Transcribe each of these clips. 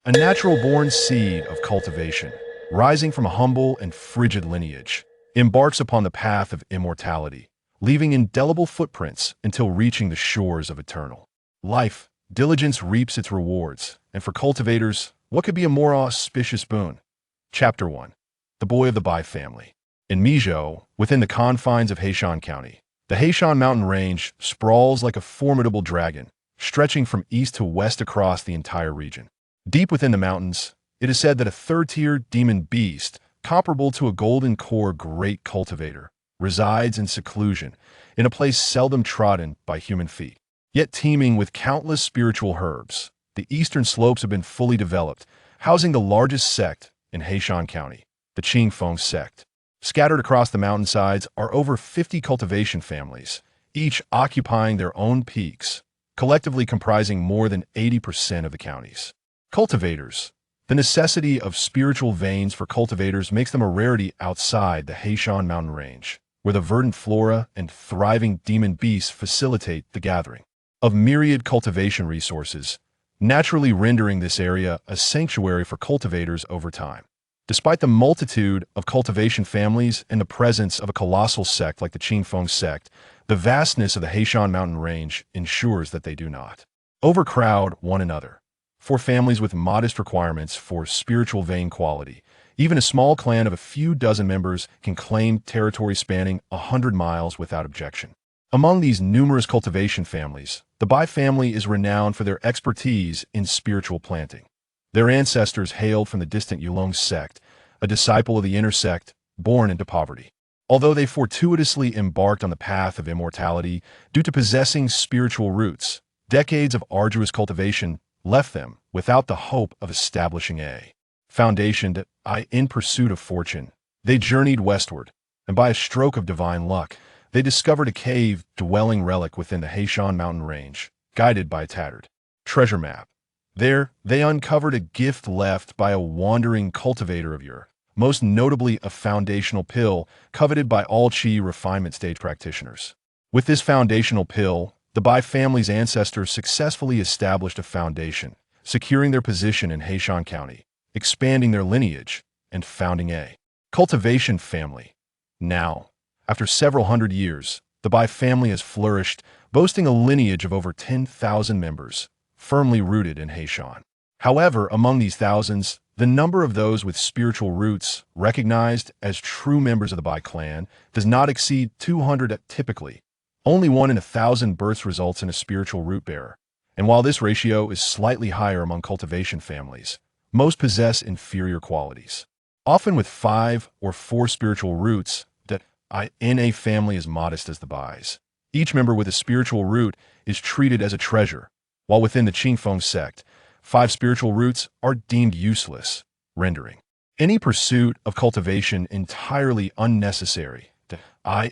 A natural-born seed of cultivation, rising from a humble and frigid lineage, embarks upon the path of immortality, leaving indelible footprints until reaching the shores of eternal life. Diligence reaps its rewards, and for cultivators, what could be a more auspicious boon? Chapter 1. The Boy of the Bai Family. In Mijo, within the confines of Heishan County, the Heishan mountain range sprawls like a formidable dragon, stretching from east to west across the entire region. Deep within the mountains, it is said that a third-tier demon beast, comparable to a golden core great cultivator, resides in seclusion, in a place seldom trodden by human feet. Yet teeming with countless spiritual herbs, the eastern slopes have been fully developed, housing the largest sect in Heishan County, the Qingfeng sect. Scattered across the mountainsides are over 50 cultivation families, each occupying their own peaks, collectively comprising more than 80% of the counties. Cultivators. The necessity of spiritual veins for cultivators makes them a rarity outside the Heishan mountain range, where the verdant flora and thriving demon beasts facilitate the gathering of myriad cultivation resources, naturally rendering this area a sanctuary for cultivators over time. Despite the multitude of cultivation families and the presence of a colossal sect like the Qingfeng sect, the vastness of the Heishan mountain range ensures that they do not overcrowd one another. For families with modest requirements for spiritual vein quality, even a small clan of a few dozen members can claim territory spanning 100 miles without objection. Among these numerous cultivation families, the Bai family is renowned for their expertise in spiritual planting. Their ancestors hailed from the distant Yulong sect, a disciple of the inner sect, born into poverty. Although they fortuitously embarked on the path of immortality due to possessing spiritual roots, decades of arduous cultivation left them without the hope of establishing a foundation in pursuit of fortune. They journeyed westward, and by a stroke of divine luck, they discovered a cave-dwelling relic within the Heishan mountain range, guided by a tattered treasure map. There, they uncovered a gift left by a wandering cultivator of yore, most notably a foundational pill coveted by all Qi refinement stage practitioners. With this foundational pill, the Bai family's ancestors successfully established a foundation, securing their position in Heishan County, expanding their lineage, and founding a cultivation family. Now, after several hundred years, the Bai family has flourished, boasting a lineage of over 10,000 members, firmly rooted in Heishan. However, among these thousands, the number of those with spiritual roots recognized as true members of the Bai clan does not exceed 200 typically. Only 1 in 1,000 births results in a spiritual root bearer, and while this ratio is slightly higher among cultivation families, most possess inferior qualities. Often with 5 or 4 spiritual roots, in a family as modest as the Bai's. Each member with a spiritual root is treated as a treasure, while within the Qingfeng sect, 5 spiritual roots are deemed useless, rendering any pursuit of cultivation entirely unnecessary.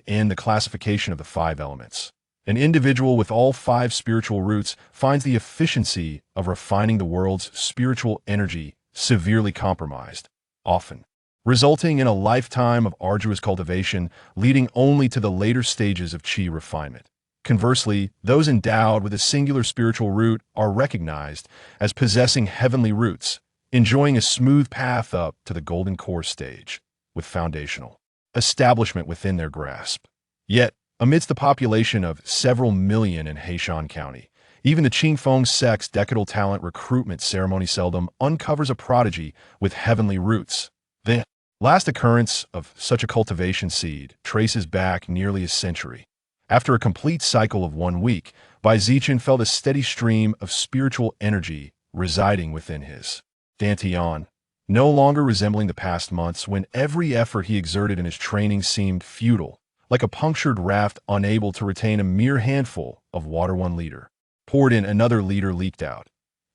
In the classification of the 5 elements, an individual with all 5 spiritual roots finds the efficiency of refining the world's spiritual energy severely compromised, often resulting in a lifetime of arduous cultivation leading only to the later stages of Qi refinement. Conversely, those endowed with a singular spiritual root are recognized as possessing heavenly roots, enjoying a smooth path up to the golden core stage, with foundational establishment within their grasp. Yet, amidst the population of several million in Heishan County, even the Qingfeng sect's decadal talent recruitment ceremony seldom uncovers a prodigy with heavenly roots. The last occurrence of such a cultivation seed traces back nearly a century. After a complete cycle of 1 week, Zichen felt a steady stream of spiritual energy residing within his dantian, no longer resembling the past months when every effort he exerted in his training seemed futile, like a punctured raft unable to retain a mere handful of water. 1 liter poured in, another liter leaked out.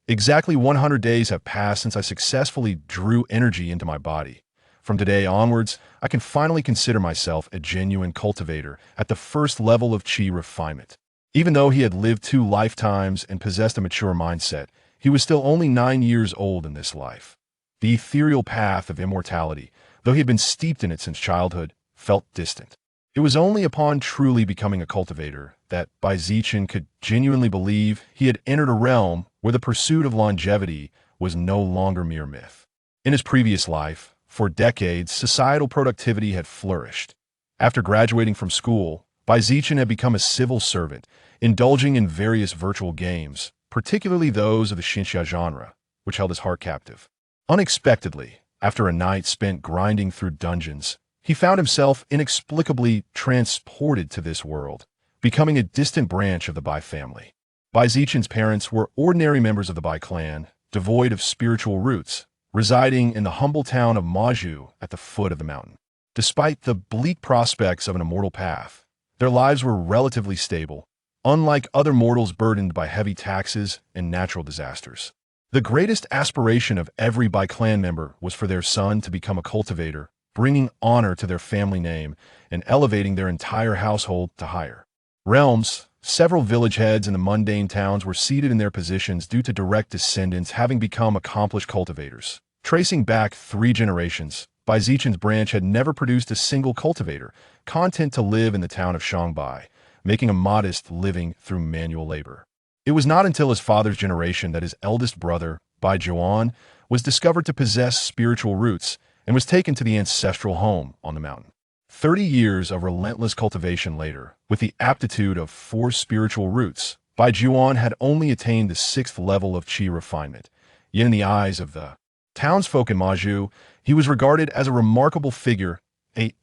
Exactly 100 days have passed since I successfully drew energy into my body. From today onwards, I can finally consider myself a genuine cultivator at the first level of Qi refinement. Even though he had lived 2 lifetimes and possessed a mature mindset, he was still only 9 years old in this life. The ethereal path of immortality, though he had been steeped in it since childhood, felt distant. It was only upon truly becoming a cultivator that Zichen could genuinely believe he had entered a realm where the pursuit of longevity was no longer mere myth. In his previous life, for decades, societal productivity had flourished. After graduating from school, Zichen had become a civil servant, indulging in various virtual games, particularly those of the Xinxia genre, which held his heart captive. Unexpectedly, after a night spent grinding through dungeons, he found himself inexplicably transported to this world, becoming a distant branch of the Bai family. Zichen's parents were ordinary members of the Bai clan, devoid of spiritual roots, residing in the humble town of Maju at the foot of the mountain. Despite the bleak prospects of an immortal path, their lives were relatively stable, unlike other mortals burdened by heavy taxes and natural disasters. The greatest aspiration of every Bai clan member was for their son to become a cultivator, bringing honor to their family name and elevating their entire household to higher realms. Several village heads in the mundane towns were seated in their positions due to direct descendants having become accomplished cultivators. Tracing back 3 generations, Zichen's branch had never produced a single cultivator, content to live in the town of Shangbai, making a modest living through manual labor. It was not until his father's generation that his eldest brother, Bai Juan, was discovered to possess spiritual roots and was taken to the ancestral home on the mountain. 30 years of relentless cultivation later, with the aptitude of 4 spiritual roots, Bai Juan had only attained the 6th level of qi refinement. Yet in the eyes of the townsfolk in Maju, he was regarded as a remarkable figure, a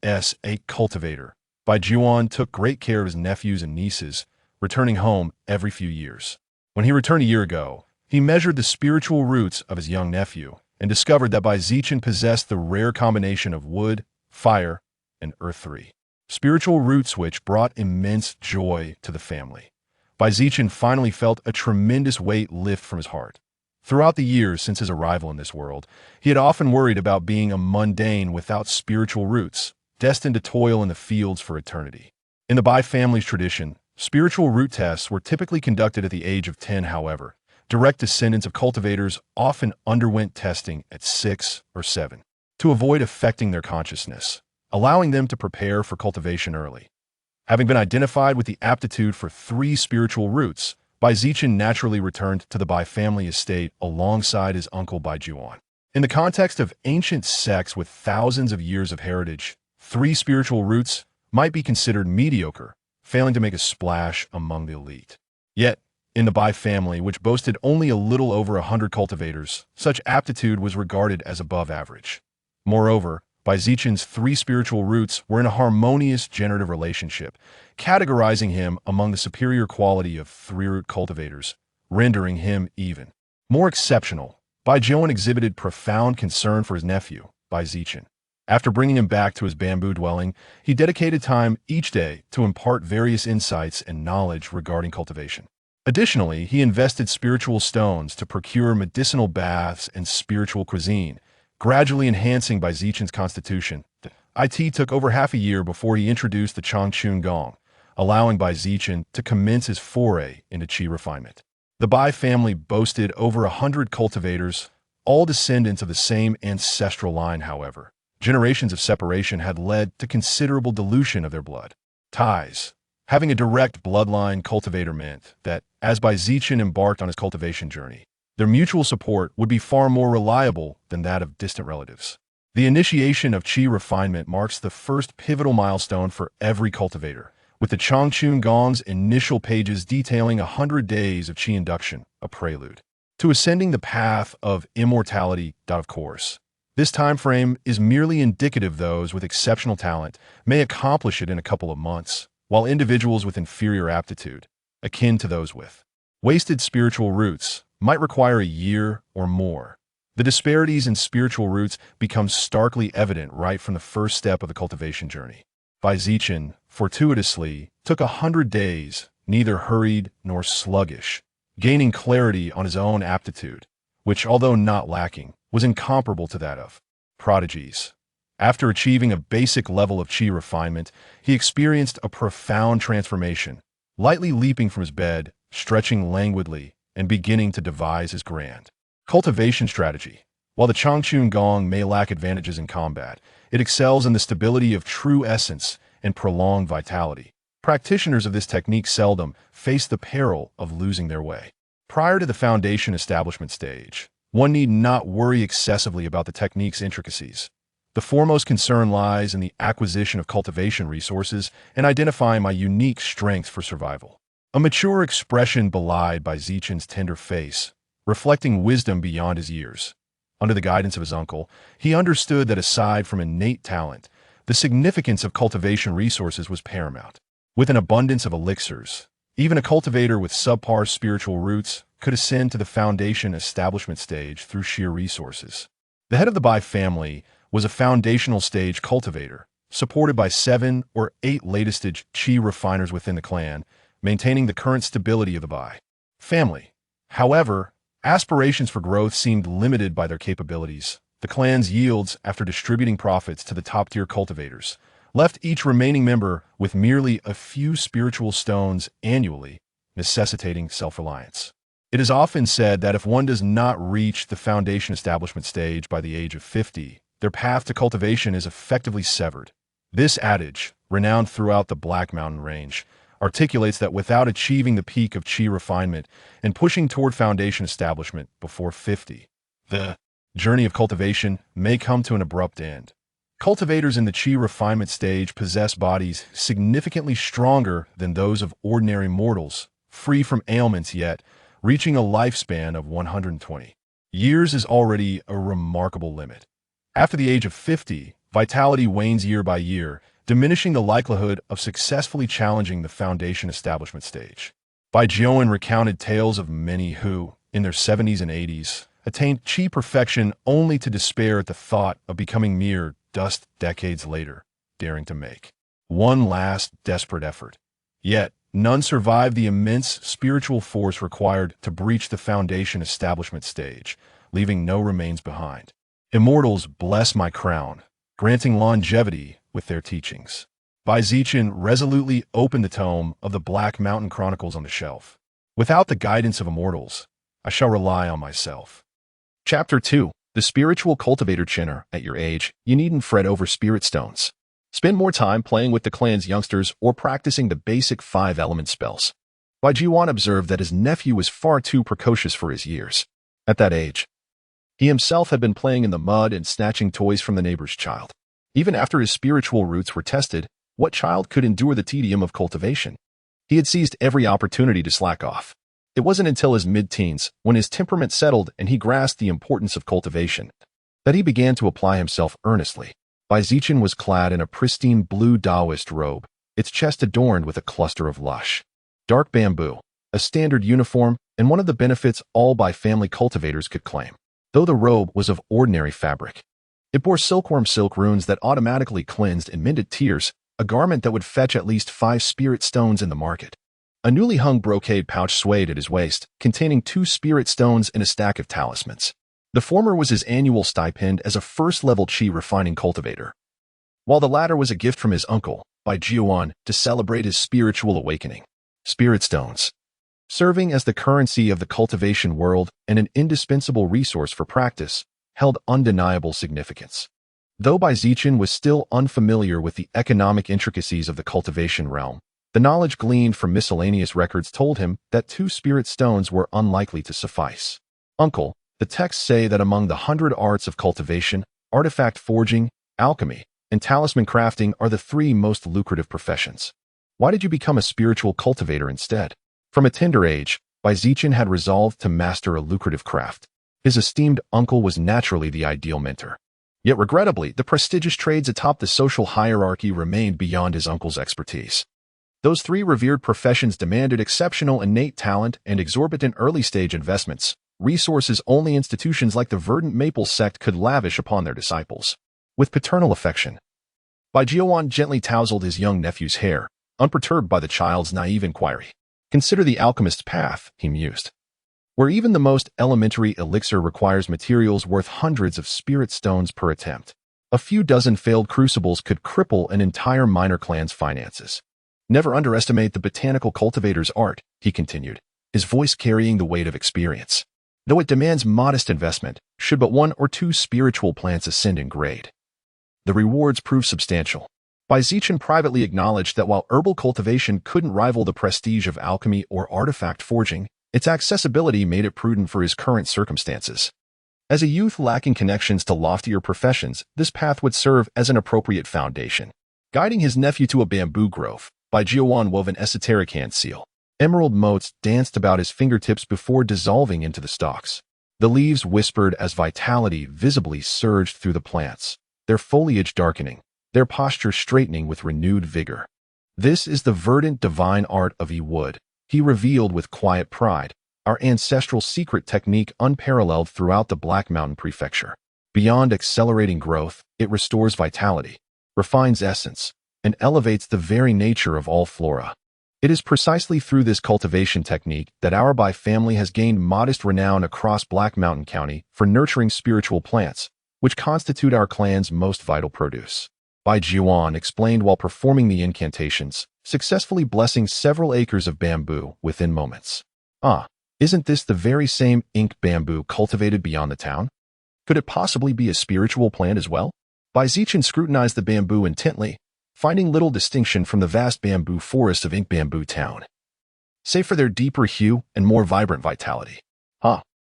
cultivator. Bai Juan took great care of his nephews and nieces, returning home every few years. When he returned a year ago, he measured the spiritual roots of his young nephew and discovered that Zichen possessed the rare combination of wood, fire, and earth 3 spiritual roots, which brought immense joy to the family. Zichen finally felt a tremendous weight lift from his heart. Throughout the years since his arrival in this world, he had often worried about being a mundane without spiritual roots, destined to toil in the fields for eternity. In the Bai family's tradition, spiritual root tests were typically conducted at the age of 10. However, direct descendants of cultivators often underwent testing at 6 or 7 to avoid affecting their consciousness, allowing them to prepare for cultivation early. Having been identified with the aptitude for 3 spiritual roots, Zichen naturally returned to the Bai family estate alongside his uncle Bai Juan. In the context of ancient sects with thousands of years of heritage, 3 spiritual roots might be considered mediocre, failing to make a splash among the elite. Yet, in the Bai family, which boasted only a little over 100 cultivators, such aptitude was regarded as above average. Moreover, Zichen's 3 spiritual roots were in a harmonious generative relationship, categorizing him among the superior quality of 3-root cultivators, rendering him even more exceptional. Bai Juan exhibited profound concern for his nephew, Zichen. After bringing him back to his bamboo dwelling, he dedicated time each day to impart various insights and knowledge regarding cultivation. Additionally, he invested spiritual stones to procure medicinal baths and spiritual cuisine, gradually enhancing Zichen's constitution. It took over half a year before he introduced the Changchun Gong, allowing Zichen to commence his foray into qi refinement. The Bai family boasted over 100 cultivators, all descendants of the same ancestral line. However, generations of separation had led to considerable dilution of their blood ties. Having a direct bloodline cultivator meant that, as Zichen embarked on his cultivation journey, their mutual support would be far more reliable than that of distant relatives. The initiation of qi refinement marks the first pivotal milestone for every cultivator, with the Changchun Gong's initial pages detailing 100 days of qi induction, a prelude to ascending the path of immortality. Of course, this time frame is merely indicative. Those with exceptional talent may accomplish it in a couple of months, while individuals with inferior aptitude, akin to those with wasted spiritual roots, might require a year or more. The disparities in spiritual roots become starkly evident right from the first step of the cultivation journey. Zichen, fortuitously, took 100 days, neither hurried nor sluggish, gaining clarity on his own aptitude, which, although not lacking, was incomparable to that of prodigies. After achieving a basic level of qi refinement, he experienced a profound transformation, lightly leaping from his bed, stretching languidly, and beginning to devise his grand cultivation strategy. While the Changchun Gong may lack advantages in combat, it excels in the stability of true essence and prolonged vitality. Practitioners of this technique seldom face the peril of losing their way. Prior to the foundation establishment stage, one need not worry excessively about the technique's intricacies. The foremost concern lies in the acquisition of cultivation resources and identifying my unique strength for survival. A mature expression belied by Zichen's tender face, reflecting wisdom beyond his years. Under the guidance of his uncle, he understood that aside from innate talent, the significance of cultivation resources was paramount. With an abundance of elixirs, even a cultivator with subpar spiritual roots could ascend to the foundation establishment stage through sheer resources. The head of the Bai family was a foundational stage cultivator, supported by 7 or 8 latest-stage qi refiners within the clan, maintaining the current stability of the Bai family. However, aspirations for growth seemed limited by their capabilities. The clan's yields, after distributing profits to the top-tier cultivators, left each remaining member with merely a few spiritual stones annually, necessitating self-reliance. It is often said that if one does not reach the foundation establishment stage by the age of 50, their path to cultivation is effectively severed. This adage, renowned throughout the Black Mountain Range, articulates that without achieving the peak of qi refinement and pushing toward foundation establishment before 50, the journey of cultivation may come to an abrupt end. Cultivators in the qi refinement stage possess bodies significantly stronger than those of ordinary mortals, free from ailments yet reaching a lifespan of 120 years is already a remarkable limit. After the age of 50, vitality wanes year by year, diminishing the likelihood of successfully challenging the foundation establishment stage. Bai Jiuan recounted tales of many who, in their 70s and 80s, attained qi perfection only to despair at the thought of becoming mere dust decades later, daring to make one last desperate effort. Yet, none survived the immense spiritual force required to breach the foundation establishment stage, leaving no remains behind. Immortals bless my crown, granting longevity with their teachings. Bai Zichen resolutely opened the tome of the Black Mountain Chronicles on the shelf. Without the guidance of immortals, I shall rely on myself. Chapter 2. The Spiritual Cultivator Chinner. At your age, you needn't fret over spirit stones. Spend more time playing with the clan's youngsters or practicing the basic 5-element spells. Bai Jiuan observed that his nephew was far too precocious for his years. At that age, he himself had been playing in the mud and snatching toys from the neighbor's child. Even after his spiritual roots were tested, what child could endure the tedium of cultivation? He had seized every opportunity to slack off. It wasn't until his mid-teens, when his temperament settled and he grasped the importance of cultivation, that he began to apply himself earnestly. Bai Zichen was clad in a pristine blue Taoist robe, its chest adorned with a cluster of lush, dark bamboo, a standard uniform and one of the benefits all Bai family cultivators could claim. Though the robe was of ordinary fabric, it bore silkworm silk runes that automatically cleansed and mended tears, a garment that would fetch at least 5 spirit stones in the market. A newly hung brocade pouch swayed at his waist, containing 2 spirit stones and a stack of talismans. The former was his annual stipend as a first-level qi refining cultivator, while the latter was a gift from his uncle, Bai Jiuan, to celebrate his spiritual awakening. Spirit stones, serving as the currency of the cultivation world and an indispensable resource for practice, held undeniable significance. Though Bai Zichen was still unfamiliar with the economic intricacies of the cultivation realm, the knowledge gleaned from miscellaneous records told him that 2 spirit stones were unlikely to suffice. Uncle, the texts say that among the 100 arts of cultivation, artifact forging, alchemy, and talisman crafting are the 3 most lucrative professions. Why did you become a spiritual cultivator instead? From a tender age, Bai Zichen had resolved to master a lucrative craft. His esteemed uncle was naturally the ideal mentor. Yet regrettably, the prestigious trades atop the social hierarchy remained beyond his uncle's expertise. Those 3 revered professions demanded exceptional innate talent and exorbitant early-stage investments, resources only institutions like the Verdant Maple sect could lavish upon their disciples. With paternal affection, Bai Jiuan gently tousled his young nephew's hair, unperturbed by the child's naive inquiry. Consider the alchemist's path, he mused, where even the most elementary elixir requires materials worth hundreds of spirit stones per attempt. A few dozen failed crucibles could cripple an entire minor clan's finances. Never underestimate the botanical cultivator's art, he continued, his voice carrying the weight of experience. Though it demands modest investment, should but 1 or 2 spiritual plants ascend in grade, the rewards prove substantial. Bai Zichen privately acknowledged that while herbal cultivation couldn't rival the prestige of alchemy or artifact forging, its accessibility made it prudent for his current circumstances. As a youth lacking connections to loftier professions, this path would serve as an appropriate foundation. Guiding his nephew to a bamboo grove, Bai Jiuan wove an esoteric hand seal. Emerald motes danced about his fingertips before dissolving into the stalks. The leaves whispered as vitality visibly surged through the plants, their foliage darkening, their posture straightening with renewed vigor. This is the verdant divine art of wood, he revealed with quiet pride, our ancestral secret technique unparalleled throughout the Black Mountain Prefecture. Beyond accelerating growth, it restores vitality, refines essence, and elevates the very nature of all flora. It is precisely through this cultivation technique that our Bai family has gained modest renown across Black Mountain County for nurturing spiritual plants, which constitute our clan's most vital produce. Bai Jiuan explained while performing the incantations, successfully blessing several acres of bamboo within moments. Isn't this the very same ink bamboo cultivated beyond the town? Could it possibly be a spiritual plant as well? Bai Zichen scrutinized the bamboo intently, finding little distinction from the vast bamboo forest of ink bamboo town, save for their deeper hue and more vibrant vitality.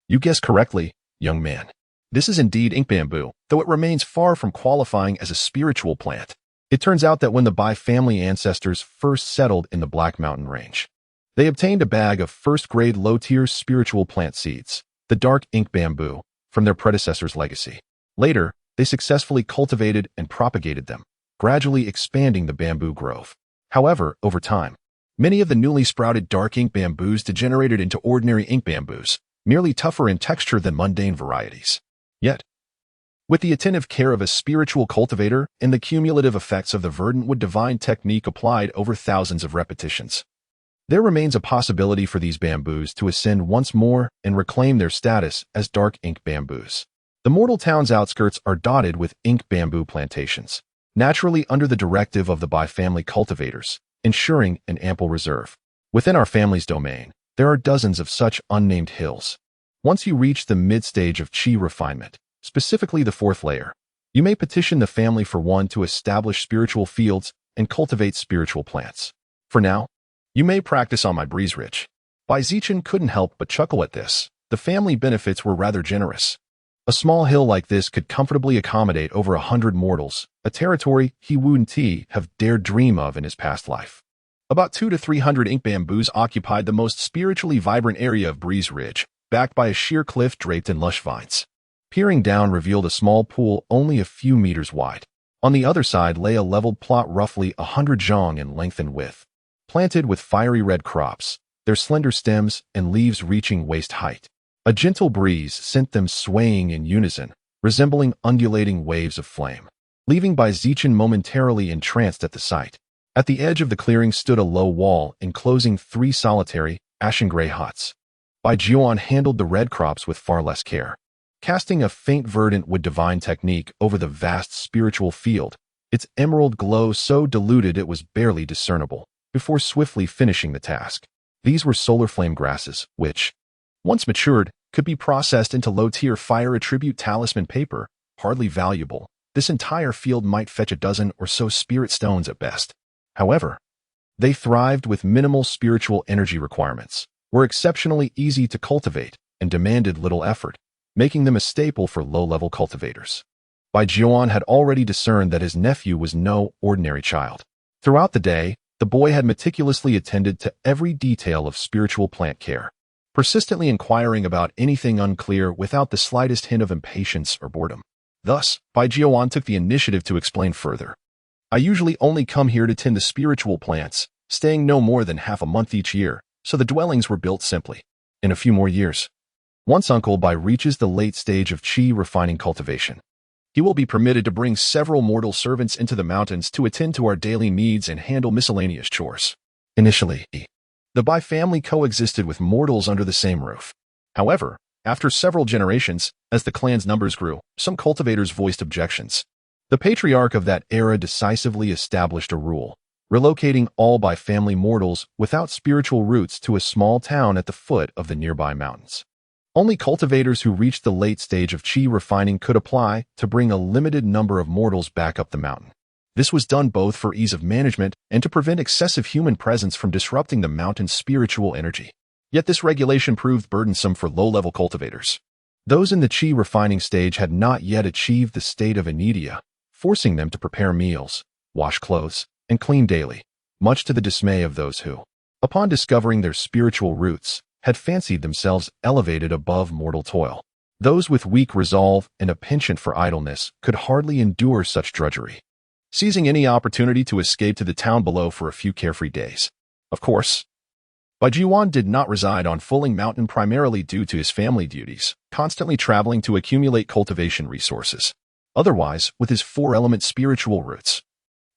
You guessed correctly, young man. This is indeed ink bamboo, though it remains far from qualifying as a spiritual plant. It turns out that when the Bai family ancestors first settled in the Black Mountain Range, they obtained a bag of first-grade low-tier spiritual plant seeds, the dark ink bamboo, from their predecessors' legacy. Later, they successfully cultivated and propagated them, gradually expanding the bamboo grove. However, over time, many of the newly sprouted dark ink bamboos degenerated into ordinary ink bamboos, merely tougher in texture than mundane varieties. Yet, with the attentive care of a spiritual cultivator and the cumulative effects of the verdant wood divine technique applied over thousands of repetitions, there remains a possibility for these bamboos to ascend once more and reclaim their status as dark ink bamboos. The mortal town's outskirts are dotted with ink bamboo plantations, naturally under the directive of the Bai family cultivators, ensuring an ample reserve. Within our family's domain, there are dozens of such unnamed hills. Once you reach the mid-stage of qi refinement, specifically the fourth layer, you may petition the family for one to establish spiritual fields and cultivate spiritual plants. For now, you may practice on my breeze ridge. Bai Zichen couldn't help but chuckle at this. The family benefits were rather generous. A small hill like this could comfortably accommodate over 100 mortals, a territory he wouldn't have dared dream of in his past life. About 200 to 300 ink bamboos occupied the most spiritually vibrant area of Breeze Ridge, backed by a sheer cliff draped in lush vines. Peering down revealed a small pool only a few meters wide. On the other side lay a leveled plot roughly 100 zhang in length and width, planted with fiery red crops, their slender stems and leaves reaching waist height. A gentle breeze sent them swaying in unison, resembling undulating waves of flame, leaving Bai Zichen momentarily entranced at the sight. At the edge of the clearing stood a low wall enclosing 3 solitary, ashen-gray huts. Bai Jiuan handled the red crops with far less care, casting a faint verdant wood divine technique over the vast spiritual field, its emerald glow so diluted it was barely discernible, before swiftly finishing the task. These were solar flame grasses, which, once matured, could be processed into low-tier fire attribute talisman paper, hardly valuable. This entire field might fetch a dozen or so spirit stones at best. However, they thrived with minimal spiritual energy requirements, were exceptionally easy to cultivate, and demanded little effort, making them a staple for low-level cultivators. Bai Jiuan had already discerned that his nephew was no ordinary child. Throughout the day, the boy had meticulously attended to every detail of spiritual plant care, persistently inquiring about anything unclear without the slightest hint of impatience or boredom. Thus, Bai Jiuan took the initiative to explain further. I usually only come here to tend the spiritual plants, staying no more than half a month each year, so the dwellings were built simply. In a few more years, once Uncle Bai reaches the late stage of qi refining cultivation, he will be permitted to bring several mortal servants into the mountains to attend to our daily needs and handle miscellaneous chores. Initially, the Bai family coexisted with mortals under the same roof. However, after several generations, as the clan's numbers grew, some cultivators voiced objections. The patriarch of that era decisively established a rule, relocating all Bai family mortals without spiritual roots to a small town at the foot of the nearby mountains. Only cultivators who reached the late stage of qi refining could apply to bring a limited number of mortals back up the mountain. This was done both for ease of management and to prevent excessive human presence from disrupting the mountain's spiritual energy. Yet this regulation proved burdensome for low-level cultivators. Those in the qi refining stage had not yet achieved the state of inedia, forcing them to prepare meals, wash clothes, and clean daily, much to the dismay of those who, upon discovering their spiritual roots, had fancied themselves elevated above mortal toil. Those with weak resolve and a penchant for idleness could hardly endure such drudgery, seizing any opportunity to escape to the town below for a few carefree days. Of course, Bai Jiwan did not reside on Fulling Mountain primarily due to his family duties, constantly traveling to accumulate cultivation resources. Otherwise, with his four-element spiritual roots,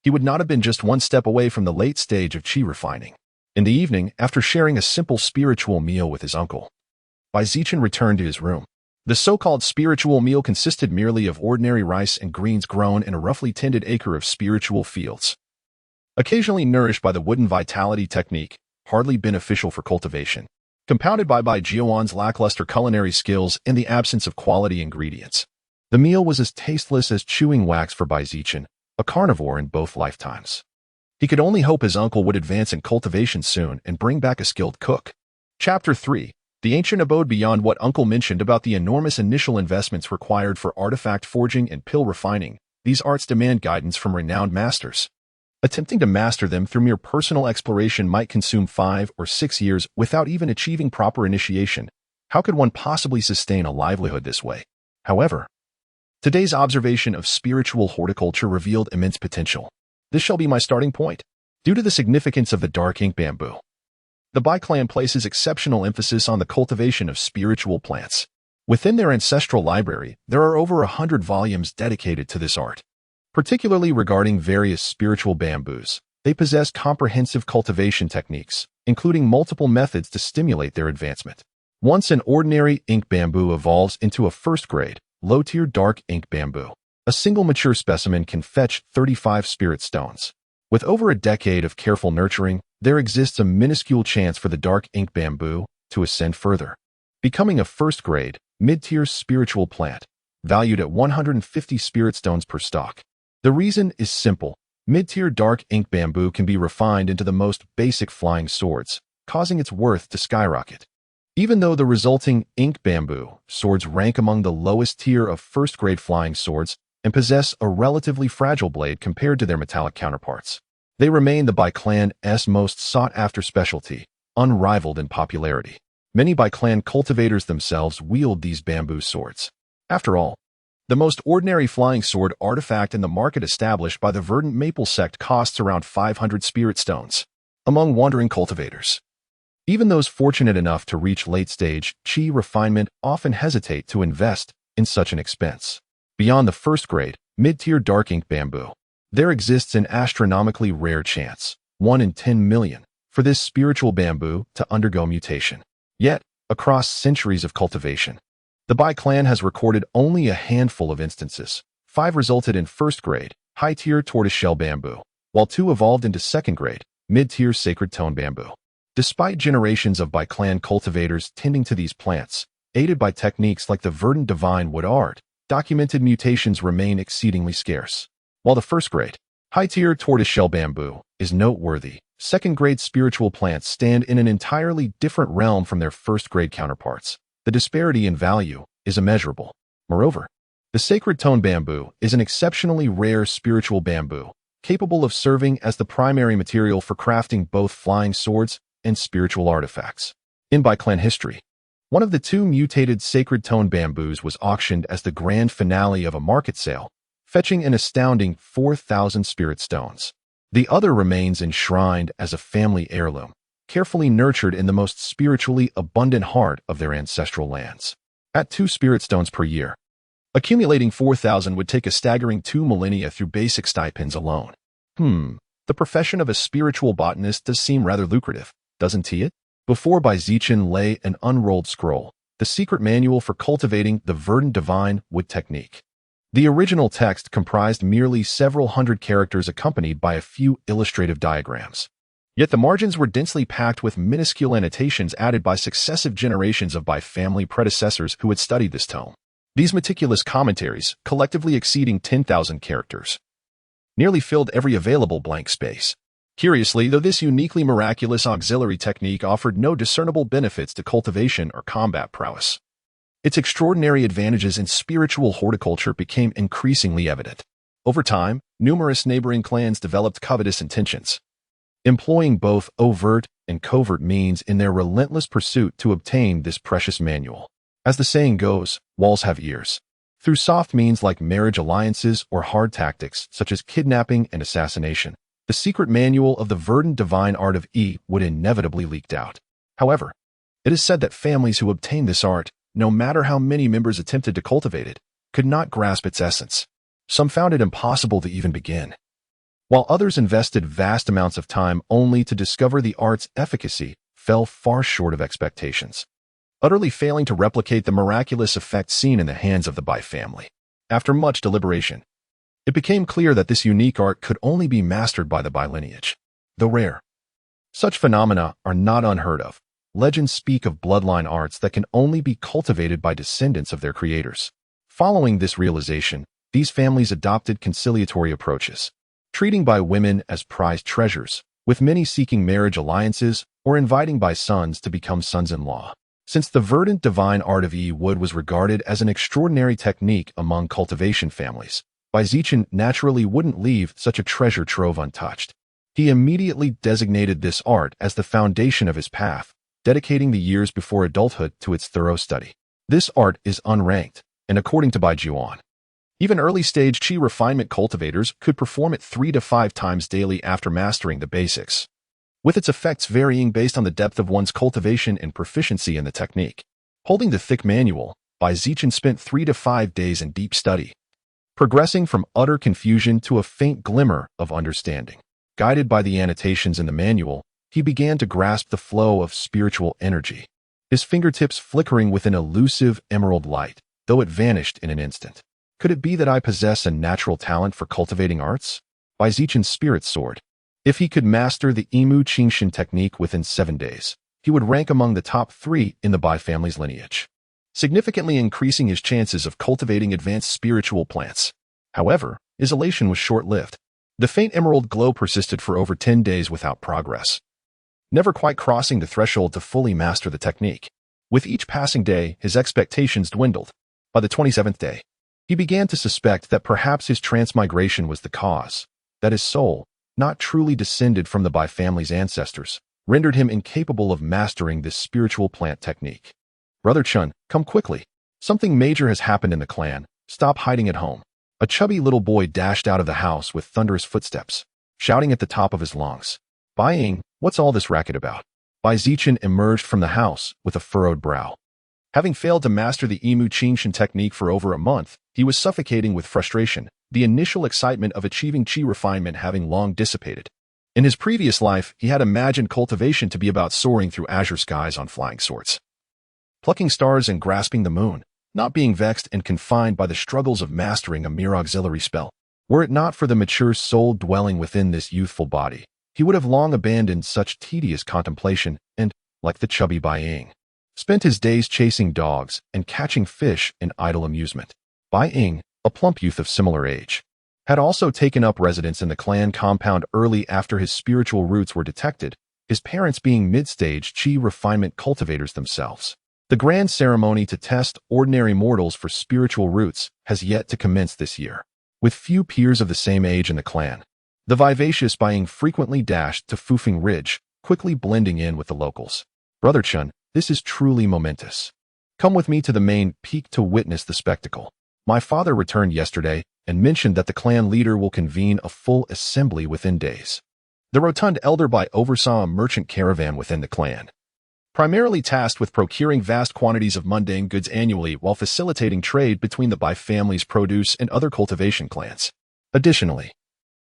he would not have been just one step away from the late stage of qi refining. In the evening, after sharing a simple spiritual meal with his uncle, Bai Zichen returned to his room. The so-called spiritual meal consisted merely of ordinary rice and greens grown in a roughly tended acre of spiritual fields, occasionally nourished by the wooden vitality technique, hardly beneficial for cultivation, compounded by Bai Jiwan's lackluster culinary skills and the absence of quality ingredients. The meal was as tasteless as chewing wax for Bai Zichen, a carnivore in both lifetimes. He could only hope his uncle would advance in cultivation soon and bring back a skilled cook. Chapter 3. The ancient abode. Beyond what Uncle mentioned about the enormous initial investments required for artifact forging and pill refining, these arts demand guidance from renowned masters. Attempting to master them through mere personal exploration might consume 5 or 6 years without even achieving proper initiation. How could one possibly sustain a livelihood this way? However, today's observation of spiritual horticulture revealed immense potential. This shall be my starting point. Due to the significance of the dark ink bamboo, the Bai clan places exceptional emphasis on the cultivation of spiritual plants. Within their ancestral library, there are over 100 volumes dedicated to this art. Particularly regarding various spiritual bamboos, they possess comprehensive cultivation techniques, including multiple methods to stimulate their advancement. Once an ordinary ink bamboo evolves into a first-grade, low-tier dark ink bamboo, a single mature specimen can fetch 35 spirit stones. With over a decade of careful nurturing, there exists a minuscule chance for the dark ink bamboo to ascend further, becoming a first-grade, mid-tier spiritual plant, valued at 150 spirit stones per stalk. The reason is simple. Mid-tier dark ink bamboo can be refined into the most basic flying swords, causing its worth to skyrocket. Even though the resulting ink bamboo swords rank among the lowest tier of first-grade flying swords and possess a relatively fragile blade compared to their metallic counterparts, they remain the Bai clan's most sought-after specialty, unrivaled in popularity. Many Bai clan cultivators themselves wield these bamboo swords. After all, the most ordinary flying sword artifact in the market established by the verdant maple sect costs around 500 spirit stones. Among wandering cultivators, even those fortunate enough to reach late-stage qi refinement often hesitate to invest in such an expense. Beyond the first-grade, mid-tier dark ink bamboo, there exists an astronomically rare chance, 1 in 10 million, for this spiritual bamboo to undergo mutation. Yet, across centuries of cultivation, the Bai clan has recorded only a handful of instances. 5 resulted in first-grade, high-tier tortoiseshell bamboo, while 2 evolved into second-grade, mid-tier sacred tone bamboo. Despite generations of Bai clan cultivators tending to these plants, aided by techniques like the verdant divine wood art, documented mutations remain exceedingly scarce. While the first-grade, high-tier tortoiseshell bamboo is noteworthy, second-grade spiritual plants stand in an entirely different realm from their first-grade counterparts. The disparity in value is immeasurable. Moreover, the sacred tone bamboo is an exceptionally rare spiritual bamboo, capable of serving as the primary material for crafting both flying swords and spiritual artifacts. In Bai clan history, one of the 2 mutated sacred tone bamboos was auctioned as the grand finale of a market sale, fetching an astounding 4,000 spirit stones. The other remains enshrined as a family heirloom, carefully nurtured in the most spiritually abundant heart of their ancestral lands. At 2 spirit stones per year, accumulating 4,000 would take a staggering 2 millennia through basic stipends alone. The profession of a spiritual botanist does seem rather lucrative, doesn't it? Before Bai Zichen lay an unrolled scroll, the secret manual for cultivating the verdant divine wood technique. The original text comprised merely several hundred characters accompanied by a few illustrative diagrams. Yet the margins were densely packed with minuscule annotations added by successive generations of Bai family predecessors who had studied this tome. These meticulous commentaries, collectively exceeding 10,000 characters, nearly filled every available blank space. Curiously, though this uniquely miraculous auxiliary technique offered no discernible benefits to cultivation or combat prowess, Its extraordinary advantages in spiritual horticulture became increasingly evident. Over time, numerous neighboring clans developed covetous intentions, employing both overt and covert means in their relentless pursuit to obtain this precious manual. As the saying goes, walls have ears. Through soft means like marriage alliances or hard tactics such as kidnapping and assassination, the secret manual of the verdant divine art of E would inevitably leak out. However, it is said that families who obtained this art, no matter how many members attempted to cultivate it, could not grasp its essence. Some found it impossible to even begin, while others invested vast amounts of time only to discover the art's efficacy fell far short of expectations, utterly failing to replicate the miraculous effect seen in the hands of the Bai family. After much deliberation, it became clear that this unique art could only be mastered by the Bai lineage. Though rare, such phenomena are not unheard of. Legends speak of bloodline arts that can only be cultivated by descendants of their creators. Following this realization, these families adopted conciliatory approaches, treating Bai women as prized treasures, with many seeking marriage alliances or inviting Bai sons to become sons-in-law. Since the verdant divine art of wood was regarded as an extraordinary technique among cultivation families, Bai Zichen naturally wouldn't leave such a treasure trove untouched. He immediately designated this art as the foundation of his path, dedicating the years before adulthood to its thorough study. This art is unranked, and according to Bai Juan, even early-stage qi refinement cultivators could perform it 3 to 5 times daily after mastering the basics, with its effects varying based on the depth of one's cultivation and proficiency in the technique. Holding the thick manual, Bai Zichen spent 3 to 5 days in deep study, progressing from utter confusion to a faint glimmer of understanding. Guided by the annotations in the manual, he began to grasp the flow of spiritual energy, his fingertips flickering with an elusive emerald light, though it vanished in an instant. Could it be that I possess a natural talent for cultivating arts? Bai Zichen's spirit soared. If he could master the Imu Qingshan technique within 7 days, he would rank among the top 3 in the Bai family's lineage, significantly increasing his chances of cultivating advanced spiritual plants. However, his elation was short-lived. The faint emerald glow persisted for over 10 days without progress, never quite crossing the threshold to fully master the technique. With each passing day, his expectations dwindled. By the 27th day, he began to suspect that perhaps his transmigration was the cause, that his soul, not truly descended from the Bai family's ancestors, rendered him incapable of mastering this spiritual plant technique. Brother Chun, come quickly. Something major has happened in the clan. Stop hiding at home. A chubby little boy dashed out of the house with thunderous footsteps, shouting at the top of his lungs. Bai Ying, what's all this racket about? Bai Zichen emerged from the house with a furrowed brow. Having failed to master the Imu Qingshan technique for over a month, he was suffocating with frustration, the initial excitement of achieving qi refinement having long dissipated. In his previous life, he had imagined cultivation to be about soaring through azure skies on flying swords, plucking stars and grasping the moon, not being vexed and confined by the struggles of mastering a mere auxiliary spell. Were it not for the mature soul dwelling within this youthful body, he would have long abandoned such tedious contemplation and, like the chubby Bai Ying, spent his days chasing dogs and catching fish in idle amusement. Bai Ying, a plump youth of similar age, had also taken up residence in the clan compound early after his spiritual roots were detected, his parents being mid-stage qi refinement cultivators themselves. The grand ceremony to test ordinary mortals for spiritual roots has yet to commence this year. With few peers of the same age in the clan, the vivacious Bai Ying frequently dashed to Fufeng Ridge, quickly blending in with the locals. Brother Chun, this is truly momentous. Come with me to the main peak to witness the spectacle. My father returned yesterday and mentioned that the clan leader will convene a full assembly within days. The rotund elder Bai oversaw a merchant caravan within the clan, primarily tasked with procuring vast quantities of mundane goods annually while facilitating trade between the Bai family's produce and other cultivation clans. Additionally,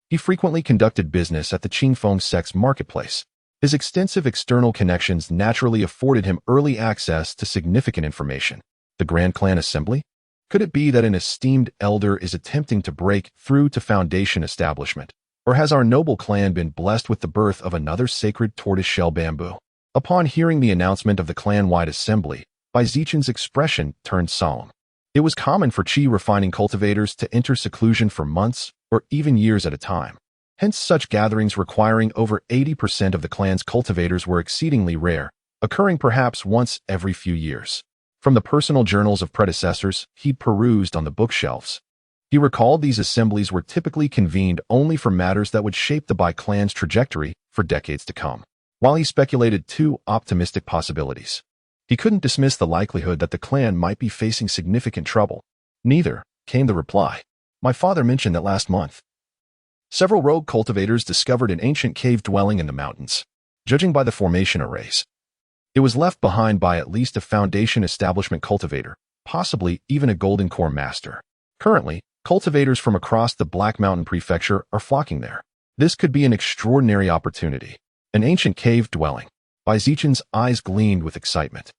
he frequently conducted business at the Qingfeng Sect's marketplace. His extensive external connections naturally afforded him early access to significant information. The Grand Clan Assembly? Could it be that an esteemed elder is attempting to break through to foundation establishment? Or has our noble clan been blessed with the birth of another sacred tortoise-shell bamboo? Upon hearing the announcement of the clan-wide assembly, Bai Zichen's expression turned solemn. It was common for qi refining cultivators to enter seclusion for months or even years at a time. Hence, such gatherings requiring over 80% of the clan's cultivators were exceedingly rare, occurring perhaps once every few years. From the personal journals of predecessors he'd perused on the bookshelves, he recalled these assemblies were typically convened only for matters that would shape the Bai clan's trajectory for decades to come. While he speculated two optimistic possibilities, he couldn't dismiss the likelihood that the clan might be facing significant trouble. Neither came the reply. My father mentioned that last month, several rogue cultivators discovered an ancient cave dwelling in the mountains. Judging by the formation arrays, it was left behind by at least a Foundation establishment cultivator, possibly even a Golden Core master. Currently, cultivators from across the Black Mountain Prefecture are flocking there. This could be an extraordinary opportunity. An ancient cave dwelling. Bai Zichen's eyes gleamed with excitement.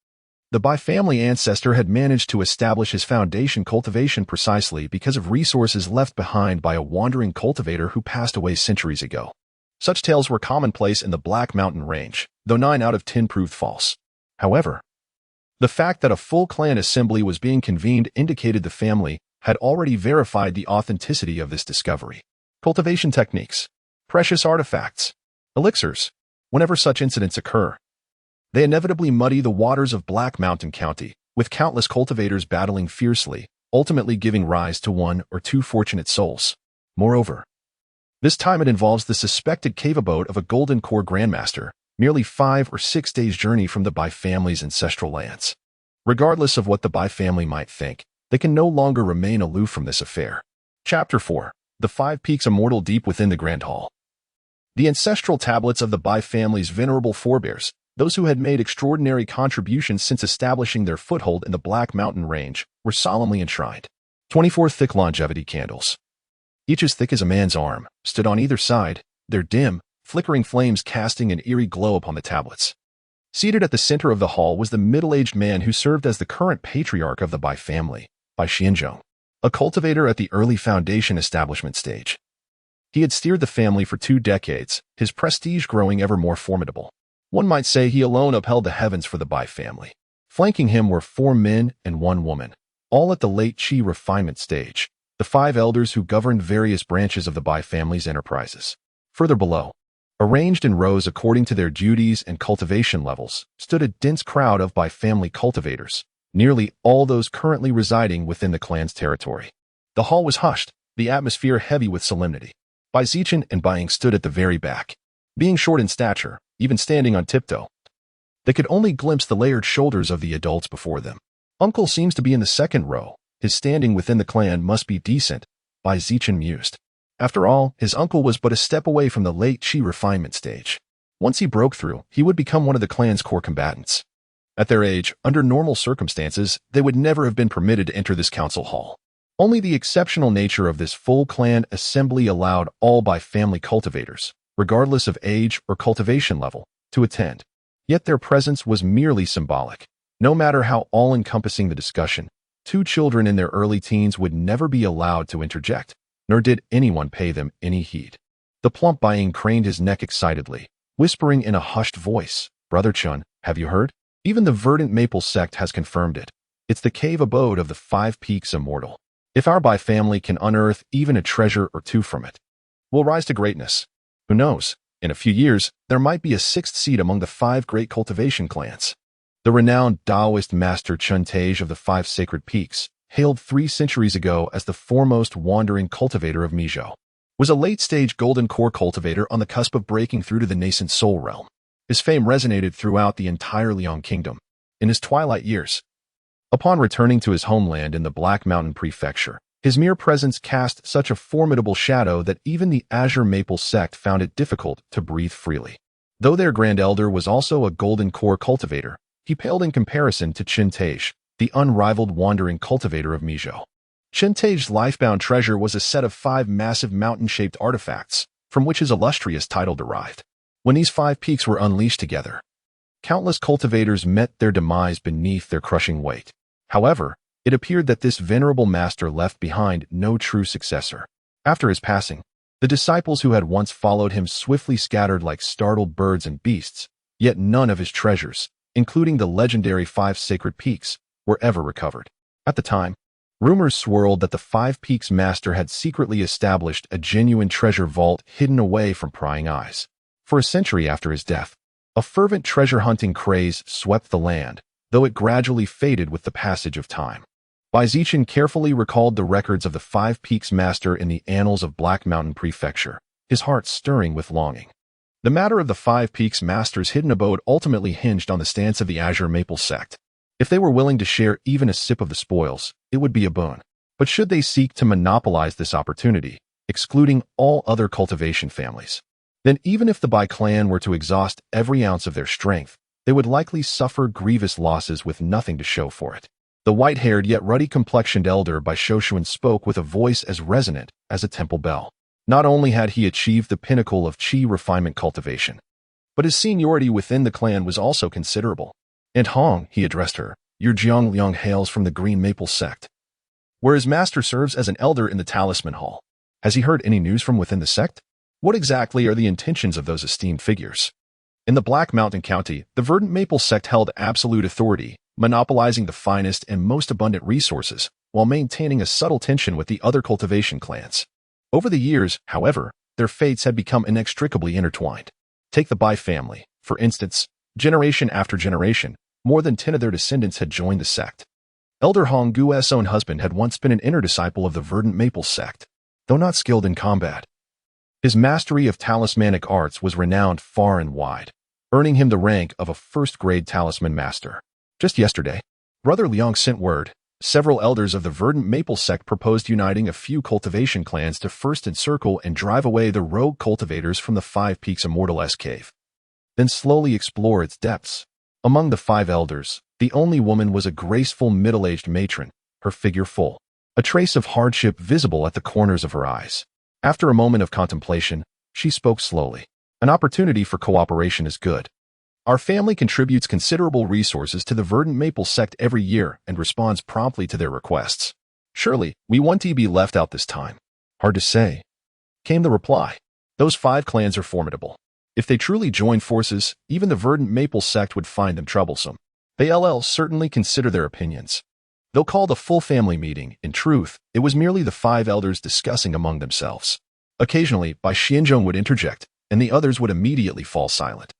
The Bai family ancestor had managed to establish his foundation cultivation precisely because of resources left behind by a wandering cultivator who passed away centuries ago. Such tales were commonplace in the Black Mountain Range, though 9 out of 10 proved false. However, the fact that a full clan assembly was being convened indicated the family had already verified the authenticity of this discovery. Cultivation techniques, precious artifacts, elixirs. Whenever such incidents occur, they inevitably muddy the waters of Black Mountain County, with countless cultivators battling fiercely, ultimately giving rise to 1 or 2 fortunate souls. Moreover, this time it involves the suspected cave abode of a Golden Core Grandmaster, merely 5 or 6 days' journey from the Bai family's ancestral lands. Regardless of what the Bai family might think, they can no longer remain aloof from this affair. Chapter 4. The 5 Peaks Immortal Deep Within the Grand Hall. The ancestral tablets of the Bai family's venerable forebears, those who had made extraordinary contributions since establishing their foothold in the Black Mountain Range, were solemnly enshrined. 24 thick longevity candles, each as thick as a man's arm, stood on either side, their dim, flickering flames casting an eerie glow upon the tablets. Seated at the center of the hall was the middle-aged man who served as the current patriarch of the Bai family, Bai Xianzhong, a cultivator at the early foundation establishment stage. He had steered the family for 2 decades, his prestige growing ever more formidable. One might say he alone upheld the heavens for the Bai family. Flanking him were 4 men and 1 woman, all at the late Qi refinement stage, the 5 elders who governed various branches of the Bai family's enterprises. Further below, arranged in rows according to their duties and cultivation levels, stood a dense crowd of Bai family cultivators, nearly all those currently residing within the clan's territory. The hall was hushed, the atmosphere heavy with solemnity. Bai Zichen and Bai Ying stood at the very back. Being short in stature, even standing on tiptoe, they could only glimpse the layered shoulders of the adults before them. Uncle seems to be in the second row. His standing within the clan must be decent, Bai Zichen mused. After all, his uncle was but a step away from the late Qi refinement stage. Once he broke through, he would become one of the clan's core combatants. At their age, under normal circumstances, they would never have been permitted to enter this council hall. Only the exceptional nature of this full clan assembly allowed all Bai family cultivators, regardless of age or cultivation level, to attend. Yet their presence was merely symbolic. No matter how all-encompassing the discussion, 2 children in their early teens would never be allowed to interject, nor did anyone pay them any heed. The plump Bai Ying craned his neck excitedly, whispering in a hushed voice, Brother Chun, have you heard? Even the verdant maple sect has confirmed it. It's the cave abode of the 5 Peaks Immortal. If our Bai family can unearth even a treasure or 2 from it, we'll rise to greatness. Who knows? In a few years, there might be a 6th seat among the 5 great cultivation clans. The renowned Taoist master Chun Tage of the 5 Sacred Peaks, hailed 3 centuries ago as the foremost wandering cultivator of Mizhou, was a late-stage Golden Core cultivator on the cusp of breaking through to the nascent Soul Realm. His fame resonated throughout the entire Liang Kingdom. In his twilight years, upon returning to his homeland in the Black Mountain Prefecture, his mere presence cast such a formidable shadow that even the Azure Maple sect found it difficult to breathe freely. Though their Grand Elder was also a Golden Core cultivator, he paled in comparison to Chen Tage, the unrivaled wandering cultivator of Mizhou. Chen Tage's lifebound treasure was a set of 5 massive mountain-shaped artifacts, from which his illustrious title derived. When these 5 peaks were unleashed together, countless cultivators met their demise beneath their crushing weight. However, it appeared that this venerable master left behind no true successor. After his passing, the disciples who had once followed him swiftly scattered like startled birds and beasts, yet none of his treasures, including the legendary 5 Sacred Peaks, were ever recovered. At the time, rumors swirled that the 5 Peaks master had secretly established a genuine treasure vault hidden away from prying eyes. For a century after his death, a fervent treasure-hunting craze swept the land, though it gradually faded with the passage of time. Zichen carefully recalled the records of the Five Peaks Master in the annals of Black Mountain Prefecture, his heart stirring with longing. The matter of the Five Peaks Master's hidden abode ultimately hinged on the stance of the Azure Maple sect. If they were willing to share even a sip of the spoils, it would be a boon. But should they seek to monopolize this opportunity, excluding all other cultivation families, then even if the Bai clan were to exhaust every ounce of their strength, they would likely suffer grievous losses with nothing to show for it. The white-haired yet ruddy-complexioned elder Bai Shoshuan spoke with a voice as resonant as a temple bell. Not only had he achieved the pinnacle of Qi refinement cultivation, but his seniority within the clan was also considerable. "And Hong," he addressed her, "your Jiang Liang hails from the Green Maple sect, where his master serves as an elder in the Talisman Hall. Has he heard any news from within the sect? What exactly are the intentions of those esteemed figures?" In the Black Mountain County, the Verdant Maple sect held absolute authority, monopolizing the finest and most abundant resources, while maintaining a subtle tension with the other cultivation clans. Over the years, however, their fates had become inextricably intertwined. Take the Bai family, for instance. Generation after generation, more than 10 of their descendants had joined the sect. Elder Hong Gu's own husband had once been an inner disciple of the Verdant Maple sect, though not skilled in combat. His mastery of talismanic arts was renowned far and wide, earning him the rank of a first-grade talisman master. Just yesterday, Brother Liang sent word. Several elders of the Verdant Maple sect proposed uniting a few cultivation clans to first encircle and drive away the rogue cultivators from the Five Peaks Immortal's cave, then slowly explore its depths. Among the 5 elders, the only woman was a graceful middle-aged matron, her figure full, a trace of hardship visible at the corners of her eyes. After a moment of contemplation, she spoke slowly. "An opportunity for cooperation is good. Our family contributes considerable resources to the Verdant Maple sect every year and responds promptly to their requests. Surely, we won't be left out this time." "Hard to say," came the reply. "Those 5 clans are formidable. If they truly join forces, even the Verdant Maple sect would find them troublesome. They'll certainly consider their opinions. They'll call the full family meeting. In truth, it was merely the 5 elders discussing among themselves. Occasionally, Bai Xianzhong would interject, and the others would immediately fall silent,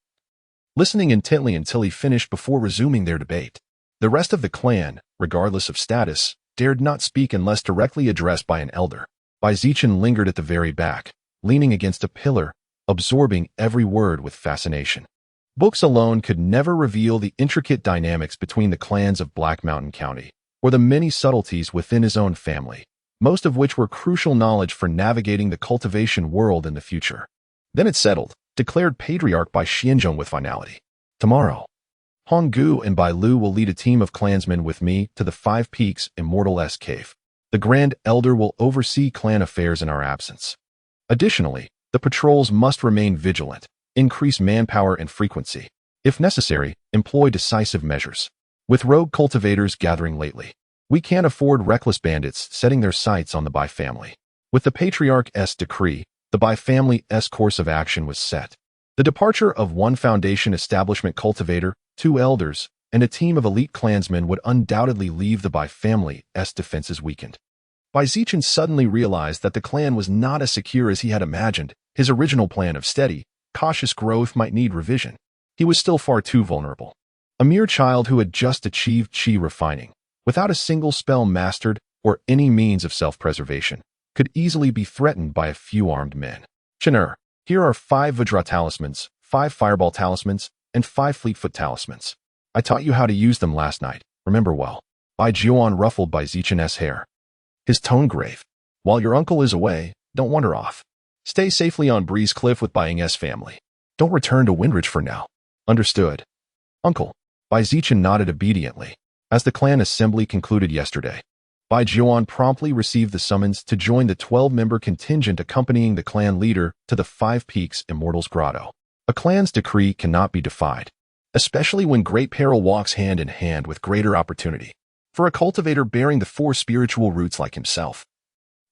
listening intently until he finished before resuming their debate. The rest of the clan, regardless of status, dared not speak unless directly addressed by an elder. Zichen lingered at the very back, leaning against a pillar, absorbing every word with fascination. Books alone could never reveal the intricate dynamics between the clans of Black Mountain County, or the many subtleties within his own family, most of which were crucial knowledge for navigating the cultivation world in the future. "Then it's settled," declared Patriarch Bai Xianzhong with finality. "Tomorrow, Hong Gu and Bai Lu will lead a team of clansmen with me to the Five Peaks Immortal's cave. The Grand Elder will oversee clan affairs in our absence. Additionally, the patrols must remain vigilant, increase manpower and frequency. If necessary, employ decisive measures. With rogue cultivators gathering lately, we can't afford reckless bandits setting their sights on the Bai family." With the Patriarch's decree, the Bai family's course of action was set. The departure of one Foundation establishment cultivator, 2 elders, and a team of elite clansmen would undoubtedly leave the Bai family's defenses weakened. Zichen suddenly realized that the clan was not as secure as he had imagined. His original plan of steady, cautious growth might need revision. He was still far too vulnerable. A mere child who had just achieved Qi refining, without a single spell mastered or any means of self-preservation, could easily be threatened by a few armed men. "Chenur, here are 5 Vajra talismans, 5 Fireball talismans, and 5 Fleetfoot talismans. I taught you how to use them last night, remember well." Bai Jiuan ruffled Bai Zichen's hair, his tone grave. "While your uncle is away, don't wander off. Stay safely on Breeze Cliff with Bai Ying's family. Don't return to Windridge for now." "Understood, Uncle." Bai Zichen nodded obediently. As the clan assembly concluded yesterday, Bai Jiuan promptly received the summons to join the 12-member contingent accompanying the clan leader to the Five Peaks Immortals Grotto. A clan's decree cannot be defied, especially when great peril walks hand in hand with greater opportunity. For a cultivator bearing the 4 spiritual roots like himself.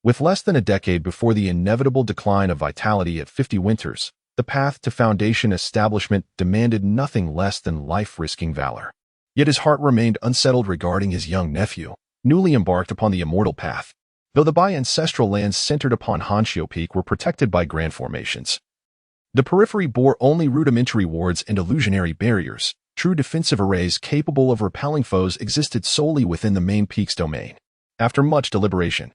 With less than a decade before the inevitable decline of vitality at 50 winters, the path to Foundation establishment demanded nothing less than life-risking valor. Yet his heart remained unsettled regarding his young nephew, newly embarked upon the immortal path. Though the Bai ancestral lands centered upon Hanxiu Peak were protected by grand formations, the periphery bore only rudimentary wards and illusionary barriers, True defensive arrays capable of repelling foes existed solely within the main peak's domain. After much deliberation,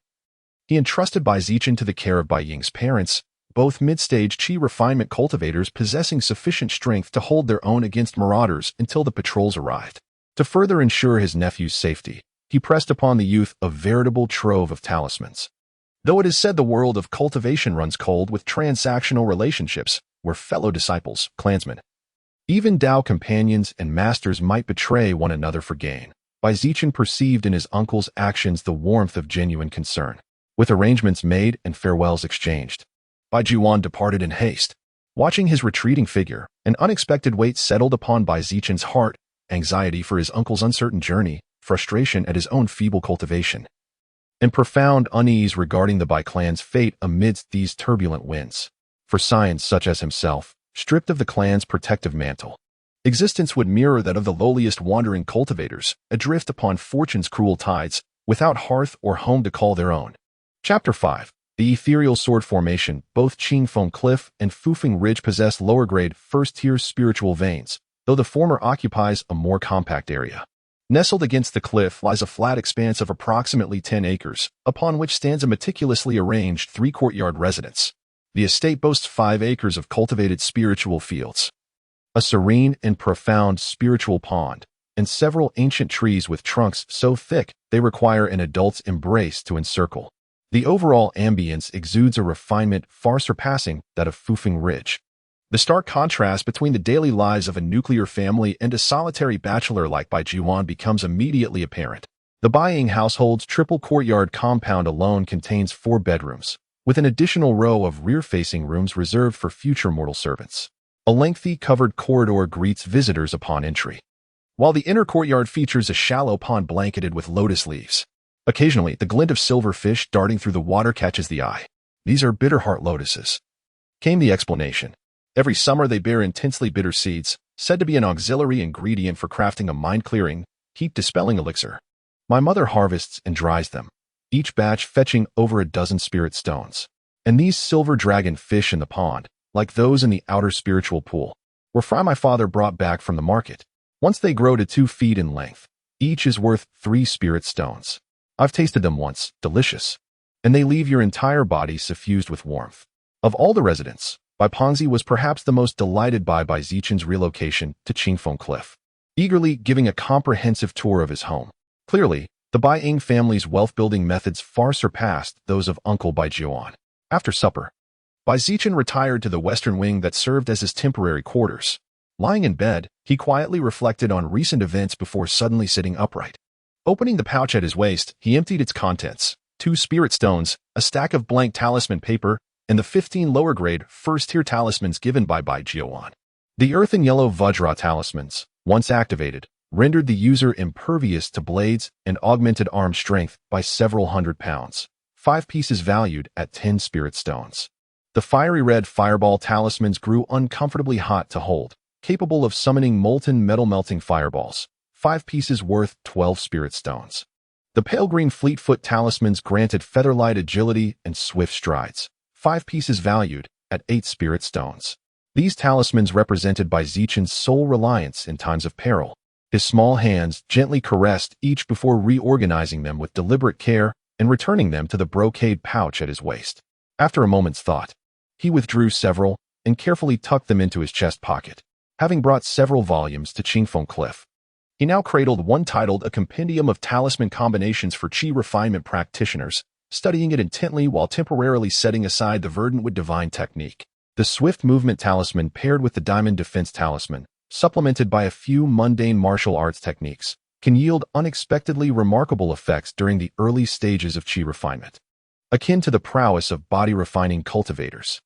he entrusted Bai Zichen to the care of Bai Ying's parents, both mid-stage qi refinement cultivators possessing sufficient strength to hold their own against marauders until the patrols arrived. To further ensure his nephew's safety, he pressed upon the youth a veritable trove of talismans. Though it is said the world of cultivation runs cold with transactional relationships, where fellow disciples, clansmen, even Dao companions and masters might betray one another for gain, Bai Zichen perceived in his uncle's actions the warmth of genuine concern. With arrangements made and farewells exchanged, Bai Jiwan departed in haste. Watching his retreating figure, an unexpected weight settled upon Bai Zichen's heart, anxiety for his uncle's uncertain journey, frustration at his own feeble cultivation, and profound unease regarding the Bai clan's fate amidst these turbulent winds. For science such as himself, stripped of the clan's protective mantle, existence would mirror that of the lowliest wandering cultivators, adrift upon fortune's cruel tides, without hearth or home to call their own. Chapter 5. The ethereal sword formation. Both Qingfeng Cliff and Fufeng Ridge possess lower-grade, first-tier spiritual veins, though the former occupies a more compact area. Nestled against the cliff lies a flat expanse of approximately 10 acres, upon which stands a meticulously arranged three-courtyard residence. The estate boasts 5 acres of cultivated spiritual fields, a serene and profound spiritual pond, and several ancient trees with trunks so thick they require an adult's embrace to encircle. The overall ambience exudes a refinement far surpassing that of Fufeng Ridge. The stark contrast between the daily lives of a nuclear family and a solitary bachelor like Bai Jiwan becomes immediately apparent. The Bai Ying household's triple courtyard compound alone contains 4 bedrooms, with an additional row of rear-facing rooms reserved for future mortal servants. A lengthy covered corridor greets visitors upon entry, while the inner courtyard features a shallow pond blanketed with lotus leaves. Occasionally, the glint of silver fish darting through the water catches the eye. These are bitterheart lotuses, came the explanation. Every summer they bear intensely bitter seeds, said to be an auxiliary ingredient for crafting a mind-clearing, heat-dispelling elixir. My mother harvests and dries them, each batch fetching over a dozen spirit stones. And these silver dragon fish in the pond, like those in the outer spiritual pool, were fry my father brought back from the market. Once they grow to 2 feet in length, each is worth 3 spirit stones. I've tasted them once, delicious, and they leave your entire body suffused with warmth. Of all the residents, Bai Pongzi was perhaps the most delighted by Bai Zichen's relocation to Qingfeng Cliff, eagerly giving a comprehensive tour of his home. Clearly, the Bai Ying family's wealth-building methods far surpassed those of Uncle Bai Jiwan. After supper, Bai Zichen retired to the western wing that served as his temporary quarters. Lying in bed, he quietly reflected on recent events before suddenly sitting upright. Opening the pouch at his waist, he emptied its contents, 2 spirit stones, a stack of blank talisman paper, and the 15 lower-grade, first-tier talismans given by Bai Jiwan. The earth and yellow Vajra talismans, once activated, rendered the user impervious to blades and augmented arm strength by several hundred pounds, 5 pieces valued at 10 spirit stones. The fiery red fireball talismans grew uncomfortably hot to hold, capable of summoning molten metal-melting fireballs, 5 pieces worth 12 spirit stones. The pale green fleetfoot talismans granted feather-light agility and swift strides, 5 pieces valued at 8 spirit stones. These talismans represented Bai Zichen's sole reliance in times of peril. His small hands gently caressed each before reorganizing them with deliberate care and returning them to the brocade pouch at his waist. After a moment's thought, he withdrew several and carefully tucked them into his chest pocket. Having brought several volumes to Qingfeng Cliff, he now cradled one titled A Compendium of Talisman Combinations for Qi Refinement Practitioners, studying it intently while temporarily setting aside the verdant with divine technique. The Swift Movement Talisman paired with the Diamond Defense Talisman, supplemented by a few mundane martial arts techniques, can yield unexpectedly remarkable effects during the early stages of Qi refinement, akin to the prowess of body-refining cultivators.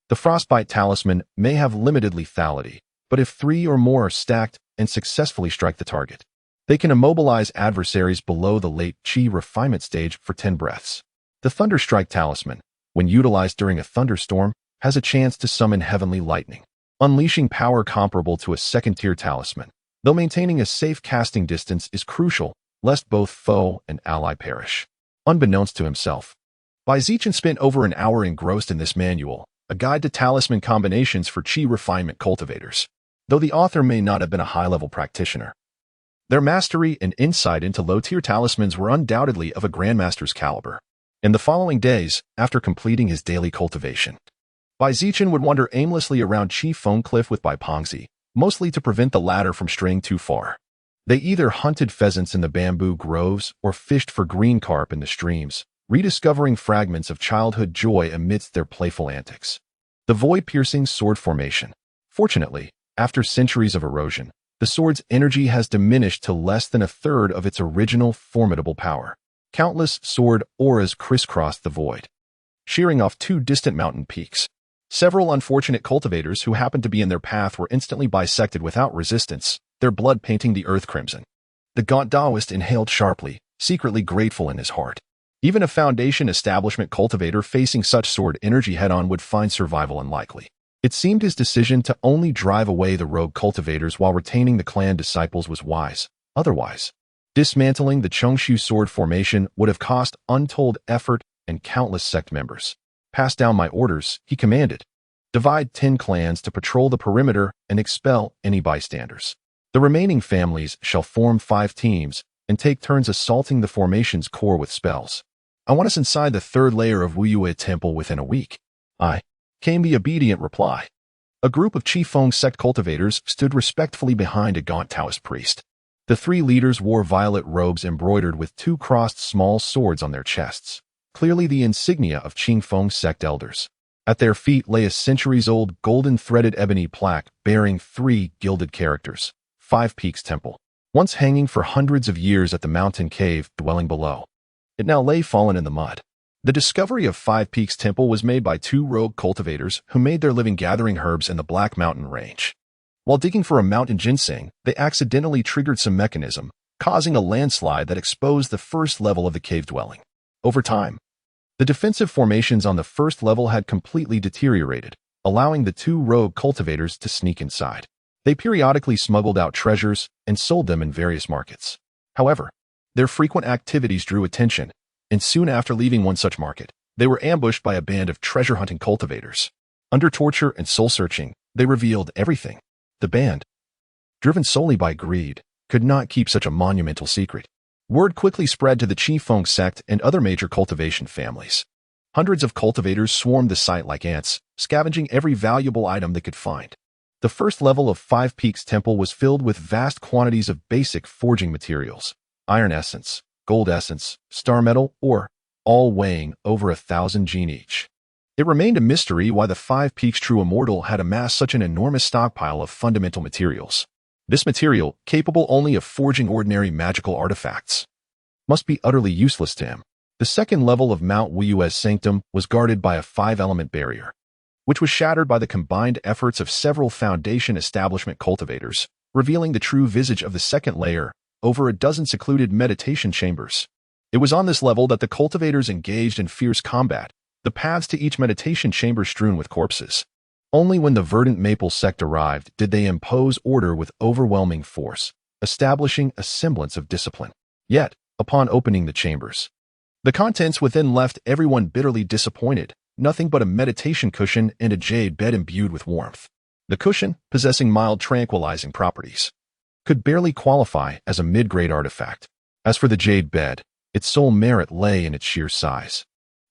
The Frostbite Talisman may have limited lethality, but if 3 or more are stacked and successfully strike the target, they can immobilize adversaries below the late Qi refinement stage for 10 breaths. The Thunderstrike Talisman, when utilized during a thunderstorm, has a chance to summon heavenly lightning, unleashing power comparable to a second-tier talisman. Though maintaining a safe casting distance is crucial, lest both foe and ally perish. Unbeknownst to himself, Bai Zichen spent over an hour engrossed in this manual, a guide to talisman combinations for Qi refinement cultivators. though the author may not have been a high-level practitioner. Their mastery and insight into low-tier talismans were undoubtedly of a grandmaster's caliber. In the following days, after completing his daily cultivation, Bai Zichen would wander aimlessly around Chi Feng Cliff with Bai Pengzi, mostly to prevent the latter from straying too far. They either hunted pheasants in the bamboo groves or fished for green carp in the streams, rediscovering fragments of childhood joy amidst their playful antics. The void-piercing sword formation. Fortunately, after centuries of erosion, the sword's energy has diminished to less than a third of its original formidable power. Countless sword auras crisscrossed the void, shearing off two distant mountain peaks. Several unfortunate cultivators who happened to be in their path were instantly bisected without resistance, their blood painting the earth crimson. The gaunt Taoist inhaled sharply, secretly grateful in his heart. Even a Foundation establishment cultivator facing such sword energy head-on would find survival unlikely. It seemed his decision to only drive away the rogue cultivators while retaining the clan disciples was wise. Otherwise, dismantling the Chongshu sword formation would have cost untold effort and countless sect members. Pass down my orders, he commanded. Divide 10 clans to patrol the perimeter and expel any bystanders. The remaining families shall form 5 teams and take turns assaulting the formation's core with spells. I want us inside the 3rd layer of Wuyue Temple within a week. Came the obedient reply. A group of Chi Feng sect cultivators stood respectfully behind a gaunt Taoist priest. The 3 leaders wore violet robes embroidered with 2 crossed small swords on their chests, clearly the insignia of Qing Feng sect elders. At their feet lay a centuries-old golden-threaded ebony plaque bearing 3 gilded characters, 5 Peaks Temple, once hanging for hundreds of years at the mountain cave dwelling below. It now lay fallen in the mud. The discovery of 5 Peaks Temple was made by 2 rogue cultivators who made their living gathering herbs in the Black Mountain Range. While digging for a mountain ginseng, they accidentally triggered some mechanism, causing a landslide that exposed the first level of the cave dwelling. Over time, the defensive formations on the first level had completely deteriorated, allowing the 2 rogue cultivators to sneak inside. They periodically smuggled out treasures and sold them in various markets. However, their frequent activities drew attention, and soon after leaving one such market, they were ambushed by a band of treasure-hunting cultivators. Under torture and soul-searching, they revealed everything. The band, driven solely by greed, could not keep such a monumental secret. Word quickly spread to the Chi Feng sect and other major cultivation families. Hundreds of cultivators swarmed the site like ants, scavenging every valuable item they could find. The first level of 5 Peaks Temple was filled with vast quantities of basic forging materials, iron essence, gold essence, star metal, ore, all weighing over 1,000 gene each. It remained a mystery why the 5 Peaks True Immortal had amassed such an enormous stockpile of fundamental materials. This material, capable only of forging ordinary magical artifacts, must be utterly useless to him. The second level of Mount Wuyue's sanctum was guarded by a 5-element barrier, which was shattered by the combined efforts of several Foundation establishment cultivators, revealing the true visage of the second layer, over a dozen secluded meditation chambers. It was on this level that the cultivators engaged in fierce combat, the paths to each meditation chamber strewn with corpses. Only when the verdant maple sect arrived did they impose order with overwhelming force, establishing a semblance of discipline. Yet, upon opening the chambers, the contents within left everyone bitterly disappointed, nothing but a meditation cushion and a jade bed imbued with warmth. The cushion, possessing mild tranquilizing properties, could barely qualify as a mid-grade artifact. As for the jade bed, its sole merit lay in its sheer size,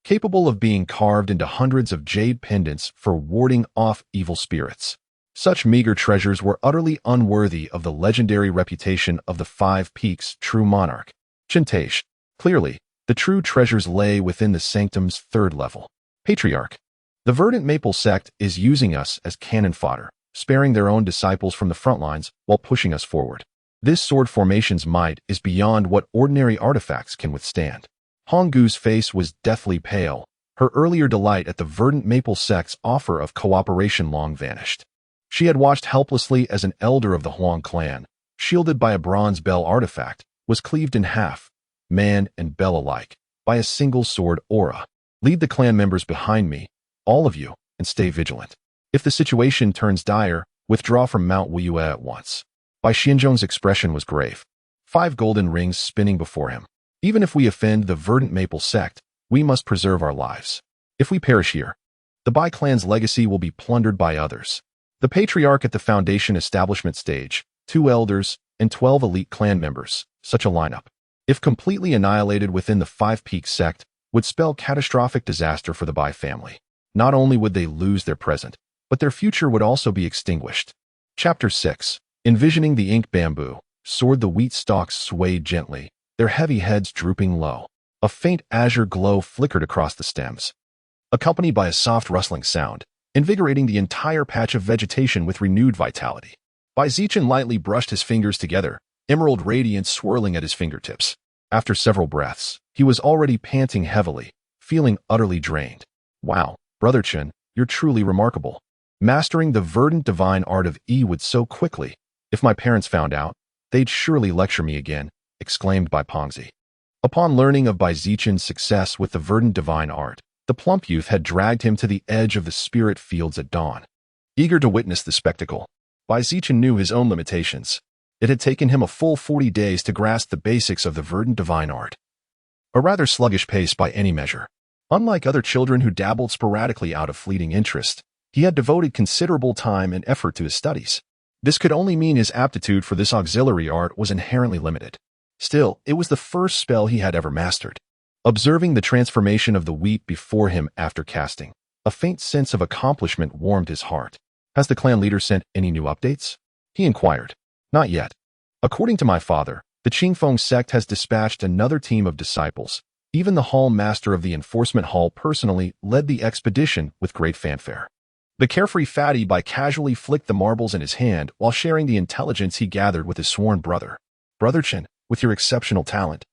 capable of being carved into hundreds of jade pendants for warding off evil spirits. Such meager treasures were utterly unworthy of the legendary reputation of the 5 Peaks True Monarch, Chintage. Clearly, the true treasures lay within the sanctum's 3rd level. Patriarch. The verdant maple sect is using us as cannon fodder, sparing their own disciples from the front lines while pushing us forward. This sword formation's might is beyond what ordinary artifacts can withstand. Honggu's face was deathly pale. Her earlier delight at the verdant maple sect's offer of cooperation long vanished. She had watched helplessly as an elder of the Huang clan, shielded by a bronze bell artifact, was cleaved in half, man and bell alike, by a single sword aura. Lead the clan members behind me, all of you, and stay vigilant. If the situation turns dire, withdraw from Mount Wuyue at once. Bai Xianzhong's expression was grave, 5 golden rings spinning before him. Even if we offend the verdant maple sect, we must preserve our lives. If we perish here, the Bai clan's legacy will be plundered by others. The patriarch at the foundation establishment stage, 2 elders, and 12 elite clan members. Such a lineup, if completely annihilated within the Five Peaks sect, would spell catastrophic disaster for the Bai family. Not only would they lose their present, but their future would also be extinguished. Chapter 6. Envisioning the ink bamboo, soared the wheat stalks swayed gently, their heavy heads drooping low. A faint azure glow flickered across the stems, accompanied by a soft rustling sound, invigorating the entire patch of vegetation with renewed vitality. Zichen lightly brushed his fingers together, emerald radiance swirling at his fingertips. After several breaths, he was already panting heavily, feeling utterly drained. Wow, Brother Chen, you're truly remarkable. Mastering the verdant divine art of would so quickly. If my parents found out, they'd surely lecture me again, exclaimed Bai Pengzi. Upon learning of Bai Zichen's success with the verdant divine art, the plump youth had dragged him to the edge of the spirit fields at dawn. Eager to witness the spectacle, Bai Zichen knew his own limitations. It had taken him a full 40 days to grasp the basics of the verdant divine art. A rather sluggish pace by any measure. Unlike other children who dabbled sporadically out of fleeting interest, he had devoted considerable time and effort to his studies. This could only mean his aptitude for this auxiliary art was inherently limited. Still, it was the first spell he had ever mastered. Observing the transformation of the wheat before him after casting, a faint sense of accomplishment warmed his heart. Has the clan leader sent any new updates? He inquired. Not yet. According to my father, the Qingfeng sect has dispatched another team of disciples. Even the hall master of the enforcement hall personally led the expedition with great fanfare. The carefree fatty Bai casually flicked the marbles in his hand while sharing the intelligence he gathered with his sworn brother. Brother Chen, with your exceptional talent,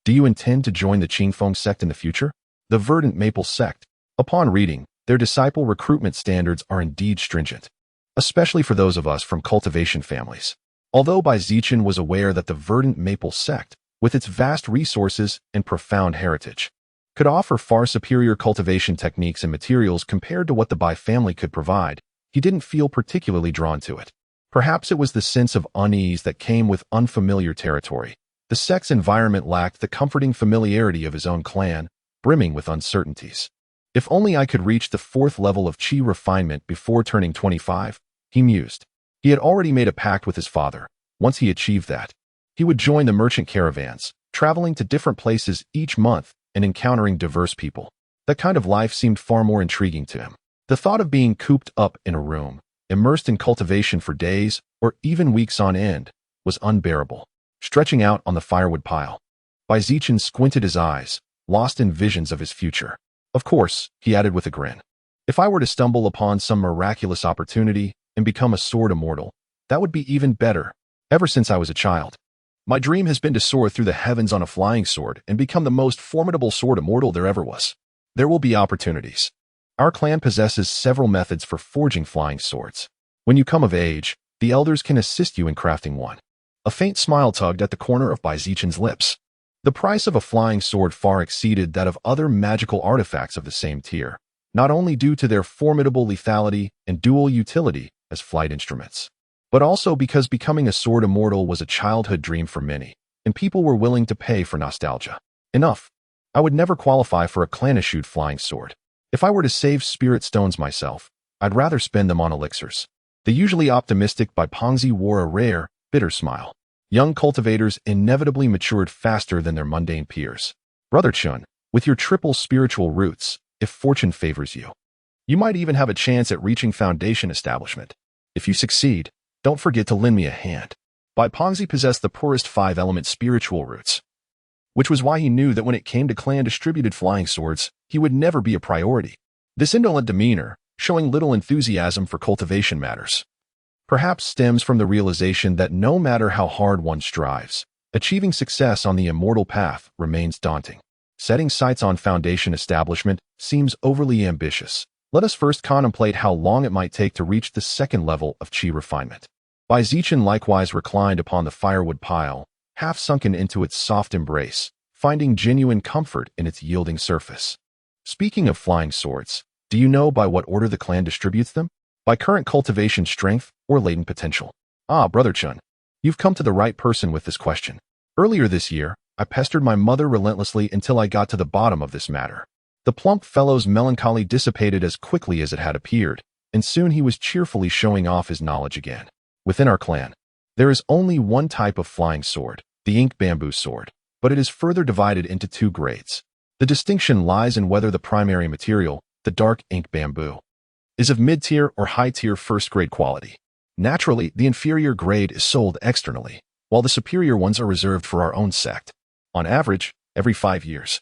do you intend to join the Qingfeng sect in the future? The verdant maple sect. Upon reading, their disciple recruitment standards are indeed stringent, especially for those of us from cultivation families. Although Bai Zichen was aware that the verdant maple sect, with its vast resources and profound heritage, could offer far superior cultivation techniques and materials compared to what the Bai family could provide, he didn't feel particularly drawn to it. Perhaps it was the sense of unease that came with unfamiliar territory. The sect's environment lacked the comforting familiarity of his own clan, brimming with uncertainties. If only I could reach the 4th level of qi refinement before turning 25, he mused. He had already made a pact with his father. Once he achieved that, he would join the merchant caravans, traveling to different places each month and encountering diverse people. That kind of life seemed far more intriguing to him. The thought of being cooped up in a room, immersed in cultivation for days or even weeks on end, was unbearable. Stretching out on the firewood pile, Bai Zichen squinted his eyes, lost in visions of his future. Of course, he added with a grin, if I were to stumble upon some miraculous opportunity and become a sword immortal, that would be even better. Ever since I was a child, my dream has been to soar through the heavens on a flying sword and become the most formidable sword immortal there ever was. There will be opportunities. Our clan possesses several methods for forging flying swords. When you come of age, the elders can assist you in crafting one. A faint smile tugged at the corner of Bai Zichen's lips. The price of a flying sword far exceeded that of other magical artifacts of the same tier, not only due to their formidable lethality and dual utility as flight instruments, but also because becoming a sword immortal was a childhood dream for many, and people were willing to pay for nostalgia. Enough. I would never qualify for a clan-issued flying sword. If I were to save spirit stones myself, I'd rather spend them on elixirs. The usually optimistic Bai Pengzi wore a rare, bitter smile. Young cultivators inevitably matured faster than their mundane peers. Brother Chun, with your triple spiritual roots, if fortune favors you, you might even have a chance at reaching foundation establishment. If you succeed, don't forget to lend me a hand. Bai Pengzi possessed the poorest 5-element spiritual roots, which was why he knew that when it came to clan-distributed flying swords, he would never be a priority. This indolent demeanor, showing little enthusiasm for cultivation matters, perhaps stems from the realization that no matter how hard one strives, achieving success on the immortal path remains daunting. Setting sights on foundation establishment seems overly ambitious. Let us first contemplate how long it might take to reach the 2nd level of qi refinement. Bai Zichen likewise reclined upon the firewood pile, half sunken into its soft embrace, finding genuine comfort in its yielding surface. Speaking of flying swords, do you know by what order the clan distributes them? By current cultivation strength or latent potential? Ah, Brother Chun, you've come to the right person with this question. Earlier this year, I pestered my mother relentlessly until I got to the bottom of this matter. The plump fellow's melancholy dissipated as quickly as it had appeared, and soon he was cheerfully showing off his knowledge again. Within our clan, there is only one type of flying sword, the ink bamboo sword, but it is further divided into two grades. The distinction lies in whether the primary material, the dark ink bamboo, is of mid-tier or high-tier first-grade quality. Naturally, the inferior grade is sold externally, while the superior ones are reserved for our own sect. On average, every 5 years,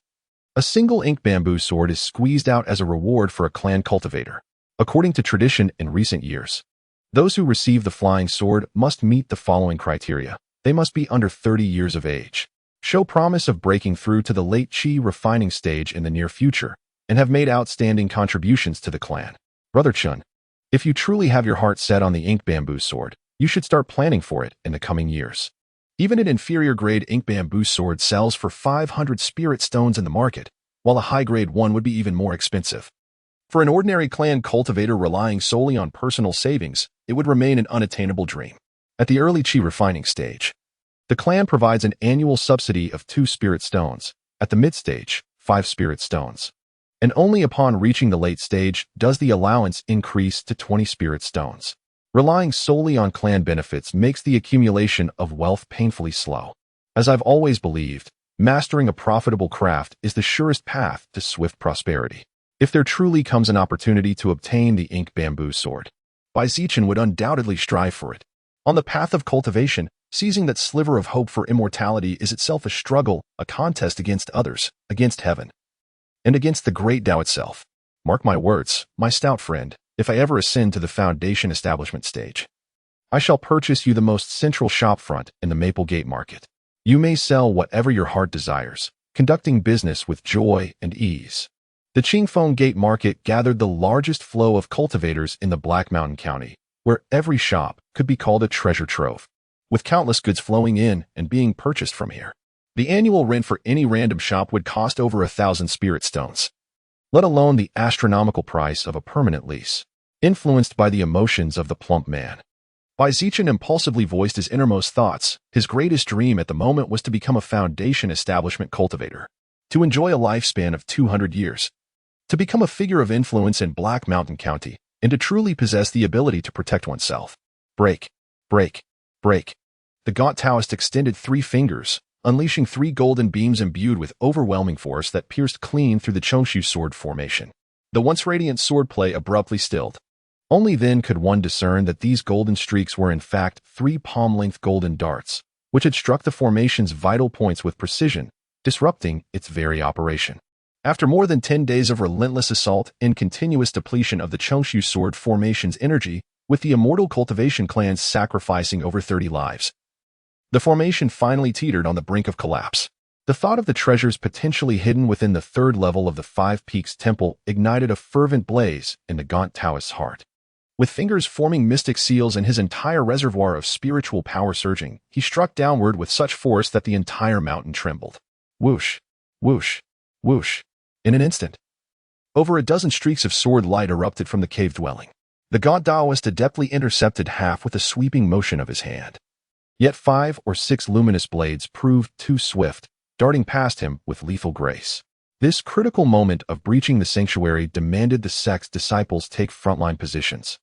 a single ink bamboo sword is squeezed out as a reward for a clan cultivator. According to tradition in recent years, those who receive the flying sword must meet the following criteria. They must be under 30 years of age, show promise of breaking through to the late chi refining stage in the near future, and have made outstanding contributions to the clan. Brother Chun, if you truly have your heart set on the ink bamboo sword, you should start planning for it in the coming years. Even an inferior grade ink bamboo sword sells for 500 spirit stones in the market, while a high grade one would be even more expensive. For an ordinary clan cultivator relying solely on personal savings, it would remain an unattainable dream. At the early chi refining stage, the clan provides an annual subsidy of 2 spirit stones. At the mid stage, 5 spirit stones. And only upon reaching the late stage does the allowance increase to 20 spirit stones. Relying solely on clan benefits makes the accumulation of wealth painfully slow. As I've always believed, mastering a profitable craft is the surest path to swift prosperity. If there truly comes an opportunity to obtain the ink bamboo sword, Zichen would undoubtedly strive for it. On the path of cultivation, seizing that sliver of hope for immortality is itself a struggle, a contest against others, against heaven, and against the great Tao itself. Mark my words, my stout friend, if I ever ascend to the foundation establishment stage, I shall purchase you the most central shopfront in the Maple Gate Market. You may sell whatever your heart desires, conducting business with joy and ease. The Qingfeng Gate Market gathered the largest flow of cultivators in the Black Mountain County, where every shop could be called a treasure trove, with countless goods flowing in and being purchased from here. The annual rent for any random shop would cost over 1,000 spirit stones, let alone the astronomical price of a permanent lease. Influenced by the emotions of the plump man, Zichen impulsively voiced his innermost thoughts. His greatest dream at the moment was to become a foundation establishment cultivator, to enjoy a lifespan of 200 years, to become a figure of influence in Black Mountain County, and to truly possess the ability to protect oneself. Break, break, break. The gaunt Taoist extended 3 fingers, unleashing 3 golden beams imbued with overwhelming force that pierced clean through the Chongshu sword formation. The once radiant swordplay abruptly stilled. Only then could one discern that these golden streaks were in fact 3 palm-length golden darts, which had struck the formation's vital points with precision, disrupting its very operation. After more than 10 days of relentless assault and continuous depletion of the Chongshu sword formation's energy, with the immortal cultivation clans sacrificing over 30 lives, the formation finally teetered on the brink of collapse. The thought of the treasures potentially hidden within the 3rd level of the 5 Peaks Temple ignited a fervent blaze in the gaunt Taoist's heart. With fingers forming mystic seals and his entire reservoir of spiritual power surging, he struck downward with such force that the entire mountain trembled. Whoosh, whoosh, whoosh. In an instant, over a dozen streaks of sword light erupted from the cave dwelling. The gaunt Taoist adeptly intercepted half with a sweeping motion of his hand. Yet 5 or 6 luminous blades proved too swift, darting past him with lethal grace. This critical moment of breaching the sanctuary demanded the sect's disciples take frontline positions,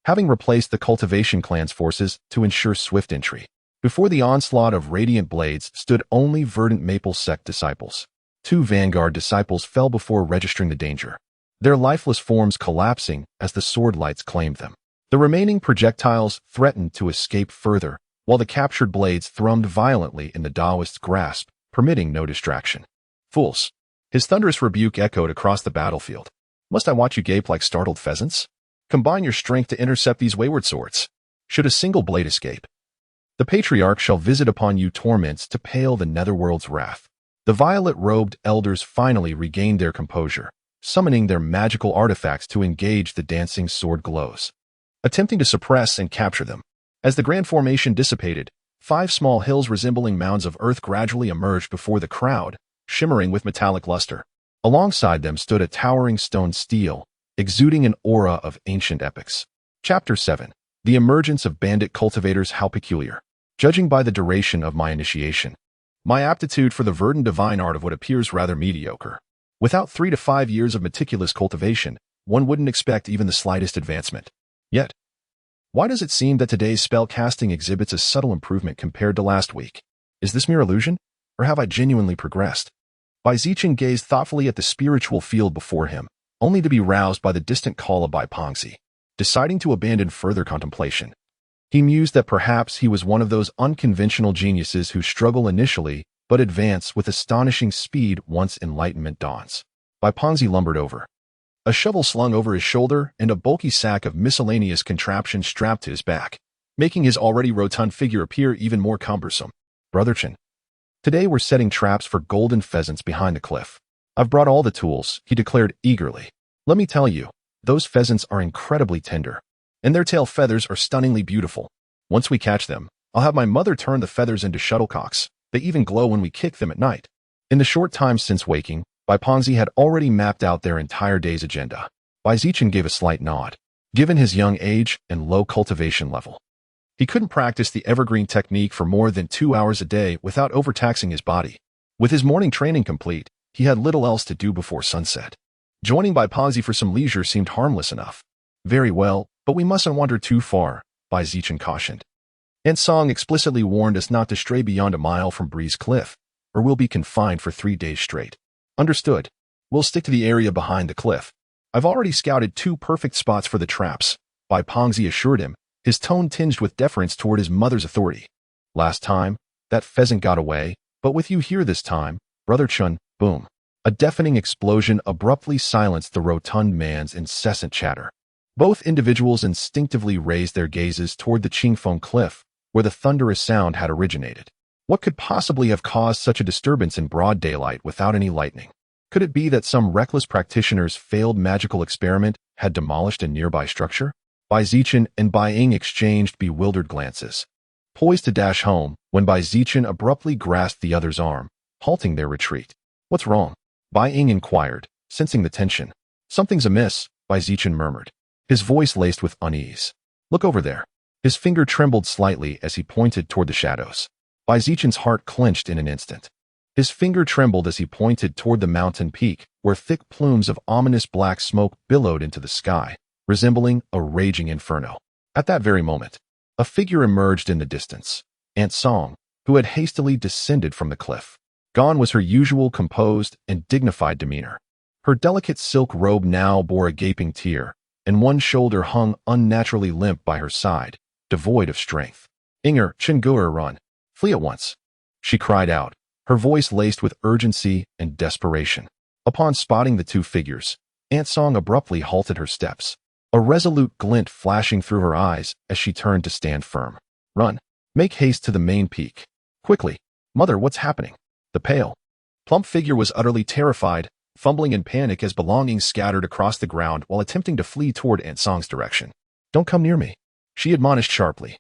having replaced the cultivation clan's forces to ensure swift entry. Before the onslaught of radiant blades stood only verdant Maple sect disciples. 2 vanguard disciples fell before registering the danger, their lifeless forms collapsing as the sword lights claimed them. The remaining projectiles threatened to escape further, while the captured blades thrummed violently in the Taoist's grasp, permitting no distraction. Fools! His thunderous rebuke echoed across the battlefield. Must I watch you gape like startled pheasants? Combine your strength to intercept these wayward swords. Should a single blade escape, the Patriarch shall visit upon you torments to pale the netherworld's wrath. The violet-robed elders finally regained their composure, summoning their magical artifacts to engage the dancing sword glows, attempting to suppress and capture them. As the grand formation dissipated, 5 small hills resembling mounds of earth gradually emerged before the crowd, shimmering with metallic luster. Alongside them stood a towering stone stele, exuding an aura of ancient epics. Chapter 7. The Emergence of Bandit Cultivators. How peculiar. Judging by the duration of my initiation, my aptitude for the verdant divine art of what appears rather mediocre. Without 3 to 5 years of meticulous cultivation, one wouldn't expect even the slightest advancement. Yet, why does it seem that today's spell casting exhibits a subtle improvement compared to last week? Is this mere illusion, or have I genuinely progressed? Zichen gazed thoughtfully at the spiritual field before him, only to be roused by the distant call of Pongzi. Deciding to abandon further contemplation, he mused that perhaps he was one of those unconventional geniuses who struggle initially but advance with astonishing speed once enlightenment dawns. Pongzi lumbered over, a shovel slung over his shoulder and a bulky sack of miscellaneous contraptions strapped to his back, making his already rotund figure appear even more cumbersome. Brother Chen, today we're setting traps for golden pheasants behind the cliff. I've brought all the tools, he declared eagerly. Let me tell you, those pheasants are incredibly tender, and their tail feathers are stunningly beautiful. Once we catch them, I'll have my mother turn the feathers into shuttlecocks. They even glow when we kick them at night. In the short time since waking, Pongzi had already mapped out their entire day's agenda. Zichen gave a slight nod. Given his young age and low cultivation level, he couldn't practice the evergreen technique for more than 2 hours a day without overtaxing his body. With his morning training complete, he had little else to do before sunset. Joining Pongzi for some leisure seemed harmless enough. Very well, but we mustn't wander too far, Zichen cautioned. Song explicitly warned us not to stray beyond a mile from Breeze Cliff, or we'll be confined for 3 days straight. Understood. We'll stick to the area behind the cliff. I've already scouted 2 perfect spots for the traps, Pongzi assured him, his tone tinged with deference toward his mother's authority. Last time, that pheasant got away, but with you here this time, Brother Chun, boom. A deafening explosion abruptly silenced the rotund man's incessant chatter. Both individuals instinctively raised their gazes toward the Qingfeng cliff, where the thunderous sound had originated. What could possibly have caused such a disturbance in broad daylight without any lightning? Could it be that some reckless practitioner's failed magical experiment had demolished a nearby structure? Zichen and Ying exchanged bewildered glances, poised to dash home when Zichen abruptly grasped the other's arm, halting their retreat. What's wrong? Ying inquired, sensing the tension. Something's amiss, Zichen murmured, his voice laced with unease. Look over there. His finger trembled slightly as he pointed toward the shadows. Zichen's heart clenched in an instant. His finger trembled as he pointed toward the mountain peak, where thick plumes of ominous black smoke billowed into the sky, resembling a raging inferno. At that very moment, a figure emerged in the distance. Aunt Song, who had hastily descended from the cliff. Gone was her usual composed and dignified demeanor. Her delicate silk robe now bore a gaping tear, and one shoulder hung unnaturally limp by her side, devoid of strength. Inger, Chinguer, run. Flee at once, she cried out, her voice laced with urgency and desperation. Upon spotting the 2 figures, Aunt Song abruptly halted her steps, a resolute glint flashing through her eyes as she turned to stand firm. Run. Make haste to the main peak. Quickly. Mother, what's happening? The pale, plump figure was utterly terrified, fumbling in panic as belongings scattered across the ground while attempting to flee toward Aunt Song's direction. Don't come near me, she admonished sharply.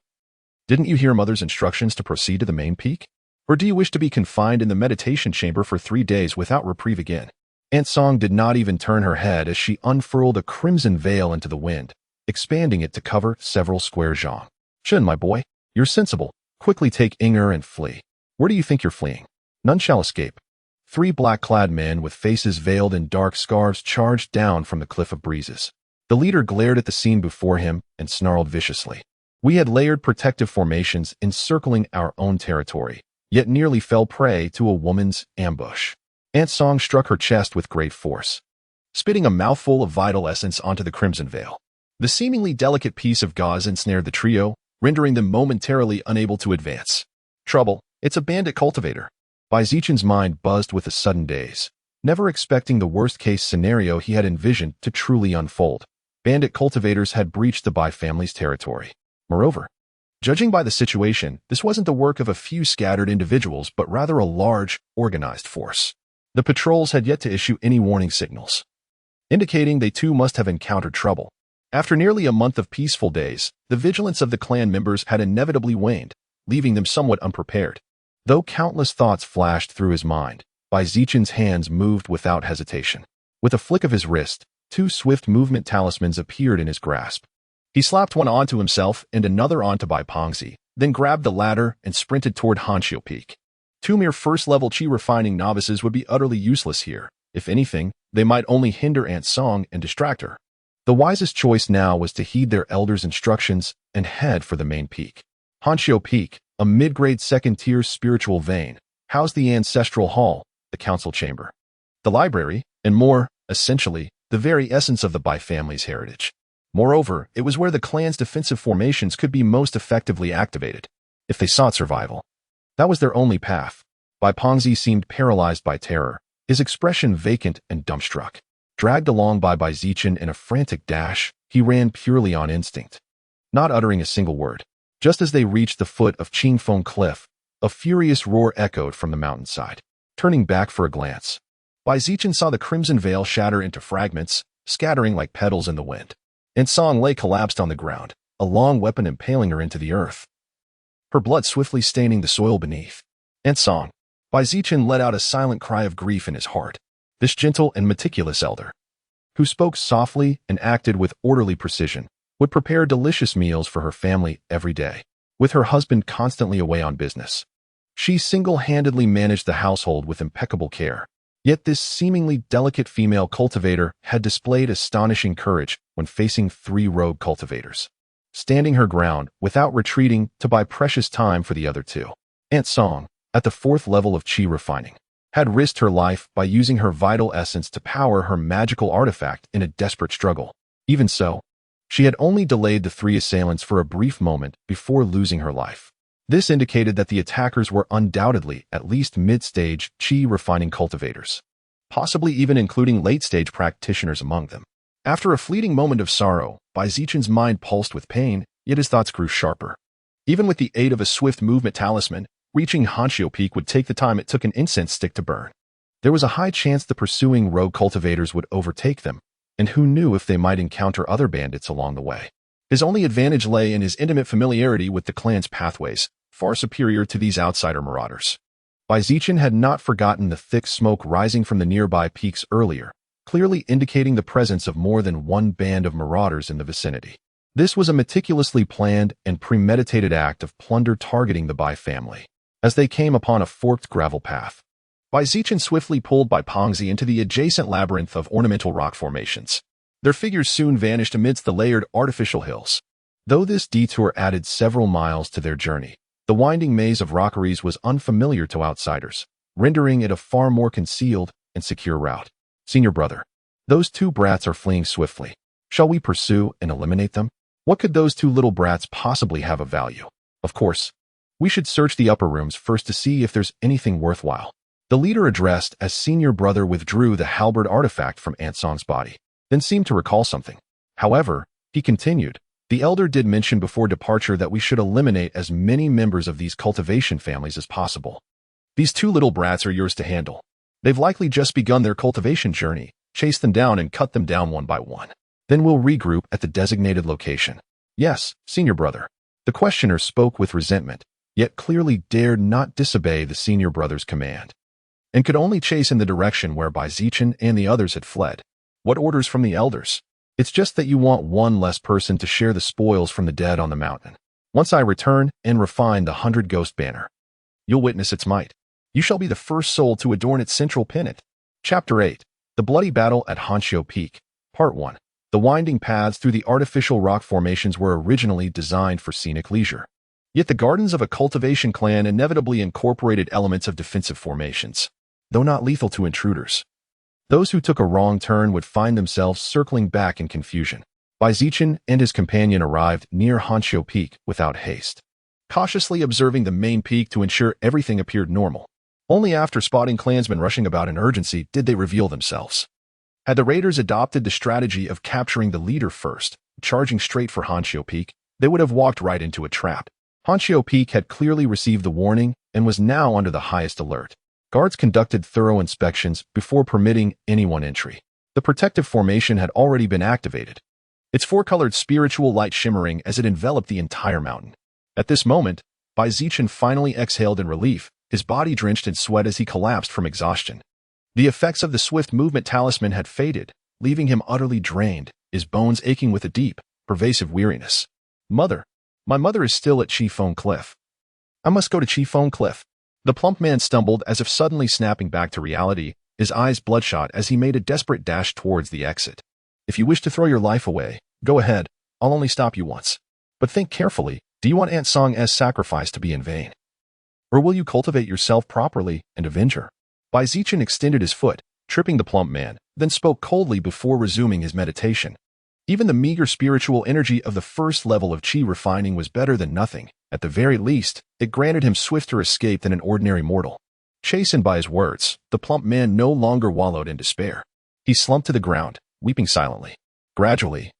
Didn't you hear Mother's instructions to proceed to the main peak? Or do you wish to be confined in the meditation chamber for 3 days without reprieve again? Aunt Song did not even turn her head as she unfurled a crimson veil into the wind, expanding it to cover several square zhang. Chen, my boy, you're sensible. Quickly take Inger and flee. Where do you think you're fleeing? None shall escape. 3 black-clad men with faces veiled in dark scarves charged down from the cliff of breezes. The leader glared at the scene before him and snarled viciously. We had layered protective formations encircling our own territory, yet nearly fell prey to a woman's ambush. Aunt Song struck her chest with great force, spitting a mouthful of vital essence onto the crimson veil. The seemingly delicate piece of gauze ensnared the trio, rendering them momentarily unable to advance. Trouble, it's a bandit cultivator. Zichen's mind buzzed with a sudden daze, never expecting the worst-case scenario he had envisioned to truly unfold. Bandit cultivators had breached the Bai family's territory. Moreover, judging by the situation, this wasn't the work of a few scattered individuals, but rather a large, organized force. The patrols had yet to issue any warning signals, indicating they too must have encountered trouble. After nearly a month of peaceful days, the vigilance of the clan members had inevitably waned, leaving them somewhat unprepared. Though countless thoughts flashed through his mind, Zichen's hands moved without hesitation. With a flick of his wrist, 2 swift movement talismans appeared in his grasp. He slapped one onto himself and another onto Pongzi, then grabbed the latter and sprinted toward Hanxiu Peak. 2 mere first-level chi-refining novices would be utterly useless here. If anything, they might only hinder Aunt Song and distract her. The wisest choice now was to heed their elders' instructions and head for the main peak. Hanshio Peak, a mid-grade second-tier spiritual vein, housed the ancestral hall, the council chamber, the library, and more, essentially, the very essence of the Bai family's heritage. Moreover, it was where the clan's defensive formations could be most effectively activated, if they sought survival. That was their only path. Bai Pengzi seemed paralyzed by terror, his expression vacant and dumbstruck. Dragged along by Zichen in a frantic dash, he ran purely on instinct, not uttering a single word. Just as they reached the foot of Qingfeng Cliff, a furious roar echoed from the mountainside. Turning back for a glance, Zichen saw the crimson veil shatter into fragments, scattering like petals in the wind. And Song lay collapsed on the ground, a long weapon impaling her into the earth, her blood swiftly staining the soil beneath. And Song. Zichen let out a silent cry of grief in his heart. This gentle and meticulous elder, who spoke softly and acted with orderly precision, would prepare delicious meals for her family every day. With her husband constantly away on business, she single-handedly managed the household with impeccable care. Yet this seemingly delicate female cultivator had displayed astonishing courage when facing 3 rogue cultivators, standing her ground without retreating to buy precious time for the other 2. Aunt Song, at the 4th level of Qi refining, had risked her life by using her vital essence to power her magical artifact in a desperate struggle. Even so, she had only delayed the 3 assailants for a brief moment before losing her life. This indicated that the attackers were undoubtedly at least mid-stage Qi refining cultivators, possibly even including late-stage practitioners among them. After a fleeting moment of sorrow, Zichen's mind pulsed with pain, yet his thoughts grew sharper. Even with the aid of a swift movement talisman, reaching Hanshio Peak would take the time it took an incense stick to burn. There was a high chance the pursuing rogue cultivators would overtake them, and who knew if they might encounter other bandits along the way. His only advantage lay in his intimate familiarity with the clan's pathways, far superior to these outsider marauders. Zichen had not forgotten the thick smoke rising from the nearby peaks earlier, clearly indicating the presence of more than one band of marauders in the vicinity. This was a meticulously planned and premeditated act of plunder targeting the Bai family. As they came upon a forked gravel path, Zichen swiftly pulled Bai Pengzi into the adjacent labyrinth of ornamental rock formations. Their figures soon vanished amidst the layered artificial hills. Though this detour added several miles to their journey, the winding maze of rockeries was unfamiliar to outsiders, rendering it a far more concealed and secure route. Senior brother, those 2 brats are fleeing swiftly. Shall we pursue and eliminate them? What could those 2 little brats possibly have of value? Of course, we should search the upper rooms first to see if there's anything worthwhile. The leader addressed as senior brother withdrew the halberd artifact from Aunt Song's body, then seemed to recall something. However, he continued, the elder did mention before departure that we should eliminate as many members of these cultivation families as possible. These 2 little brats are yours to handle. They've likely just begun their cultivation journey. Chase them down and cut them down one by one. Then we'll regroup at the designated location. Yes, senior brother. The questioner spoke with resentment, yet clearly dared not disobey the senior brother's command, and could only chase in the direction whereby Zichen and the others had fled. What orders from the elders? It's just that you want one less person to share the spoils from the dead on the mountain. Once I return and refine the 100 Ghost banner, you'll witness its might. You shall be the first soul to adorn its central pennant. Chapter 8. The Bloody Battle at Hanshio Peak. Part 1. The winding paths through the artificial rock formations were originally designed for scenic leisure. Yet the gardens of a cultivation clan inevitably incorporated elements of defensive formations, though not lethal to intruders. Those who took a wrong turn would find themselves circling back in confusion. Zichen and his companion arrived near Hanshio Peak without haste, cautiously observing the main peak to ensure everything appeared normal. Only after spotting clansmen rushing about in urgency did they reveal themselves. Had the raiders adopted the strategy of capturing the leader first, charging straight for Hanshio Peak, they would have walked right into a trap. Hanshio Peak had clearly received the warning and was now under the highest alert. Guards conducted thorough inspections before permitting anyone entry. The protective formation had already been activated, its 4-colored spiritual light shimmering as it enveloped the entire mountain. At this moment, Zichen finally exhaled in relief, his body drenched in sweat as he collapsed from exhaustion. The effects of the swift movement talisman had faded, leaving him utterly drained, his bones aching with a deep, pervasive weariness. Mother. My mother is still at Qifeng Cliff. I must go to Qifeng Cliff. The plump man stumbled as if suddenly snapping back to reality, his eyes bloodshot as he made a desperate dash towards the exit. If you wish to throw your life away, go ahead, I'll only stop you once. But think carefully, do you want Aunt Song's sacrifice to be in vain? Or will you cultivate yourself properly and avenge her? Zichen extended his foot, tripping the plump man, then spoke coldly before resuming his meditation. Even the meager spiritual energy of the first level of chi refining was better than nothing. At the very least, it granted him swifter escape than an ordinary mortal. Chastened by his words, the plump man no longer wallowed in despair. He slumped to the ground, weeping silently. Gradually,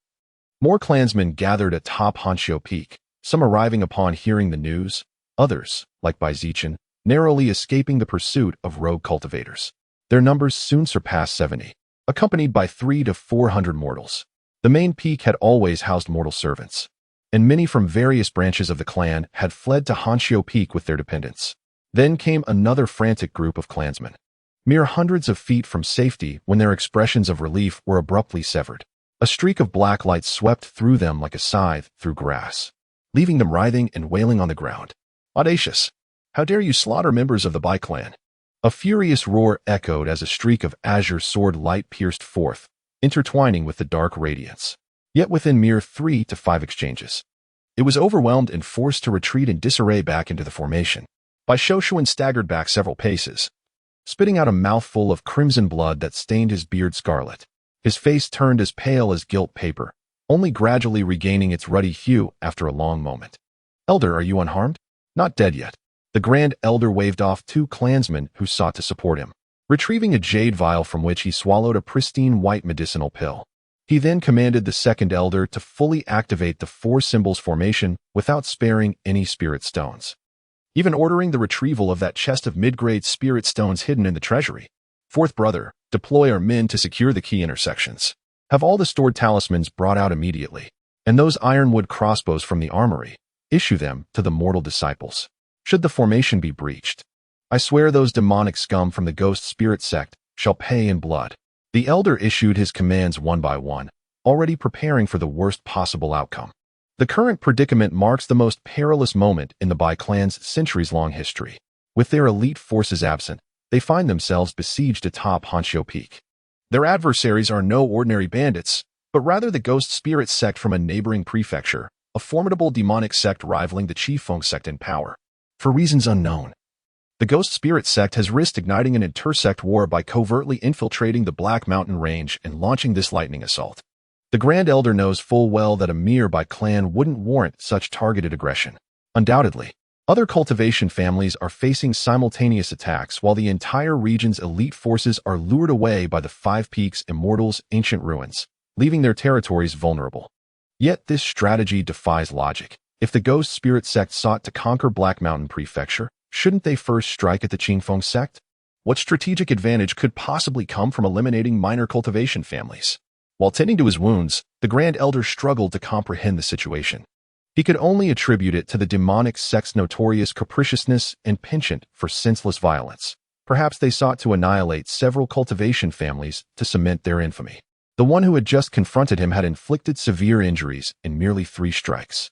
more clansmen gathered atop Hanshio Peak, some arriving upon hearing the news, others, like Zichen, narrowly escaping the pursuit of rogue cultivators. Their numbers soon surpassed 70, accompanied by 300 to 400 mortals. The main peak had always housed mortal servants, and many from various branches of the clan had fled to Hanshio Peak with their dependents. Then came another frantic group of clansmen, mere hundreds of feet from safety when their expressions of relief were abruptly severed. A streak of black light swept through them like a scythe through grass, leaving them writhing and wailing on the ground. Audacious! How dare you slaughter members of the Bai clan? A furious roar echoed as a streak of azure sword light pierced forth, intertwining with the dark radiance. Yet within mere 3 to 5 exchanges, it was overwhelmed and forced to retreat in disarray back into the formation. Shoshuan staggered back several paces, spitting out a mouthful of crimson blood that stained his beard scarlet. His face turned as pale as gilt paper, only gradually regaining its ruddy hue after a long moment. Elder, are you unharmed? Not dead yet. The Grand Elder waved off 2 clansmen who sought to support him, retrieving a jade vial from which he swallowed a pristine white medicinal pill. He then commanded the second Elder to fully activate the 4 symbols formation without sparing any spirit stones, even ordering the retrieval of that chest of mid-grade spirit stones hidden in the treasury. Fourth brother, deploy our men to secure the key intersections. Have all the stored talismans brought out immediately, and those ironwood crossbows from the armory, issue them to the mortal disciples. Should the formation be breached, I swear those demonic scum from the ghost spirit sect shall pay in blood. The elder issued his commands one by one, already preparing for the worst possible outcome. The current predicament marks the most perilous moment in the Bai clan's centuries-long history. With their elite forces absent, they find themselves besieged atop Hanshio Peak. Their adversaries are no ordinary bandits, but rather the ghost spirit sect from a neighboring prefecture, a formidable demonic sect rivaling the Qifeng sect in power. For reasons unknown, the ghost spirit sect has risked igniting an intersect war by covertly infiltrating the Black Mountain Range and launching this lightning assault. The Grand Elder knows full well that a mere Bai clan wouldn't warrant such targeted aggression. Undoubtedly, other cultivation families are facing simultaneous attacks while the entire region's elite forces are lured away by the 5 Peaks Immortals' ancient ruins, leaving their territories vulnerable. Yet this strategy defies logic. If the ghost spirit sect sought to conquer Black Mountain Prefecture, shouldn't they first strike at the Qingfeng sect? What strategic advantage could possibly come from eliminating minor cultivation families? While tending to his wounds, the Grand Elder struggled to comprehend the situation. He could only attribute it to the demonic sect's notorious capriciousness and penchant for senseless violence. Perhaps they sought to annihilate several cultivation families to cement their infamy. The one who had just confronted him had inflicted severe injuries in merely 3 strikes.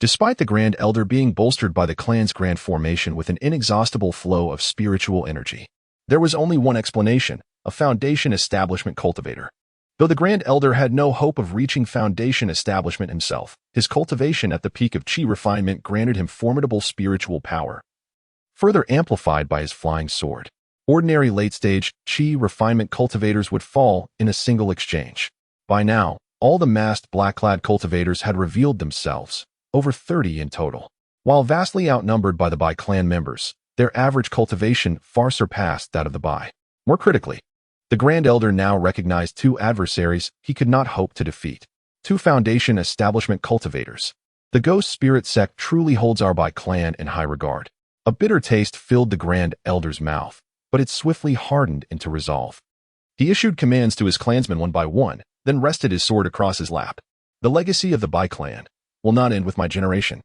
Despite the Grand Elder being bolstered by the clan's grand formation with an inexhaustible flow of spiritual energy, there was only one explanation: a Foundation Establishment cultivator. Though the Grand Elder had no hope of reaching Foundation Establishment himself, his cultivation at the peak of Qi refinement granted him formidable spiritual power, further amplified by his flying sword. Ordinary late-stage Qi refinement cultivators would fall in a single exchange. By now, all the masked black-clad cultivators had revealed themselves, over 30 in total. While vastly outnumbered by the Bai clan members, their average cultivation far surpassed that of the Bai. More critically, the Grand Elder now recognized 2 adversaries he could not hope to defeat. 2 Foundation Establishment cultivators. The Ghost Spirit sect truly holds our Bai clan in high regard. A bitter taste filled the Grand Elder's mouth, but it swiftly hardened into resolve. He issued commands to his clansmen one by one, then rested his sword across his lap. The legacy of the Bai clan will not end with my generation.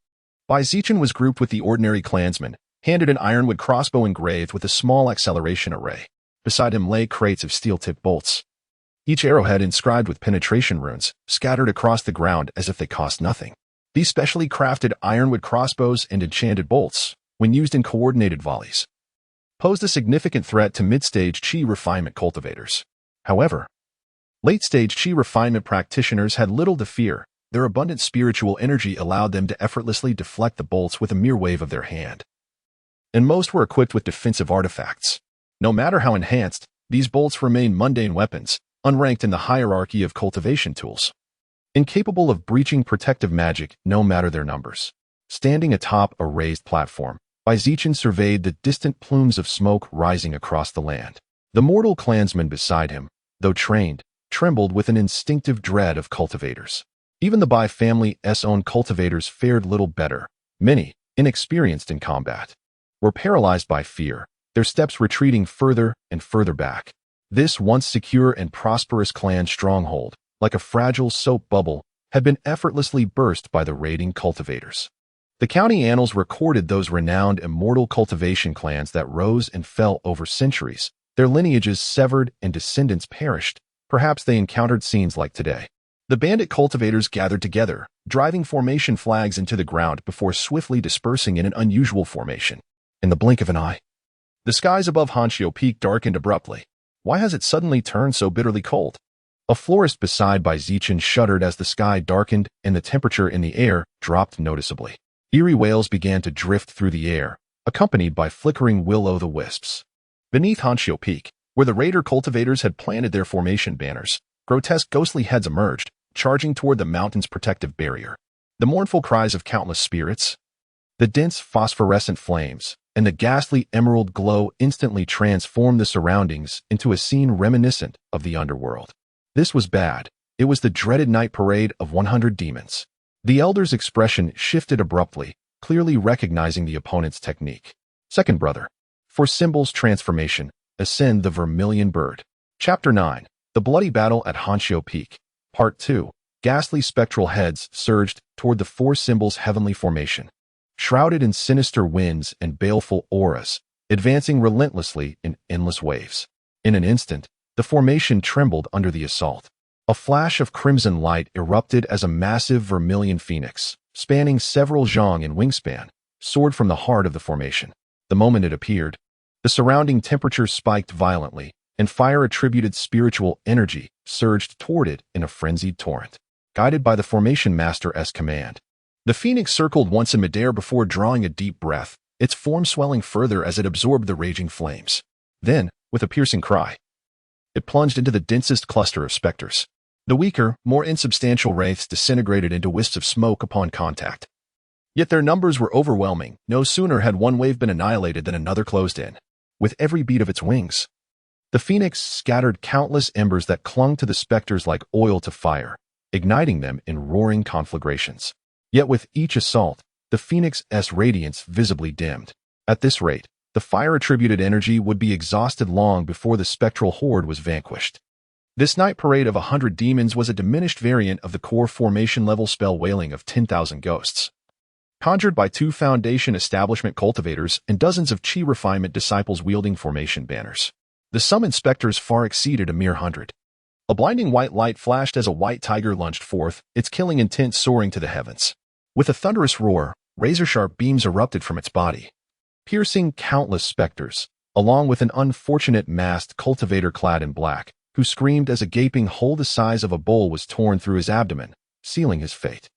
Zichen was grouped with the ordinary clansmen, handed an ironwood crossbow engraved with a small acceleration array. Beside him lay crates of steel-tipped bolts, each arrowhead inscribed with penetration runes, scattered across the ground as if they cost nothing. These specially crafted ironwood crossbows and enchanted bolts, when used in coordinated volleys, posed a significant threat to mid-stage Qi refinement cultivators. However, Late-stage Qi refinement practitioners had little to fear. Their abundant spiritual energy allowed them to effortlessly deflect the bolts with a mere wave of their hand. And most were equipped with defensive artifacts. No matter how enhanced, these bolts remain mundane weapons, unranked in the hierarchy of cultivation tools. Incapable of breaching protective magic, no matter their numbers. Standing atop a raised platform, Zichen surveyed the distant plumes of smoke rising across the land. The mortal clansmen beside him, though trained, trembled with an instinctive dread of cultivators. Even the Bai family's own cultivators fared little better. Many, inexperienced in combat, were paralyzed by fear, their steps retreating further and further back. This once secure and prosperous clan stronghold, like a fragile soap bubble, had been effortlessly burst by the raiding cultivators. The county annals recorded those renowned immortal cultivation clans that rose and fell over centuries, their lineages severed and descendants perished. Perhaps they encountered scenes like today. The bandit cultivators gathered together, driving formation flags into the ground before swiftly dispersing in an unusual formation. In the blink of an eye, the skies above Hanshio Peak darkened abruptly. Why has it suddenly turned so bitterly cold? A florist beside Zichen shuddered as the sky darkened and the temperature in the air dropped noticeably. Eerie wails began to drift through the air, accompanied by flickering will-o'-the-wisps. Beneath Hanshio Peak, where the raider cultivators had planted their formation banners, grotesque ghostly heads emerged, charging toward the mountain's protective barrier. The mournful cries of countless spirits, the dense phosphorescent flames, and the ghastly emerald glow instantly transformed the surroundings into a scene reminiscent of the underworld. This was bad. It was the dreaded night parade of 100 demons. The elder's expression shifted abruptly, clearly recognizing the opponent's technique. Second brother. For symbols transformation, ascend the vermilion bird. Chapter 9. The Bloody Battle at Hanshio Peak. Part 2. Ghastly spectral heads surged toward the four symbols' heavenly formation, shrouded in sinister winds and baleful auras, advancing relentlessly in endless waves. In an instant, the formation trembled under the assault. A flash of crimson light erupted as a massive vermilion phoenix, spanning several zhang in wingspan, soared from the heart of the formation. The moment it appeared, the surrounding temperature spiked violently, and fire-attributed spiritual energy surged toward it in a frenzied torrent. Guided by the formation master's command, the phoenix circled once in midair before drawing a deep breath, its form swelling further as it absorbed the raging flames. Then, with a piercing cry, it plunged into the densest cluster of specters. The weaker, more insubstantial wraiths disintegrated into wisps of smoke upon contact. Yet their numbers were overwhelming. No sooner had one wave been annihilated than another closed in. With every beat of its wings, the phoenix scattered countless embers that clung to the specters like oil to fire, igniting them in roaring conflagrations. Yet with each assault, the phoenix's radiance visibly dimmed. At this rate, the fire-attributed energy would be exhausted long before the spectral horde was vanquished. This night parade of 100 demons was a diminished variant of the core formation-level spell wailing of 10,000 ghosts, conjured by 2 Foundation establishment cultivators and dozens of Qi refinement disciples wielding formation banners. The summoned specters far exceeded a mere 100. A blinding white light flashed as a white tiger lunged forth, its killing intent soaring to the heavens. With a thunderous roar, razor-sharp beams erupted from its body, piercing countless specters, along with an unfortunate masked cultivator clad in black, who screamed as a gaping hole the size of a bowl was torn through his abdomen, sealing his fate.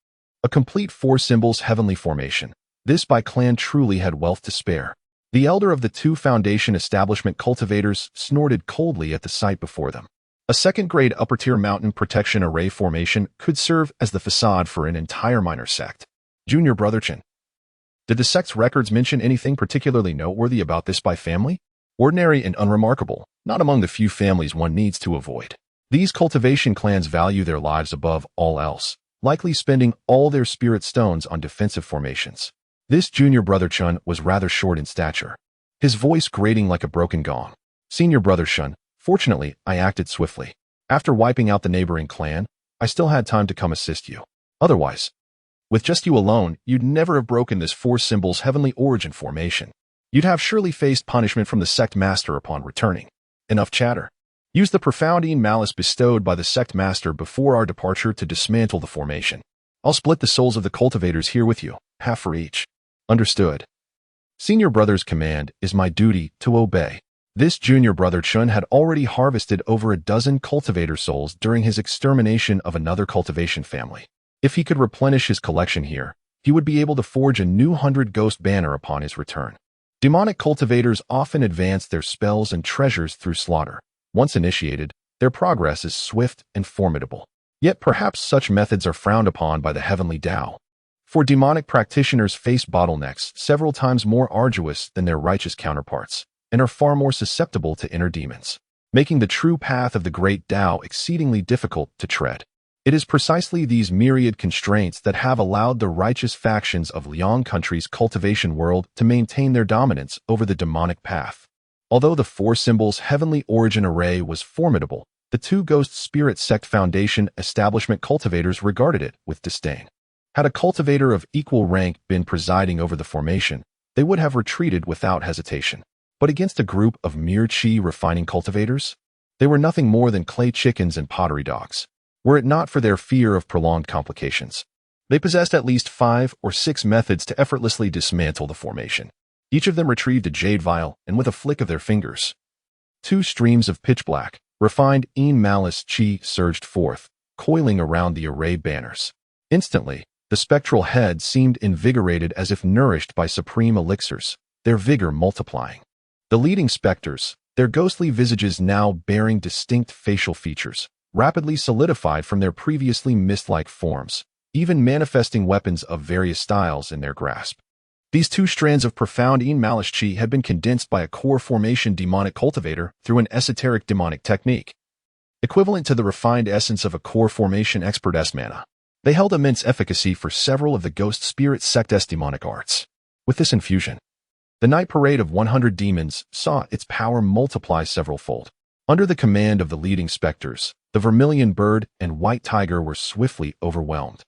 A complete 4 symbols heavenly formation. This Bai clan truly had wealth to spare. The elder of the 2 Foundation establishment cultivators snorted coldly at the sight before them. A second-grade upper-tier mountain protection array formation could serve as the facade for an entire minor sect. Junior Brother Chen. Did the sect's records mention anything particularly noteworthy about this Bai family? Ordinary and unremarkable, not among the few families one needs to avoid. These cultivation clans value their lives above all else, likely spending all their spirit stones on defensive formations. This Junior Brother Chun was rather short in stature, his voice grating like a broken gong. Senior Brother Shun, fortunately, I acted swiftly. After wiping out the neighboring clan, I still had time to come assist you. Otherwise, with just you alone, you'd never have broken this 4 symbols heavenly origin formation. You'd have surely faced punishment from the sect master upon returning. Enough chatter. Use the profound malice bestowed by the sect master before our departure to dismantle the formation. I'll split the souls of the cultivators here with you, half for each. Understood. Senior Brother's command is my duty to obey. This junior brother Chun had already harvested over a dozen cultivator souls during his extermination of another cultivation family. If he could replenish his collection here, he would be able to forge a new 100-ghost banner upon his return. Demonic cultivators often advance their spells and treasures through slaughter. Once initiated, their progress is swift and formidable. Yet perhaps such methods are frowned upon by the heavenly Tao. For demonic practitioners face bottlenecks several times more arduous than their righteous counterparts, and are far more susceptible to inner demons, making the true path of the great Tao exceedingly difficult to tread. It is precisely these myriad constraints that have allowed the righteous factions of Liang country's cultivation world to maintain their dominance over the demonic path. Although the Four Symbols Heavenly Origin Array was formidable, the two Ghost Spirit Sect Foundation establishment cultivators regarded it with disdain. Had a cultivator of equal rank been presiding over the formation, they would have retreated without hesitation. But against a group of mere chi refining cultivators, they were nothing more than clay chickens and pottery dogs. Were it not for their fear of prolonged complications, they possessed at least 5 or 6 methods to effortlessly dismantle the formation. Each of them retrieved a jade vial, and with a flick of their fingers, 2 streams of pitch-black, refined malice chi surged forth, coiling around the array banners. Instantly, the spectral heads seemed invigorated as if nourished by supreme elixirs, their vigor multiplying. The leading specters, their ghostly visages now bearing distinct facial features, rapidly solidified from their previously mist-like forms, even manifesting weapons of various styles in their grasp. These 2 strands of profound malice chi had been condensed by a core formation demonic cultivator through an esoteric demonic technique, equivalent to the refined essence of a core formation expert's mana. They held immense efficacy for several of the Ghost Spirit Sect's demonic arts. With this infusion, the night parade of 100 demons saw its power multiply several-fold. Under the command of the leading specters, the vermilion bird and white tiger were swiftly overwhelmed,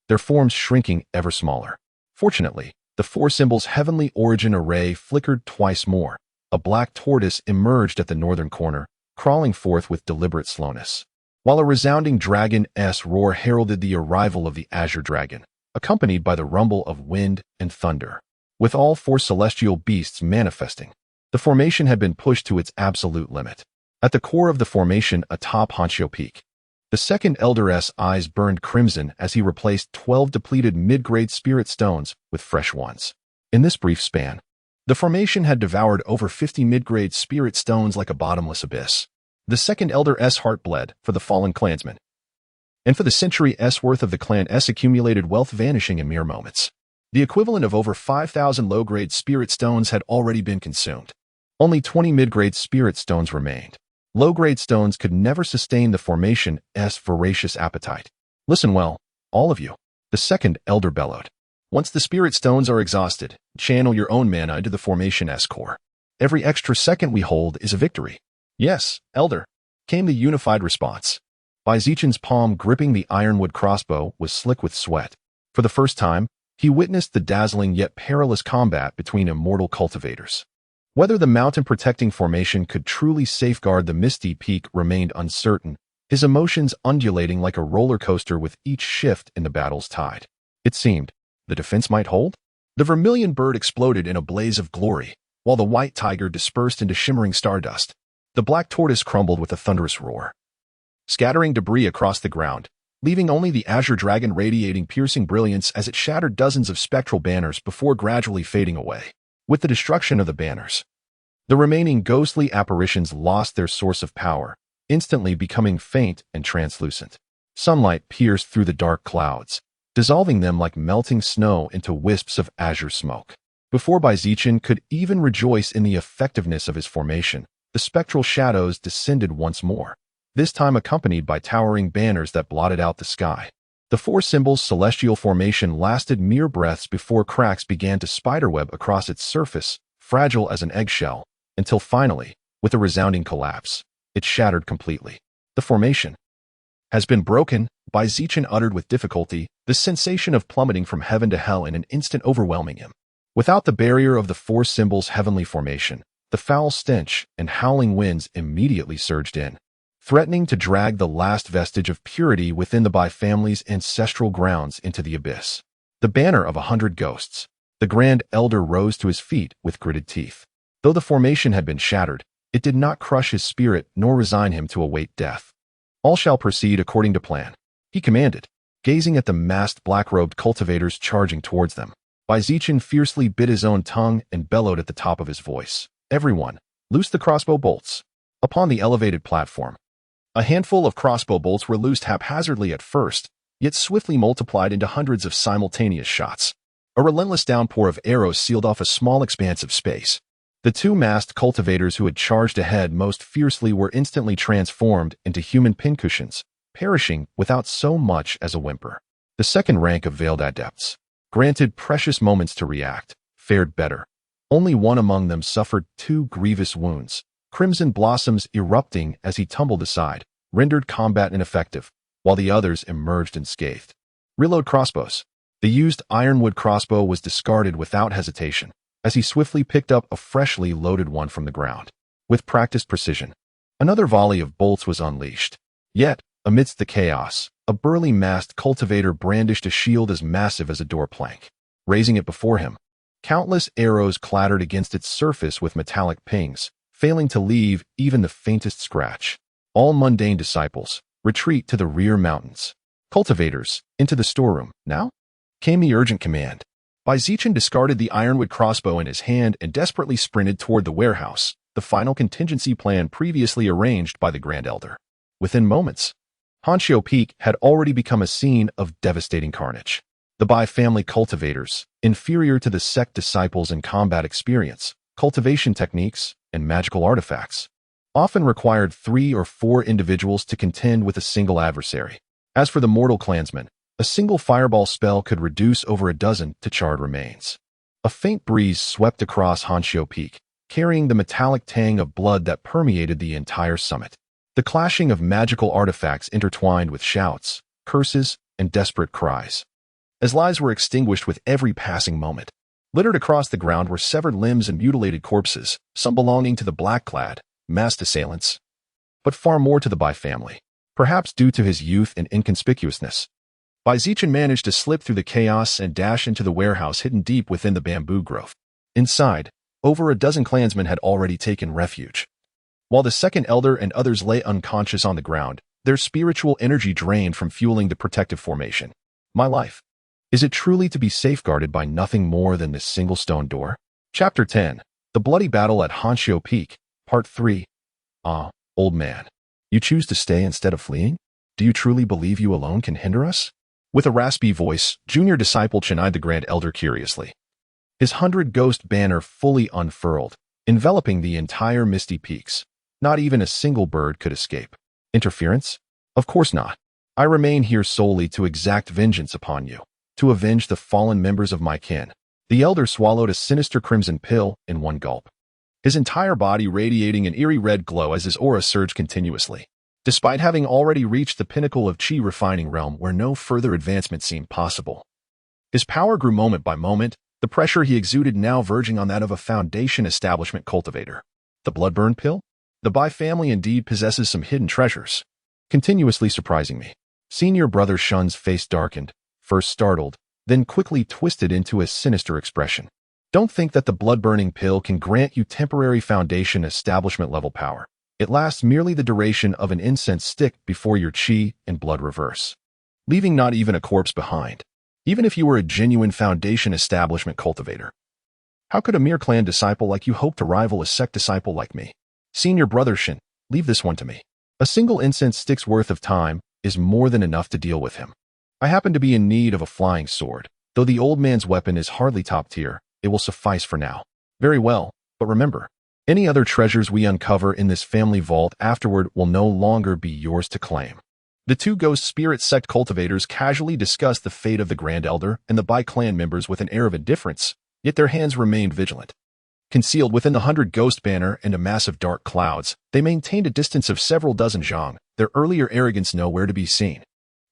their forms shrinking ever smaller. Fortunately, the Four Symbols Heavenly Origin Array flickered twice more. A black tortoise emerged at the northern corner, crawling forth with deliberate slowness, while a resounding dragon's roar heralded the arrival of the azure dragon, accompanied by the rumble of wind and thunder. With all 4 celestial beasts manifesting, the formation had been pushed to its absolute limit. At the core of the formation atop Honcho Peak, the second elder's eyes burned crimson as he replaced 12 depleted mid-grade spirit stones with fresh ones. In this brief span, the formation had devoured over 50 mid-grade spirit stones like a bottomless abyss. The second elder's heart bled for the fallen clansman, and for the century's worth of the clan's accumulated wealth vanishing in mere moments. The equivalent of over 5,000 low-grade spirit stones had already been consumed. Only 20 mid-grade spirit stones remained. Low-grade stones could never sustain the formation's voracious appetite. Listen well, all of you, the second elder bellowed. Once the spirit stones are exhausted, channel your own mana into the formation's core. Every extra second we hold is a victory. Yes, elder, came the unified response. Zichen's palm gripping the ironwood crossbow was slick with sweat. For the first time, he witnessed the dazzling yet perilous combat between immortal cultivators. Whether the mountain-protecting formation could truly safeguard the misty peak remained uncertain, his emotions undulating like a roller coaster with each shift in the battle's tide. It seemed the defense might hold. The vermilion bird exploded in a blaze of glory, while the white tiger dispersed into shimmering stardust. The black tortoise crumbled with a thunderous roar, scattering debris across the ground, leaving only the azure dragon radiating piercing brilliance as it shattered dozens of spectral banners before gradually fading away. With the destruction of the banners, the remaining ghostly apparitions lost their source of power, instantly becoming faint and translucent. Sunlight pierced through the dark clouds, dissolving them like melting snow into wisps of azure smoke. Before Zichen could even rejoice in the effectiveness of his formation, the spectral shadows descended once more, this time accompanied by towering banners that blotted out the sky. The Four Symbols celestial formation lasted mere breaths before cracks began to spiderweb across its surface, fragile as an eggshell, until finally, with a resounding collapse, it shattered completely. The formation has been broken, Zichen uttered with difficulty, the sensation of plummeting from heaven to hell in an instant overwhelming him. Without the barrier of the Four Symbols heavenly formation, the foul stench and howling winds immediately surged in, threatening to drag the last vestige of purity within the Bai family's ancestral grounds into the abyss. The banner of 100 ghosts. The Grand Elder rose to his feet with gritted teeth. Though the formation had been shattered, It did not crush his spirit nor resign him to await death. All shall proceed according to plan, he commanded, gazing at the masked black-robed cultivators charging towards them. Zichen fiercely bit his own tongue and bellowed at the top of his voice. Everyone, loose the crossbow bolts. Upon the elevated platform, a handful of crossbow bolts were loosed haphazardly at first, yet swiftly multiplied into hundreds of simultaneous shots. A relentless downpour of arrows sealed off a small expanse of space. The two masked cultivators who had charged ahead most fiercely were instantly transformed into human pincushions, perishing without so much as a whimper. The second rank of veiled adepts, granted precious moments to react, fared better. Only one among them suffered 2 grievous wounds. Crimson blossoms erupting as he tumbled aside, rendered combat ineffective, while the others emerged unscathed. Reload crossbows. The used ironwood crossbow was discarded without hesitation, as he swiftly picked up a freshly loaded one from the ground. With practiced precision, another volley of bolts was unleashed. Yet, amidst the chaos, a burly masked cultivator brandished a shield as massive as a door plank. Raising it before him, countless arrows clattered against its surface with metallic pings, failing to leave even the faintest scratch. All mundane disciples, retreat to the rear mountains. Cultivators, into the storeroom. Now? Came the urgent command. Zichen discarded the ironwood crossbow in his hand and desperately sprinted toward the warehouse, the final contingency plan previously arranged by the Grand Elder. Within moments, Hanshio Peak had already become a scene of devastating carnage. The Bai family cultivators, inferior to the sect disciples in combat experience, cultivation techniques, and magical artifacts, often required 3 or 4 individuals to contend with a single adversary. As for the mortal clansmen, a single fireball spell could reduce over a dozen to charred remains. A faint breeze swept across Hanshio Peak, carrying the metallic tang of blood that permeated the entire summit. The clashing of magical artifacts intertwined with shouts, curses, and desperate cries. As lives were extinguished with every passing moment, littered across the ground were severed limbs and mutilated corpses, some belonging to the black-clad, masked assailants, but far more to the Bai family, perhaps due to his youth and inconspicuousness. Zichen managed to slip through the chaos and dash into the warehouse hidden deep within the bamboo grove. Inside, over a dozen clansmen had already taken refuge. While the second elder and others lay unconscious on the ground, their spiritual energy drained from fueling the protective formation. My life. Is it truly to be safeguarded by nothing more than this single stone door? Chapter 10. The Bloody Battle at Hanshio Peak, Part 3. Ah, old man. You choose to stay instead of fleeing? Do you truly believe you alone can hinder us? With a raspy voice, junior disciple eyed the Grand Elder curiously. His 100-ghost banner fully unfurled, enveloping the entire misty peaks. Not even a single bird could escape. Interference? Of course not. I remain here solely to exact vengeance upon you, to avenge the fallen members of my kin. The elder swallowed a sinister crimson pill in one gulp, his entire body radiating an eerie red glow as his aura surged continuously. Despite having already reached the pinnacle of chi refining realm where no further advancement seemed possible, his power grew moment by moment, the pressure he exuded now verging on that of a foundation establishment cultivator. The bloodburn pill? The Bai family indeed possesses some hidden treasures, continuously surprising me. Senior brother Shun's face darkened, first startled, then quickly twisted into a sinister expression. Don't think that the blood-burning pill can grant you temporary foundation establishment level power. It lasts merely the duration of an incense stick before your chi and blood reverse, leaving not even a corpse behind, even if you were a genuine foundation establishment cultivator. How could a mere clan disciple like you hope to rival a sect disciple like me? Senior brother Shin, leave this one to me. A single incense stick's worth of time is more than enough to deal with him. I happen to be in need of a flying sword. Though the old man's weapon is hardly top tier, it will suffice for now. Very well, but remember, any other treasures we uncover in this family vault afterward will no longer be yours to claim. The 2 ghost spirit sect cultivators casually discussed the fate of the Grand Elder and the Bai clan members with an air of indifference, yet their hands remained vigilant. Concealed within the 100-ghost banner and a mass of dark clouds, they maintained a distance of several dozen zhang, their earlier arrogance nowhere to be seen.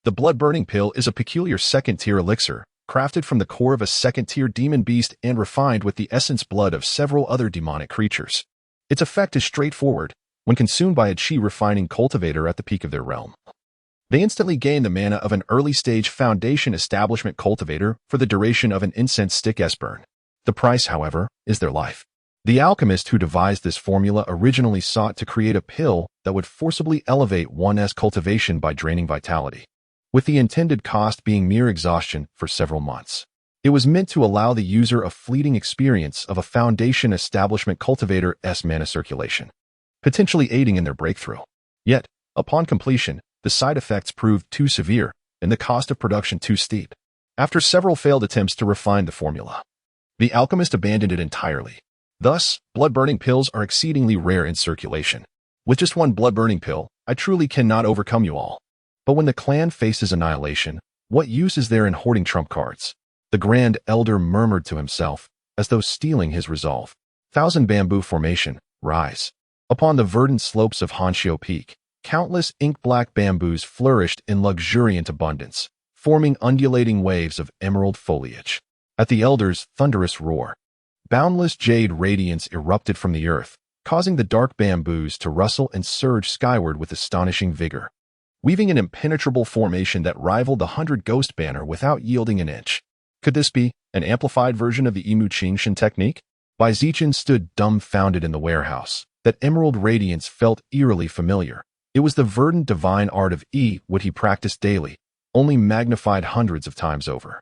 The blood-burning pill is a peculiar second-tier elixir, crafted from the core of a second-tier demon beast and refined with the essence blood of several other demonic creatures. Its effect is straightforward. When consumed by a chi-refining cultivator at the peak of their realm, they instantly gain the mana of an early-stage foundation establishment cultivator for the duration of an incense stick burn. The price, however, is their life. The alchemist who devised this formula originally sought to create a pill that would forcibly elevate one's cultivation by draining vitality, with the intended cost being mere exhaustion for several months. It was meant to allow the user a fleeting experience of a foundation establishment cultivator's mana circulation, potentially aiding in their breakthrough. Yet, upon completion, the side effects proved too severe and the cost of production too steep. After several failed attempts to refine the formula, the alchemist abandoned it entirely. Thus, blood-burning pills are exceedingly rare in circulation. With just one blood-burning pill, I truly cannot overcome you all. But when the clan faces annihilation, what use is there in hoarding trump cards? The Grand Elder murmured to himself, as though steeling his resolve. Thousand Bamboo Formation, rise. Upon the verdant slopes of Hanshio Peak, countless ink-black bamboos flourished in luxuriant abundance, forming undulating waves of emerald foliage. At the Elder's thunderous roar, boundless jade radiance erupted from the earth, causing the dark bamboos to rustle and surge skyward with astonishing vigor, weaving an impenetrable formation that rivaled the 100 Ghost banner without yielding an inch. Could this be an amplified version of the Imu technique? Zichen stood dumbfounded in the warehouse. That emerald radiance felt eerily familiar. It was the verdant divine art of what he practiced daily, only magnified hundreds of times over.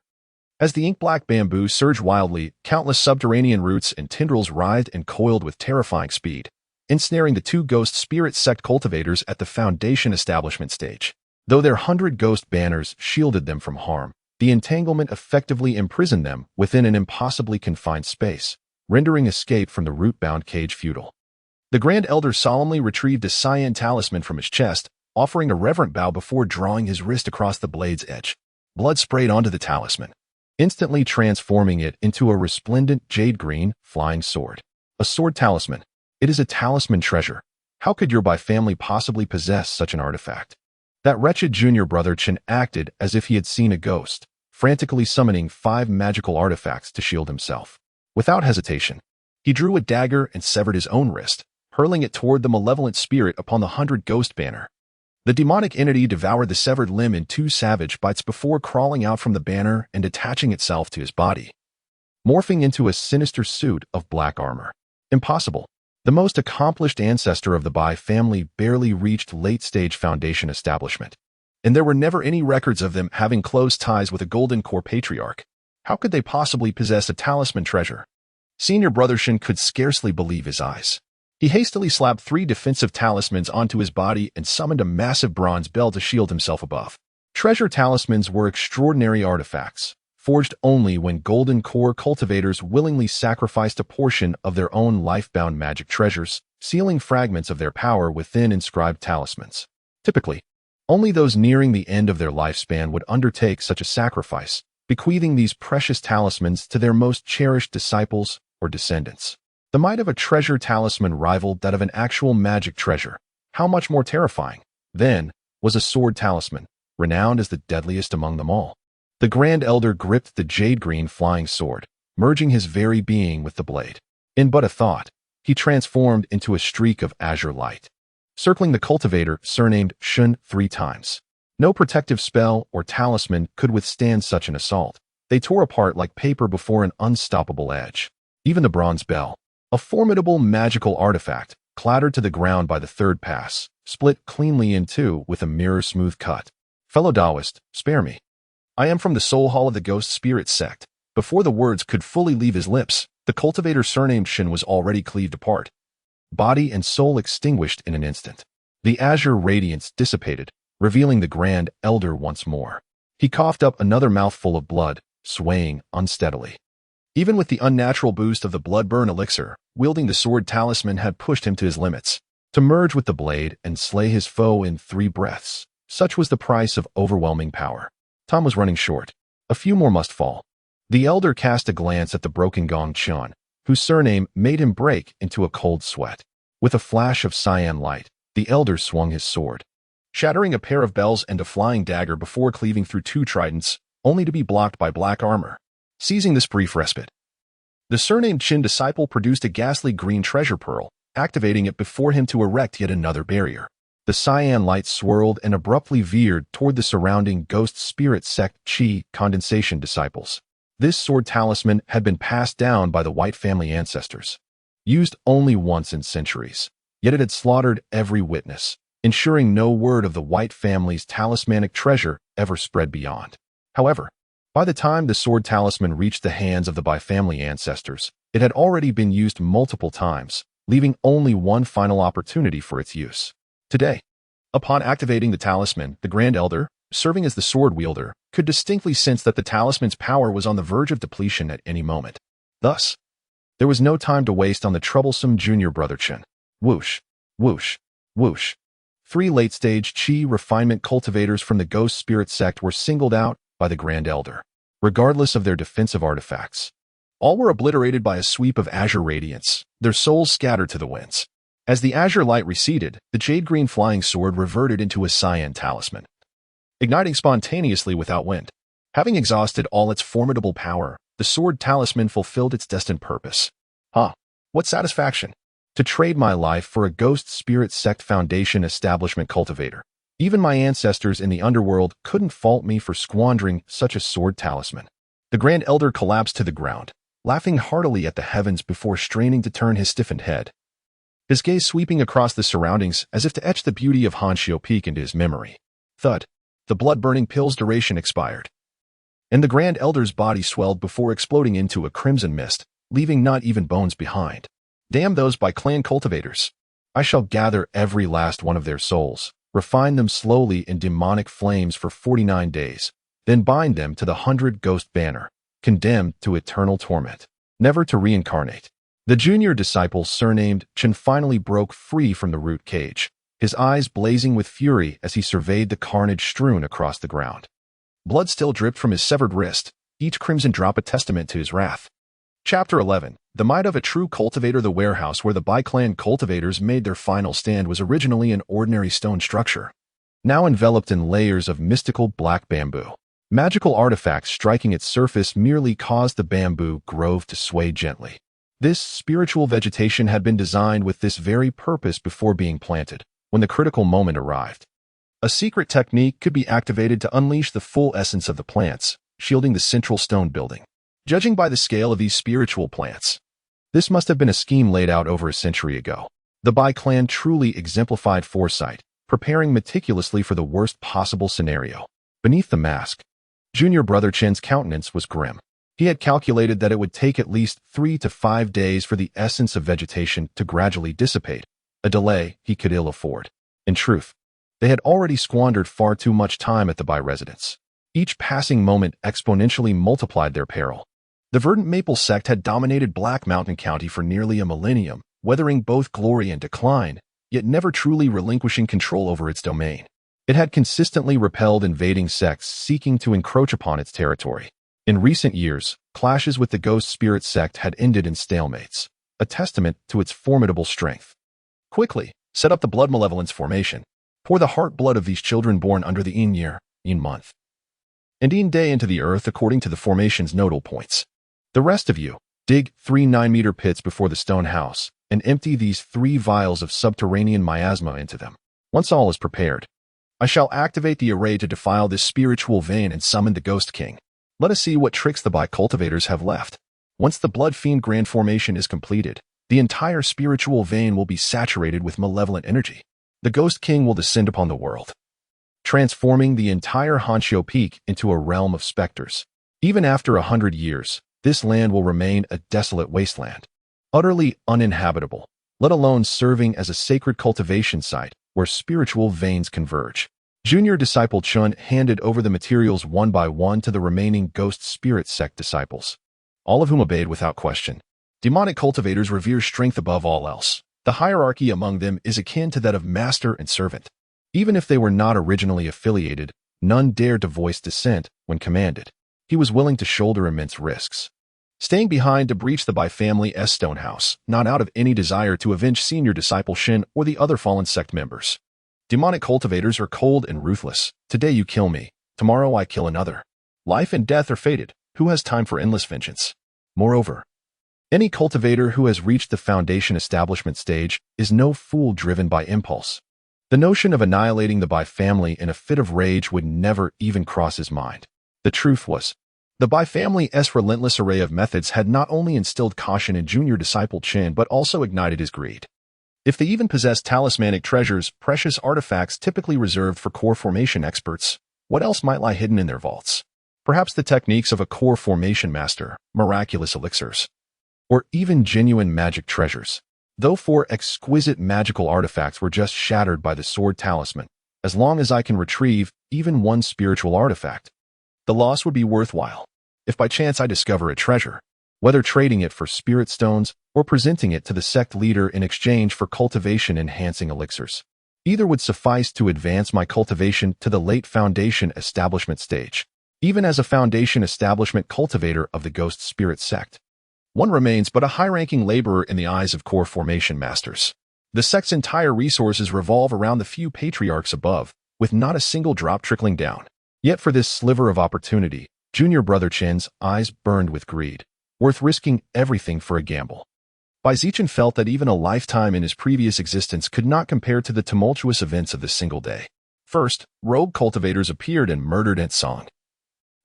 As the ink-black bamboo surged wildly, countless subterranean roots and tendrils writhed and coiled with terrifying speed, ensnaring the 2 Ghost Spirit Sect cultivators at the Foundation establishment stage. Though their 100 Ghost banners shielded them from harm, the entanglement effectively imprisoned them within an impossibly confined space, rendering escape from the root-bound cage futile. The Grand Elder solemnly retrieved a cyan talisman from his chest, offering a reverent bow before drawing his wrist across the blade's edge. Blood sprayed onto the talisman, instantly transforming it into a resplendent jade-green, flying sword. A sword talisman. It is a talisman treasure. How could your family possibly possess such an artifact? That wretched junior brother Chen acted as if he had seen a ghost, frantically summoning 5 magical artifacts to shield himself. Without hesitation, he drew a dagger and severed his own wrist, hurling it toward the malevolent spirit upon the 100 Ghost banner. The demonic entity devoured the severed limb in 2 savage bites before crawling out from the banner and attaching itself to his body, morphing into a sinister suit of black armor. Impossible. The most accomplished ancestor of the Bai family barely reached late-stage Foundation establishment, and there were never any records of them having close ties with a Golden Core patriarch. How could they possibly possess a talisman treasure? Senior Brother Shin could scarcely believe his eyes. He hastily slapped 3 defensive talismans onto his body and summoned a massive bronze bell to shield himself above. Treasure talismans were extraordinary artifacts, forged only when Golden Core cultivators willingly sacrificed a portion of their own life-bound magic treasures, sealing fragments of their power within inscribed talismans. Typically, only those nearing the end of their lifespan would undertake such a sacrifice, bequeathing these precious talismans to their most cherished disciples or descendants. The might of a treasure talisman rivaled that of an actual magic treasure. How much more terrifying, then, was a sword talisman, renowned as the deadliest among them all. The Grand Elder gripped the jade-green flying sword, merging his very being with the blade. In but a thought, he transformed into a streak of azure light, circling the cultivator surnamed Shun 3 times. No protective spell or talisman could withstand such an assault. They tore apart like paper before an unstoppable edge. Even the bronze bell, a formidable magical artifact, clattered to the ground by the 3rd pass, split cleanly in 2 with a mirror-smooth cut. Fellow Taoist, spare me. I am from the Soul Hall of the Ghost Spirit Sect. Before the words could fully leave his lips, the cultivator surnamed Shin was already cleaved apart, body and soul extinguished in an instant. The azure radiance dissipated, revealing the Grand Elder once more. He coughed up another mouthful of blood, swaying unsteadily. Even with the unnatural boost of the blood-burn elixir, wielding the sword talisman had pushed him to his limits. To merge with the blade and slay his foe in 3 breaths, such was the price of overwhelming power. Time was running short. A few more must fall. The Elder cast a glance at the broken Gong Qian, whose surname made him break into a cold sweat. With a flash of cyan light, the Elder swung his sword, shattering a pair of bells and a flying dagger before cleaving through 2 tridents, only to be blocked by black armor. Seizing this brief respite, the surnamed Qin disciple produced a ghastly green treasure pearl, activating it before him to erect yet another barrier. The cyan light swirled and abruptly veered toward the surrounding Ghost Spirit Sect Qi condensation disciples. This sword talisman had been passed down by the White family ancestors. used only once in centuries. Yet it had slaughtered every witness, ensuring no word of the White family's talismanic treasure ever spread beyond. However, by the time the sword talisman reached the hands of the Bai family ancestors, it had already been used multiple times, leaving only one final opportunity for its use. Today, upon activating the talisman, the Grand Elder, serving as the sword wielder, could distinctly sense that the talisman's power was on the verge of depletion at any moment. Thus, there was no time to waste on the troublesome junior brother Chen. Whoosh, whoosh, whoosh. 3 late-stage Qi refinement cultivators from the Ghost Spirit sect were singled out by the Grand Elder, regardless of their defensive artifacts. All were obliterated by a sweep of azure radiance, their souls scattered to the winds. As the azure light receded, the jade-green flying sword reverted into a cyan talisman, igniting spontaneously without wind. Having exhausted all its formidable power, the sword talisman fulfilled its destined purpose. What satisfaction! To trade my life for a Ghost Spirit Sect Foundation establishment cultivator. Even my ancestors in the underworld couldn't fault me for squandering such a sword talisman. The Grand Elder collapsed to the ground, laughing heartily at the heavens before straining to turn his stiffened head, his gaze sweeping across the surroundings as if to etch the beauty of Hanxiu Peak into his memory. Thud. The blood-burning pill's duration expired, and the Grand Elder's body swelled before exploding into a crimson mist, leaving not even bones behind. Damn those Bai clan cultivators! I shall gather every last one of their souls, refine them slowly in demonic flames for 49 days, then bind them to the 100-ghost banner, condemned to eternal torment, never to reincarnate. The junior disciple surnamed Chen finally broke free from the root cage, his eyes blazing with fury as he surveyed the carnage strewn across the ground. Blood still dripped from his severed wrist, each crimson drop a testament to his wrath. Chapter 11. The Might of a True Cultivator. The warehouse where the Bai clan cultivators made their final stand was originally an ordinary stone structure, now enveloped in layers of mystical black bamboo. Magical artifacts striking its surface merely caused the bamboo grove to sway gently. This spiritual vegetation had been designed with this very purpose before being planted, when the critical moment arrived. A secret technique could be activated to unleash the full essence of the plants, shielding the central stone building. Judging by the scale of these spiritual plants, this must have been a scheme laid out over a century ago. The Bai clan truly exemplified foresight, preparing meticulously for the worst possible scenario. Beneath the mask, junior brother Chen's countenance was grim. He had calculated that it would take at least 3 to 5 days for the essence of vegetation to gradually dissipate, a delay he could ill afford. In truth, they had already squandered far too much time at the Bai residence. Each passing moment exponentially multiplied their peril. The verdant maple sect had dominated Black Mountain County for nearly a millennium, weathering both glory and decline, yet never truly relinquishing control over its domain. It had consistently repelled invading sects seeking to encroach upon its territory. In recent years, clashes with the Ghost Spirit sect had ended in stalemates, a testament to its formidable strength. Quickly, set up the Blood Malevolence formation. Pour the heart blood of these children born under the Yin year, Yin month, and Yin day into the earth according to the formation's nodal points. The rest of you, dig 3 9-meter pits before the stone house, and empty these 3 vials of subterranean miasma into them. Once all is prepared, I shall activate the array to defile this spiritual vein and summon the Ghost King. Let us see what tricks the Bai cultivators have left. Once the Blood Fiend Grand Formation is completed, the entire spiritual vein will be saturated with malevolent energy. The Ghost King will descend upon the world, transforming the entire Hanxiu Peak into a realm of specters. Even after 100 years, this land will remain a desolate wasteland, utterly uninhabitable, let alone serving as a sacred cultivation site where spiritual veins converge. Junior disciple Chun handed over the materials one by one to the remaining Ghost Spirit sect disciples, all of whom obeyed without question. Demonic cultivators revere strength above all else. The hierarchy among them is akin to that of master and servant. Even if they were not originally affiliated, none dared to voice dissent when commanded. He was willing to shoulder immense risks, staying behind to breach the Bai family's stonehouse, not out of any desire to avenge senior disciple Shin or the other fallen sect members. Demonic cultivators are cold and ruthless. Today you kill me, tomorrow I kill another. Life and death are fated. Who has time for endless vengeance? Moreover, any cultivator who has reached the foundation establishment stage is no fool driven by impulse. The notion of annihilating the Bai family in a fit of rage would never even cross his mind. The truth was, The Bai family's relentless array of methods had not only instilled caution in junior disciple Chen but also ignited his greed. If they even possessed talismanic treasures, precious artifacts typically reserved for core formation experts, what else might lie hidden in their vaults? Perhaps the techniques of a core formation master, miraculous elixirs, or even genuine magic treasures. Though 4 exquisite magical artifacts were just shattered by the sword talisman, as long as I can retrieve even one spiritual artifact, the loss would be worthwhile. If by chance I discover a treasure, whether trading it for spirit stones or presenting it to the sect leader in exchange for cultivation-enhancing elixirs, either would suffice to advance my cultivation to the late foundation establishment stage. Even as a foundation establishment cultivator of the Ghost Spirit sect, one remains but a high-ranking laborer in the eyes of core formation masters. The sect's entire resources revolve around the few patriarchs above, with not a single drop trickling down. Yet for this sliver of opportunity, junior brother Chen's eyes burned with greed, worth risking everything for a gamble. Zichen felt that even a lifetime in his previous existence could not compare to the tumultuous events of this single day. First, rogue cultivators appeared and murdered Song.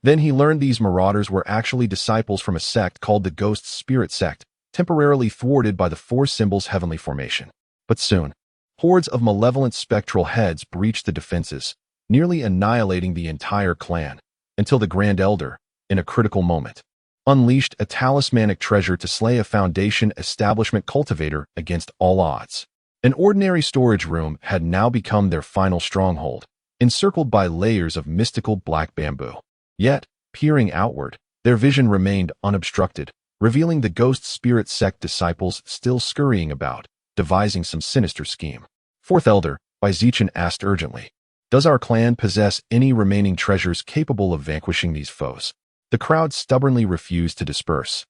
Then he learned these marauders were actually disciples from a sect called the Ghost Spirit sect, temporarily thwarted by the 4 symbols heavenly formation. But soon, hordes of malevolent spectral heads breached the defenses, nearly annihilating the entire clan, until the Grand Elder, in a critical moment, unleashed a talismanic treasure to slay a foundation establishment cultivator against all odds. An ordinary storage room had now become their final stronghold, encircled by layers of mystical black bamboo. Yet, peering outward, their vision remained unobstructed, revealing the Ghost Spirit sect disciples still scurrying about, devising some sinister scheme. 4th Elder, Zichen asked urgently, "Does our clan possess any remaining treasures capable of vanquishing these foes?" The crowd stubbornly refused to disperse,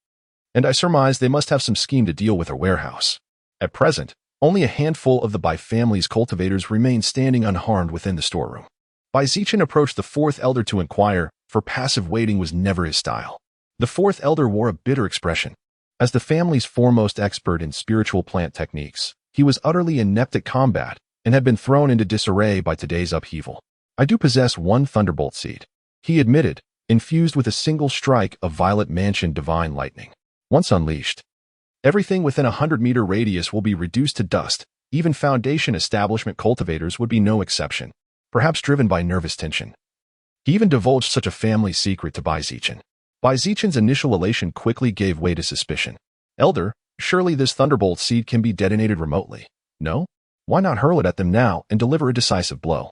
and I surmised they must have some scheme to deal with our warehouse. At present, only a handful of the Bai family's cultivators remained standing unharmed within the storeroom. Zichen approached the 4th Elder to inquire, for passive waiting was never his style. The 4th Elder wore a bitter expression. As the family's foremost expert in spiritual plant techniques, he was utterly inept at combat and had been thrown into disarray by today's upheaval. "I do possess one thunderbolt seed," he admitted, infused with a single strike of Violet Mansion divine lightning. Once unleashed, everything within a 100-meter radius will be reduced to dust. Even foundation establishment cultivators would be no exception, perhaps driven by nervous tension. He even divulged such a family secret to Zichen. Zichen's initial elation quickly gave way to suspicion. "Elder, surely this thunderbolt seed can be detonated remotely. No? Why not hurl it at them now and deliver a decisive blow?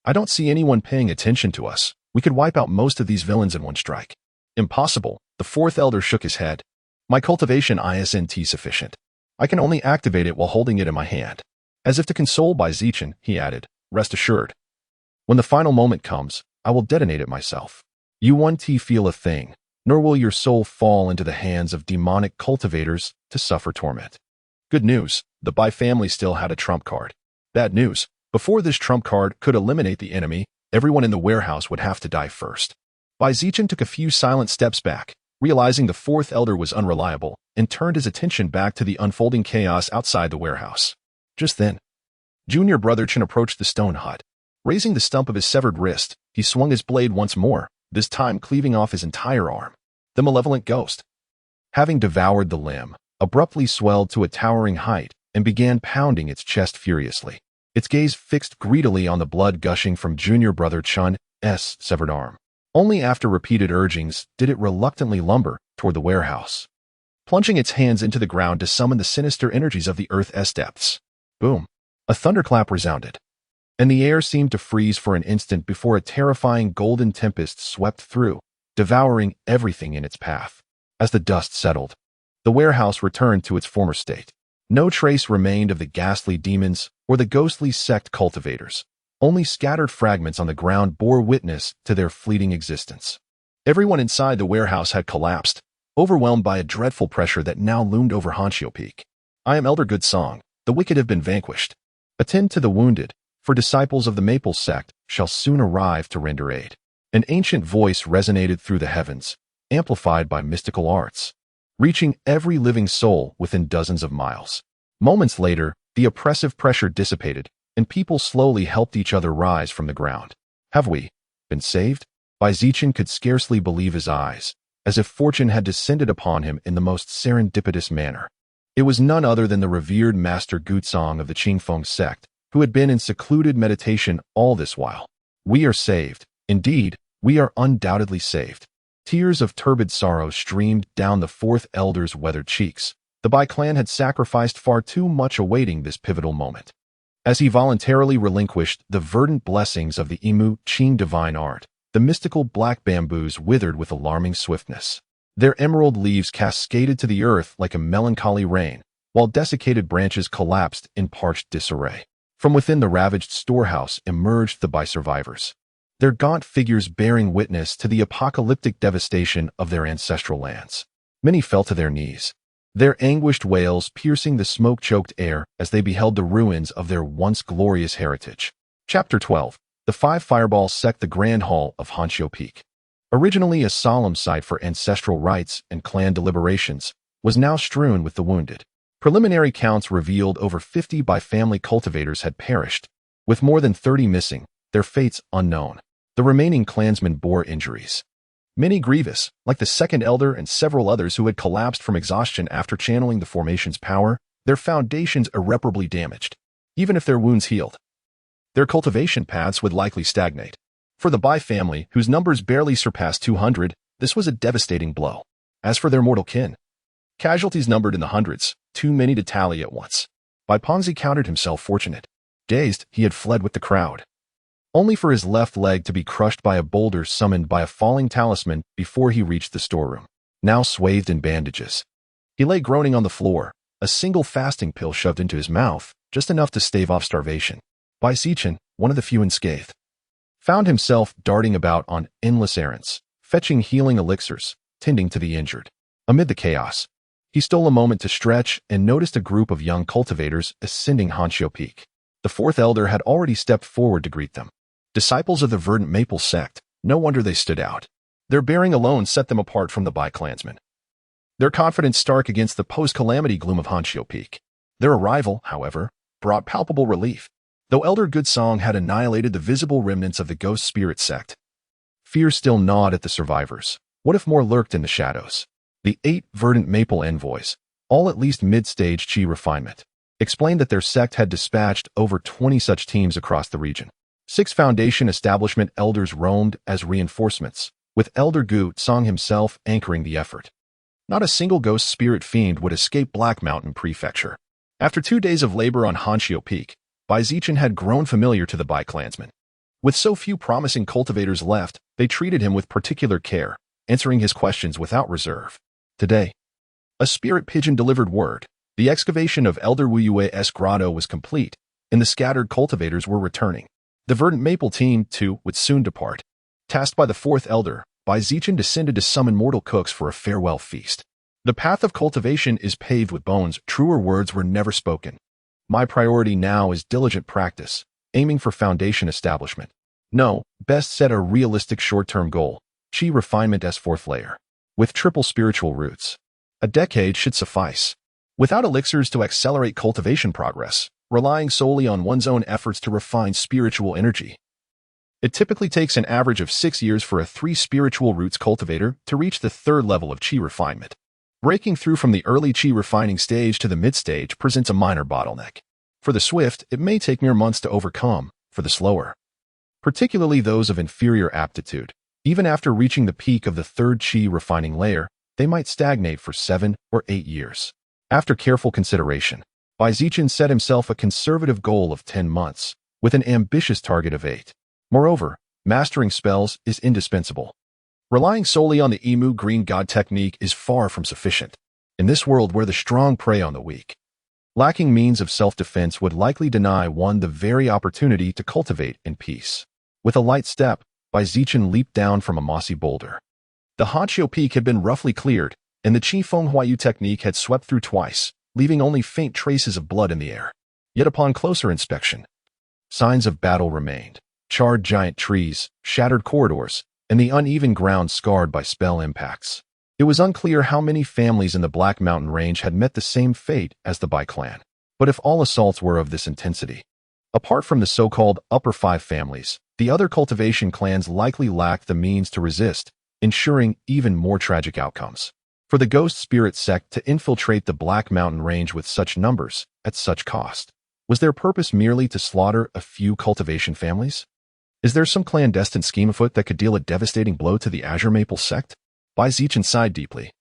I don't see anyone paying attention to us. We could wipe out most of these villains in one strike." "Impossible." The 4th Elder shook his head. "My cultivation isn't sufficient. I can only activate it while holding it in my hand." As if to console Zichen, he added, "Rest assured, when the final moment comes, I will detonate it myself. You won't feel a thing, nor will your soul fall into the hands of demonic cultivators to suffer torment." Good news, the Bai family still had a trump card. Bad news, before this trump card could eliminate the enemy, everyone in the warehouse would have to die first. Zichen took a few silent steps back, realizing the 4th Elder was unreliable, and turned his attention back to the unfolding chaos outside the warehouse. Just then, junior brother Chen approached the stone hut. Raising the stump of his severed wrist, he swung his blade once more, this time cleaving off his entire arm. The malevolent ghost, having devoured the limb, abruptly swelled to a towering height and began pounding its chest furiously. Its gaze fixed greedily on the blood gushing from junior brother Chun's severed arm. Only after repeated urgings did it reluctantly lumber toward the warehouse, plunging its hands into the ground to summon the sinister energies of the earth's depths. Boom! A thunderclap resounded, and the air seemed to freeze for an instant before a terrifying golden tempest swept through, devouring everything in its path. As the dust settled, the warehouse returned to its former state. No trace remained of the ghastly demons or the ghostly sect cultivators. Only scattered fragments on the ground bore witness to their fleeting existence. Everyone inside the warehouse had collapsed, overwhelmed by a dreadful pressure that now loomed over Hanshio Peak. "I am Elder Good Song. The wicked have been vanquished. Attend to the wounded, for disciples of the Maple sect shall soon arrive to render aid." An ancient voice resonated through the heavens, amplified by mystical arts, reaching every living soul within dozens of miles. Moments later, the oppressive pressure dissipated, and people slowly helped each other rise from the ground. "Have we been saved?" Zichen could scarcely believe his eyes, as if fortune had descended upon him in the most serendipitous manner. It was none other than the revered Master Guzong of the Qingfeng sect, who had been in secluded meditation all this while. We are saved. Indeed, we are undoubtedly saved. Tears of turbid sorrow streamed down the fourth elder's weathered cheeks. The Bai clan had sacrificed far too much awaiting this pivotal moment. As he voluntarily relinquished the verdant blessings of the Imu Qing divine art, the mystical black bamboos withered with alarming swiftness. Their emerald leaves cascaded to the earth like a melancholy rain, while desiccated branches collapsed in parched disarray. From within the ravaged storehouse emerged the Bai survivors, their gaunt figures bearing witness to the apocalyptic devastation of their ancestral lands. Many fell to their knees, their anguished wails piercing the smoke-choked air as they beheld the ruins of their once glorious heritage. Chapter 12. The Five Fireballs Sect. The Grand Hall of Hanqiu Peak, originally a solemn site for ancestral rites and clan deliberations, was now strewn with the wounded. Preliminary counts revealed over 50 Bai family cultivators had perished, with more than 30 missing, their fates unknown. The remaining clansmen bore injuries, many grievous, like the second elder and several others who had collapsed from exhaustion after channeling the formation's power, their foundations irreparably damaged. Even if their wounds healed, their cultivation paths would likely stagnate. For the Bai family, whose numbers barely surpassed 200, this was a devastating blow. As for their mortal kin, casualties numbered in the hundreds, too many to tally at once. Bai Pengzi counted himself fortunate. Dazed, he had fled with the crowd, only for his left leg to be crushed by a boulder summoned by a falling talisman before he reached the storeroom. Now swathed in bandages, he lay groaning on the floor, a single fasting pill shoved into his mouth, just enough to stave off starvation. Bai Zichen, one of the few unscathed, found himself darting about on endless errands, fetching healing elixirs, tending to the injured. Amid the chaos, he stole a moment to stretch and noticed a group of young cultivators ascending Hanqiu Peak. The fourth elder had already stepped forward to greet them. Disciples of the verdant maple sect, no wonder they stood out. Their bearing alone set them apart from the Bai clansmen, their confidence stark against the post-calamity gloom of Hanqiu Peak. Their arrival, however, brought palpable relief. Though Elder Guzong had annihilated the visible remnants of the ghost spirit sect, fear still gnawed at the survivors. What if more lurked in the shadows? The 8 verdant maple envoys, all at least mid-stage Qi refinement, explained that their sect had dispatched over 20 such teams across the region. 6 Foundation establishment elders roamed as reinforcements, with Elder Guzong himself anchoring the effort. Not a single ghost spirit fiend would escape Black Mountain Prefecture. After 2 days of labor on Hanqiu Peak, Bai Zichen had grown familiar to the Bai clansmen. With so few promising cultivators left, they treated him with particular care, answering his questions without reserve. Today, a spirit pigeon delivered word. The excavation of Elder Wu Yue's grotto was complete, and the scattered cultivators were returning. The verdant maple team, too, would soon depart. Tasked by the fourth elder, Bai Zichen descended to summon mortal cooks for a farewell feast. The path of cultivation is paved with bones. Truer words were never spoken. My priority now is diligent practice, aiming for foundation establishment. No, best set a realistic short-term goal, Qi refinement as 4th layer, with triple spiritual roots. A decade should suffice. Without elixirs to accelerate cultivation progress, relying solely on one's own efforts to refine spiritual energy, it typically takes an average of 6 years for a 3 spiritual roots cultivator to reach the 3rd level of Qi refinement. Breaking through from the early Qi refining stage to the mid-stage presents a minor bottleneck. For the swift, it may take mere months to overcome. For the slower, particularly those of inferior aptitude, even after reaching the peak of the 3rd Qi refining layer, they might stagnate for 7 or 8 years. After careful consideration, Bai Zichen set himself a conservative goal of 10 months, with an ambitious target of 8. Moreover, mastering spells is indispensable. Relying solely on the Imu Green God technique is far from sufficient. In this world where the strong prey on the weak, lacking means of self-defense would likely deny one the very opportunity to cultivate in peace. With a light step, Bai Zichen leaped down from a mossy boulder. The Hanqiu Peak had been roughly cleared, and the Qi Feng Huayu technique had swept through twice, leaving only faint traces of blood in the air. Yet upon closer inspection, signs of battle remained. Charred giant trees, shattered corridors, and the uneven ground scarred by spell impacts. It was unclear how many families in the Black Mountain Range had met the same fate as the Bai clan. But if all assaults were of this intensity, Apart from the so-called upper five families, the other cultivation clans likely lacked the means to resist, ensuring even more tragic outcomes. For the Ghost Spirit sect to infiltrate the Black Mountain Range with such numbers, at such cost, was their purpose merely to slaughter a few cultivation families? Is there some clandestine scheme afoot that could deal a devastating blow to the Azure Maple sect? Zichen sighed deeply,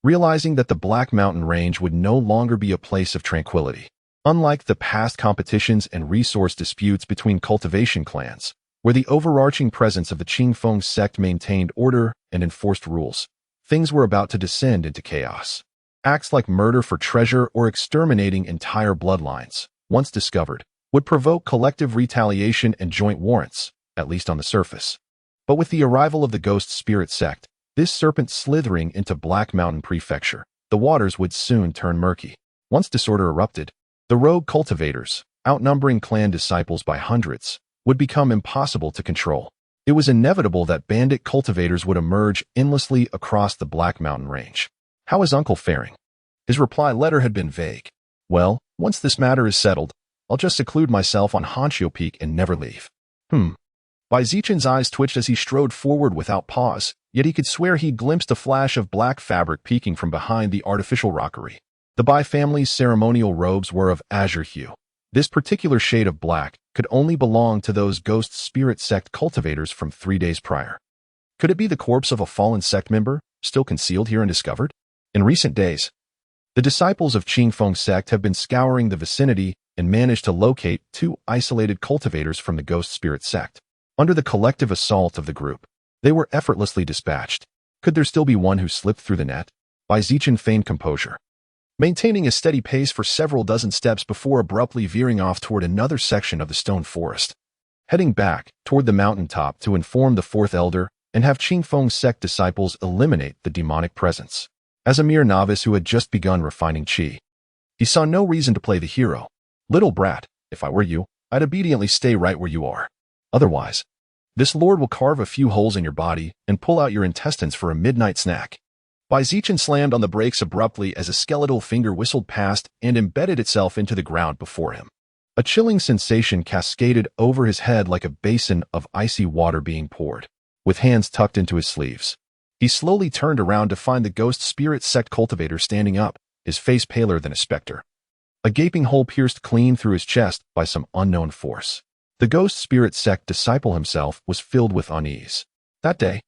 realizing that the Black Mountain Range would no longer be a place of tranquility. Unlike the past competitions and resource disputes between cultivation clans, where the overarching presence of the Qingfeng sect maintained order and enforced rules, things were about to descend into chaos. Acts like murder for treasure or exterminating entire bloodlines, once discovered, would provoke collective retaliation and joint warrants, at least on the surface. But with the arrival of the Ghost Spirit sect, this serpent slithering into Black Mountain Prefecture, the waters would soon turn murky. Once disorder erupted, the rogue cultivators, outnumbering clan disciples by hundreds, would become impossible to control. It was inevitable that bandit cultivators would emerge endlessly across the Black Mountain Range. How is Uncle faring? His reply letter had been vague. Well, once this matter is settled, I'll just seclude myself on Hanshio Peak and never leave. Zichen's eyes twitched as he strode forward without pause, yet he could swear he glimpsed a flash of black fabric peeking from behind the artificial rockery. The Bai family's ceremonial robes were of azure hue. This particular shade of black could only belong to those Ghost Spirit sect cultivators from 3 days prior. Could it be the corpse of a fallen sect member, still concealed here and undiscovered? In recent days, the disciples of Qingfeng sect have been scouring the vicinity and managed to locate 2 isolated cultivators from the Ghost Spirit sect. Under the collective assault of the group, they were effortlessly dispatched. Could there still be one who slipped through the net? Zichen feigned composure, maintaining a steady pace for several dozen steps before abruptly veering off toward another section of the stone forest. Heading back toward the mountaintop to inform the 4th elder and have Qingfeng sect disciples eliminate the demonic presence. As a mere novice who had just begun refining qi, he saw no reason to play the hero. Little brat, if I were you, I'd obediently stay right where you are. Otherwise, this lord will carve a few holes in your body and pull out your intestines for a midnight snack. Zichen slammed on the brakes abruptly as a skeletal finger whistled past and embedded itself into the ground before him. A chilling sensation cascaded over his head like a basin of icy water being poured. With hands tucked into his sleeves, he slowly turned around to find the Ghost Spirit sect cultivator standing up, his face paler than a specter. A gaping hole pierced clean through his chest by some unknown force. The Ghost Spirit sect disciple himself was filled with unease. That day,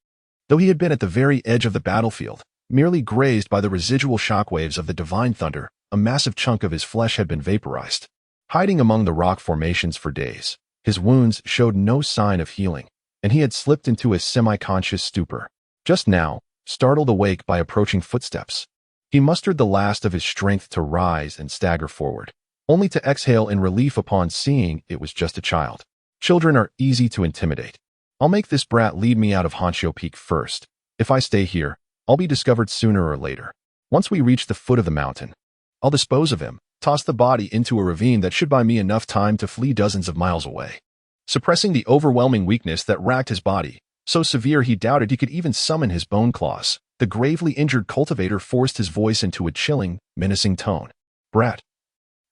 though he had been at the very edge of the battlefield, merely grazed by the residual shockwaves of the divine thunder, a massive chunk of his flesh had been vaporized. Hiding among the rock formations for days, his wounds showed no sign of healing, and he had slipped into a semi-conscious stupor. Just now, startled awake by approaching footsteps, he mustered the last of his strength to rise and stagger forward, only to exhale in relief upon seeing it was just a child. Children are easy to intimidate. I'll make this brat lead me out of Hanshio Peak first. If I stay here, I'll be discovered sooner or later. Once we reach the foot of the mountain, I'll dispose of him, toss the body into a ravine that should buy me enough time to flee dozens of miles away. Suppressing the overwhelming weakness that racked his body, so severe he doubted he could even summon his bone claws, the gravely injured cultivator forced his voice into a chilling, menacing tone. Brat,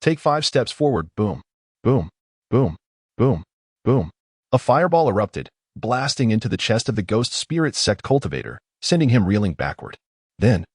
take 5 steps forward. Boom, boom, boom, boom, boom. A fireball erupted, blasting into the chest of the Ghost Spirit sect cultivator, sending him reeling backward. Then,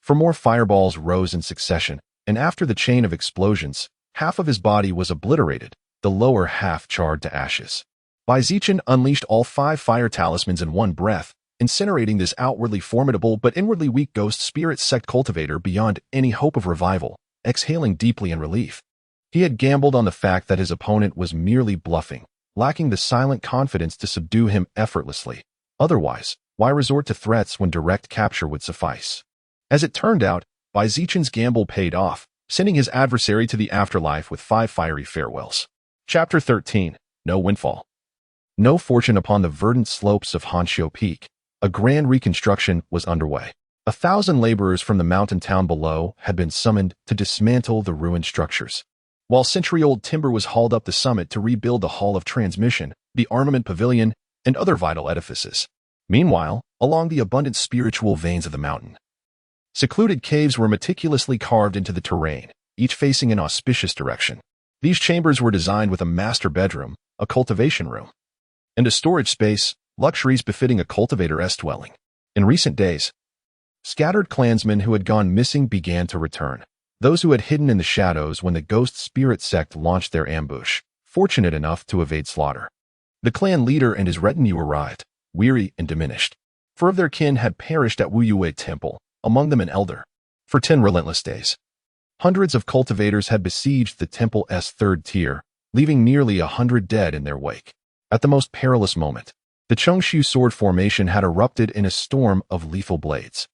for more fireballs rose in succession, and after the chain of explosions, half of his body was obliterated, the lower half charred to ashes. Zichen unleashed all 5 fire talismans in one breath, incinerating this outwardly formidable but inwardly weak Ghost Spirit sect cultivator beyond any hope of revival, exhaling deeply in relief. He had gambled on the fact that his opponent was merely bluffing, lacking the silent confidence to subdue him effortlessly. Otherwise, why resort to threats when direct capture would suffice? As it turned out, Zichen's gamble paid off, sending his adversary to the afterlife with 5 fiery farewells. Chapter 13. No Windfall. No fortune upon the verdant slopes of Hanshio Peak. A grand reconstruction was underway. 1,000 laborers from the mountain town below had been summoned to dismantle the ruined structures, while century-old timber was hauled up the summit to rebuild the Hall of Transmission, the armament pavilion, and other vital edifices. Meanwhile, along the abundant spiritual veins of the mountain, secluded caves were meticulously carved into the terrain, each facing an auspicious direction. These chambers were designed with a master bedroom, a cultivation room, and a storage space, luxuries befitting a cultivator-esque dwelling. In recent days, scattered clansmen who had gone missing began to return. Those who had hidden in the shadows when the ghost spirit sect launched their ambush, fortunate enough to evade slaughter. The clan leader and his retinue arrived, weary and diminished, for of their kin had perished at Wuyue Temple, among them an elder. For 10 relentless days, hundreds of cultivators had besieged the temple's third tier, leaving nearly 100 dead in their wake. At the most perilous moment, the Chongshu sword formation had erupted in a storm of lethal blades.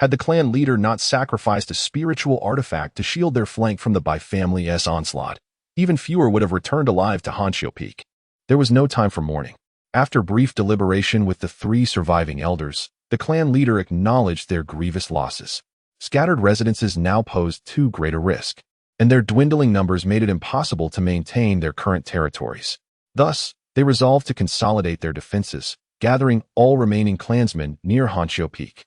Had the clan leader not sacrificed a spiritual artifact to shield their flank from the Bai family's onslaught, even fewer would have returned alive to Hanshio Peak. There was no time for mourning. After brief deliberation with the 3 surviving elders, the clan leader acknowledged their grievous losses. Scattered residences now posed too great a risk, and their dwindling numbers made it impossible to maintain their current territories. Thus, they resolved to consolidate their defenses, gathering all remaining clansmen near Hanshio Peak.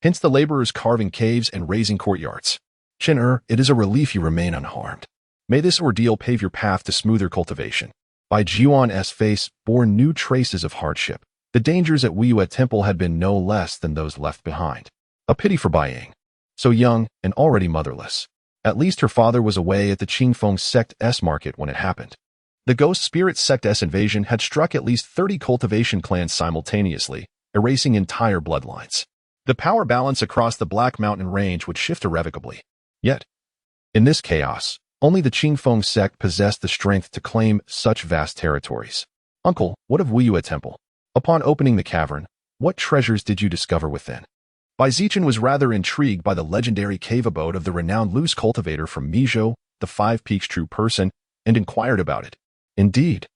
Hence the laborers carving caves and raising courtyards. Chen-er, it is a relief you remain unharmed. May this ordeal pave your path to smoother cultivation. Bai Jiuan's face bore new traces of hardship. The dangers at Wuyue Temple had been no less than those left behind. A pity for Bai Yang, so young and already motherless. At least her father was away at the Qingfeng sect's market when it happened. The Ghost Spirit sect's invasion had struck at least 30 cultivation clans simultaneously, erasing entire bloodlines. The power balance across the Black Mountain range would shift irrevocably. Yet, in this chaos, only the Qingfeng sect possessed the strength to claim such vast territories. Uncle, what of Wuyue Temple? Upon opening the cavern, what treasures did you discover within? Bai Zichen was rather intrigued by the legendary cave abode of the renowned loose cultivator from Mizhou, the 5 Peaks true person, and inquired about it. Indeed,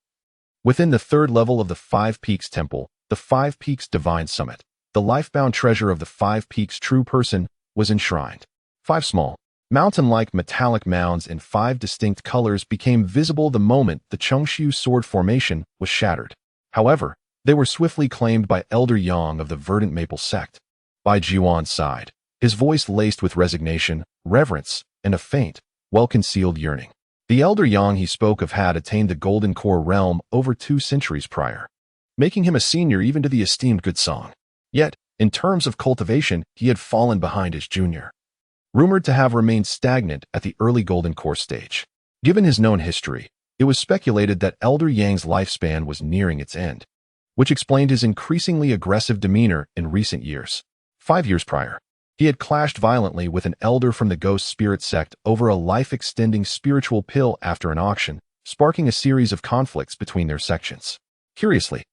within the 3rd level of the 5 Peaks temple, the 5 Peaks divine summit, the life-bound treasure of the 5 Peaks true person was enshrined. 5 small, mountain-like metallic mounds in 5 distinct colors became visible the moment the Chongshu sword formation was shattered. However, they were swiftly claimed by Elder Yang of the Verdant Maple sect. Bai Jiuan sighed, his voice laced with resignation, reverence, and a faint, well-concealed yearning. The Elder Yang he spoke of had attained the Golden Core realm over 2 centuries prior, making him a senior even to the esteemed Good Song. Yet, in terms of cultivation, he had fallen behind his junior, rumored to have remained stagnant at the early Golden Core stage. Given his known history, it was speculated that Elder Yang's lifespan was nearing its end, which explained his increasingly aggressive demeanor in recent years. 5 years prior, he had clashed violently with an elder from the Ghost Spirit sect over a life-extending spiritual pill after an auction, sparking a series of conflicts between their sections. Curiously,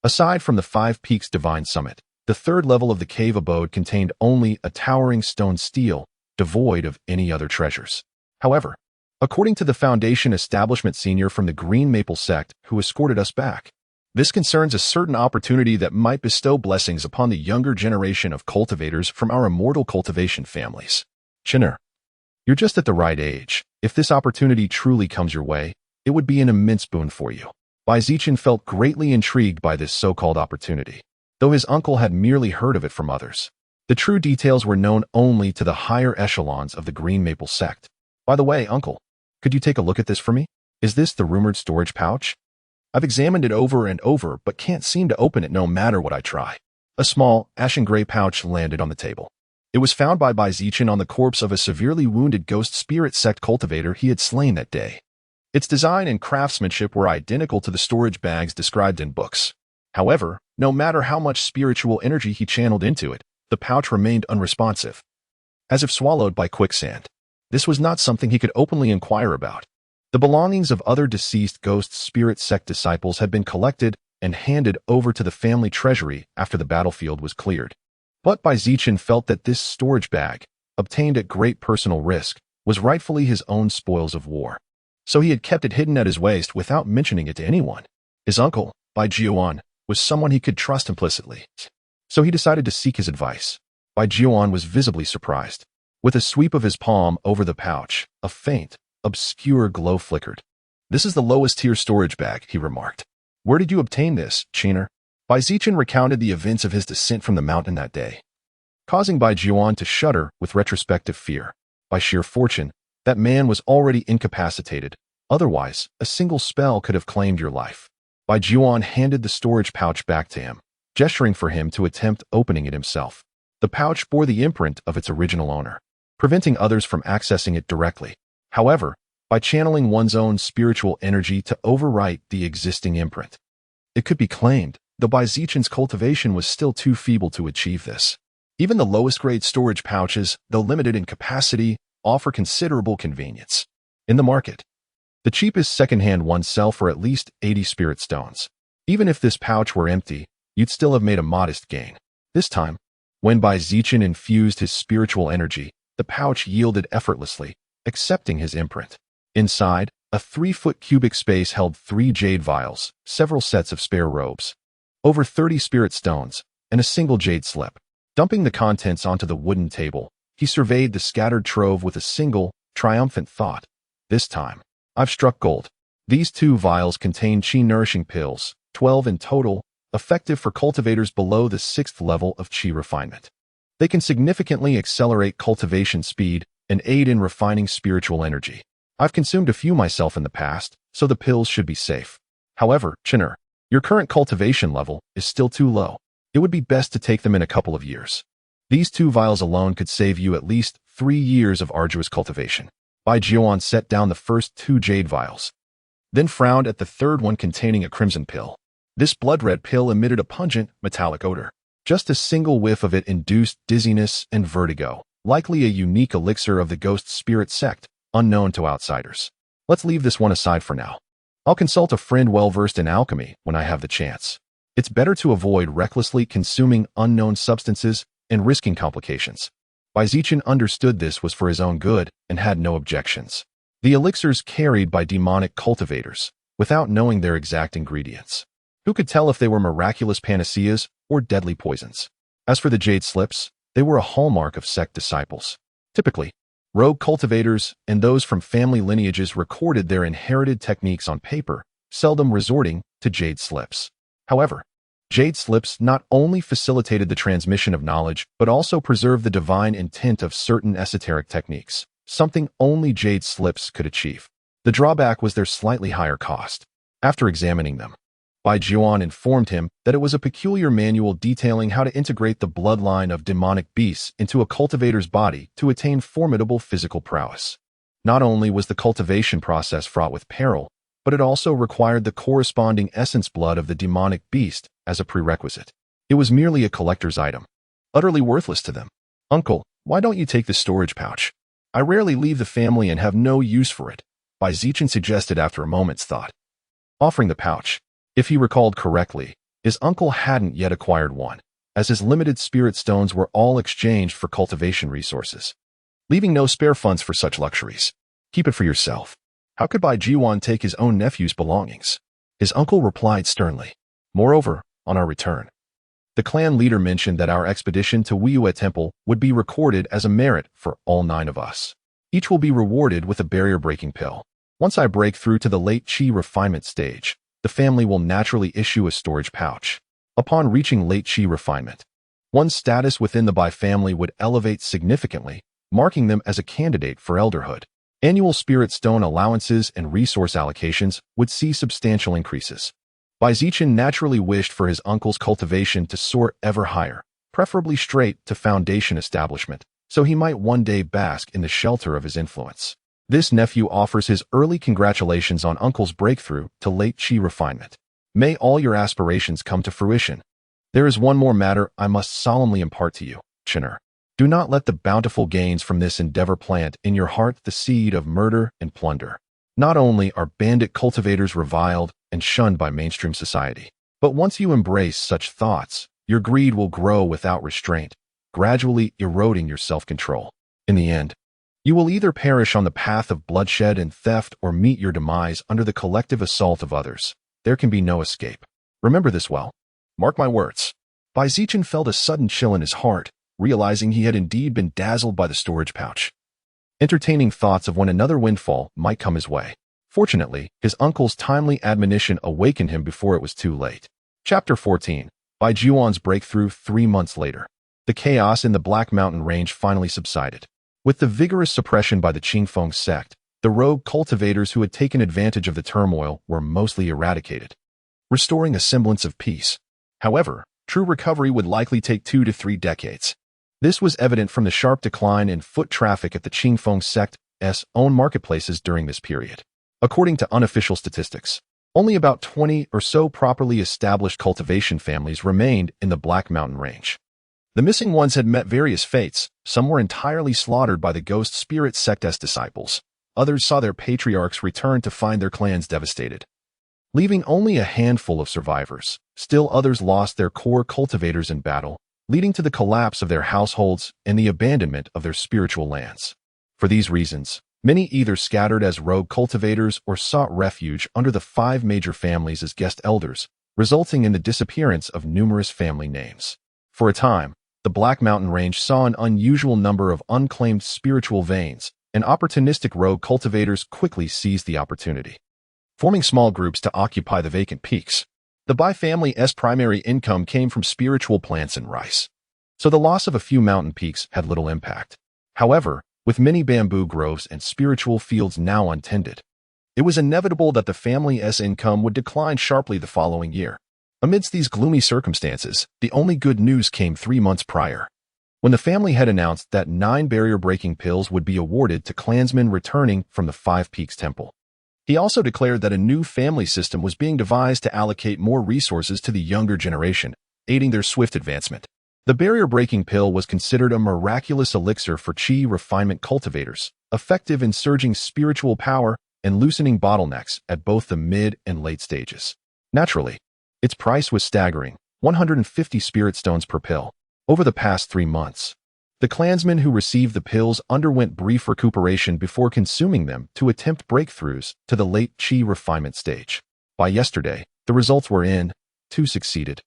aside from the 5 Peaks Divine Summit, the 3rd level of the cave abode contained only a towering stone stele, devoid of any other treasures. However, according to the Foundation Establishment Senior from the Green Maple sect who escorted us back, this concerns a certain opportunity that might bestow blessings upon the younger generation of cultivators from our immortal cultivation families. Chinner, you're just at the right age. If this opportunity truly comes your way, it would be an immense boon for you. Bai Zichen felt greatly intrigued by this so-called opportunity, though his uncle had merely heard of it from others. The true details were known only to the higher echelons of the Green Maple sect. By the way, uncle, could you take a look at this for me? Is this the rumored storage pouch? I've examined it over and over, but can't seem to open it no matter what I try. A small, ashen-gray pouch landed on the table. It was found by Bai Zichen on the corpse of a severely wounded Ghost Spirit sect cultivator he had slain that day. Its design and craftsmanship were identical to the storage bags described in books. However, no matter how much spiritual energy he channeled into it, the pouch remained unresponsive, as if swallowed by quicksand. This was not something he could openly inquire about. The belongings of other deceased Ghost Spirit sect disciples had been collected and handed over to the family treasury after the battlefield was cleared. But Bai Zichen felt that this storage bag, obtained at great personal risk, was rightfully his own spoils of war. So he had kept it hidden at his waist without mentioning it to anyone. His uncle, Bai Jiuan, was someone he could trust implicitly. So he decided to seek his advice. Bai Jiuan was visibly surprised. With a sweep of his palm over the pouch, a faint, obscure glow flickered. "This is the lowest tier storage bag," he remarked. "Where did you obtain this, Chiner?" Bai Zichen recounted the events of his descent from the mountain that day, causing Bai Jiuan to shudder with retrospective fear. By sheer fortune, that man was already incapacitated, Otherwise, a single spell could have claimed your life. Bai Juan handed the storage pouch back to him, gesturing for him to attempt opening it himself. The pouch bore the imprint of its original owner, preventing others from accessing it directly. However, by channeling one's own spiritual energy to overwrite the existing imprint, it could be claimed, though Bai Zichen's cultivation was still too feeble to achieve this. Even the lowest-grade storage pouches, though limited in capacity, offer considerable convenience. In the market, the cheapest second-hand ones sell for at least 80 spirit stones. Even if this pouch were empty, you'd still have made a modest gain. This time, when Bai Zichen infused his spiritual energy, the pouch yielded effortlessly, accepting his imprint. Inside, a 3-foot cubic space held 3 jade vials, several sets of spare robes, over 30 spirit stones, and a single jade slip. Dumping the contents onto the wooden table, he surveyed the scattered trove with a single, triumphant thought. This time, I've struck gold. These 2 vials contain qi-nourishing pills, 12 in total, effective for cultivators below the 6th level of qi refinement. They can significantly accelerate cultivation speed and aid in refining spiritual energy. I've consumed a few myself in the past, so the pills should be safe. However, Chinner, your current cultivation level is still too low. It would be best to take them in a couple of years. These 2 vials alone could save you at least 3 years of arduous cultivation. Bai Jiuan set down the first 2 jade vials, then frowned at the third one containing a crimson pill. This blood-red pill emitted a pungent, metallic odor. Just a single whiff of it induced dizziness and vertigo, likely a unique elixir of the ghost spirit sect, unknown to outsiders. Let's leave this one aside for now. I'll consult a friend well-versed in alchemy when I have the chance. It's better to avoid recklessly consuming unknown substances and risking complications. Bai Zichen understood this was for his own good and had no objections. The elixirs carried by demonic cultivators, without knowing their exact ingredients. Who could tell if they were miraculous panaceas or deadly poisons? As for the jade slips, they were a hallmark of sect disciples. Typically, rogue cultivators and those from family lineages recorded their inherited techniques on paper, seldom resorting to jade slips. However, jade slips not only facilitated the transmission of knowledge, but also preserved the divine intent of certain esoteric techniques, something only jade slips could achieve. The drawback was their slightly higher cost. After examining them, Bai Juan informed him that it was a peculiar manual detailing how to integrate the bloodline of demonic beasts into a cultivator's body to attain formidable physical prowess. Not only was the cultivation process fraught with peril, but it also required the corresponding essence blood of the demonic beast as a prerequisite. It was merely a collector's item, utterly worthless to them. "Uncle, why don't you take the storage pouch? I rarely leave the family and have no use for it," Bai Zichen suggested after a moment's thought. Offering the pouch, if he recalled correctly, his uncle hadn't yet acquired one, as his limited spirit stones were all exchanged for cultivation resources, leaving no spare funds for such luxuries. "Keep it for yourself." How could Bai Jiwan take his own nephew's belongings? His uncle replied sternly. "Moreover, on our return, the clan leader mentioned that our expedition to Wiyue Temple would be recorded as a merit for all 9 of us. Each will be rewarded with a barrier-breaking pill. Once I break through to the late Qi refinement stage, the family will naturally issue a storage pouch. Upon reaching late Qi refinement, one's status within the Bai family would elevate significantly, marking them as a candidate for elderhood. Annual spirit stone allowances and resource allocations would see substantial increases. Bai Zichen naturally wished for his uncle's cultivation to soar ever higher, preferably straight to foundation establishment, so he might one day bask in the shelter of his influence. This nephew offers his early congratulations on uncle's breakthrough to late Qi refinement. May all your aspirations come to fruition. There is one more matter I must solemnly impart to you, Chinner. Do not let the bountiful gains from this endeavor plant in your heart the seed of murder and plunder. Not only are bandit cultivators reviled and shunned by mainstream society, but once you embrace such thoughts, your greed will grow without restraint, gradually eroding your self-control. In the end, you will either perish on the path of bloodshed and theft or meet your demise under the collective assault of others. There can be no escape. Remember this well. Mark my words." Bai Zichen felt a sudden chill in his heart, realizing he had indeed been dazzled by the storage pouch, entertaining thoughts of when another windfall might come his way. Fortunately, his uncle's timely admonition awakened him before it was too late. Chapter 14. Bai Juan's breakthrough 3 months later. The chaos in the Black Mountain Range finally subsided. With the vigorous suppression by the Qingfeng sect, The rogue cultivators who had taken advantage of the turmoil were mostly eradicated, restoring a semblance of peace. However, true recovery would likely take 2 to 3 decades. This was evident from the sharp decline in foot traffic at the Qingfeng sect's own marketplaces during this period. According to unofficial statistics, only about 20 or so properly established cultivation families remained in the Black Mountain Range. The missing ones had met various fates. Some were entirely slaughtered by the ghost spirit sect's disciples. Others saw their patriarchs return to find their clans devastated, leaving only a handful of survivors. Still others lost their core cultivators in battle, leading to the collapse of their households and the abandonment of their spiritual lands. For these reasons, many either scattered as rogue cultivators or sought refuge under the 5 major families as guest elders, resulting in the disappearance of numerous family names. For a time, the Black Mountain Range saw an unusual number of unclaimed spiritual veins, and opportunistic rogue cultivators quickly seized the opportunity, forming small groups to occupy the vacant peaks. The Bai family's primary income came from spiritual plants and rice, so the loss of a few mountain peaks had little impact. However, with many bamboo groves and spiritual fields now untended, it was inevitable that the family's income would decline sharply the following year. Amidst these gloomy circumstances, the only good news came 3 months prior, when the family had announced that 9 barrier-breaking pills would be awarded to clansmen returning from the Five Peaks Temple. He also declared that a new family system was being devised to allocate more resources to the younger generation, aiding their swift advancement. The barrier-breaking pill was considered a miraculous elixir for qi refinement cultivators, effective in surging spiritual power and loosening bottlenecks at both the mid and late stages. Naturally, its price was staggering, 150 spirit stones per pill. Over the past 3 months, the clansmen who received the pills underwent brief recuperation before consuming them to attempt breakthroughs to the late qi refinement stage. By yesterday, the results were in. 2 succeeded,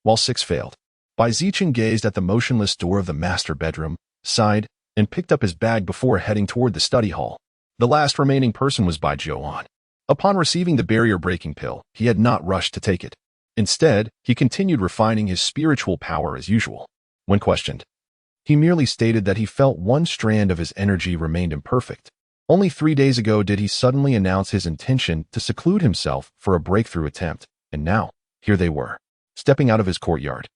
while 6 failed. Bai Zichen gazed at the motionless door of the master bedroom, sighed, and picked up his bag before heading toward the study hall. The last remaining person was Bai Zhuan. Upon receiving the barrier-breaking pill, he had not rushed to take it. Instead, he continued refining his spiritual power as usual. When questioned, he merely stated that he felt one strand of his energy remained imperfect. Only 3 days ago did he suddenly announce his intention to seclude himself for a breakthrough attempt, and now, here they were, stepping out of his courtyard.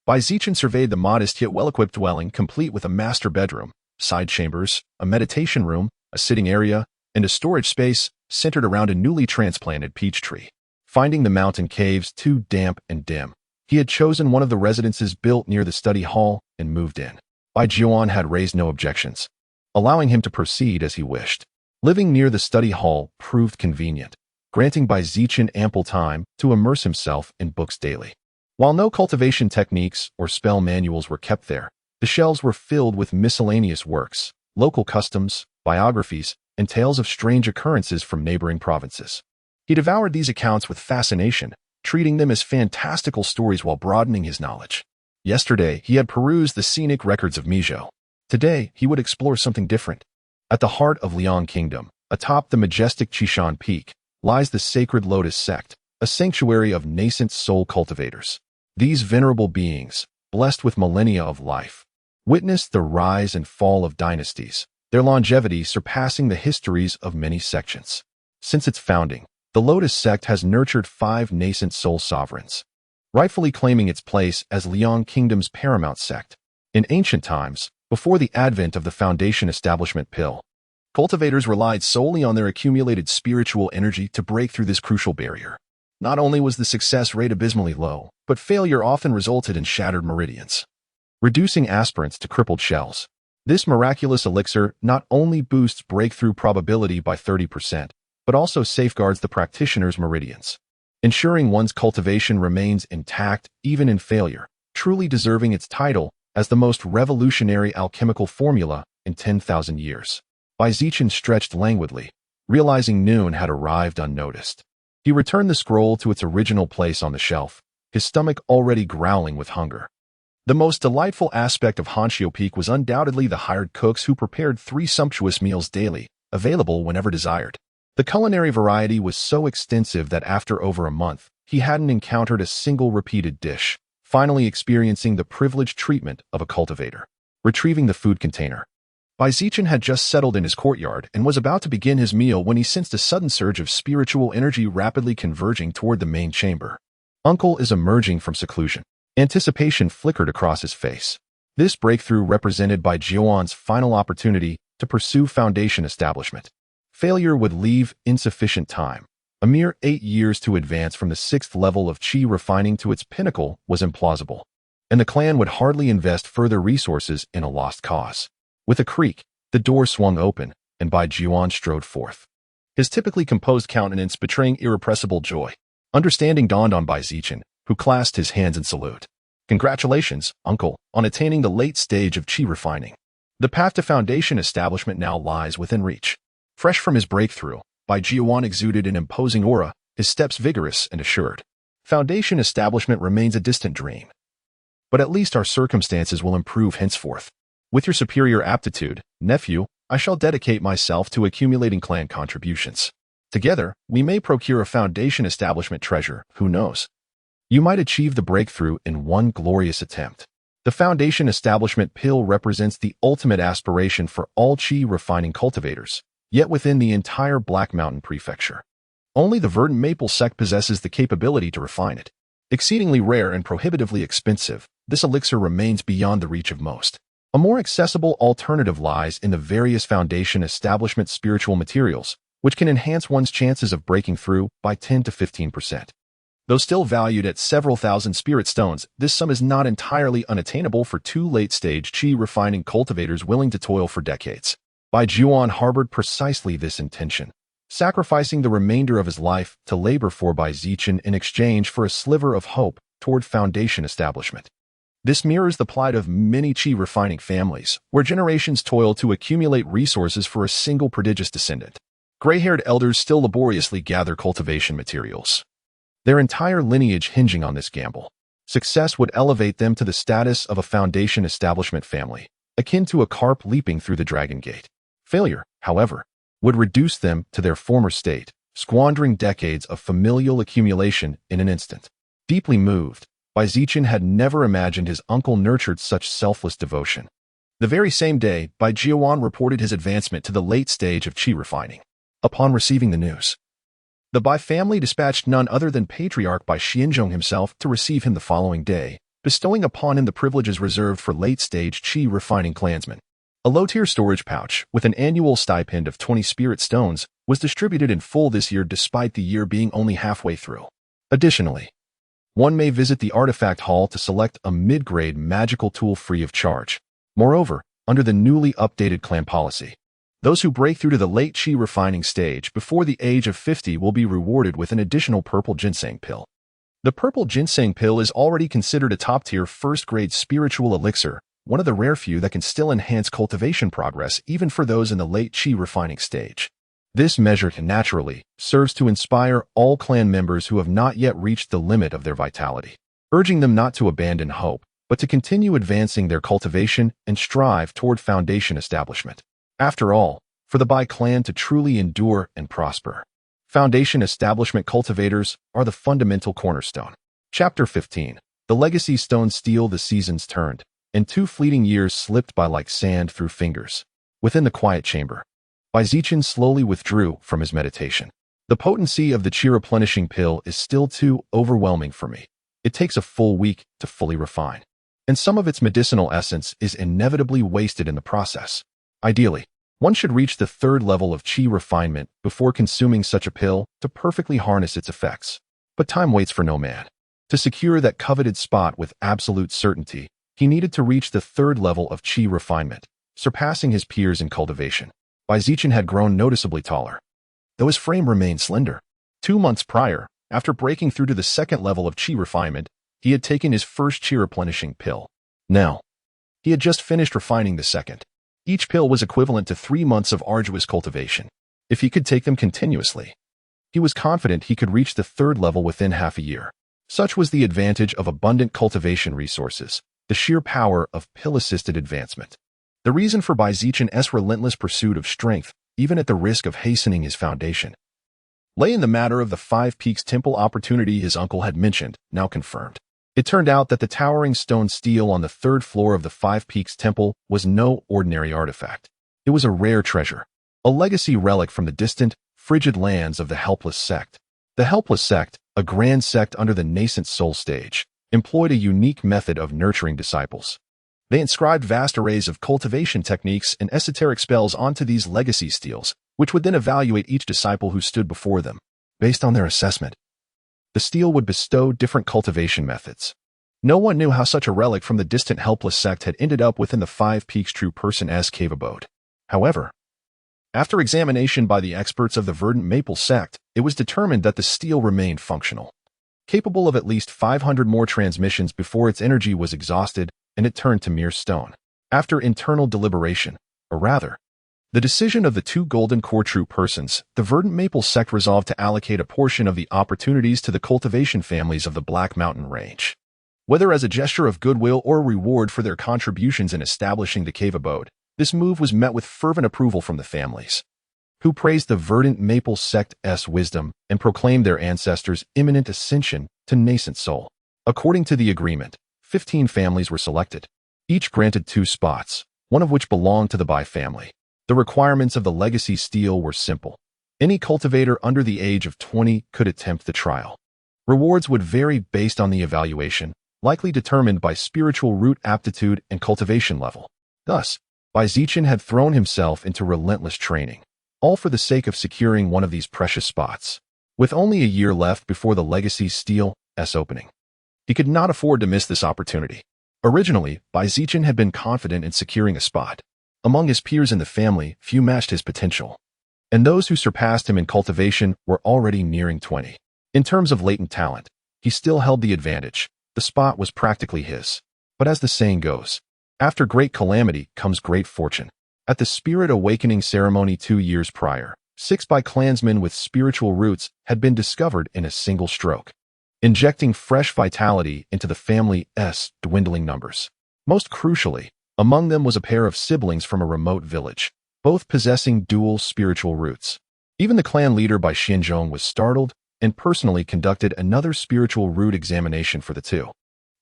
Bai Zichen surveyed the modest yet well-equipped dwelling, complete with a master bedroom, side chambers, a meditation room, a sitting area, and a storage space centered around a newly transplanted peach tree. Finding the mountain caves too damp and dim, he had chosen one of the residences built near the study hall and moved in. Bai Zhuan had raised no objections, allowing him to proceed as he wished. Living near the study hall proved convenient, granting Bai Zichen ample time to immerse himself in books daily. While no cultivation techniques or spell manuals were kept there, the shelves were filled with miscellaneous works, local customs, biographies, and tales of strange occurrences from neighboring provinces. He devoured these accounts with fascination, treating them as fantastical stories while broadening his knowledge. Yesterday, he had perused the scenic records of Mizhou. Today, he would explore something different. At the heart of Liang Kingdom, atop the majestic Qishan Peak, lies the sacred Lotus Sect, a sanctuary of nascent soul cultivators. These venerable beings, blessed with millennia of life, witnessed the rise and fall of dynasties, their longevity surpassing the histories of many sections. Since its founding, the Lotus Sect has nurtured 5 nascent soul sovereigns, rightfully claiming its place as Liang Kingdom's paramount sect. In ancient times, before the advent of the foundation establishment pill, cultivators relied solely on their accumulated spiritual energy to break through this crucial barrier. Not only was the success rate abysmally low, but failure often resulted in shattered meridians, reducing aspirants to crippled shells. This miraculous elixir not only boosts breakthrough probability by 30%, but also safeguards the practitioner's meridians, ensuring one's cultivation remains intact even in failure, truly deserving its title as the most revolutionary alchemical formula in 10,000 years. Bai Zichen stretched languidly, realizing noon had arrived unnoticed. He returned the scroll to its original place on the shelf, his stomach already growling with hunger. The most delightful aspect of Hanxiu Peak was undoubtedly the hired cooks who prepared 3 sumptuous meals daily, available whenever desired. The culinary variety was so extensive that after over a month, he hadn't encountered a single repeated dish, finally experiencing the privileged treatment of a cultivator. Retrieving the food container, Zichen had just settled in his courtyard and was about to begin his meal when he sensed a sudden surge of spiritual energy rapidly converging toward the main chamber. Uncle is emerging from seclusion. Anticipation flickered across his face. This breakthrough represented Jiuan's final opportunity to pursue foundation establishment. Failure would leave insufficient time. A mere 8 years to advance from the 6th level of qi refining to its pinnacle was implausible, and the clan would hardly invest further resources in a lost cause. With a creak, the door swung open, and Jiuan strode forth, his typically composed countenance betraying irrepressible joy. Understanding dawned on Zichen, who clasped his hands in salute. Congratulations, uncle, on attaining the late stage of qi refining. The path to foundation establishment now lies within reach. Fresh from his breakthrough, Jiuan exuded an imposing aura, his steps vigorous and assured. Foundation establishment remains a distant dream, but at least our circumstances will improve henceforth. With your superior aptitude, nephew, I shall dedicate myself to accumulating clan contributions. Together, we may procure a foundation establishment treasure, who knows? You might achieve the breakthrough in one glorious attempt. The foundation establishment pill represents the ultimate aspiration for all qi refining cultivators, yet within the entire Black Mountain Prefecture. Only the verdant maple sect possesses the capability to refine it. Exceedingly rare and prohibitively expensive, this elixir remains beyond the reach of most. A more accessible alternative lies in the various foundation establishment spiritual materials, which can enhance one's chances of breaking through by 10 to 15%. Though still valued at several thousand spirit stones, this sum is not entirely unattainable for 2 late-stage qi refining cultivators willing to toil for decades. Jiuan harbored precisely this intention, sacrificing the remainder of his life to labor for Zichen in exchange for a sliver of hope toward foundation establishment. This mirrors the plight of many qi refining families, where generations toil to accumulate resources for a single prodigious descendant. Gray-haired elders still laboriously gather cultivation materials, their entire lineage hinging on this gamble. Success would elevate them to the status of a foundation establishment family, akin to a carp leaping through the dragon gate. Failure, however, would reduce them to their former state, squandering decades of familial accumulation in an instant. Deeply moved, Zichen had never imagined his uncle nurtured such selfless devotion. The very same day, Jiuan reported his advancement to the late stage of qi refining. Upon receiving the news, the Bai family dispatched none other than Patriarch Xianzhong himself to receive him the following day, bestowing upon him the privileges reserved for late-stage qi refining clansmen. A low-tier storage pouch, with an annual stipend of 20 spirit stones, was distributed in full this year despite the year being only halfway through. Additionally, one may visit the artifact hall to select a mid-grade magical tool free of charge. Moreover, under the newly updated clan policy, those who break through to the late qi refining stage before the age of 50 will be rewarded with an additional purple ginseng pill. The purple ginseng pill is already considered a top-tier first-grade spiritual elixir, one of the rare few that can still enhance cultivation progress even for those in the late qi refining stage. This measure naturally serves to inspire all clan members who have not yet reached the limit of their vitality, urging them not to abandon hope, but to continue advancing their cultivation and strive toward foundation establishment. After all, for the Bai clan to truly endure and prosper, foundation establishment cultivators are the fundamental cornerstone. Chapter 15. The legacy stone steel. The seasons turned, and 2 fleeting years slipped by like sand through fingers. Within the quiet chamber, Zichen slowly withdrew from his meditation. The potency of the qi replenishing pill is still too overwhelming for me. It takes a full week to fully refine, and some of its medicinal essence is inevitably wasted in the process. Ideally, one should reach the 3rd level of qi refinement before consuming such a pill to perfectly harness its effects. But time waits for no man. To secure that coveted spot with absolute certainty, he needed to reach the 3rd level of qi refinement, surpassing his peers in cultivation. Zichen had grown noticeably taller, though his frame remained slender. 2 months prior, after breaking through to the 2nd level of qi refinement, he had taken his first qi replenishing pill. Now, he had just finished refining the 2nd. Each pill was equivalent to 3 months of arduous cultivation. If he could take them continuously, he was confident he could reach the 3rd level within half a year. Such was the advantage of abundant cultivation resources, the sheer power of pill-assisted advancement. The reason for Zichen's relentless pursuit of strength, even at the risk of hastening his foundation, lay in the matter of the 5 Peaks Temple opportunity his uncle had mentioned, now confirmed. It turned out that the towering stone stele on the 3rd floor of the 5 Peaks Temple was no ordinary artifact. It was a rare treasure, a legacy relic from the distant, frigid lands of the Helpless Sect. The Helpless Sect, a grand sect under the nascent soul stage, employed a unique method of nurturing disciples. They inscribed vast arrays of cultivation techniques and esoteric spells onto these legacy steels, which would then evaluate each disciple who stood before them. Based on their assessment, the steel would bestow different cultivation methods. No one knew how such a relic from the distant Helpless Sect had ended up within the Five Peaks True Person's cave abode. However, after examination by the experts of the Verdant Maple Sect, it was determined that the steel remained functional, capable of at least 500 more transmissions before its energy was exhausted and it turned to mere stone. After internal deliberation, or rather, the decision of the two Golden Core True Persons, the Verdant Maple Sect resolved to allocate a portion of the opportunities to the cultivation families of the Black Mountain Range. Whether as a gesture of goodwill or a reward for their contributions in establishing the cave abode, this move was met with fervent approval from the families, who praised the Verdant Maple Sect's wisdom and proclaimed their ancestors' imminent ascension to nascent soul. According to the agreement, 15 families were selected, each granted 2 spots, one of which belonged to the Bai family. The requirements of the legacy steel were simple. Any cultivator under the age of 20 could attempt the trial. Rewards would vary based on the evaluation, likely determined by spiritual root aptitude and cultivation level. Thus, Zichen had thrown himself into relentless training, all for the sake of securing one of these precious spots. With only a year left before the legacy steel's opening, he could not afford to miss this opportunity. Originally, Zichen had been confident in securing a spot. Among his peers in the family, few matched his potential, and those who surpassed him in cultivation were already nearing 20. In terms of latent talent, he still held the advantage. The spot was practically his. But as the saying goes, after great calamity comes great fortune. At the Spirit Awakening ceremony 2 years prior, 6 Bai clansmen with spiritual roots had been discovered in a single stroke, injecting fresh vitality into the family's dwindling numbers. Most crucially, among them was a pair of siblings from a remote village, both possessing dual spiritual roots. Even the clan leader Bai Xianzhong was startled and personally conducted another spiritual root examination for the two.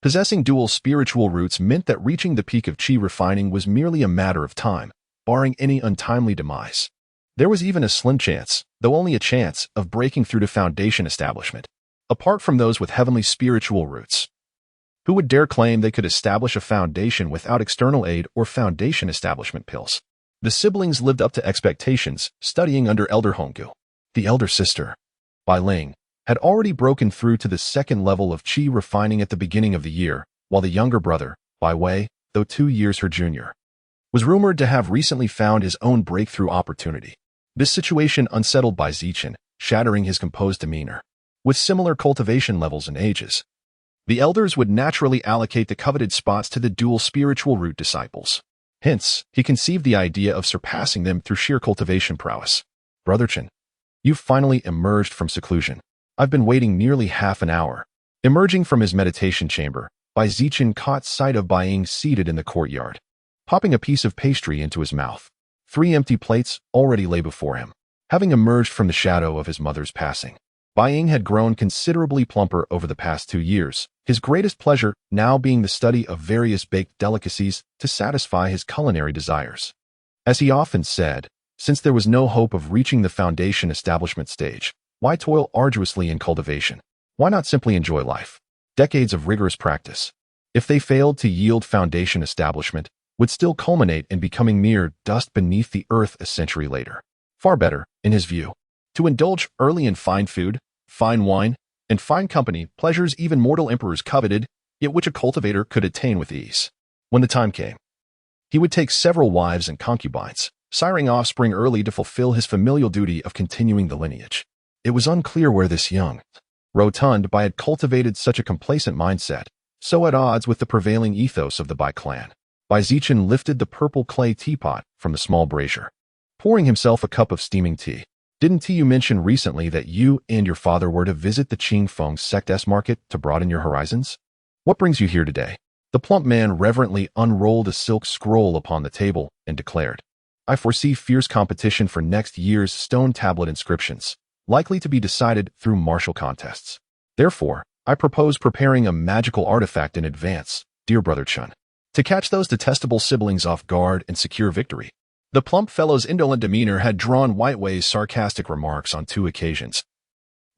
Possessing dual spiritual roots meant that reaching the peak of qi refining was merely a matter of time, barring any untimely demise. There was even a slim chance, though only a chance, of breaking through to foundation establishment. Apart from those with heavenly spiritual roots, who would dare claim they could establish a foundation without external aid or foundation establishment pills? The siblings lived up to expectations, studying under Elder Honggu. The elder sister, Bai Ling, had already broken through to the second level of qi refining at the beginning of the year, while the younger brother, Bai Wei, though 2 years her junior, was rumored to have recently found his own breakthrough opportunity. This situation unsettled Zichen, shattering his composed demeanor. With similar cultivation levels and ages, the elders would naturally allocate the coveted spots to the dual spiritual root disciples. Hence, he conceived the idea of surpassing them through sheer cultivation prowess. Brother Chen, you've finally emerged from seclusion. I've been waiting nearly half an hour. Emerging from his meditation chamber, Zichen caught sight of Bai Ying seated in the courtyard, popping a piece of pastry into his mouth. 3 empty plates already lay before him. Having emerged from the shadow of his mother's passing, Bai Ying had grown considerably plumper over the past 2 years, his greatest pleasure now being the study of various baked delicacies to satisfy his culinary desires. As he often said, since there was no hope of reaching the foundation establishment stage, why toil arduously in cultivation? Why not simply enjoy life? Decades of rigorous practice, if they failed to yield foundation establishment, would still culminate in becoming mere dust beneath the earth a century later. Far better, in his view, to indulge early in fine food, fine wine, and fine company, pleasures even mortal emperors coveted, yet which a cultivator could attain with ease. When the time came, he would take several wives and concubines, siring offspring early to fulfill his familial duty of continuing the lineage. It was unclear where this young, rotund Bai had cultivated such a complacent mindset, so at odds with the prevailing ethos of the Bai clan. Zichen lifted the purple clay teapot from the small brazier, pouring himself a cup of steaming tea. Didn't you mention recently that you and your father were to visit the Qingfeng Sect's market to broaden your horizons? What brings you here today? The plump man reverently unrolled a silk scroll upon the table and declared, I foresee fierce competition for next year's stone tablet inscriptions, likely to be decided through martial contests. Therefore, I propose preparing a magical artifact in advance, dear brother Chun, to catch those detestable siblings off guard and secure victory. The plump fellow's indolent demeanor had drawn Whiteway's sarcastic remarks on 2 occasions,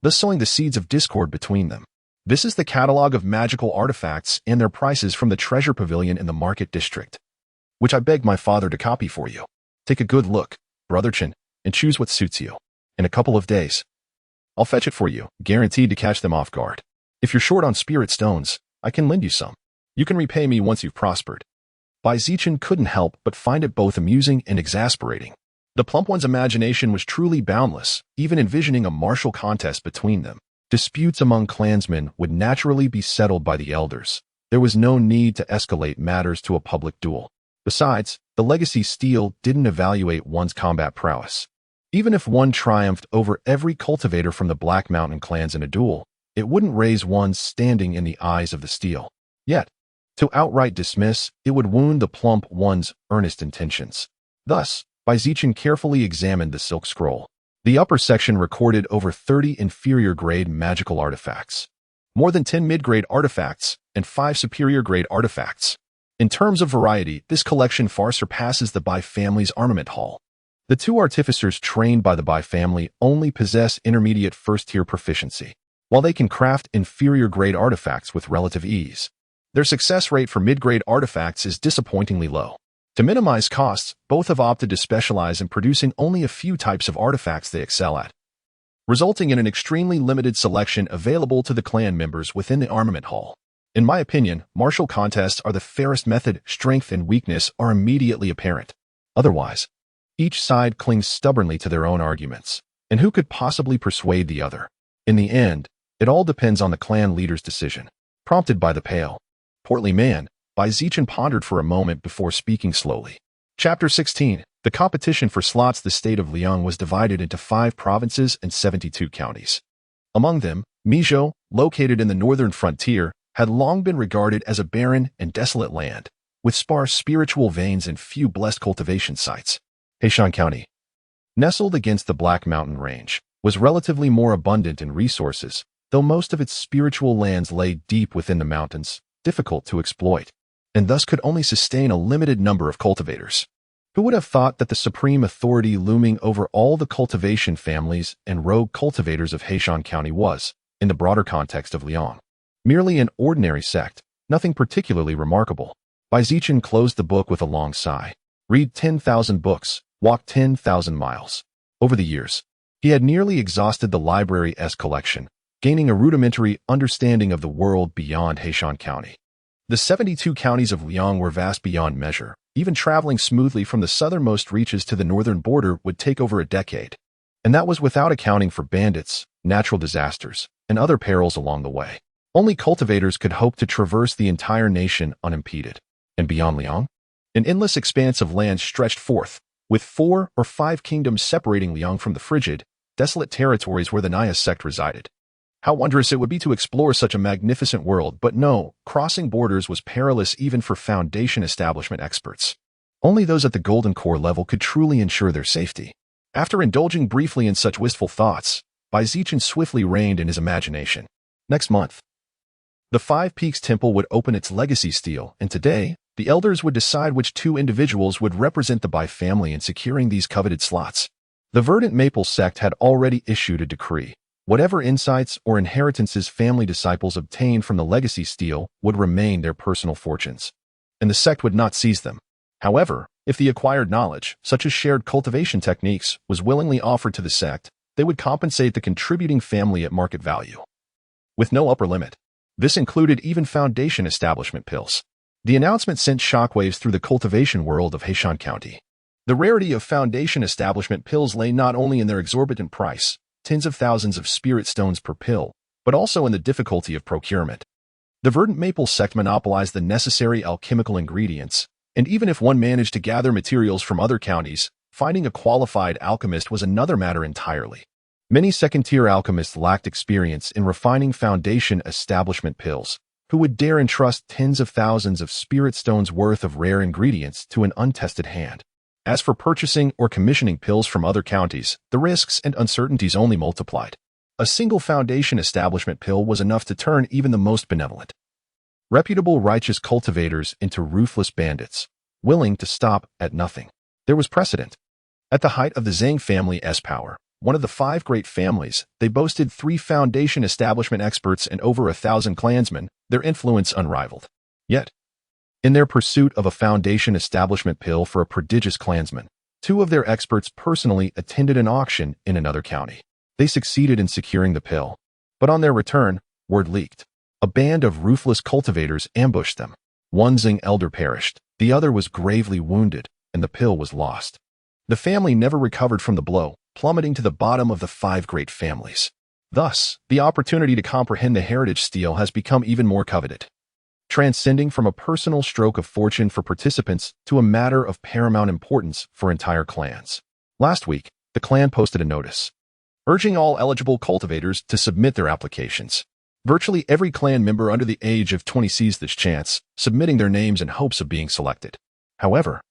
thus sowing the seeds of discord between them. This is the catalog of magical artifacts and their prices from the treasure pavilion in the market district, which I begged my father to copy for you. Take a good look, brotherchin, and choose what suits you. In a couple of days, I'll fetch it for you, guaranteed to catch them off guard. If you're short on spirit stones, I can lend you some. You can repay me once you've prospered. Zichen couldn't help but find it both amusing and exasperating. The plump one's imagination was truly boundless, even envisioning a martial contest between them. Disputes among clansmen would naturally be settled by the elders. There was no need to escalate matters to a public duel. Besides, the legacy steel didn't evaluate one's combat prowess. Even if one triumphed over every cultivator from the Black Mountain clans in a duel, it wouldn't raise one's standing in the eyes of the steel. Yet, to outright dismiss, it would wound the plump one's earnest intentions. Thus, Zichen carefully examined the silk scroll. The upper section recorded over 30 inferior-grade magical artifacts, more than 10 mid-grade artifacts, and 5 superior-grade artifacts. In terms of variety, this collection far surpasses the Bai family's armament haul. The 2 artificers trained by the Bai family only possess intermediate first-tier proficiency, while they can craft inferior-grade artifacts with relative ease. Their success rate for mid-grade artifacts is disappointingly low. To minimize costs, both have opted to specialize in producing only a few types of artifacts they excel at, resulting in an extremely limited selection available to the clan members within the armament hall. In my opinion, martial contests are the fairest method. Strength and weakness are immediately apparent. Otherwise, each side clings stubbornly to their own arguments, and who could possibly persuade the other? In the end, it all depends on the clan leader's decision. Prompted by the pale, portly man, Zichen pondered for a moment before speaking slowly. Chapter 16. The competition for slots. The state of Liang was divided into 5 provinces and 72 counties. Among them, Mijo, located in the northern frontier, had long been regarded as a barren and desolate land, with sparse spiritual veins and few blessed cultivation sites. Heishan County, nestled against the Black Mountain Range, was relatively more abundant in resources, though most of its spiritual lands lay deep within the mountains, difficult to exploit, and thus could only sustain a limited number of cultivators. Who would have thought that the supreme authority looming over all the cultivation families and rogue cultivators of Heishan County was, in the broader context of Liang, merely an ordinary sect, nothing particularly remarkable. Zichen closed the book with a long sigh. Read 10,000 books, walk 10,000 miles. Over the years, he had nearly exhausted the library's collection, gaining a rudimentary understanding of the world beyond Heishan County. The 72 counties of Liang were vast beyond measure. Even traveling smoothly from the southernmost reaches to the northern border would take over a decade. And that was without accounting for bandits, natural disasters, and other perils along the way. Only cultivators could hope to traverse the entire nation unimpeded. And beyond Liang, an endless expanse of land stretched forth, with 4 or 5 kingdoms separating Liang from the frigid, desolate territories where the Naya sect resided. How wondrous it would be to explore such a magnificent world, but no, crossing borders was perilous even for Foundation establishment experts. Only those at the Golden Core level could truly ensure their safety. After indulging briefly in such wistful thoughts, Zichen swiftly reined in his imagination. Next month, the Five Peaks Temple would open its legacy stele, and today, the elders would decide which 2 individuals would represent the Bai family in securing these coveted slots. The Verdant Maple sect had already issued a decree. Whatever insights or inheritances family disciples obtained from the legacy stele would remain their personal fortunes, and the sect would not seize them. However, if the acquired knowledge, such as shared cultivation techniques, was willingly offered to the sect, they would compensate the contributing family at market value, with no upper limit. This included even Foundation establishment pills. The announcement sent shockwaves through the cultivation world of Heishan County. The rarity of Foundation establishment pills lay not only in their exorbitant price, tens of thousands of spirit stones per pill, but also in the difficulty of procurement. The Verdant Maple sect monopolized the necessary alchemical ingredients, and even if one managed to gather materials from other counties, finding a qualified alchemist was another matter entirely. Many second-tier alchemists lacked experience in refining Foundation establishment pills, who would dare entrust tens of thousands of spirit stones worth of rare ingredients to an untested hand. As for purchasing or commissioning pills from other counties, the risks and uncertainties only multiplied. A single Foundation establishment pill was enough to turn even the most benevolent, reputable righteous cultivators into ruthless bandits, willing to stop at nothing. There was precedent. At the height of the Zhang family's power, one of the 5 great families, they boasted 3 foundation establishment experts and over 1,000 clansmen, their influence unrivaled. Yet, in their pursuit of a foundation establishment pill for a prodigious clansman, 2 of their experts personally attended an auction in another county. They succeeded in securing the pill, but on their return, word leaked. A band of ruthless cultivators ambushed them. One Zhang elder perished, the other was gravely wounded, and the pill was lost. The family never recovered from the blow, plummeting to the bottom of the 5 great families. Thus, the opportunity to comprehend the heritage steal has become even more coveted, transcending from a personal stroke of fortune for participants to a matter of paramount importance for entire clans. Last week, the clan posted a notice, urging all eligible cultivators to submit their applications. Virtually every clan member under the age of 20 seized this chance, submitting their names in hopes of being selected. However,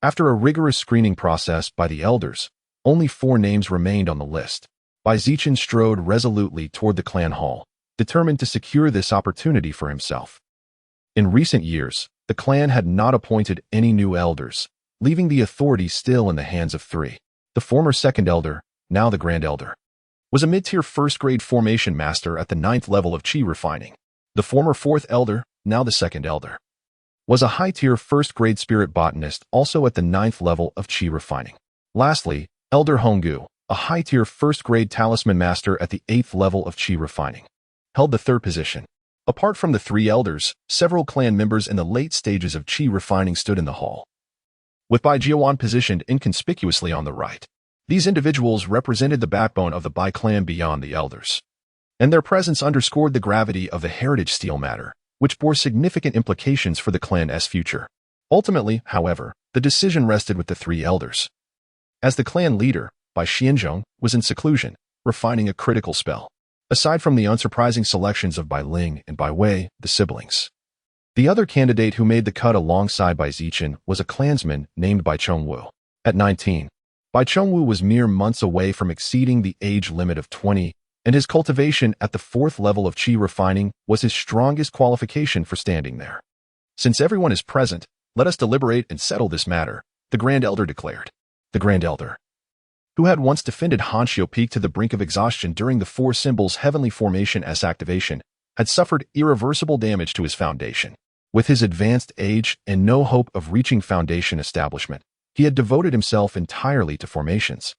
after a rigorous screening process by the elders, only 4 names remained on the list. Zichen strode resolutely toward the clan hall, determined to secure this opportunity for himself. In recent years, the clan had not appointed any new elders, leaving the authority still in the hands of 3. The former second elder, now the grand elder, was a mid-tier first-grade formation master at the 9th level of chi refining. The former 4th elder, now the second elder, was a high-tier first-grade spirit botanist also at the 9th level of chi refining. Lastly, Elder Honggu, a high-tier first-grade talisman master at the 8th level of chi refining, held the 3rd position. Apart from the 3 elders, several clan members in the late stages of chi refining stood in the hall, with Bai Jiawan positioned inconspicuously on the right. These individuals represented the backbone of the Bai clan beyond the elders, and their presence underscored the gravity of the heritage steal matter, which bore significant implications for the clan's future. Ultimately, however, the decision rested with the 3 elders. As the clan leader, Bai Xianzhong was in seclusion, refining a critical spell. Aside from the unsurprising selections of Bai Ling and Bai Wei, the siblings, the other candidate who made the cut alongside Bai Zichen was a clansman named Bai Chongwu. At 19, Bai Chongwu was mere months away from exceeding the age limit of 20, and his cultivation at the 4th level of chi refining was his strongest qualification for standing there. Since everyone is present, let us deliberate and settle this matter, the Grand Elder declared. The Grand Elder, who had once defended Hanxiu Peak to the brink of exhaustion during the 4 Symbols Heavenly Formation's activation, had suffered irreversible damage to his foundation. With his advanced age and no hope of reaching foundation establishment, he had devoted himself entirely to formations,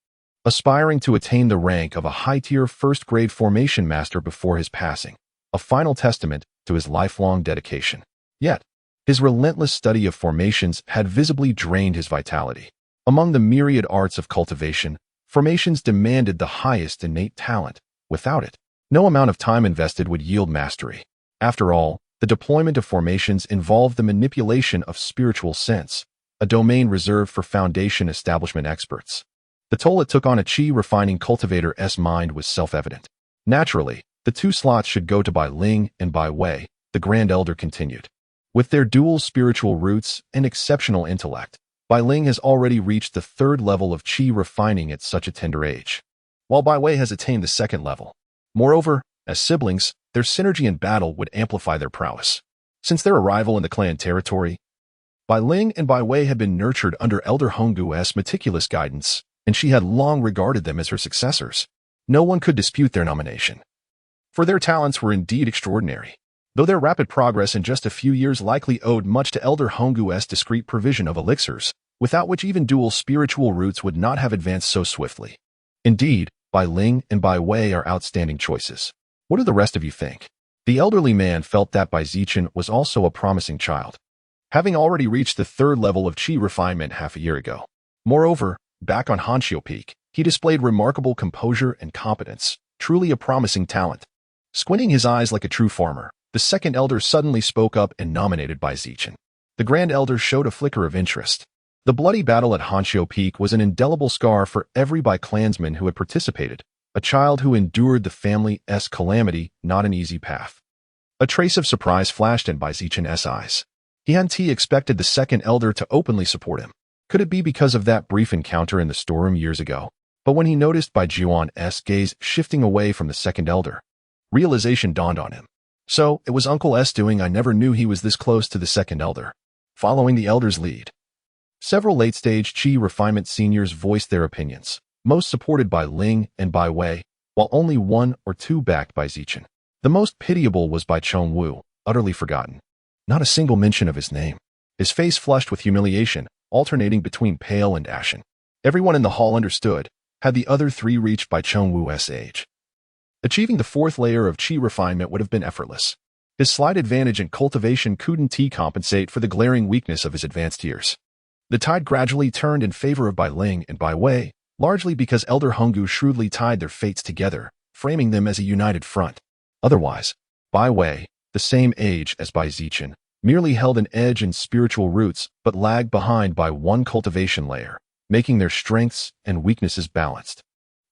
aspiring to attain the rank of a high-tier first-grade formation master before his passing, a final testament to his lifelong dedication. Yet, his relentless study of formations had visibly drained his vitality. Among the myriad arts of cultivation, formations demanded the highest innate talent. Without it, no amount of time invested would yield mastery. After all, the deployment of formations involved the manipulation of spiritual sense, a domain reserved for foundation establishment experts. The toll it took on a chi refining cultivator's mind was self-evident. Naturally, the 2 slots should go to Bai Ling and Bai Wei, the Grand Elder continued. With their dual spiritual roots and exceptional intellect, Bai Ling has already reached the 3rd level of chi refining at such a tender age, while Bai Wei has attained the 2nd level. Moreover, as siblings, their synergy in battle would amplify their prowess. Since their arrival in the clan territory, Bai Ling and Bai Wei had been nurtured under Elder Honggu's meticulous guidance, and she had long regarded them as her successors. No one could dispute their nomination, for their talents were indeed extraordinary, though their rapid progress in just a few years likely owed much to Elder Honggu's discreet provision of elixirs, without which even dual spiritual roots would not have advanced so swiftly. Indeed, Bai Ling and Bai Wei are outstanding choices. What do the rest of you think? The elderly man felt that Bai Zichen was also a promising child, having already reached the 3rd level of chi refinement half a year ago. Moreover, back on Hanxiu Peak, he displayed remarkable composure and competence, truly a promising talent. Squinting his eyes like a true farmer, the 2nd elder suddenly spoke up and nominated Bai Zichen. The Grand Elder showed a flicker of interest. The bloody battle at Hanxiu Peak was an indelible scar for every Bai clansman who had participated, a child who endured the family's calamity, not an easy path. A trace of surprise flashed in Bai Zichen's eyes. He hadn't expected the 2nd elder to openly support him. Could it be because of that brief encounter in the storeroom years ago? But when he noticed Bai Jiawan's gaze shifting away from the 2nd elder, realization dawned on him. So, it was Uncle S doing. I never knew he was this close to the 2nd elder. Following the elder's lead, Several late-stage Qi refinement seniors voiced their opinions, most supported by Ling and Bai Wei, while only one or two backed by Zichen. The most pitiable was by Chong Wu, utterly forgotten. Not a single mention of his name. His face flushed with humiliation, alternating between pale and ashen. Everyone in the hall understood, had the other three reached by Chong Wu's age. Achieving the fourth layer of Qi refinement would have been effortless. His slight advantage in cultivation couldn't compensate for the glaring weakness of his advanced years. The tide gradually turned in favor of Bai Ling and Bai Wei, largely because Elder Honggu shrewdly tied their fates together, framing them as a united front. Otherwise, Bai Wei, the same age as Bai Zichen, merely held an edge in spiritual roots but lagged behind by one cultivation layer, making their strengths and weaknesses balanced.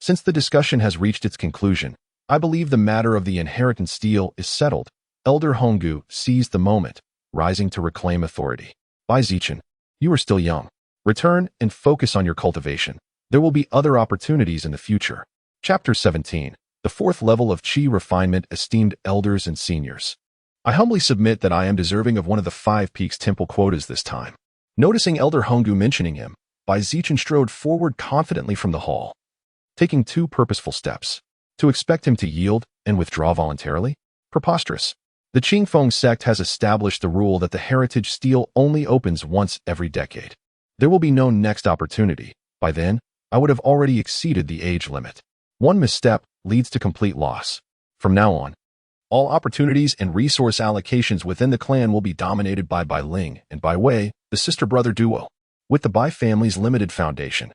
Since the discussion has reached its conclusion, I believe the matter of the inheritance steal is settled. Elder Honggu seized the moment, rising to reclaim authority. Bai Zichen, you are still young. Return and focus on your cultivation. There will be other opportunities in the future. Chapter 17. The fourth level of Qi refinement. Esteemed elders and seniors, I humbly submit that I am deserving of one of the 5 Peaks Temple quotas this time. Noticing Elder Honggu mentioning him, Bai Zichen strode forward confidently from the hall, taking 2 purposeful steps. To expect him to yield and withdraw voluntarily? Preposterous. The Qingfeng sect has established the rule that the heritage steal only opens once every decade. There will be no next opportunity. By then, I would have already exceeded the age limit. One misstep leads to complete loss. From now on, all opportunities and resource allocations within the clan will be dominated by Bai Ling and Bai Wei, the sister-brother duo. With the Bai family's limited foundation,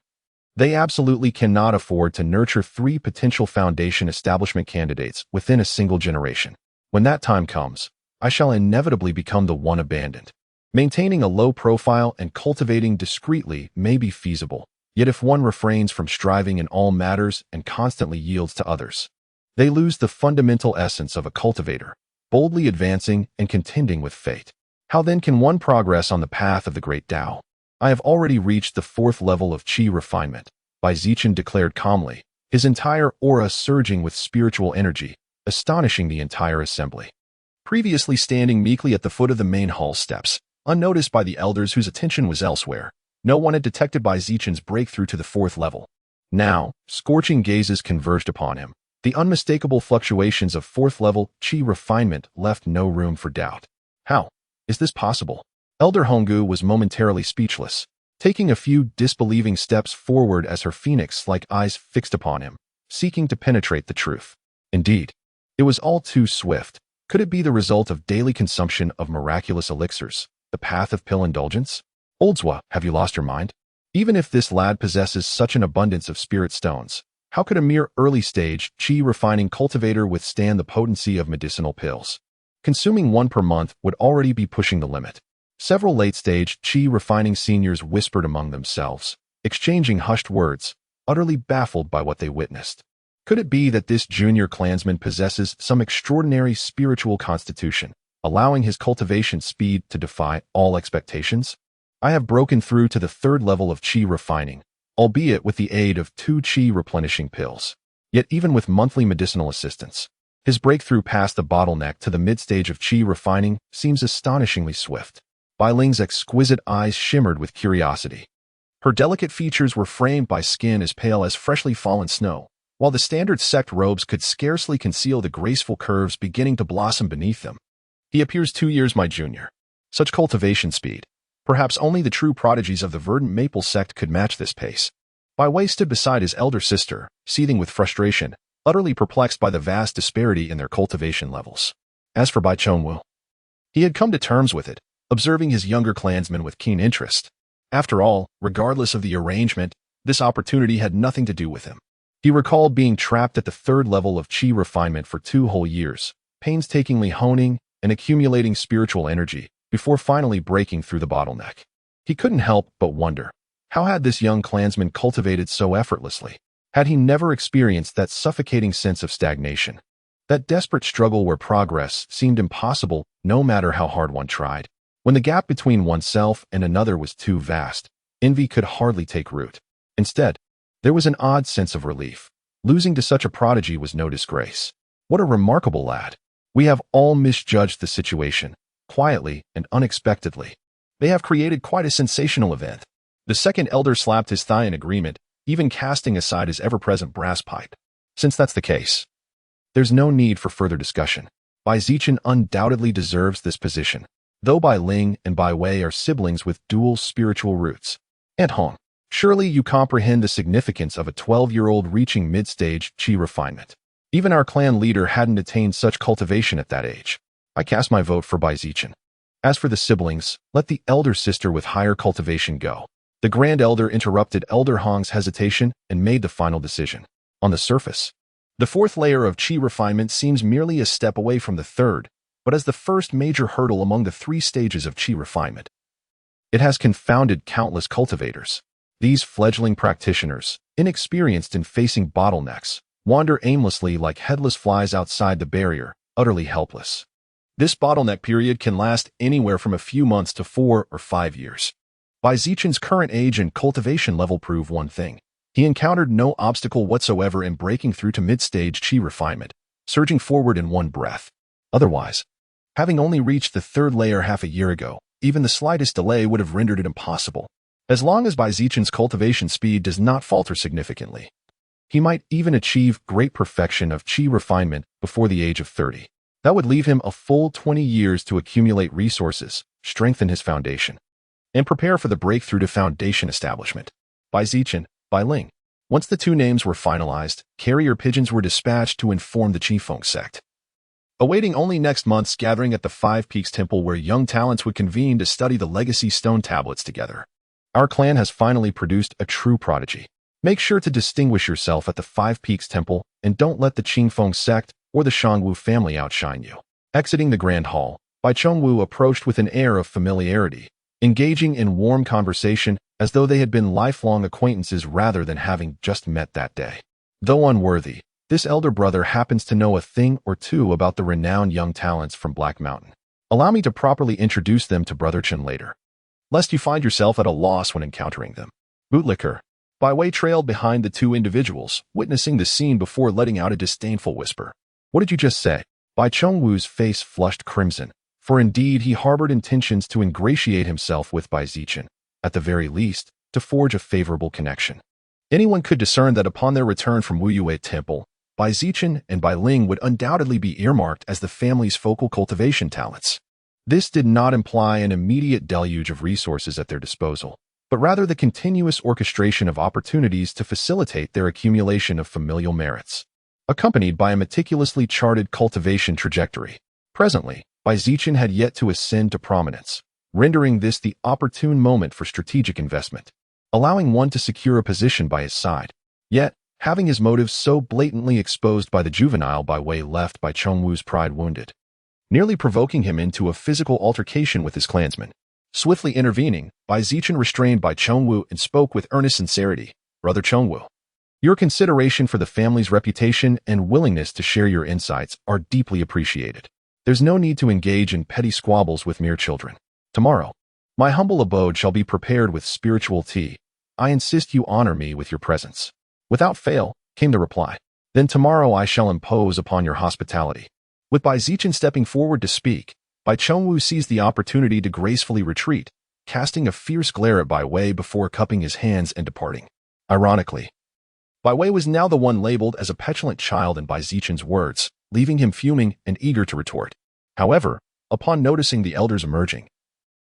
they absolutely cannot afford to nurture 3 potential foundation establishment candidates within a single generation. When that time comes, I shall inevitably become the one abandoned. Maintaining a low profile and cultivating discreetly may be feasible, yet if one refrains from striving in all matters and constantly yields to others, they lose the fundamental essence of a cultivator, boldly advancing and contending with fate. How then can one progress on the path of the great Tao? I have already reached the 4th level of Qi refinement, Bai Zichen declared calmly, his entire aura surging with spiritual energy, astonishing the entire assembly. Previously standing meekly at the foot of the main hall steps, unnoticed by the elders whose attention was elsewhere, no one had detected Bai Zichen's breakthrough to the 4th level. Now, scorching gazes converged upon him. The unmistakable fluctuations of 4th level Qi refinement left no room for doubt. How is this possible? Elder Honggu was momentarily speechless, taking a few disbelieving steps forward as her phoenix-like eyes fixed upon him, seeking to penetrate the truth. Indeed, it was all too swift. Could it be the result of daily consumption of miraculous elixirs, the path of pill indulgence? Oldzwa, have you lost your mind? Even if this lad possesses such an abundance of spirit stones, how could a mere early-stage Qi refining cultivator withstand the potency of medicinal pills? Consuming 1 per month would already be pushing the limit. Several late-stage Qi refining seniors whispered among themselves, exchanging hushed words, utterly baffled by what they witnessed. Could it be that this junior clansman possesses some extraordinary spiritual constitution, allowing his cultivation speed to defy all expectations? I have broken through to the 3rd level of Qi refining, albeit with the aid of 2 Qi replenishing pills. Yet even with monthly medicinal assistance, his breakthrough past the bottleneck to the mid-stage of Qi refining seems astonishingly swift. Bai Ling's exquisite eyes shimmered with curiosity. Her delicate features were framed by skin as pale as freshly fallen snow, while the standard sect robes could scarcely conceal the graceful curves beginning to blossom beneath them. He appears 2 years my junior. Such cultivation speed. Perhaps only the true prodigies of the verdant maple sect could match this pace. Bai Wei stood beside his elder sister, seething with frustration, utterly perplexed by the vast disparity in their cultivation levels. As for Bai Chongwu, he had come to terms with it, observing his younger clansmen with keen interest. After all, regardless of the arrangement, this opportunity had nothing to do with him. He recalled being trapped at the 3rd level of Qi refinement for 2 whole years, painstakingly honing and accumulating spiritual energy before finally breaking through the bottleneck. He couldn't help but wonder, how had this young clansman cultivated so effortlessly? Had he never experienced that suffocating sense of stagnation? That desperate struggle where progress seemed impossible no matter how hard one tried? When the gap between oneself and another was too vast, envy could hardly take root. Instead, there was an odd sense of relief. Losing to such a prodigy was no disgrace. What a remarkable lad. We have all misjudged the situation, quietly and unexpectedly. They have created quite a sensational event. The second elder slapped his thigh in agreement, even casting aside his ever-present brass pipe. Since that's the case, there's no need for further discussion. Bai Zichen undoubtedly deserves this position, though Bai Ling and Bai Wei are siblings with dual spiritual roots. Aunt Hong, surely you comprehend the significance of a 12-year-old reaching mid-stage qi refinement. Even our clan leader hadn't attained such cultivation at that age. I cast my vote for Bai Zichen. As for the siblings, let the elder sister with higher cultivation go. The Grand Elder interrupted Elder Hong's hesitation and made the final decision. On the surface, the fourth layer of qi refinement seems merely a step away from the third, but as the first major hurdle among the 3 stages of qi refinement, it has confounded countless cultivators. These fledgling practitioners, inexperienced in facing bottlenecks, wander aimlessly like headless flies outside the barrier, utterly helpless. This bottleneck period can last anywhere from a few months to 4 or 5 years. Bai Zichen's current age and cultivation level prove one thing. He encountered no obstacle whatsoever in breaking through to mid-stage qi refinement, surging forward in one breath. Otherwise, having only reached the 3rd layer half a year ago, even the slightest delay would have rendered it impossible. As long as Bai Zichen's cultivation speed does not falter significantly, he might even achieve great perfection of qi refinement before the age of 30. That would leave him a full 20 years to accumulate resources, strengthen his foundation, and prepare for the breakthrough to foundation establishment. Bai Zichen, Bai Ling. Once the 2 names were finalized, carrier pigeons were dispatched to inform the Qifeng sect, awaiting only next month's gathering at the 5 Peaks Temple where young talents would convene to study the legacy stone tablets together. Our clan has finally produced a true prodigy. Make sure to distinguish yourself at the 5 Peaks Temple and don't let the Qingfeng sect or the Shangwu family outshine you. Exiting the Grand Hall, Bai Chengwu approached with an air of familiarity, engaging in warm conversation as though they had been lifelong acquaintances rather than having just met that day. Though unworthy, this elder brother happens to know a thing or two about the renowned young talents from Black Mountain. Allow me to properly introduce them to Brother Chen later, lest you find yourself at a loss when encountering them. Bootlicker. Bai Wei trailed behind the 2 individuals, witnessing the scene before letting out a disdainful whisper. What did you just say? Bai Chengwu's face flushed crimson, for indeed he harbored intentions to ingratiate himself with Bai Zichen, at the very least, to forge a favorable connection. Anyone could discern that upon their return from Wuyue Temple, Bai Zichen and Bai Ling would undoubtedly be earmarked as the family's focal cultivation talents. This did not imply an immediate deluge of resources at their disposal, but rather the continuous orchestration of opportunities to facilitate their accumulation of familial merits, accompanied by a meticulously charted cultivation trajectory. Presently, Bai Zichen had yet to ascend to prominence, rendering this the opportune moment for strategic investment, allowing one to secure a position by his side. Yet, having his motives so blatantly exposed by the juvenile Bai Wei left Bai Chengwu's pride wounded, nearly provoking him into a physical altercation with his clansmen. Swiftly intervening, Bai Zichen restrained Bai Chengwu and spoke with earnest sincerity. Brother Chengwu, your consideration for the family's reputation and willingness to share your insights are deeply appreciated. There's no need to engage in petty squabbles with mere children. Tomorrow, my humble abode shall be prepared with spiritual tea. I insist you honor me with your presence. Without fail, came the reply. Then tomorrow I shall impose upon your hospitality. With Bai Zichen stepping forward to speak, Bai Chengwu seized the opportunity to gracefully retreat, casting a fierce glare at Bai Wei before cupping his hands and departing. Ironically, Bai Wei was now the one labeled as a petulant child in Bai Zichen's words, leaving him fuming and eager to retort. However, upon noticing the elders emerging,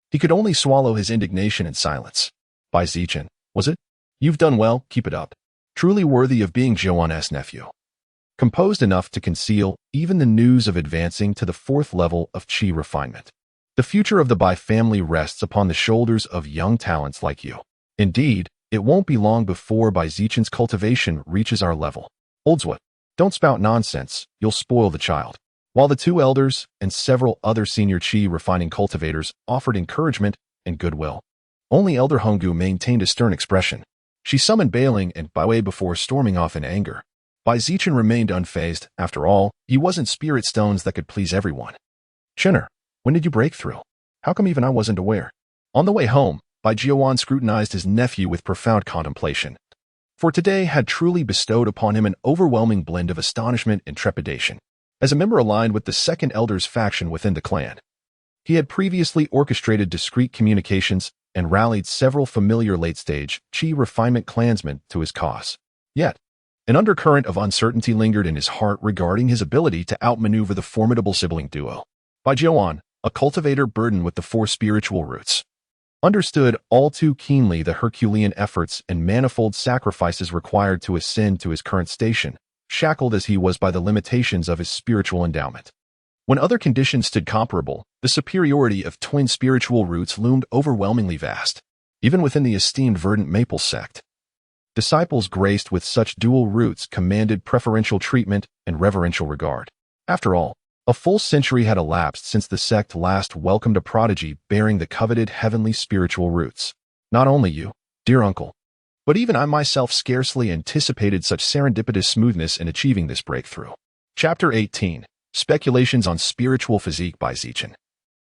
he could only swallow his indignation in silence. Bai Zichen, was it? You've done well, keep it up. Truly worthy of being Zhouan's nephew. Composed enough to conceal even the news of advancing to the 4th level of qi refinement. The future of the Bai family rests upon the shoulders of young talents like you. Indeed, it won't be long before Bai Zichen's cultivation reaches our level. Oldswood, don't spout nonsense, you'll spoil the child. While the 2 elders and several other senior qi refining cultivators offered encouragement and goodwill, only Elder Honggu maintained a stern expression. She summoned Bailing and Bai Wei before storming off in anger. Bai Zichen remained unfazed. After all, he wasn't spirit stones that could please everyone. Chinner, when did you break through? How come even I wasn't aware? On the way home, Bai Jiuan scrutinized his nephew with profound contemplation. For today had truly bestowed upon him an overwhelming blend of astonishment and trepidation. As a member aligned with the 2nd elder's faction within the clan, he had previously orchestrated discreet communications and rallied several familiar late-stage Qi refinement clansmen to his cause. Yet, an undercurrent of uncertainty lingered in his heart regarding his ability to outmaneuver the formidable sibling duo. Bai Jiuan, a cultivator burdened with the 4 spiritual roots, understood all too keenly the Herculean efforts and manifold sacrifices required to ascend to his current station, shackled as he was by the limitations of his spiritual endowment. When other conditions stood comparable, the superiority of twin spiritual roots loomed overwhelmingly vast, even within the esteemed verdant maple sect. Disciples graced with such dual roots commanded preferential treatment and reverential regard. After all, a full century had elapsed since the sect last welcomed a prodigy bearing the coveted heavenly spiritual roots. Not only you, dear uncle, but even I myself scarcely anticipated such serendipitous smoothness in achieving this breakthrough. Chapter 18. Speculations on Spiritual Physique by Zichen.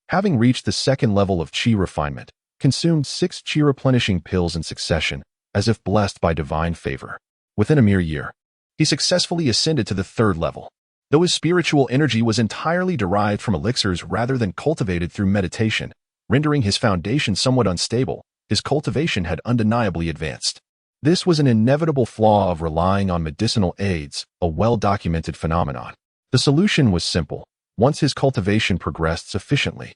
Having reached the second level of Qi refinement, consumed 6 Qi replenishing pills in succession, as if blessed by divine favor. Within a mere year, he successfully ascended to the 3rd level. Though his spiritual energy was entirely derived from elixirs rather than cultivated through meditation, rendering his foundation somewhat unstable, his cultivation had undeniably advanced. This was an inevitable flaw of relying on medicinal aids, a well-documented phenomenon. The solution was simple. Once his cultivation progressed sufficiently,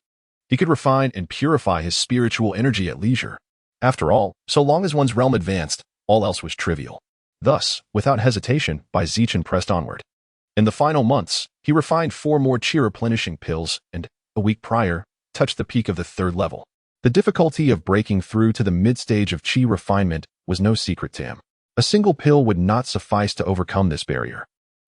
he could refine and purify his spiritual energy at leisure. After all, so long as one's realm advanced, all else was trivial. Thus, without hesitation, Bai Zichen pressed onward. In the final months, he refined 4 more Qi replenishing pills and, a week prior, touched the peak of the 3rd level. The difficulty of breaking through to the mid-stage of Qi refinement was no secret to him. A single pill would not suffice to overcome this barrier.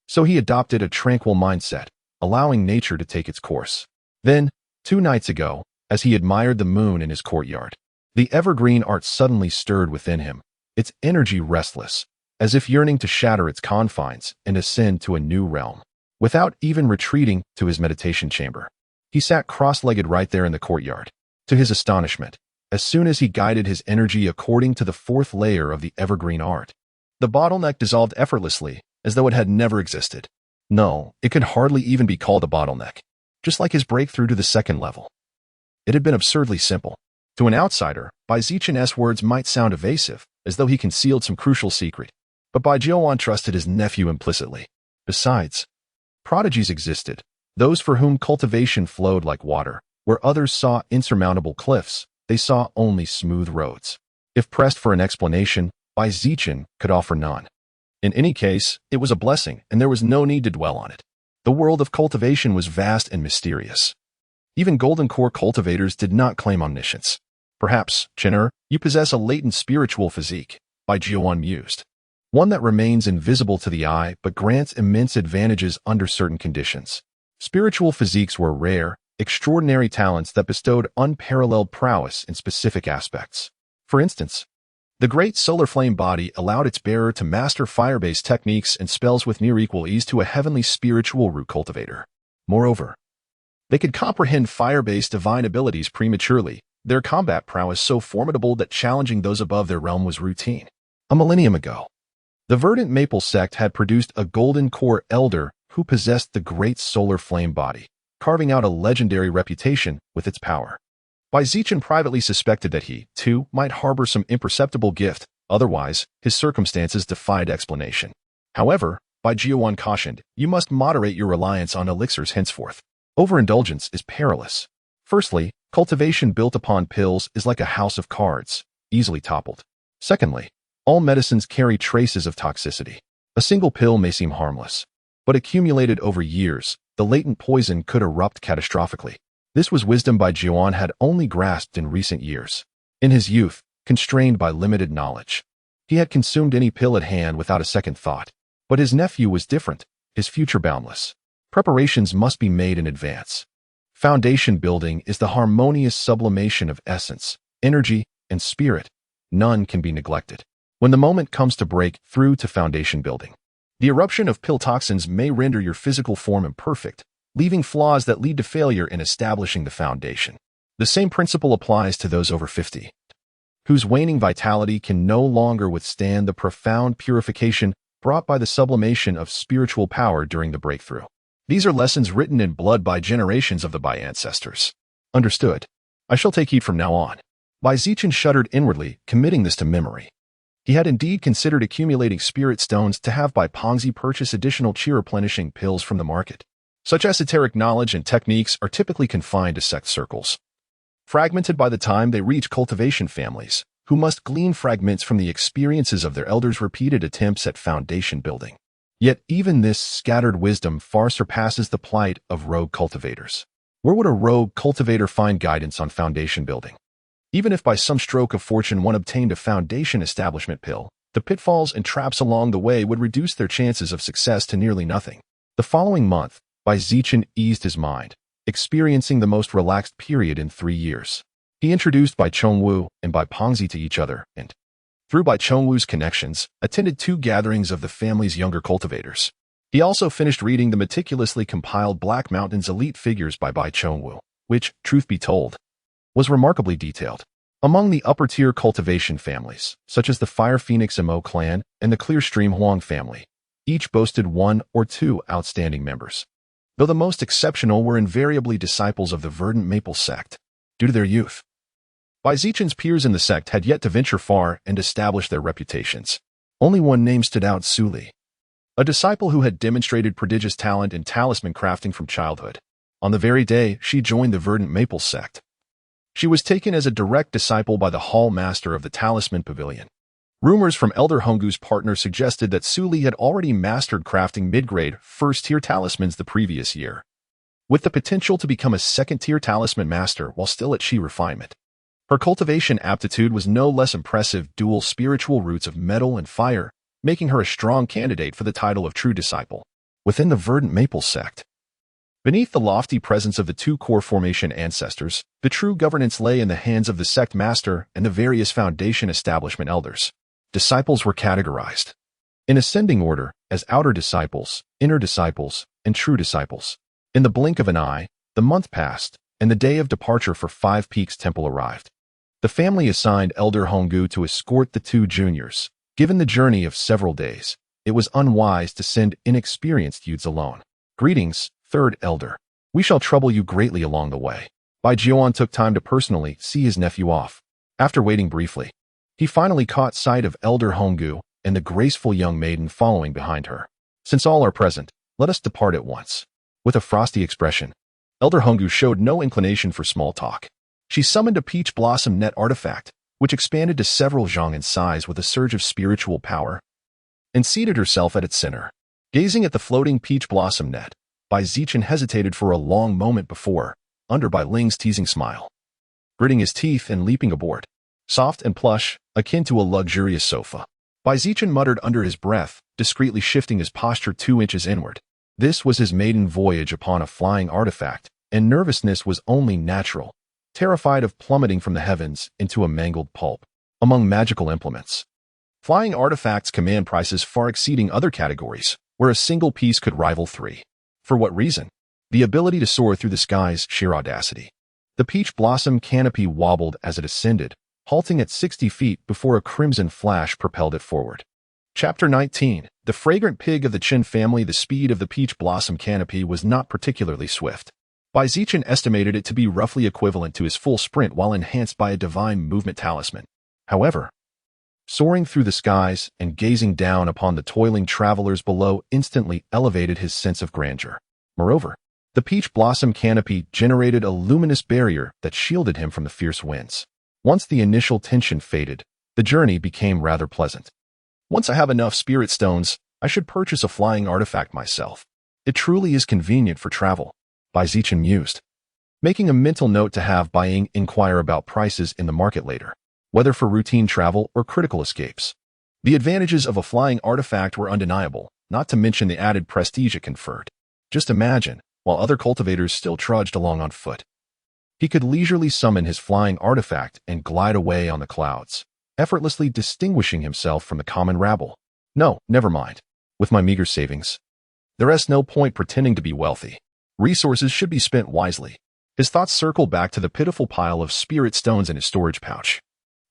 So he adopted a tranquil mindset, allowing nature to take its course. Then, 2 nights ago, as he admired the moon in his courtyard, the evergreen art suddenly stirred within him, its energy restless, as if yearning to shatter its confines and ascend to a new realm. Without even retreating to his meditation chamber, he sat cross-legged right there in the courtyard. To his astonishment, as soon as he guided his energy according to the 4th layer of the evergreen art, the bottleneck dissolved effortlessly, as though it had never existed. No, it could hardly even be called a bottleneck. Just like his breakthrough to the 2nd level, it had been absurdly simple. To an outsider, Bai Zichen's words might sound evasive, as though he concealed some crucial secret. But Bai Jiuan trusted his nephew implicitly. Besides, prodigies existed, those for whom cultivation flowed like water. Where others saw insurmountable cliffs, they saw only smooth roads. If pressed for an explanation, Bai Zichen could offer none. In any case, it was a blessing, and there was no need to dwell on it. The world of cultivation was vast and mysterious. Even golden core cultivators did not claim omniscience. Perhaps, Chen'er, you possess a latent spiritual physique, Bai Jiuan mused. One that remains invisible to the eye but grants immense advantages under certain conditions. Spiritual physiques were rare, extraordinary talents that bestowed unparalleled prowess in specific aspects. For instance, the great solar flame body allowed its bearer to master fire-based techniques and spells with near equal ease to a heavenly spiritual root cultivator. Moreover, they could comprehend fire-based divine abilities prematurely, their combat prowess so formidable that challenging those above their realm was routine. A millennium ago, the verdant maple sect had produced a golden core elder who possessed the great solar flame body, carving out a legendary reputation with its power. Bai Zichen privately suspected that he, too, might harbor some imperceptible gift, otherwise, his circumstances defied explanation. However, Bai Jiuan cautioned, you must moderate your reliance on elixirs henceforth. Overindulgence is perilous. Firstly, cultivation built upon pills is like a house of cards, easily toppled. Secondly, all medicines carry traces of toxicity. A single pill may seem harmless, but accumulated over years, the latent poison could erupt catastrophically. This was wisdom Bai Jiuan had only grasped in recent years. In his youth, constrained by limited knowledge, he had consumed any pill at hand without a second thought. But his nephew was different, his future boundless. Preparations must be made in advance. Foundation building is the harmonious sublimation of essence, energy, and spirit. None can be neglected. When the moment comes to break through to foundation building, the eruption of pill toxins may render your physical form imperfect, leaving flaws that lead to failure in establishing the foundation. The same principle applies to those over 50, whose waning vitality can no longer withstand the profound purification brought by the sublimation of spiritual power during the breakthrough. These are lessons written in blood by generations of the Bai ancestors. Understood. I shall take heed from now on. Zichen shuddered inwardly, committing this to memory. He had indeed considered accumulating spirit stones to have Bai Pengzi purchase additional chi-replenishing pills from the market. Such esoteric knowledge and techniques are typically confined to sect circles, fragmented by the time they reach cultivation families, who must glean fragments from the experiences of their elders' repeated attempts at foundation building. Yet even this scattered wisdom far surpasses the plight of rogue cultivators. Where would a rogue cultivator find guidance on foundation building? Even if by some stroke of fortune one obtained a foundation establishment pill, the pitfalls and traps along the way would reduce their chances of success to nearly nothing. The following month, Zichen eased his mind, experiencing the most relaxed period in 3 years. He introduced Bai Chongwu and Bai Pengzi to each other and, through Bai Chongwu's connections, attended 2 gatherings of the family's younger cultivators. He also finished reading the meticulously compiled Black Mountain's Elite Figures by Bai Chongwu, which, truth be told, was remarkably detailed. Among the upper-tier cultivation families, such as the Fire Phoenix Mo clan and the Clear Stream Huang family, each boasted 1 or 2 outstanding members, though the most exceptional were invariably disciples of the verdant maple sect, due to their youth. Zichen's peers in the sect had yet to venture far and establish their reputations. Only one name stood out: Su Li, a disciple who had demonstrated prodigious talent in talisman crafting from childhood. On the very day she joined the verdant maple sect, she was taken as a direct disciple by the hall master of the Talisman Pavilion. Rumors from Elder Honggu's partner suggested that Su Li had already mastered crafting mid-grade, first-tier talismans the previous year, with the potential to become a second-tier talisman master while still at Qi refinement. Her cultivation aptitude was no less impressive, dual spiritual roots of metal and fire, making her a strong candidate for the title of true disciple within the verdant maple sect. Beneath the lofty presence of the 2 core formation ancestors, the true governance lay in the hands of the sect master and the various foundation establishment elders. Disciples were categorized in ascending order as outer disciples, inner disciples, and true disciples. In the blink of an eye, the month passed, and the day of departure for Five Peaks Temple arrived. The family assigned Elder Honggu to escort the 2 juniors. Given the journey of several days, it was unwise to send inexperienced youths alone. Greetings, Third Elder. We shall trouble you greatly along the way. Bai Jiuan took time to personally see his nephew off. After waiting briefly, he finally caught sight of Elder Honggu and the graceful young maiden following behind her. Since all are present, let us depart at once. With a frosty expression, Elder Honggu showed no inclination for small talk. She summoned a peach blossom net artifact, which expanded to several zhang in size with a surge of spiritual power, and seated herself at its center. Gazing at the floating peach blossom net, Bai Zichen hesitated for a long moment before, under Bai Ling's teasing smile, gritting his teeth and leaping aboard. Soft and plush, akin to a luxurious sofa, Bai Zichen muttered under his breath, discreetly shifting his posture 2 inches inward. This was his maiden voyage upon a flying artifact, and nervousness was only natural, terrified of plummeting from the heavens into a mangled pulp. Among magical implements, flying artifacts command prices far exceeding other categories, where a single piece could rival 3. For what reason? The ability to soar through the sky's sheer audacity. The peach blossom canopy wobbled as it ascended, halting at 60 feet before a crimson flash propelled it forward. Chapter 19. The fragrant pig of the Chen family. The speed of the peach blossom canopy was not particularly swift. Bai Zichen estimated it to be roughly equivalent to his full sprint while enhanced by a divine movement talisman. However, soaring through the skies and gazing down upon the toiling travelers below instantly elevated his sense of grandeur. Moreover, the peach blossom canopy generated a luminous barrier that shielded him from the fierce winds. Once the initial tension faded, the journey became rather pleasant. Once I have enough spirit stones, I should purchase a flying artifact myself. It truly is convenient for travel, Bai Zichen mused, making a mental note to have Bai Ying inquire about prices in the market later, whether for routine travel or critical escapes. The advantages of a flying artifact were undeniable, not to mention the added prestige it conferred. Just imagine, while other cultivators still trudged along on foot, he could leisurely summon his flying artifact and glide away on the clouds, effortlessly distinguishing himself from the common rabble. No, never mind. With my meager savings, there is no point pretending to be wealthy. Resources should be spent wisely. His thoughts circled back to the pitiful pile of spirit stones in his storage pouch,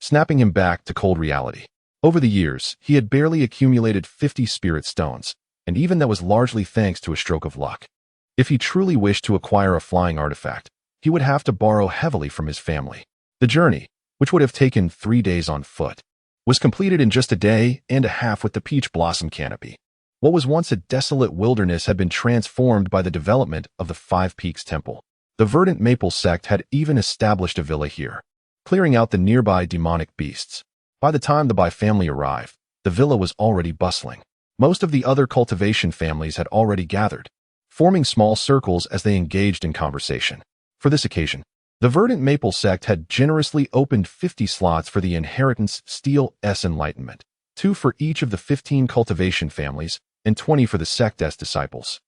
snapping him back to cold reality. Over the years, he had barely accumulated 50 spirit stones, and even that was largely thanks to a stroke of luck. If he truly wished to acquire a flying artifact, he would have to borrow heavily from his family. The journey, which would have taken 3 days on foot, was completed in just a day and a half with the peach blossom canopy. What was once a desolate wilderness had been transformed by the development of the Five Peaks Temple. The verdant maple sect had even established a villa here, clearing out the nearby demonic beasts. By the time the Bai family arrived, the villa was already bustling. Most of the other cultivation families had already gathered, forming small circles as they engaged in conversation. For this occasion, the verdant maple sect had generously opened 50 slots for the inheritance Steel's enlightenment, 2 for each of the 15 cultivation families, and 20 for the sect's disciples.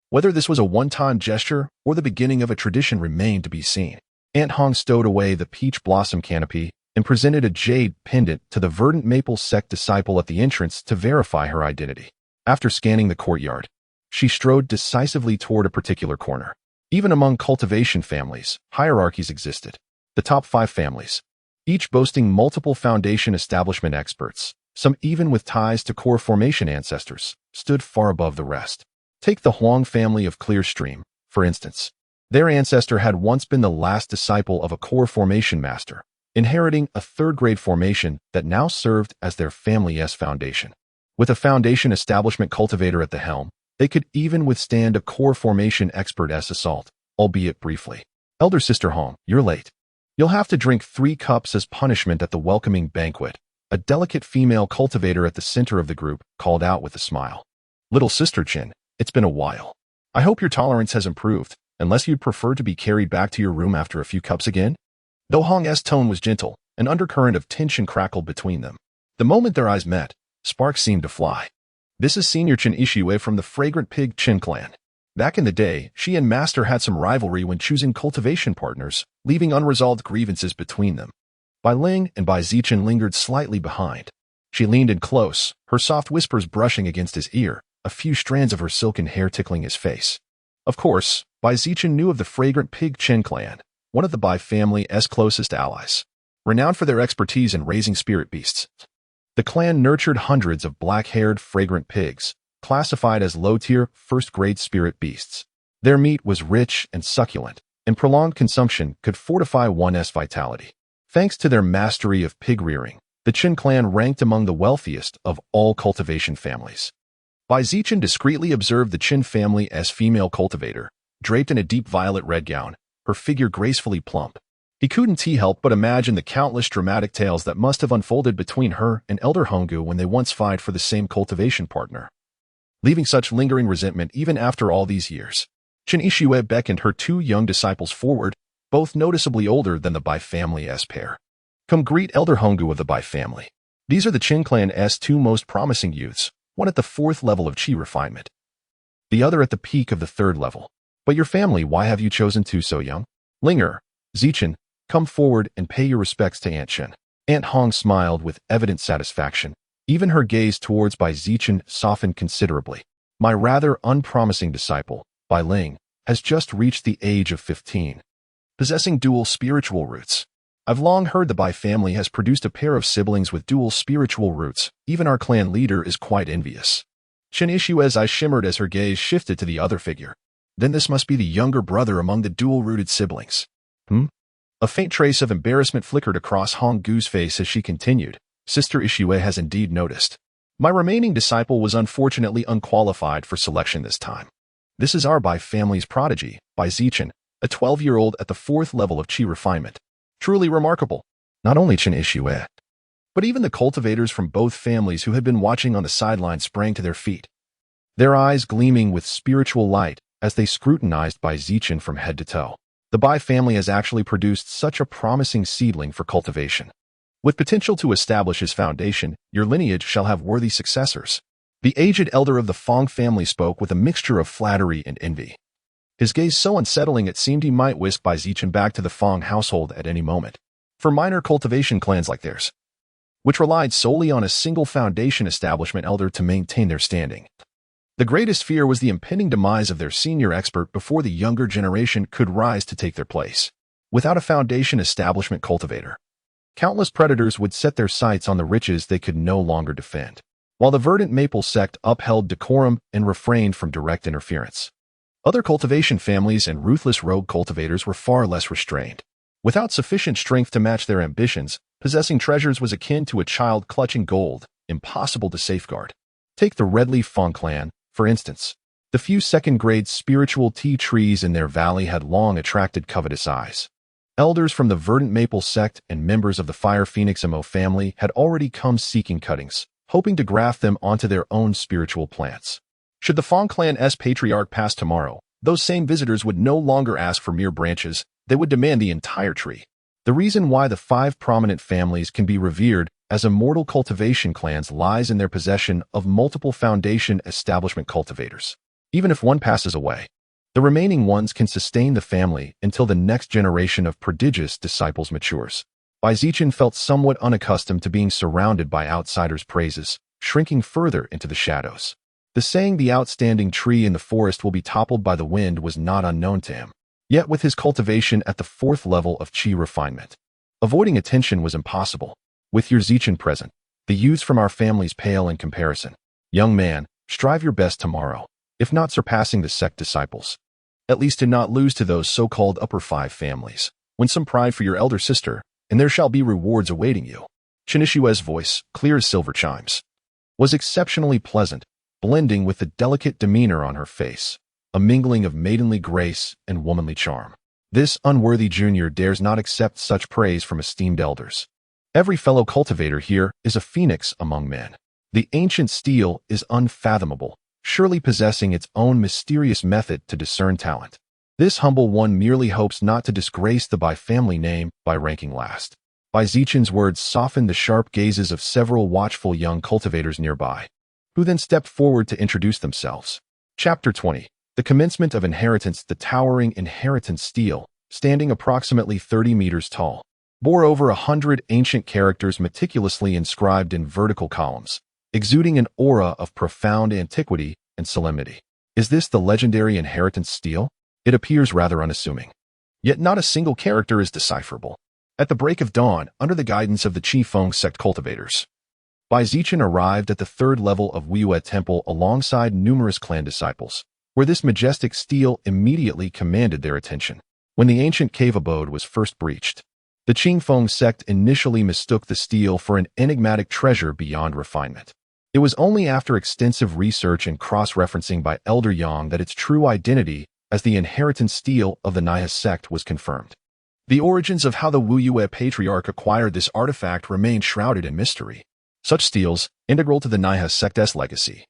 Whether this was a one-time gesture or the beginning of a tradition remained to be seen. Aunt Hong stowed away the peach blossom canopy and presented a jade pendant to the verdant maple sect disciple at the entrance to verify her identity. After scanning the courtyard, she strode decisively toward a particular corner. Even among cultivation families, hierarchies existed. The top 5 families, each boasting multiple foundation establishment experts, some even with ties to core formation ancestors, stood far above the rest. Take the Huang family of Clearstream, for instance. Their ancestor had once been the last disciple of a core formation master, inheriting a third-grade formation that now served as their family's foundation. With a foundation establishment cultivator at the helm, they could even withstand a core formation expert's assault, albeit briefly. Elder Sister Hong, you're late. You'll have to drink 3 cups as punishment at the welcoming banquet. A delicate female cultivator at the center of the group called out with a smile. Little Sister Chin, it's been a while. I hope your tolerance has improved, unless you'd prefer to be carried back to your room after a few cups again? Though Hong's tone was gentle, an undercurrent of tension crackled between them. The moment their eyes met, sparks seemed to fly. This is Senior Chin Ishue from the Fragrant Pig Chin clan. Back in the day, she and Master had some rivalry when choosing cultivation partners, leaving unresolved grievances between them. Bai Ling and Bai Zichen lingered slightly behind. She leaned in close, her soft whispers brushing against his ear, a few strands of her silken hair tickling his face. Of course, Bai Zichen knew of the Fragrant Pig Chin clan, one of the Bai family's closest allies, renowned for their expertise in raising spirit beasts. The clan nurtured hundreds of black-haired fragrant pigs, classified as low-tier, first-grade spirit beasts. Their meat was rich and succulent, and prolonged consumption could fortify one's vitality. Thanks to their mastery of pig rearing, the Chin clan ranked among the wealthiest of all cultivation families. Bai Zichen discreetly observed the Chin family as female cultivator, draped in a deep violet-red gown, her figure gracefully plump. He couldn't help but imagine the countless dramatic tales that must have unfolded between her and Elder Honggu when they once vied for the same cultivation partner. Leaving such lingering resentment even after all these years, Chin Ishue beckoned her 2 young disciples forward, both noticeably older than the Bai family's pair. Come greet Elder Honggu of the Bai family. These are the Chin clan's 2 most promising youths, one at the 4th level of Qi refinement, the other at the peak of the 3rd level. But your family, why have you chosen 2 so young? Linger, Zichen, come forward and pay your respects to Aunt Chen. Aunt Hong smiled with evident satisfaction. Even her gaze towards Bai Zichen softened considerably. My rather unpromising disciple, Bai Ling, has just reached the age of 15, possessing dual spiritual roots. I've long heard the Bai family has produced a pair of siblings with dual spiritual roots. Even our clan leader is quite envious. Chin Ishue's eyes shimmered as her gaze shifted to the other figure. Then this must be the younger brother among the dual-rooted siblings. A faint trace of embarrassment flickered across Hong Gu's face as she continued. Sister Ishue has indeed noticed. My remaining disciple was unfortunately unqualified for selection this time. This is our Bai family's prodigy, Bai Zichen, a 12-year-old at the 4th level of Qi refinement. Truly remarkable. Not only Chin Ishue, but even the cultivators from both families who had been watching on the sidelines sprang to their feet, their eyes gleaming with spiritual light as they scrutinized Bai Zichen from head to toe. The Bai family has actually produced such a promising seedling for cultivation. With potential to establish his foundation, your lineage shall have worthy successors. The aged elder of the Fong family spoke with a mixture of flattery and envy. His gaze so unsettling it seemed he might whisk Bai Zichen back to the Fong household at any moment. For minor cultivation clans like theirs, which relied solely on a single foundation establishment elder to maintain their standing, the greatest fear was the impending demise of their senior expert before the younger generation could rise to take their place. Without a foundation establishment cultivator, countless predators would set their sights on the riches they could no longer defend, while the verdant maple sect upheld decorum and refrained from direct interference. Other cultivation families and ruthless rogue cultivators were far less restrained. Without sufficient strength to match their ambitions, possessing treasures was akin to a child clutching gold, impossible to safeguard. Take the Redleaf Fong clan, for instance. The few second-grade spiritual tea trees in their valley had long attracted covetous eyes. Elders from the Verdant Maple sect and members of the Fire Phoenix Emo family had already come seeking cuttings, hoping to graft them onto their own spiritual plants. Should the Fong clan's patriarch pass tomorrow, those same visitors would no longer ask for mere branches, they would demand the entire tree. The reason why the 5 prominent families can be revered as immortal cultivation clans lies in their possession of multiple foundation establishment cultivators. Even if one passes away, the remaining ones can sustain the family until the next generation of prodigious disciples matures. Zichen felt somewhat unaccustomed to being surrounded by outsiders' praises, shrinking further into the shadows. The saying the outstanding tree in the forest will be toppled by the wind was not unknown to him. Yet with his cultivation at the 4th level of chi refinement, avoiding attention was impossible. With your Zichen present, the youths from our families pale in comparison. Young man, strive your best tomorrow, if not surpassing the sect disciples. At least to not lose to those so-called upper 5 families. Win some pride for your elder sister, and there shall be rewards awaiting you. Chinishue's voice, clear as silver chimes, was exceptionally pleasant, blending with the delicate demeanor on her face, a mingling of maidenly grace and womanly charm. This unworthy junior dares not accept such praise from esteemed elders. Every fellow cultivator here is a phoenix among men. The ancient steel is unfathomable, surely possessing its own mysterious method to discern talent. This humble one merely hopes not to disgrace the family name by ranking last. Zichen's words softened the sharp gazes of several watchful young cultivators nearby, who then stepped forward to introduce themselves. Chapter 20. The Commencement of Inheritance. The towering inheritance stele, standing approximately 30 meters tall, bore over 100 ancient characters meticulously inscribed in vertical columns, exuding an aura of profound antiquity and solemnity. Is this the legendary inheritance stele? It appears rather unassuming. Yet not a single character is decipherable. At the break of dawn, under the guidance of the Chi Feng sect cultivators, Zichen arrived at the 3rd level of Wiyue Temple alongside numerous clan disciples, where this majestic stele immediately commanded their attention. When the ancient cave abode was first breached, the Chi Feng sect initially mistook the stele for an enigmatic treasure beyond refinement. It was only after extensive research and cross-referencing by Elder Yang that its true identity as the inheritance stele of the Nihas sect was confirmed. The origins of how the Wuyue patriarch acquired this artifact remain shrouded in mystery. Such steles, integral to the Nihas sect's legacy,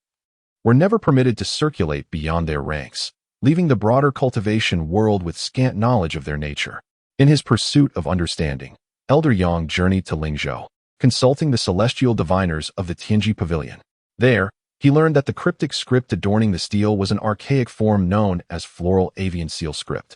were never permitted to circulate beyond their ranks, leaving the broader cultivation world with scant knowledge of their nature. In his pursuit of understanding, Elder Yang journeyed to Lingzhou, consulting the celestial diviners of the Tianji Pavilion. There, he learned that the cryptic script adorning the stele was an archaic form known as floral avian seal script,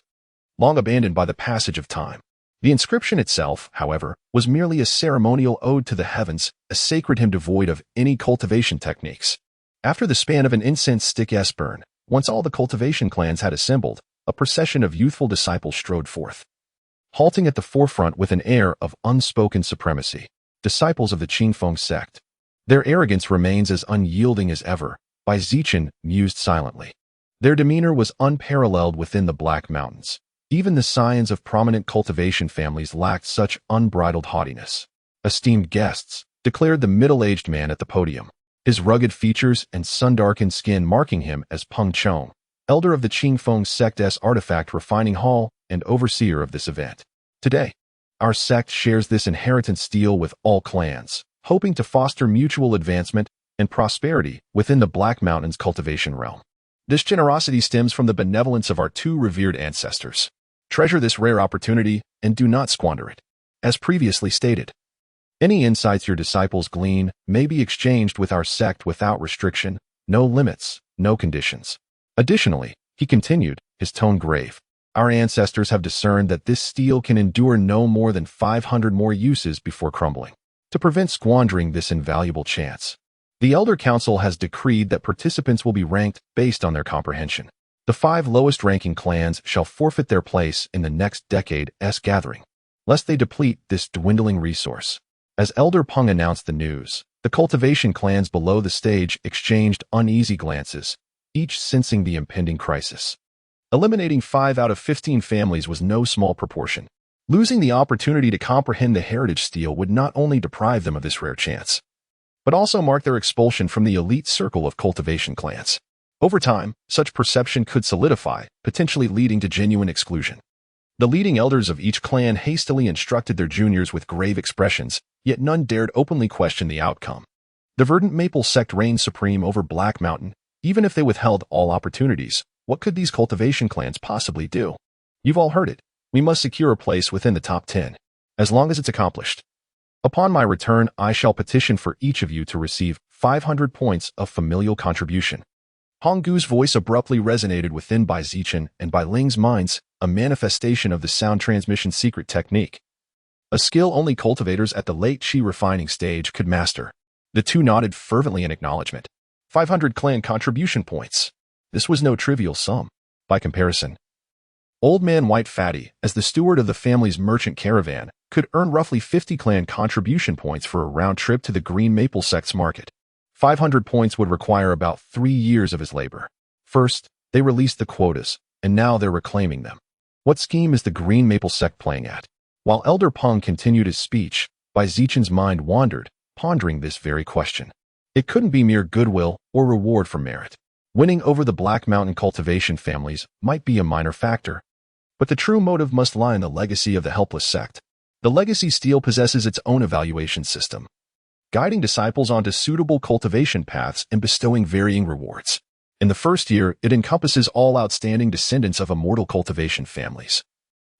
long abandoned by the passage of time. The inscription itself, however, was merely a ceremonial ode to the heavens, a sacred hymn devoid of any cultivation techniques. After the span of an incense stick's burn, once all the cultivation clans had assembled, a procession of youthful disciples strode forth, halting at the forefront with an air of unspoken supremacy. Disciples of the Chi Feng sect. Their arrogance remains as unyielding as ever, Zichen mused silently. Their demeanor was unparalleled within the Black Mountains. Even the scions of prominent cultivation families lacked such unbridled haughtiness. Esteemed guests, declared the middle-aged man at the podium, his rugged features and sun-darkened skin marking him as Peng Chong, elder of the Chi Feng sect's artifact refining hall and overseer of this event. Today, our sect shares this inheritance stele with all clans, hoping to foster mutual advancement and prosperity within the Black Mountains cultivation realm. This generosity stems from the benevolence of our 2 revered ancestors. Treasure this rare opportunity and do not squander it. As previously stated, any insights your disciples glean may be exchanged with our sect without restriction, no limits, no conditions. Additionally, he continued, his tone grave, our ancestors have discerned that this stele can endure no more than 500 more uses before crumbling. To prevent squandering this invaluable chance, the Elder Council has decreed that participants will be ranked based on their comprehension. The 5 lowest-ranking clans shall forfeit their place in the next decade's gathering, lest they deplete this dwindling resource. As Elder Peng announced the news, the cultivation clans below the stage exchanged uneasy glances, each sensing the impending crisis. Eliminating 5 out of 15 families was no small proportion. Losing the opportunity to comprehend the heritage steel would not only deprive them of this rare chance, but also mark their expulsion from the elite circle of cultivation clans. Over time, such perception could solidify, potentially leading to genuine exclusion. The leading elders of each clan hastily instructed their juniors with grave expressions, yet none dared openly question the outcome. The verdant maple sect reigned supreme over Black Mountain. Even if they withheld all opportunities, what could these cultivation clans possibly do? You've all heard it. We must secure a place within the top 10. As long as it's accomplished. Upon my return, I shall petition for each of you to receive 500 points of familial contribution. Honggu's voice abruptly resonated within by Zichen and by Ling's minds, a manifestation of the sound transmission secret technique. A skill only cultivators at the late Qi refining stage could master. The two nodded fervently in acknowledgement. 500 clan contribution points. This was no trivial sum. By comparison, Old Man White Fatty, as the steward of the family's merchant caravan, could earn roughly 50 clan contribution points for a round trip to the Green Maple Sect's market. 500 points would require about 3 years of his labor. First, they released the quotas, and now they're reclaiming them. What scheme is the Green Maple Sect playing at? While Elder Peng continued his speech, Bai Zichen's mind wandered, pondering this very question. It couldn't be mere goodwill or reward for merit. Winning over the Black Mountain cultivation families might be a minor factor, but the true motive must lie in the legacy of the helpless sect. The legacy steel possesses its own evaluation system, guiding disciples onto suitable cultivation paths and bestowing varying rewards. In the first year, it encompasses all outstanding descendants of immortal cultivation families,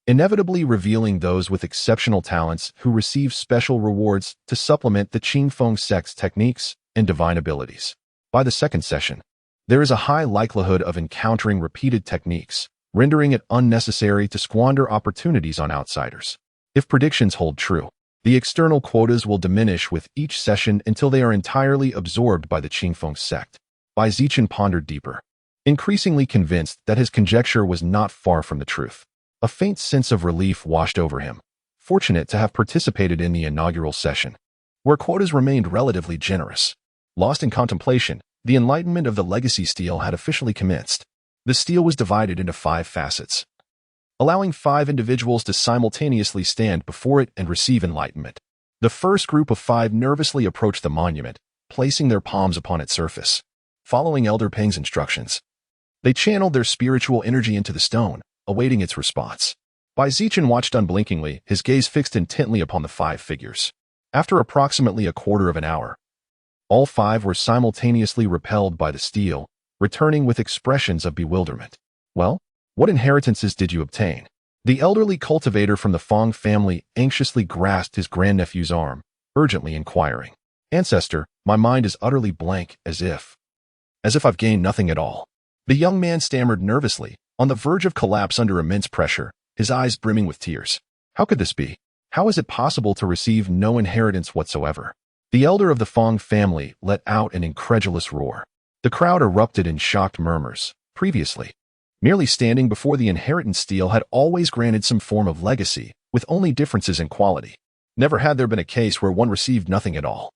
inevitably revealing those with exceptional talents who receive special rewards to supplement the Qingfeng sect's techniques and divine abilities. By the second session, there is a high likelihood of encountering repeated techniques, rendering it unnecessary to squander opportunities on outsiders. If predictions hold true, the external quotas will diminish with each session until they are entirely absorbed by the Qingfeng sect. Bai Zichen pondered deeper, increasingly convinced that his conjecture was not far from the truth. A faint sense of relief washed over him, fortunate to have participated in the inaugural session, where quotas remained relatively generous. Lost in contemplation, the enlightenment of the legacy steel had officially commenced. The steel was divided into 5 facets, allowing 5 individuals to simultaneously stand before it and receive enlightenment. The first group of 5 nervously approached the monument, placing their palms upon its surface. Following Elder Peng's instructions, they channeled their spiritual energy into the stone, awaiting its response. Bai Zichen watched unblinkingly, his gaze fixed intently upon the 5 figures. After approximately a quarter of an hour, all 5 were simultaneously repelled by the steel, returning with expressions of bewilderment. Well, what inheritances did you obtain? The elderly cultivator from the Fong family anxiously grasped his grandnephew's arm, urgently inquiring. Ancestor, my mind is utterly blank, as if I've gained nothing at all. The young man stammered nervously, on the verge of collapse under immense pressure, his eyes brimming with tears. How could this be? How is it possible to receive no inheritance whatsoever? The elder of the Fong family let out an incredulous roar. The crowd erupted in shocked murmurs. Previously, merely standing before the inheritance steel had always granted some form of legacy, with only differences in quality. Never had there been a case where one received nothing at all.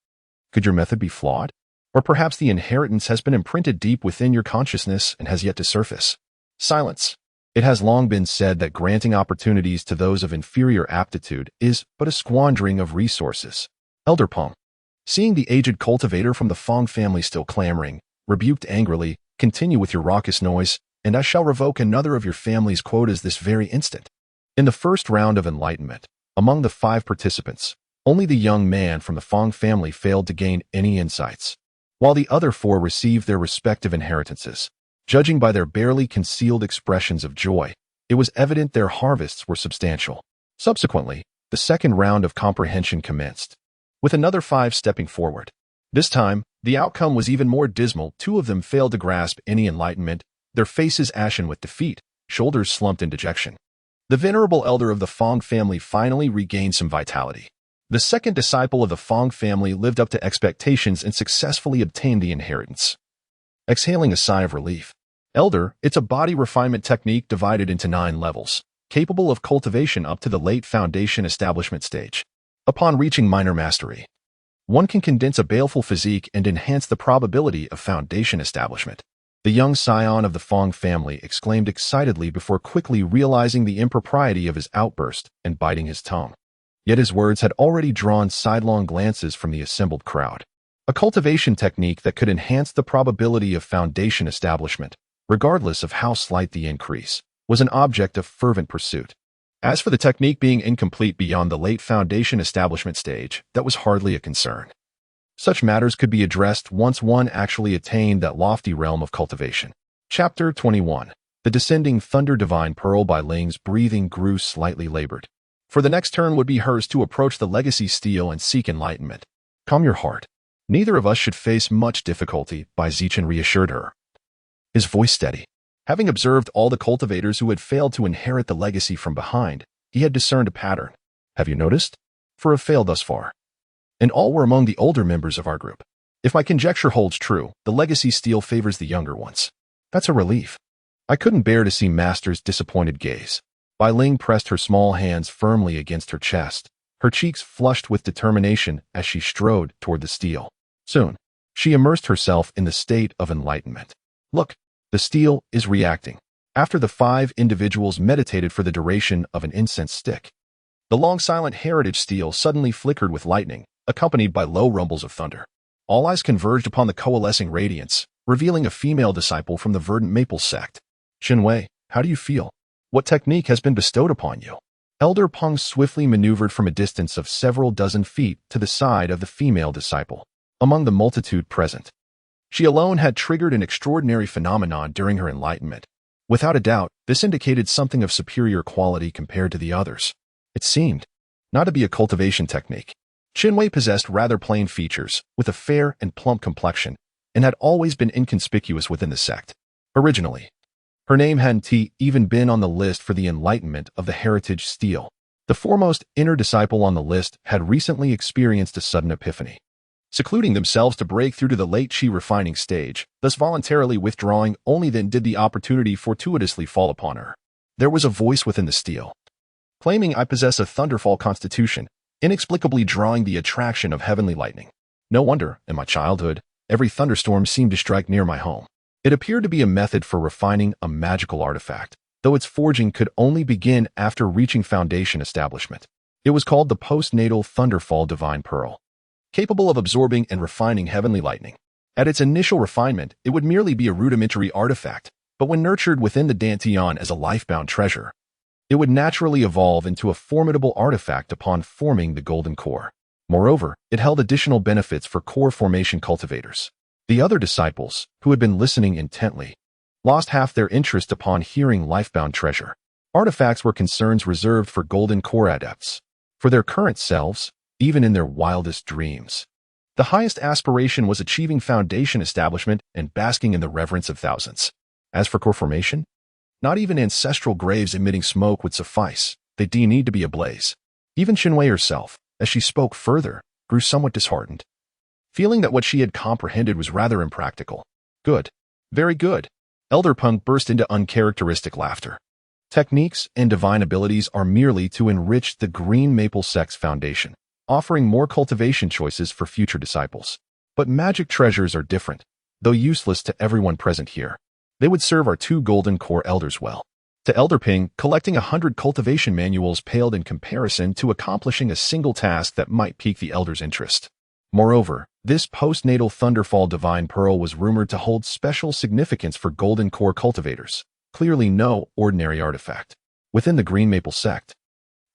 Could your method be flawed? Or perhaps the inheritance has been imprinted deep within your consciousness and has yet to surface. Silence. It has long been said that granting opportunities to those of inferior aptitude is but a squandering of resources. Elder Peng, seeing the aged cultivator from the Fong family still clamoring, rebuked angrily, continue with your raucous noise, and I shall revoke another of your family's quotas this very instant. In the first round of enlightenment, among the 5 participants, only the young man from the Fong family failed to gain any insights, while the other 4 received their respective inheritances. Judging by their barely concealed expressions of joy, it was evident their harvests were substantial. Subsequently, the second round of comprehension commenced, with another 5 stepping forward. This time, the outcome was even more dismal. 2 of them failed to grasp any enlightenment, their faces ashen with defeat, shoulders slumped in dejection. The venerable elder of the Fong family finally regained some vitality. The second disciple of the Fong family lived up to expectations and successfully obtained the inheritance. Exhaling a sigh of relief. Elder, it's a body refinement technique divided into 9 levels, capable of cultivation up to the late foundation establishment stage. Upon reaching minor mastery, one can condense a baleful physique and enhance the probability of foundation establishment. The young scion of the Fong family exclaimed excitedly before quickly realizing the impropriety of his outburst and biting his tongue. Yet his words had already drawn sidelong glances from the assembled crowd. A cultivation technique that could enhance the probability of foundation establishment, regardless of how slight the increase, was an object of fervent pursuit. As for the technique being incomplete beyond the late foundation establishment stage, that was hardly a concern. Such matters could be addressed once one actually attained that lofty realm of cultivation. Chapter 21. The Descending Thunder Divine Pearl. By Ling's breathing grew slightly labored. For the next turn would be hers to approach the legacy steel and seek enlightenment. Calm your heart. Neither of us should face much difficulty, Bai Zichen reassured her. His voice steady. Having observed all the cultivators who had failed to inherit the legacy from behind, he had discerned a pattern. Have you noticed? 4 have failed thus far. And all were among the older members of our group. If my conjecture holds true, the legacy steel favors the younger ones. That's a relief. I couldn't bear to see Master's disappointed gaze. Bai Ling pressed her small hands firmly against her chest, her cheeks flushed with determination as she strode toward the steel. Soon, she immersed herself in the state of enlightenment. Look, the steel is reacting. After the 5 individuals meditated for the duration of an incense stick, the long silent heritage steel suddenly flickered with lightning, accompanied by low rumbles of thunder. All eyes converged upon the coalescing radiance, revealing a female disciple from the verdant maple sect. Xinwei, how do you feel? What technique has been bestowed upon you? Elder Peng swiftly maneuvered from a distance of several dozen feet to the side of the female disciple. Among the multitude present, she alone had triggered an extraordinary phenomenon during her enlightenment. Without a doubt, this indicated something of superior quality compared to the others. It seemed not to be a cultivation technique. Xinwei possessed rather plain features, with a fair and plump complexion, and had always been inconspicuous within the sect. Originally, her name hadn't even been on the list for the enlightenment of the heritage steel. The foremost inner disciple on the list had recently experienced a sudden epiphany, secluding themselves to break through to the late chi refining stage, thus voluntarily withdrawing. Only then did the opportunity fortuitously fall upon her. There was a voice within the steel, claiming I possess a thunderfall constitution, inexplicably drawing the attraction of heavenly lightning. No wonder, in my childhood, every thunderstorm seemed to strike near my home. It appeared to be a method for refining a magical artifact, though its forging could only begin after reaching foundation establishment. It was called the postnatal Thunderfall Divine Pearl, capable of absorbing and refining heavenly lightning. At its initial refinement, it would merely be a rudimentary artifact, but when nurtured within the Dantian as a life-bound treasure, it would naturally evolve into a formidable artifact upon forming the golden core. Moreover, it held additional benefits for core formation cultivators. The other disciples, who had been listening intently, lost half their interest upon hearing life-bound treasure. Artifacts were concerns reserved for golden core adepts. For their current selves, even in their wildest dreams, the highest aspiration was achieving foundation establishment and basking in the reverence of thousands. As for core formation, not even ancestral graves emitting smoke would suffice. They do need to be ablaze. Even Xinwei herself, as she spoke further, grew somewhat disheartened, feeling that what she had comprehended was rather impractical. Good. Very good. Elder Peng burst into uncharacteristic laughter. Techniques and divine abilities are merely to enrich the green maple sect's foundation, offering more cultivation choices for future disciples. But magic treasures are different, though useless to everyone present here. They would serve our 2 golden core elders well. To Elder Ping, collecting 100 cultivation manuals paled in comparison to accomplishing a single task that might pique the elder's interest. Moreover, this postnatal Thunderfall Divine Pearl was rumored to hold special significance for golden core cultivators, clearly no ordinary artifact. Within the Green Maple sect,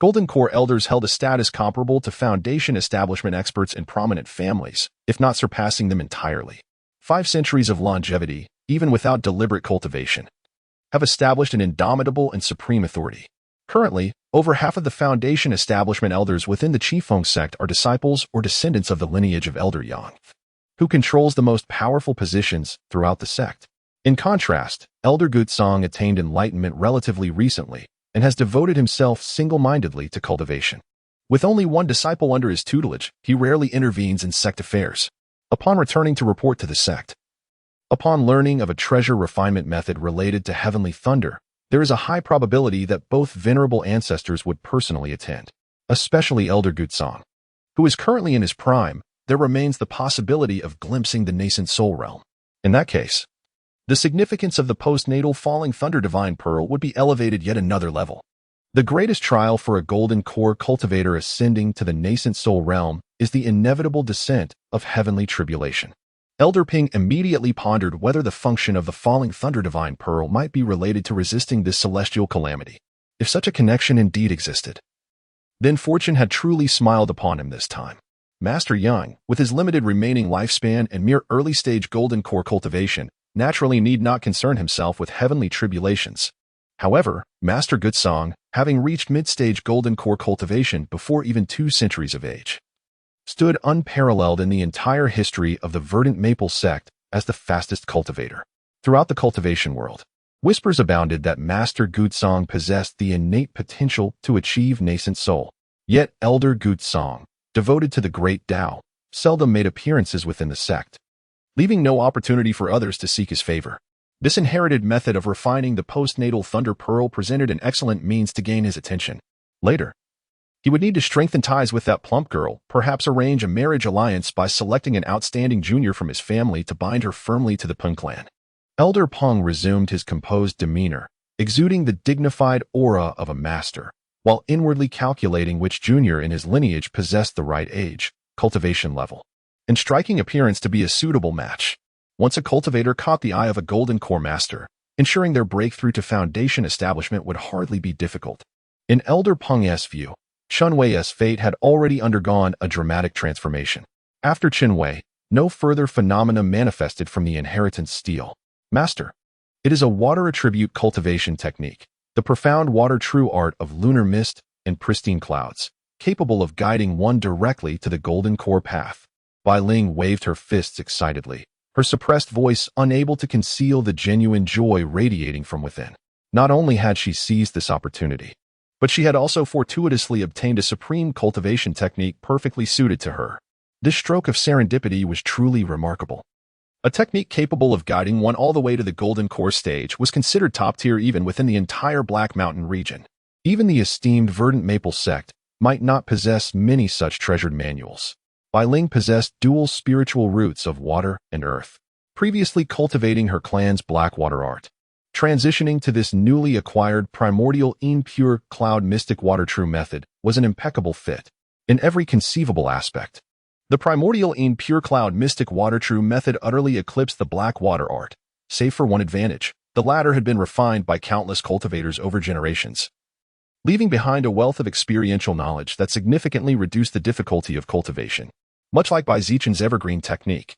golden core elders held a status comparable to foundation establishment experts in prominent families, if not surpassing them entirely. 5 centuries of longevity, even without deliberate cultivation, have established an indomitable and supreme authority. Currently, over half of the foundation establishment elders within the Qifeng sect are disciples or descendants of the lineage of Elder Yang, who controls the most powerful positions throughout the sect. In contrast, Elder Gutsong attained enlightenment relatively recently and has devoted himself single-mindedly to cultivation. With only 1 disciple under his tutelage, he rarely intervenes in sect affairs. Upon returning to report to the sect, upon learning of a treasure refinement method related to heavenly thunder, there is a high probability that both venerable ancestors would personally attend. Especially Elder Gutsong, who is currently in his prime, there remains the possibility of glimpsing the nascent soul realm. In that case, The significance of the postnatal falling thunder divine pearl would be elevated yet another level. The greatest trial for a golden core cultivator ascending to the nascent soul realm is the inevitable descent of heavenly tribulation. Elder Ping immediately pondered whether the function of the falling thunder divine pearl might be related to resisting this celestial calamity. If such a connection indeed existed, then fortune had truly smiled upon him this time. Master Yang, with his limited remaining lifespan and mere early-stage golden core cultivation, naturally need not concern himself with heavenly tribulations. However, Master Gutsong, having reached mid-stage golden core cultivation before even 2 centuries of age, stood unparalleled in the entire history of the verdant maple sect as the fastest cultivator. Throughout the cultivation world, whispers abounded that Master Gutsong possessed the innate potential to achieve nascent soul. Yet Elder Gutsong, devoted to the great Tao, seldom made appearances within the sect, leaving no opportunity for others to seek his favor. This inherited method of refining the postnatal thunder pearl presented an excellent means to gain his attention. Later, he would need to strengthen ties with that plump girl, perhaps arrange a marriage alliance by selecting an outstanding junior from his family to bind her firmly to the Peng clan. Elder Peng resumed his composed demeanor, exuding the dignified aura of a master, while inwardly calculating which junior in his lineage possessed the right age, cultivation level, and striking appearance to be a suitable match. Once a cultivator caught the eye of a golden core master, ensuring their breakthrough to foundation establishment would hardly be difficult. In Elder Peng's view, Chen Wei's fate had already undergone a dramatic transformation. After Chen Wei, no further phenomena manifested from the inheritance stele. Master. It is a water attribute cultivation technique, the profound water true art of lunar mist and pristine clouds, capable of guiding one directly to the golden core path. Bai Ling waved her fists excitedly, her suppressed voice unable to conceal the genuine joy radiating from within. Not only had she seized this opportunity, but she had also fortuitously obtained a supreme cultivation technique perfectly suited to her. This stroke of serendipity was truly remarkable. A technique capable of guiding one all the way to the golden core stage was considered top tier even within the entire Black Mountain region. Even the esteemed verdant maple sect might not possess many such treasured manuals. Bai Ling possessed dual spiritual roots of water and earth, previously cultivating her clan's blackwater art. Transitioning to this newly acquired primordial impure cloud mystic water true method was an impeccable fit in every conceivable aspect. The primordial impure cloud mystic water true method utterly eclipsed the blackwater art, save for one advantage. The latter had been refined by countless cultivators over generations, leaving behind a wealth of experiential knowledge that significantly reduced the difficulty of cultivation. Much like by Zichen's evergreen technique,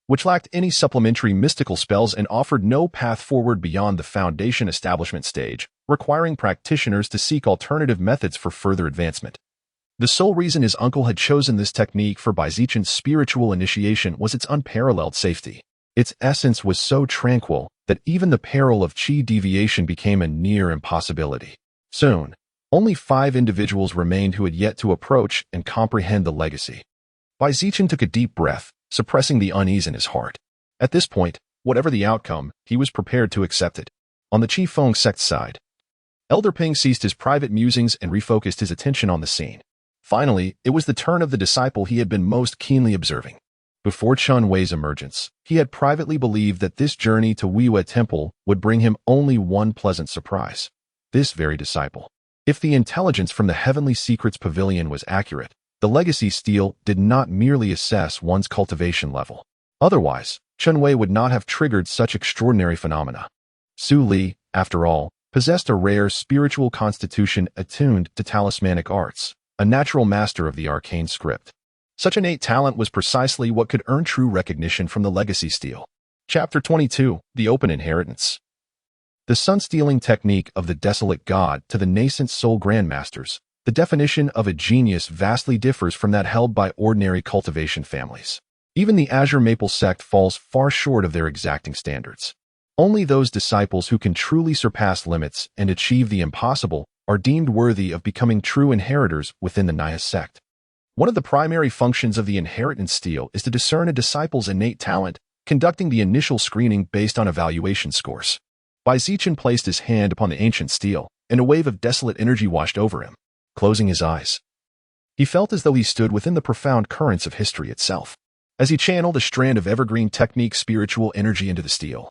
which lacked any supplementary mystical spells and offered no path forward beyond the foundation establishment stage, requiring practitioners to seek alternative methods for further advancement. The sole reason his uncle had chosen this technique for Bai Zichen's spiritual initiation was its unparalleled safety. Its essence was so tranquil that even the peril of chi deviation became a near impossibility. Soon, only 5 individuals remained who had yet to approach and comprehend the legacy. Bai Zichen took a deep breath, suppressing the unease in his heart. At this point, whatever the outcome, he was prepared to accept it. On the Qi Feng sect side, Elder Ping ceased his private musings and refocused his attention on the scene. Finally, it was the turn of the disciple he had been most keenly observing. Before Chen Wei's emergence, he had privately believed that this journey to Weiwei Temple would bring him only one pleasant surprise. This very disciple. If the intelligence from the Heavenly Secrets Pavilion was accurate, the legacy stele did not merely assess one's cultivation level. Otherwise, Chen Wei would not have triggered such extraordinary phenomena. Su Li, after all, possessed a rare spiritual constitution attuned to talismanic arts, a natural master of the arcane script. Such innate talent was precisely what could earn true recognition from the legacy stele. Chapter 22, The Open Inheritance. The sun-stealing technique of the desolate god to the nascent soul grandmasters. The definition of a genius vastly differs from that held by ordinary cultivation families. Even the Azure Maple sect falls far short of their exacting standards. Only those disciples who can truly surpass limits and achieve the impossible are deemed worthy of becoming true inheritors within the Naya sect. One of the primary functions of the inheritance stele is to discern a disciple's innate talent, conducting the initial screening based on evaluation scores. Bai Zichen placed his hand upon the ancient stele, and a wave of desolate energy washed over him. Closing his eyes, he felt as though he stood within the profound currents of history itself. As he channeled a strand of evergreen technique spiritual energy into the stele,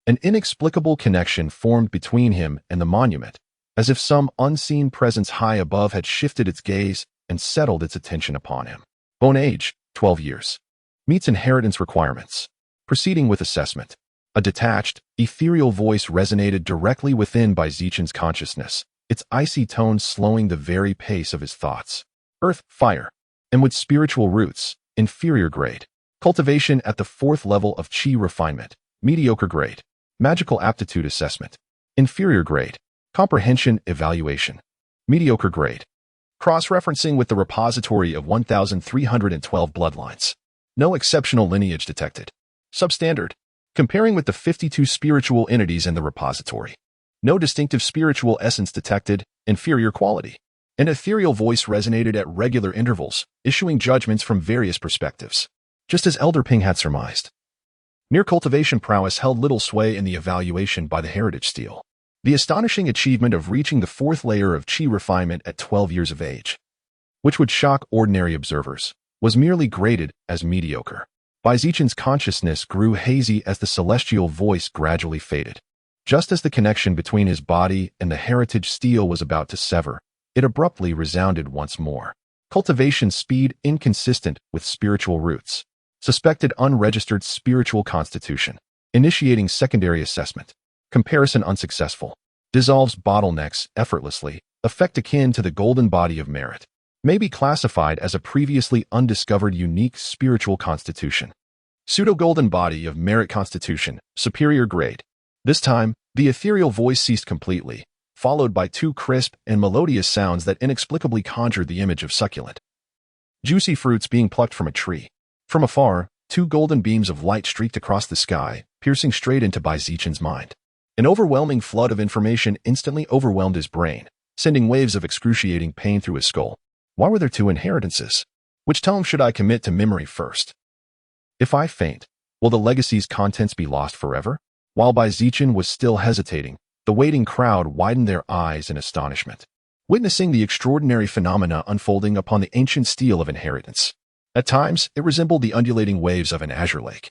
An inexplicable connection formed between him and the monument, as if some unseen presence high above had shifted its gaze and settled its attention upon him. Bone age, 12 years. Meets inheritance requirements. Proceeding with assessment. A detached, ethereal voice resonated directly within by Zichen's consciousness, its icy tones slowing the very pace of his thoughts. Earth, fire. And with spiritual roots, inferior grade. Cultivation at the 4th level of Qi refinement, mediocre grade. Magical aptitude assessment, inferior grade. Comprehension evaluation, mediocre grade. Cross-referencing with the repository of 1,312 bloodlines. No exceptional lineage detected. Substandard. Comparing with the 52 spiritual entities in the repository. No distinctive spiritual essence detected, inferior quality. An ethereal voice resonated at regular intervals, issuing judgments from various perspectives. Just as Elder Ping had surmised. Mere cultivation prowess held little sway in the evaluation by the heritage stele. The astonishing achievement of reaching the 4th layer of Qi refinement at 12 years of age, which would shock ordinary observers, was merely graded as mediocre. Bai Zichen's consciousness grew hazy as the celestial voice gradually faded. Just as the connection between his body and the heritage stele was about to sever, it abruptly resounded once more. Cultivation speed inconsistent with spiritual roots. Suspected unregistered spiritual constitution. Initiating secondary assessment. Comparison unsuccessful. Dissolves bottlenecks effortlessly. Effect akin to the golden body of merit. May be classified as a previously undiscovered unique spiritual constitution. Pseudo-golden body of merit constitution, superior grade. This time, the ethereal voice ceased completely, followed by 2 crisp and melodious sounds that inexplicably conjured the image of succulent, juicy fruits being plucked from a tree. From afar, 2 golden beams of light streaked across the sky, piercing straight into Bai Zichen's mind. An overwhelming flood of information instantly overwhelmed his brain, sending waves of excruciating pain through his skull. Why were there 2 inheritances? Which tome should I commit to memory first? If I faint, will the legacy's contents be lost forever? While Bai Zichen was still hesitating, the waiting crowd widened their eyes in astonishment, witnessing the extraordinary phenomena unfolding upon the ancient stele of inheritance. At times, it resembled the undulating waves of an azure lake,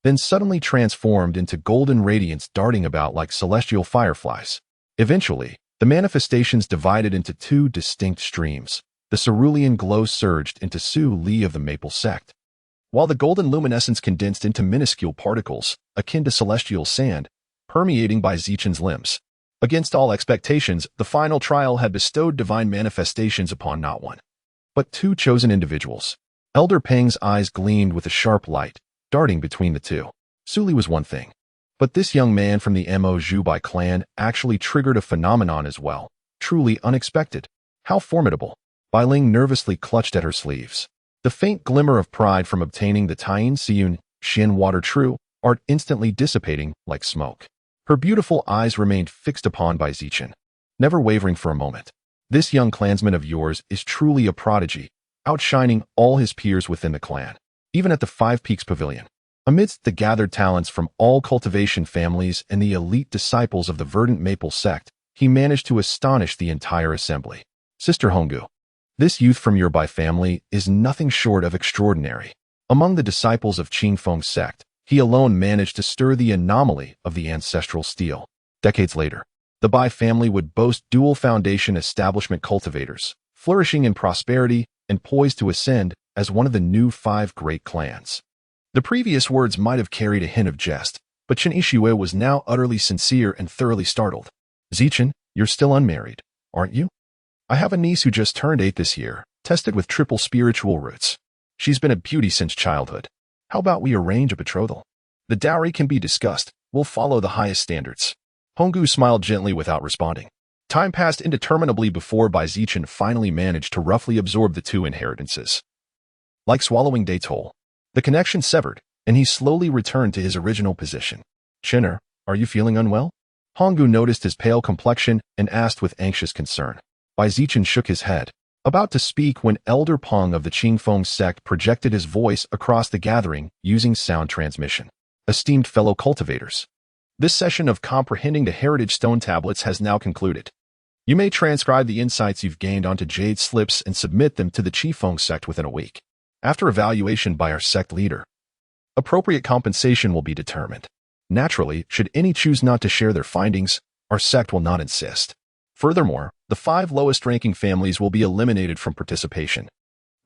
then suddenly transformed into golden radiance darting about like celestial fireflies. Eventually, the manifestations divided into 2 distinct streams. The cerulean glow surged into Su Li of the Maple sect, while the golden luminescence condensed into minuscule particles, akin to celestial sand, permeating Bai Zichen's limbs. Against all expectations, the final trial had bestowed divine manifestations upon not one, but 2 chosen individuals. Elder Peng's eyes gleamed with a sharp light, darting between the 2. Su Li was one thing, but this young man from the Mo Zhubai clan actually triggered a phenomenon as well. Truly unexpected. How formidable. Bai Ling nervously clutched at her sleeves. The faint glimmer of pride from obtaining the Taiyin Siyun Xin Water True art instantly dissipating like smoke. Her beautiful eyes remained fixed upon Bai Zichen, never wavering for a moment. This young clansman of yours is truly a prodigy, outshining all his peers within the clan, even at the 5 Peaks Pavilion. Amidst the gathered talents from all cultivation families and the elite disciples of the verdant Maple sect, he managed to astonish the entire assembly. Sister Honggu, this youth from your Bai family is nothing short of extraordinary. Among the disciples of Qingfeng sect, he alone managed to stir the anomaly of the ancestral stele. Decades later, the Bai family would boast dual foundation establishment cultivators, flourishing in prosperity and poised to ascend as one of the new 5 great clans. The previous words might have carried a hint of jest, but Chen Yixue was now utterly sincere and thoroughly startled. Zichen, you're still unmarried, aren't you? I have a niece who just turned 8 this year, tested with triple spiritual roots. She's been a beauty since childhood. How about we arrange a betrothal? The dowry can be discussed. We'll follow the highest standards. Honggu smiled gently without responding. Time passed indeterminably before Bai Zichen finally managed to roughly absorb the 2 inheritances. Like swallowing dates whole, the connection severed, and he slowly returned to his original position. Chinner, are you feeling unwell? Honggu noticed his pale complexion and asked with anxious concern. Bai Zichen shook his head, about to speak when Elder Peng of the Qingfeng sect projected his voice across the gathering using sound transmission. Esteemed fellow cultivators, this session of comprehending the heritage stone tablets has now concluded. You may transcribe the insights you've gained onto jade slips and submit them to the Qifeng sect within a week. After evaluation by our sect leader, appropriate compensation will be determined. Naturally, should any choose not to share their findings, our sect will not insist. Furthermore, the 5 lowest-ranking families will be eliminated from participation.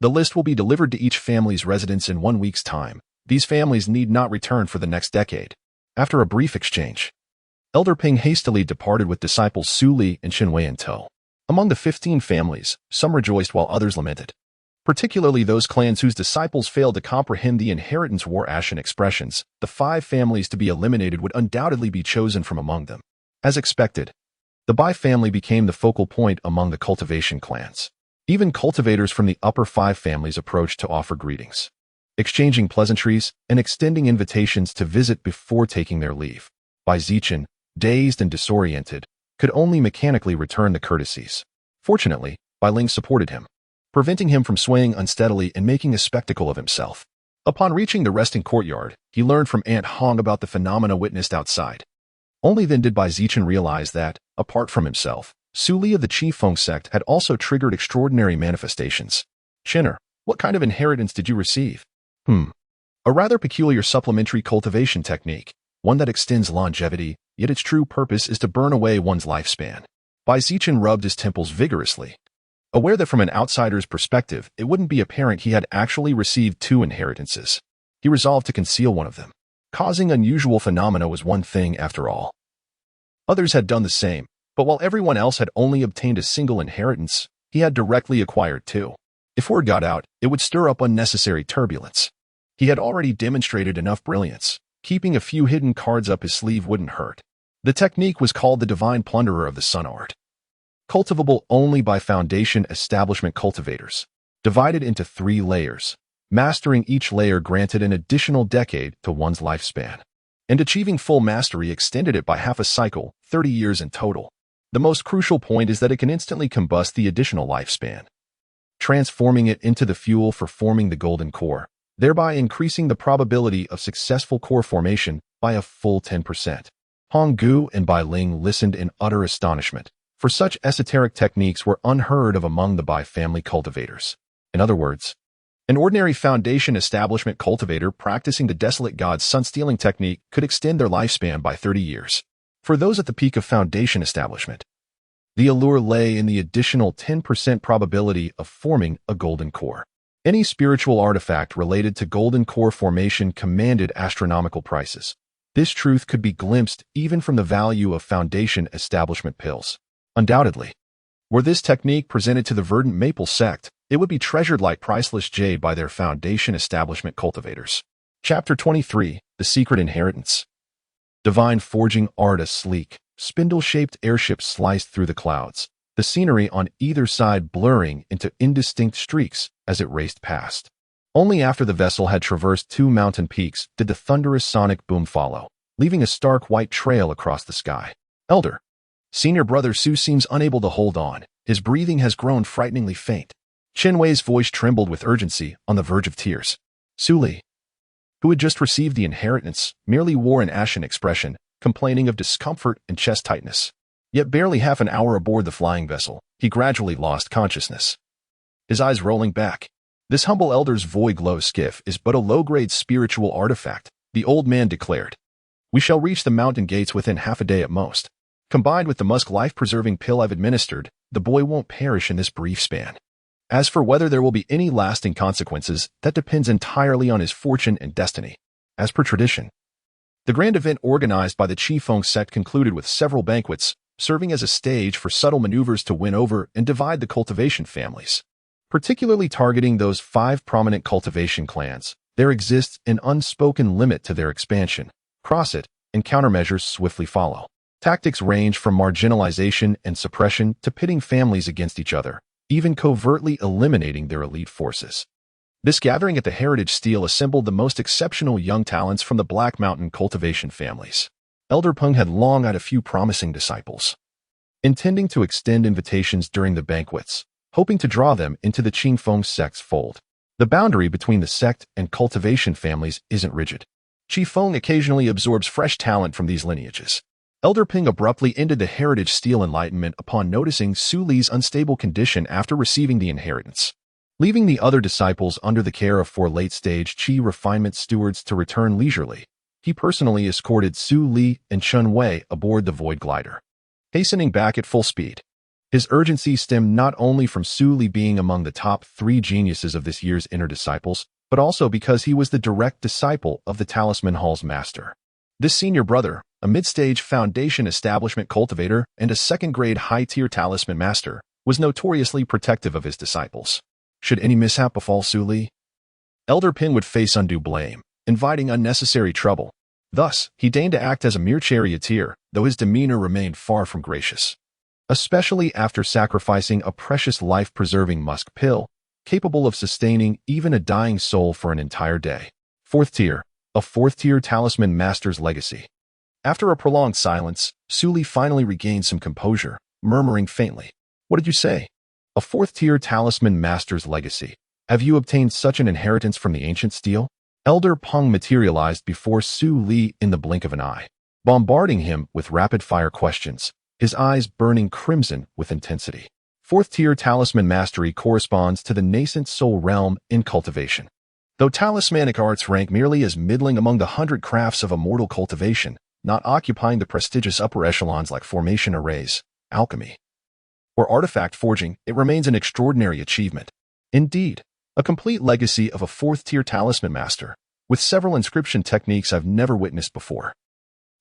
The list will be delivered to each family's residence in 1 week's time. These families need not return for the next decade. After a brief exchange, Elder Ping hastily departed with disciples Su Li and Qin Wei in tow. Among the 15 families, some rejoiced while others lamented. Particularly those clans whose disciples failed to comprehend the inheritance war ashen expressions. The 5 families to be eliminated would undoubtedly be chosen from among them. As expected, the Bai family became the focal point among the cultivation clans. Even cultivators from the upper 5 families approached to offer greetings, exchanging pleasantries and extending invitations to visit before taking their leave. Bai Zichen, dazed and disoriented, could only mechanically return the courtesies. Fortunately, Bai Ling supported him, preventing him from swaying unsteadily and making a spectacle of himself. Upon reaching the resting courtyard, he learned from Aunt Hong about the phenomena witnessed outside. Only then did Bai Zichen realize that, apart from himself, Su Li of the Qifeng sect had also triggered extraordinary manifestations. Chinner, what kind of inheritance did you receive? A rather peculiar supplementary cultivation technique, one that extends longevity, yet its true purpose is to burn away one's lifespan. Bai Zichen rubbed his temples vigorously, aware that from an outsider's perspective, it wouldn't be apparent he had actually received 2 inheritances. He resolved to conceal one of them. Causing unusual phenomena was one thing after all. Others had done the same, but while everyone else had only obtained a single inheritance, he had directly acquired 2. If word got out, it would stir up unnecessary turbulence. He had already demonstrated enough brilliance. Keeping a few hidden cards up his sleeve wouldn't hurt. The technique was called the Divine Plunderer of the Sun Art. Cultivable only by Foundation Establishment cultivators. Divided into 3 layers. Mastering each layer granted an additional decade to one's lifespan. And achieving full mastery extended it by half a cycle, 30 years in total. The most crucial point is that it can instantly combust the additional lifespan, transforming it into the fuel for forming the golden core, thereby increasing the probability of successful core formation by a full 10%. Hong Gu and Bai Ling listened in utter astonishment, for such esoteric techniques were unheard of among the Bai family cultivators. In other words, an ordinary Foundation Establishment cultivator practicing the Desolate God's sun-stealing technique could extend their lifespan by 30 years. For those at the peak of Foundation Establishment, the allure lay in the additional 10% probability of forming a golden core. Any spiritual artifact related to golden core formation commanded astronomical prices. This truth could be glimpsed even from the value of Foundation Establishment pills. Undoubtedly, were this technique presented to the Verdant Maple sect, it would be treasured like priceless jade by their Foundation Establishment cultivators. Chapter 23, The Secret Inheritance. Divine forging art. A sleek, spindle-shaped airship sliced through the clouds, the scenery on either side blurring into indistinct streaks as it raced past. Only after the vessel had traversed 2 mountain peaks did the thunderous sonic boom follow, leaving a stark white trail across the sky. Elder, senior brother Su seems unable to hold on. His breathing has grown frighteningly faint. Qin Wei's voice trembled with urgency, on the verge of tears. Su Li, who had just received the inheritance, merely wore an ashen expression, complaining of discomfort and chest tightness. Yet barely half an hour aboard the flying vessel, he gradually lost consciousness, his eyes rolling back. This humble elder's void glow skiff is but a low-grade spiritual artifact, the old man declared. We shall reach the mountain gates within half a day at most. Combined with the musk life-preserving pill I've administered, the boy won't perish in this brief span. As for whether there will be any lasting consequences, that depends entirely on his fortune and destiny. As per tradition, the grand event organized by the Qifeng sect concluded with several banquets, serving as a stage for subtle maneuvers to win over and divide the cultivation families. Particularly targeting those 5 prominent cultivation clans, there exists an unspoken limit to their expansion. Cross it, and countermeasures swiftly follow. Tactics range from marginalization and suppression to pitting families against each other, even covertly eliminating their elite forces. This gathering at the Heritage Steel assembled the most exceptional young talents from the Black Mountain cultivation families. Elder Peng had long had a few promising disciples, intending to extend invitations during the banquets, hoping to draw them into the Qifeng sect's fold. The boundary between the sect and cultivation families isn't rigid. Qifeng occasionally absorbs fresh talent from these lineages. Elder Ping abruptly ended the Heritage Steel enlightenment upon noticing Su Li's unstable condition after receiving the inheritance, leaving the other disciples under the care of 4 late-stage Qi refinement stewards to return leisurely. he personally escorted Su Li and Chun Wei aboard the Void Glider, hastening back at full speed. His urgency stemmed not only from Su Li being among the top 3 geniuses of this year's inner disciples, but also because he was the direct disciple of the Talisman Hall's master. This senior brother, a mid-stage Foundation establishment cultivator and a second-grade high-tier Talisman master, was notoriously protective of his disciples. Should any mishap befall Su Li, Elder Pin would face undue blame, inviting unnecessary trouble. Thus, he deigned to act as a mere charioteer, though his demeanor remained far from gracious. Especially after sacrificing a precious life-preserving musk pill, capable of sustaining even a dying soul for an entire day. 4th tier, a 4th-tier Talisman Master's legacy. After a prolonged silence, Su Li finally regained some composure, murmuring faintly, "What did you say?" "A 4th-tier Talisman Master's legacy. Have you obtained such an inheritance from the ancient steel?" Elder Peng materialized before Su Li in the blink of an eye, bombarding him with rapid-fire questions, his eyes burning crimson with intensity. 4th-tier Talisman Mastery corresponds to the nascent soul realm in cultivation. Though talismanic arts rank merely as middling among the 100 crafts of immortal cultivation, not occupying the prestigious upper echelons like formation arrays, alchemy, or artifact forging, it remains an extraordinary achievement. Indeed, a complete legacy of a 4th-tier Talisman Master, with several inscription techniques I've never witnessed before.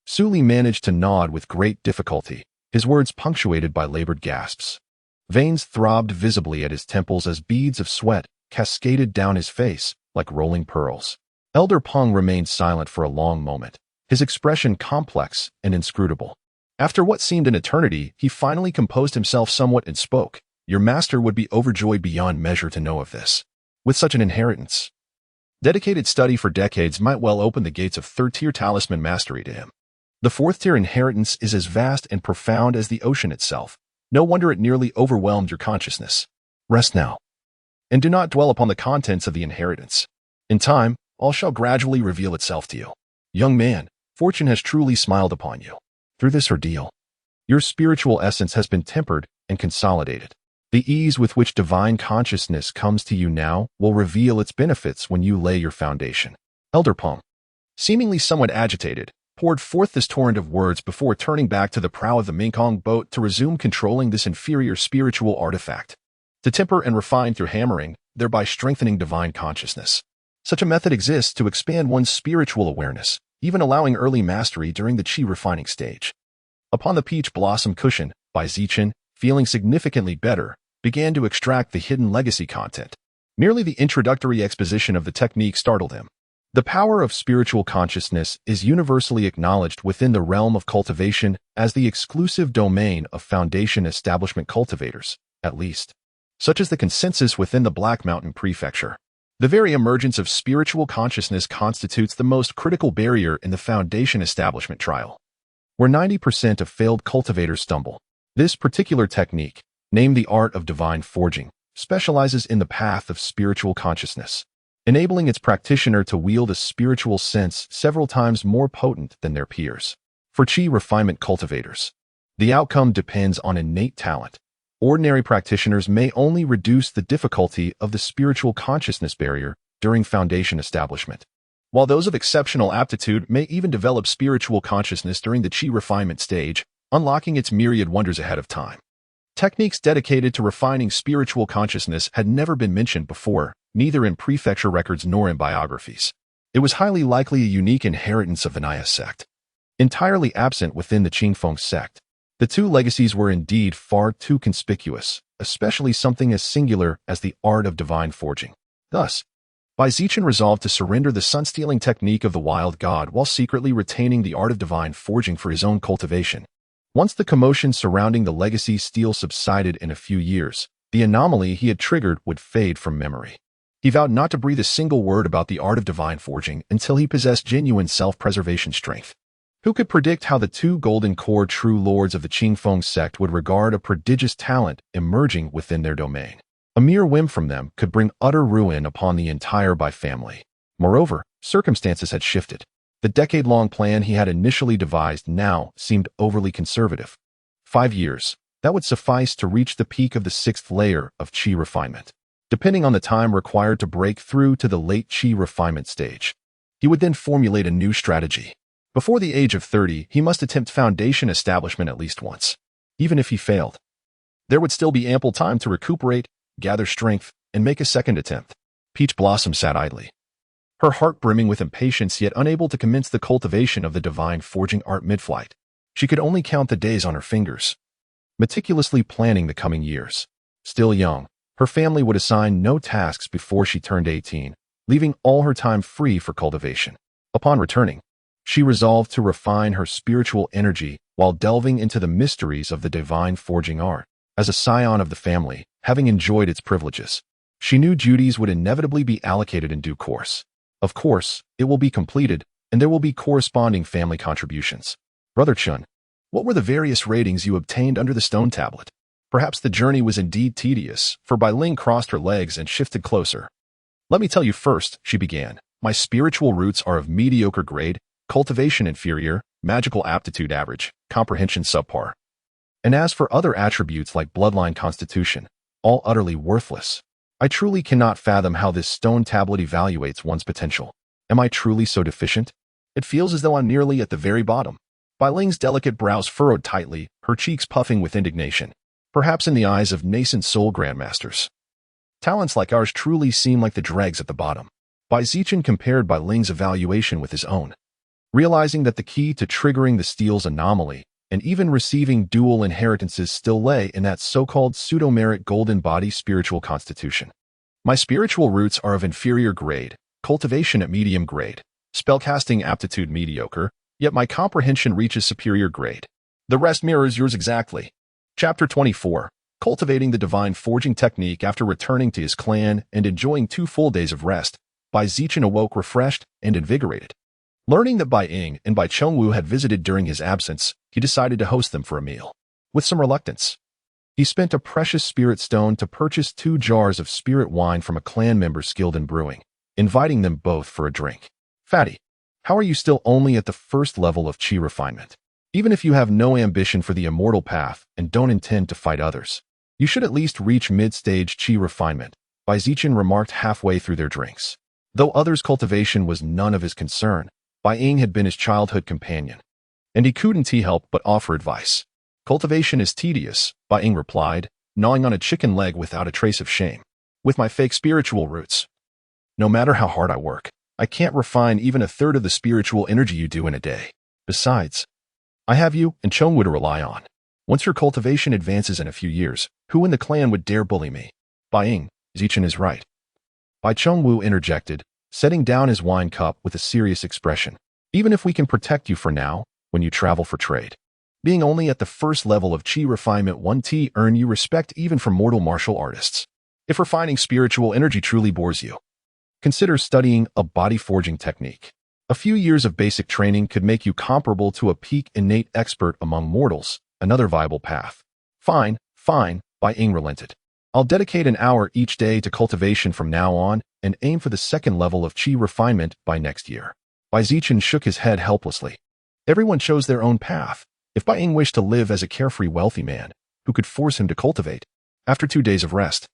Su Li managed to nod with great difficulty, his words punctuated by labored gasps. Veins throbbed visibly at his temples as beads of sweat cascaded down his face like rolling pearls. Elder Peng remained silent for a long moment, his expression complex and inscrutable. After what seemed an eternity, he finally composed himself somewhat and spoke. "Your master would be overjoyed beyond measure to know of this. With such an inheritance, dedicated study for decades might well open the gates of 3rd-tier Talisman Mastery to him. The 4th-tier inheritance is as vast and profound as the ocean itself. No wonder it nearly overwhelmed your consciousness. Rest now, and do not dwell upon the contents of the inheritance. In time, all shall gradually reveal itself to you. Young man, fortune has truly smiled upon you. Through this ordeal, your spiritual essence has been tempered and consolidated. The ease with which divine consciousness comes to you now will reveal its benefits when you lay your foundation." Elder Peng, seemingly somewhat agitated, poured forth this torrent of words before turning back to the prow of the Mingkong boat to resume controlling this inferior spiritual artifact. To temper and refine through hammering, thereby strengthening divine consciousness. Such a method exists to expand one's spiritual awareness, even allowing early mastery during the chi refining stage. Upon the peach blossom cushion, by Zichen, feeling significantly better, began to extract the hidden legacy content. Merely the introductory exposition of the technique startled him. The power of spiritual consciousness is universally acknowledged within the realm of cultivation as the exclusive domain of Foundation establishment cultivators, at least. Such is the consensus within the Black Mountain Prefecture. The very emergence of spiritual consciousness constitutes the most critical barrier in the Foundation establishment trial, where 90% of failed cultivators stumble. This particular technique, named the art of divine forging, specializes in the path of spiritual consciousness, enabling its practitioner to wield a spiritual sense several times more potent than their peers. For chi refinement cultivators, the outcome depends on innate talent. Ordinary practitioners may only reduce the difficulty of the spiritual consciousness barrier during Foundation establishment, while those of exceptional aptitude may even develop spiritual consciousness during the chi refinement stage, unlocking its myriad wonders ahead of time. Techniques dedicated to refining spiritual consciousness had never been mentioned before, neither in prefecture records nor in biographies. It was highly likely a unique inheritance of Vinaya sect, entirely absent within the Qingfeng sect. The two legacies were indeed far too conspicuous, especially something as singular as the art of divine forging. Thus, Bai Zichen resolved to surrender the sun-stealing technique of the wild god while secretly retaining the art of divine forging for his own cultivation. Once the commotion surrounding the legacy steal subsided in a few years, the anomaly he had triggered would fade from memory. He vowed not to breathe a single word about the art of divine forging until he possessed genuine self-preservation strength. Who could predict how the two golden core true lords of the Qingfeng sect would regard a prodigious talent emerging within their domain? A mere whim from them could bring utter ruin upon the entire Bai family. Moreover, circumstances had shifted. The decade-long plan he had initially devised now seemed overly conservative. 5 years, that would suffice to reach the peak of the 6th layer of chi refinement, depending on the time required to break through to the late chi refinement stage. He would then formulate a new strategy. Before the age of 30, he must attempt foundation establishment at least once. Even if he failed, there would still be ample time to recuperate, gather strength, and make a second attempt. Peach Blossom sat idly, her heart brimming with impatience yet unable to commence the cultivation of the divine forging art mid-flight. She could only count the days on her fingers, meticulously planning the coming years. Still young, her family would assign no tasks before she turned 18, leaving all her time free for cultivation. Upon returning, she resolved to refine her spiritual energy while delving into the mysteries of the divine forging art. As a scion of the family, having enjoyed its privileges, she knew duties would inevitably be allocated in due course. Of course, it will be completed, and there will be corresponding family contributions. Brother Chun, what were the various ratings you obtained under the stone tablet? Perhaps the journey was indeed tedious, for Bai Ling crossed her legs and shifted closer. Let me tell you first, she began. My spiritual roots are of mediocre grade, cultivation inferior, magical aptitude average, comprehension subpar. And as for other attributes like bloodline constitution, all utterly worthless. I truly cannot fathom how this stone tablet evaluates one's potential. Am I truly so deficient? It feels as though I'm nearly at the very bottom. Bai Ling's delicate brows furrowed tightly, her cheeks puffing with indignation. Perhaps in the eyes of nascent soul grandmasters, talents like ours truly seem like the dregs at the bottom. Bai Zichen compared Bai Ling's evaluation with his own, realizing that the key to triggering the steel's anomaly and even receiving dual inheritances still lay in that so-called pseudo-merit golden body spiritual constitution. My spiritual roots are of inferior grade, cultivation at medium grade, spellcasting aptitude mediocre, yet my comprehension reaches superior grade. The rest mirrors yours exactly. Chapter 24. Cultivating the divine forging technique. After returning to his clan and enjoying 2 full days of rest, Bai Zichen awoke refreshed and invigorated. Learning that Bai Ying and Bai Chengwu had visited during his absence, he decided to host them for a meal. With some reluctance, he spent a precious spirit stone to purchase 2 jars of spirit wine from a clan member skilled in brewing, inviting them both for a drink. Fatty, how are you still only at the first level of chi refinement? Even if you have no ambition for the immortal path and don't intend to fight others, you should at least reach mid-stage chi refinement, Bai Zichen remarked halfway through their drinks. Though others' cultivation was none of his concern, Bai Ying had been his childhood companion, and he couldn't help but offer advice. Cultivation is tedious, Bai Ying replied, gnawing on a chicken leg without a trace of shame. With my fake spiritual roots, no matter how hard I work, I can't refine even a third of the spiritual energy you do in a day. Besides, I have you and Chengwu to rely on. Once your cultivation advances in a few years, who in the clan would dare bully me? Bai Ying, Zichen is right. Bai Chengwu interjected, setting down his wine cup with a serious expression. Even if we can protect you for now, when you travel for trade, being only at the first level of chi refinement 1T earn you respect even from mortal martial artists. If refining spiritual energy truly bores you, consider studying a body forging technique. A few years of basic training could make you comparable to a peak innate expert among mortals, another viable path. Fine, Bai Ying relented. I'll dedicate an hour each day to cultivation from now on and aim for the second level of chi refinement by next year. Bai Zichen shook his head helplessly. Everyone chose their own path. If Bai Ying wished to live as a carefree wealthy man, who could force him to cultivate? After 2 days of rest,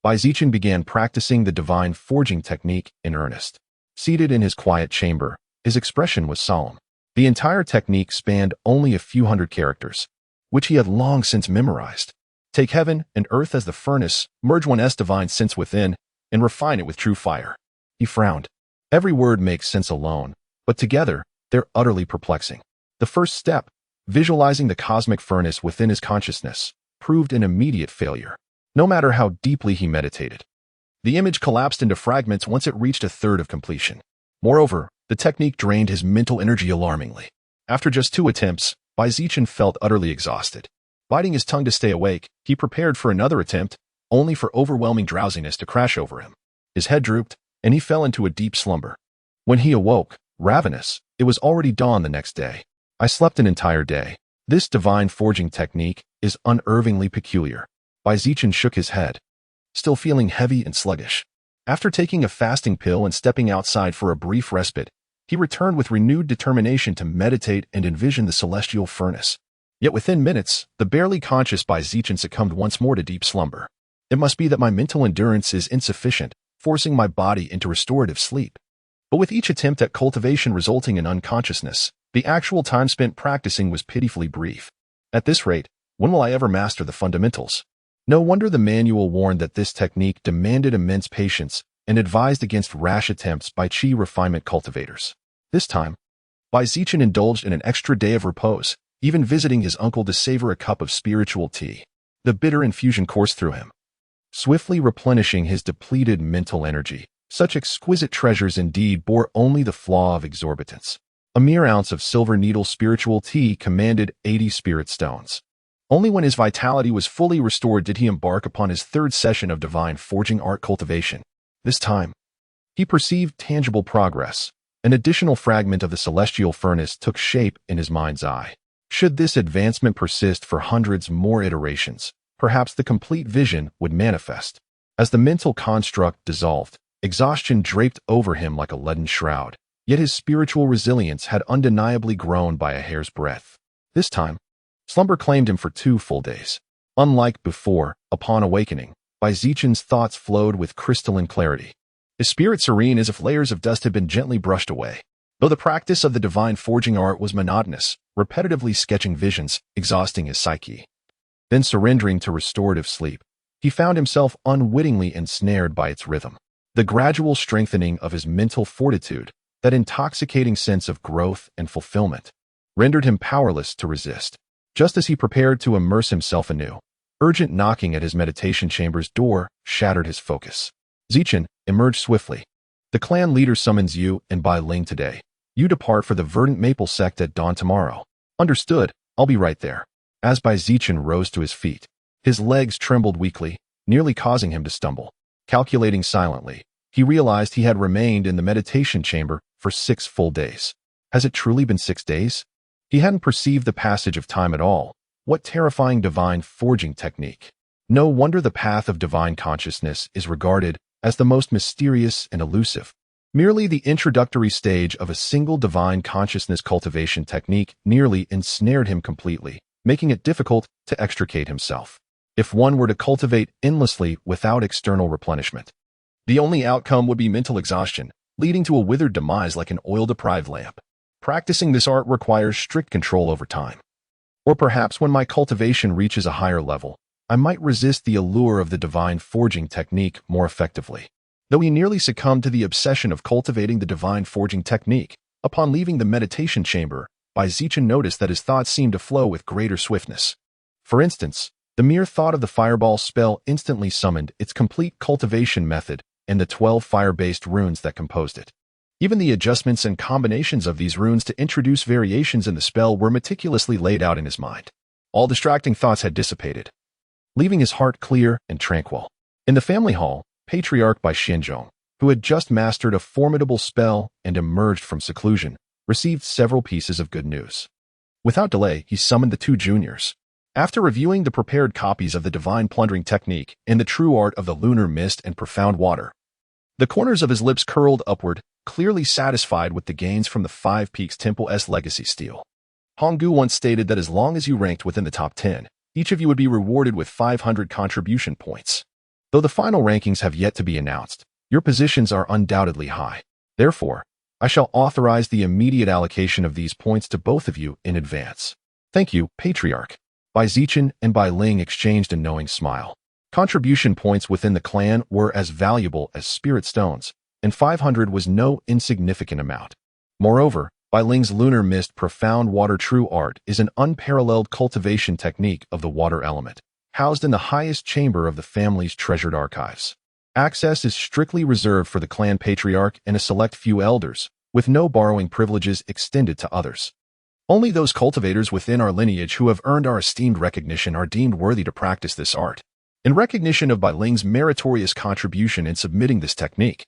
Bai Zichen began practicing the divine forging technique in earnest. Seated in his quiet chamber, his expression was solemn. The entire technique spanned only a few hundred characters, which he had long since memorized. Take heaven and earth as the furnace, merge one's divine sense within, and refine it with true fire. He frowned. Every word makes sense alone, but together, they're utterly perplexing. The first step, visualizing the cosmic furnace within his consciousness, proved an immediate failure. No matter how deeply he meditated, the image collapsed into fragments once it reached a third of completion. Moreover, the technique drained his mental energy alarmingly. After just 2 attempts, Bai Zichen felt utterly exhausted. Biting his tongue to stay awake, he prepared for another attempt, only for overwhelming drowsiness to crash over him. His head drooped, and he fell into a deep slumber. When he awoke, ravenous, it was already dawn the next day. I slept an entire day. This divine forging technique is unnervingly peculiar. Bai Zichen shook his head, still feeling heavy and sluggish. After taking a fasting pill and stepping outside for a brief respite, he returned with renewed determination to meditate and envision the celestial furnace. Yet within minutes, the barely conscious Bai Zichen succumbed once more to deep slumber. It must be that my mental endurance is insufficient, forcing my body into restorative sleep. But with each attempt at cultivation resulting in unconsciousness, the actual time spent practicing was pitifully brief. At this rate, when will I ever master the fundamentals? No wonder the manual warned that this technique demanded immense patience and advised against rash attempts by chi refinement cultivators. This time, Zichen indulged in an extra day of repose, even visiting his uncle to savor a cup of spiritual tea. The bitter infusion coursed through him, swiftly replenishing his depleted mental energy. Such exquisite treasures indeed bore only the flaw of exorbitance. A mere ounce of silver needle spiritual tea commanded 80 spirit stones. Only when his vitality was fully restored did he embark upon his third session of divine forging art cultivation. This time, he perceived tangible progress. An additional fragment of the celestial furnace took shape in his mind's eye. Should this advancement persist for hundreds more iterations, perhaps the complete vision would manifest. As the mental construct dissolved, exhaustion draped over him like a leaden shroud, yet his spiritual resilience had undeniably grown by a hair's breadth. This time, slumber claimed him for 2 full days. Unlike before, upon awakening, Zichen's thoughts flowed with crystalline clarity. His spirit serene as if layers of dust had been gently brushed away. Though the practice of the divine forging art was monotonous, repetitively sketching visions, exhausting his psyche. Then surrendering to restorative sleep, he found himself unwittingly ensnared by its rhythm. The gradual strengthening of his mental fortitude, that intoxicating sense of growth and fulfillment, rendered him powerless to resist. Just as he prepared to immerse himself anew, urgent knocking at his meditation chamber's door shattered his focus. Zichen emerged swiftly. The clan leader summons you and Bai Ling today. You depart for the verdant maple sect at dawn tomorrow. Understood, I'll be right there. As Zichen rose to his feet, his legs trembled weakly, nearly causing him to stumble. Calculating silently, he realized he had remained in the meditation chamber for 6 full days. Has it truly been 6 days? He hadn't perceived the passage of time at all. What terrifying divine forging technique! No wonder the path of divine consciousness is regarded as the most mysterious and elusive. Merely the introductory stage of a single divine consciousness cultivation technique nearly ensnared him completely, making it difficult to extricate himself. If one were to cultivate endlessly without external replenishment, the only outcome would be mental exhaustion, leading to a withered demise like an oil-deprived lamp. Practicing this art requires strict control over time. Or perhaps when my cultivation reaches a higher level, I might resist the allure of the divine forging technique more effectively. Though he nearly succumbed to the obsession of cultivating the divine forging technique, upon leaving the meditation chamber, Zichen noticed that his thoughts seemed to flow with greater swiftness. For instance, the mere thought of the fireball spell instantly summoned its complete cultivation method and the 12 fire-based runes that composed it. Even the adjustments and combinations of these runes to introduce variations in the spell were meticulously laid out in his mind. All distracting thoughts had dissipated, leaving his heart clear and tranquil. In the family hall, Patriarch Xianzhong, who had just mastered a formidable spell and emerged from seclusion, received several pieces of good news. Without delay, he summoned the 2 juniors. After reviewing the prepared copies of the divine plundering technique and the true art of the lunar mist and profound water, the corners of his lips curled upward, clearly satisfied with the gains from the 5 Peaks Temple's legacy steel. Honggu once stated that as long as you ranked within the top 10, each of you would be rewarded with 500 contribution points. Though the final rankings have yet to be announced, your positions are undoubtedly high. Therefore, I shall authorize the immediate allocation of these points to both of you in advance. Thank you, Patriarch. Zichen and Bai Ling exchanged a knowing smile. Contribution points within the clan were as valuable as spirit stones, and 500 was no insignificant amount. Moreover, Bai Ling's lunar mist profound water true art is an unparalleled cultivation technique of the water element, housed in the highest chamber of the family's treasured archives. Access is strictly reserved for the clan patriarch and a select few elders, with no borrowing privileges extended to others. Only those cultivators within our lineage who have earned our esteemed recognition are deemed worthy to practice this art. In recognition of Bai Ling's meritorious contribution in submitting this technique,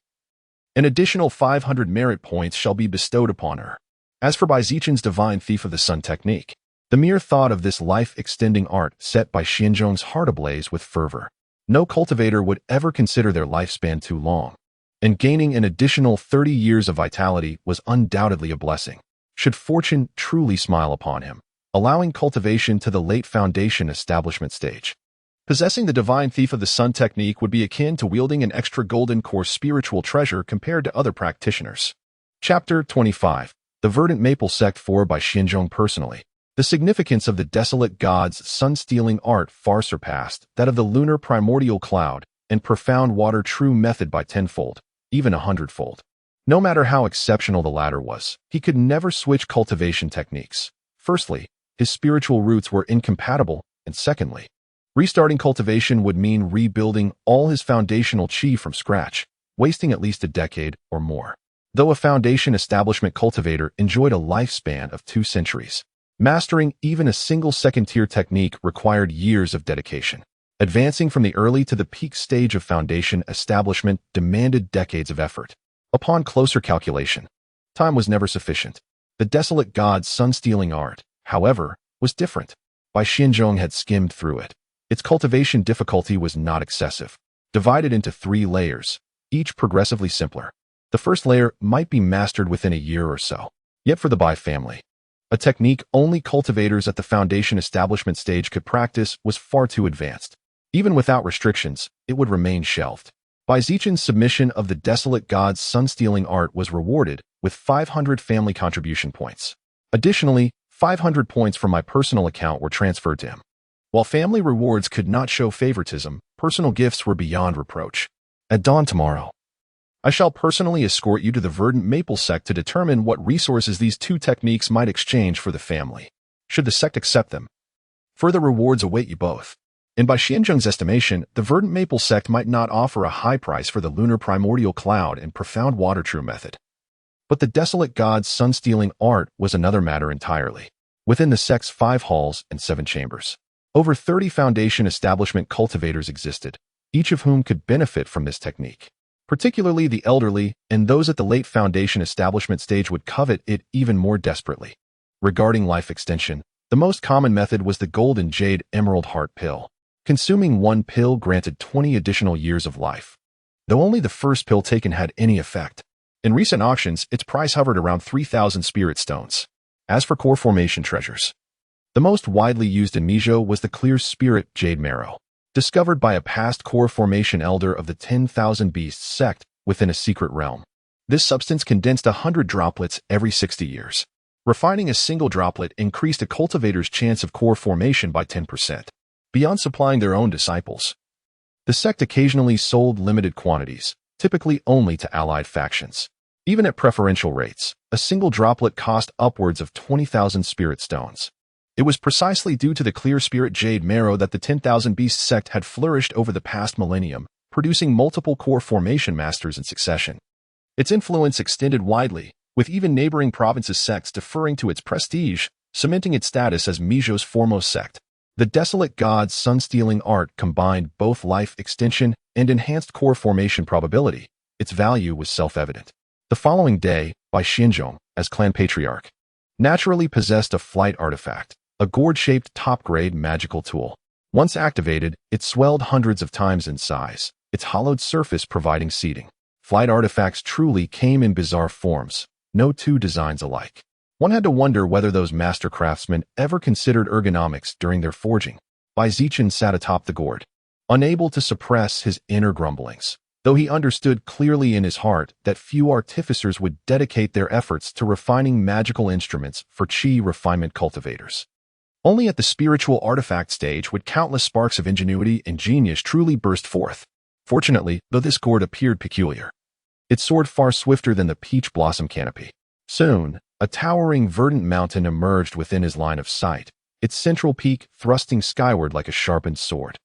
an additional 500 merit points shall be bestowed upon her. As for Zichen's divine Thief of the Sun technique, the mere thought of this life-extending art set Xianzhong's heart ablaze with fervor. No cultivator would ever consider their lifespan too long, and gaining an additional 30 years of vitality was undoubtedly a blessing, should fortune truly smile upon him, allowing cultivation to the late foundation establishment stage. Possessing the divine Thief of the Sun technique would be akin to wielding an extra golden core spiritual treasure compared to other practitioners. Chapter 25. The Verdant Maple Sect 4 by Xinzhong personally. The significance of the desolate god's sun-stealing art far surpassed that of the lunar primordial cloud and profound water true method by tenfold, even 100-fold. No matter how exceptional the latter was, he could never switch cultivation techniques. Firstly, his spiritual roots were incompatible, and secondly, restarting cultivation would mean rebuilding all his foundational chi from scratch, wasting at least a decade or more. Though a foundation establishment cultivator enjoyed a lifespan of 2 centuries, mastering even a single second-tier technique required years of dedication. Advancing from the early to the peak stage of foundation establishment demanded decades of effort. Upon closer calculation, time was never sufficient. The desolate god's sun-stealing art, however, was different. Bai Xinzhong had skimmed through it. Its cultivation difficulty was not excessive. Divided into 3 layers, each progressively simpler. The first layer might be mastered within a year or so. Yet for the Bai family, a technique only cultivators at the foundation establishment stage could practice was far too advanced. Even without restrictions, it would remain shelved. Bai Zichen's submission of the desolate god's sun-stealing art was rewarded with 500 family contribution points. Additionally, 500 points from my personal account were transferred to him. While family rewards could not show favoritism, personal gifts were beyond reproach. At dawn tomorrow, I shall personally escort you to the Verdant Maple Sect to determine what resources these 2 techniques might exchange for the family. Should the sect accept them, further rewards await you both. In Bai Xinzhong's estimation, the Verdant Maple Sect might not offer a high price for the lunar primordial cloud and profound water true method. But the desolate god's sun-stealing art was another matter entirely. Within the sect's 5 halls and 7 chambers, over 30 foundation establishment cultivators existed, each of whom could benefit from this technique. Particularly the elderly and those at the late foundation establishment stage would covet it even more desperately. Regarding life extension, the most common method was the golden jade emerald heart pill. Consuming 1 pill granted 20 additional years of life, though only the first pill taken had any effect. In recent auctions, its price hovered around 3,000 spirit stones. As for core formation treasures, the most widely used in Mijo was the clear spirit jade marrow, discovered by a past core formation elder of the 10,000 Beasts sect within a secret realm. This substance condensed 100 droplets every 60 years. Refining a single droplet increased a cultivator's chance of core formation by 10%. Beyond supplying their own disciples, the sect occasionally sold limited quantities, typically only to allied factions. Even at preferential rates, a single droplet cost upwards of 20,000 spirit stones. It was precisely due to the clear spirit jade marrow that the 10,000 Beast sect had flourished over the past millennium, producing multiple core formation masters in succession. Its influence extended widely, with even neighboring provinces' sects deferring to its prestige, cementing its status as Mijo's foremost sect. The desolate god's sun-stealing art combined both life extension and enhanced core formation probability. Its value was self-evident. The following day, Bai Xinzhong, as clan patriarch, naturally possessed a flight artifact, a gourd-shaped top-grade magical tool. Once activated, it swelled hundreds of times in size, its hollowed surface providing seating. Flight artifacts truly came in bizarre forms, no 2 designs alike. One had to wonder whether those master craftsmen ever considered ergonomics during their forging. Bai Zichen sat atop the gourd, unable to suppress his inner grumblings, though he understood clearly in his heart that few artificers would dedicate their efforts to refining magical instruments for chi refinement cultivators. Only at the spiritual artifact stage would countless sparks of ingenuity and genius truly burst forth. Fortunately, though this gourd appeared peculiar, it soared far swifter than the peach blossom canopy. Soon, a towering verdant mountain emerged within his line of sight, its central peak thrusting skyward like a sharpened sword.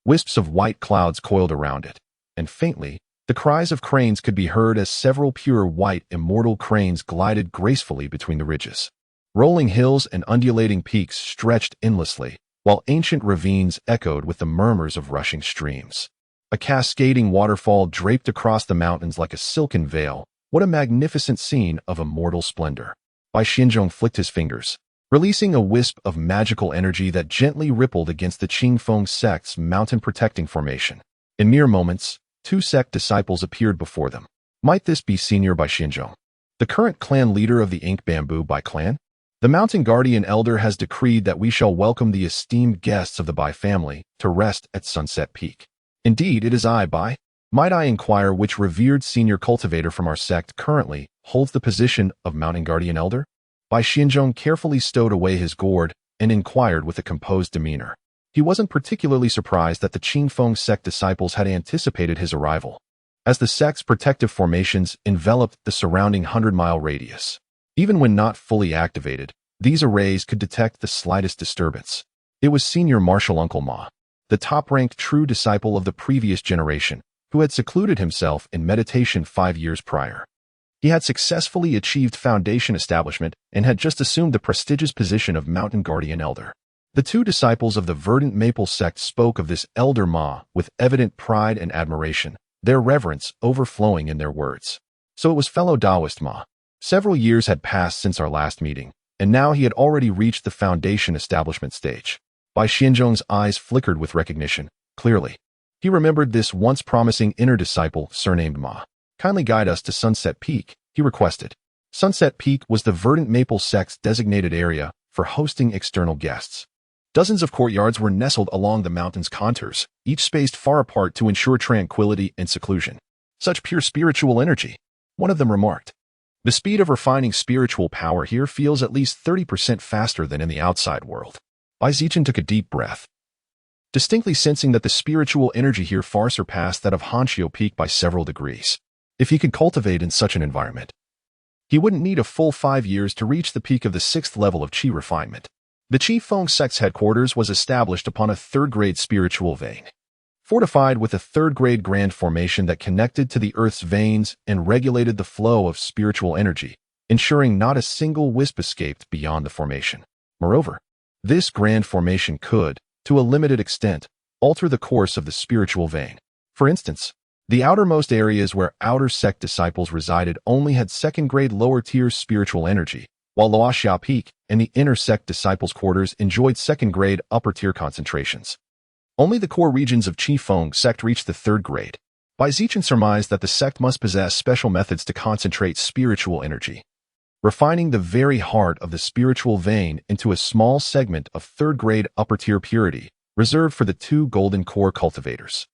Wisps of white clouds coiled around it, and faintly, the cries of cranes could be heard as several pure white immortal cranes glided gracefully between the ridges. Rolling hills and undulating peaks stretched endlessly, while ancient ravines echoed with the murmurs of rushing streams. A cascading waterfall draped across the mountains like a silken veil. What a magnificent scene of immortal splendor. Bai Xinzhong flicked his fingers, releasing a wisp of magical energy that gently rippled against the Qingfeng sect's mountain-protecting formation. In mere moments, 2 sect disciples appeared before them. Might this be Senior Bai Xinzhong, the current clan leader of the Ink Bamboo Bai clan? The mountain guardian elder has decreed that we shall welcome the esteemed guests of the Bai family to rest at Sunset Peak. Indeed, it is I, Bai. Might I inquire which revered senior cultivator from our sect currently holds the position of Mountain Guardian Elder? Bai Xianzhong carefully stowed away his gourd and inquired with a composed demeanor. He wasn't particularly surprised that the Qingfeng sect disciples had anticipated his arrival, as the sect's protective formations enveloped the surrounding 100-mile radius. Even when not fully activated, these arrays could detect the slightest disturbance. It was Senior Marshal Uncle Ma, the top-ranked true disciple of the previous generation, who had secluded himself in meditation 5 years prior. He had successfully achieved foundation establishment and had just assumed the prestigious position of Mountain Guardian Elder. The two disciples of the verdant maple sect spoke of this Elder Ma with evident pride and admiration, their reverence overflowing in their words. So it was fellow Taoist Ma. Several years had passed since our last meeting, and now he had already reached the foundation establishment stage. Bai Xianzhong's eyes flickered with recognition. Clearly, he remembered this once promising inner disciple surnamed Ma. Kindly guide us to Sunset Peak, he requested. Sunset Peak was the verdant maple sect's designated area for hosting external guests. Dozens of courtyards were nestled along the mountain's contours, each spaced far apart to ensure tranquility and seclusion. Such pure spiritual energy, one of them remarked. The speed of refining spiritual power here feels at least 30% faster than in the outside world. Zichen took a deep breath, distinctly sensing that the spiritual energy here far surpassed that of Hanqiu Peak by several degrees. If he could cultivate in such an environment, he wouldn't need a full 5 years to reach the peak of the 6th level of qi refinement. The Qifeng sect's headquarters was established upon a 3rd-grade spiritual vein, fortified with a 3rd-grade grand formation that connected to the Earth's veins and regulated the flow of spiritual energy, ensuring not a single wisp escaped beyond the formation. Moreover, this grand formation could, to a limited extent, alter the course of the spiritual vein. For instance, the outermost areas where outer sect disciples resided only had 2nd-grade lower-tier spiritual energy, while Luoxia Peak and the inner sect disciples' quarters enjoyed 2nd-grade upper-tier concentrations. Only the core regions of Qifeng sect reached the 3rd grade. Bai Zichen surmised that the sect must possess special methods to concentrate spiritual energy, refining the very heart of the spiritual vein into a small segment of 3rd-grade upper-tier purity, reserved for the 2 golden core cultivators.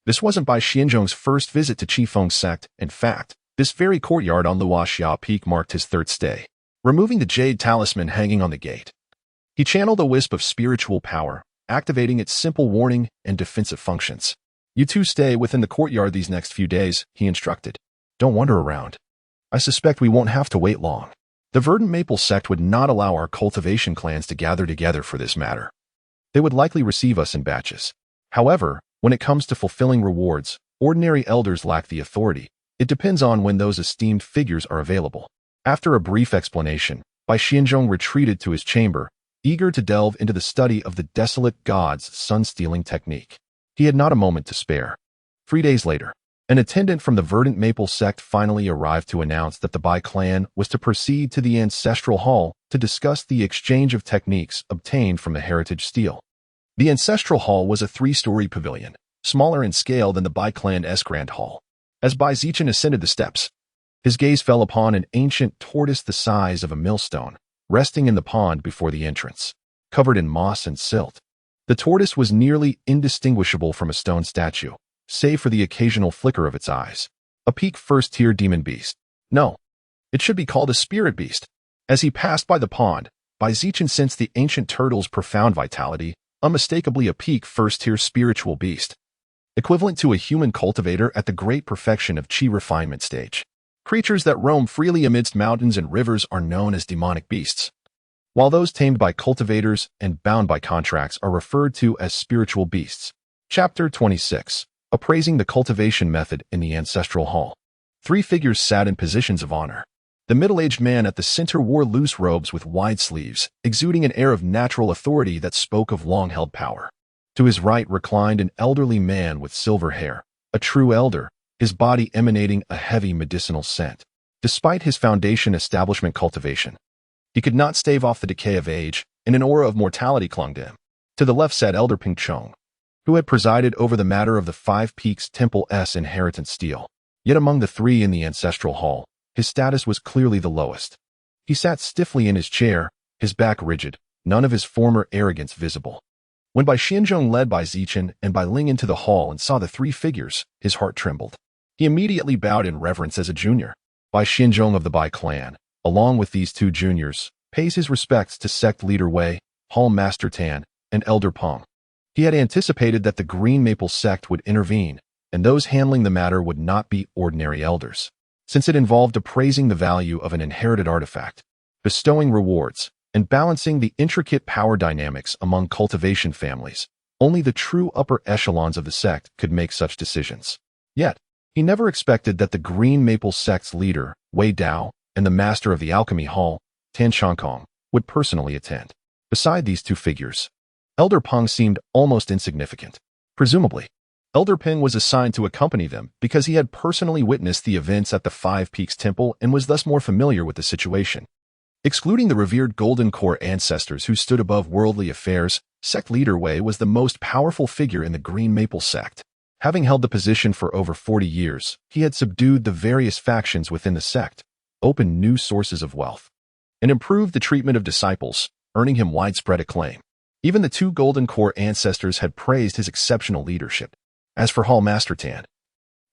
This wasn't Bai Xianzhong's first visit to Qifeng sect. In fact, this very courtyard on Luoxia Peak marked his 3rd stay. Removing the jade talisman hanging on the gate, he channeled a wisp of spiritual power, activating its simple warning and defensive functions. You two stay within the courtyard these next few days, he instructed. Don't wander around. I suspect we won't have to wait long. The verdant maple sect would not allow our cultivation clans to gather together for this matter. They would likely receive us in batches. However, when it comes to fulfilling rewards, ordinary elders lack the authority. It depends on when those esteemed figures are available. After a brief explanation, Bai Xianzhong retreated to his chamber, eager to delve into the study of the desolate god's sun-stealing technique. He had not a moment to spare. 3 days later, an attendant from the verdant maple sect finally arrived to announce that the Bai clan was to proceed to the ancestral hall to discuss the exchange of techniques obtained from the heritage steel. The ancestral hall was a 3-story pavilion, smaller in scale than the Bai clan's grand hall. As Bai Zichen ascended the steps, his gaze fell upon an ancient tortoise the size of a millstone, resting in the pond before the entrance, covered in moss and silt. The tortoise was nearly indistinguishable from a stone statue, save for the occasional flicker of its eyes. A peak 1st-tier demon beast. No, it should be called a spirit beast. As he passed by the pond, Bai Zichen sensed the ancient turtle's profound vitality, unmistakably a peak 1st-tier spiritual beast, equivalent to a human cultivator at the great perfection of qi refinement stage. Creatures that roam freely amidst mountains and rivers are known as demonic beasts, while those tamed by cultivators and bound by contracts are referred to as spiritual beasts. Chapter 26. Appraising the cultivation method in the ancestral hall. 3 figures sat in positions of honor. The middle-aged man at the center wore loose robes with wide sleeves, exuding an air of natural authority that spoke of long-held power. To his right reclined an elderly man with silver hair, a true elder, his body emanating a heavy medicinal scent. Despite his foundation establishment cultivation, he could not stave off the decay of age, and an aura of mortality clung to him. To the left sat Elder Ping Chong, who had presided over the matter of the 5 Peaks Temple's inheritance steel. Yet among the 3 in the ancestral hall, his status was clearly the lowest. He sat stiffly in his chair, his back rigid, none of his former arrogance visible. When Bai Xianzhong led by Zichen and Bai Ling into the hall and saw the three figures, his heart trembled. He immediately bowed in reverence as a junior. Bai Xianzhong of the Bai clan, along with these two juniors, pays his respects to sect leader Wei, Hall Master Tan, and Elder Peng. He had anticipated that the Green Maple sect would intervene, and those handling the matter would not be ordinary elders, since it involved appraising the value of an inherited artifact, bestowing rewards, and balancing the intricate power dynamics among cultivation families. Only the true upper echelons of the sect could make such decisions. Yet, he never expected that the Green Maple sect's leader, Wei Dao, and the master of the Alchemy Hall, Tan Shankong, would personally attend. Beside these two figures, Elder Peng seemed almost insignificant. Presumably, Elder Peng was assigned to accompany them because he had personally witnessed the events at the Five Peaks Temple and was thus more familiar with the situation. Excluding the revered Golden Core ancestors who stood above worldly affairs, sect leader Wei was the most powerful figure in the Green Maple sect. Having held the position for over 40 years, he had subdued the various factions within the sect, opened new sources of wealth, and improved the treatment of disciples, earning him widespread acclaim. Even the two Golden Core ancestors had praised his exceptional leadership. As for Hall Master Tan,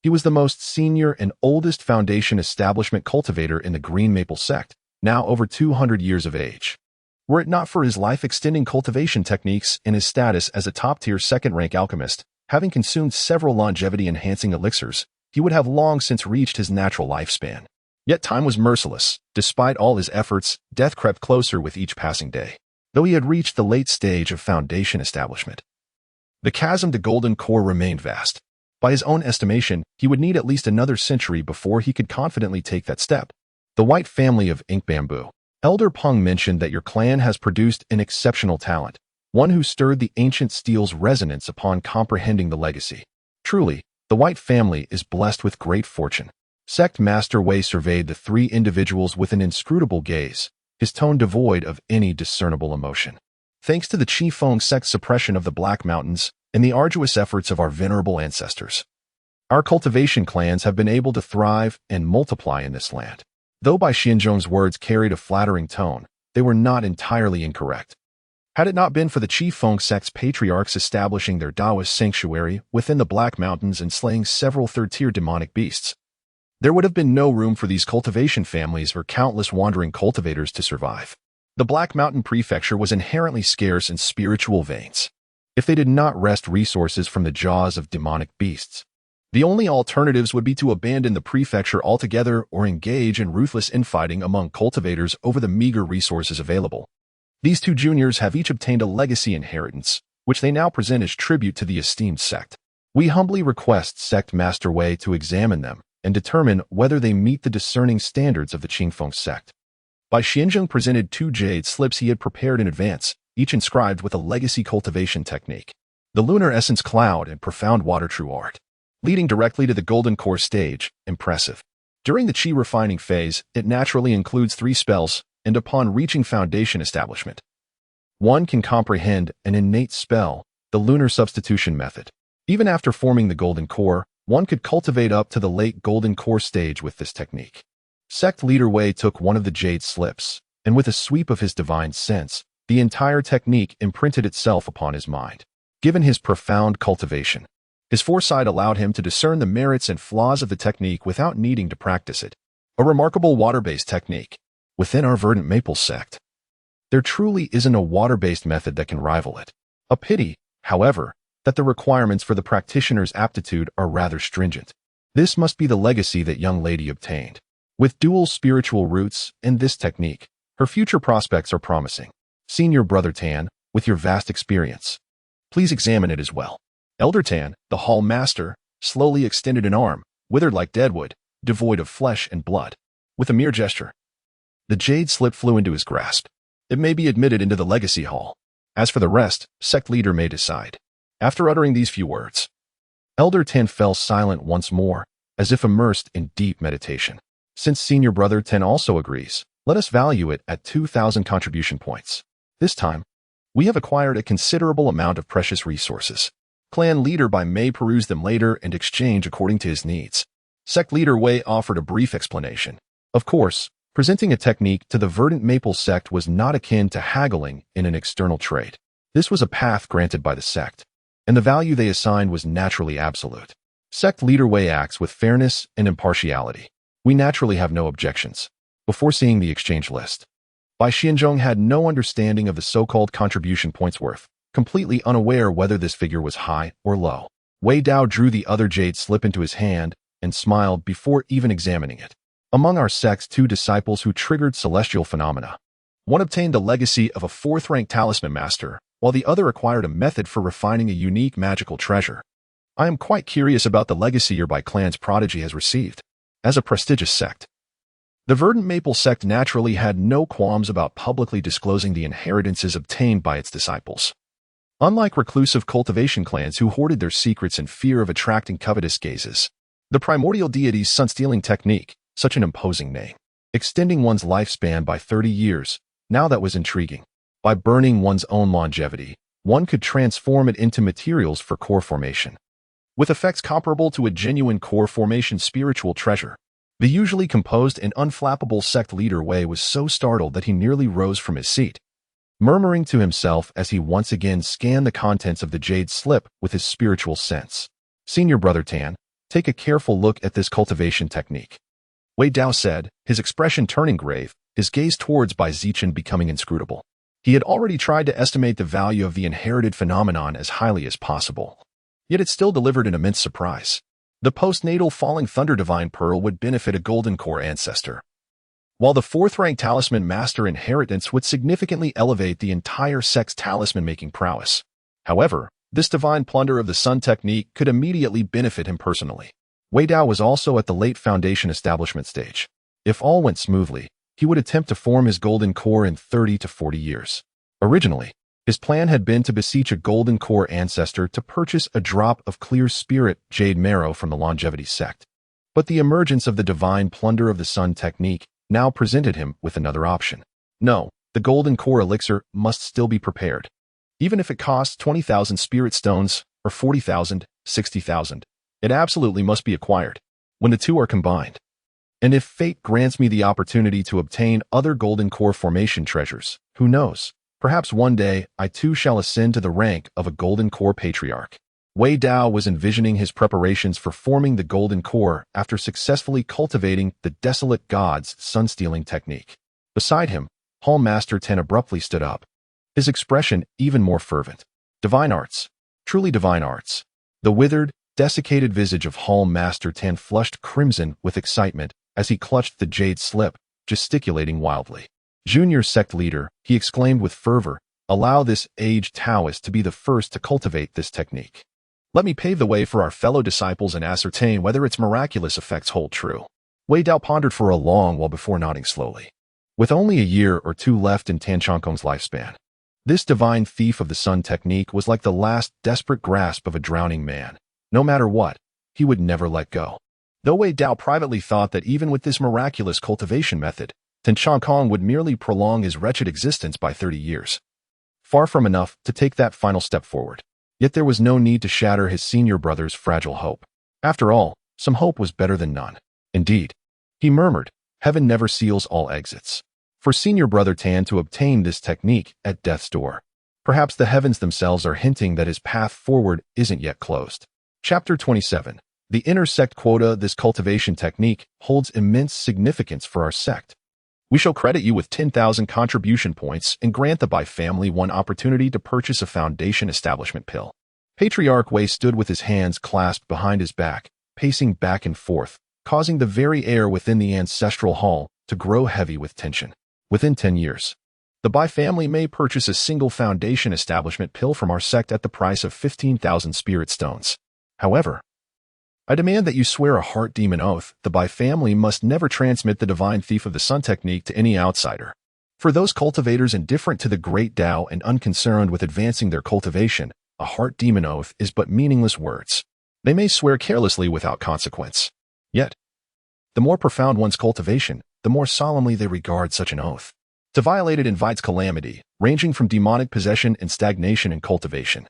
he was the most senior and oldest Foundation establishment cultivator in the Green Maple sect, now over 200 years of age. Were it not for his life-extending cultivation techniques and his status as a top-tier second-rank alchemist, having consumed several longevity-enhancing elixirs, he would have long since reached his natural lifespan. Yet time was merciless. Despite all his efforts, death crept closer with each passing day. Though he had reached the late stage of Foundation establishment, the chasm to Golden Core remained vast. By his own estimation, he would need at least another century before he could confidently take that step. The White family of Ink Bamboo. Elder Peng mentioned that your clan has produced an exceptional talent, one who stirred the ancient steel's resonance upon comprehending the legacy. Truly, the White family is blessed with great fortune. Sect Master Wei surveyed the three individuals with an inscrutable gaze, his tone devoid of any discernible emotion. Thanks to the Qifeng sect's suppression of the Black Mountains and the arduous efforts of our venerable ancestors, our cultivation clans have been able to thrive and multiply in this land. Though Bai Xianzhong's words carried a flattering tone, they were not entirely incorrect. Had it not been for the Qifeng sect's patriarchs establishing their Taoist sanctuary within the Black Mountains and slaying several third-tier demonic beasts, there would have been no room for these cultivation families or countless wandering cultivators to survive. The Black Mountain Prefecture was inherently scarce in spiritual veins. If they did not wrest resources from the jaws of demonic beasts, the only alternatives would be to abandon the prefecture altogether or engage in ruthless infighting among cultivators over the meager resources available. These two juniors have each obtained a legacy inheritance, which they now present as tribute to the esteemed sect. We humbly request Sect Master Wei to examine them and determine whether they meet the discerning standards of the Qingfeng sect. Bai Xianzhong presented two jade slips he had prepared in advance, each inscribed with a legacy cultivation technique, the Lunar Essence Cloud and Profound Water True Art, leading directly to the Golden Core stage. Impressive. During the Qi refining phase, it naturally includes 3 spells, and upon reaching Foundation establishment, one can comprehend an innate spell, the Lunar Substitution Method. Even after forming the Golden Core, one could cultivate up to the late Golden Core stage with this technique. Sect leader Wei took one of the jade slips, and with a sweep of his divine sense, the entire technique imprinted itself upon his mind. Given his profound cultivation, his foresight allowed him to discern the merits and flaws of the technique without needing to practice it. A remarkable water-based technique. Within our verdant maple sect, there truly isn't a water-based method that can rival it. A pity, however, that the requirements for the practitioner's aptitude are rather stringent. This must be the legacy that young lady obtained. With dual spiritual roots and this technique, her future prospects are promising. Senior Brother Tan, with your vast experience, please examine it as well. Elder Tan, the Hall Master, slowly extended an arm, withered like deadwood, devoid of flesh and blood. With a mere gesture, the jade slip flew into his grasp. It may be admitted into the Legacy Hall. As for the rest, sect leader may decide. After uttering these few words, Elder Tan fell silent once more, as if immersed in deep meditation. Since Senior Brother Tan also agrees, let us value it at 2,000 contribution points. This time, we have acquired a considerable amount of precious resources. Clan leader Bai may peruse them later and exchange according to his needs. Sect leader Wei offered a brief explanation. Of course, presenting a technique to the verdant maple sect was not akin to haggling in an external trade. This was a path granted by the sect, and the value they assigned was naturally absolute. Sect leader Wei acts with fairness and impartiality. We naturally have no objections. Before seeing the exchange list, Bai Xianzhong had no understanding of the so-called contribution points worth, completely unaware whether this figure was high or low. Wei Dao drew the other jade slip into his hand and smiled before even examining it. Among our sect's 2 disciples who triggered celestial phenomena, one obtained the legacy of a 4th-rank talisman master, while the other acquired a method for refining a unique magical treasure. I am quite curious about the legacy your Bai clan's prodigy has received. As a prestigious sect, the Verdant Maple sect naturally had no qualms about publicly disclosing the inheritances obtained by its disciples. Unlike reclusive cultivation clans who hoarded their secrets in fear of attracting covetous gazes, the primordial deity's sun-stealing technique, such an imposing name, extending one's lifespan by 30 years, now that was intriguing. By burning one's own longevity, one could transform it into materials for core formation, with effects comparable to a genuine core formation spiritual treasure. The usually composed and unflappable sect leader Wei was so startled that he nearly rose from his seat, murmuring to himself as he once again scanned the contents of the jade slip with his spiritual sense. Senior Brother Tan, take a careful look at this cultivation technique, Wei Dao said, his expression turning grave, his gaze towards Bai Zichen becoming inscrutable. He had already tried to estimate the value of the inherited phenomenon as highly as possible. Yet it still delivered an immense surprise. The postnatal falling thunder divine pearl would benefit a golden core ancestor, while the 4th-rank talisman master inheritance would significantly elevate the entire sect's talisman-making prowess. However, this divine plunder of the sun technique could immediately benefit him personally. Wei Dao was also at the late foundation establishment stage. If all went smoothly, he would attempt to form his golden core in 30 to 40 years. Originally, his plan had been to beseech a golden core ancestor to purchase a drop of clear spirit jade marrow from the longevity sect. But the emergence of the divine plunder of the sun technique now presented him with another option. No, the golden core elixir must still be prepared. Even if it costs 20,000 spirit stones, or 40,000, 60,000, it absolutely must be acquired, when the 2 are combined. And if fate grants me the opportunity to obtain other golden core formation treasures, who knows? Perhaps one day, I too shall ascend to the rank of a golden core patriarch. Wei Dao was envisioning his preparations for forming the golden core after successfully cultivating the desolate god's sun-stealing technique. Beside him, Hall Master Ten abruptly stood up, his expression even more fervent. Divine arts. Truly divine arts. The withered, desiccated visage of Hall Master Ten flushed crimson with excitement as he clutched the jade slip, gesticulating wildly. Junior sect leader, he exclaimed with fervor, allow this aged Taoist to be the first to cultivate this technique. Let me pave the way for our fellow disciples and ascertain whether its miraculous effects hold true. Wei Dao pondered for a long while before nodding slowly. With only a year or 2 left in Tan Changkong's lifespan, this divine thief of the sun technique was like the last desperate grasp of a drowning man. No matter what, he would never let go. Though Wei Dao privately thought that even with this miraculous cultivation method, Tan Changkong would merely prolong his wretched existence by 30 years. Far from enough to take that final step forward. Yet there was no need to shatter his senior brother's fragile hope. After all, some hope was better than none. Indeed, he murmured, heaven never seals all exits. For senior brother Tan to obtain this technique at death's door, perhaps the heavens themselves are hinting that his path forward isn't yet closed. Chapter 27. The inner sect quota. This cultivation technique holds immense significance for our sect. We shall credit you with 10,000 contribution points and grant the Bai family one opportunity to purchase a foundation establishment pill. Patriarch Wei stood with his hands clasped behind his back, pacing back and forth, causing the very air within the ancestral hall to grow heavy with tension. Within 10 years, the Bai family may purchase a single foundation establishment pill from our sect at the price of 15,000 spirit stones. However, I demand that you swear a heart demon oath. The Bai family must never transmit the divine thief of the sun technique to any outsider. For those cultivators indifferent to the great Tao and unconcerned with advancing their cultivation, a heart demon oath is but meaningless words. They may swear carelessly without consequence. Yet, the more profound one's cultivation, the more solemnly they regard such an oath. To violate it invites calamity, ranging from demonic possession and stagnation in cultivation,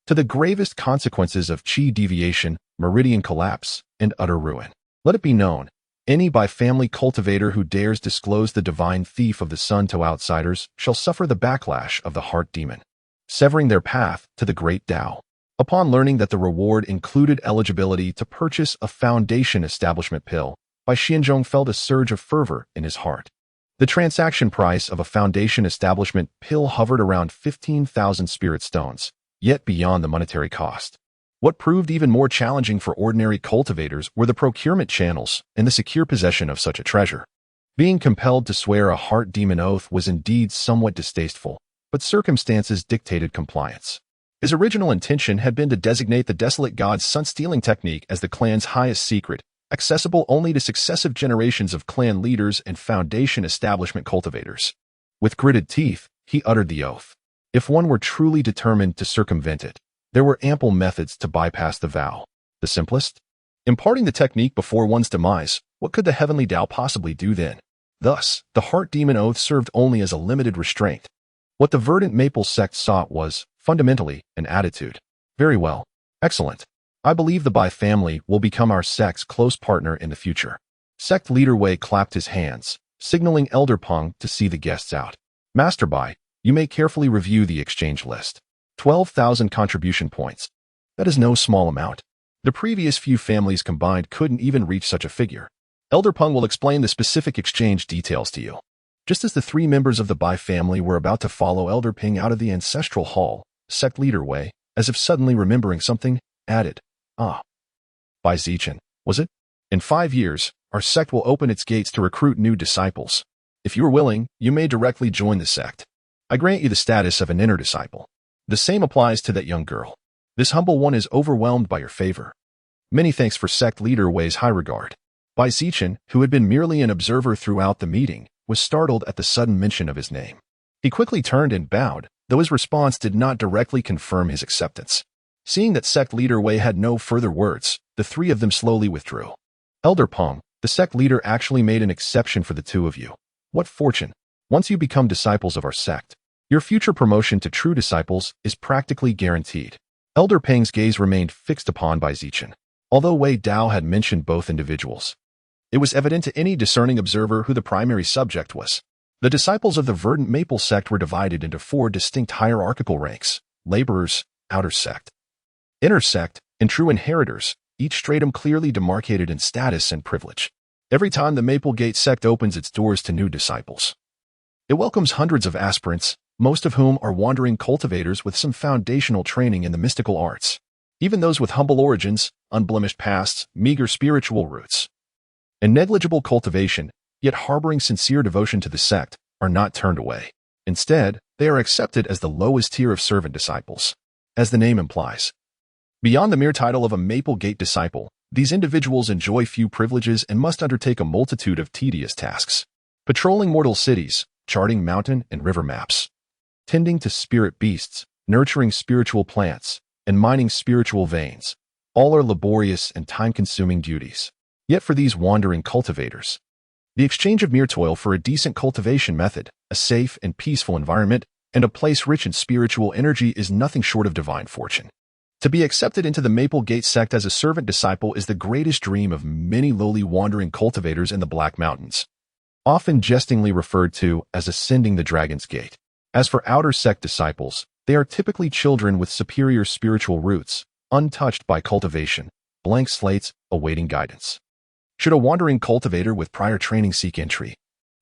to the gravest consequences of qi deviation, meridian collapse, and utter ruin. Let it be known, any Bai family cultivator who dares disclose the divine thief of the sun to outsiders shall suffer the backlash of the heart demon. severing their path to the great Tao. Upon learning that the reward included eligibility to purchase a foundation establishment pill, Bai Xianzhong felt a surge of fervor in his heart. The transaction price of a foundation establishment pill hovered around 15,000 spirit stones, yet beyond the monetary cost. What proved even more challenging for ordinary cultivators were the procurement channels and the secure possession of such a treasure. Being compelled to swear a heart demon oath was indeed somewhat distasteful, but circumstances dictated compliance. His original intention had been to designate the desolate god's sun-stealing technique as the clan's highest secret, accessible only to successive generations of clan leaders and foundation establishment cultivators. With gritted teeth, he uttered the oath. If one were truly determined to circumvent it, there were ample methods to bypass the vow. The simplest? Imparting the technique before one's demise. What could the heavenly Tao possibly do then? Thus, the heart demon oath served only as a limited restraint. What the verdant maple sect sought was, fundamentally, an attitude. Very well. Excellent. I believe the Bai family will become our sect's close partner in the future. Sect leader Wei clapped his hands, signaling Elder Peng to see the guests out. Master Bai, you may carefully review the exchange list. 12,000 contribution points. That is no small amount. The previous few families combined couldn't even reach such a figure. Elder Peng will explain the specific exchange details to you. Just as the three members of the Bai family were about to follow Elder Peng out of the ancestral hall, sect leader Wei, as if suddenly remembering something, added, Bai Zichen, was it? In 5 years, our sect will open its gates to recruit new disciples. If you are willing, you may directly join the sect. I grant you the status of an inner disciple. The same applies to that young girl. This humble one is overwhelmed by your favor. Many thanks for sect leader Wei's high regard. Bai Zichen, who had been merely an observer throughout the meeting, was startled at the sudden mention of his name. He quickly turned and bowed, though his response did not directly confirm his acceptance. Seeing that sect leader Wei had no further words, the three of them slowly withdrew. Elder Peng, the sect leader actually made an exception for the two of you. What fortune! Once you become disciples of our sect, your future promotion to true disciples is practically guaranteed. Elder Peng's gaze remained fixed upon Bai Zichen, although Wei Dao had mentioned both individuals. It was evident to any discerning observer who the primary subject was. The disciples of the verdant maple sect were divided into 4 distinct hierarchical ranks: laborers, outer sect, inner sect, and true inheritors, each stratum clearly demarcated in status and privilege. Every time the Maple Gate sect opens its doors to new disciples, it welcomes hundreds of aspirants, most of whom are wandering cultivators with some foundational training in the mystical arts. Even those with humble origins, unblemished pasts, meager spiritual roots, and negligible cultivation, yet harboring sincere devotion to the sect, are not turned away. Instead, they are accepted as the lowest tier of servant disciples. As the name implies, beyond the mere title of a Maple Gate disciple, these individuals enjoy few privileges and must undertake a multitude of tedious tasks. Patrolling mortal cities, charting mountain and river maps, tending to spirit beasts, nurturing spiritual plants, and mining spiritual veins, all are laborious and time-consuming duties. Yet for these wandering cultivators, the exchange of mere toil for a decent cultivation method, a safe and peaceful environment, and a place rich in spiritual energy is nothing short of divine fortune. To be accepted into the Maple Gate sect as a servant disciple is the greatest dream of many lowly wandering cultivators in the Black Mountains, often jestingly referred to as ascending the Dragon's Gate. As for outer sect disciples, they are typically children with superior spiritual roots, untouched by cultivation, blank slates awaiting guidance. Should a wandering cultivator with prior training seek entry,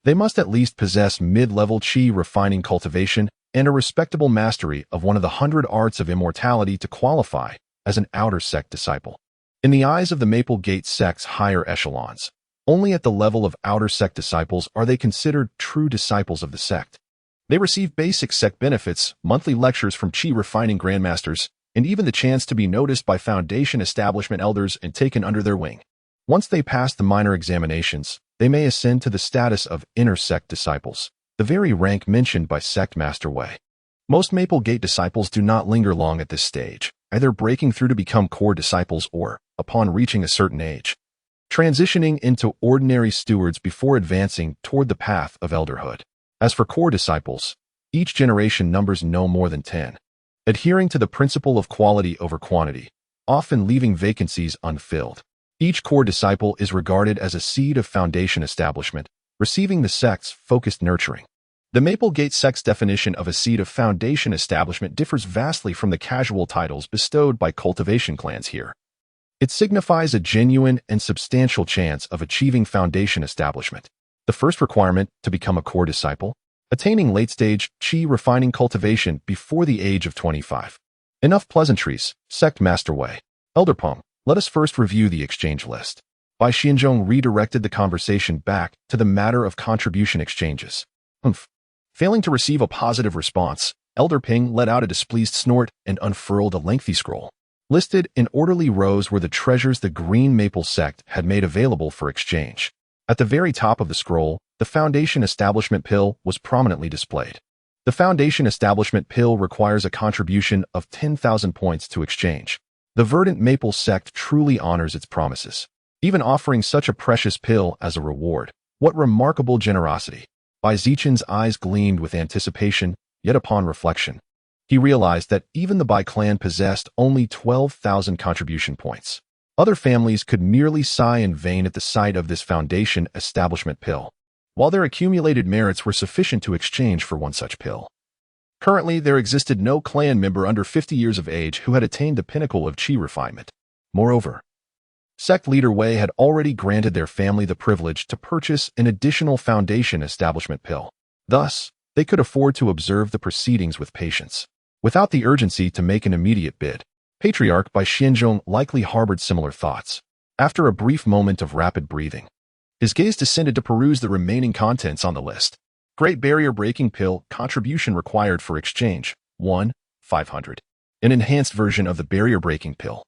they must at least possess mid-level qi refining cultivation and a respectable mastery of one of the 100 arts of immortality to qualify as an outer sect disciple. In the eyes of the Maple Gate sect's higher echelons, only at the level of outer sect disciples are they considered true disciples of the sect. They receive basic sect benefits, monthly lectures from qi refining grandmasters, and even the chance to be noticed by foundation establishment elders and taken under their wing. Once they pass the minor examinations, they may ascend to the status of inner sect disciples, the very rank mentioned by Sect Master Wei. Most Maple Gate disciples do not linger long at this stage, either breaking through to become core disciples or, upon reaching a certain age, transitioning into ordinary stewards before advancing toward the path of elderhood. As for core disciples, each generation numbers no more than 10, adhering to the principle of quality over quantity, often leaving vacancies unfilled. Each core disciple is regarded as a seed of foundation establishment, receiving the sect's focused nurturing. The Maple Gate sect's definition of a seed of foundation establishment differs vastly from the casual titles bestowed by cultivation clans here. It signifies a genuine and substantial chance of achieving foundation establishment. The first requirement to become a core disciple, attaining late-stage chi refining cultivation before the age of 25. Enough pleasantries, sect master Wei. Elder Peng, let us first review the exchange list. Bai Xianzhong redirected the conversation back to the matter of contribution exchanges. Failing to receive a positive response, Elder Ping let out a displeased snort and unfurled a lengthy scroll. Listed in orderly rows were the treasures the Green Maple sect had made available for exchange. At the very top of the scroll, the Foundation Establishment Pill was prominently displayed. The Foundation Establishment Pill requires a contribution of 10,000 points to exchange. The Verdant Maple sect truly honors its promises, even offering such a precious pill as a reward. What remarkable generosity! Bai Zichen's eyes gleamed with anticipation, yet upon reflection, he realized that even the Bai clan possessed only 12,000 contribution points. Other families could merely sigh in vain at the sight of this Foundation Establishment Pill, while their accumulated merits were sufficient to exchange for one such pill. Currently, there existed no clan member under 50 years of age who had attained the pinnacle of chi refinement. Moreover, sect leader Wei had already granted their family the privilege to purchase an additional Foundation Establishment Pill. Thus, they could afford to observe the proceedings with patience, without the urgency to make an immediate bid. Patriarch Bai Xianzhong likely harbored similar thoughts. After a brief moment of rapid breathing, his gaze descended to peruse the remaining contents on the list. Great Barrier Breaking Pill, contribution required for exchange, 1,500. An enhanced version of the Barrier Breaking Pill,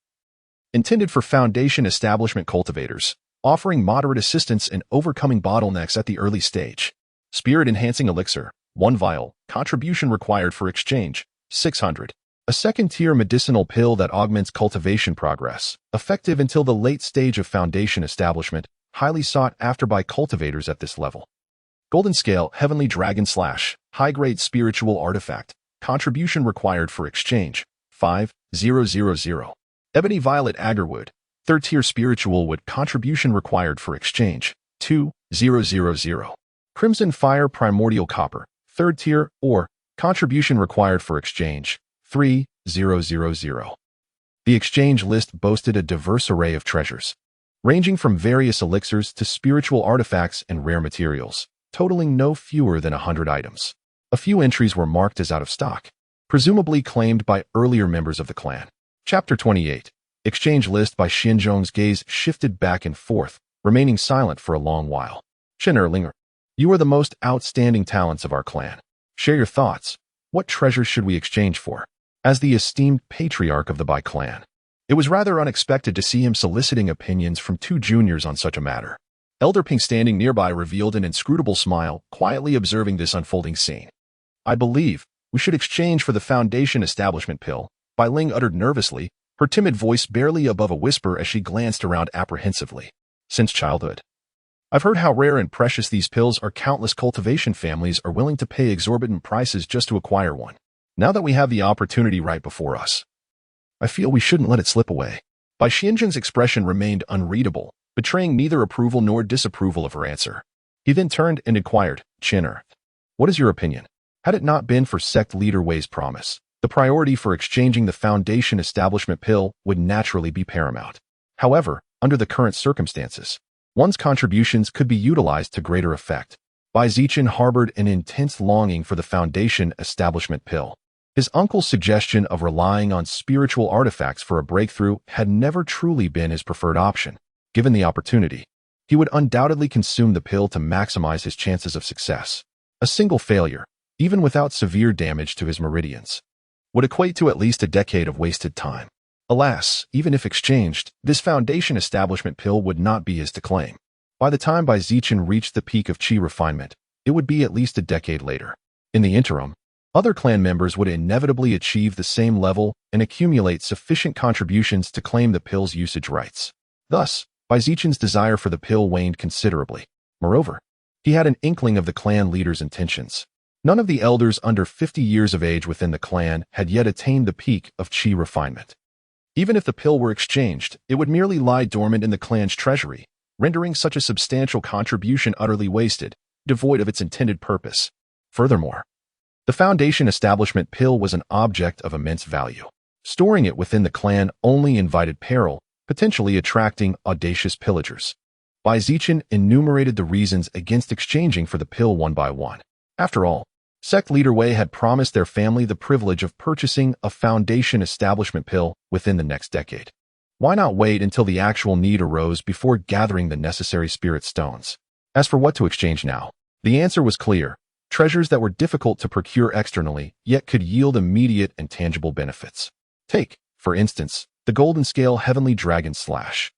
intended for Foundation Establishment cultivators, offering moderate assistance in overcoming bottlenecks at the early stage. Spirit Enhancing Elixir, 1 vial, contribution required for exchange, 600. A second-tier medicinal pill that augments cultivation progress, effective until the late stage of Foundation establishment, highly sought after by cultivators at this level. Golden Scale Heavenly Dragon Slash, high-grade spiritual artifact, contribution required for exchange, 5,000. Ebony Violet Agarwood, third-tier spiritual wood, contribution required for exchange, 2,000. Crimson Fire Primordial Copper, third-tier ore, contribution required for exchange, 3,000. The exchange list boasted a diverse array of treasures, ranging from various elixirs to spiritual artifacts and rare materials, totaling no fewer than 100 items. A few entries were marked as out of stock, presumably claimed by earlier members of the clan. Chapter 28. Exchange list. By Xianzhong's gaze shifted back and forth, remaining silent for a long while. Chen Erlinger, you are the most outstanding talents of our clan. Share your thoughts. What treasures should we exchange for? As the esteemed patriarch of the Bai clan, it was rather unexpected to see him soliciting opinions from two juniors on such a matter. Elder Ping, standing nearby, revealed an inscrutable smile, quietly observing this unfolding scene. I believe we should exchange for the Foundation Establishment Pill, Bai Ling uttered nervously, her timid voice barely above a whisper as she glanced around apprehensively. Since childhood, I've heard how rare and precious these pills are. Countless cultivation families are willing to pay exorbitant prices just to acquire one. Now that we have the opportunity right before us, I feel we shouldn't let it slip away. Bai Xianzhong's expression remained unreadable, betraying neither approval nor disapproval of her answer. He then turned and inquired, Chinner, what is your opinion? Had it not been for sect leader Wei's promise, the priority for exchanging the Foundation Establishment Pill would naturally be paramount. However, under the current circumstances, one's contributions could be utilized to greater effect. Bai Zichen harbored an intense longing for the Foundation Establishment Pill. His uncle's suggestion of relying on spiritual artifacts for a breakthrough had never truly been his preferred option. Given the opportunity, he would undoubtedly consume the pill to maximize his chances of success. A single failure, even without severe damage to his meridians, would equate to at least a decade of wasted time. Alas, even if exchanged, this Foundation Establishment Pill would not be his to claim. By the time Bai Zichen reached the peak of chi refinement, it would be at least a decade later. In the interim, other clan members would inevitably achieve the same level and accumulate sufficient contributions to claim the pill's usage rights. Thus, Bai Zichen's desire for the pill waned considerably. Moreover, he had an inkling of the clan leader's intentions. None of the elders under 50 years of age within the clan had yet attained the peak of chi refinement. Even if the pill were exchanged, it would merely lie dormant in the clan's treasury, rendering such a substantial contribution utterly wasted, devoid of its intended purpose. Furthermore, the Foundation establishment pill was an object of immense value. Storing it within the clan only invited peril, potentially attracting audacious pillagers. Zichen enumerated the reasons against exchanging for the pill one by one. After all, sect leader Wei had promised their family the privilege of purchasing a Foundation establishment pill within the next decade. Why not wait until the actual need arose before gathering the necessary spirit stones? As for what to exchange now, the answer was clear: treasures that were difficult to procure externally, yet could yield immediate and tangible benefits. Take, for instance, the golden scale heavenly dragon slash.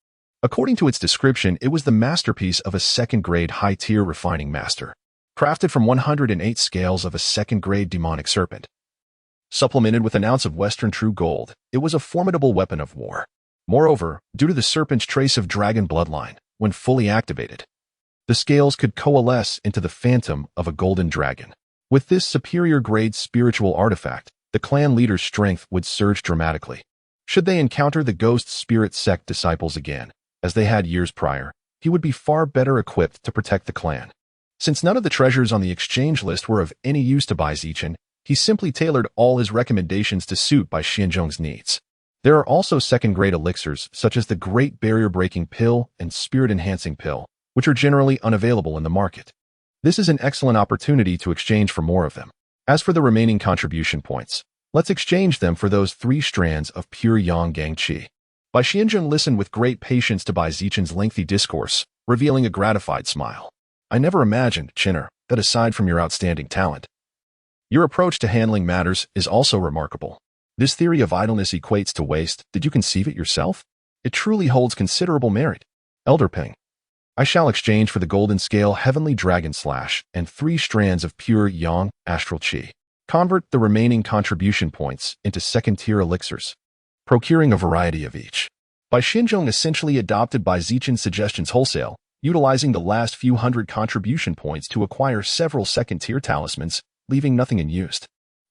According to its description, it was the masterpiece of a second-grade high-tier refining master, crafted from 108 scales of a second-grade demonic serpent. Supplemented with an ounce of Western true gold, it was a formidable weapon of war. Moreover, due to the serpent's trace of dragon bloodline, when fully activated, the scales could coalesce into the phantom of a golden dragon. With this superior-grade spiritual artifact, the clan leader's strength would surge dramatically. Should they encounter the ghost spirit sect disciples again, as they had years prior, he would be far better equipped to protect the clan. Since none of the treasures on the exchange list were of any use to Zichen, he simply tailored all his recommendations to suit Xianzhong's needs. There are also second-grade elixirs, such as the Great Barrier-Breaking Pill and Spirit-Enhancing Pill, which are generally unavailable in the market. This is an excellent opportunity to exchange for more of them. As for the remaining contribution points, let's exchange them for those 3 strands of pure Yang Gang Qi. Xianzhong listened with great patience to Zichen's lengthy discourse, revealing a gratified smile. I never imagined, Chinner, that aside from your outstanding talent, your approach to handling matters is also remarkable. This theory of idleness equates to waste. Did you conceive it yourself? It truly holds considerable merit. Elder Ping, I shall exchange for the golden scale heavenly dragon slash and 3 strands of pure Yang astral Qi. Convert the remaining contribution points into second-tier elixirs, procuring a variety of each. Xianzhong essentially adopted Zichen's suggestions wholesale, utilizing the last few hundred contribution points to acquire several second-tier talismans, leaving nothing unused.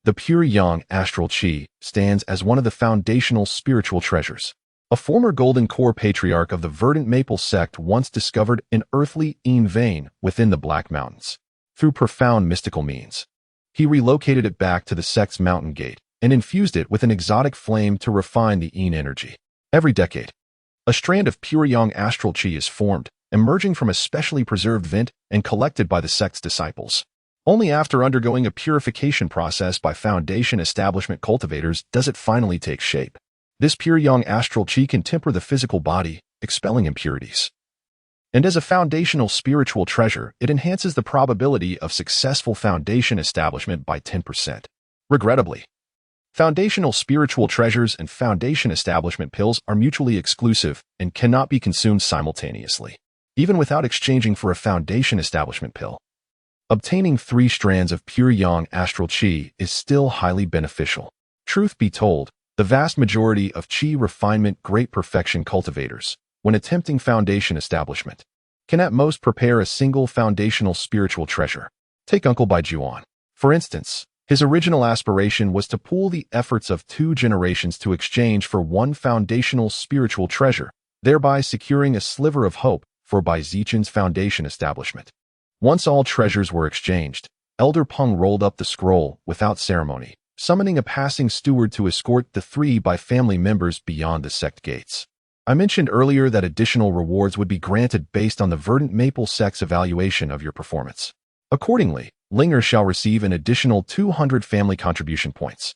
The pure Yang astral Qi stands as one of the foundational spiritual treasures. A former Golden Core patriarch of the Verdant Maple sect once discovered an earthly Yin vein within the Black Mountains. Through profound mystical means, he relocated it back to the sect's mountain gate and infused it with an exotic flame to refine the Yin energy. Every decade, a strand of pure Yang astral Qi is formed, emerging from a specially preserved vent and collected by the sect's disciples. Only after undergoing a purification process by Foundation establishment cultivators does it finally take shape. This pure Yang astral Qi can temper the physical body, expelling impurities. And as a foundational spiritual treasure, it enhances the probability of successful Foundation establishment by 10%. Regrettably, foundational spiritual treasures and Foundation establishment pills are mutually exclusive and cannot be consumed simultaneously. Even without exchanging for a Foundation establishment pill, obtaining 3 strands of pure Yang astral Qi is still highly beneficial. Truth be told, the vast majority of Qi refinement great perfection cultivators, when attempting Foundation establishment, can at most prepare a single foundational spiritual treasure. Take Uncle Bai Juan. For instance, his original aspiration was to pool the efforts of 2 generations to exchange for 1 foundational spiritual treasure, thereby securing a sliver of hope for Zichen's Foundation establishment. Once all treasures were exchanged, Elder Peng rolled up the scroll without ceremony, summoning a passing steward to escort the 3 family members beyond the sect gates. I mentioned earlier that additional rewards would be granted based on the Verdant Maple sect's evaluation of your performance. Accordingly, Linger shall receive an additional 200 family contribution points.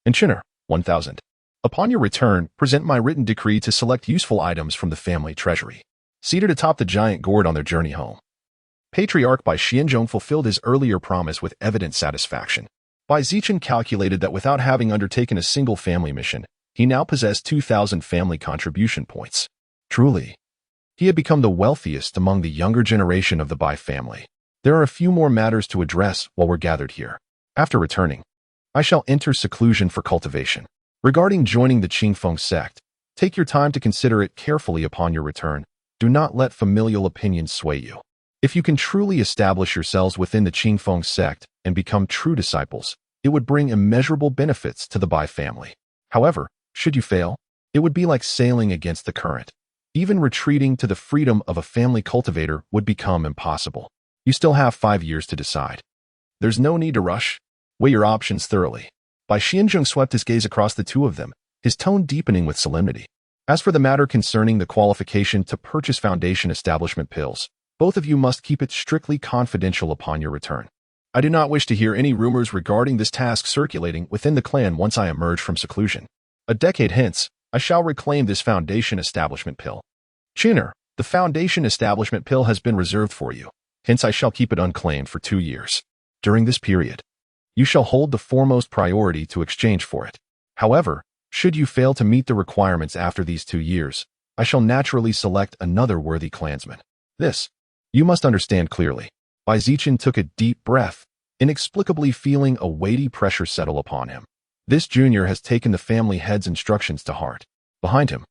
And Chinner, 1,000. Upon your return, present my written decree to select useful items from the family treasury. Seated atop the giant gourd on their journey home, Patriarch Xianzhong fulfilled his earlier promise with evident satisfaction. Zichen calculated that without having undertaken a single family mission, he now possessed 2,000 family contribution points. Truly, he had become the wealthiest among the younger generation of the Bai family. There are a few more matters to address while we're gathered here. After returning, I shall enter seclusion for cultivation. Regarding joining the Qingfeng sect, take your time to consider it carefully upon your return. Do not let familial opinions sway you. If you can truly establish yourselves within the Qingfeng sect and become true disciples, it would bring immeasurable benefits to the Bai family. However, should you fail, it would be like sailing against the current. Even retreating to the freedom of a family cultivator would become impossible. You still have 5 years to decide. There's no need to rush. Weigh your options thoroughly. Bai Xianzheng swept his gaze across the two of them, his tone deepening with solemnity. As for the matter concerning the qualification to purchase Foundation establishment pills, both of you must keep it strictly confidential upon your return. I do not wish to hear any rumors regarding this task circulating within the clan once I emerge from seclusion. A decade hence, I shall reclaim this Foundation establishment pill. Chinner, the Foundation establishment pill has been reserved for you, hence I shall keep it unclaimed for 2 years. During this period, you shall hold the foremost priority to exchange for it. However, should you fail to meet the requirements after these 2 years, I shall naturally select another worthy clansman. This, you must understand clearly. Bai Zichen took a deep breath, inexplicably feeling a weighty pressure settle upon him. This junior has taken the family head's instructions to heart. Behind him,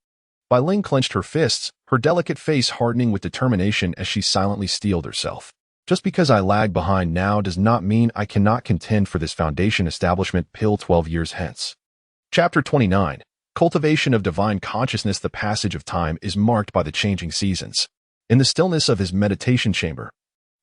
Bai Ling clenched her fists, her delicate face hardening with determination as she silently steeled herself. Just because I lag behind now does not mean I cannot contend for this Foundation establishment pill 12 years hence. Chapter 29. Cultivation of Divine Consciousness. The passage of time is marked by the changing seasons. In the stillness of his meditation chamber,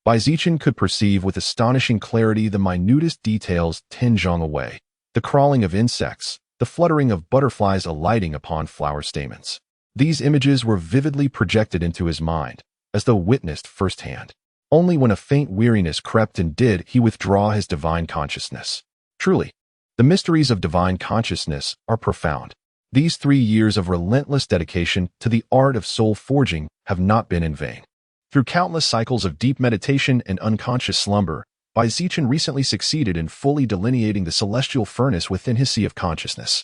Bai Zichen could perceive with astonishing clarity the minutest details 10 zhang away. The crawling of insects, the fluttering of butterflies alighting upon flower stamens. These images were vividly projected into his mind, as though witnessed firsthand. Only when a faint weariness crept in did he withdraw his divine consciousness. Truly, the mysteries of divine consciousness are profound. These 3 years of relentless dedication to the art of soul forging have not been in vain. Through countless cycles of deep meditation and unconscious slumber, Bai Zichen recently succeeded in fully delineating the celestial furnace within his sea of consciousness.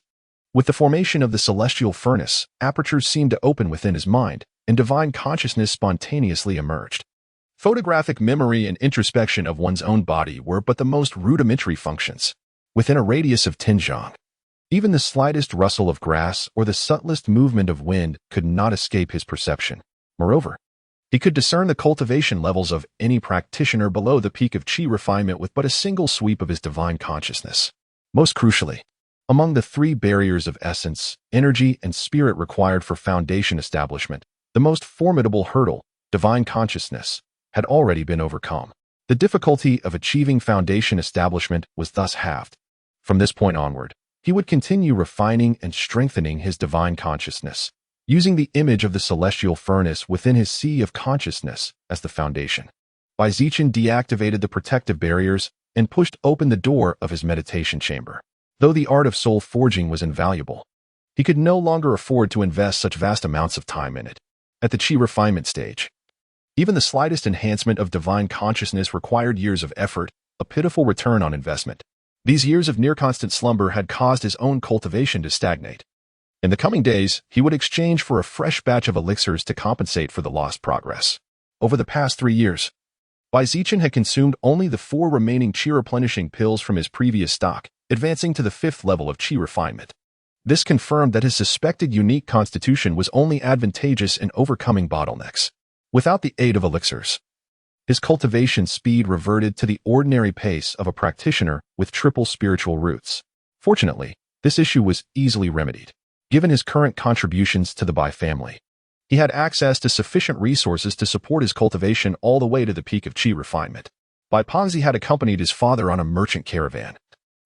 With the formation of the celestial furnace, apertures seemed to open within his mind, and divine consciousness spontaneously emerged. Photographic memory and introspection of one's own body were but the most rudimentary functions. Within a radius of 10 zhang, even the slightest rustle of grass or the subtlest movement of wind could not escape his perception. Moreover, he could discern the cultivation levels of any practitioner below the peak of qi refinement with but a single sweep of his divine consciousness. Most crucially, among the 3 barriers of essence, energy, and spirit required for Foundation establishment, the most formidable hurdle, divine consciousness, had already been overcome. The difficulty of achieving Foundation establishment was thus halved. From this point onward, he would continue refining and strengthening his divine consciousness, using the image of the celestial furnace within his sea of consciousness as the foundation. Bai Zichen deactivated the protective barriers and pushed open the door of his meditation chamber. Though the art of soul forging was invaluable, he could no longer afford to invest such vast amounts of time in it. At the qi refinement stage, even the slightest enhancement of divine consciousness required years of effort, a pitiful return on investment. These years of near-constant slumber had caused his own cultivation to stagnate. In the coming days, he would exchange for a fresh batch of elixirs to compensate for the lost progress. Over the past 3 years, Bai Zichen had consumed only the 4 remaining qi-replenishing pills from his previous stock, advancing to the 5th level of qi refinement. This confirmed that his suspected unique constitution was only advantageous in overcoming bottlenecks. Without the aid of elixirs, his cultivation speed reverted to the ordinary pace of a practitioner with triple spiritual roots. Fortunately, this issue was easily remedied. Given his current contributions to the Bai family, he had access to sufficient resources to support his cultivation all the way to the peak of qi refinement. Bai Pengzi had accompanied his father on a merchant caravan,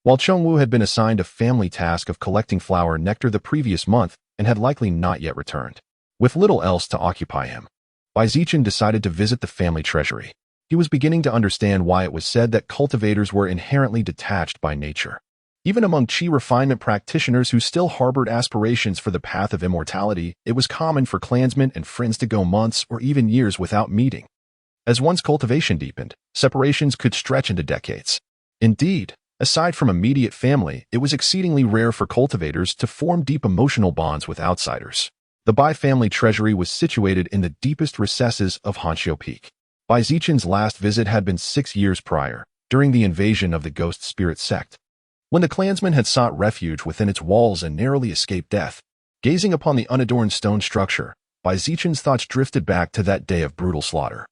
while Chongwu had been assigned a family task of collecting flower nectar the previous month and had likely not yet returned. With little else to occupy him, Bai Zichen decided to visit the family treasury. He was beginning to understand why it was said that cultivators were inherently detached by nature. Even among qi refinement practitioners who still harbored aspirations for the path of immortality, it was common for clansmen and friends to go months or even years without meeting. As one's cultivation deepened, separations could stretch into decades. Indeed, aside from immediate family, it was exceedingly rare for cultivators to form deep emotional bonds with outsiders. The Bai family treasury was situated in the deepest recesses of Hanxiu Peak. Bai Zichen's last visit had been 6 years prior, during the invasion of the Ghost Spirit sect. When the clansmen had sought refuge within its walls and narrowly escaped death, gazing upon the unadorned stone structure, Bai Zichen's thoughts drifted back to that day of brutal slaughter.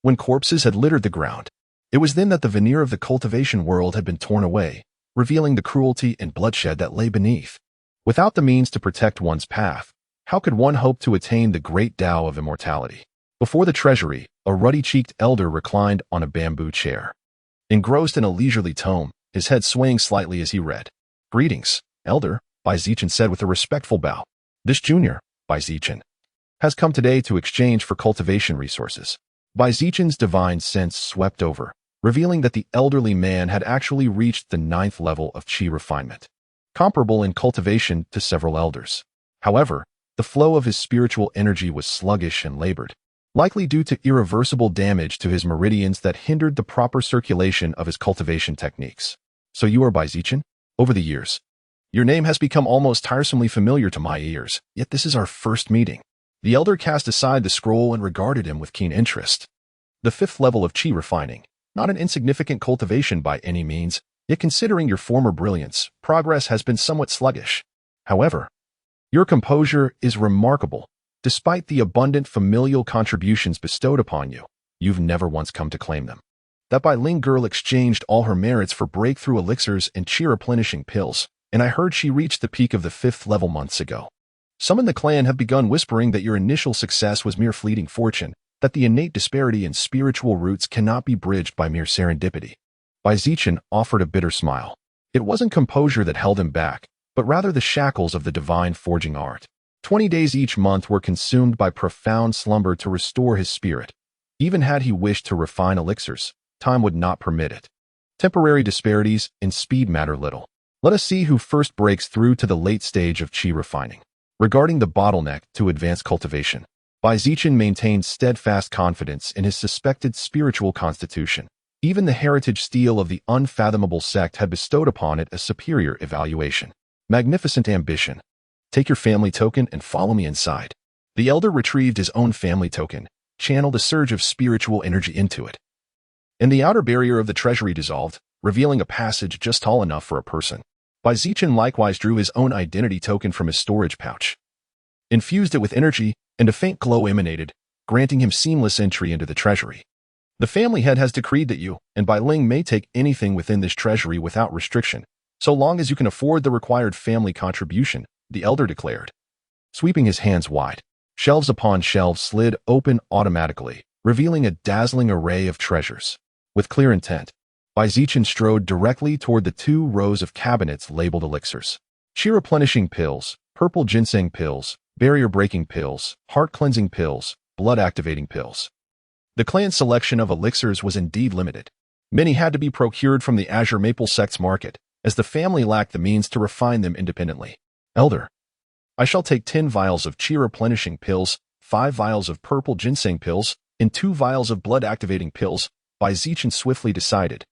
When corpses had littered the ground, it was then that the veneer of the cultivation world had been torn away, revealing the cruelty and bloodshed that lay beneath. Without the means to protect one's path, how could one hope to attain the great Tao of immortality? Before the treasury, a ruddy-cheeked elder reclined on a bamboo chair. engrossed in a leisurely tome, his head swaying slightly as he read. "Greetings, Elder," Zichen said with a respectful bow. "This junior, Zichen, has come today to exchange for cultivation resources." Zichen's divine sense swept over, revealing that the elderly man had actually reached the 9th level of chi refinement, comparable in cultivation to several elders. However, the flow of his spiritual energy was sluggish and labored, likely due to irreversible damage to his meridians that hindered the proper circulation of his cultivation techniques. "So you are Zichen? Over the years, your name has become almost tiresomely familiar to my ears, yet this is our first meeting." The elder cast aside the scroll and regarded him with keen interest. The 5th level of chi refining, not an insignificant cultivation by any means, yet considering your former brilliance, progress has been somewhat sluggish. However, your composure is remarkable. Despite the abundant familial contributions bestowed upon you, you've never once come to claim them. That Ling girl exchanged all her merits for breakthrough elixirs and chi replenishing pills, and I heard she reached the peak of the 5th level months ago. Some in the clan have begun whispering that your initial success was mere fleeting fortune, that the innate disparity in spiritual roots cannot be bridged by mere serendipity. Zichen offered a bitter smile. It wasn't composure that held him back, but rather the shackles of the divine forging art. 20 days each month were consumed by profound slumber to restore his spirit. Even had he wished to refine elixirs, time would not permit it. Temporary disparities in speed matter little. Let us see who first breaks through to the late stage of chi refining. Regarding the bottleneck to advanced cultivation, Zichen maintained steadfast confidence in his suspected spiritual constitution. Even the heritage steel of the unfathomable sect had bestowed upon it a superior evaluation. Magnificent ambition. "Take your family token and follow me inside." The elder retrieved his own family token, channeled a surge of spiritual energy into it, and the outer barrier of the treasury dissolved, revealing a passage just tall enough for a person. Zichen likewise drew his own identity token from his storage pouch, infused it with energy, and a faint glow emanated, granting him seamless entry into the treasury. "The family head has decreed that you and Ling may take anything within this treasury without restriction, so long as you can afford the required family contribution," the elder declared. Sweeping his hands wide, shelves upon shelves slid open automatically, revealing a dazzling array of treasures. With clear intent, Zichen strode directly toward the 2 rows of cabinets labeled elixirs. Chi replenishing pills, purple ginseng pills, barrier-breaking pills, heart-cleansing pills, blood-activating pills. The clan's selection of elixirs was indeed limited. Many had to be procured from the Azure Maple sect's market, as the family lacked the means to refine them independently. "Elder, I shall take 10 vials of chi replenishing pills, 5 vials of purple ginseng pills, and 2 vials of blood-activating pills," Zichen swiftly decided.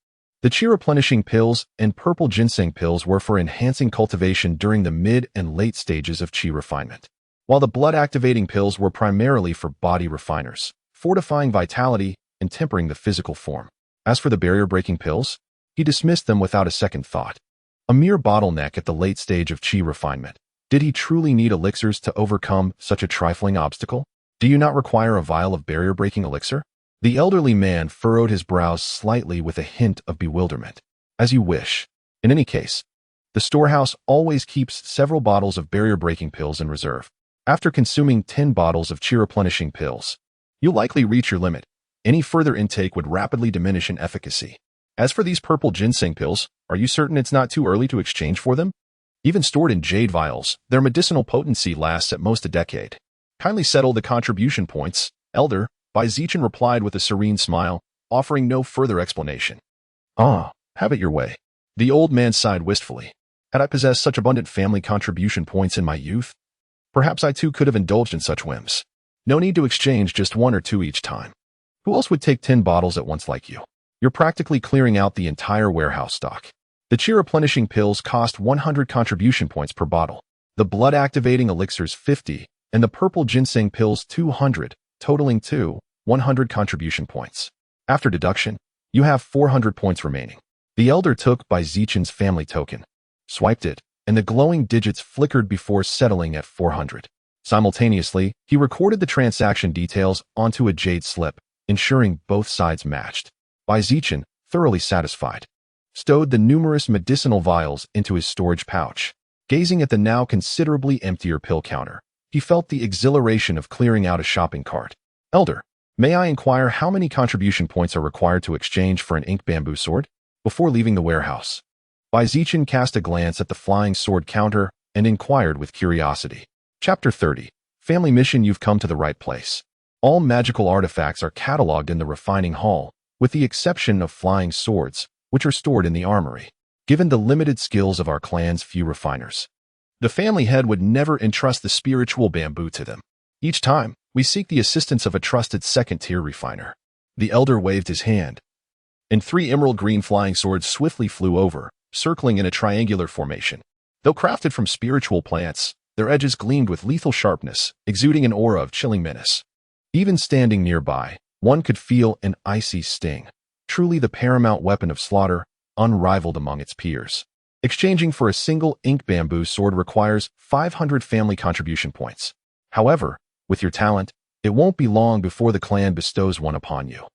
The chi replenishing pills and purple ginseng pills were for enhancing cultivation during the mid and late stages of chi refinement, while the blood-activating pills were primarily for body refiners, fortifying vitality and tempering the physical form. As for the barrier-breaking pills, he dismissed them without a second thought. A mere bottleneck at the late stage of chi refinement. Did he truly need elixirs to overcome such a trifling obstacle? "Do you not require a vial of barrier-breaking elixir?" The elderly man furrowed his brows slightly with a hint of bewilderment. "As you wish. In any case, the storehouse always keeps several bottles of barrier-breaking pills in reserve. After consuming 10 bottles of chi replenishing pills, you'll likely reach your limit. Any further intake would rapidly diminish in efficacy. As for these purple ginseng pills, are you certain it's not too early to exchange for them? Even stored in jade vials, their medicinal potency lasts at most a decade. Kindly settle the contribution points, Elder," Zichen replied with a serene smile, offering no further explanation. "Ah, have it your way." The old man sighed wistfully. "Had I possessed such abundant family contribution points in my youth, perhaps I too could have indulged in such whims. No need to exchange just 1 or 2 each time. Who else would take 10 bottles at once like you? You're practically clearing out the entire warehouse stock." The chi replenishing pills cost 100 contribution points per bottle, the blood-activating elixirs 50, and the purple ginseng pills 200, totaling 100 contribution points. After deduction, you have 400 points remaining. The elder took Zichen's family token, swiped it, and the glowing digits flickered before settling at 400. Simultaneously, he recorded the transaction details onto a jade slip, ensuring both sides matched. Zichen, thoroughly satisfied, stowed the numerous medicinal vials into his storage pouch. Gazing at the now considerably emptier pill counter, he felt the exhilaration of clearing out a shopping cart. "Elder, May I inquire how many contribution points are required to exchange for an ink bamboo sword? Before leaving the warehouse, Zichen cast a glance at the flying sword counter and inquired with curiosity. Chapter 30. Family Mission. You've come to the right place. All magical artifacts are cataloged in the refining hall, with the exception of flying swords, which are stored in the armory. Given the limited skills of our clan's few refiners, the family head would never entrust the spiritual bamboo to them. Each time, we seek the assistance of a trusted second-tier refiner. The elder waved his hand, and 3 emerald green flying swords swiftly flew over, circling in a triangular formation. Though crafted from spiritual plants, their edges gleamed with lethal sharpness, exuding an aura of chilling menace. Even standing nearby, one could feel an icy sting. Truly the paramount weapon of slaughter, unrivaled among its peers. Exchanging for a single ink bamboo sword requires 500 family contribution points. However, with your talent, it won't be long before the clan bestows one upon you.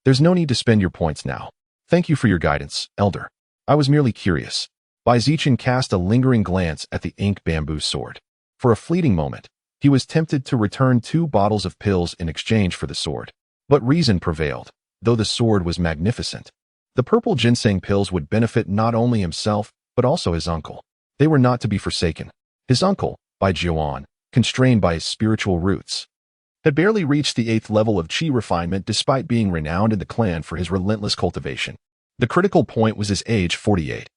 There's no need to spend your points now. Thank you for your guidance, Elder. I was merely curious. Zichen cast a lingering glance at the ink bamboo sword. For a fleeting moment, he was tempted to return 2 bottles of pills in exchange for the sword. But reason prevailed, though the sword was magnificent. The purple ginseng pills would benefit not only himself, but also his uncle. They were not to be forsaken. His uncle, Jiuan, constrained by his spiritual roots, had barely reached the 8th level of chi refinement despite being renowned in the clan for his relentless cultivation. The critical point was his age, 48.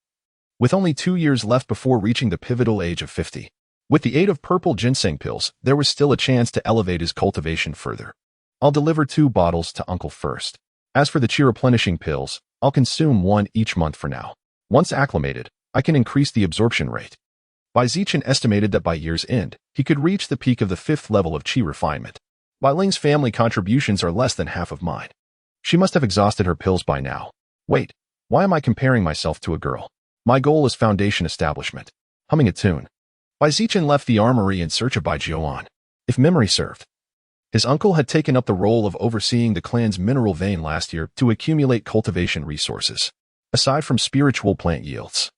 With only 2 years left before reaching the pivotal age of 50. With the aid of purple ginseng pills, there was still a chance to elevate his cultivation further. I'll deliver 2 bottles to Uncle first. As for the chi replenishing pills, I'll consume 1 each month for now. Once acclimated, I can increase the absorption rate. Zichen estimated that by year's end, he could reach the peak of the 5th level of chi refinement. Ling's family contributions are less than half of mine. She must have exhausted her pills by now. Wait, why am I comparing myself to a girl? My goal is foundation establishment. Humming a tune, Zichen left the armory in search of Jiuan. If memory served, his uncle had taken up the role of overseeing the clan's mineral vein last year to accumulate cultivation resources. Aside from spiritual plant yields,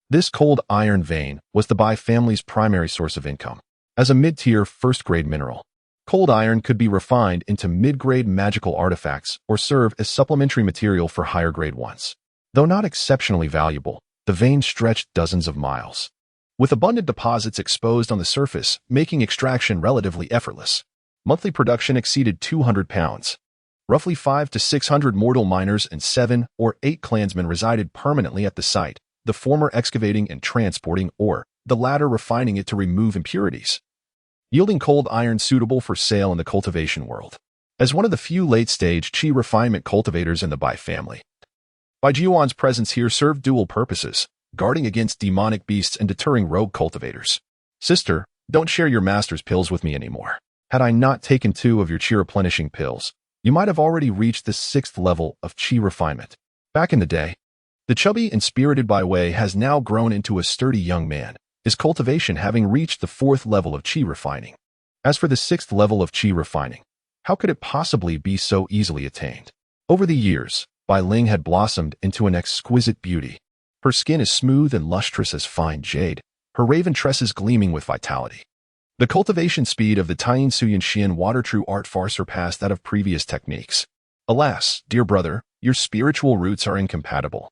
this cold iron vein was the Bai family's primary source of income. As a mid-tier, first-grade mineral, cold iron could be refined into mid-grade magical artifacts or serve as supplementary material for higher-grade ones. Though not exceptionally valuable, the vein stretched dozens of miles, with abundant deposits exposed on the surface, making extraction relatively effortless. Monthly production exceeded 200 pounds. Roughly 500 to 600 mortal miners and 7 or 8 clansmen resided permanently at the site, the former excavating and transporting ore, the latter refining it to remove impurities, yielding cold iron suitable for sale in the cultivation world. As one of the few late-stage chi refinement cultivators in the Bai family, Jiuan's presence here served dual purposes, guarding against demonic beasts and deterring rogue cultivators. Sister, don't share your master's pills with me anymore. Had I not taken 2 of your chi replenishing pills, you might have already reached the 6th level of chi refinement. Back in the day, the chubby and spirited Bai Wei has now grown into a sturdy young man, his cultivation having reached the 4th level of chi refining. As for the 6th level of chi refining, how could it possibly be so easily attained? Over the years, Bai Ling had blossomed into an exquisite beauty. Her skin is smooth and lustrous as fine jade, her raven tresses gleaming with vitality. The cultivation speed of the Taiyin Suyan Xian water-true art far surpassed that of previous techniques. Alas, dear brother, your spiritual roots are incompatible,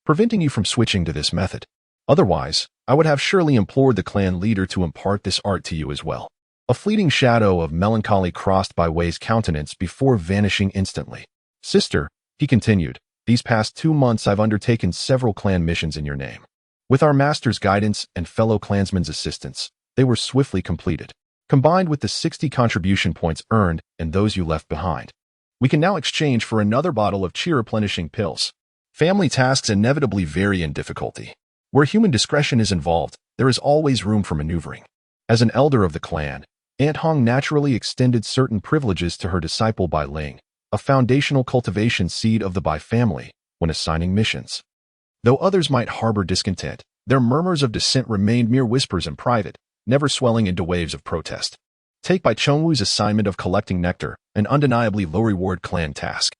preventing you from switching to this method. Otherwise, I would have surely implored the clan leader to impart this art to you as well. A fleeting shadow of melancholy crossed Bai Wei's countenance before vanishing instantly. Sister, he continued, these past 2 months I've undertaken several clan missions in your name. With our master's guidance and fellow clansmen's assistance, they were swiftly completed. Combined with the 60 contribution points earned and those you left behind, we can now exchange for another bottle of chi replenishing pills. Family tasks inevitably vary in difficulty. Where human discretion is involved, there is always room for maneuvering. As an elder of the clan, Aunt Hong naturally extended certain privileges to her disciple Bai Ling, a foundational cultivation seed of the Bai family, when assigning missions. Though others might harbor discontent, their murmurs of dissent remained mere whispers in private, never swelling into waves of protest. Take Bai Chongwu's assignment of collecting nectar, an undeniably low-reward clan task,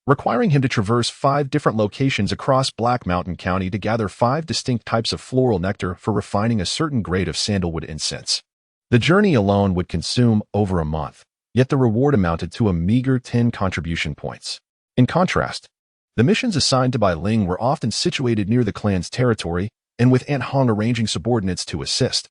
requiring him to traverse 5 different locations across Black Mountain County to gather 5 distinct types of floral nectar for refining a certain grade of sandalwood incense. The journey alone would consume over a month, yet the reward amounted to a meager 10 contribution points. In contrast, the missions assigned to Bai Ling were often situated near the clan's territory and with Aunt Hong arranging subordinates to assist.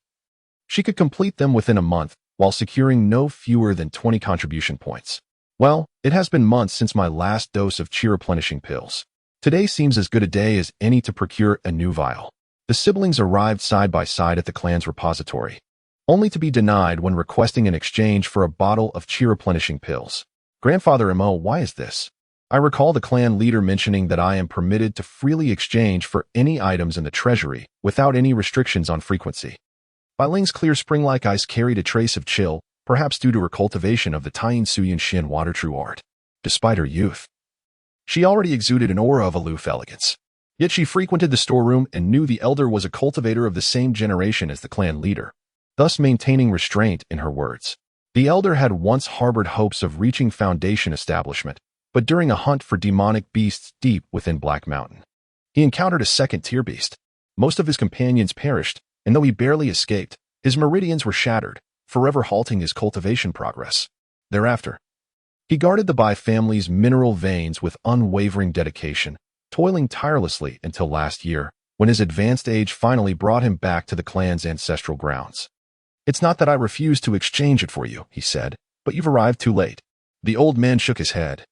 She could complete them within a month while securing no fewer than 20 contribution points. Well, it has been months since my last dose of chi replenishing pills. Today seems as good a day as any to procure a new vial. The siblings arrived side by side at the clan's repository, only to be denied when requesting an exchange for a bottle of chi replenishing pills. Grandfather Mo, why is this? I recall the clan leader mentioning that I am permitted to freely exchange for any items in the treasury without any restrictions on frequency. Bai Ling's clear spring-like eyes carried a trace of chill, perhaps due to her cultivation of the Taiyin Suyin Xin water true art. Despite her youth, she already exuded an aura of aloof elegance. Yet she frequented the storeroom and knew the elder was a cultivator of the same generation as the clan leader, thus maintaining restraint in her words. The elder had once harbored hopes of reaching foundation establishment, but during a hunt for demonic beasts deep within Black Mountain, he encountered a second-tier beast. Most of his companions perished, and though he barely escaped, his meridians were shattered, forever halting his cultivation progress. Thereafter, he guarded the Bai family's mineral veins with unwavering dedication, toiling tirelessly until last year, when his advanced age finally brought him back to the clan's ancestral grounds. "It's not that I refuse to exchange it for you," he said, "but you've arrived too late." The old man shook his head,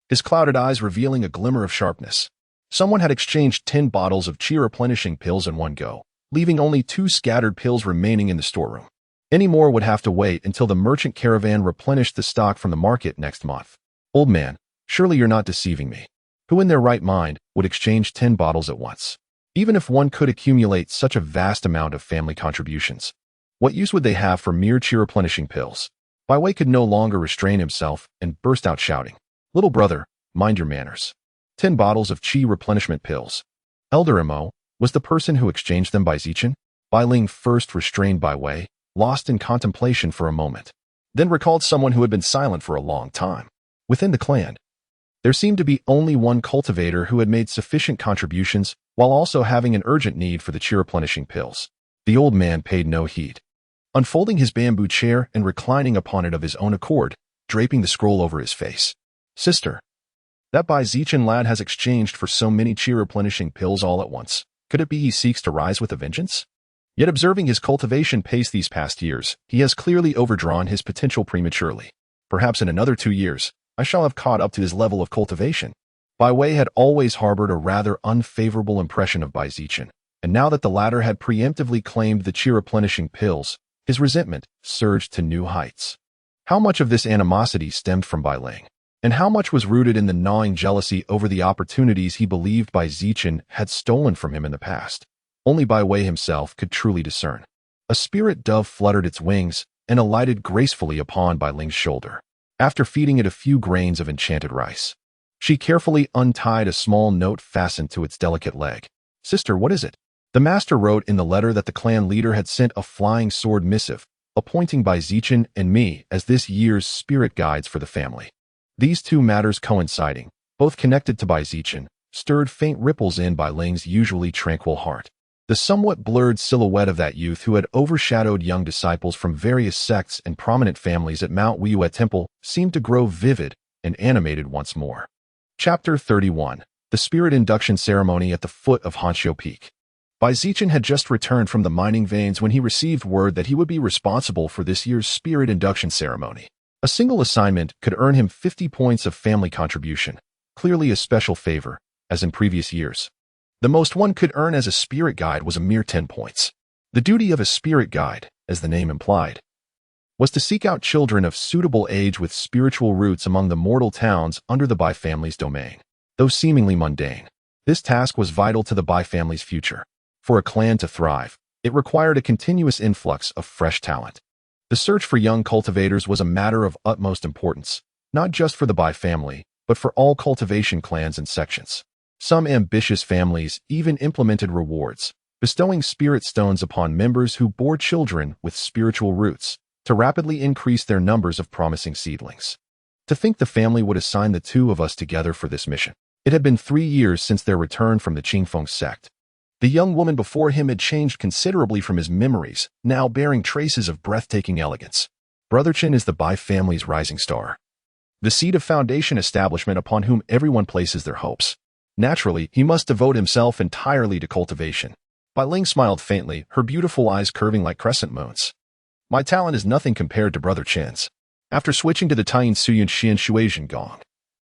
his clouded eyes revealing a glimmer of sharpness. Someone had exchanged 10 bottles of chi replenishing pills in one go, leaving only 2 scattered pills remaining in the storeroom. Any more would have to wait until the merchant caravan replenished the stock from the market next month. Old man, surely you're not deceiving me. Who in their right mind would exchange 10 bottles at once? Even if one could accumulate such a vast amount of family contributions, what use would they have for mere chi replenishing pills? Bai Wei could no longer restrain himself and burst out shouting, "Little brother, mind your manners. 10 bottles of chi replenishment pills. Elder Mo, was the person who exchanged them by Zichen?" Bai Ling first restrained Bai Wei, lost in contemplation for a moment, then recalled someone who had been silent for a long time. Within the clan, there seemed to be only one cultivator who had made sufficient contributions while also having an urgent need for the chi replenishing pills. The old man paid no heed, unfolding his bamboo chair and reclining upon it of his own accord, draping the scroll over his face. "Sister, that Bai Zichen lad has exchanged for so many chi replenishing pills all at once. Could it be he seeks to rise with a vengeance? Yet observing his cultivation pace these past years, he has clearly overdrawn his potential prematurely. Perhaps in another 2 years, I shall have caught up to his level of cultivation." Bai Wei had always harbored a rather unfavorable impression of Bai Zichen, and now that the latter had preemptively claimed the chi replenishing pills, his resentment surged to new heights. How much of this animosity stemmed from Bai Ling, and how much was rooted in the gnawing jealousy over the opportunities he believed Bai Zichen had stolen from him in the past? Only Bai Wei himself could truly discern. A spirit dove fluttered its wings and alighted gracefully upon Bai Ling's shoulder. After feeding it a few grains of enchanted rice, she carefully untied a small note fastened to its delicate leg. "Sister, what is it?" The master wrote in the letter that the clan leader had sent a flying sword missive, appointing Bai Zichen and me as this year's spirit guides for the family. These two matters coinciding, both connected to Bai Zichen, stirred faint ripples in Bai Ling's usually tranquil heart. The somewhat blurred silhouette of that youth who had overshadowed young disciples from various sects and prominent families at Mount Weiyue Temple seemed to grow vivid and animated once more. Chapter 31. The Spirit Induction Ceremony at the foot of Hanxiu Peak. Bai Zichen had just returned from the mining veins when he received word that he would be responsible for this year's Spirit Induction Ceremony. A single assignment could earn him 50 points of family contribution, clearly a special favor, as in previous years. The most one could earn as a spirit guide was a mere 10 points. The duty of a spirit guide, as the name implied, was to seek out children of suitable age with spiritual roots among the mortal towns under the Bai family's domain. Though seemingly mundane, this task was vital to the Bai family's future. For a clan to thrive, it required a continuous influx of fresh talent. The search for young cultivators was a matter of utmost importance, not just for the Bai family, but for all cultivation clans and sections. Some ambitious families even implemented rewards, bestowing spirit stones upon members who bore children with spiritual roots to rapidly increase their numbers of promising seedlings. To think the family would assign the two of us together for this mission. It had been 3 years since their return from the Qingfeng sect. The young woman before him had changed considerably from his memories, now bearing traces of breathtaking elegance. Brother Chen is the Bai family's rising star, the seed of foundation establishment upon whom everyone places their hopes. Naturally, he must devote himself entirely to cultivation. Bai Ling smiled faintly, her beautiful eyes curving like crescent moons. My talent is nothing compared to Brother Chen's. After switching to the Taiyin Suyan Xian Shuizhen Gong,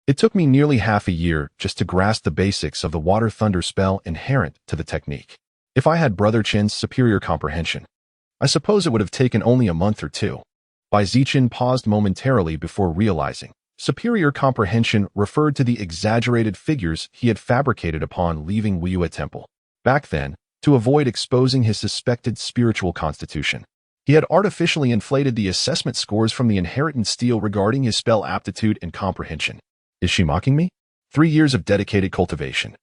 it took me nearly half a year just to grasp the basics of the water thunder spell inherent to the technique. If I had Brother Chen's superior comprehension, I suppose it would have taken only a month or two. Bai Zichen paused momentarily before realizing superior comprehension referred to the exaggerated figures he had fabricated upon leaving Weiyue Temple. Back then, to avoid exposing his suspected spiritual constitution, he had artificially inflated the assessment scores from the inheritance stele regarding his spell aptitude and comprehension. Is she mocking me? 3 years of dedicated cultivation.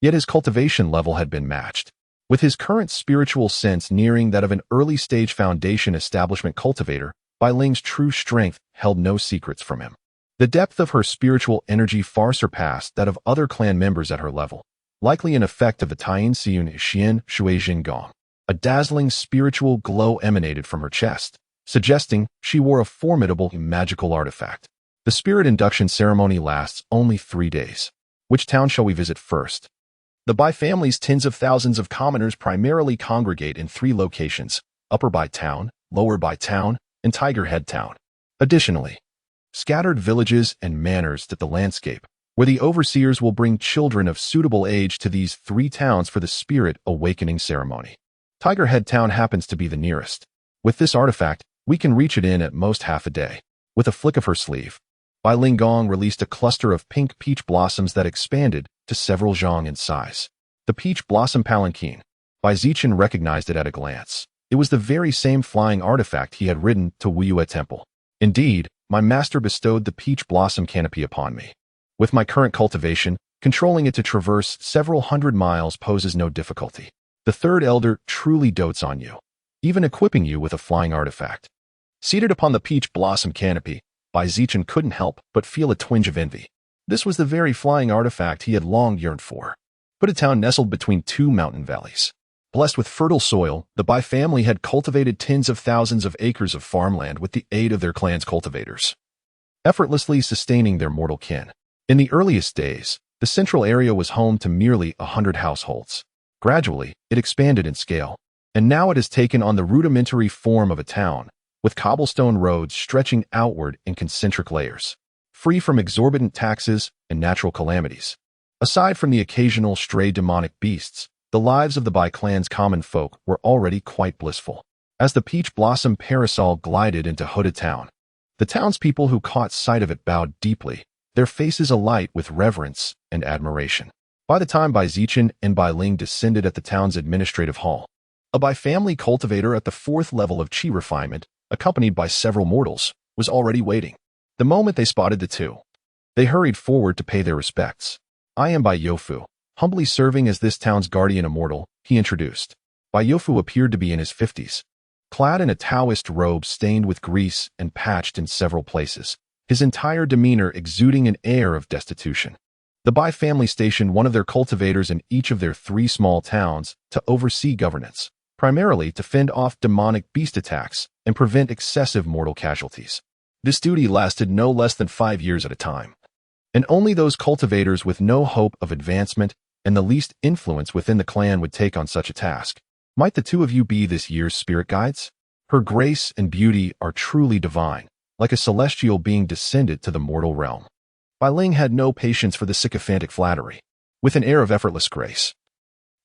Yet his cultivation level had been matched, with his current spiritual sense nearing that of an early-stage foundation establishment cultivator. Bai Ling's true strength held no secrets from him. The depth of her spiritual energy far surpassed that of other clan members at her level, likely an effect of the Taiyin Siun Xian Shuizhen Gong. A dazzling spiritual glow emanated from her chest, suggesting she wore a formidable magical artifact. The spirit induction ceremony lasts only 3 days. Which town shall we visit first? The Bai family's tens of thousands of commoners primarily congregate in 3 locations: Upper Bai Town, Lower Bai Town, and Tiger Head Town. Additionally, scattered villages and manors dot the landscape, where the overseers will bring children of suitable age to these 3 towns for the spirit awakening ceremony. Tiger Head Town happens to be the nearest. With this artifact, we can reach it in at most half a day. With a flick of her sleeve, Bai Ling Gong released a cluster of pink peach blossoms that expanded to several zhang in size. The peach blossom palanquin. Bai Zichen recognized it at a glance. It was the very same flying artifact he had ridden to Weiyue Temple. Indeed, my master bestowed the peach blossom canopy upon me. With my current cultivation, controlling it to traverse several hundred miles poses no difficulty. The third elder truly dotes on you, even equipping you with a flying artifact. Seated upon the peach blossom canopy, Bai Zichen couldn't help but feel a twinge of envy. This was the very flying artifact he had long yearned for. But a town nestled between 2 mountain valleys. Blessed with fertile soil, the Bai family had cultivated tens of thousands of acres of farmland with the aid of their clan's cultivators, effortlessly sustaining their mortal kin. In the earliest days, the central area was home to merely 100 households. Gradually, it expanded in scale, and now it has taken on the rudimentary form of a town, with cobblestone roads stretching outward in concentric layers, free from exorbitant taxes and natural calamities. Aside from the occasional stray demonic beasts, the lives of the Bai clan's common folk were already quite blissful. As the peach blossom parasol glided into Huda town, the townspeople who caught sight of it bowed deeply, their faces alight with reverence and admiration. By the time Bai Zichen and Bai Ling descended at the town's administrative hall, a Bai family cultivator at the 4th level of Qi refinement, accompanied by several mortals, was already waiting. The moment they spotted the two, they hurried forward to pay their respects. I am Bai Youfu, humbly serving as this town's guardian immortal, he introduced. Bai Youfu appeared to be in his 50s, clad in a Taoist robe stained with grease and patched in several places, his entire demeanor exuding an air of destitution. The Bai family stationed one of their cultivators in each of their 3 small towns to oversee governance, primarily to fend off demonic beast attacks and prevent excessive mortal casualties. This duty lasted no less than 5 years at a time, and only those cultivators with no hope of advancement and the least influence within the clan would take on such a task. Might the 2 of you be this year's spirit guides? Her grace and beauty are truly divine, like a celestial being descended to the mortal realm. Bai Ling had no patience for the sycophantic flattery. With an air of effortless grace,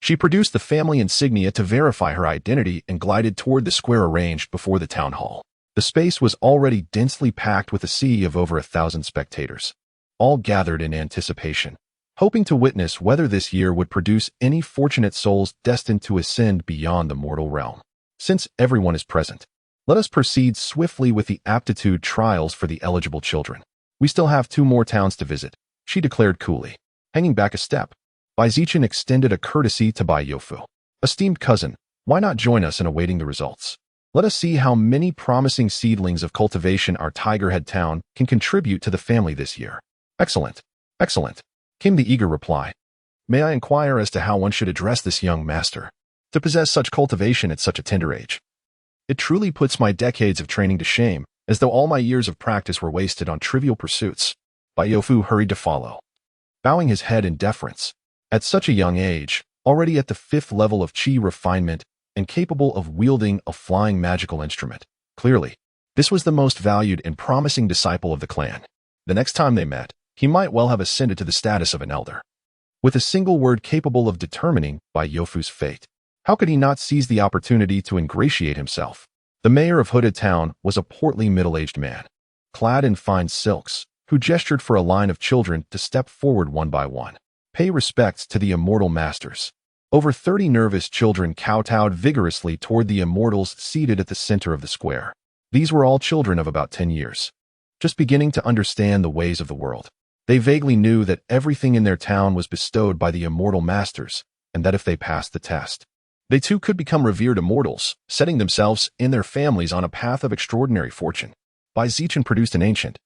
she produced the family insignia to verify her identity and glided toward the square arranged before the town hall. The space was already densely packed with a sea of over 1,000 spectators, all gathered in anticipation, hoping to witness whether this year would produce any fortunate souls destined to ascend beyond the mortal realm. Since everyone is present, let us proceed swiftly with the aptitude trials for the eligible children. We still have 2 more towns to visit, she declared coolly. Hanging back a step, Bai Zichen extended a courtesy to Bai Youfu. Esteemed cousin, why not join us in awaiting the results? Let us see how many promising seedlings of cultivation our Tiger Head town can contribute to the family this year. Excellent, excellent, came the eager reply. May I inquire as to how one should address this young master, to possess such cultivation at such a tender age? It truly puts my decades of training to shame, as though all my years of practice were wasted on trivial pursuits. Baiyofu hurried to follow, bowing his head in deference. At such a young age, already at the 5th level of chi refinement and capable of wielding a flying magical instrument. Clearly, this was the most valued and promising disciple of the clan. The next time they met, he might well have ascended to the status of an elder. With a single word capable of determining Baiyofu's fate, how could he not seize the opportunity to ingratiate himself? The mayor of Hooded Town was a portly middle-aged man, clad in fine silks, who gestured for a line of children to step forward one by one. Pay respects to the immortal masters. Over 30 nervous children kowtowed vigorously toward the immortals seated at the center of the square. These were all children of about 10 years, just beginning to understand the ways of the world. They vaguely knew that everything in their town was bestowed by the immortal masters, and that if they passed the test, they too could become revered immortals, setting themselves and their families on a path of extraordinary fortune. Zichen produced an ancient,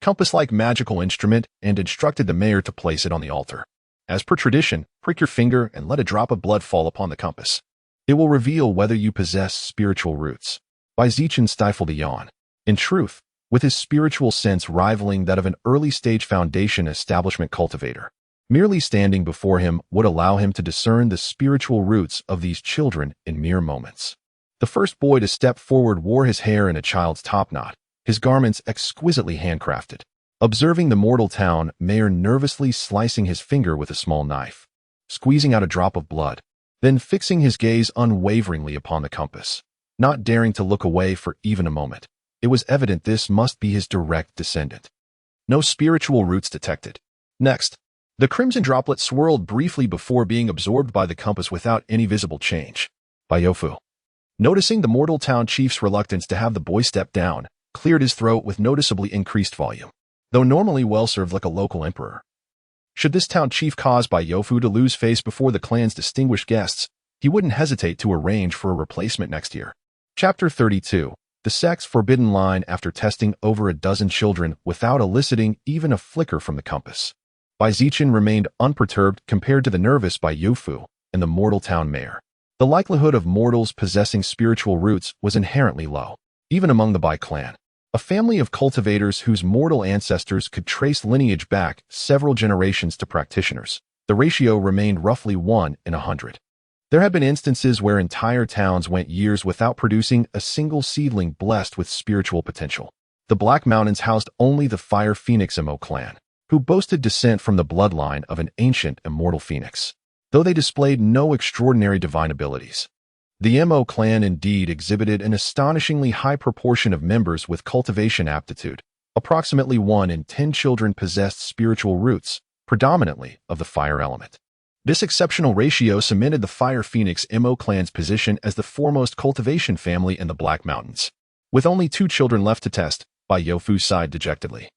compass-like magical instrument and instructed the mayor to place it on the altar. As per tradition, prick your finger and let a drop of blood fall upon the compass. It will reveal whether you possess spiritual roots. Zichen stifled a yawn. In truth, with his spiritual sense rivaling that of an early-stage foundation establishment cultivator, merely standing before him would allow him to discern the spiritual roots of these children in mere moments. The first boy to step forward wore his hair in a child's topknot, his garments exquisitely handcrafted. Observing the mortal town mayor nervously slicing his finger with a small knife, squeezing out a drop of blood, then fixing his gaze unwaveringly upon the compass, not daring to look away for even a moment. It was evident this must be his direct descendant. No spiritual roots detected. Next, the crimson droplet swirled briefly before being absorbed by the compass without any visible change. Baiyofu, noticing the mortal town chief's reluctance to have the boy step down, cleared his throat with noticeably increased volume. Though normally well-served like a local emperor, should this town chief cause Baiyofu to lose face before the clan's distinguished guests, he wouldn't hesitate to arrange for a replacement next year. Chapter 32. The Sect's Forbidden Line. After testing over a dozen children without eliciting even a flicker from the compass, Zichen remained unperturbed compared to the nervous Baiyofu and the mortal town mayor. The likelihood of mortals possessing spiritual roots was inherently low, even among the Bai clan, a family of cultivators whose mortal ancestors could trace lineage back several generations to practitioners. The ratio remained roughly 1 in 100. There had been instances where entire towns went years without producing a single seedling blessed with spiritual potential. The Black Mountains housed only the Fire Phoenix Emo clan, who boasted descent from the bloodline of an ancient immortal phoenix, though they displayed no extraordinary divine abilities. The Mo clan indeed exhibited an astonishingly high proportion of members with cultivation aptitude. Approximately 1 in 10 children possessed spiritual roots, predominantly of the fire element. This exceptional ratio cemented the Fire Phoenix Mo clan's position as the foremost cultivation family in the Black Mountains. With only 2 children left to test, Baiyofu sighed dejectedly,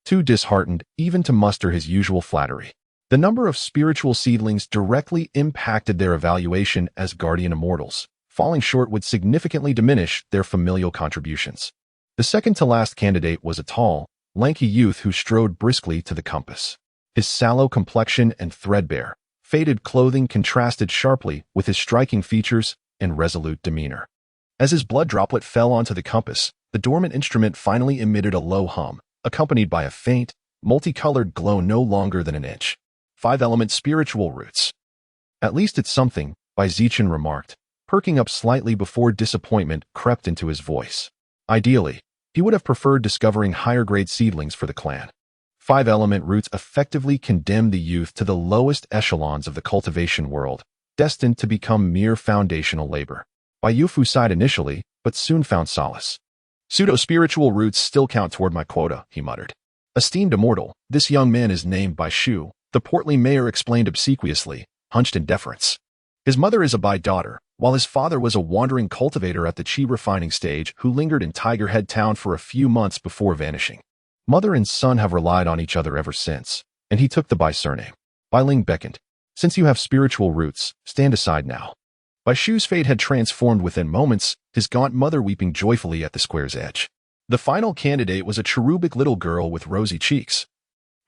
too disheartened even to muster his usual flattery. The number of spiritual seedlings directly impacted their evaluation as guardian immortals. Falling short would significantly diminish their familial contributions. The second-to-last candidate was a tall, lanky youth who strode briskly to the compass. His sallow complexion and threadbare, faded clothing contrasted sharply with his striking features and resolute demeanor. As his blood droplet fell onto the compass, the dormant instrument finally emitted a low hum, accompanied by a faint, multicolored glow no longer than an inch. 5-element spiritual roots. At least it's something, Zichen remarked, perking up slightly before disappointment crept into his voice. Ideally, he would have preferred discovering higher-grade seedlings for the clan. 5-element roots effectively condemned the youth to the lowest echelons of the cultivation world, destined to become mere foundational labor. Baiyofu sighed initially, but soon found solace. Pseudo-spiritual roots still count toward my quota, he muttered. Esteemed immortal, this young man is named Bai Shu, the portly mayor explained obsequiously, hunched in deference. His mother is a Bai daughter, while his father was a wandering cultivator at the chi refining stage who lingered in Tiger Head Town for a few months before vanishing. Mother and son have relied on each other ever since, and he took the Bai surname. Bai Ling beckoned. Since you have spiritual roots, stand aside now. Bai Shu's fate had transformed within moments, his gaunt mother weeping joyfully at the square's edge. The final candidate was a cherubic little girl with rosy cheeks,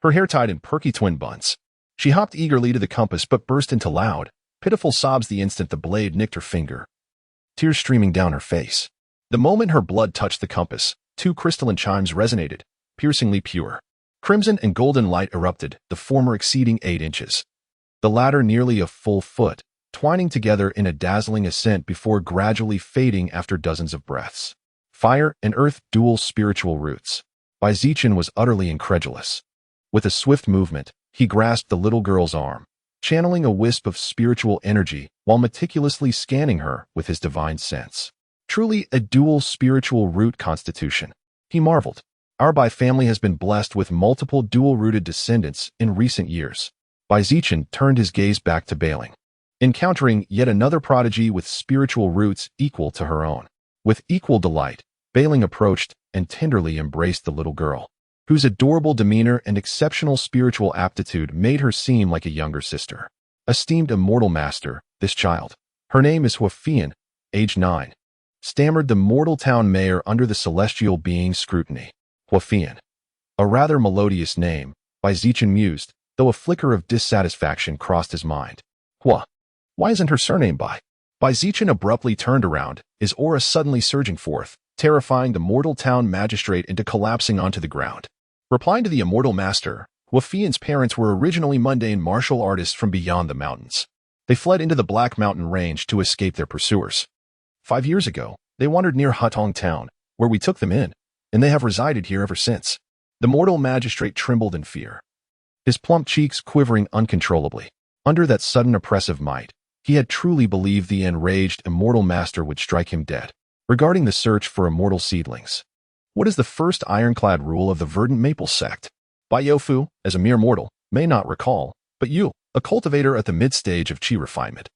her hair tied in perky twin buns. She hopped eagerly to the compass but burst into loud, pitiful sobs the instant the blade nicked her finger. tears streaming down her face. The moment her blood touched the compass, two crystalline chimes resonated, piercingly pure. Crimson and golden light erupted, the former exceeding 8 inches, the latter nearly a full foot, twining together in a dazzling ascent before gradually fading after dozens of breaths. Fire and earth dual spiritual roots. Zichen was utterly incredulous. With a swift movement, he grasped the little girl's arm, channeling a wisp of spiritual energy while meticulously scanning her with his divine sense. Truly a dual spiritual root constitution, he marveled. Our Bai family has been blessed with multiple dual-rooted descendants in recent years. Zichen turned his gaze back to Bailing, encountering yet another prodigy with spiritual roots equal to her own. With equal delight, Bailing approached and tenderly embraced the little girl, whose adorable demeanor and exceptional spiritual aptitude made her seem like a younger sister. Esteemed immortal master, this child, her name is Huafian, age 9, stammered the mortal town mayor under the celestial being's scrutiny. Huafian, a rather melodious name, Zichen mused, though a flicker of dissatisfaction crossed his mind. Why isn't her surname Bai? Zichen abruptly turned around, his aura suddenly surging forth, terrifying the mortal town magistrate into collapsing onto the ground. Replying to the immortal master, Huafian's parents were originally mundane martial artists from beyond the mountains. They fled into the Black Mountain Range to escape their pursuers. 5 years ago, they wandered near Hutong Town, where we took them in, and they have resided here ever since. The mortal magistrate trembled in fear, his plump cheeks quivering uncontrollably. Under that sudden oppressive might, he had truly believed the enraged immortal master would strike him dead. Regarding the search for immortal seedlings, what is the first ironclad rule of the verdant maple sect? Bai Yofu, as a mere mortal, may not recall, but you, a cultivator at the mid-stage of qi refinement,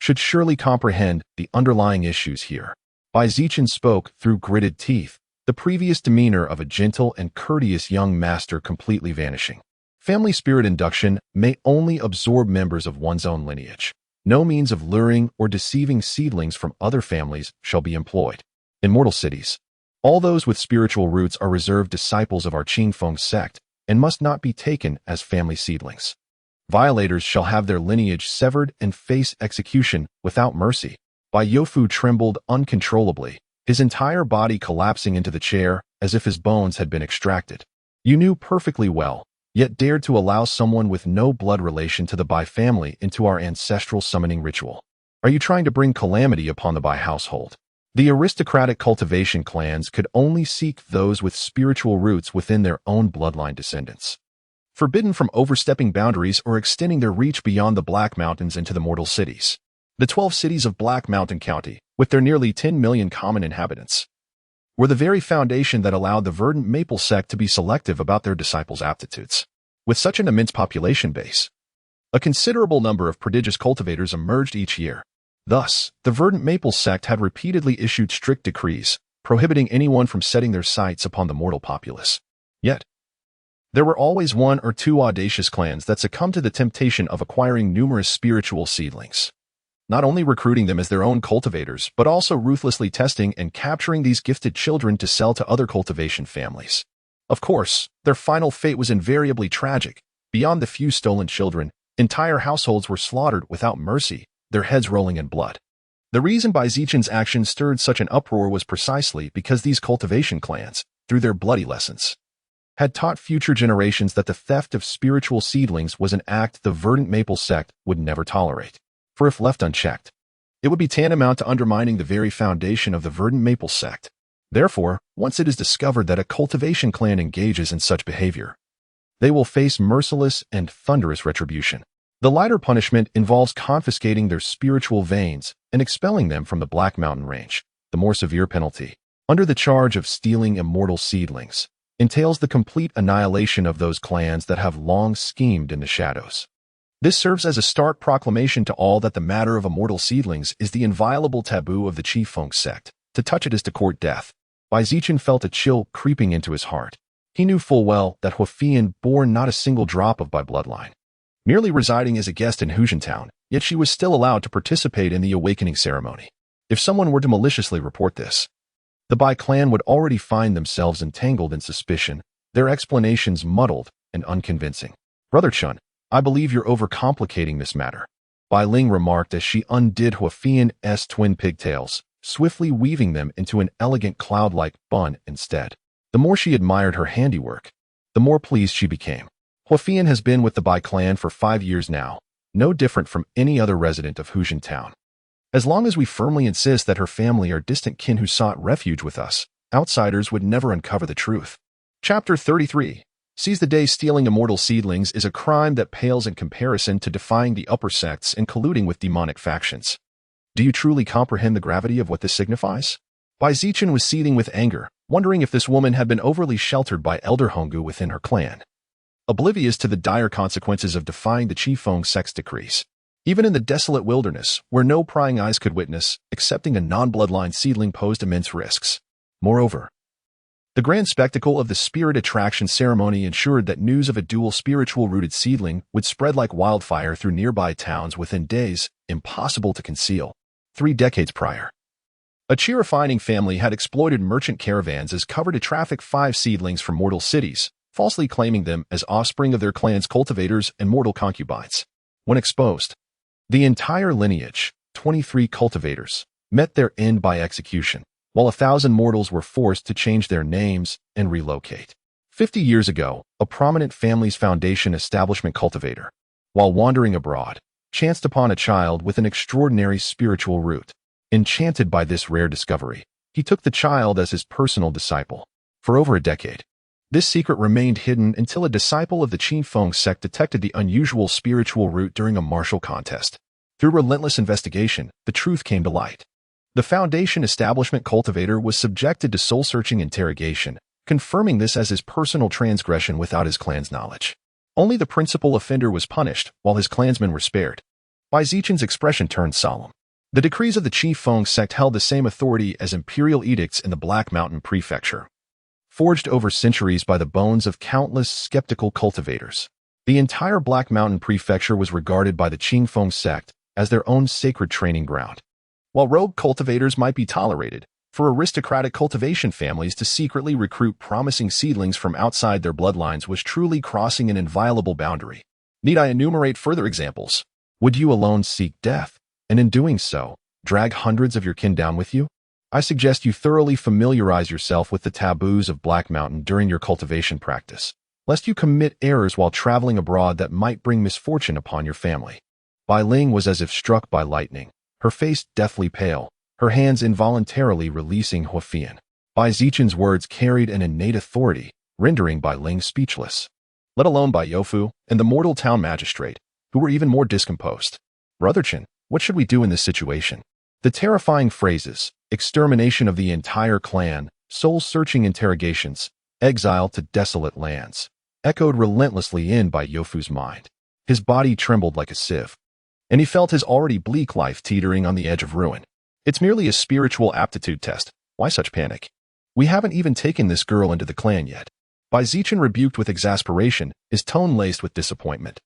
should surely comprehend the underlying issues here. Zichen spoke through gritted teeth, the previous demeanor of a gentle and courteous young master completely vanishing. Family spirit induction may only absorb members of one's own lineage. No means of luring or deceiving seedlings from other families shall be employed. In mortal cities, all those with spiritual roots are reserved disciples of our Qingfeng sect and must not be taken as family seedlings. Violators shall have their lineage severed and face execution without mercy. Bai Yofu trembled uncontrollably, his entire body collapsing into the chair as if his bones had been extracted. You knew perfectly well, yet dared to allow someone with no blood relation to the Bai family into our ancestral summoning ritual. Are you trying to bring calamity upon the Bai household? The aristocratic cultivation clans could only seek those with spiritual roots within their own bloodline descendants, forbidden from overstepping boundaries or extending their reach beyond the Black Mountains into the mortal cities. The 12 cities of Black Mountain County, with their nearly 10 million common inhabitants, were the very foundation that allowed the verdant maple sect to be selective about their disciples' aptitudes. With such an immense population base, a considerable number of prodigious cultivators emerged each year. Thus, the verdant maple sect had repeatedly issued strict decrees, prohibiting anyone from setting their sights upon the mortal populace. Yet, there were always 1 or 2 audacious clans that succumbed to the temptation of acquiring numerous spiritual seedlings, not only recruiting them as their own cultivators, but also ruthlessly testing and capturing these gifted children to sell to other cultivation families. Of course, their final fate was invariably tragic. Beyond the few stolen children, entire households were slaughtered without mercy, their heads rolling in blood. The reason Zichen's actions stirred such an uproar was precisely because these cultivation clans, through their bloody lessons, had taught future generations that the theft of spiritual seedlings was an act the verdant maple sect would never tolerate. For if left unchecked, it would be tantamount to undermining the very foundation of the verdant maple sect. Therefore, once it is discovered that a cultivation clan engages in such behavior, they will face merciless and thunderous retribution. The lighter punishment involves confiscating their spiritual veins and expelling them from the Black Mountain Range. The more severe penalty, under the charge of stealing immortal seedlings, entails the complete annihilation of those clans that have long schemed in the shadows. This serves as a stark proclamation to all that the matter of immortal seedlings is the inviolable taboo of the Qifeng sect. To touch it is to court death. Zichen felt a chill creeping into his heart. He knew full well that Huafian bore not a single drop of Bai bloodline, merely residing as a guest in Huzhen Town, yet she was still allowed to participate in the awakening ceremony. If someone were to maliciously report this, the Bai clan would already find themselves entangled in suspicion, their explanations muddled and unconvincing. Brother Chun, I believe you're overcomplicating this matter, Bai Ling remarked as she undid Huafian's twin pigtails, swiftly weaving them into an elegant cloud-like bun instead. The more she admired her handiwork, the more pleased she became. Huafian has been with the Bai clan for 5 years now, no different from any other resident of Huzhen Town. As long as we firmly insist that her family are distant kin who sought refuge with us, outsiders would never uncover the truth. Chapter 33. Seize the day. Stealing immortal seedlings is a crime that pales in comparison to defying the upper sects and colluding with demonic factions. Do you truly comprehend the gravity of what this signifies? Zichen was seething with anger, wondering if this woman had been overly sheltered by Elder Honggu within her clan. Oblivious to the dire consequences of defying the Qifeng sect's decrees. Even in the desolate wilderness, where no prying eyes could witness, accepting a non-bloodline seedling posed immense risks. Moreover, the grand spectacle of the spirit attraction ceremony ensured that news of a dual spiritual-rooted seedling would spread like wildfire through nearby towns within days, impossible to conceal. 3 decades prior, a Chi-refining family had exploited merchant caravans as cover to traffic 5 seedlings from mortal cities, falsely claiming them as offspring of their clan's cultivators and mortal concubines. When exposed, the entire lineage, 23 cultivators, met their end by execution, while 1,000 mortals were forced to change their names and relocate. 50 years ago, a prominent family's foundation establishment cultivator, while wandering abroad, chanced upon a child with an extraordinary spiritual root. Enchanted by this rare discovery, he took the child as his personal disciple. For over a decade, this secret remained hidden until a disciple of the Qifeng sect detected the unusual spiritual root during a martial contest. Through relentless investigation, the truth came to light. The Foundation establishment cultivator was subjected to soul-searching interrogation, confirming this as his personal transgression without his clan's knowledge. Only the principal offender was punished, while his clansmen were spared. Zichen's expression turned solemn. The decrees of the Qifeng sect held the same authority as imperial edicts in the Black Mountain Prefecture, forged over centuries by the bones of countless skeptical cultivators. The entire Black Mountain Prefecture was regarded by the Qifeng sect as their own sacred training ground. While rogue cultivators might be tolerated, for aristocratic cultivation families to secretly recruit promising seedlings from outside their bloodlines was truly crossing an inviolable boundary. Need I enumerate further examples? Would you alone seek death, and in doing so, drag hundreds of your kin down with you? I suggest you thoroughly familiarize yourself with the taboos of Black Mountain during your cultivation practice, lest you commit errors while traveling abroad that might bring misfortune upon your family. Bai Ling was as if struck by lightning, her face deathly pale, her hands involuntarily releasing Huafian. Bai Zichen's words carried an innate authority, rendering Bai Ling speechless. Let alone Bai Youfu and the mortal town magistrate, who were even more discomposed. Brother Chen, what should we do in this situation? The terrifying phrases, extermination of the entire clan, soul-searching interrogations, exile to desolate lands, echoed relentlessly in Bai Youfu's mind. His body trembled like a sieve, and he felt his already bleak life teetering on the edge of ruin. It's merely a spiritual aptitude test. Why such panic? We haven't even taken this girl into the clan yet. Bai Zichen rebuked with exasperation, his tone laced with disappointment.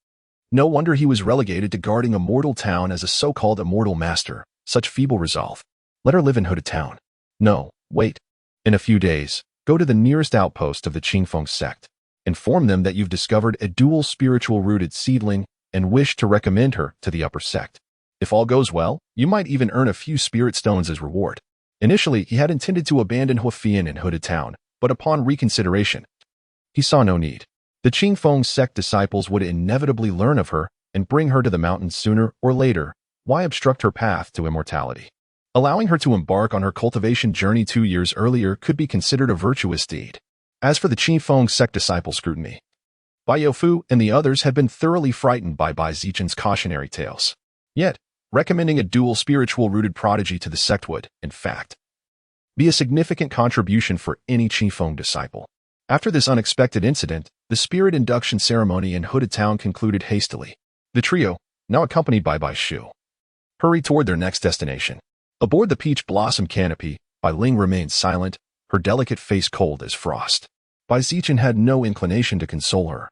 No wonder he was relegated to guarding a mortal town as a so-called immortal master. Such feeble resolve. Let her live in Hooded Town. No, wait. In a few days, go to the nearest outpost of the Qifeng sect. Inform them that you've discovered a dual spiritual-rooted seedling and wish to recommend her to the upper sect. If all goes well, you might even earn a few spirit stones as reward. Initially, he had intended to abandon Huafian in Hooded Town, but upon reconsideration, he saw no need. The Qifeng sect disciples would inevitably learn of her and bring her to the mountains sooner or later. Why obstruct her path to immortality? Allowing her to embark on her cultivation journey 2 years earlier could be considered a virtuous deed. As for the Qifeng sect disciple scrutiny, Bai Youfu and the others had been thoroughly frightened by Bai Zichen's cautionary tales. Yet, recommending a dual spiritual-rooted prodigy to the sect would, in fact, be a significant contribution for any Qifeng disciple. After this unexpected incident, the spirit induction ceremony in Hooded Town concluded hastily. The trio, now accompanied by Bai Shu, hurried toward their next destination. Aboard the peach blossom canopy, Bai Ling remained silent, her delicate face cold as frost. Bai Zichen had no inclination to console her,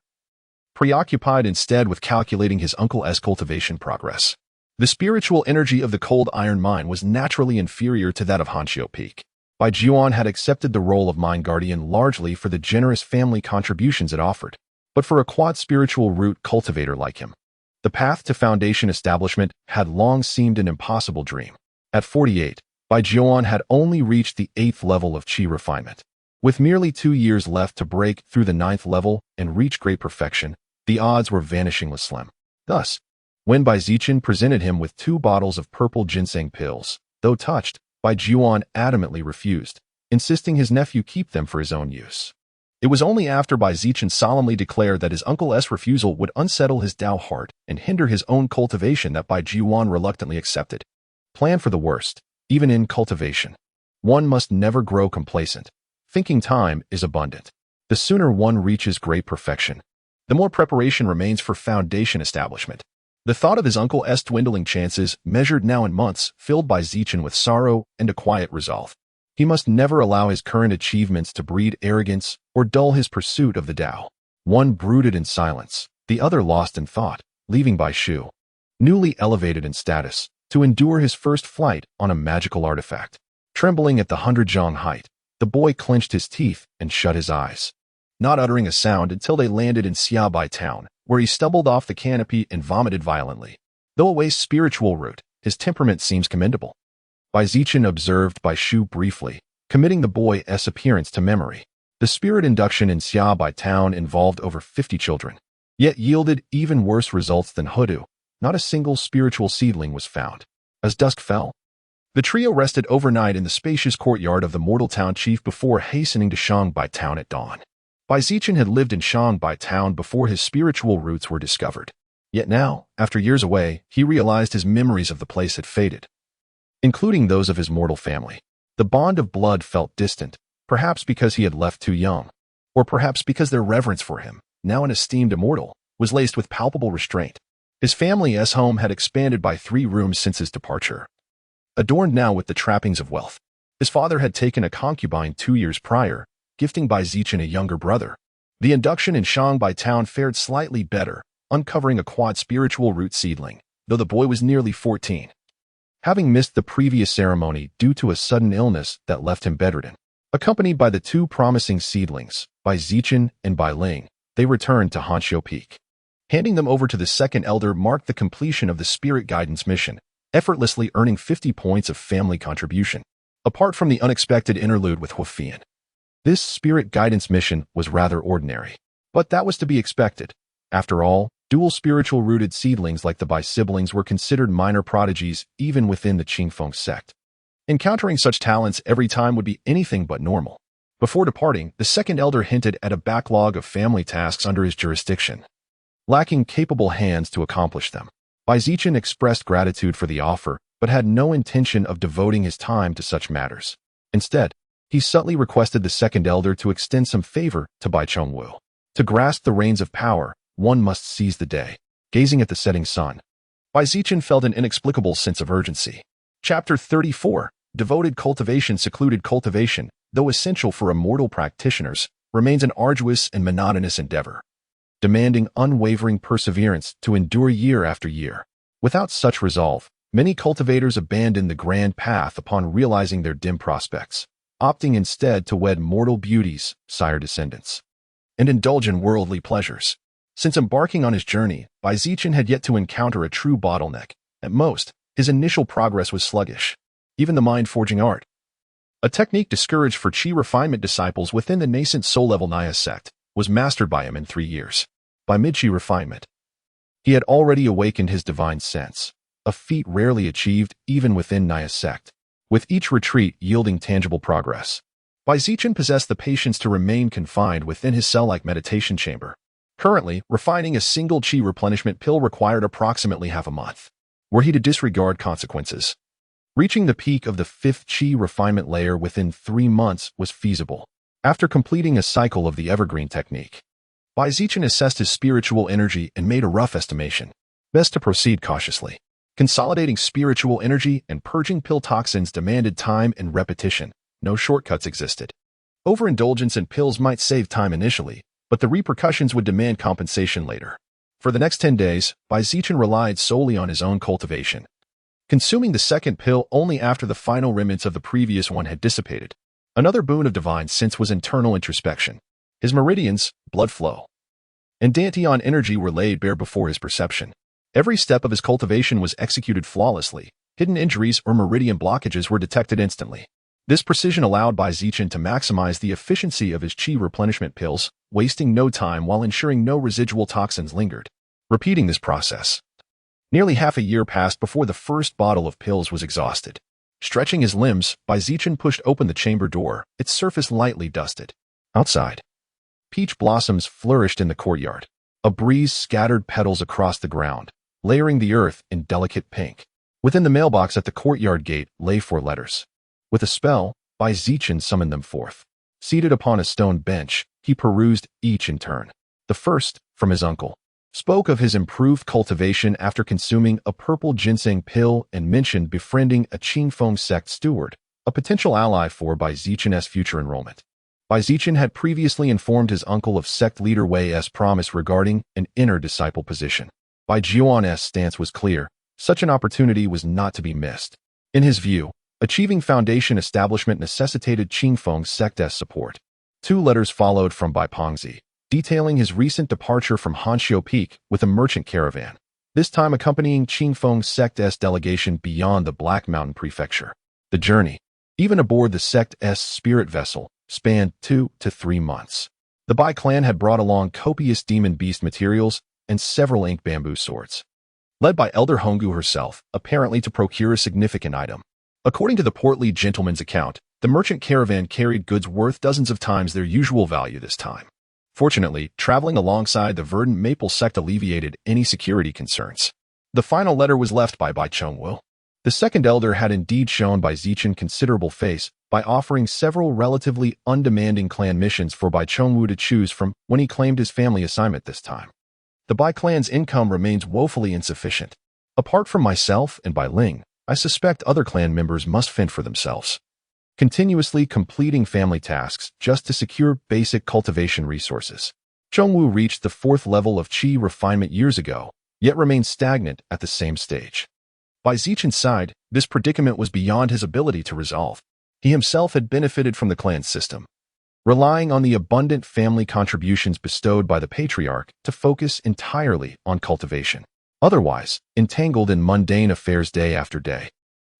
preoccupied instead with calculating his uncle's cultivation progress. The spiritual energy of the cold iron mine was naturally inferior to that of Hanqiu Peak. Bai Juan had accepted the role of mine guardian largely for the generous family contributions it offered, but for a quad spiritual root cultivator like him, the path to foundation establishment had long seemed an impossible dream. At 48, Bai Jian had only reached the 8th level of qi refinement. With merely 2 years left to break through the 9th level and reach great perfection, the odds were vanishingly slim. Thus, when Bai Zichen presented him with 2 bottles of purple ginseng pills, though touched, Bai Jian adamantly refused, insisting his nephew keep them for his own use. It was only after Bai Zichen solemnly declared that his uncle's refusal would unsettle his Tao heart and hinder his own cultivation that Bai Jian reluctantly accepted. Plan for the worst, even in cultivation. One must never grow complacent. Thinking time is abundant. The sooner one reaches great perfection, the more preparation remains for foundation establishment. The thought of his uncle's dwindling chances, measured now in months, filled Bai Zichen with sorrow and a quiet resolve. He must never allow his current achievements to breed arrogance or dull his pursuit of the Tao. One brooded in silence, the other lost in thought, leaving Bai Shu, newly elevated in status, to endure his first flight on a magical artifact. Trembling at the 100-zhang height, the boy clenched his teeth and shut his eyes, not uttering a sound until they landed in Xiaobai town, where he stumbled off the canopy and vomited violently. Though a waste spiritual route, his temperament seems commendable. Bai Zichen observed Bai Shu briefly, committing the boy's appearance to memory. The spirit induction in Xiaobai town involved over 50 children, yet yielded even worse results than Hudu. Not a single spiritual seedling was found. As dusk fell, the trio rested overnight in the spacious courtyard of the mortal town chief before hastening to Xiaobai town at dawn. Bai Zichen had lived in Xiaobai town before his spiritual roots were discovered. Yet now, after years away, he realized his memories of the place had faded, including those of his mortal family. The bond of blood felt distant, perhaps because he had left too young, or perhaps because their reverence for him, now an esteemed immortal, was laced with palpable restraint. His family's home had expanded by 3 rooms since his departure, adorned now with the trappings of wealth. His father had taken a concubine 2 years prior, gifting Bai Zichen a younger brother. The induction in Xiaobai town fared slightly better, uncovering a quad spiritual root seedling, though the boy was nearly 14. Having missed the previous ceremony due to a sudden illness that left him bedridden. Accompanied by the 2 promising seedlings, Bai Zichen and Bai Ling, they returned to Hanxiu Peak. Handing them over to the second elder marked the completion of the spirit guidance mission, effortlessly earning 50 points of family contribution. Apart from the unexpected interlude with Huafian, this spirit guidance mission was rather ordinary. But that was to be expected. After all, dual spiritual-rooted seedlings like the Bai siblings were considered minor prodigies even within the Qingfeng sect. Encountering such talents every time would be anything but normal. Before departing, the second elder hinted at a backlog of family tasks under his jurisdiction, lacking capable hands to accomplish them. Bai Zichen expressed gratitude for the offer, but had no intention of devoting his time to such matters. Instead, he subtly requested the second elder to extend some favor to Bai Chongwu. To grasp the reins of power, one must seize the day. Gazing at the setting sun, Bai Zichen felt an inexplicable sense of urgency. Chapter 34. Devoted cultivation. Secluded cultivation, though essential for immortal practitioners, remains an arduous and monotonous endeavor, demanding unwavering perseverance to endure year after year. Without such resolve, many cultivators abandon the grand path upon realizing their dim prospects, opting instead to wed mortal beauties, sire descendants, and indulge in worldly pleasures. Since embarking on his journey, Bai Zichen had yet to encounter a true bottleneck. At most, his initial progress was sluggish. Even the mind-forging art, a technique discouraged for qi refinement disciples within the nascent soul-level Naya sect, was mastered by him in 3 years. By mid-qi refinement, he had already awakened his divine sense, a feat rarely achieved even within Naya sect, with each retreat yielding tangible progress. Bai Zichen possessed the patience to remain confined within his cell-like meditation chamber. Currently, refining a single qi replenishment pill required approximately half a month. Were he to disregard consequences, reaching the peak of the 5th qi refinement layer within 3 months was feasible. After completing a cycle of the evergreen technique, Bai Zichen assessed his spiritual energy and made a rough estimation. Best to proceed cautiously. Consolidating spiritual energy and purging pill toxins demanded time and repetition. No shortcuts existed. Overindulgence in pills might save time initially, but the repercussions would demand compensation later. For the next 10 days, Bai Zichen relied solely on his own cultivation, consuming the second pill only after the final remnants of the previous one had dissipated. Another boon of divine sense was internal introspection. His meridians, blood flow, and dantian energy were laid bare before his perception. Every step of his cultivation was executed flawlessly, Hidden injuries or meridian blockages were detected instantly. This precision allowed Zichen to maximize the efficiency of his qi replenishment pills, wasting no time while ensuring no residual toxins lingered. Repeating this process. Nearly half a year passed before the first bottle of pills was exhausted. Stretching his limbs, Zichen pushed open the chamber door, its surface lightly dusted. Outside, peach blossoms flourished in the courtyard. A breeze scattered petals across the ground, layering the earth in delicate pink. Within the mailbox at the courtyard gate lay 4 letters. With a spell, Zichen summoned them forth. Seated upon a stone bench, he perused each in turn. The first, from his uncle, spoke of his improved cultivation after consuming a purple ginseng pill and mentioned befriending a Qingfeng sect steward, a potential ally for Zichen's future enrollment. Zichen had previously informed his uncle of sect leader Wei's promise regarding an inner disciple position. Jiuan's stance was clear. Such an opportunity was not to be missed. In his view, achieving foundation establishment necessitated Qingfeng sect's support. 2 letters followed from Pengzi, detailing his recent departure from Hanxiu Peak with a merchant caravan, this time accompanying Qingfeng sect's delegation beyond the Black Mountain Prefecture. The journey, even aboard the sect's spirit vessel, spanned 2 to 3 months. The Bai clan had brought along copious demon beast materials and several ink bamboo swords. Led by Elder Honggu herself, apparently to procure a significant item. According to the portly gentleman's account, the merchant caravan carried goods worth dozens of times their usual value this time. Fortunately, traveling alongside the verdant maple sect alleviated any security concerns. The final letter was left by Chongwu. The second elder had indeed shown Zichen considerable face by offering several relatively undemanding clan missions for Chongwu to choose from when he claimed his family assignment this time. The Bai clan's income remains woefully insufficient. Apart from myself and Bai Ling, I suspect other clan members must fend for themselves, continuously completing family tasks just to secure basic cultivation resources. Chongwu reached the 4th level of qi refinement years ago, yet remained stagnant at the same stage. By Zichen's side, this predicament was beyond his ability to resolve. He himself had benefited from the clan system, relying on the abundant family contributions bestowed by the patriarch to focus entirely on cultivation. Otherwise, entangled in mundane affairs day after day.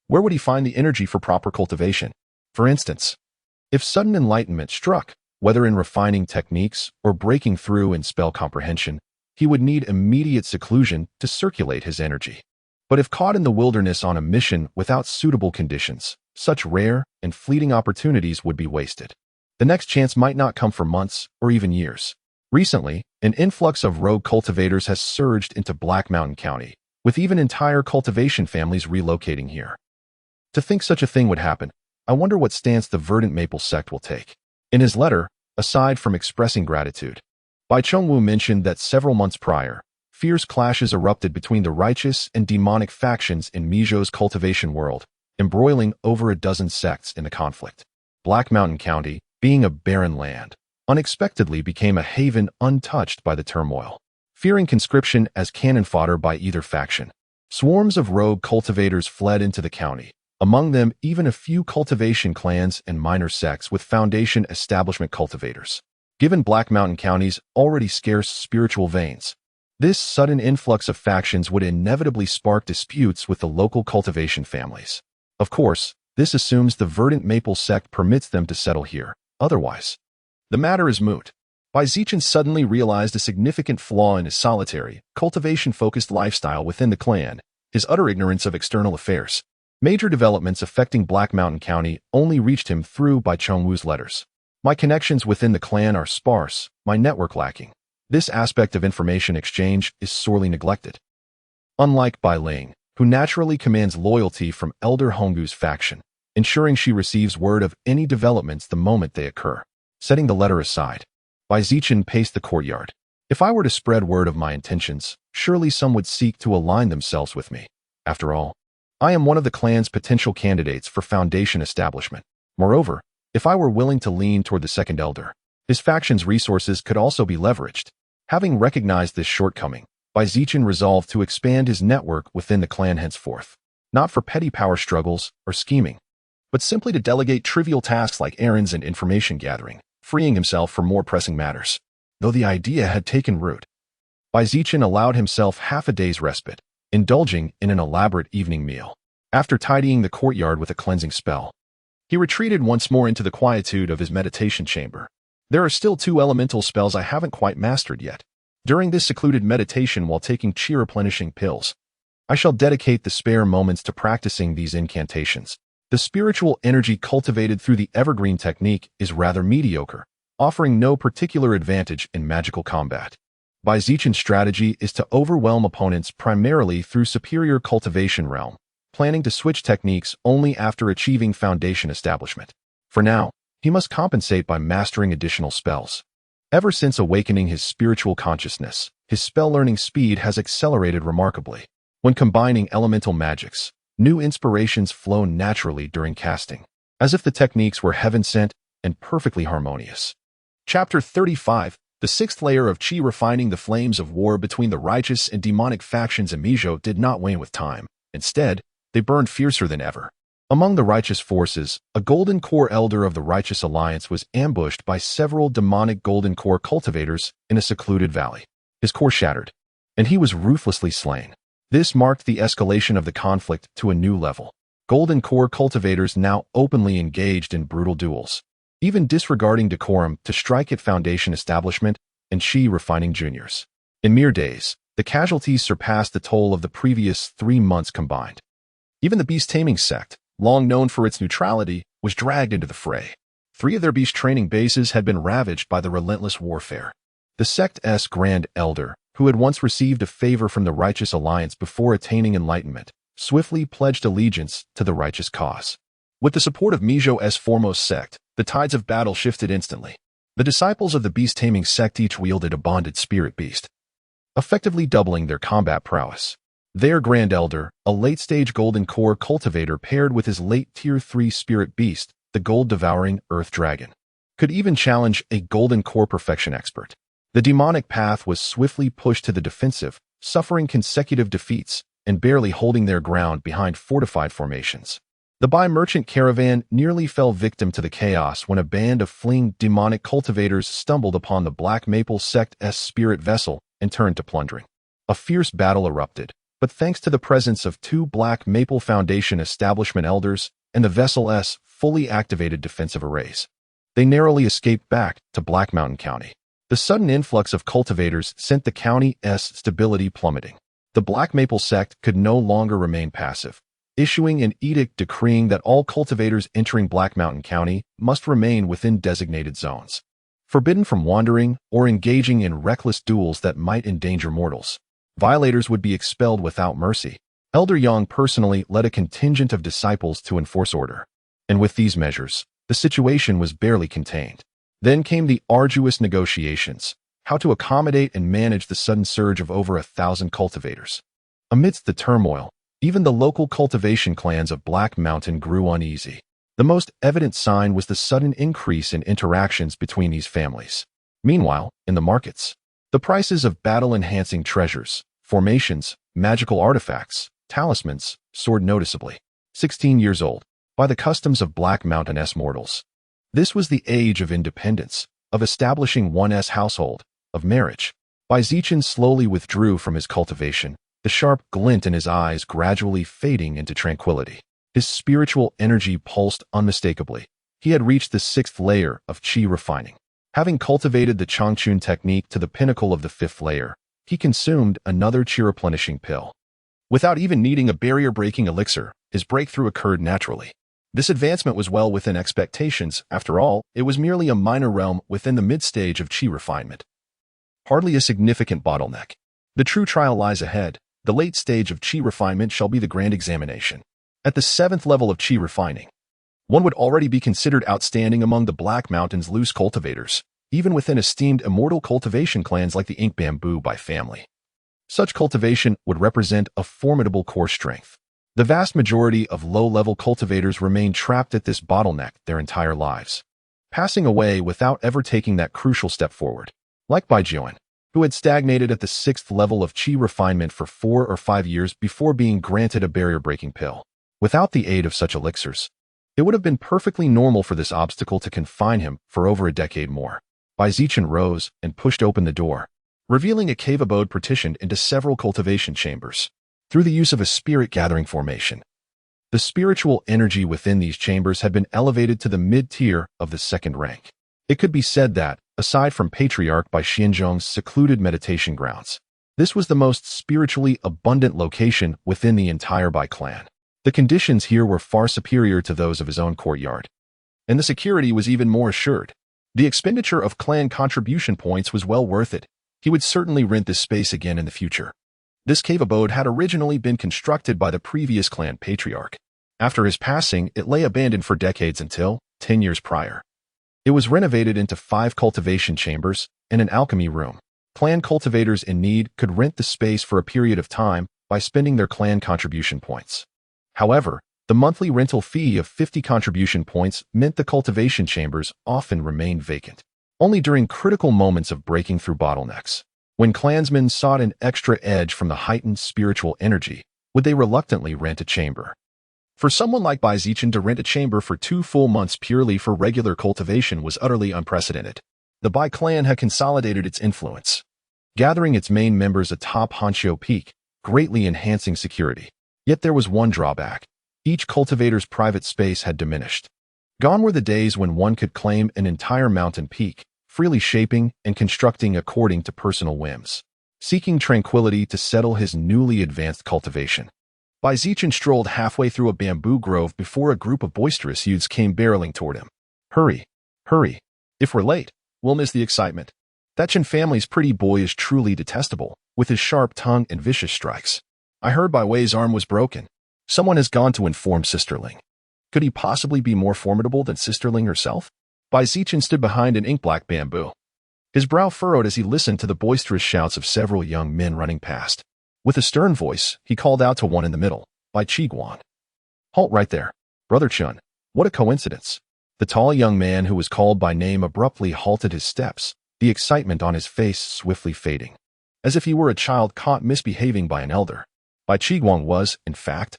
Where would he find the energy for proper cultivation? For instance, if sudden enlightenment struck, whether in refining techniques or breaking through in spell comprehension, he would need immediate seclusion to circulate his energy. But if caught in the wilderness on a mission without suitable conditions, such rare and fleeting opportunities would be wasted. The next chance might not come for months or even years. Recently, an influx of rogue cultivators has surged into Black Mountain County, with even entire cultivation families relocating here. To think such a thing would happen, I wonder what stance the verdant maple sect will take. In his letter, aside from expressing gratitude, Bai Chongwu mentioned that several months prior, fierce clashes erupted between the righteous and demonic factions in Mijo's cultivation world, embroiling over a dozen sects in the conflict. Black Mountain County, being a barren land, unexpectedly became a haven untouched by the turmoil. Fearing conscription as cannon fodder by either faction, swarms of rogue cultivators fled into the county, among them even a few cultivation clans and minor sects with foundation establishment cultivators. Given Black Mountain County's already scarce spiritual veins, this sudden influx of factions would inevitably spark disputes with the local cultivation families. Of course, this assumes the verdant maple sect permits them to settle here. Otherwise, the matter is moot. Zichen suddenly realized a significant flaw in his solitary, cultivation-focused lifestyle within the clan, his utter ignorance of external affairs. Major developments affecting Black Mountain County only reached him through Bai Chongwu's letters. My connections within the clan are sparse, my network lacking. This aspect of information exchange is sorely neglected. Unlike Bai Ling, who naturally commands loyalty from Elder Honggu's faction, ensuring she receives word of any developments the moment they occur. Setting the letter aside, Zichen paced the courtyard. If I were to spread word of my intentions, surely some would seek to align themselves with me. After all, I am one of the clan's potential candidates for foundation establishment. Moreover, if I were willing to lean toward the second elder, his faction's resources could also be leveraged. Having recognized this shortcoming, Zichen resolved to expand his network within the clan henceforth, not for petty power struggles or scheming, but simply to delegate trivial tasks like errands and information gathering, freeing himself for more pressing matters. Though the idea had taken root, Zichen allowed himself half a day's respite, indulging in an elaborate evening meal. After tidying the courtyard with a cleansing spell, he retreated once more into the quietude of his meditation chamber. There are still 2 elemental spells I haven't quite mastered yet. During this secluded meditation while taking chi replenishing pills, I shall dedicate the spare moments to practicing these incantations. The spiritual energy cultivated through the evergreen technique is rather mediocre, offering no particular advantage in magical combat. Zichen's strategy is to overwhelm opponents primarily through superior cultivation realm, planning to switch techniques only after achieving foundation establishment. For now, he must compensate by mastering additional spells. Ever since awakening his spiritual consciousness, his spell learning speed has accelerated remarkably. When combining elemental magics, new inspirations flow naturally during casting, as if the techniques were heaven-sent and perfectly harmonious. Chapter 35, the 6th layer of Qi. Refining. The flames of war between the righteous and demonic factions in Mijo did not wane with time. Instead, they burned fiercer than ever. Among the righteous forces, a Golden Core elder of the Righteous Alliance was ambushed by several demonic Golden Core cultivators in a secluded valley. His core shattered, and he was ruthlessly slain. This marked the escalation of the conflict to a new level. Golden Core cultivators now openly engaged in brutal duels, even disregarding decorum to strike at Foundation Establishment and Qi Refining Juniors. In mere days, the casualties surpassed the toll of the previous 3 months combined. Even the beast taming sect, long known for its neutrality, was dragged into the fray. 3 of their beast training bases had been ravaged by the relentless warfare. The sect's Grand Elder, who had once received a favor from the Righteous Alliance before attaining enlightenment, swiftly pledged allegiance to the righteous cause. With the support of Mijo's foremost sect, the tides of battle shifted instantly. The disciples of the beast-taming sect each wielded a bonded spirit beast, effectively doubling their combat prowess. Their Grand Elder, a late-stage Golden Core cultivator paired with his late Tier 3 spirit beast, the gold-devouring Earth Dragon, could even challenge a Golden Core perfection expert. The demonic path was swiftly pushed to the defensive, suffering consecutive defeats and barely holding their ground behind fortified formations. The bi-merchant caravan nearly fell victim to the chaos when a band of fleeing demonic cultivators stumbled upon the Black Maple sect's spirit vessel and turned to plundering. A fierce battle erupted, but thanks to the presence of 2 Black Maple Foundation Establishment elders and the vessel's fully activated defensive arrays, they narrowly escaped back to Black Mountain County. The sudden influx of cultivators sent the county's stability plummeting. The Black Maple sect could no longer remain passive, issuing an edict decreeing that all cultivators entering Black Mountain County must remain within designated zones, forbidden from wandering or engaging in reckless duels that might endanger mortals. Violators would be expelled without mercy. Elder Yang personally led a contingent of disciples to enforce order, and with these measures, the situation was barely contained. Then came the arduous negotiations, how to accommodate and manage the sudden surge of over 1,000 cultivators. Amidst the turmoil, even the local cultivation clans of Black Mountain grew uneasy. The most evident sign was the sudden increase in interactions between these families. Meanwhile, in the markets, the prices of battle-enhancing treasures, formations, magical artifacts, talismans, soared noticeably. 16 years old, by the customs of Black Mountain's mortals. This was the age of independence, of establishing one's household, of marriage. Zichen slowly withdrew from his cultivation, the sharp glint in his eyes gradually fading into tranquility. His spiritual energy pulsed unmistakably. He had reached the 6th layer of Qi refining. Having cultivated the Changchun technique to the pinnacle of the 5th layer, he consumed another Qi replenishing pill. Without even needing a barrier-breaking elixir, his breakthrough occurred naturally. This advancement was well within expectations. After all, it was merely a minor realm within the mid-stage of Qi refinement. Hardly a significant bottleneck. The true trial lies ahead. The late stage of Qi refinement shall be the grand examination. At the 7th level of Qi refining, one would already be considered outstanding among the Black Mountain's loose cultivators, even within esteemed immortal cultivation clans like the Ink Bamboo by family. Such cultivation would represent a formidable core strength. The vast majority of low-level cultivators remain trapped at this bottleneck their entire lives, passing away without ever taking that crucial step forward. Like Baijian, who had stagnated at the 6th level of Qi refinement for 4 or 5 years before being granted a barrier-breaking pill. Without the aid of such elixirs, it would have been perfectly normal for this obstacle to confine him for over a decade more. Zichen rose and pushed open the door, revealing a cave abode partitioned into several cultivation chambers. Through the use of a spirit-gathering formation, The spiritual energy within these chambers had been elevated to the mid-tier of the second rank. It could be said that, aside from Patriarch Bai Xianzhong's secluded meditation grounds, this was the most spiritually abundant location within the entire Bai clan. The conditions here were far superior to those of his own courtyard, and the security was even more assured. The expenditure of clan contribution points was well worth it. He would certainly rent this space again in the future. This cave abode had originally been constructed by the previous clan patriarch. After his passing, it lay abandoned for decades until 10 years prior. It was renovated into 5 cultivation chambers and an alchemy room. Clan cultivators in need could rent the space for a period of time by spending their clan contribution points. However, the monthly rental fee of 50 contribution points meant the cultivation chambers often remained vacant. Only during critical moments of breaking through bottlenecks, when clansmen sought an extra edge from the heightened spiritual energy, would they reluctantly rent a chamber. For someone like Bai Zichen to rent a chamber for 2 full months purely for regular cultivation was utterly unprecedented. The Bai clan had consolidated its influence, gathering its main members atop Hanqiu Peak, greatly enhancing security. Yet there was one drawback. Each cultivator's private space had diminished. Gone were the days when one could claim an entire mountain peak, freely shaping and constructing according to personal whims, seeking tranquility to settle his newly advanced cultivation. Bai Zichen strolled halfway through a bamboo grove before a group of boisterous youths came barreling toward him. Hurry, hurry. If we're late, we'll miss the excitement. That Chen family's pretty boy is truly detestable, with his sharp tongue and vicious strikes. I heard Bai Wei's arm was broken. Someone has gone to inform Sisterling. Could he possibly be more formidable than Sisterling herself? Bai Zichen stood behind an ink-black bamboo. His brow furrowed as he listened to the boisterous shouts of several young men running past. With a stern voice, he called out to one in the middle, Bai Qiguan. Halt right there. Brother Chun, what a coincidence. The tall young man who was called by name abruptly halted his steps, the excitement on his face swiftly fading. As if he were a child caught misbehaving by an elder. Bai Qiguan was, in fact,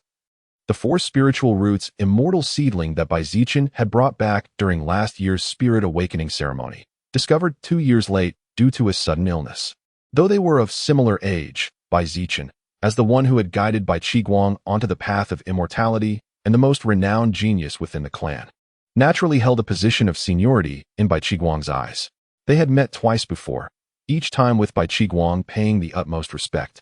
the 4 spiritual roots immortal seedling that Bai Zichen had brought back during last year's spirit awakening ceremony, discovered 2 years late due to a sudden illness. Though they were of similar age, Bai Zichen, as the one who had guided Bai Qiguan onto the path of immortality and the most renowned genius within the clan, naturally held a position of seniority in Bai Qiguan's eyes. They had met twice before, each time with Bai Qiguan paying the utmost respect,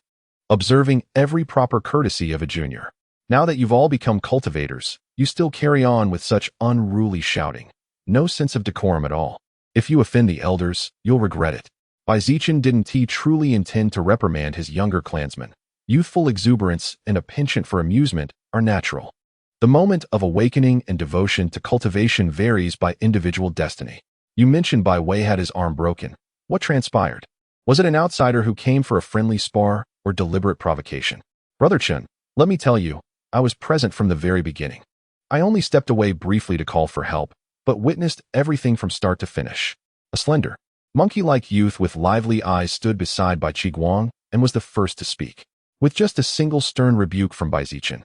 observing every proper courtesy of a junior. Now that you've all become cultivators, you still carry on with such unruly shouting. No sense of decorum at all. If you offend the elders, you'll regret it. Bai Zichen didn't he truly intend to reprimand his younger clansmen. Youthful exuberance and a penchant for amusement are natural. The moment of awakening and devotion to cultivation varies by individual destiny. You mentioned Bai Wei had his arm broken. What transpired? Was it an outsider who came for a friendly spar or deliberate provocation? Brother Chun, let me tell you, I was present from the very beginning. I only stepped away briefly to call for help, but witnessed everything from start to finish. A slender, monkey-like youth with lively eyes stood beside Bai Qiguan and was the first to speak. With just a single stern rebuke from Bai Zichen,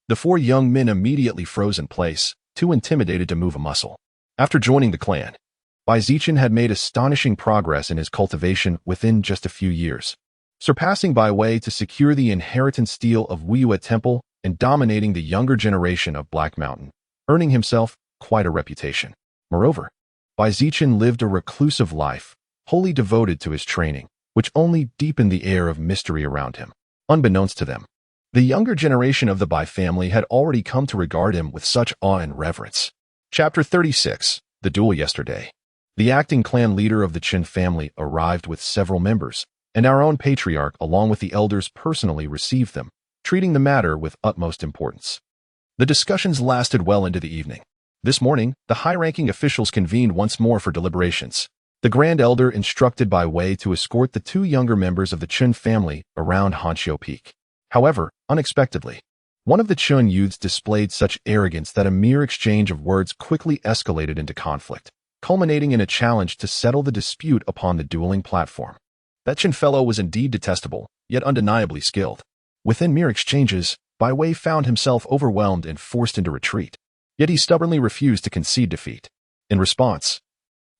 the 4 young men immediately froze in place, too intimidated to move a muscle. After joining the clan, Bai Zichen had made astonishing progress in his cultivation within just a few years, surpassing Bai Wei to secure the inheritance steel of Wuyue Temple and dominating the younger generation of Black Mountain, earning himself quite a reputation. Moreover, Bai Zichen lived a reclusive life, wholly devoted to his training, which only deepened the air of mystery around him. Unbeknownst to them, the younger generation of the Bai family had already come to regard him with such awe and reverence. Chapter 36. The Duel Yesterday. The acting clan leader of the Chen family arrived with several members, and our own patriarch along with the elders personally received them, treating the matter with utmost importance. The discussions lasted well into the evening. This morning, the high-ranking officials convened once more for deliberations. The Grand Elder instructed Bai Wei to escort the 2 younger members of the Chun family around Hanqiu Peak. However, unexpectedly, one of the Chun youths displayed such arrogance that a mere exchange of words quickly escalated into conflict, culminating in a challenge to settle the dispute upon the dueling platform. That Chun fellow was indeed detestable, yet undeniably skilled. Within mere exchanges, Bai Wei found himself overwhelmed and forced into retreat. Yet he stubbornly refused to concede defeat. In response,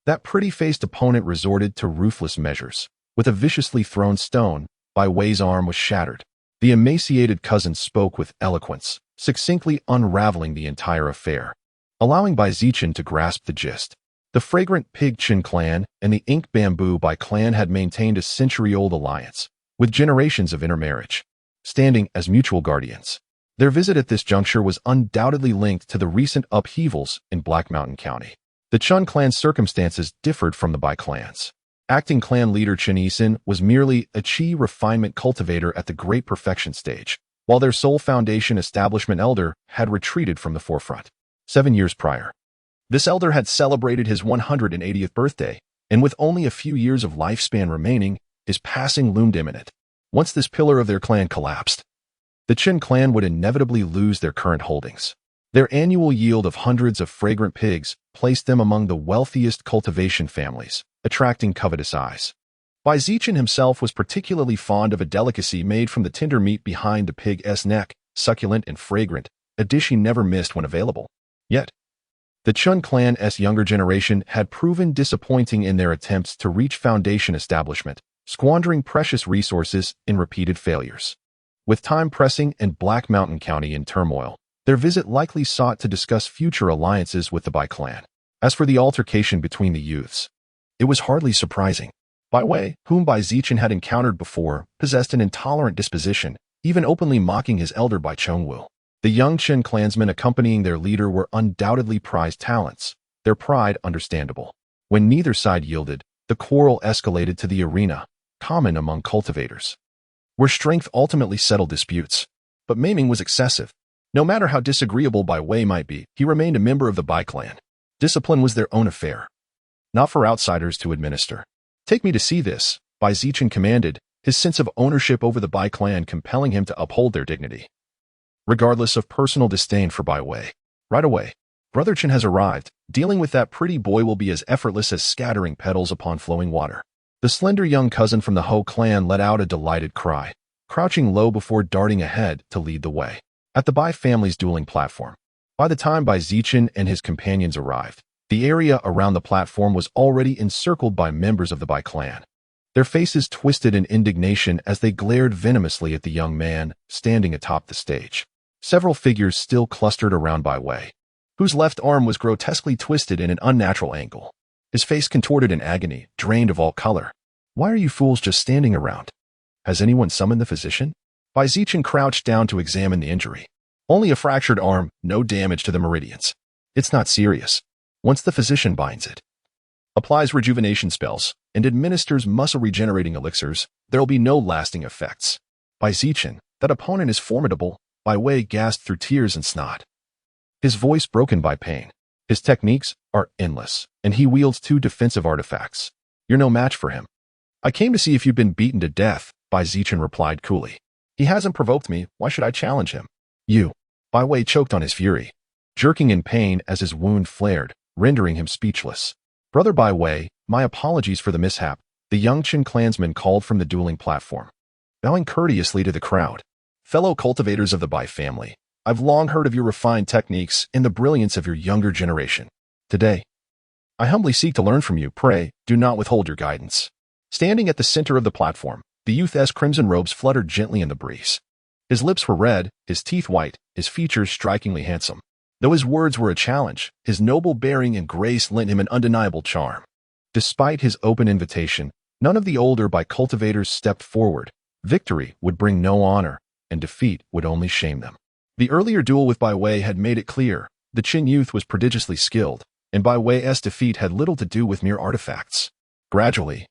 that pretty-faced opponent resorted to ruthless measures. With a viciously thrown stone, Bai Wei's arm was shattered. The emaciated cousin spoke with eloquence, succinctly unraveling the entire affair, allowing Zichen to grasp the gist. The fragrant Pig Chin clan and the Ink Bamboo Bai clan had maintained a century-old alliance, with generations of intermarriage, standing as mutual guardians. Their visit at this juncture was undoubtedly linked to the recent upheavals in Black Mountain County. The Chun clan's circumstances differed from the Bai clans. Acting clan leader Chen Yisin was merely a Qi refinement cultivator at the Great Perfection stage, while their sole foundation establishment elder had retreated from the forefront. 7 years prior, this elder had celebrated his 180th birthday, and with only a few years of lifespan remaining, his passing loomed imminent. Once this pillar of their clan collapsed, the Chen clan would inevitably lose their current holdings. Their annual yield of hundreds of fragrant pigs placed them among the wealthiest cultivation families, attracting covetous eyes. Zichen himself was particularly fond of a delicacy made from the tender meat behind the pig's neck, succulent and fragrant, a dish he never missed when available. Yet, the Chun clan's younger generation had proven disappointing in their attempts to reach foundation establishment, squandering precious resources in repeated failures. With time pressing and Black Mountain County in turmoil, their visit likely sought to discuss future alliances with the Bai clan. As for the altercation between the youths, it was hardly surprising. Bai Wei, whom Zichen had encountered before, possessed an intolerant disposition, even openly mocking his elder Bai Chongwu. The young Chen clansmen accompanying their leader were undoubtedly prized talents, their pride understandable. When neither side yielded, the quarrel escalated to the arena, common among cultivators, where strength ultimately settled disputes. But maiming was excessive. No matter how disagreeable Bai Wei might be, he remained a member of the Bai clan. Discipline was their own affair, not for outsiders to administer. "Take me to see this," Zichen commanded, his sense of ownership over the Bai clan compelling him to uphold their dignity, regardless of personal disdain for Bai Wei. "Right away. Brother Chen has arrived. Dealing with that pretty boy will be as effortless as scattering petals upon flowing water." The slender young cousin from the Ho clan let out a delighted cry, crouching low before darting ahead to lead the way. At the Bai family's dueling platform, by the time Zichen and his companions arrived, the area around the platform was already encircled by members of the Bai clan. Their faces twisted in indignation as they glared venomously at the young man standing atop the stage. Several figures still clustered around Bai Wei, whose left arm was grotesquely twisted in an unnatural angle, his face contorted in agony, drained of all color. "Why are you fools just standing around? Has anyone summoned the physician?" Zichen crouched down to examine the injury. "Only a fractured arm, no damage to the meridians. It's not serious. Once the physician binds it, applies rejuvenation spells, and administers muscle-regenerating elixirs, there'll be no lasting effects." Zichen, that opponent is formidable, Bai Wei gasped through tears and snot, his voice broken by pain. "His techniques are endless, and he wields 2 defensive artifacts. You're no match for him." "I came to see if you've been beaten to death," Zichen replied coolly. "He hasn't provoked me. Why should I challenge him?" "You." Bai Wei choked on his fury, jerking in pain as his wound flared, rendering him speechless. "Brother Bai Wei, my apologies for the mishap," the young Chen clansman called from the dueling platform, bowing courteously to the crowd. "Fellow cultivators of the Bai family, I've long heard of your refined techniques and the brilliance of your younger generation. Today, I humbly seek to learn from you. Pray, do not withhold your guidance." Standing at the center of the platform, the youth's crimson robes fluttered gently in the breeze. His lips were red, his teeth white, his features strikingly handsome. Though his words were a challenge, his noble bearing and grace lent him an undeniable charm. Despite his open invitation, none of the older Bai cultivators stepped forward. Victory would bring no honor, and defeat would only shame them. The earlier duel with Bai Wei had made it clear the Qin youth was prodigiously skilled, and Bai Wei's defeat had little to do with mere artifacts. Gradually,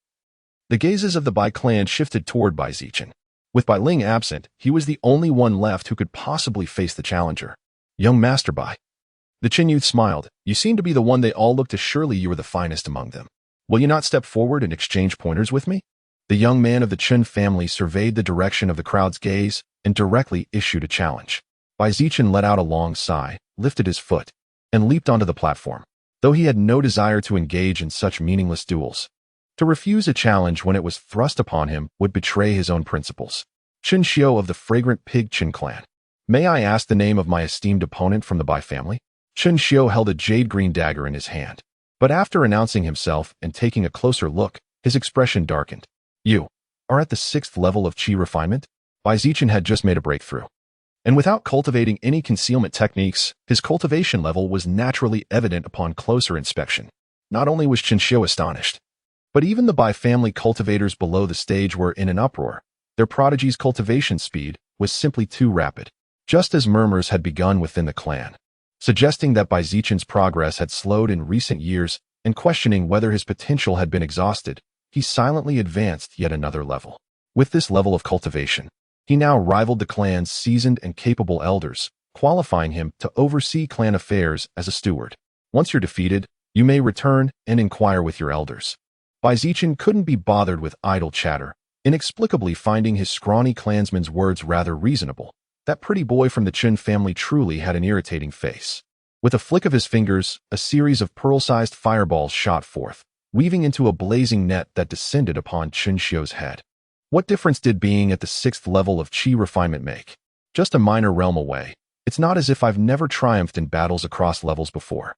the gazes of the Bai clan shifted toward Zichen. With Bai Ling absent, he was the only one left who could possibly face the challenger. "Young Master Bai." The Qin youth smiled. "You seem to be the one they all look to. Surely you are the finest among them. Will you not step forward and exchange pointers with me?" The young man of the Qin family surveyed the direction of the crowd's gaze and directly issued a challenge. Zichen let out a long sigh, lifted his foot, and leaped onto the platform, though he had no desire to engage in such meaningless duels. To refuse a challenge when it was thrust upon him would betray his own principles. "Chen Xiao of the fragrant Pig Chin clan. May I ask the name of my esteemed opponent from the Bai family?" Chen Xiao held a jade-green dagger in his hand, but after announcing himself and taking a closer look, his expression darkened. "You are at the 6th level of Qi refinement?" Zichen had just made a breakthrough. And without cultivating any concealment techniques, his cultivation level was naturally evident upon closer inspection. Not only was Chinshio astonished, but even the bi-family cultivators below the stage were in an uproar. Their prodigy's cultivation speed was simply too rapid, just as murmurs had begun within the clan, suggesting that Zichen's progress had slowed in recent years and questioning whether his potential had been exhausted. He silently advanced yet another level. With this level of cultivation, he now rivaled the clan's seasoned and capable elders, qualifying him to oversee clan affairs as a steward. Once you're defeated, you may return and inquire with your elders. Zichen couldn't be bothered with idle chatter, inexplicably finding his scrawny clansman's words rather reasonable. That pretty boy from the Chun family truly had an irritating face. With a flick of his fingers, a series of pearl-sized fireballs shot forth, weaving into a blazing net that descended upon Chinshio's head. What difference did being at the 6th level of Qi refinement make? Just a minor realm away. It's not as if I've never triumphed in battles across levels before.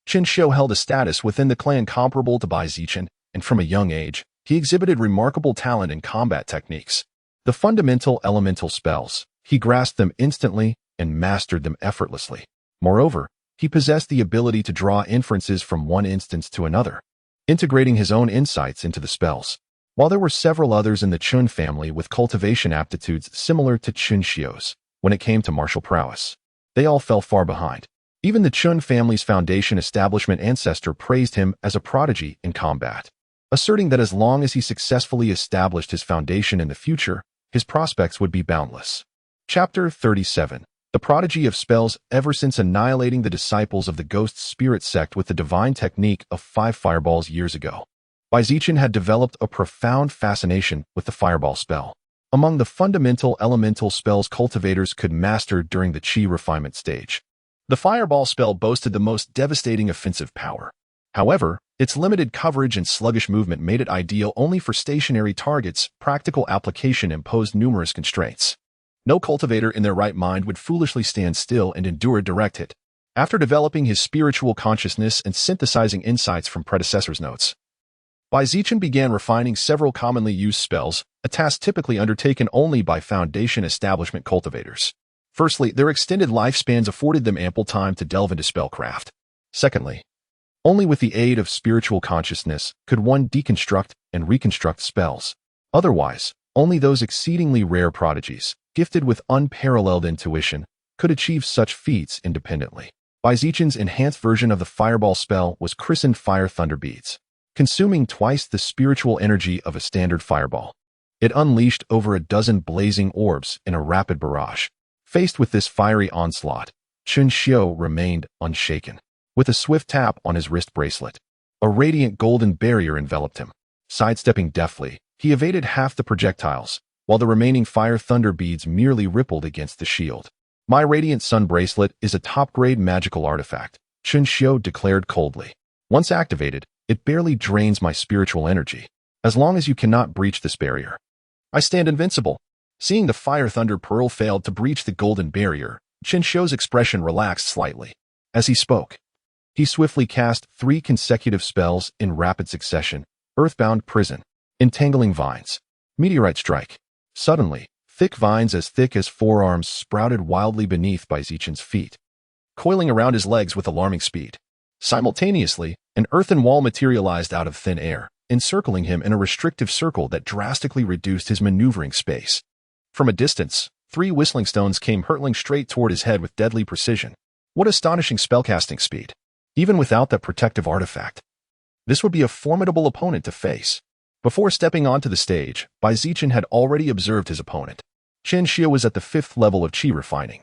Chinshio held a status within the clan comparable to Zichen, and from a young age, he exhibited remarkable talent in combat techniques. The fundamental elemental spells, he grasped them instantly and mastered them effortlessly. Moreover, he possessed the ability to draw inferences from one instance to another, integrating his own insights into the spells. While there were several others in the Chun family with cultivation aptitudes similar to Chinshio's, when it came to martial prowess, they all fell far behind. Even the Chun family's foundation establishment ancestor praised him as a prodigy in combat, asserting that as long as he successfully established his foundation in the future, his prospects would be boundless. Chapter 37. The prodigy of spells. Ever since annihilating the disciples of the Ghost Spirit sect with the divine technique of 5 fireballs years ago, Zichen had developed a profound fascination with the fireball spell. Among the fundamental elemental spells cultivators could master during the Qi refinement stage, the fireball spell boasted the most devastating offensive power. However, its limited coverage and sluggish movement made it ideal only for stationary targets. Practical application imposed numerous constraints. No cultivator in their right mind would foolishly stand still and endure a direct hit. After developing his spiritual consciousness and synthesizing insights from predecessors' notes, Zichen began refining several commonly used spells, a task typically undertaken only by foundation establishment cultivators. Firstly, their extended lifespans afforded them ample time to delve into spellcraft. Secondly, only with the aid of spiritual consciousness could one deconstruct and reconstruct spells. Otherwise, only those exceedingly rare prodigies, gifted with unparalleled intuition, could achieve such feats independently. Zichen's enhanced version of the fireball spell was christened Fire Thunder Beads, consuming twice the spiritual energy of a standard fireball. It unleashed over a dozen blazing orbs in a rapid barrage. Faced with this fiery onslaught, Chinshio remained unshaken. With a swift tap on his wrist bracelet, a radiant golden barrier enveloped him. Sidestepping deftly, he evaded half the projectiles, while the remaining fire thunder beads merely rippled against the shield. My radiant sun bracelet is a top-grade magical artifact, Chinshio declared coldly. Once activated, it barely drains my spiritual energy. As long as you cannot breach this barrier, I stand invincible. Seeing the fire thunder pearl failed to breach the golden barrier, Chinshio's expression relaxed slightly. As he spoke, he swiftly cast 3 consecutive spells in rapid succession: Earthbound Prison, Entangling Vines, Meteorite Strike. Suddenly, thick vines as thick as forearms sprouted wildly beneath Zichen's feet, coiling around his legs with alarming speed. Simultaneously, an earthen wall materialized out of thin air, encircling him in a restrictive circle that drastically reduced his maneuvering space. From a distance, 3 whistling stones came hurtling straight toward his head with deadly precision. What astonishing spellcasting speed! Even without that protective artifact, this would be a formidable opponent to face. Before stepping onto the stage, Zichen had already observed his opponent. Chinshio was at the 5th level of Qi refining,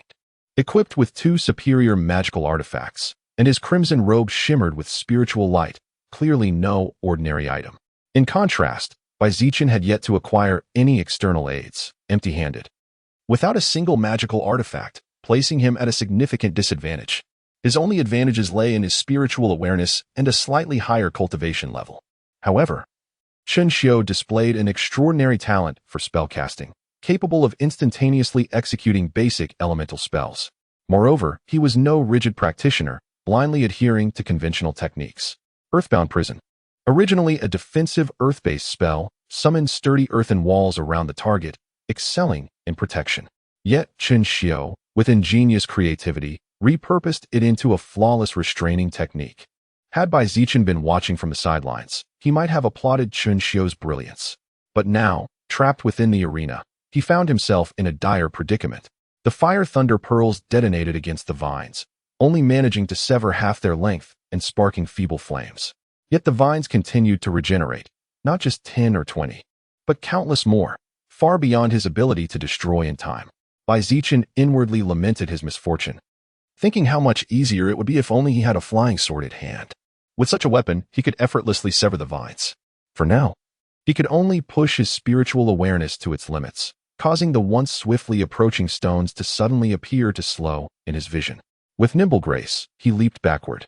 equipped with 2 superior magical artifacts, and his crimson robe shimmered with spiritual light, clearly no ordinary item. In contrast, Zichen had yet to acquire any external aids, empty-handed, without a single magical artifact, placing him at a significant disadvantage. His only advantages lay in his spiritual awareness and a slightly higher cultivation level. However, Chinshio displayed an extraordinary talent for spellcasting, capable of instantaneously executing basic elemental spells. Moreover, he was no rigid practitioner, blindly adhering to conventional techniques. Earthbound Prison, originally a defensive earth-based spell, summoned sturdy earthen walls around the target, excelling in protection. Yet Chinshio, with ingenious creativity, repurposed it into a flawless restraining technique. Had Zichen been watching from the sidelines, he might have applauded Chun Xiu's brilliance. But now, trapped within the arena, he found himself in a dire predicament. The fire thunder pearls detonated against the vines, only managing to sever half their length and sparking feeble flames. Yet the vines continued to regenerate, not just 10 or 20, but countless more, far beyond his ability to destroy in time. Zichen inwardly lamented his misfortune, thinking how much easier it would be if only he had a flying sword at hand. With such a weapon, he could effortlessly sever the vines. For now, he could only push his spiritual awareness to its limits, causing the once swiftly approaching stones to suddenly appear to slow in his vision. With nimble grace, he leaped backward,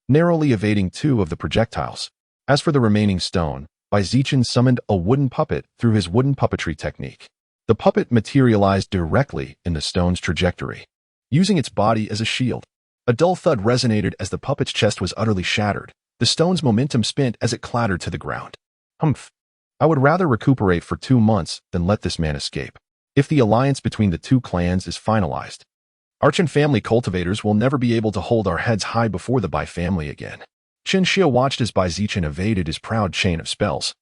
narrowly evading 2 of the projectiles. As for the remaining stone, Zichen summoned a wooden puppet through his wooden puppetry technique. The puppet materialized directly in the stone's trajectory, using its body as a shield. A dull thud resonated as the puppet's chest was utterly shattered, the stone's momentum spent as it clattered to the ground. Humph. I would rather recuperate for 2 months than let this man escape. If the alliance between the 2 clans is finalized, our Chen family cultivators will never be able to hold our heads high before the Bai family again. Chun Xiu watched as Zichen evaded his proud chain of spells,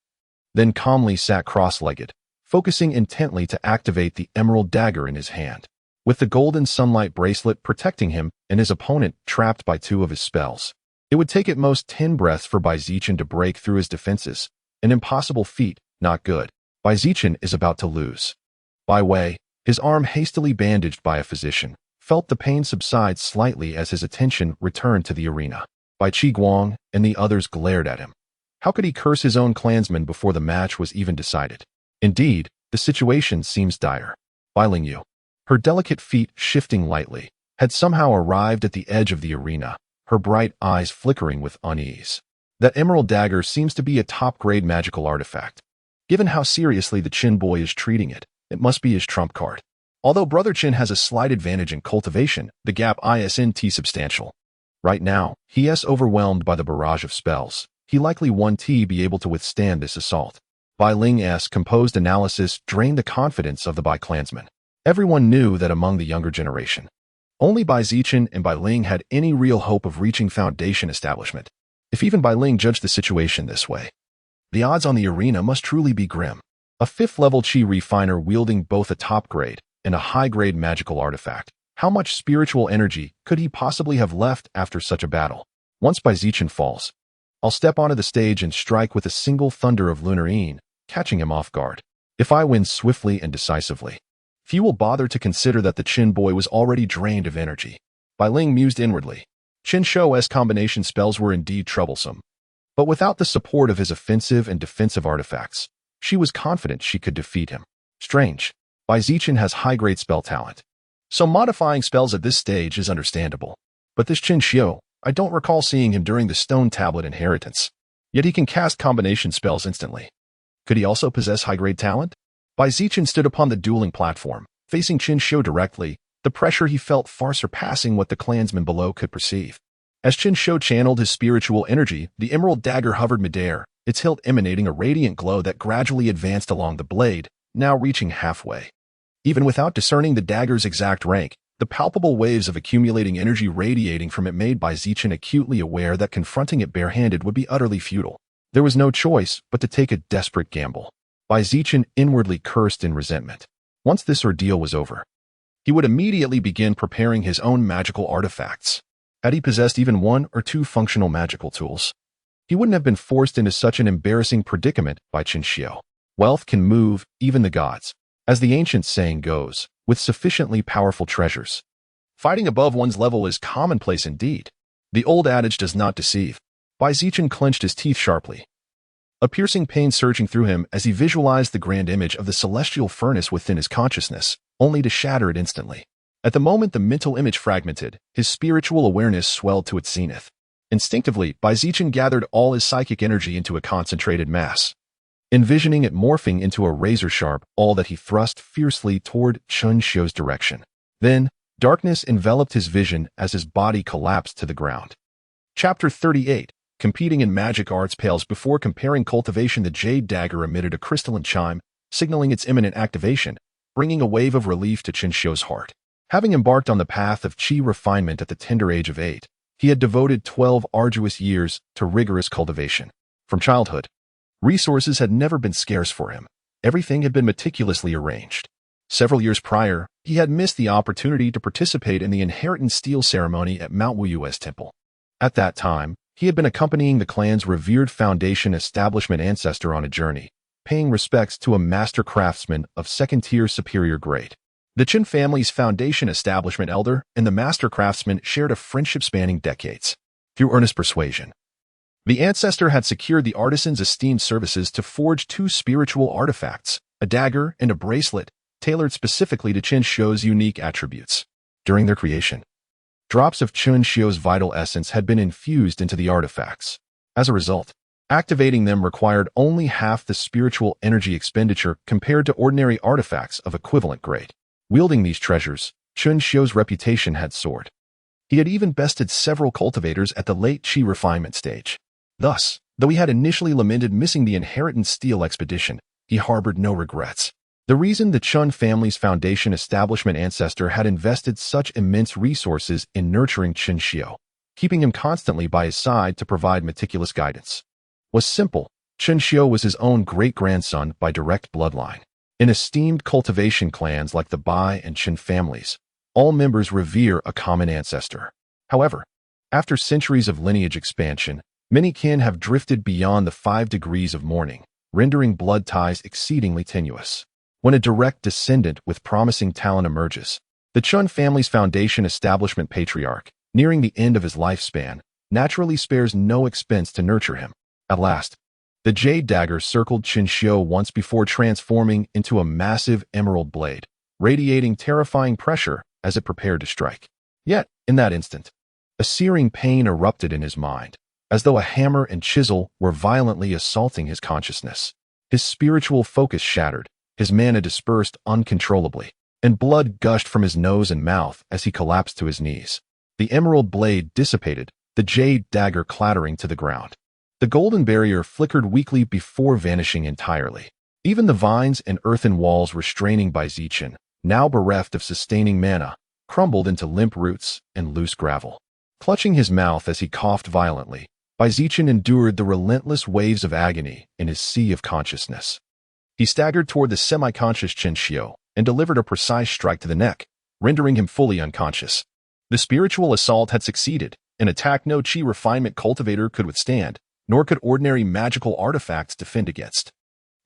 then calmly sat cross-legged, focusing intently to activate the emerald dagger in his hand. With the golden sunlight bracelet protecting him and his opponent trapped by 2 of his spells, it would take at most 10 breaths for Zichen to break through his defenses. An impossible feat, not good. Zichen is about to lose. Bai Wei, his arm hastily bandaged by a physician, felt the pain subside slightly as his attention returned to the arena. Bai Qiguang and the others glared at him. How could he curse his own clansmen before the match was even decided? Indeed, the situation seems dire. Bai Lingyu, her delicate feet shifting lightly, had somehow arrived at the edge of the arena, her bright eyes flickering with unease. That emerald dagger seems to be a top-grade magical artifact. Given how seriously the Qin boy is treating it, it must be his trump card. Although Brother Qin has a slight advantage in cultivation, the gap isn't substantial. Right now, he is overwhelmed by the barrage of spells. He likely won't be able to withstand this assault. Bai Ling's composed analysis drained the confidence of the Bai clansmen. Everyone knew that among the younger generation, only Bai Zichen and Bai Ling had any real hope of reaching foundation establishment. If even Bai Ling judged the situation this way, the odds on the arena must truly be grim. A 5th-level Qi refiner wielding both a top-grade and a high-grade magical artifact. How much spiritual energy could he possibly have left after such a battle? Once Bai Zichen falls, I'll step onto the stage and strike with a single thunder of lunar Yin, catching him off guard. If I win swiftly and decisively, few will bother to consider that the Qin boy was already drained of energy. Bai Ling mused inwardly. Qin Shou's combination spells were indeed troublesome, but without the support of his offensive and defensive artifacts, she was confident she could defeat him. Strange. Bai Zichen has high-grade spell talent, so modifying spells at this stage is understandable. But this Qin Xiu, I don't recall seeing him during the Stone Tablet inheritance. Yet he can cast combination spells instantly. Could he also possess high-grade talent? Bai Zichen stood upon the dueling platform, facing Qin Xiu directly, the pressure he felt far surpassing what the clansmen below could perceive. As Qin Xiu channeled his spiritual energy, the emerald dagger hovered midair, its hilt emanating a radiant glow that gradually advanced along the blade, now reaching halfway. Even without discerning the dagger's exact rank, the palpable waves of accumulating energy radiating from it made Bai Zichen acutely aware that confronting it barehanded would be utterly futile. There was no choice but to take a desperate gamble. Bai Zichen inwardly cursed in resentment. Once this ordeal was over, he would immediately begin preparing his own magical artifacts. Had he possessed even 1 or 2 functional magical tools, he wouldn't have been forced into such an embarrassing predicament by Qin Xiu. Wealth can move even the gods, as the ancient saying goes, with sufficiently powerful treasures. Fighting above one's level is commonplace indeed. The old adage does not deceive. Bai Zichen clenched his teeth sharply, a piercing pain surging through him as he visualized the grand image of the celestial furnace within his consciousness, only to shatter it instantly. At the moment the mental image fragmented, his spiritual awareness swelled to its zenith. Instinctively, Bai Zichen gathered all his psychic energy into a concentrated mass, envisioning it morphing into a razor-sharp awl that he thrust fiercely toward Qin Xiu's direction. Then, darkness enveloped his vision as his body collapsed to the ground. Chapter 38. Competing in magic arts pales before comparing cultivation. The jade dagger emitted a crystalline chime, signaling its imminent activation, bringing a wave of relief to Qin Xiu's heart. Having embarked on the path of qi refinement at the tender age of 8, he had devoted 12 arduous years to rigorous cultivation. From childhood, resources had never been scarce for him. Everything had been meticulously arranged. Several years prior, he had missed the opportunity to participate in the inheritance steal ceremony at Mount Wuyue's temple. At that time, he had been accompanying the clan's revered foundation establishment ancestor on a journey, paying respects to a master craftsman of second-tier superior grade. The Chen family's foundation establishment elder and the master craftsman shared a friendship spanning decades. Through earnest persuasion, the ancestor had secured the artisan's esteemed services to forge 2 spiritual artifacts, a dagger and a bracelet, tailored specifically to Chen Xiu's unique attributes. During their creation, drops of Chen Xiu's vital essence had been infused into the artifacts. As a result, activating them required only half the spiritual energy expenditure compared to ordinary artifacts of equivalent grade. Wielding these treasures, Chen Xiu's reputation had soared. He had even bested several cultivators at the late qi refinement stage. Thus, though he had initially lamented missing the inheritance steal expedition, he harbored no regrets. The reason the Chen family's foundation establishment ancestor had invested such immense resources in nurturing Chen Xiu, keeping him constantly by his side to provide meticulous guidance, was simple. Chen Xiu was his own great-grandson by direct bloodline. In esteemed cultivation clans like the Bai and Chen families, all members revere a common ancestor. However, after centuries of lineage expansion, many kin have drifted beyond the 5 degrees of mourning, rendering blood ties exceedingly tenuous. When a direct descendant with promising talent emerges, the Chen family's foundation establishment patriarch, nearing the end of his lifespan, naturally spares no expense to nurture him. At last, the jade dagger circled Chen Xiu once before transforming into a massive emerald blade, radiating terrifying pressure as it prepared to strike. Yet, in that instant, a searing pain erupted in his mind, as though a hammer and chisel were violently assaulting his consciousness. His spiritual focus shattered, his mana dispersed uncontrollably, and blood gushed from his nose and mouth as he collapsed to his knees. The emerald blade dissipated, the jade dagger clattering to the ground. The golden barrier flickered weakly before vanishing entirely. Even the vines and earthen walls restraining by Zichen, now bereft of sustaining mana, crumbled into limp roots and loose gravel. Clutching his mouth as he coughed violently, Zichen endured the relentless waves of agony in his sea of consciousness. He staggered toward the semi-conscious Chen Xiu and delivered a precise strike to the neck, rendering him fully unconscious. The spiritual assault had succeeded, an attack no qi refinement cultivator could withstand, nor could ordinary magical artifacts defend against.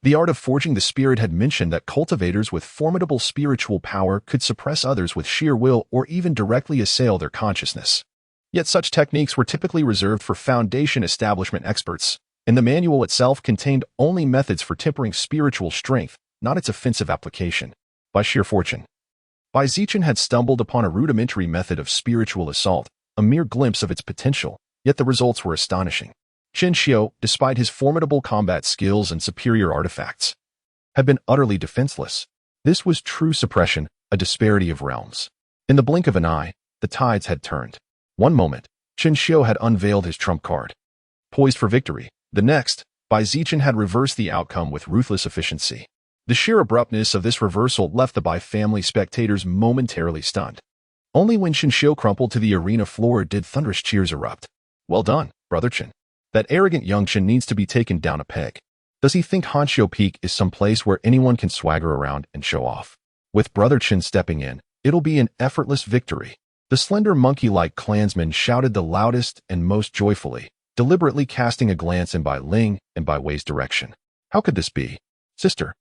The art of forging the spirit had mentioned that cultivators with formidable spiritual power could suppress others with sheer will or even directly assail their consciousness. Yet such techniques were typically reserved for foundation establishment experts, and the manual itself contained only methods for tempering spiritual strength, not its offensive application. By sheer fortune, Zichen had stumbled upon a rudimentary method of spiritual assault, a mere glimpse of its potential, yet the results were astonishing. Chen Xiu, despite his formidable combat skills and superior artifacts, had been utterly defenseless. This was true suppression, a disparity of realms. In the blink of an eye, the tides had turned. One moment, Chen Xiu had unveiled his trump card, poised for victory. The next, Zichen had reversed the outcome with ruthless efficiency. The sheer abruptness of this reversal left the Bai family spectators momentarily stunned. Only when Chen Xiu crumpled to the arena floor did thunderous cheers erupt. Well done, Brother Chen. That arrogant young Chen needs to be taken down a peg. Does he think Hanxiu Peak is some place where anyone can swagger around and show off? With Brother Chen stepping in, it'll be an effortless victory. The slender monkey-like clansman shouted the loudest and most joyfully, deliberately casting a glance in Bai Ling and Bai Wei's direction. How could this be? Sister,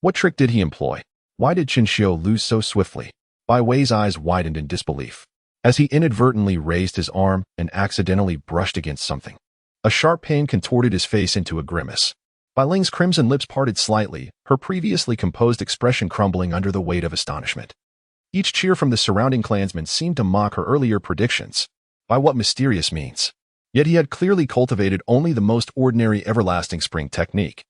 what trick did he employ? Why did Chen Xiu lose so swiftly? Bai Wei's eyes widened in disbelief, as he inadvertently raised his arm and accidentally brushed against something. A sharp pain contorted his face into a grimace. Bai Ling's crimson lips parted slightly, her previously composed expression crumbling under the weight of astonishment. Each cheer from the surrounding clansmen seemed to mock her earlier predictions. By what mysterious means? Yet he had clearly cultivated only the most ordinary everlasting spring technique,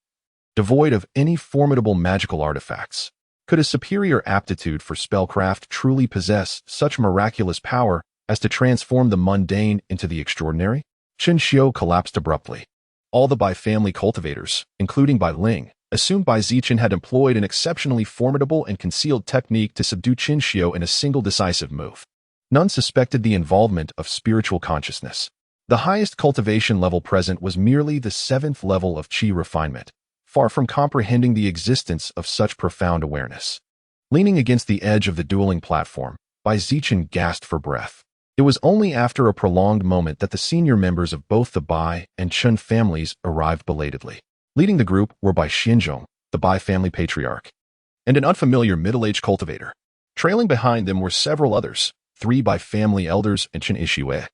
devoid of any formidable magical artifacts. Could a superior aptitude for spellcraft truly possess such miraculous power as to transform the mundane into the extraordinary? Chen Xiu collapsed abruptly. All the Bai family cultivators, including Bai Ling, assumed by Zichen had employed an exceptionally formidable and concealed technique to subdue Qin Xiu in a single decisive move. None suspected the involvement of spiritual consciousness. The highest cultivation level present was merely the 7th level of qi refinement, far from comprehending the existence of such profound awareness. Leaning against the edge of the dueling platform, Bai Zichen gasped for breath. It was only after a prolonged moment that the senior members of both the Bai and Chen families arrived belatedly. Leading the group were Bai Xianzhong, the Bai family patriarch, and an unfamiliar middle-aged cultivator. Trailing behind them were several others, 3 Bai family elders and Chen Ishue,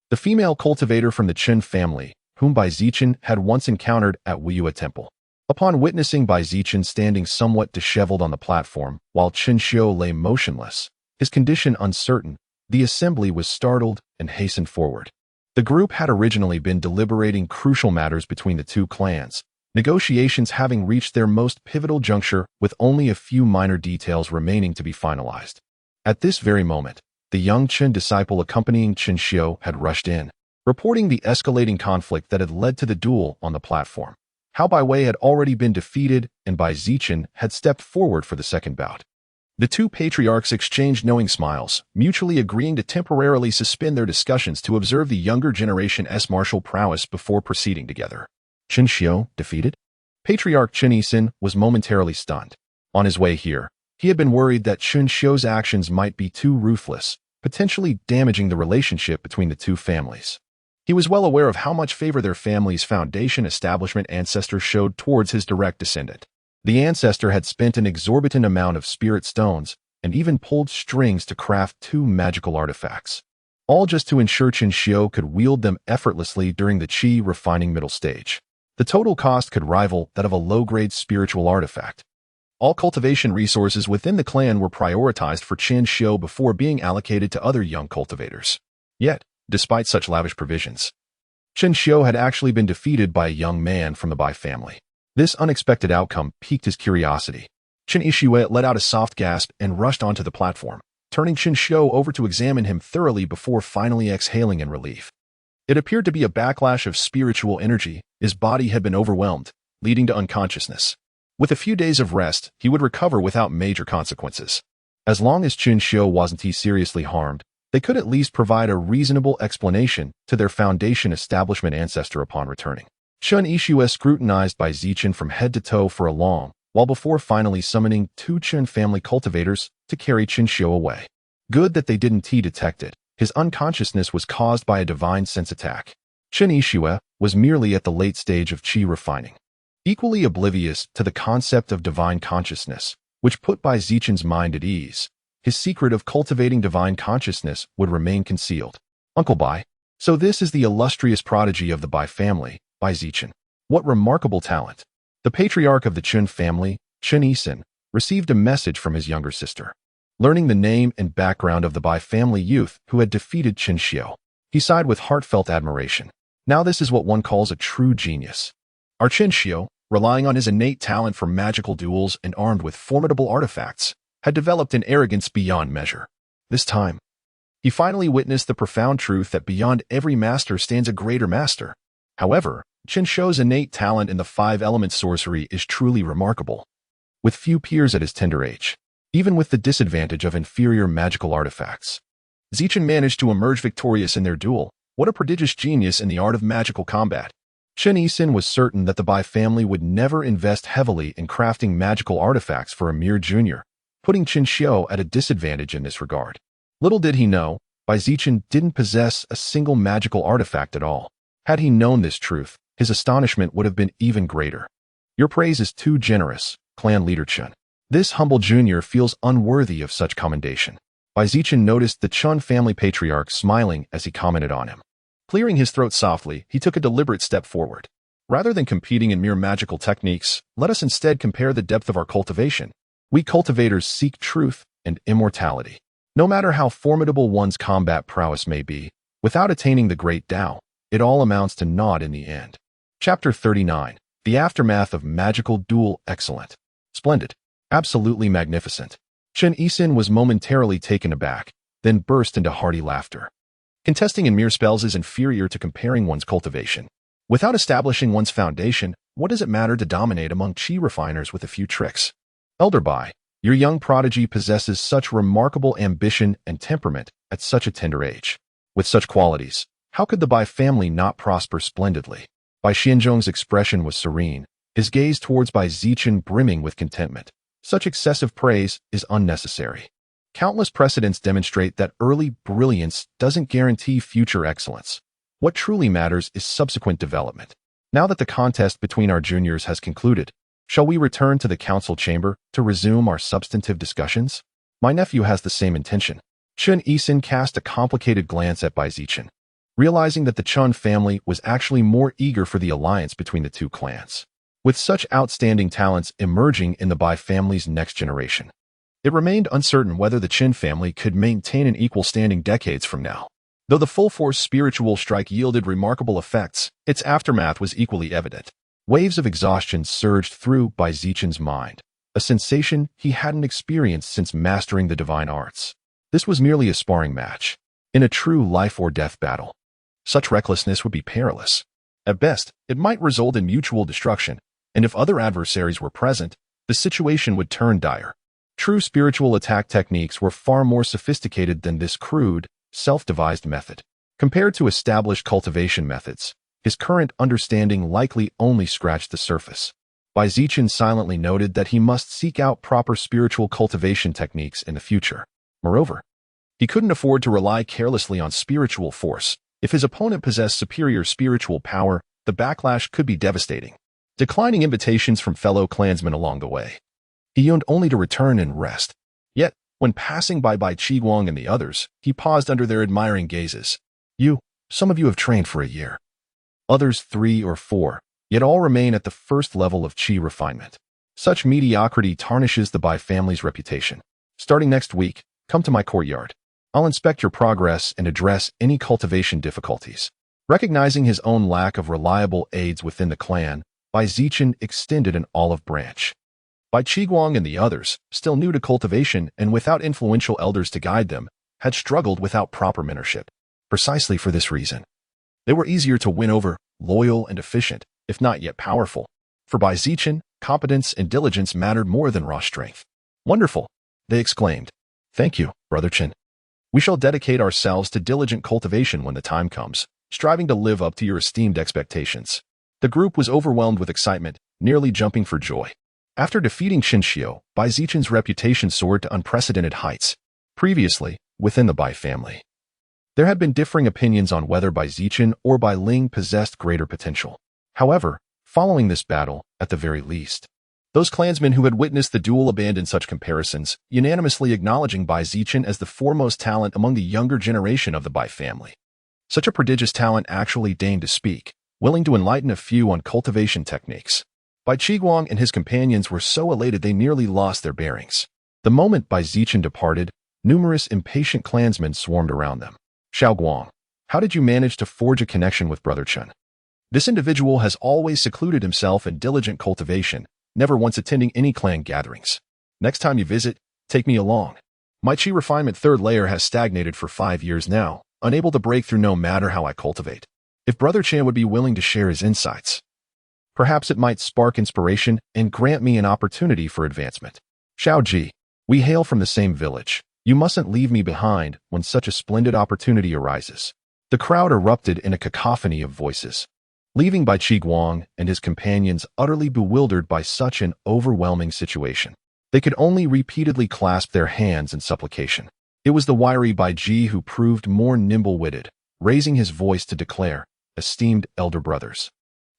the female cultivator from the Chen family, whom Bai Zichen had once encountered at Wuyue Temple. Upon witnessing Bai Zichen standing somewhat disheveled on the platform, while Qin Xiu lay motionless, his condition uncertain, the assembly was startled and hastened forward. The group had originally been deliberating crucial matters between the two clans, negotiations having reached their most pivotal juncture with only a few minor details remaining to be finalized. At this very moment, the young Chen disciple accompanying Qin Xiu had rushed in, reporting the escalating conflict that had led to the duel on the platform. How Bai Wei had already been defeated and Bai Zichen had stepped forward for the second bout. The two patriarchs exchanged knowing smiles, mutually agreeing to temporarily suspend their discussions to observe the younger generation's martial prowess before proceeding together. Qin Xiu defeated? Patriarch Chen Yisin was momentarily stunned. On his way here, he had been worried that Qin Xiu's actions might be too ruthless, potentially damaging the relationship between the two families. He was well aware of how much favor their family's foundation establishment ancestor showed towards his direct descendant. The ancestor had spent an exorbitant amount of spirit stones and even pulled strings to craft 2 magical artifacts, all just to ensure Qin Xiu could wield them effortlessly during the qi refining middle stage. The total cost could rival that of a low-grade spiritual artifact. All cultivation resources within the clan were prioritized for Qin Xiu before being allocated to other young cultivators. Yet, despite such lavish provisions, Qin Xiu had actually been defeated by a young man from the Bai family. This unexpected outcome piqued his curiosity. Chen Ishue let out a soft gasp and rushed onto the platform, turning Qin Xiu over to examine him thoroughly before finally exhaling in relief. It appeared to be a backlash of spiritual energy. His body had been overwhelmed, leading to unconsciousness. With a few days of rest, he would recover without major consequences. As long as Qin Xiu wasn't seriously harmed, they could at least provide a reasonable explanation to their foundation establishment ancestor upon returning. Chen Ishue scrutinized Bai Zichen from head to toe for a long while before finally summoning 2 Chen family cultivators to carry Qin Xiu away. Good that they didn't detect it. His unconsciousness was caused by a divine sense attack. Chen Ishue was merely at the late stage of qi refining, equally oblivious to the concept of divine consciousness, which put Bai Zichen's mind at ease. His secret of cultivating divine consciousness would remain concealed. Uncle Bai. So this is the illustrious prodigy of the Bai family, Bai Zichen. What remarkable talent. The patriarch of the Chen family, Chen Yisin, received a message from his younger sister. Learning the name and background of the Bai family youth who had defeated Qin Xiu, he sighed with heartfelt admiration. Now this is what one calls a true genius. Our Qin Xiu, relying on his innate talent for magical duels and armed with formidable artifacts, had developed an arrogance beyond measure. This time, he finally witnessed the profound truth that beyond every master stands a greater master. However, Qin Xiu's innate talent in the 5-element sorcery is truly remarkable. With few peers at his tender age, even with the disadvantage of inferior magical artifacts, Zichen managed to emerge victorious in their duel. What a prodigious genius in the art of magical combat. Chen Yisin was certain that the Bai family would never invest heavily in crafting magical artifacts for a mere junior, putting Qin Xiu at a disadvantage in this regard. Little did he know, Bai Zichen didn't possess a single magical artifact at all. Had he known this truth, his astonishment would have been even greater. Your praise is too generous, clan leader Chen. This humble junior feels unworthy of such commendation. Bai Zichen noticed the Chen family patriarch smiling as he commented on him. Clearing his throat softly, he took a deliberate step forward. Rather than competing in mere magical techniques, let us instead compare the depth of our cultivation. We cultivators seek truth and immortality. No matter how formidable one's combat prowess may be, without attaining the great Tao, it all amounts to naught in the end. Chapter 39. The Aftermath of Magical Duel. Excellent. Splendid. Absolutely magnificent. Chen Yisin was momentarily taken aback, then burst into hearty laughter. Contesting in mere spells is inferior to comparing one's cultivation. Without establishing one's foundation, what does it matter to dominate among Qi refiners with a few tricks? Elder Bai, your young prodigy possesses such remarkable ambition and temperament at such a tender age. With such qualities, how could the Bai family not prosper splendidly? Bai Xianzhong's expression was serene, his gaze towards Bai Zichen brimming with contentment. Such excessive praise is unnecessary. Countless precedents demonstrate that early brilliance doesn't guarantee future excellence. What truly matters is subsequent development. Now that the contest between our juniors has concluded, shall we return to the council chamber to resume our substantive discussions? My nephew has the same intention. Chun Yisin cast a complicated glance at Bai Zichen, realizing that the Chun family was actually more eager for the alliance between the two clans. With such outstanding talents emerging in the Bai family's next generation, it remained uncertain whether the Qin family could maintain an equal standing decades from now. Though the full-force spiritual strike yielded remarkable effects, its aftermath was equally evident. Waves of exhaustion surged through Bai Zichen's mind, a sensation he hadn't experienced since mastering the divine arts. This was merely a sparring match. In a true life-or-death battle, such recklessness would be perilous. At best, it might result in mutual destruction, and if other adversaries were present, the situation would turn dire. True spiritual attack techniques were far more sophisticated than this crude, self-devised method. Compared to established cultivation methods, his current understanding likely only scratched the surface. Bai Zichen silently noted that he must seek out proper spiritual cultivation techniques in the future. Moreover, he couldn't afford to rely carelessly on spiritual force. If his opponent possessed superior spiritual power, the backlash could be devastating. Declining invitations from fellow clansmen along the way, he yearned only to return and rest. Yet, when passing by Qiguang and the others, he paused under their admiring gazes. Some of you have trained for a year. Others 3 or 4, yet all remain at the first level of Qi refinement. Such mediocrity tarnishes the Bai family's reputation. Starting next week, come to my courtyard. I'll inspect your progress and address any cultivation difficulties. Recognizing his own lack of reliable aides within the clan, Bai Zichen extended an olive branch. Bai Qiguang and the others, still new to cultivation and without influential elders to guide them, had struggled without proper mentorship. Precisely for this reason, they were easier to win over, loyal and efficient, if not yet powerful. For Bai Zichen, competence and diligence mattered more than raw strength. Wonderful, they exclaimed. Thank you, Brother Chen. We shall dedicate ourselves to diligent cultivation when the time comes, striving to live up to your esteemed expectations. The group was overwhelmed with excitement, nearly jumping for joy. After defeating Qinxiu, Bai Zichen's reputation soared to unprecedented heights. Previously, within the Bai family, there had been differing opinions on whether Bai Zichen or Bai Ling possessed greater potential. However, following this battle, at the very least, those clansmen who had witnessed the duel abandoned such comparisons, unanimously acknowledging Bai Zichen as the foremost talent among the younger generation of the Bai family. Such a prodigious talent actually deigned to speak, willing to enlighten a few on cultivation techniques. Bai Qiguang and his companions were so elated they nearly lost their bearings. The moment Bai Zichen departed, numerous impatient clansmen swarmed around them. Xiao Guang, how did you manage to forge a connection with Brother Chen? This individual has always secluded himself in diligent cultivation, never once attending any clan gatherings. Next time you visit, take me along. My Qi refinement third layer has stagnated for 5 years now, unable to break through no matter how I cultivate. If Brother Chen would be willing to share his insights, perhaps it might spark inspiration and grant me an opportunity for advancement. Xiao Ji, we hail from the same village. You mustn't leave me behind when such a splendid opportunity arises. The crowd erupted in a cacophony of voices, leaving Bai Qiguang and his companions utterly bewildered by such an overwhelming situation. They could only repeatedly clasp their hands in supplication. It was the wiry Bai Ji who proved more nimble-witted, raising his voice to declare, "Esteemed elder brothers,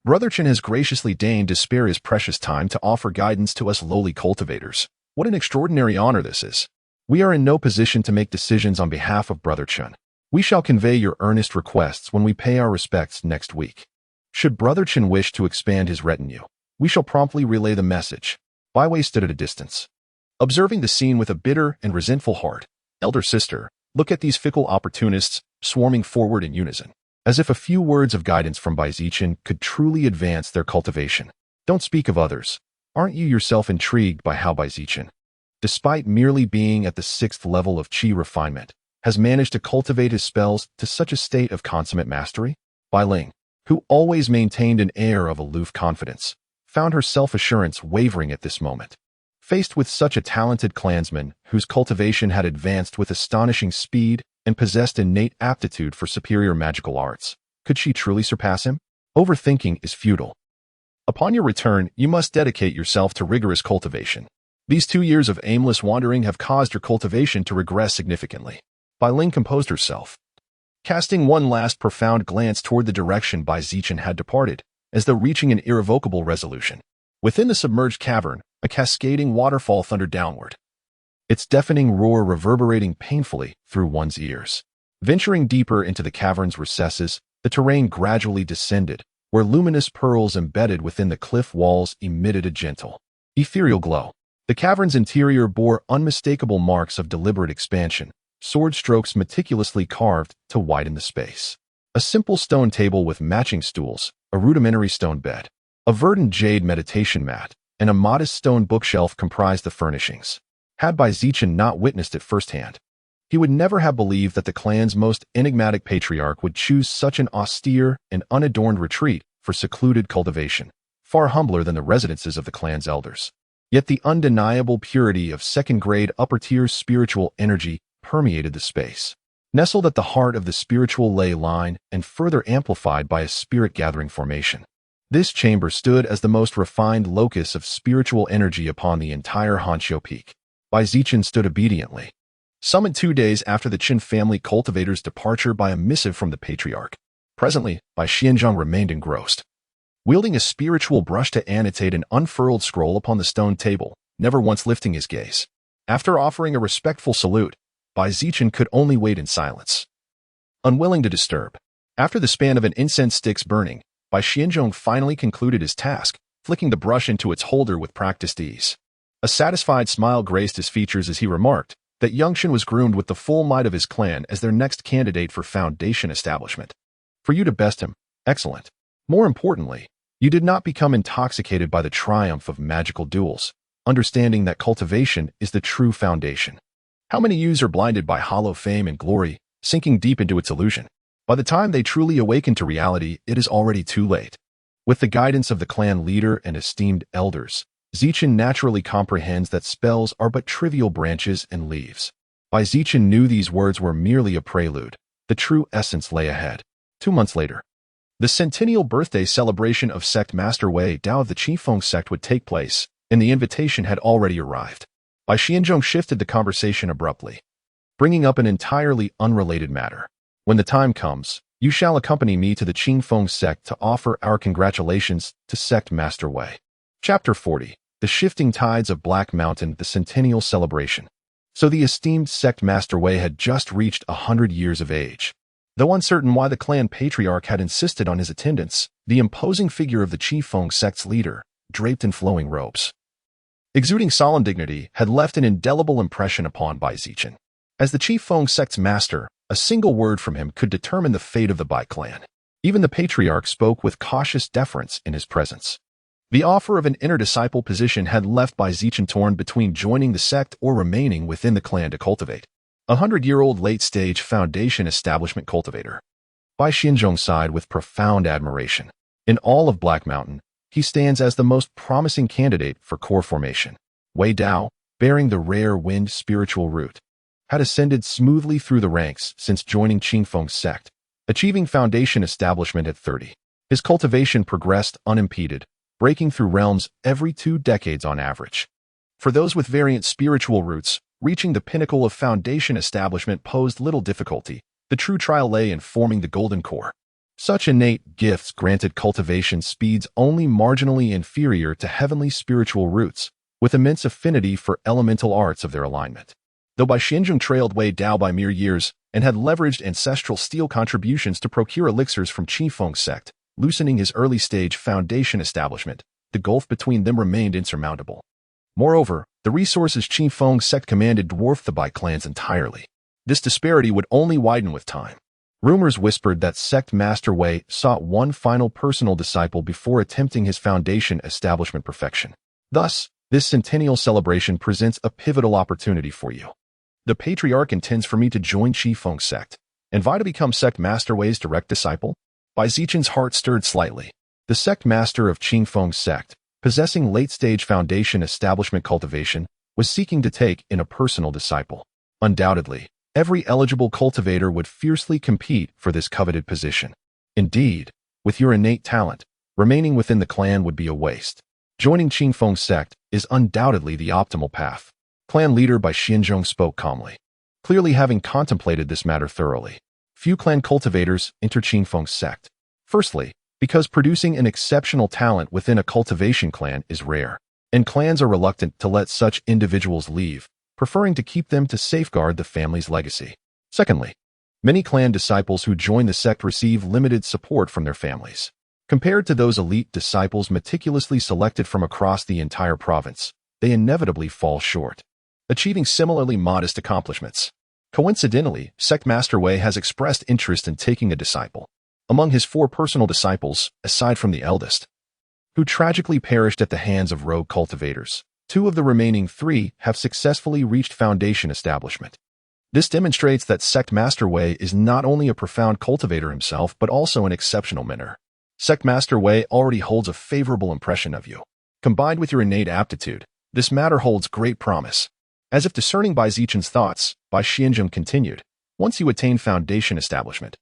Brother Chen has graciously deigned to spare his precious time to offer guidance to us lowly cultivators. What an extraordinary honor this is. We are in no position to make decisions on behalf of Brother Chen. We shall convey your earnest requests when we pay our respects next week. Should Brother Chen wish to expand his retinue, we shall promptly relay the message." Bai Wei stood at a distance, observing the scene with a bitter and resentful heart. Elder sister, look at these fickle opportunists swarming forward in unison, as if a few words of guidance from Bai Zichen could truly advance their cultivation. Don't speak of others. Aren't you yourself intrigued by how Bai Zichen, despite merely being at the 6th level of Qi refinement, has managed to cultivate his spells to such a state of consummate mastery? Bai Ling, who always maintained an air of aloof confidence, found her self-assurance wavering at this moment. Faced with such a talented clansman whose cultivation had advanced with astonishing speed and possessed innate aptitude for superior magical arts, could she truly surpass him? Overthinking is futile. Upon your return, you must dedicate yourself to rigorous cultivation. These 2 years of aimless wandering have caused your cultivation to regress significantly. Bai Ling composed herself, casting one last profound glance toward the direction Bai Zichen had departed, as though reaching an irrevocable resolution. Within the submerged cavern, a cascading waterfall thundered downward, its deafening roar reverberating painfully through one's ears. Venturing deeper into the cavern's recesses, the terrain gradually descended, where luminous pearls embedded within the cliff walls emitted a gentle, ethereal glow. The cavern's interior bore unmistakable marks of deliberate expansion, sword strokes meticulously carved to widen the space. A simple stone table with matching stools, a rudimentary stone bed, a verdant jade meditation mat, and a modest stone bookshelf comprised the furnishings. Had Bai Zichen not witnessed it firsthand, he would never have believed that the clan's most enigmatic patriarch would choose such an austere and unadorned retreat for secluded cultivation, far humbler than the residences of the clan's elders. Yet the undeniable purity of second-grade upper-tier spiritual energy permeated the space, nestled at the heart of the spiritual ley line and further amplified by a spirit-gathering formation. This chamber stood as the most refined locus of spiritual energy upon the entire Hanqiu Peak. Bai Zichen stood obediently, summoned 2 days after the Qin family cultivator's departure by a missive from the patriarch. Presently, Bai Xianzhong remained engrossed, wielding a spiritual brush to annotate an unfurled scroll upon the stone table, never once lifting his gaze. After offering a respectful salute, Bai Zichen could only wait in silence, unwilling to disturb. After the span of an incense stick's burning, Bai Xianzhong finally concluded his task, flicking the brush into its holder with practiced ease. A satisfied smile graced his features as he remarked that Yangchen was groomed with the full might of his clan as their next candidate for foundation establishment. For you to best him, excellent. More importantly, you did not become intoxicated by the triumph of magical duels, understanding that cultivation is the true foundation. How many youths are blinded by hollow fame and glory, sinking deep into its illusion? By the time they truly awaken to reality, it is already too late. With the guidance of the clan leader and esteemed elders, Zichen naturally comprehends that spells are but trivial branches and leaves. Bai Zichen knew these words were merely a prelude. The true essence lay ahead. 2 months later, the centennial birthday celebration of Sect Master Wei Dao of the Qifeng sect would take place, and the invitation had already arrived. Bai Xianzhong shifted the conversation abruptly, bringing up an entirely unrelated matter. When the time comes, you shall accompany me to the Qifeng sect to offer our congratulations to Sect Master Wei. Chapter 40. The Shifting Tides of Black Mountain, the Centennial Celebration. So the esteemed Sect Master Wei had just reached 100 years of age. Though uncertain why the clan patriarch had insisted on his attendance, the imposing figure of the Qifeng sect's leader, draped in flowing robes, exuding solemn dignity, had left an indelible impression upon Bai Zichen. As the Qifeng sect's master, a single word from him could determine the fate of the Bai clan. Even the patriarch spoke with cautious deference in his presence. The offer of an inner-disciple position had left Bai Zichen torn between joining the sect or remaining within the clan to cultivate. 100-year-old late-stage foundation establishment cultivator. Bai Xianzhong sighed with profound admiration. In all of Black Mountain, he stands as the most promising candidate for core formation. Wei Dao, bearing the rare wind spiritual root, had ascended smoothly through the ranks since joining Qifeng's sect, achieving foundation establishment at 30. His cultivation progressed unimpeded, breaking through realms every 2 decades on average. For those with variant spiritual roots, reaching the pinnacle of foundation establishment posed little difficulty. The true trial lay in forming the golden core. Such innate gifts granted cultivation speeds only marginally inferior to heavenly spiritual roots, with immense affinity for elemental arts of their alignment. Though Bai Xianzhong trailed Wei Dao by mere years and had leveraged ancestral steel contributions to procure elixirs from Qifeng's sect, loosening his early-stage foundation establishment, the gulf between them remained insurmountable. Moreover, the resources Qifeng's sect commanded dwarfed the Bai clans entirely. This disparity would only widen with time. Rumors whispered that Sect Master Wei sought one final personal disciple before attempting his foundation establishment perfection. Thus, this centennial celebration presents a pivotal opportunity for you. The patriarch intends for me to join Qifeng's sect, and vie to become Sect Master Wei's direct disciple. Bai Zichen's heart stirred slightly. The sect master of Qifeng's sect, possessing late-stage foundation establishment cultivation, was seeking to take in a personal disciple. Undoubtedly, every eligible cultivator would fiercely compete for this coveted position. Indeed, with your innate talent, remaining within the clan would be a waste. Joining Qingfeng's sect is undoubtedly the optimal path. Clan leader Bai Xianzhong spoke calmly, clearly having contemplated this matter thoroughly. Few clan cultivators enter Qingfeng's sect. Firstly, because producing an exceptional talent within a cultivation clan is rare, and clans are reluctant to let such individuals leave, preferring to keep them to safeguard the family's legacy. Secondly, many clan disciples who join the sect receive limited support from their families. Compared to those elite disciples meticulously selected from across the entire province, they inevitably fall short, achieving similarly modest accomplishments. Coincidentally, Sect Master Wei has expressed interest in taking a disciple. Among his 4 personal disciples, aside from the eldest, who tragically perished at the hands of rogue cultivators, 2 of the remaining 3 have successfully reached foundation establishment. This demonstrates that Sect Master Wei is not only a profound cultivator himself but also an exceptional mentor. Sect Master Wei already holds a favorable impression of you. Combined with your innate aptitude, this matter holds great promise. As if discerning Bai Zichen's thoughts, Bai Xianzhong continued, once you attain foundation establishment,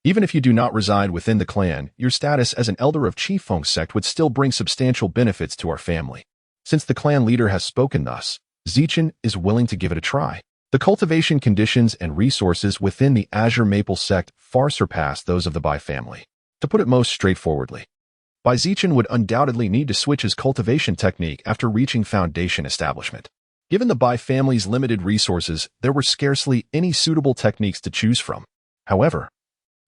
even if you do not reside within the clan, your status as an elder of Qifeng's sect would still bring substantial benefits to our family. Since the clan leader has spoken thus, Zichen is willing to give it a try. The cultivation conditions and resources within the Azure Maple sect far surpass those of the Bai family. To put it most straightforwardly, Bai Zichen would undoubtedly need to switch his cultivation technique after reaching foundation establishment. Given the Bai family's limited resources, there were scarcely any suitable techniques to choose from. However,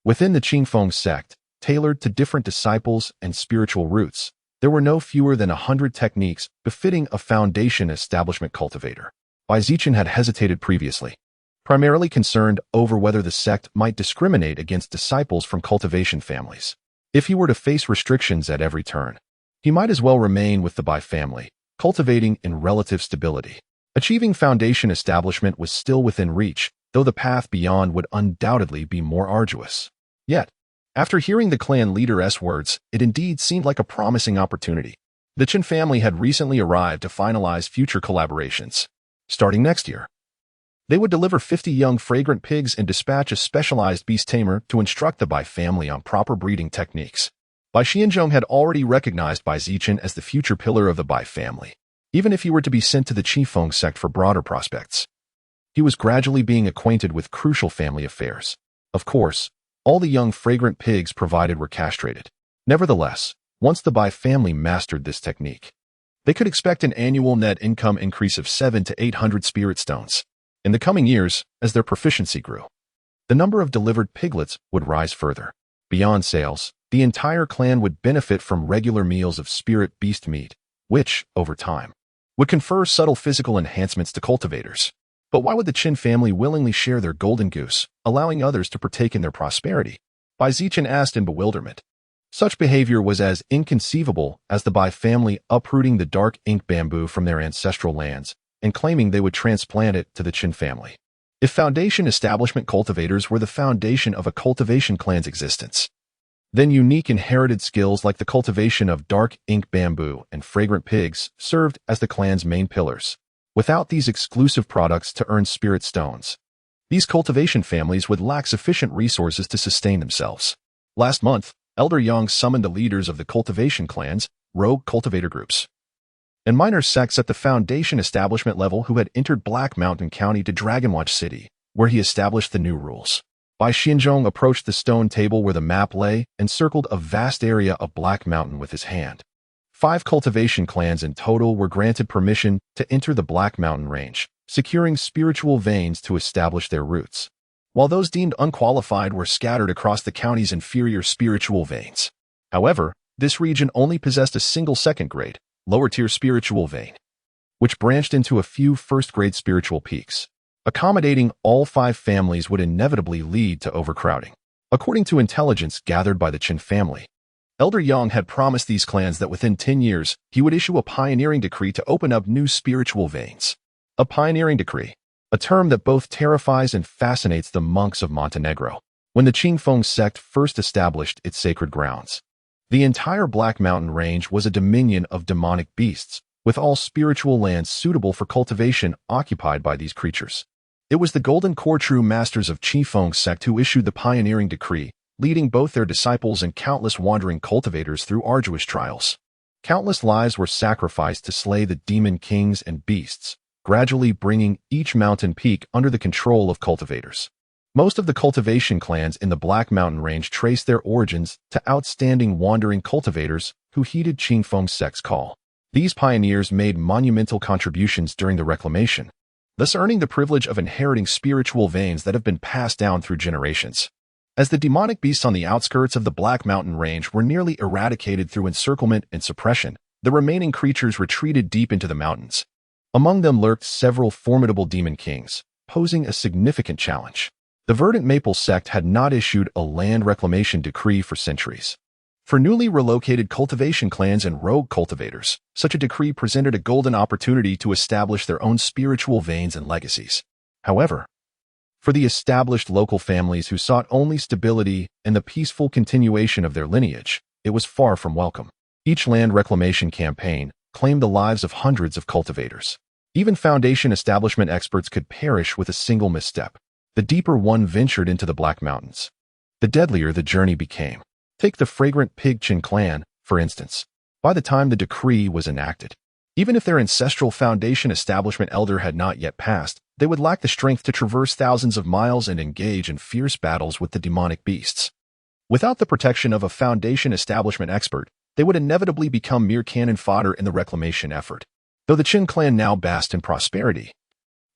within the Qingfeng sect, tailored to different disciples and spiritual roots, there were no fewer than 100 techniques befitting a foundation establishment cultivator. Bai Zichen had hesitated previously, primarily concerned over whether the sect might discriminate against disciples from cultivation families. If he were to face restrictions at every turn, he might as well remain with the Bai family, cultivating in relative stability. Achieving foundation establishment was still within reach, though the path beyond would undoubtedly be more arduous. Yet, after hearing the clan leader's words, it indeed seemed like a promising opportunity. The Qin family had recently arrived to finalize future collaborations. Starting next year, they would deliver 50 young fragrant pigs and dispatch a specialized beast tamer to instruct the Bai family on proper breeding techniques. Bai Xianzhong had already recognized Bai Zichen as the future pillar of the Bai family, even if he were to be sent to the Qifeng sect for broader prospects. He was gradually being acquainted with crucial family affairs. Of course, all the young fragrant pigs provided were castrated. Nevertheless, once the Bai family mastered this technique, they could expect an annual net income increase of 700 to 800 spirit stones. In the coming years, as their proficiency grew, the number of delivered piglets would rise further. Beyond sales, the entire clan would benefit from regular meals of spirit beast meat, which, over time, would confer subtle physical enhancements to cultivators. But why would the Qin family willingly share their golden goose, allowing others to partake in their prosperity? Bai Zichen asked in bewilderment. Such behavior was as inconceivable as the Bai family uprooting the dark ink bamboo from their ancestral lands and claiming they would transplant it to the Qin family. If foundation establishment cultivators were the foundation of a cultivation clan's existence, then unique inherited skills like the cultivation of dark ink bamboo and fragrant pigs served as the clan's main pillars. Without these exclusive products to earn spirit stones, these cultivation families would lack sufficient resources to sustain themselves. Last month, Elder Yang summoned the leaders of the cultivation clans, rogue cultivator groups, and minor sects at the foundation establishment level who had entered Black Mountain County to Dragonwatch City, where he established the new rules. Bai Xianzhong approached the stone table where the map lay and circled a vast area of Black Mountain with his hand. 5 cultivation clans in total were granted permission to enter the Black Mountain range, securing spiritual veins to establish their roots, while those deemed unqualified were scattered across the county's inferior spiritual veins. However, this region only possessed a single second-grade, lower-tier spiritual vein, which branched into a few first-grade spiritual peaks. Accommodating all 5 families would inevitably lead to overcrowding. According to intelligence gathered by the Qin family, Elder Yang had promised these clans that within 10 years, he would issue a pioneering decree to open up new spiritual veins. A pioneering decree, a term that both terrifies and fascinates the monks of Montenegro. When the Qingfeng sect first established its sacred grounds, The entire Black Mountain Range was a dominion of demonic beasts, with all spiritual lands suitable for cultivation occupied by these creatures. It was the Golden Core true masters of Qifeng sect who issued the pioneering decree, leading both their disciples and countless wandering cultivators through arduous trials. Countless lives were sacrificed to slay the demon kings and beasts, gradually bringing each mountain peak under the control of cultivators. Most of the cultivation clans in the Black Mountain Range trace their origins to outstanding wandering cultivators who heeded Qifeng sect's call. These pioneers made monumental contributions during the reclamation, thus earning the privilege of inheriting spiritual veins that have been passed down through generations. As the demonic beasts on the outskirts of the Black Mountain Range were nearly eradicated through encirclement and suppression, the remaining creatures retreated deep into the mountains. Among them lurked several formidable demon kings, posing a significant challenge. The Verdant Maple sect had not issued a land reclamation decree for centuries. For newly relocated cultivation clans and rogue cultivators, such a decree presented a golden opportunity to establish their own spiritual veins and legacies. However, for the established local families who sought only stability and the peaceful continuation of their lineage, it was far from welcome. Each land reclamation campaign claimed the lives of hundreds of cultivators. Even Foundation establishment experts could perish with a single misstep. The deeper one ventured into the Black Mountains, the deadlier the journey became. Take the fragrant Pigchin clan, for instance. By the time the decree was enacted, even if their ancestral Foundation establishment elder had not yet passed, they would lack the strength to traverse thousands of miles and engage in fierce battles with the demonic beasts. Without the protection of a Foundation establishment expert, they would inevitably become mere cannon fodder in the reclamation effort. Though the Qin clan now basked in prosperity,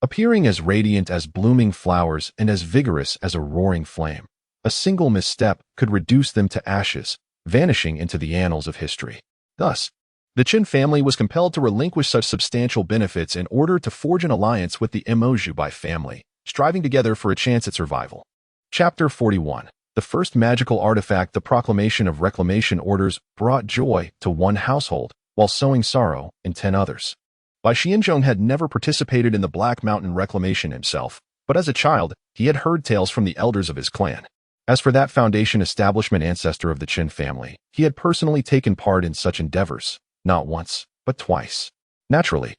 appearing as radiant as blooming flowers and as vigorous as a roaring flame, a single misstep could reduce them to ashes, vanishing into the annals of history. Thus, the Qin family was compelled to relinquish such substantial benefits in order to forge an alliance with the Emojubai family, striving together for a chance at survival. Chapter 41. The first magical artifact, the proclamation of reclamation orders, brought joy to one household, while sowing sorrow in 10 others. Bai Xianzhong had never participated in the Black Mountain reclamation himself, but as a child, he had heard tales from the elders of his clan. As for that Foundation establishment ancestor of the Qin family, he had personally taken part in such endeavors, not once, but twice. Naturally,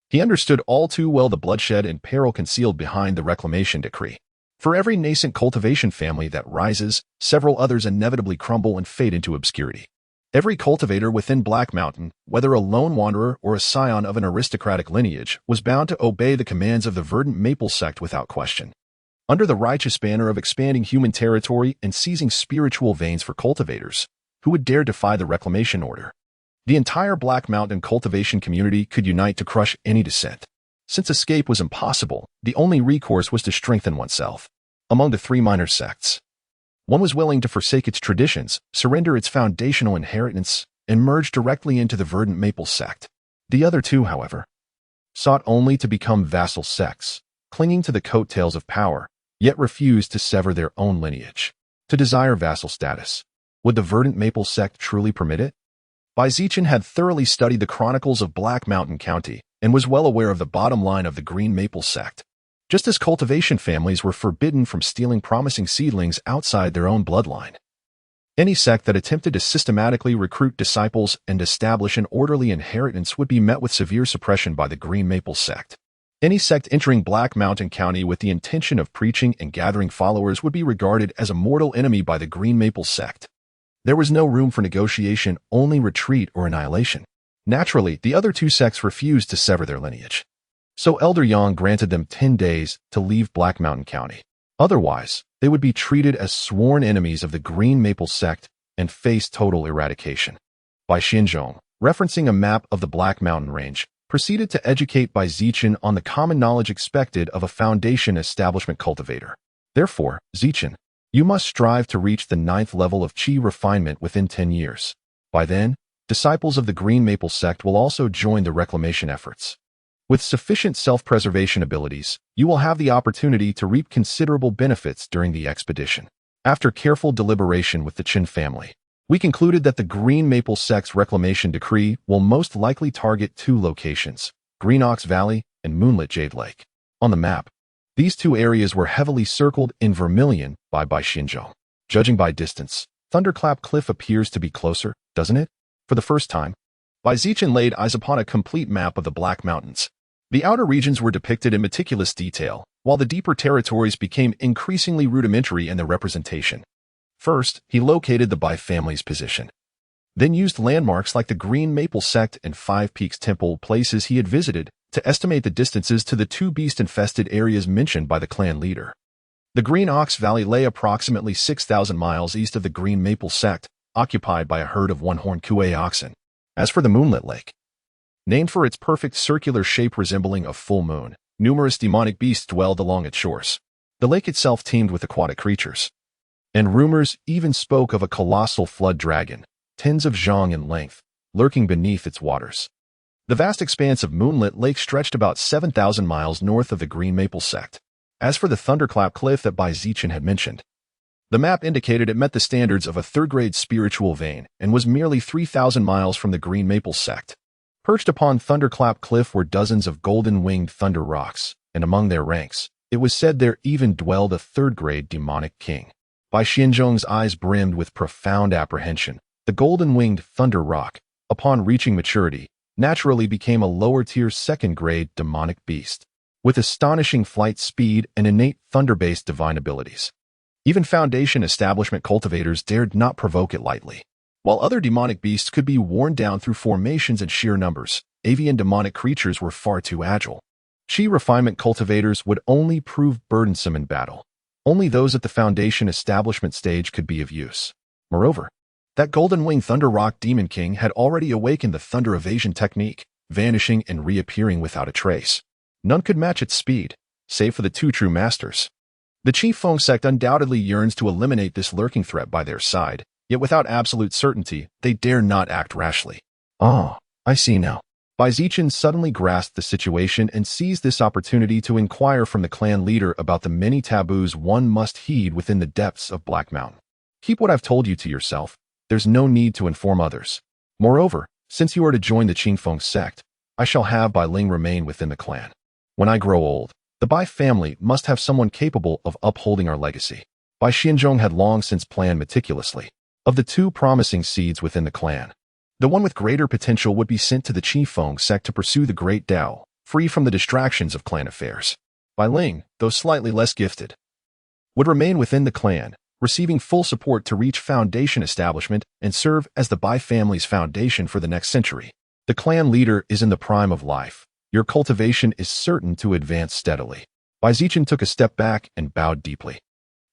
he understood all too well the bloodshed and peril concealed behind the reclamation decree. For every nascent cultivation family that rises, several others inevitably crumble and fade into obscurity. Every cultivator within Black Mountain, whether a lone wanderer or a scion of an aristocratic lineage, was bound to obey the commands of the Verdant Maple sect without question. Under the righteous banner of expanding human territory and seizing spiritual veins for cultivators, who would dare defy the reclamation order? The entire Black Mountain cultivation community could unite to crush any dissent. Since escape was impossible, the only recourse was to strengthen oneself. Among the 3 minor sects, one was willing to forsake its traditions, surrender its foundational inheritance, and merge directly into the Verdant Maple sect. The other 2, however, sought only to become vassal sects, clinging to the coattails of power, yet refused to sever their own lineage. To desire vassal status, would the Verdant Maple sect truly permit it? Bai Zichen had thoroughly studied the chronicles of Black Mountain County and was well aware of the bottom line of the Green Maple sect. Just as cultivation families were forbidden from stealing promising seedlings outside their own bloodline, any sect that attempted to systematically recruit disciples and establish an orderly inheritance would be met with severe suppression by the Green Maple sect. Any sect entering Black Mountain County with the intention of preaching and gathering followers would be regarded as a mortal enemy by the Green Maple sect. There was no room for negotiation, only retreat or annihilation. Naturally, the other 2 sects refused to sever their lineage. So Elder Yang granted them 10 days to leave Black Mountain County. Otherwise, they would be treated as sworn enemies of the Green Maple sect and face total eradication. Bai Xianzhong, referencing a map of the Black Mountain Range, proceeded to educate Bai Zichen on the common knowledge expected of a Foundation establishment cultivator. Therefore, Zichen, you must strive to reach the 9th level of Qi refinement within 10 years. By then, disciples of the Green Maple sect will also join the reclamation efforts. With sufficient self-preservation abilities, you will have the opportunity to reap considerable benefits during the expedition. After careful deliberation with the Qin family, we concluded that the Green Maple sect's reclamation decree will most likely target 2 locations, Green Ox Valley and Moonlit Jade Lake. On the map, these 2 areas were heavily circled in vermilion by Bai Xianzhong. Judging by distance, Thunderclap Cliff appears to be closer, doesn't it? For the first time, Zichen laid eyes upon a complete map of the Black Mountains. The outer regions were depicted in meticulous detail, while the deeper territories became increasingly rudimentary in their representation. First, he located the Bai family's position, then used landmarks like the Green Maple Sect and Five Peaks Temple, places he had visited, to estimate the distances to the two beast-infested areas mentioned by the clan leader. The Green Ox Valley lay approximately 6,000 miles east of the Green Maple Sect, occupied by a herd of one-horned Kuei oxen. As for the Moonlit Lake, named for its perfect circular shape resembling a full moon, numerous demonic beasts dwelled along its shores. The lake itself teemed with aquatic creatures, and rumors even spoke of a colossal flood dragon, tens of zhang in length, lurking beneath its waters. The vast expanse of Moonlit Lake stretched about 7,000 miles north of the Green Maple Sect. As for the Thunderclap Cliff that Zichen had mentioned, the map indicated it met the standards of a third-grade spiritual vein and was merely 3,000 miles from the Green Maple Sect. Perched upon Thunderclap Cliff were dozens of golden-winged thunder rocks, and among their ranks, it was said there even dwelled a third-grade demonic king. Xianzhong's eyes brimmed with profound apprehension. The golden-winged thunder rock, upon reaching maturity, naturally became a lower-tier second-grade demonic beast, with astonishing flight speed and innate thunder-based divine abilities. Even Foundation establishment cultivators dared not provoke it lightly. While other demonic beasts could be worn down through formations and sheer numbers, avian demonic creatures were far too agile. Chi refinement cultivators would only prove burdensome in battle. Only those at the Foundation establishment stage could be of use. Moreover, that golden-winged Thunder Rock Demon King had already awakened the thunder evasion technique, vanishing and reappearing without a trace. None could match its speed, save for the two true masters. The Chi Feng sect undoubtedly yearns to eliminate this lurking threat by their side, yet without absolute certainty, they dare not act rashly. Ah, I see now. Zichen suddenly grasped the situation and seized this opportunity to inquire from the clan leader about the many taboos one must heed within the depths of Black Mountain. Keep what I've told you to yourself. There's no need to inform others. Moreover, since you are to join the Qingfeng sect, I shall have Bai Ling remain within the clan. When I grow old, the Bai family must have someone capable of upholding our legacy. Bai Xianzhong had long since planned meticulously. Of the two promising seeds within the clan, the one with greater potential would be sent to the Qingfeng sect to pursue the Great Tao, free from the distractions of clan affairs. Bai Ling, though slightly less gifted, would remain within the clan, receiving full support to reach Foundation establishment and serve as the Bai family's foundation for the next century. The clan leader is in the prime of life. Your cultivation is certain to advance steadily. Zichen took a step back and bowed deeply,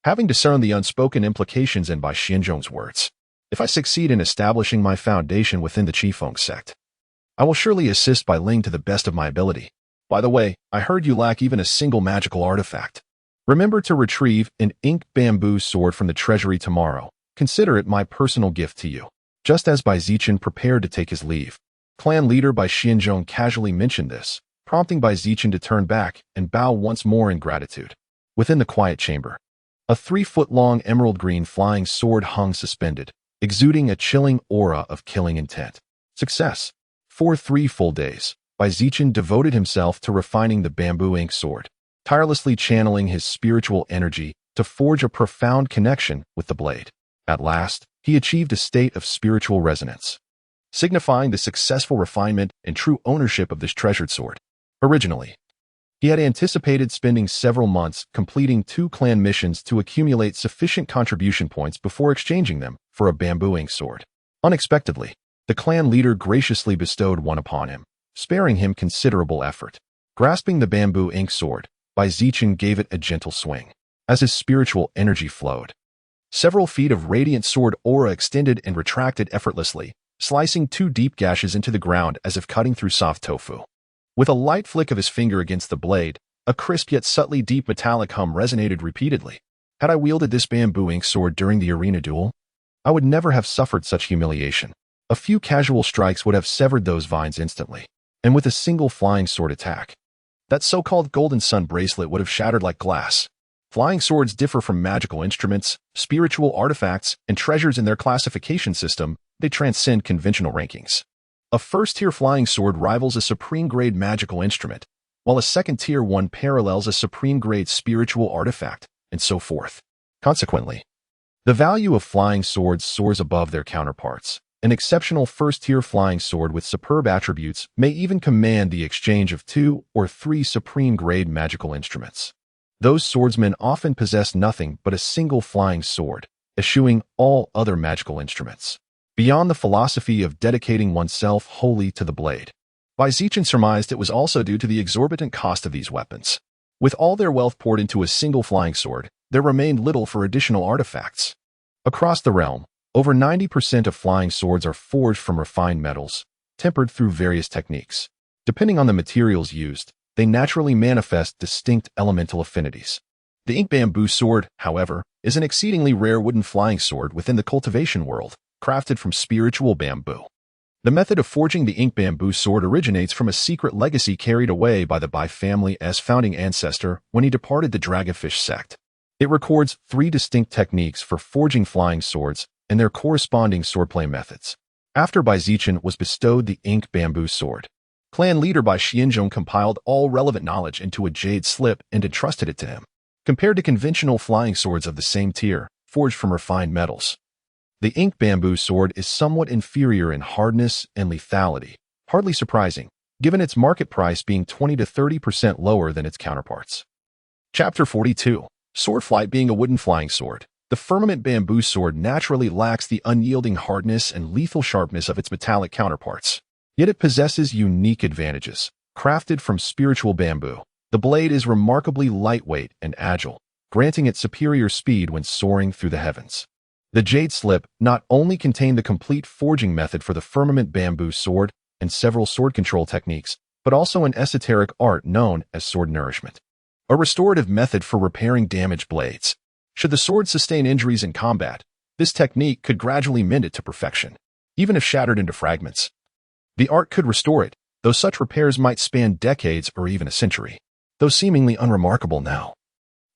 having discerned the unspoken implications in Bai Xianzhong's words. If I succeed in establishing my foundation within the Qifeng sect, I will surely assist Bai Ling to the best of my ability. By the way, I heard you lack even a single magical artifact. Remember to retrieve an ink bamboo sword from the treasury tomorrow. Consider it my personal gift to you. Just as Zichen prepared to take his leave, clan leader Bai Xianzhong casually mentioned this, prompting Zichen to turn back and bow once more in gratitude. Within the quiet chamber, a 3-foot-long emerald green flying sword hung suspended, exuding a chilling aura of killing intent. Success. For 3 full days, Zichen devoted himself to refining the bamboo ink sword, tirelessly channeling his spiritual energy to forge a profound connection with the blade. At last, he achieved a state of spiritual resonance, signifying the successful refinement and true ownership of this treasured sword. Originally, he had anticipated spending several months completing 2 clan missions to accumulate sufficient contribution points before exchanging them for a bamboo ink sword. Unexpectedly, the clan leader graciously bestowed one upon him, sparing him considerable effort. Grasping the bamboo ink sword, Zichen gave it a gentle swing. As his spiritual energy flowed, several feet of radiant sword aura extended and retracted effortlessly, slicing 2 deep gashes into the ground as if cutting through soft tofu. With a light flick of his finger against the blade, a crisp yet subtly deep metallic hum resonated repeatedly. Had I wielded this bamboo ink sword during the arena duel, I would never have suffered such humiliation. A few casual strikes would have severed those vines instantly, and with a single flying sword attack, that so-called golden sun bracelet would have shattered like glass. Flying swords differ from magical instruments, spiritual artifacts, and treasures in their classification system. They transcend conventional rankings. A first-tier flying sword rivals a supreme-grade magical instrument, while a second-tier one parallels a supreme-grade spiritual artifact, and so forth. Consequently, The value of flying swords soars above their counterparts. An exceptional first-tier flying sword with superb attributes may even command the exchange of 2 or 3 supreme-grade magical instruments. Those swordsmen often possess nothing but a single flying sword, eschewing all other magical instruments. Beyond the philosophy of dedicating oneself wholly to the blade, Zichen surmised it was also due to the exorbitant cost of these weapons. With all their wealth poured into a single flying sword, there remained little for additional artifacts. Across the realm, over 90% of flying swords are forged from refined metals, tempered through various techniques. Depending on the materials used, they naturally manifest distinct elemental affinities. The ink bamboo sword, however, is an exceedingly rare wooden flying sword within the cultivation world, crafted from spiritual bamboo. The method of forging the ink bamboo sword originates from a secret legacy carried away by the Bai family's founding ancestor when he departed the Dragonfish sect. It records 3 distinct techniques for forging flying swords and their corresponding swordplay methods. After Zichen was bestowed the ink bamboo sword, clan leader Bai Xianzhong compiled all relevant knowledge into a jade slip and entrusted it to him. Compared to conventional flying swords of the same tier, forged from refined metals, the ink bamboo sword is somewhat inferior in hardness and lethality, hardly surprising, given its market price being 20 to 30% lower than its counterparts. Chapter 42. Swordflight. Being a wooden flying sword, the firmament bamboo sword naturally lacks the unyielding hardness and lethal sharpness of its metallic counterparts. Yet it possesses unique advantages. Crafted from spiritual bamboo, the blade is remarkably lightweight and agile, granting it superior speed when soaring through the heavens. The jade slip not only contained the complete forging method for the firmament bamboo sword and several sword control techniques, but also an esoteric art known as sword nourishment, a restorative method for repairing damaged blades. Should the sword sustain injuries in combat, this technique could gradually mend it to perfection, even if shattered into fragments. The art could restore it, though such repairs might span decades or even a century. Though seemingly unremarkable now,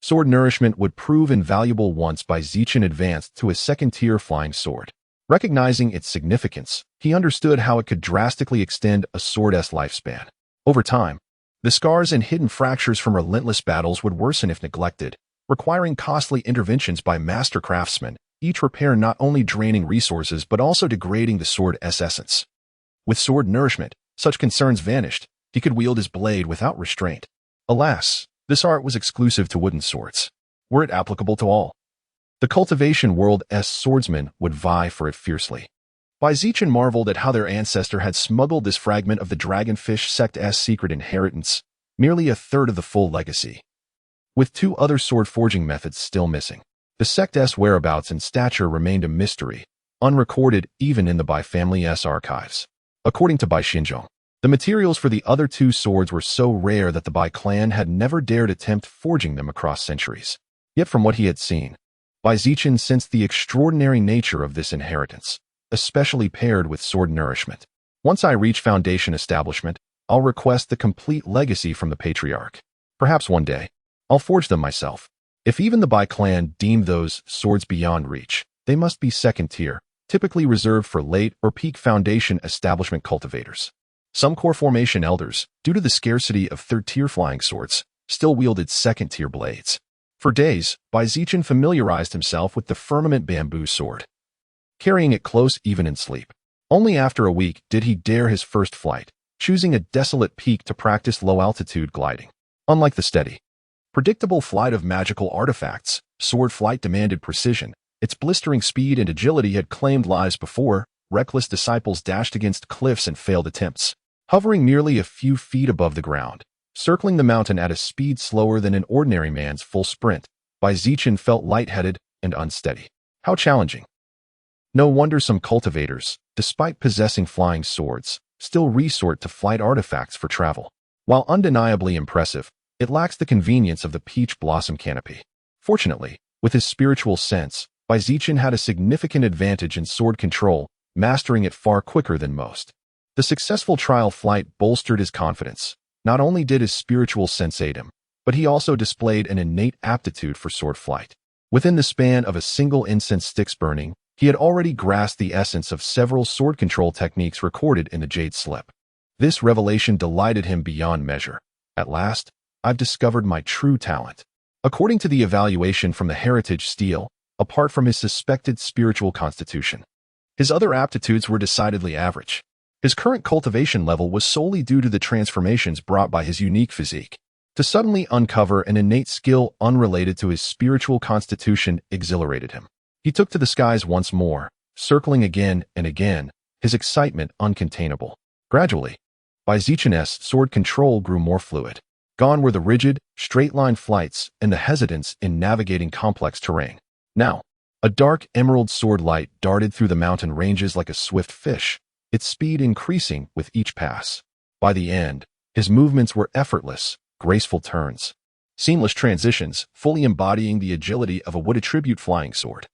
sword nourishment would prove invaluable once Zichen advanced to his second-tier flying sword. Recognizing its significance, he understood how it could drastically extend a sword's lifespan. Over time, the scars and hidden fractures from relentless battles would worsen if neglected, requiring costly interventions by master craftsmen, each repair not only draining resources but also degrading the sword's essence. With sword nourishment, such concerns vanished. He could wield his blade without restraint. Alas, this art was exclusive to wooden swords. Were it applicable to all, the cultivation world's swordsmen would vie for it fiercely. Zichen marveled at how their ancestor had smuggled this fragment of the Dragonfish sect's secret inheritance, merely a third of the full legacy. With 2 other sword forging methods still missing, the sect's whereabouts and stature remained a mystery, unrecorded even in the Bai family's archives. According to Bai Xianzhong, the materials for the other 2 swords were so rare that the Bai clan had never dared attempt forging them across centuries. Yet from what he had seen, Zichen sensed the extraordinary nature of this inheritance, especially paired with sword nourishment. Once I reach foundation establishment, I'll request the complete legacy from the patriarch. Perhaps one day, I'll forge them myself. If even the Bai clan deemed those swords beyond reach, they must be second tier, typically reserved for late or peak foundation establishment cultivators. Some core formation elders, due to the scarcity of third-tier flying swords, still wielded second-tier blades. For days, Zichen familiarized himself with the firmament bamboo sword, carrying it close even in sleep. Only after a week did he dare his first flight, choosing a desolate peak to practice low-altitude gliding. Unlike the steady, predictable flight of magical artifacts, sword flight demanded precision. Its blistering speed and agility had claimed lives before. Reckless disciples dashed against cliffs and failed attempts, hovering merely a few feet above the ground, circling the mountain at a speed slower than an ordinary man's full sprint. Zichen felt lightheaded and unsteady. How challenging! No wonder some cultivators, despite possessing flying swords, still resort to flight artifacts for travel. While undeniably impressive, it lacks the convenience of the peach blossom canopy. Fortunately, with his spiritual sense, Zichen had a significant advantage in sword control, mastering it far quicker than most. The successful trial flight bolstered his confidence. Not only did his spiritual sense aid him, but he also displayed an innate aptitude for sword flight. Within the span of a single incense stick's burning, he had already grasped the essence of several sword control techniques recorded in the jade slip. This revelation delighted him beyond measure. At last, I've discovered my true talent. According to the evaluation from the heritage stele, apart from his suspected spiritual constitution. His other aptitudes were decidedly average. His current cultivation level was solely due to the transformations brought by his unique physique. To suddenly uncover an innate skill unrelated to his spiritual constitution exhilarated him. He took to the skies once more, circling again and again, his excitement uncontainable. Gradually, Zichen's sword control grew more fluid. Gone were the rigid, straight-line flights and the hesitance in navigating complex terrain. Now, a dark emerald sword light darted through the mountain ranges like a swift fish, its speed increasing with each pass. By the end, his movements were effortless, graceful turns, seamless transitions, fully embodying the agility of a would-attribute flying sword.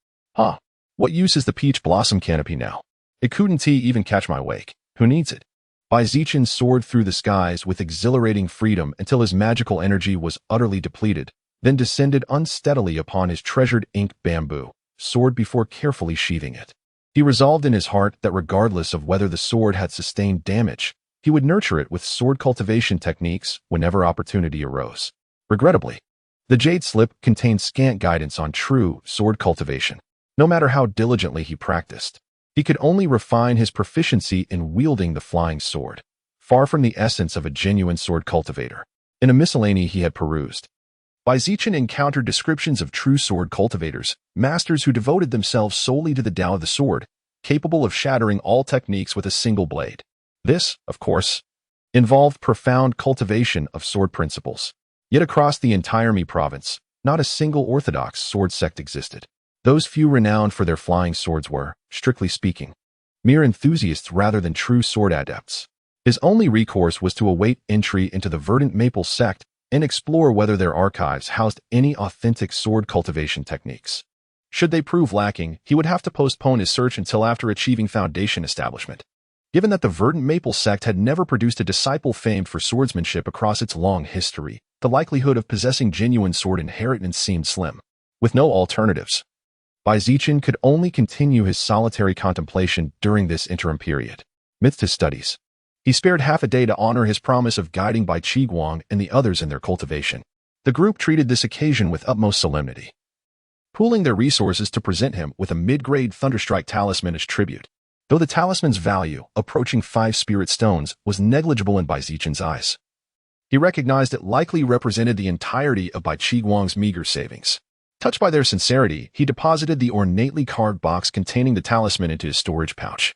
What use is the peach blossom canopy now? It couldn't even catch my wake. Who needs it? Zichen soared through the skies with exhilarating freedom until his magical energy was utterly depleted, then descended unsteadily upon his treasured ink bamboo sword before carefully sheathing it. He resolved in his heart that regardless of whether the sword had sustained damage, he would nurture it with sword cultivation techniques whenever opportunity arose. Regrettably, the jade slip contained scant guidance on true sword cultivation. No matter how diligently he practiced, he could only refine his proficiency in wielding the flying sword, far from the essence of a genuine sword cultivator. In a miscellany he had perused, Zichen encountered descriptions of true sword cultivators, masters who devoted themselves solely to the Tao of the sword, capable of shattering all techniques with a single blade. This, of course, involved profound cultivation of sword principles. Yet across the entire Mi province, not a single orthodox sword sect existed. Those few renowned for their flying swords were, strictly speaking, mere enthusiasts rather than true sword adepts. His only recourse was to await entry into the verdant maple sect and explore whether their archives housed any authentic sword cultivation techniques. Should they prove lacking, he would have to postpone his search until after achieving foundation establishment. Given that the verdant maple sect had never produced a disciple famed for swordsmanship across its long history, the likelihood of possessing genuine sword inheritance seemed slim. With no alternatives, Zichen could only continue his solitary contemplation during this interim period. Amidst his studies, he spared half a day to honor his promise of guiding Bai Qiguang and the others in their cultivation. The group treated this occasion with utmost solemnity, pooling their resources to present him with a mid-grade Thunderstrike talisman as tribute. Though the talisman's value, approaching 5 spirit stones, was negligible in Bai Zichen's eyes, he recognized it likely represented the entirety of Bai Qiguang's meager savings. Touched by their sincerity, he deposited the ornately carved box containing the talisman into his storage pouch,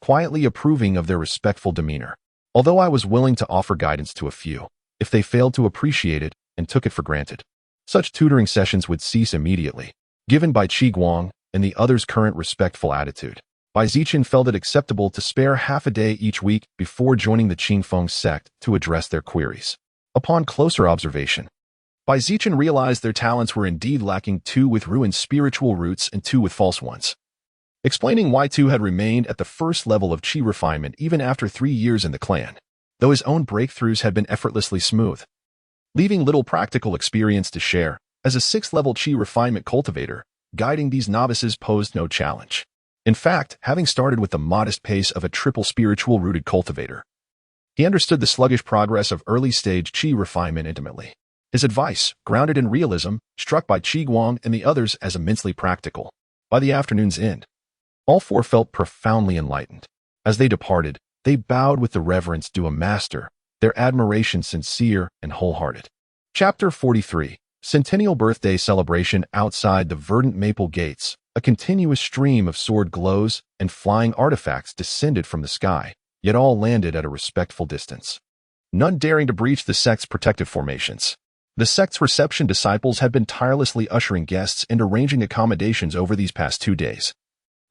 quietly approving of their respectful demeanor. Although I was willing to offer guidance to a few, if they failed to appreciate it and took it for granted, such tutoring sessions would cease immediately. Given Bai Qiguang and the others' current respectful attitude, Zichen felt it acceptable to spare half a day each week before joining the Qingfeng sect to address their queries. Upon closer observation, Zichen realized their talents were indeed lacking, 2 with ruined spiritual roots and 2 with false ones, explaining why 2 had remained at the first level of qi refinement even after 3 years in the clan, though his own breakthroughs had been effortlessly smooth, leaving little practical experience to share. As a 6th-level qi refinement cultivator, guiding these novices posed no challenge. In fact, having started with the modest pace of a triple spiritual-rooted cultivator, he understood the sluggish progress of early-stage qi refinement intimately. His advice, grounded in realism, struck Bai Qiguang and the others as immensely practical. By the afternoon's end, all 4 felt profoundly enlightened. As they departed, they bowed with the reverence due a master, their admiration sincere and wholehearted. Chapter 43. Centennial Birthday Celebration. Outside the verdant maple gates, a continuous stream of sword glows and flying artifacts descended from the sky, yet all landed at a respectful distance, none daring to breach the sect's protective formations. The sect's reception disciples had been tirelessly ushering guests and arranging accommodations over these past 2 days,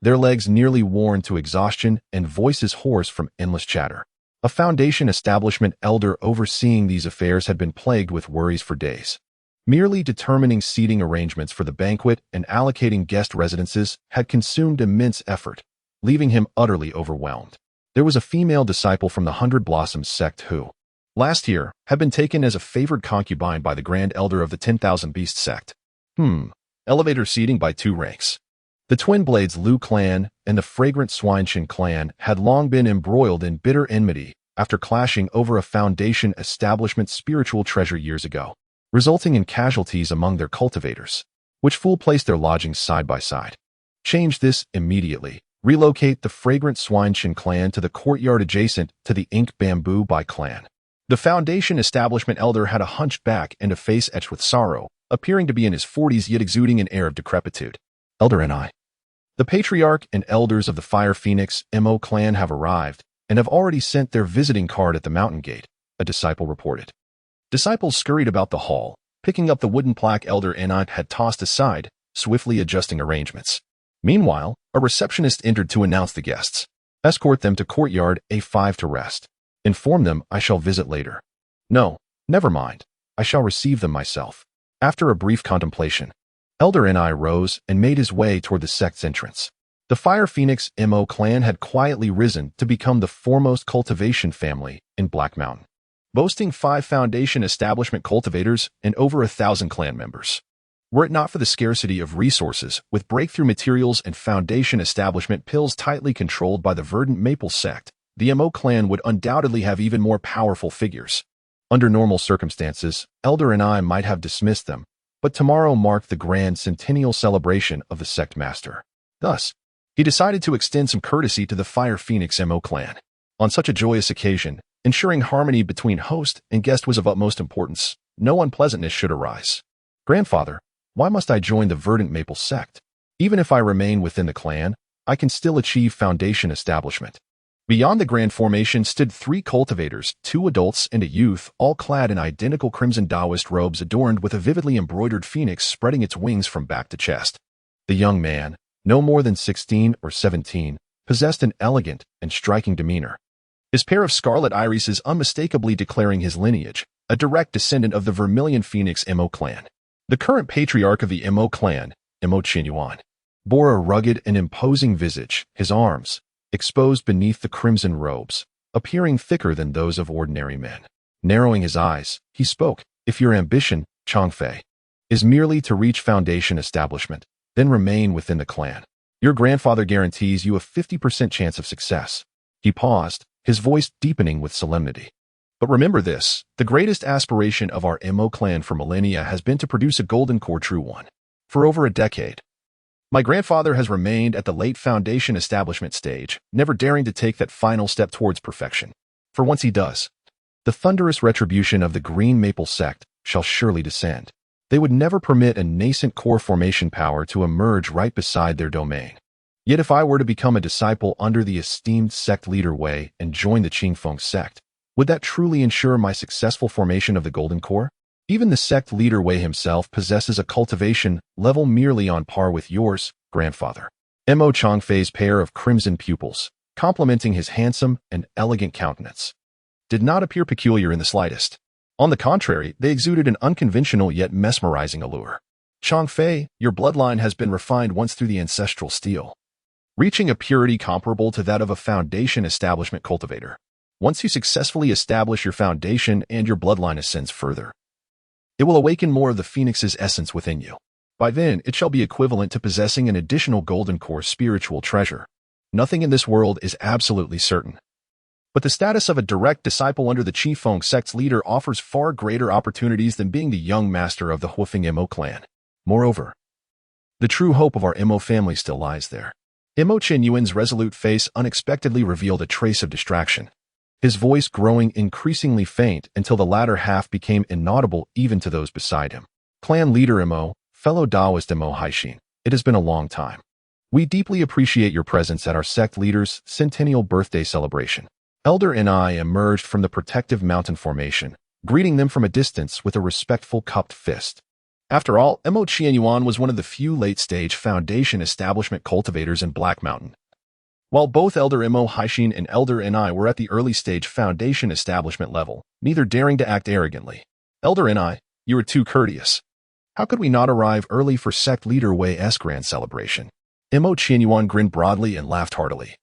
their legs nearly worn to exhaustion and voices hoarse from endless chatter. A foundation establishment elder overseeing these affairs had been plagued with worries for days. Merely determining seating arrangements for the banquet and allocating guest residences had consumed immense effort, leaving him utterly overwhelmed. There was a female disciple from the 100 Blossoms sect who, last year, had been taken as a favored concubine by the Grand Elder of the 10,000 Beast sect. Elevator seating by 2 ranks. The Twin Blades Liu clan and the Fragrant Swinechin clan had long been embroiled in bitter enmity after clashing over a foundation establishment spiritual treasure years ago, resulting in casualties among their cultivators. which full placed their lodgings side by side. Change this immediately. Relocate the fragrant Swineshin clan to the courtyard adjacent to the Ink Bamboo Bai clan. The Foundation establishment elder had a hunched back and a face etched with sorrow, appearing to be in his 40s yet exuding an air of decrepitude. Elder and I. The patriarch and elders of the Fire Phoenix MO clan have arrived and have already sent their visiting card at the mountain gate, a disciple reported. Disciples scurried about the hall, picking up the wooden plaque Elder Enai had tossed aside, swiftly adjusting arrangements. Meanwhile, a receptionist entered to announce the guests. Escort them to courtyard A5 to rest. Inform them I shall visit later. No, never mind. I shall receive them myself. After a brief contemplation, Elder Enai rose and made his way toward the sect's entrance. The Fire Phoenix MO clan had quietly risen to become the foremost cultivation family in Black Mountain, boasting 5 Foundation establishment cultivators and over 1,000 clan members. Were it not for the scarcity of resources, with breakthrough materials and Foundation establishment pills tightly controlled by the verdant Maple sect, the MO clan would undoubtedly have even more powerful figures. Under normal circumstances, Elder and I might have dismissed them, but tomorrow marked the grand centennial celebration of the sect master. Thus, he decided to extend some courtesy to the Fire Phoenix MO clan. On such a joyous occasion, ensuring harmony between host and guest was of utmost importance. No unpleasantness should arise. Grandfather, why must I join the verdant Maple sect? Even if I remain within the clan, I can still achieve Foundation establishment. Beyond the grand formation stood 3 cultivators, 2 adults and a youth, all clad in identical crimson Taoist robes adorned with a vividly embroidered phoenix spreading its wings from back to chest. The young man, no more than 16 or 17, possessed an elegant and striking demeanor. His pair of scarlet irises unmistakably declaring his lineage, a direct descendant of the Vermilion Phoenix MO clan. The current patriarch of the MO clan, Mo Qinyuan, bore a rugged and imposing visage, his arms, exposed beneath the crimson robes, appearing thicker than those of ordinary men. Narrowing his eyes, he spoke, "If your ambition, Changfei, is merely to reach Foundation establishment, then remain within the clan. Your grandfather guarantees you a 50% chance of success." He paused, his voice deepening with solemnity. "But remember this, the greatest aspiration of our MO clan for millennia has been to produce a golden core true one. For over a decade, my grandfather has remained at the late Foundation establishment stage, never daring to take that final step towards perfection. For once he does, the thunderous retribution of the Green Maple sect shall surely descend. They would never permit a nascent core formation power to emerge right beside their domain. Yet if I were to become a disciple under the esteemed sect leader Wei and join the Qingfeng sect, would that truly ensure my successful formation of the Golden Core? Even the sect leader Wei himself possesses a cultivation level merely on par with yours, grandfather." Mo Changfei's pair of crimson pupils, complementing his handsome and elegant countenance, did not appear peculiar in the slightest. On the contrary, they exuded an unconventional yet mesmerizing allure. "Changfei, your bloodline has been refined once through the ancestral steel, reaching a purity comparable to that of a Foundation establishment cultivator. Once you successfully establish your foundation and your bloodline ascends further, it will awaken more of the Phoenix's essence within you. By then, it shall be equivalent to possessing an additional Golden Core spiritual treasure. Nothing in this world is absolutely certain, but the status of a direct disciple under the Qifeng sect's leader offers far greater opportunities than being the young master of the Huifeng Mo clan. Moreover, the true hope of our Mo family still lies there." Mo Qinyuan's resolute face unexpectedly revealed a trace of distraction, his voice growing increasingly faint until the latter half became inaudible even to those beside him. "Clan leader Mo, fellow Taoist Mo Haixin, it has been a long time. We deeply appreciate your presence at our sect leader's centennial birthday celebration." Elder and I emerged from the protective mountain formation, greeting them from a distance with a respectful cupped fist. After all, Mo Qianyuan was one of the few late-stage Foundation establishment cultivators in Black Mountain. While both Elder Mo Haixin and Elder and I were at the early-stage Foundation establishment level, neither daring to act arrogantly. "Elder and I, you are too courteous. How could we not arrive early for sect leader Wei's grand celebration?" Mo Qianyuan grinned broadly and laughed heartily,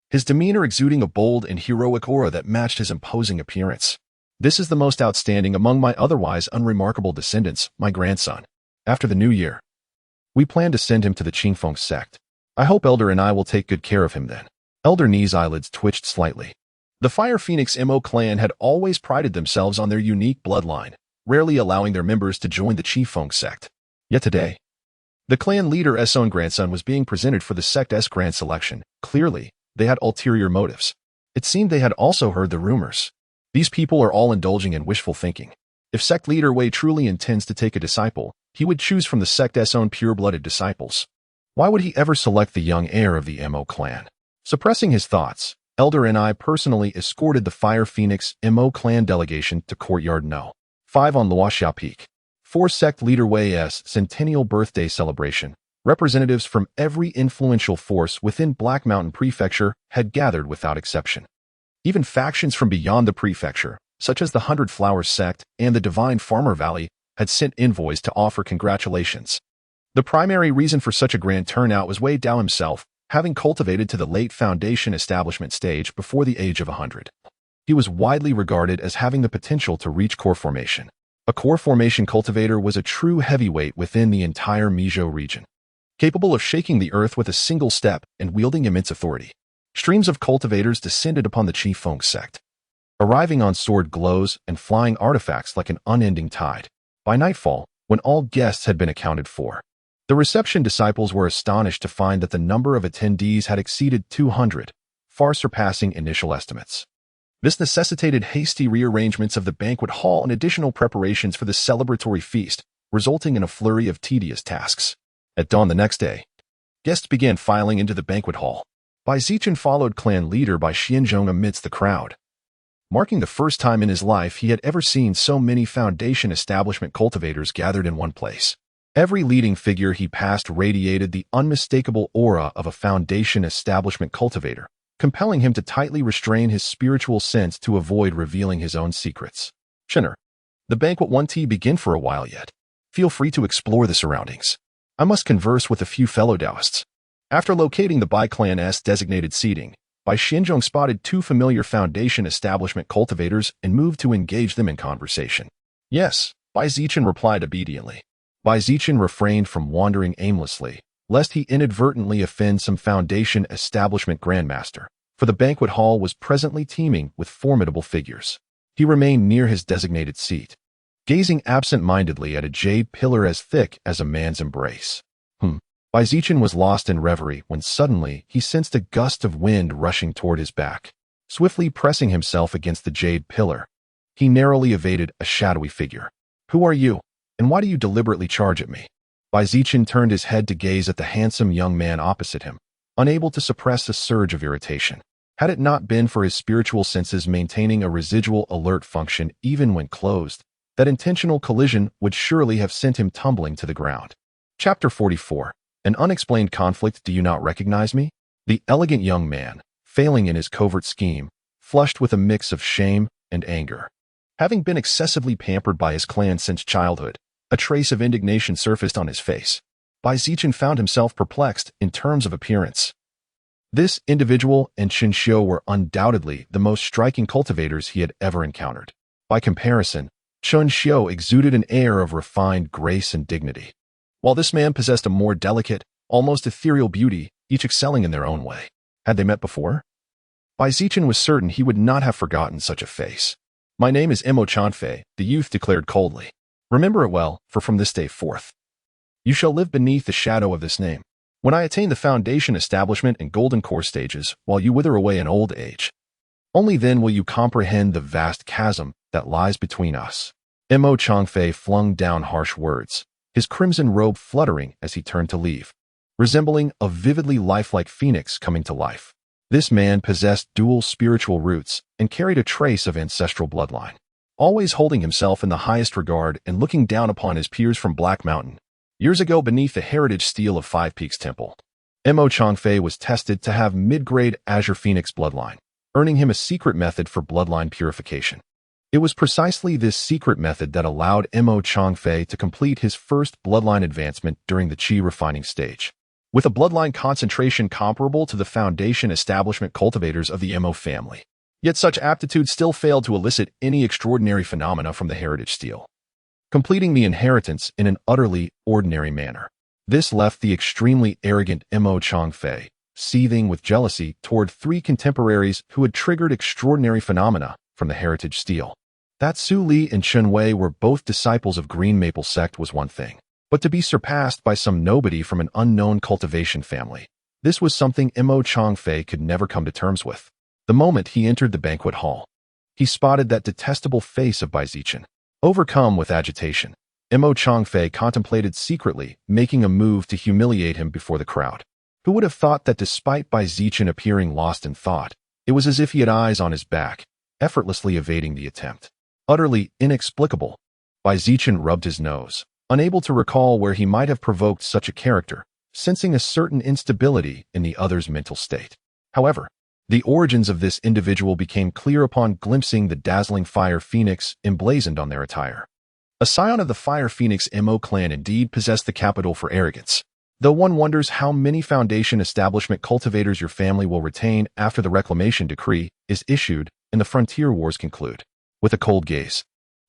his demeanor exuding a bold and heroic aura that matched his imposing appearance. "This is the most outstanding among my otherwise unremarkable descendants, my grandson. After the new year, we plan to send him to the Qingfeng sect. I hope Elder and I will take good care of him then." Elder Ni's eyelids twitched slightly. The Fire Phoenix Mo clan had always prided themselves on their unique bloodline, rarely allowing their members to join the Qifeng sect. Yet today, The clan leader's own grandson was being presented for the sect's grand selection. Clearly, they had ulterior motives. It seemed they had also heard the rumors. These people are all indulging in wishful thinking. If sect leader Wei truly intends to take a disciple, he would choose from the sect's own pure-blooded disciples. Why would he ever select the young heir of the Mo clan? Suppressing his thoughts, Elder and I personally escorted the Fire Phoenix Mo clan delegation to Courtyard No. 5 on Luoxia Peak. For sect leader Wei's centennial birthday celebration, representatives from every influential force within Black Mountain Prefecture had gathered without exception. Even factions from beyond the prefecture, such as the 100 Flowers sect and the Divine Farmer Valley, had sent envoys to offer congratulations. The primary reason for such a grand turnout was Wei Dao himself, having cultivated to the late foundation establishment stage before the age of 100. He was widely regarded as having the potential to reach core formation. A core formation cultivator was a true heavyweight within the entire Mijo region, capable of shaking the earth with a single step and wielding immense authority. Streams of cultivators descended upon the Chi Feng sect, arriving on sword glows and flying artifacts like an unending tide. By nightfall, when all guests had been accounted for, the reception disciples were astonished to find that the number of attendees had exceeded 200, far surpassing initial estimates. This necessitated hasty rearrangements of the banquet hall and additional preparations for the celebratory feast, resulting in a flurry of tedious tasks. At dawn the next day, guests began filing into the banquet hall. Zichen followed clan leader by Xianzhong amidst the crowd. Marking the first time in his life he had ever seen so many foundation establishment cultivators gathered in one place. Every leading figure he passed radiated the unmistakable aura of a foundation establishment cultivator, compelling him to tightly restrain his spiritual sense to avoid revealing his own secrets. Chinner, the banquet won't begin for a while yet. Feel free to explore the surroundings. I must converse with a few fellow Taoists. After locating the Bai Clan's designated seating, Bai Xianzhong spotted 2 familiar foundation establishment cultivators and moved to engage them in conversation. Yes, Bai Zichen replied obediently. Bai Zichen refrained from wandering aimlessly, lest he inadvertently offend some foundation establishment grandmaster, for the banquet hall was presently teeming with formidable figures. He remained near his designated seat, gazing absent-mindedly at a jade pillar as thick as a man's embrace. Bai Zichen was lost in reverie when suddenly he sensed a gust of wind rushing toward his back. Swiftly pressing himself against the jade pillar, he narrowly evaded a shadowy figure. Who are you, and why do you deliberately charge at me? Bai Zichen turned his head to gaze at the handsome young man opposite him, unable to suppress a surge of irritation. Had it not been for his spiritual senses maintaining a residual alert function even when closed, that intentional collision would surely have sent him tumbling to the ground. Chapter 44. An unexplained conflict. Do you not recognize me? The elegant young man, failing in his covert scheme, flushed with a mix of shame and anger. Having been excessively pampered by his clan since childhood, a trace of indignation surfaced on his face. Bai Zichen found himself perplexed in terms of appearance. This individual and Chen Xiu were undoubtedly the most striking cultivators he had ever encountered. By comparison, Chen Xiu exuded an air of refined grace and dignity, while this man possessed a more delicate, almost ethereal beauty, each excelling in their own way. Had they met before? Bai Zichen was certain he would not have forgotten such a face. My name is Mo Chanfei, the youth declared coldly. Remember it well, for from this day forth, you shall live beneath the shadow of this name. When I attain the foundation establishment and golden core stages, while you wither away in old age, only then will you comprehend the vast chasm that lies between us. Mo Changfei flung down harsh words, his crimson robe fluttering as he turned to leave, resembling a vividly lifelike phoenix coming to life. This man possessed dual spiritual roots and carried a trace of ancestral bloodline. Always holding himself in the highest regard and looking down upon his peers from Black Mountain, years ago beneath the heritage steel of Five Peaks Temple, Mo Changfei was tested to have mid-grade Azure Phoenix bloodline, earning him a secret method for bloodline purification. It was precisely this secret method that allowed Mo Changfei to complete his first bloodline advancement during the Qi refining stage, with a bloodline concentration comparable to the foundation establishment cultivators of the Mo family. Yet such aptitude still failed to elicit any extraordinary phenomena from the heritage steel, completing the inheritance in an utterly ordinary manner. This left the extremely arrogant Mo Changfei seething with jealousy toward 3 contemporaries who had triggered extraordinary phenomena from the heritage steel. That Su Li and Chen Wei were both disciples of Green Maple sect was one thing. but to be surpassed by some nobody from an unknown cultivation family. This was something Mo Changfei could never come to terms with. The moment he entered the banquet hall, he spotted that detestable face of Bai Zichen. Overcome with agitation, Mo Changfei contemplated secretly making a move to humiliate him before the crowd. Who would have thought that despite Bai Zichen appearing lost in thought, it was as if he had eyes on his back, effortlessly evading the attempt. Utterly inexplicable, Bai Zichen rubbed his nose, unable to recall where he might have provoked such a character, sensing a certain instability in the other's mental state. However, the origins of this individual became clear upon glimpsing the dazzling fire phoenix emblazoned on their attire. A scion of the fire phoenix Mo clan indeed possessed the capital for arrogance, though one wonders how many foundation establishment cultivators your family will retain after the reclamation decree is issued and the frontier wars conclude. With a cold gaze,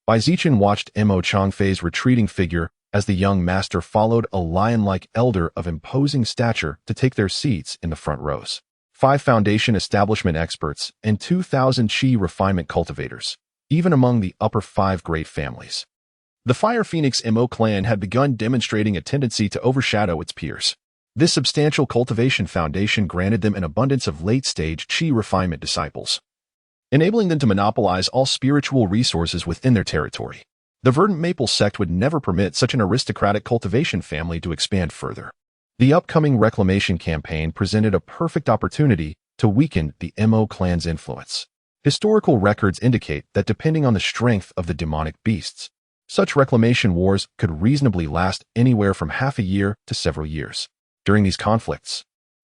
Bai Zichen watched Mo Changfei's retreating figure as the young master followed a lion-like elder of imposing stature to take their seats in the front rows. 5 foundation establishment experts and 2,000 qi refinement cultivators, even among the upper 5 great families. The Fire Phoenix Mo clan had begun demonstrating a tendency to overshadow its peers. This substantial cultivation foundation granted them an abundance of late-stage qi refinement disciples, enabling them to monopolize all spiritual resources within their territory. The Verdant Maple sect would never permit such an aristocratic cultivation family to expand further. The upcoming reclamation campaign presented a perfect opportunity to weaken the Mo clan's influence. Historical records indicate that depending on the strength of the demonic beasts, such reclamation wars could reasonably last anywhere from half a year to several years. During these conflicts,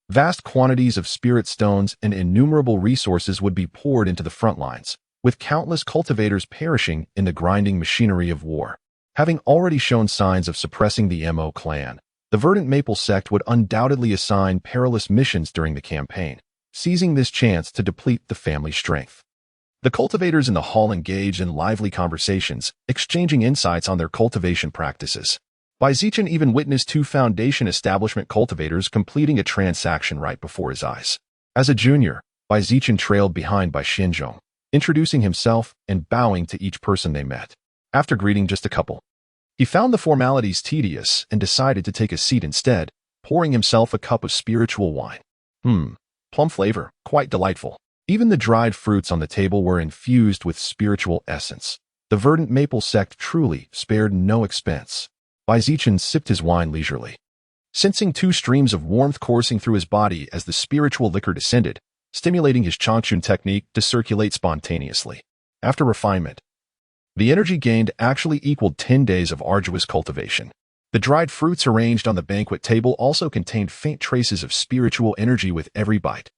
vast quantities of spirit stones and innumerable resources would be poured into the front lines, with countless cultivators perishing in the grinding machinery of war. Having already shown signs of suppressing the Mo clan, the Verdant Maple sect would undoubtedly assign perilous missions during the campaign, seizing this chance to deplete the family's strength. The cultivators in the hall engaged in lively conversations, exchanging insights on their cultivation practices. Bai Zichen even witnessed 2 foundation establishment cultivators completing a transaction right before his eyes. As a junior, Bai Zichen trailed behind Bai Xinzhong, introducing himself and bowing to each person they met. After greeting just a couple, he found the formalities tedious and decided to take a seat instead, pouring himself a cup of spiritual wine. Plum flavor, quite delightful. Even the dried fruits on the table were infused with spiritual essence. The Verdant Maple sect truly spared no expense. Bai Zichen sipped his wine leisurely, sensing 2 streams of warmth coursing through his body as the spiritual liquor descended, stimulating his Changchun technique to circulate spontaneously. After refinement, the energy gained actually equaled 10 days of arduous cultivation. The dried fruits arranged on the banquet table also contained faint traces of spiritual energy with every bite.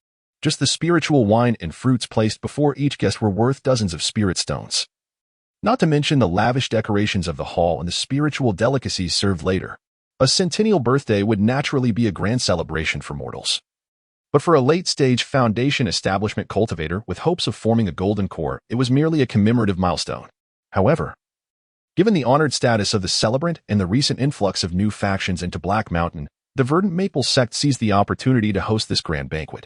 Just the spiritual wine and fruits placed before each guest were worth dozens of spirit stones. Not to mention the lavish decorations of the hall and the spiritual delicacies served later. A centennial birthday would naturally be a grand celebration for mortals. But for a late-stage foundation establishment cultivator with hopes of forming a golden core, it was merely a commemorative milestone. However, given the honored status of the celebrant and the recent influx of new factions into Black Mountain, the Verdant Maple sect seized the opportunity to host this grand banquet,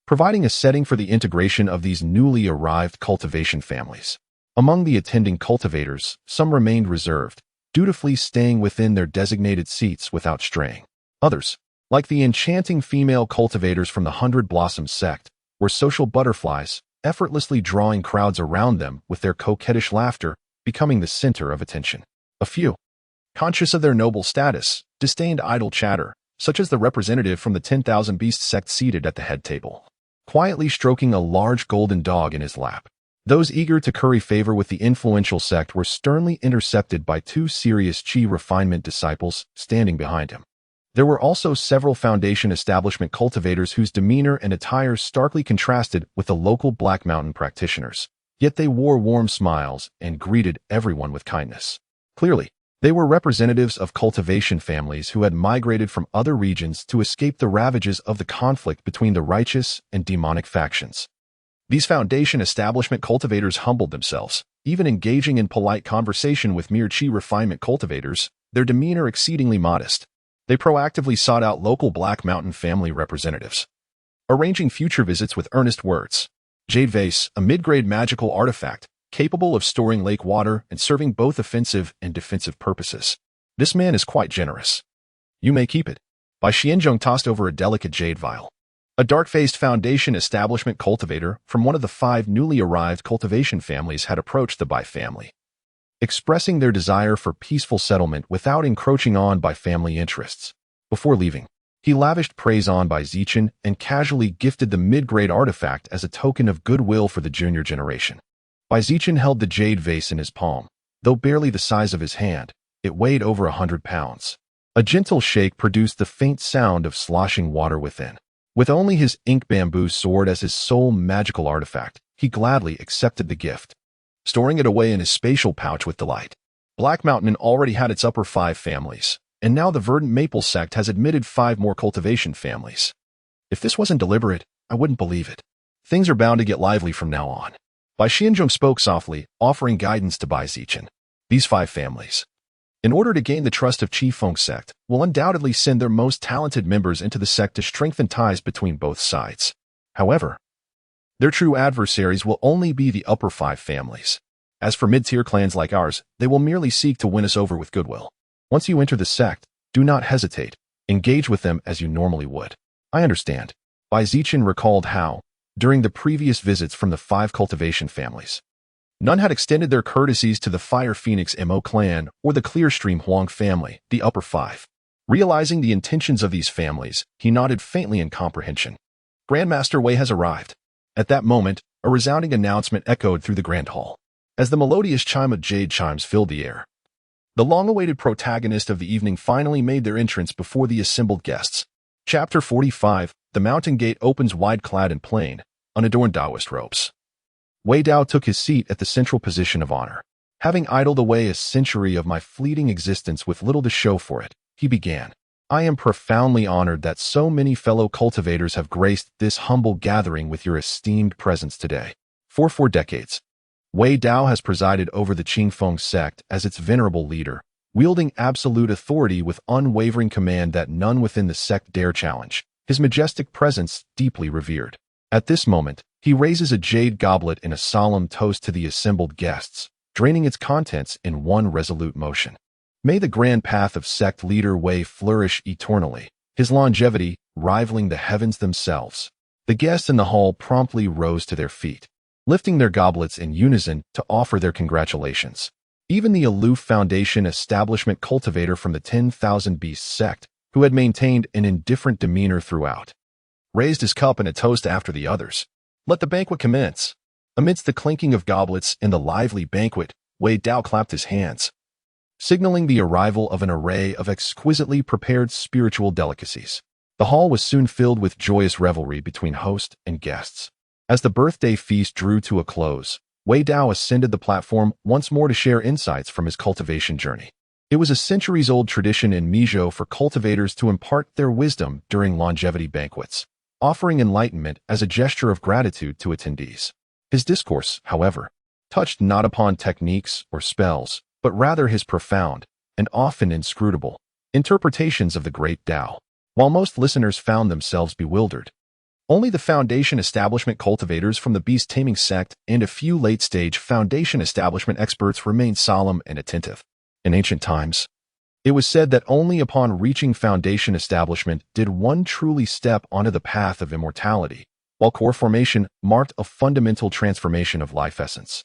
providing a setting for the integration of these newly arrived cultivation families. Among the attending cultivators, some remained reserved, dutifully staying within their designated seats without straying. Others, like the enchanting female cultivators from the 100 Blossoms sect, were social butterflies, effortlessly drawing crowds around them with their coquettish laughter, becoming the center of attention. A few, conscious of their noble status, disdained idle chatter, such as the representative from the 10,000 Beast sect seated at the head table, quietly stroking a large golden dog in his lap. Those eager to curry favor with the influential sect were sternly intercepted by 2 serious qi refinement disciples standing behind him. There were also several foundation establishment cultivators whose demeanor and attire starkly contrasted with the local Black Mountain practitioners, yet they wore warm smiles and greeted everyone with kindness. Clearly, they were representatives of cultivation families who had migrated from other regions to escape the ravages of the conflict between the righteous and demonic factions. These foundation establishment cultivators humbled themselves, even engaging in polite conversation with mere qi refinement cultivators, their demeanor exceedingly modest. They proactively sought out local Black Mountain family representatives, arranging future visits with earnest words. Jade Vase, a mid-grade magical artifact, capable of storing lake water and serving both offensive and defensive purposes. This man is quite generous. You may keep it. Bai Xianzhong tossed over a delicate jade vial. A dark-faced foundation establishment cultivator from one of the 5 newly arrived cultivation families had approached the Bai family, expressing their desire for peaceful settlement without encroaching on Bai family interests. Before leaving, he lavished praise on Bai Zichen and casually gifted the mid-grade artifact as a token of goodwill for the junior generation. Bai Zichen held the jade vase in his palm. Though barely the size of his hand, it weighed over 100 pounds. A gentle shake produced the faint sound of sloshing water within. With only his ink bamboo sword as his sole magical artifact, he gladly accepted the gift, storing it away in his spatial pouch with delight. Black Mountain already had its upper 5 families, and now the verdant maple sect has admitted 5 more cultivation families. If this wasn't deliberate, I wouldn't believe it. Things are bound to get lively from now on. Bai Xianzhong spoke softly, offering guidance to Bai Zichen. These 5 families, in order to gain the trust of Qifeng sect, will undoubtedly send their most talented members into the sect to strengthen ties between both sides. However, their true adversaries will only be the upper 5 families. As for mid-tier clans like ours, they will merely seek to win us over with goodwill. Once you enter the sect, do not hesitate. Engage with them as you normally would. I understand. Bai Zichen recalled how, during the previous visits from the 5 cultivation families, none had extended their courtesies to the Fire Phoenix Mo clan or the Clearstream Huang family, the upper 5. Realizing the intentions of these families, he nodded faintly in comprehension. Grandmaster Wei has arrived. At that moment, a resounding announcement echoed through the grand hall. As the melodious chime of jade chimes filled the air, the long-awaited protagonist of the evening finally made their entrance before the assembled guests. Chapter 45, The Mountain Gate opens wide clad in plain, unadorned Taoist robes. Wei Dao took his seat at the central position of honor. Having idled away a century of my fleeting existence with little to show for it, he began. I am profoundly honored that so many fellow cultivators have graced this humble gathering with your esteemed presence today. For 4 decades, Wei Dao has presided over the Qingfeng sect as its venerable leader, wielding absolute authority with unwavering command that none within the sect dare challenge, his majestic presence deeply revered. At this moment, he raises a jade goblet in a solemn toast to the assembled guests, draining its contents in one resolute motion. May the grand path of sect leader Wei flourish eternally, his longevity rivaling the heavens themselves. The guests in the hall promptly rose to their feet, lifting their goblets in unison to offer their congratulations. Even the aloof foundation establishment cultivator from the 10,000 Beasts sect, who had maintained an indifferent demeanor throughout, raised his cup in a toast after the others. Let the banquet commence. Amidst the clinking of goblets in the lively banquet, Wei Dao clapped his hands, signaling the arrival of an array of exquisitely prepared spiritual delicacies. The hall was soon filled with joyous revelry between host and guests. As the birthday feast drew to a close, Wei Dao ascended the platform once more to share insights from his cultivation journey. It was a centuries-old tradition in Mizhou for cultivators to impart their wisdom during longevity banquets, offering enlightenment as a gesture of gratitude to attendees. His discourse, however, touched not upon techniques or spells, but rather his profound, and often inscrutable, interpretations of the great Tao. While most listeners found themselves bewildered, only the foundation establishment cultivators from the beast taming sect and a few late-stage foundation establishment experts remained solemn and attentive. In ancient times, it was said that only upon reaching foundation establishment did one truly step onto the path of immortality, while core formation marked a fundamental transformation of life essence,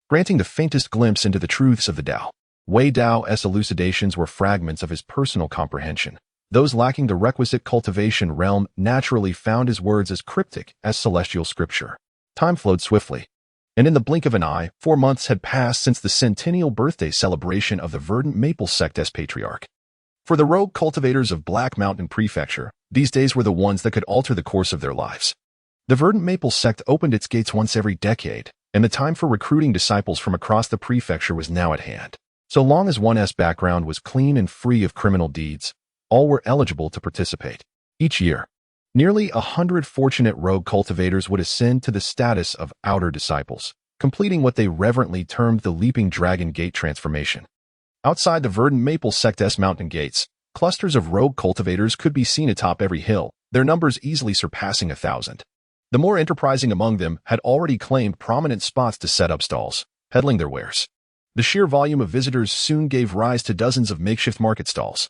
granting the faintest glimpse into the truths of the Tao. Wei Dao's elucidations were fragments of his personal comprehension. Those lacking the requisite cultivation realm naturally found his words as cryptic as celestial scripture. Time flowed swiftly, and in the blink of an eye, 4 months had passed since the centennial birthday celebration of the verdant maple sect as patriarch. For the rogue cultivators of Black Mountain Prefecture, these days were the ones that could alter the course of their lives. The verdant maple sect opened its gates once every decade, and the time for recruiting disciples from across the prefecture was now at hand. So long as one's background was clean and free of criminal deeds, all were eligible to participate. Each year, nearly 100 fortunate rogue cultivators would ascend to the status of outer disciples, completing what they reverently termed the Leaping Dragon Gate transformation. Outside the verdant maple sect's mountain gates, clusters of rogue cultivators could be seen atop every hill, their numbers easily surpassing 1,000. The more enterprising among them had already claimed prominent spots to set up stalls, peddling their wares. The sheer volume of visitors soon gave rise to dozens of makeshift market stalls.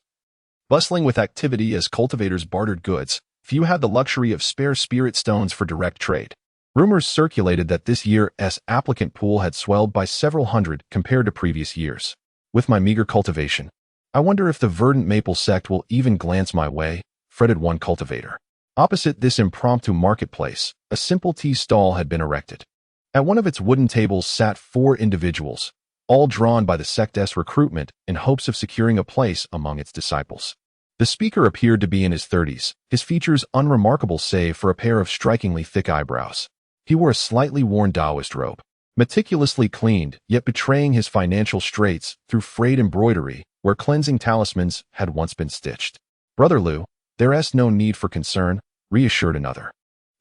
Bustling with activity as cultivators bartered goods, few had the luxury of spare spirit stones for direct trade. Rumors circulated that this year's applicant pool had swelled by several hundred compared to previous years. With my meager cultivation, I wonder if the verdant maple sect will even glance my way, fretted one cultivator. Opposite this impromptu marketplace, a simple tea stall had been erected. At one of its wooden tables sat 4 individuals, all drawn by the sect's recruitment in hopes of securing a place among its disciples. The speaker appeared to be in his 30s, his features unremarkable save for a pair of strikingly thick eyebrows. He wore a slightly worn Taoist robe, meticulously cleaned, yet betraying his financial straits through frayed embroidery where cleansing talismans had once been stitched. Brother Liu, there's no need for concern, reassured another.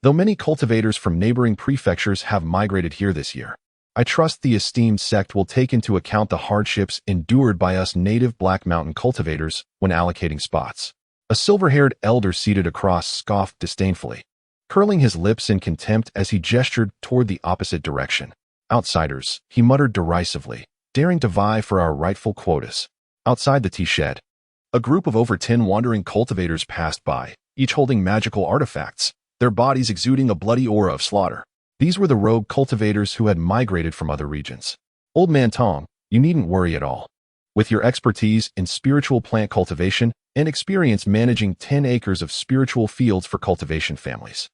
Though many cultivators from neighboring prefectures have migrated here this year, I trust the esteemed sect will take into account the hardships endured by us native Black Mountain cultivators when allocating spots. A silver-haired elder seated across scoffed disdainfully, curling his lips in contempt as he gestured toward the opposite direction. Outsiders, he muttered derisively, daring to vie for our rightful quotas. Outside the tea shed, a group of over 10 wandering cultivators passed by, each holding magical artifacts, their bodies exuding a bloody aura of slaughter. These were the rogue cultivators who had migrated from other regions. Old Man Tong, you needn't worry at all. With your expertise in spiritual plant cultivation and experience managing 10 acres of spiritual fields for cultivation families,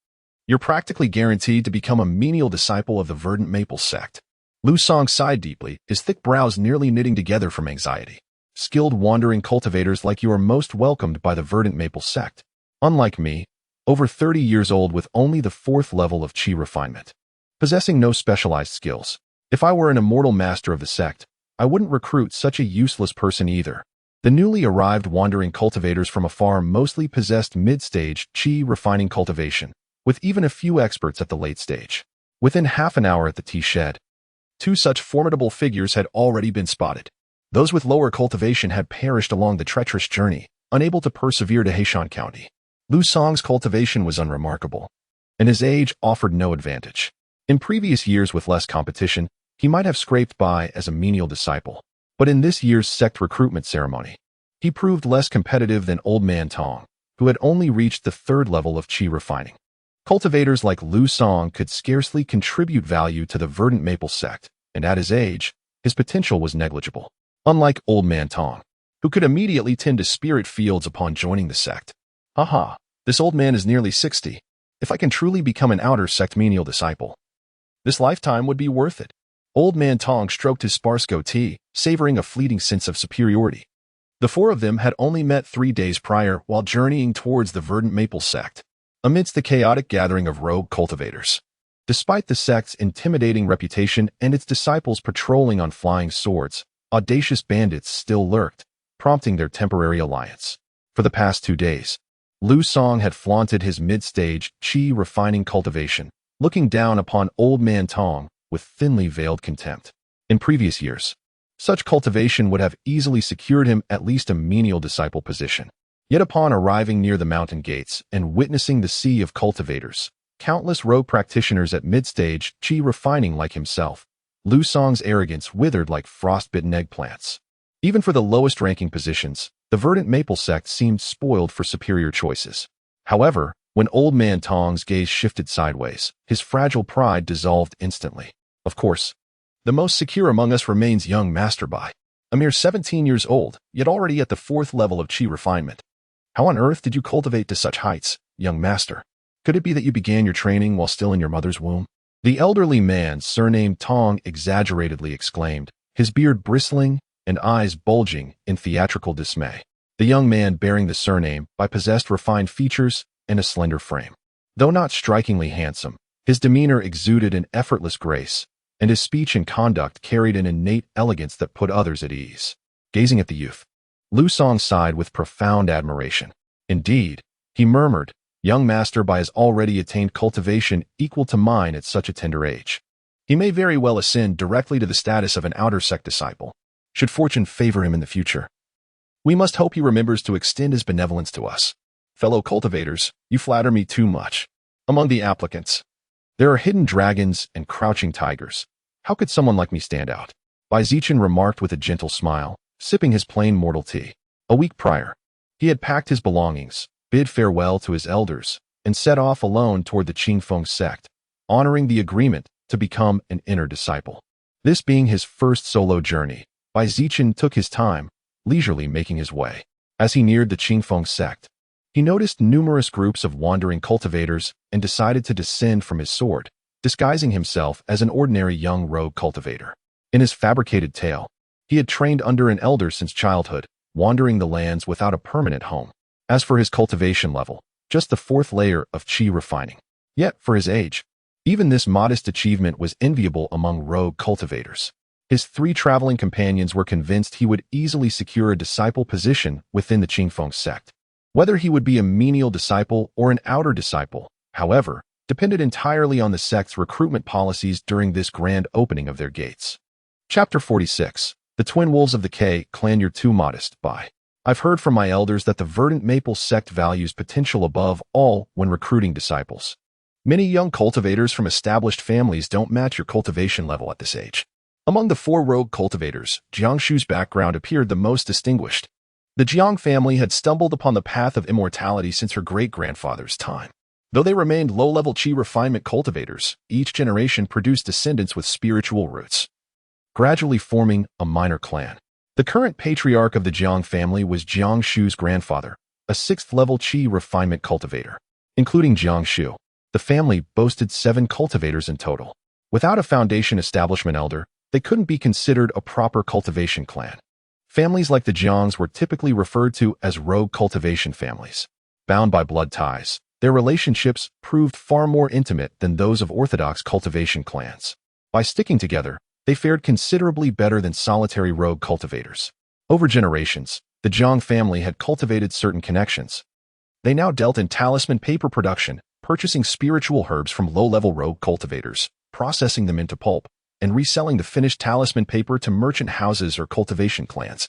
you're practically guaranteed to become a menial disciple of the verdant maple sect. Lu Song sighed deeply, his thick brows nearly knitting together from anxiety. Skilled wandering cultivators like you are most welcomed by the verdant maple sect. Unlike me, over 30 years old with only the 4th level of chi refinement, possessing no specialized skills. If I were an immortal master of the sect, I wouldn't recruit such a useless person either. The newly arrived wandering cultivators from afar mostly possessed mid-stage chi refining cultivation, with even a few experts at the late stage. Within half an hour at the tea shed, 2 such formidable figures had already been spotted. Those with lower cultivation had perished along the treacherous journey, unable to persevere to Heishan County. Lu Song's cultivation was unremarkable, and his age offered no advantage. In previous years with less competition, he might have scraped by as a menial disciple, but in this year's sect recruitment ceremony, he proved less competitive than Old Man Tong, who had only reached the 3rd level of chi refining. Cultivators like Lu Song could scarcely contribute value to the verdant maple sect, and at his age, his potential was negligible. Unlike Old Man Tong, who could immediately tend to spirit fields upon joining the sect. Haha, this old man is nearly 60. If I can truly become an outer sect menial disciple, this lifetime would be worth it. Old Man Tong stroked his sparse goatee, savoring a fleeting sense of superiority. The 4 of them had only met 3 days prior while journeying towards the verdant maple sect, amidst the chaotic gathering of rogue cultivators. Despite the sect's intimidating reputation and its disciples patrolling on flying swords, audacious bandits still lurked, prompting their temporary alliance. For the past 2 days, Lu Song had flaunted his mid-stage chi refining cultivation, looking down upon Old Man Tong with thinly veiled contempt. In previous years, such cultivation would have easily secured him at least a menial disciple position. Yet upon arriving near the mountain gates and witnessing the sea of cultivators, countless rogue practitioners at mid-stage chi refining like himself, Lu Song's arrogance withered like frostbitten eggplants. Even for the lowest-ranking positions, the verdant maple sect seemed spoiled for superior choices. However, when Old Man Tong's gaze shifted sideways, his fragile pride dissolved instantly. Of course, the most secure among us remains young Master Bai, a mere 17 years old, yet already at the 4th level of chi refinement. How on earth did you cultivate to such heights, young master? Could it be that you began your training while still in your mother's womb? The elderly man, surnamed Tong, exaggeratedly exclaimed, his beard bristling and eyes bulging in theatrical dismay. The young man bearing the surname possessed refined features and a slender frame. Though not strikingly handsome, his demeanor exuded an effortless grace, and his speech and conduct carried an innate elegance that put others at ease. Gazing at the youth, Lu Song sighed with profound admiration. Indeed, he murmured, young Master Bai has already attained cultivation equal to mine at such a tender age. He may very well ascend directly to the status of an outer sect disciple, should fortune favor him in the future. We must hope he remembers to extend his benevolence to us. Fellow cultivators, you flatter me too much. Among the applicants, there are hidden dragons and crouching tigers. How could someone like me stand out? Zichen remarked with a gentle smile, sipping his plain mortal tea. A week prior, he had packed his belongings, bid farewell to his elders, and set off alone toward the Qingfeng sect, honoring the agreement to become an inner disciple. This being his first solo journey, Zichen took his time, leisurely making his way. As he neared the Qingfeng sect, he noticed numerous groups of wandering cultivators and decided to descend from his sword, disguising himself as an ordinary young rogue cultivator. In his fabricated tale, he had trained under an elder since childhood, wandering the lands without a permanent home. As for his cultivation level, just the 4th layer of qi refining. Yet, for his age, even this modest achievement was enviable among rogue cultivators. His 3 traveling companions were convinced he would easily secure a disciple position within the Qingfeng sect. Whether he would be a menial disciple or an outer disciple, however, depended entirely on the sect's recruitment policies during this grand opening of their gates. Chapter 46. The Twin Wolves of the K Clan. You're too modest. I've heard from my elders that the Verdant Maple sect values potential above all when recruiting disciples. Many young cultivators from established families don't match your cultivation level at this age. Among the 4 rogue cultivators, Jiangshu's background appeared the most distinguished. The Jiang family had stumbled upon the path of immortality since her great-grandfather's time. Though they remained low-level qi refinement cultivators, each generation produced descendants with spiritual roots, gradually forming a minor clan. The current patriarch of the Jiang family was Jiangshu's grandfather, a 6th-level qi refinement cultivator. Including Jiangshu, the family boasted 7 cultivators in total. Without a foundation establishment elder, they couldn't be considered a proper cultivation clan. Families like the Jiangs were typically referred to as rogue cultivation families. Bound by blood ties, their relationships proved far more intimate than those of orthodox cultivation clans. By sticking together, they fared considerably better than solitary rogue cultivators. Over generations, the Jiang family had cultivated certain connections. They now dealt in talisman paper production, purchasing spiritual herbs from low-level rogue cultivators, processing them into pulp, and reselling the finished talisman paper to merchant houses or cultivation clans,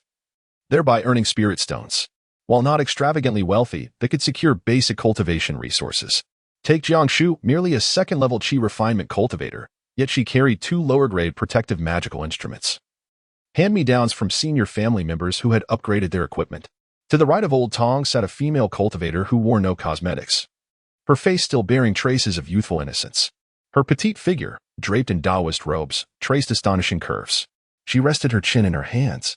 thereby earning spirit stones. While not extravagantly wealthy, they could secure basic cultivation resources. Take Jiangshu, merely a 2nd-level qi refinement cultivator, yet she carried 2 lower-grade protective magical instruments, hand-me-downs from senior family members who had upgraded their equipment. To the right of Old Tong sat a female cultivator who wore no cosmetics, her face still bearing traces of youthful innocence. Her petite figure, draped in Taoist robes, traced astonishing curves. She rested her chin in her hands,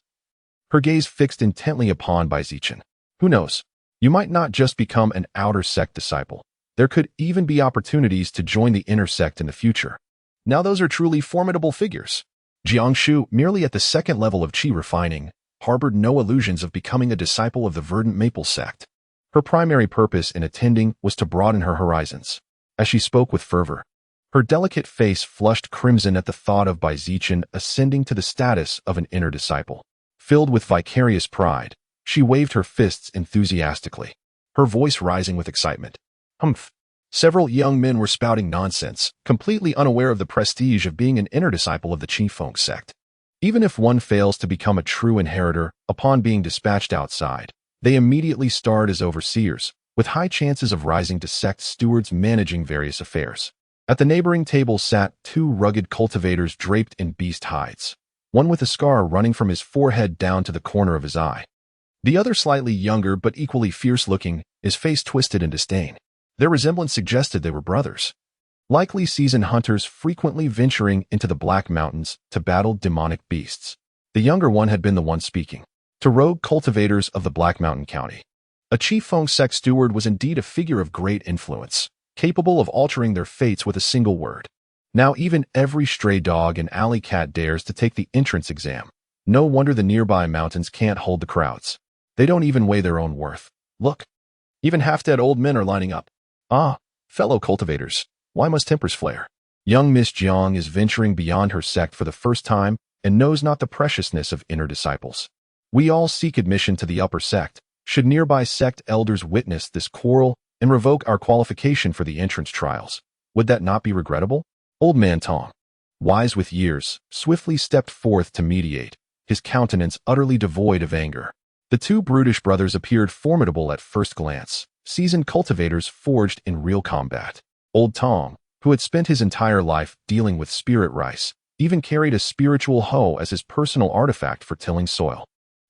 her gaze fixed intently upon Zichen. Who knows? You might not just become an outer sect disciple. There could even be opportunities to join the inner sect in the future. Now those are truly formidable figures. Jiangshu, merely at the 2nd level of qi refining, harbored no illusions of becoming a disciple of the Verdant Maple sect. Her primary purpose in attending was to broaden her horizons. As she spoke with fervor, her delicate face flushed crimson at the thought of Zichen ascending to the status of an inner disciple. Filled with vicarious pride, she waved her fists enthusiastically, her voice rising with excitement. Humph! Several young men were spouting nonsense, completely unaware of the prestige of being an inner disciple of the Qingfeng sect. Even if one fails to become a true inheritor upon being dispatched outside, they immediately starred as overseers, with high chances of rising to sect stewards managing various affairs. At the neighboring table sat 2 rugged cultivators draped in beast hides, one with a scar running from his forehead down to the corner of his eye. The other slightly younger but equally fierce-looking, his face twisted in disdain. Their resemblance suggested they were brothers, likely seasoned hunters frequently venturing into the Black Mountains to battle demonic beasts. The younger one had been the one speaking to rogue cultivators of the Black Mountain County. A Qingfeng sect steward was indeed a figure of great influence, capable of altering their fates with a single word. Now even every stray dog and alley cat dares to take the entrance exam. No wonder the nearby mountains can't hold the crowds. They don't even weigh their own worth. Look, even half-dead old men are lining up. Ah, fellow cultivators, why must tempers flare? Young Miss Jiang is venturing beyond her sect for the first time and knows not the preciousness of inner disciples. We all seek admission to the upper sect. Should nearby sect elders witness this quarrel and revoke our qualification for the entrance trials, would that not be regrettable? Old man Tong, wise with years, swiftly stepped forth to mediate, his countenance utterly devoid of anger. The 2 brutish brothers appeared formidable at first glance, seasoned cultivators forged in real combat. Old Tong, who had spent his entire life dealing with spirit rice, even carried a spiritual hoe as his personal artifact for tilling soil.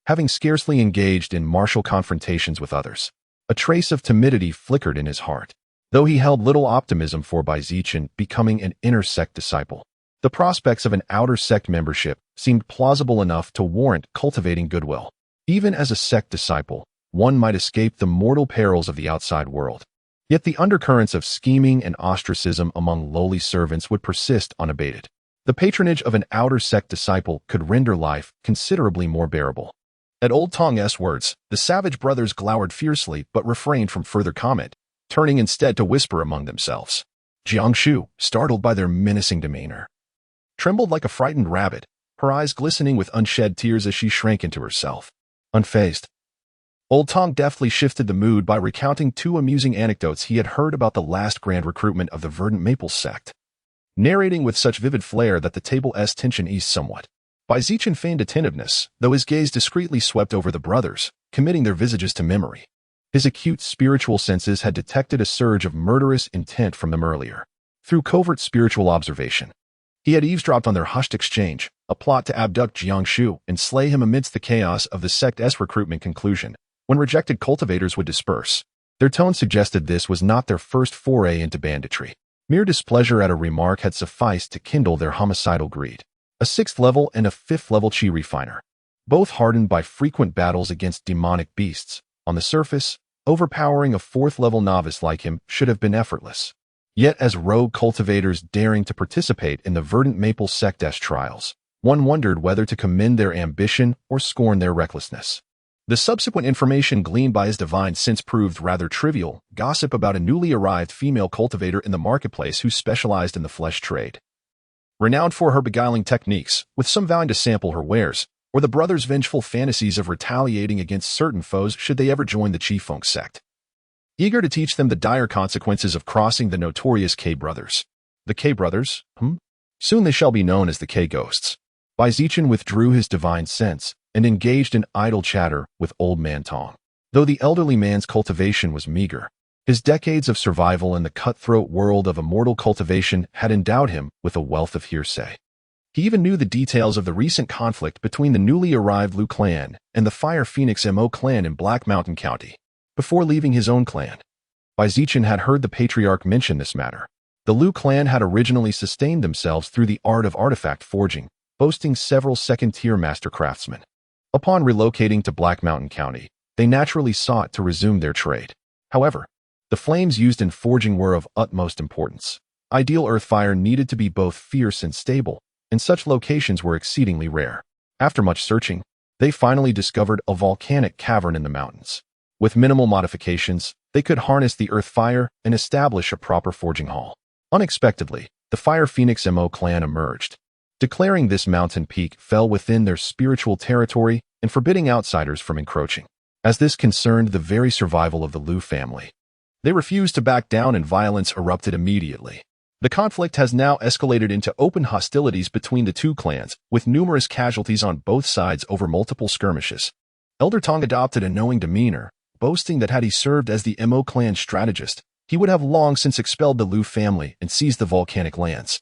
Having scarcely engaged in martial confrontations with others, a trace of timidity flickered in his heart. Though he held little optimism for Zichen becoming an inner sect disciple, the prospects of an outer sect membership seemed plausible enough to warrant cultivating goodwill. Even as a sect disciple, one might escape the mortal perils of the outside world. Yet the undercurrents of scheming and ostracism among lowly servants would persist unabated. The patronage of an outer sect disciple could render life considerably more bearable. At Old Tong's words, the savage brothers glowered fiercely but refrained from further comment, turning instead to whisper among themselves. Jiangshu, startled by their menacing demeanor, trembled like a frightened rabbit, her eyes glistening with unshed tears as she shrank into herself. Unfazed, Old Tong deftly shifted the mood by recounting two amusing anecdotes he had heard about the last grand recruitment of the verdant maple sect, narrating with such vivid flair that the table's tension eased somewhat. Zichen feigned attentiveness, though his gaze discreetly swept over the brothers, committing their visages to memory. His acute spiritual senses had detected a surge of murderous intent from them earlier. Through covert spiritual observation, he had eavesdropped on their hushed exchange, a plot to abduct Jiangshu and slay him amidst the chaos of the sect's recruitment conclusion. When rejected cultivators would disperse, their tone suggested this was not their first foray into banditry. Mere displeasure at a remark had sufficed to kindle their homicidal greed. A 6th level and a 5th level chi refiner, both hardened by frequent battles against demonic beasts. On the surface, overpowering a 4th level novice like him should have been effortless. Yet as rogue cultivators daring to participate in the verdant maple sect's trials, one wondered whether to commend their ambition or scorn their recklessness. The subsequent information gleaned by his divine sense proved rather trivial, gossip about a newly arrived female cultivator in the marketplace who specialized in the flesh trade. Renowned for her beguiling techniques, with some vowing to sample her wares, or the brothers' vengeful fantasies of retaliating against certain foes should they ever join the Chi-Feng sect. Eager to teach them the dire consequences of crossing the notorious K-brothers. The K-brothers? Soon they shall be known as the K-ghosts. Zichen withdrew his divine sense and engaged in idle chatter with Old Man Tong. Though the elderly man's cultivation was meager, his decades of survival in the cutthroat world of immortal cultivation had endowed him with a wealth of hearsay. He even knew the details of the recent conflict between the newly arrived Lu clan and the Fire Phoenix Mo clan in Black Mountain County. Before leaving his own clan, Zichen had heard the patriarch mention this matter. The Lu clan had originally sustained themselves through the art of artifact forging, boasting several second-tier master craftsmen. Upon relocating to Black Mountain County, they naturally sought to resume their trade. However, the flames used in forging were of utmost importance. Ideal earth fire needed to be both fierce and stable, and such locations were exceedingly rare. After much searching, they finally discovered a volcanic cavern in the mountains. With minimal modifications, they could harness the earth fire and establish a proper forging hall. Unexpectedly, the Fire Phoenix Mo clan emerged, declaring this mountain peak fell within their spiritual territory and forbidding outsiders from encroaching. As this concerned the very survival of the Lu family, they refused to back down and violence erupted immediately. The conflict has now escalated into open hostilities between the two clans, with numerous casualties on both sides over multiple skirmishes. Elder Tong adopted a knowing demeanor, boasting that had he served as the Mo clan strategist, he would have long since expelled the Lu family and seized the volcanic lands.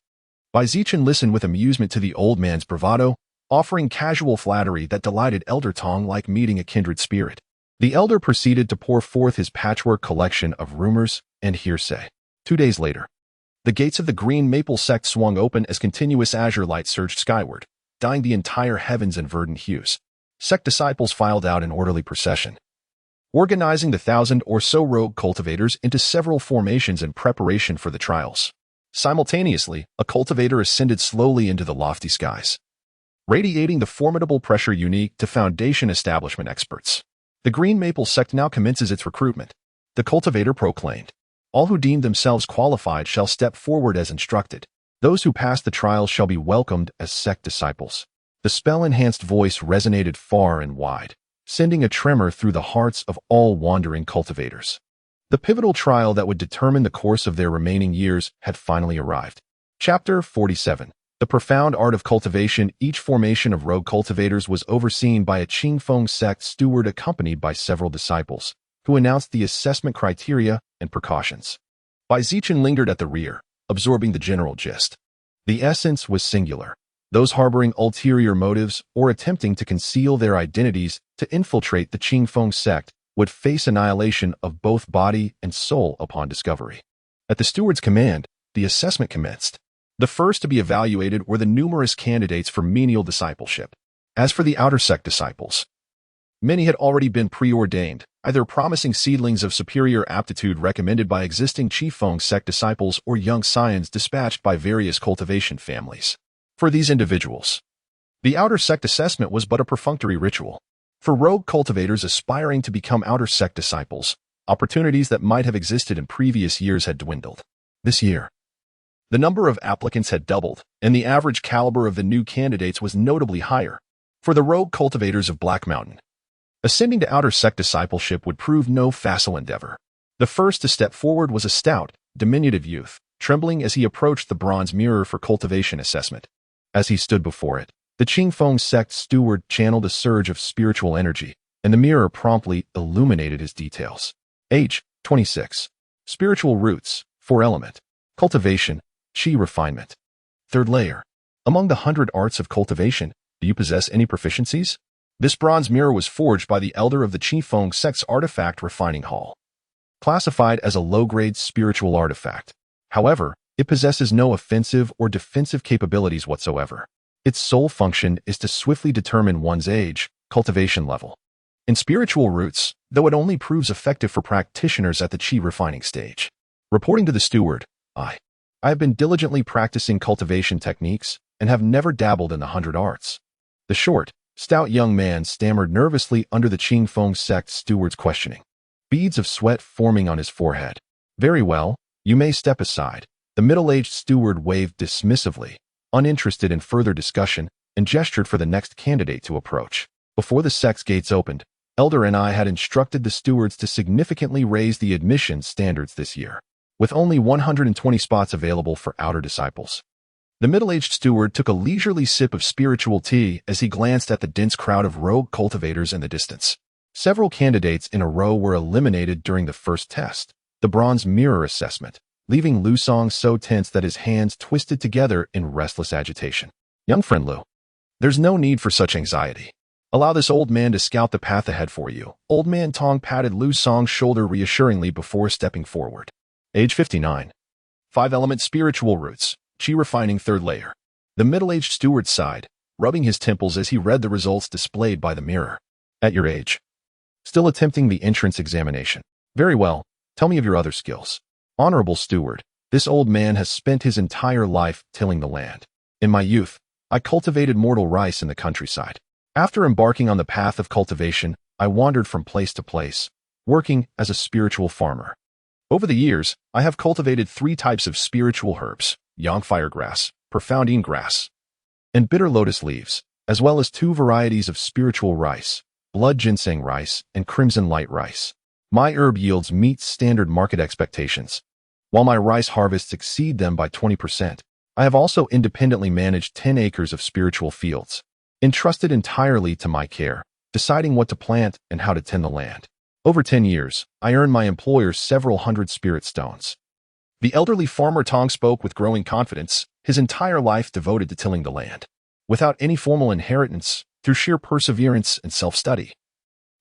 Zichen listened with amusement to the old man's bravado, offering casual flattery that delighted Elder Tong like meeting a kindred spirit. The elder proceeded to pour forth his patchwork collection of rumors and hearsay. 2 days later, the gates of the green maple sect swung open as continuous azure light surged skyward, dyeing the entire heavens in verdant hues. Sect disciples filed out in orderly procession, organizing the 1,000 or so rogue cultivators into several formations in preparation for the trials. Simultaneously, a cultivator ascended slowly into the lofty skies, radiating the formidable pressure unique to Foundation establishment experts. The Green Maple sect now commences its recruitment. The cultivator proclaimed, "All who deem themselves qualified shall step forward as instructed. Those who pass the trials shall be welcomed as sect disciples." The spell-enhanced voice resonated far and wide, sending a tremor through the hearts of all wandering cultivators. The pivotal trial that would determine the course of their remaining years had finally arrived. Chapter 47. The profound art of cultivation. Each formation of rogue cultivators was overseen by a Qingfeng sect steward accompanied by several disciples, who announced the assessment criteria and precautions. Zichen lingered at the rear, absorbing the general gist. The essence was singular. those harboring ulterior motives or attempting to conceal their identities to infiltrate the Qingfeng sect would face annihilation of both body and soul upon discovery. At the steward's command, the assessment commenced. The first to be evaluated were the numerous candidates for menial discipleship. As for the outer sect disciples, many had already been preordained, either promising seedlings of superior aptitude recommended by existing Qifeng sect disciples or young scions dispatched by various cultivation families. For these individuals, the outer sect assessment was but a perfunctory ritual. For rogue cultivators aspiring to become outer sect disciples, opportunities that might have existed in previous years had dwindled. This year, the number of applicants had doubled, and the average caliber of the new candidates was notably higher. For the rogue cultivators of Black Mountain, ascending to outer sect discipleship would prove no facile endeavor. The first to step forward was a stout, diminutive youth, trembling as he approached the bronze mirror for cultivation assessment. As he stood before it, the Qingfeng sect steward channeled a surge of spiritual energy, and the mirror promptly illuminated his details. Age, 26. Spiritual roots, 4 element. Cultivation, Qi refinement. 3rd layer. Among the 100 arts of cultivation, do you possess any proficiencies? This bronze mirror was forged by the elder of the Qifeng sect's artifact refining hall. Classified as a low-grade spiritual artifact. However, it possesses no offensive or defensive capabilities whatsoever. Its sole function is to swiftly determine one's age, cultivation level. In spiritual roots, though it only proves effective for practitioners at the Qi refining stage. Reporting to the steward, I have been diligently practicing cultivation techniques and have never dabbled in the 100 arts. The short, stout young man stammered nervously under the Qingfeng sect steward's questioning, beads of sweat forming on his forehead. Very well, you may step aside. The middle-aged steward waved dismissively, uninterested in further discussion, and gestured for the next candidate to approach. Before the sect's gates opened, Elder and I had instructed the stewards to significantly raise the admission standards this year, with only 120 spots available for outer disciples. The middle-aged steward took a leisurely sip of spiritual tea as he glanced at the dense crowd of rogue cultivators in the distance. Several candidates in a row were eliminated during the first test, the bronze mirror assessment, leaving Lu Song so tense that his hands twisted together in restless agitation. Young friend Lu, there's no need for such anxiety. Allow this old man to scout the path ahead for you. Old man Tong patted Lu Song's shoulder reassuringly before stepping forward. Age 59. 5-element spiritual roots, Qi refining 3rd layer. The middle-aged steward sighed, rubbing his temples as he read the results displayed by the mirror. At your age. Still attempting the entrance examination. Very well, tell me of your other skills. Honorable steward, this old man has spent his entire life tilling the land. In my youth, I cultivated mortal rice in the countryside. After embarking on the path of cultivation, I wandered from place to place, working as a spiritual farmer. Over the years, I have cultivated 3 types of spiritual herbs, yang firegrass, profoundine grass, and bitter lotus leaves, as well as 2 varieties of spiritual rice, blood ginseng rice and crimson light rice. My herb yields meet standard market expectations, while my rice harvests exceed them by 20%. I have also independently managed 10 acres of spiritual fields, entrusted entirely to my care, deciding what to plant and how to tend the land. Over 10 years, I earned my employer several hundred spirit stones. The elderly farmer Tong spoke with growing confidence, his entire life devoted to tilling the land. Without any formal inheritance, through sheer perseverance and self-study,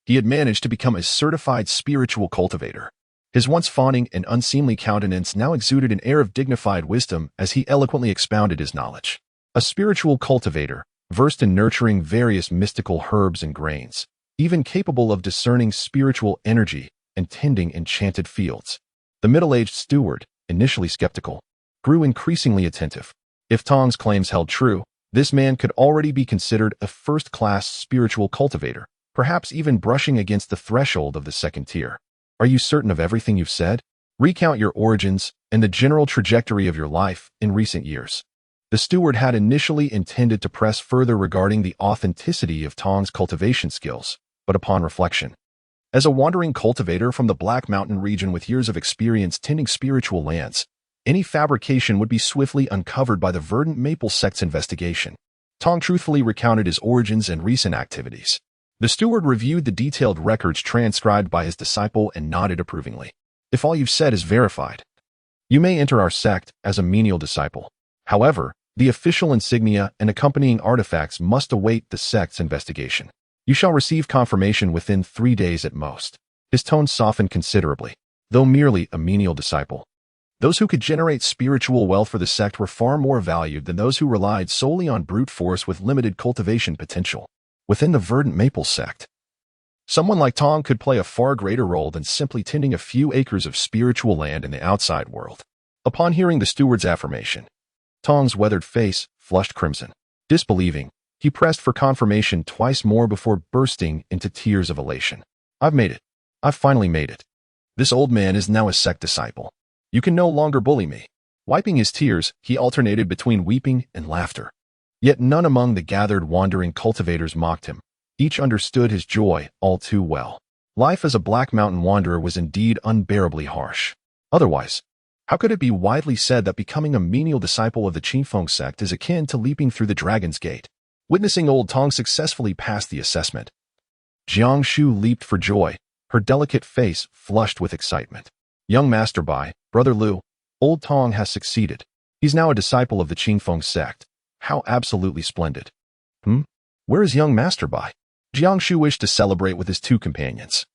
he had managed to become a certified spiritual cultivator. His once fawning and unseemly countenance now exuded an air of dignified wisdom as he eloquently expounded his knowledge. A spiritual cultivator, versed in nurturing various mystical herbs and grains, even capable of discerning spiritual energy and tending enchanted fields. The middle-aged steward, initially skeptical, grew increasingly attentive. If Tong's claims held true, this man could already be considered a first-class spiritual cultivator, perhaps even brushing against the threshold of the 2nd tier. Are you certain of everything you've said? Recount your origins and the general trajectory of your life in recent years. The steward had initially intended to press further regarding the authenticity of Tong's cultivation skills, but upon reflection, as a wandering cultivator from the Black Mountain region with years of experience tending spiritual lands, any fabrication would be swiftly uncovered by the Verdant Maple sect's investigation. Tong truthfully recounted his origins and recent activities. The steward reviewed the detailed records transcribed by his disciple and nodded approvingly. If all you've said is verified, you may enter our sect as a menial disciple. However, The official insignia and accompanying artifacts must await the sect's investigation. You shall receive confirmation within 3 days at most. His tone softened considerably, though merely a menial disciple. Those who could generate spiritual wealth for the sect were far more valued than those who relied solely on brute force with limited cultivation potential. Within the verdant maple sect, someone like Tong could play a far greater role than simply tending a few acres of spiritual land in the outside world. Upon hearing the steward's affirmation, Tong's weathered face flushed crimson. Disbelieving, he pressed for confirmation twice more before bursting into tears of elation. I've made it. I've finally made it. This old man is now a sect disciple. You can no longer bully me. Wiping his tears, he alternated between weeping and laughter. Yet none among the gathered wandering cultivators mocked him. Each understood his joy all too well. Life as a Black Mountain wanderer was indeed unbearably harsh. Otherwise, how could it be widely said that becoming a menial disciple of the Qingfeng sect is akin to leaping through the Dragon's Gate? Witnessing old Tong successfully pass the assessment, Jiang Shu leaped for joy, her delicate face flushed with excitement. Young Master Bai, Brother Lu, old Tong has succeeded. He's now a disciple of the Qingfeng sect. How absolutely splendid. Where is young Master Bai? Jiang Shu wished to celebrate with his two companions,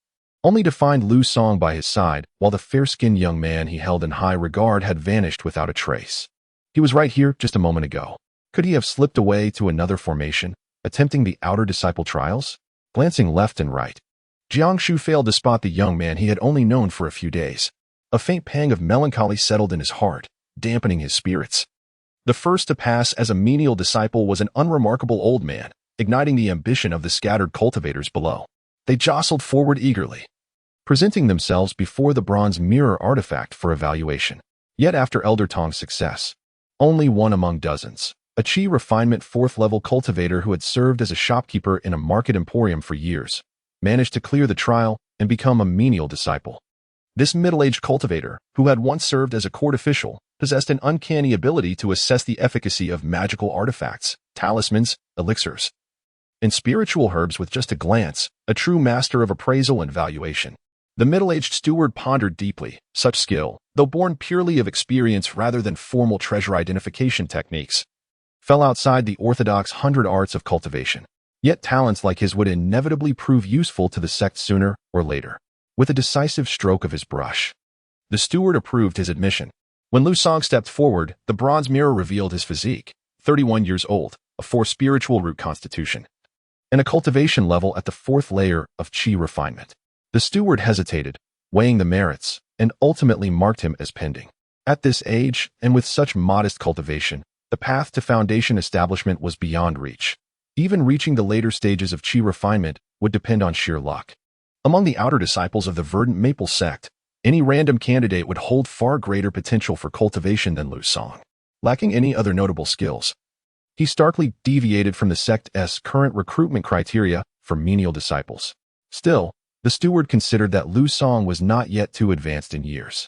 only to find Lu Song by his side, while the fair-skinned young man he held in high regard had vanished without a trace. He was right here just a moment ago. Could he have slipped away to another formation, attempting the outer disciple trials? Glancing left and right, Jiang Shu failed to spot the young man he had only known for a few days. A faint pang of melancholy settled in his heart, dampening his spirits. The first to pass as a menial disciple was an unremarkable old man, igniting the ambition of the scattered cultivators below. They jostled forward eagerly, presenting themselves before the bronze mirror artifact for evaluation. Yet after Elder Tong's success, only one among dozens, a Qi refinement 4th-level cultivator who had served as a shopkeeper in a market emporium for years, managed to clear the trial and become a menial disciple. This middle-aged cultivator, who had once served as a court official, possessed an uncanny ability to assess the efficacy of magical artifacts, talismans, elixirs, and spiritual herbs with just a glance, a true master of appraisal and valuation. The middle-aged steward pondered deeply. Such skill, though born purely of experience rather than formal treasure identification techniques, fell outside the orthodox 100 arts of cultivation. Yet talents like his would inevitably prove useful to the sect sooner or later. With a decisive stroke of his brush, the steward approved his admission. When Lu Song stepped forward, the bronze mirror revealed his physique, 31 years old, a 4 spiritual root constitution, and a cultivation level at the 4th layer of Qi refinement. The steward hesitated, weighing the merits, and ultimately marked him as pending. At this age, and with such modest cultivation, the path to foundation establishment was beyond reach. Even reaching the later stages of Qi refinement would depend on sheer luck. Among the outer disciples of the verdant maple sect, any random candidate would hold far greater potential for cultivation than Lu Song. Lacking any other notable skills, he starkly deviated from the sect's current recruitment criteria for menial disciples. Still, the steward considered that Lu Song was not yet too advanced in years.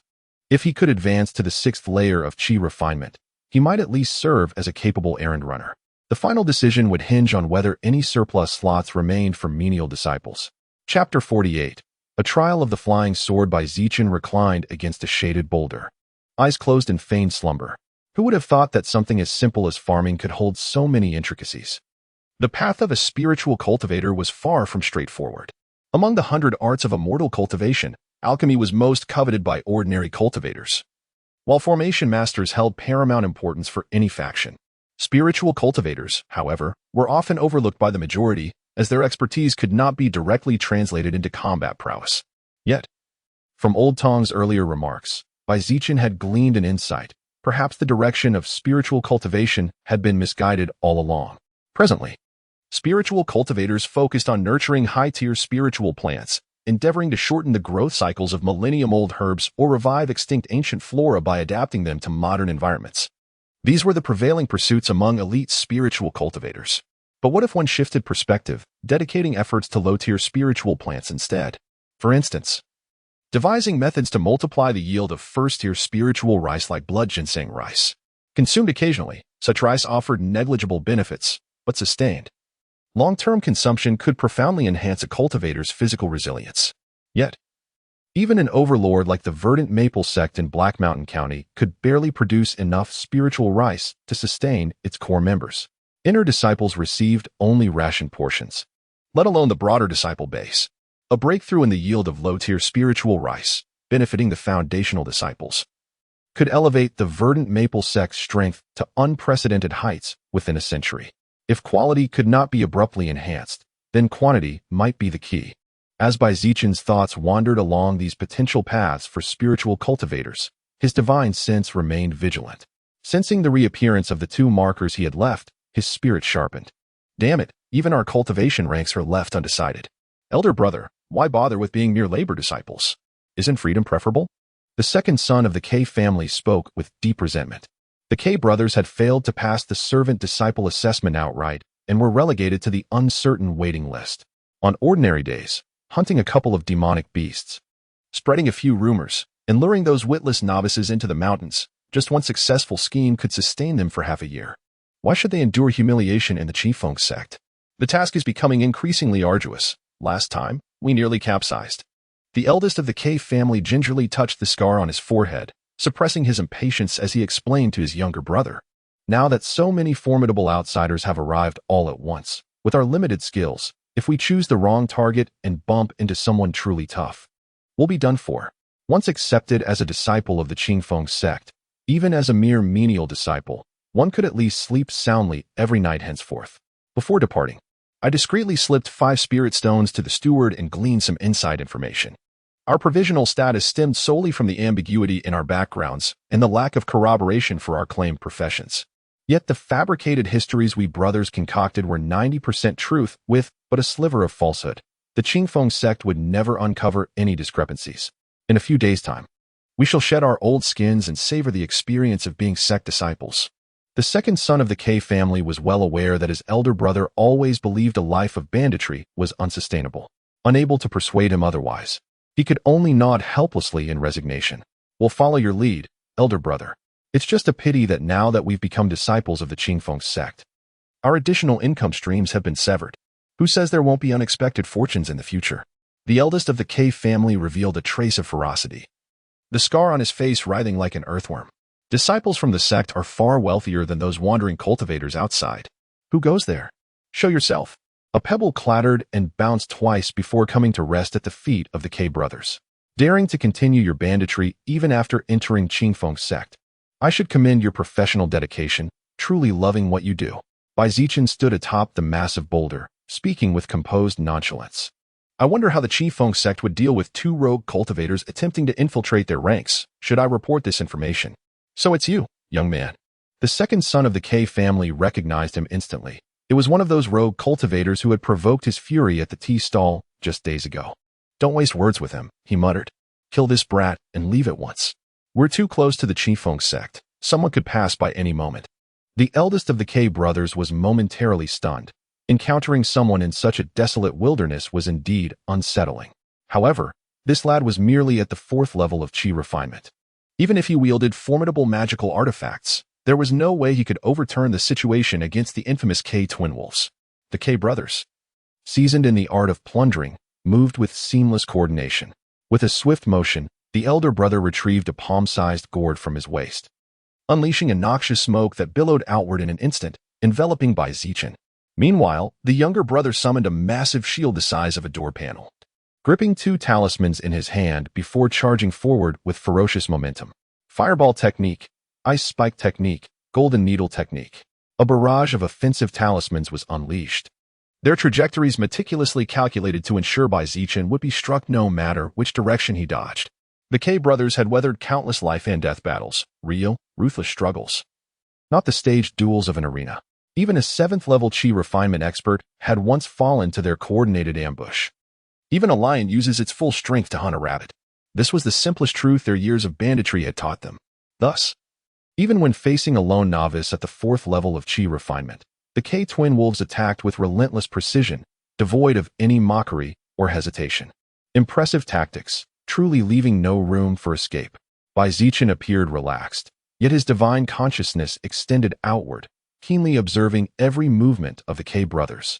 If he could advance to the 6th layer of Qi refinement, he might at least serve as a capable errand runner. The final decision would hinge on whether any surplus slots remained for menial disciples. Chapter 48. A Trial of the Flying Sword by Zichen reclined against a shaded boulder, eyes closed in feigned slumber. Who would have thought that something as simple as farming could hold so many intricacies? The path of a spiritual cultivator was far from straightforward. Among the 100 arts of immortal cultivation, alchemy was most coveted by ordinary cultivators, while formation masters held paramount importance for any faction. Spiritual cultivators, however, were often overlooked by the majority, as their expertise could not be directly translated into combat prowess. Yet, from Old Tong's earlier remarks, Bai Zichen had gleaned an insight. Perhaps the direction of spiritual cultivation had been misguided all along. Presently, spiritual cultivators focused on nurturing high-tier spiritual plants, endeavoring to shorten the growth cycles of millennium-old herbs or revive extinct ancient flora by adapting them to modern environments. These were the prevailing pursuits among elite spiritual cultivators. But what if one shifted perspective, dedicating efforts to low-tier spiritual plants instead? For instance, devising methods to multiply the yield of first-tier spiritual rice like blood ginseng rice. Consumed occasionally, such rice offered negligible benefits, but sustained long-term consumption could profoundly enhance a cultivator's physical resilience. Yet, Even an overlord like the verdant maple sect in Black Mountain County could barely produce enough spiritual rice to sustain its core members. Inner disciples received only ration portions, let alone the broader disciple base. A breakthrough in the yield of low-tier spiritual rice, benefiting the foundational disciples, could elevate the verdant maple sect's strength to unprecedented heights within a century. If quality could not be abruptly enhanced, then quantity might be the key. As Zichen's thoughts wandered along these potential paths for spiritual cultivators, his divine sense remained vigilant. Sensing the reappearance of the two markers he had left, his spirit sharpened. Damn it, even our cultivation ranks are left undecided. Elder brother, why bother with being mere labor disciples? Isn't freedom preferable? The second son of the K family spoke with deep resentment. The K brothers had failed to pass the servant-disciple assessment outright and were relegated to the uncertain waiting list. On ordinary days, hunting a couple of demonic beasts, spreading a few rumors, and luring those witless novices into the mountains, just one successful scheme could sustain them for half a year. Why should they endure humiliation in the Qifeng sect? The task is becoming increasingly arduous. Last time, we nearly capsized. The eldest of the K family gingerly touched the scar on his forehead, suppressing his impatience as he explained to his younger brother. Now that so many formidable outsiders have arrived all at once, with our limited skills, if we choose the wrong target and bump into someone truly tough, we'll be done for. Once accepted as a disciple of the Qifeng sect, even as a mere menial disciple, one could at least sleep soundly every night henceforth. Before departing, I discreetly slipped 5 spirit stones to the steward and gleaned some inside information. Our provisional status stemmed solely from the ambiguity in our backgrounds and the lack of corroboration for our claimed professions. Yet the fabricated histories we brothers concocted were 90% truth with but a sliver of falsehood. The Qifeng sect would never uncover any discrepancies. In a few days' time, we shall shed our old skins and savor the experience of being sect disciples. The second son of the K family was well aware that his elder brother always believed a life of banditry was unsustainable. Unable to persuade him otherwise, he could only nod helplessly in resignation. We'll follow your lead, elder brother. It's just a pity that now that we've become disciples of the Qifeng sect, our additional income streams have been severed. Who says there won't be unexpected fortunes in the future? The eldest of the K family revealed a trace of ferocity, the scar on his face writhing like an earthworm. Disciples from the sect are far wealthier than those wandering cultivators outside. Who goes there? Show yourself. A pebble clattered and bounced twice before coming to rest at the feet of the K brothers. Daring to continue your banditry even after entering Qifeng sect, I should commend your professional dedication, truly loving what you do. Zichen stood atop the massive boulder, speaking with composed nonchalance. I wonder how the Qifeng sect would deal with 2 rogue cultivators attempting to infiltrate their ranks, should I report this information. So it's you, young man. The second son of the K family recognized him instantly. It was one of those rogue cultivators who had provoked his fury at the tea stall just days ago. Don't waste words with him, he muttered. Kill this brat and leave at once. We're too close to the Qifeng sect. Someone could pass by any moment. The eldest of the K brothers was momentarily stunned. Encountering someone in such a desolate wilderness was indeed unsettling. However, this lad was merely at the 4th level of Qi refinement. Even if he wielded formidable magical artifacts, there was no way he could overturn the situation against the infamous K twin wolves. The K brothers, seasoned in the art of plundering, moved with seamless coordination. With a swift motion, the elder brother retrieved a palm-sized gourd from his waist, unleashing a noxious smoke that billowed outward in an instant, enveloping Zichen. Meanwhile, the younger brother summoned a massive shield the size of a door panel, gripping 2 talismans in his hand before charging forward with ferocious momentum. Fireball technique, ice spike technique, golden needle technique. A barrage of offensive talismans was unleashed, their trajectories meticulously calculated to ensure Zichen would be struck no matter which direction he dodged. The K brothers had weathered countless life and death battles, real, ruthless struggles, not the staged duels of an arena. Even a 7th-level Qi refinement expert had once fallen to their coordinated ambush. Even a lion uses its full strength to hunt a rabbit. This was the simplest truth their years of banditry had taught them. Thus, even when facing a lone novice at the 4th level of Qi refinement, the K twin wolves attacked with relentless precision, devoid of any mockery or hesitation. Impressive tactics, truly leaving no room for escape. Zichen appeared relaxed, yet his divine consciousness extended outward, keenly observing every movement of the K brothers.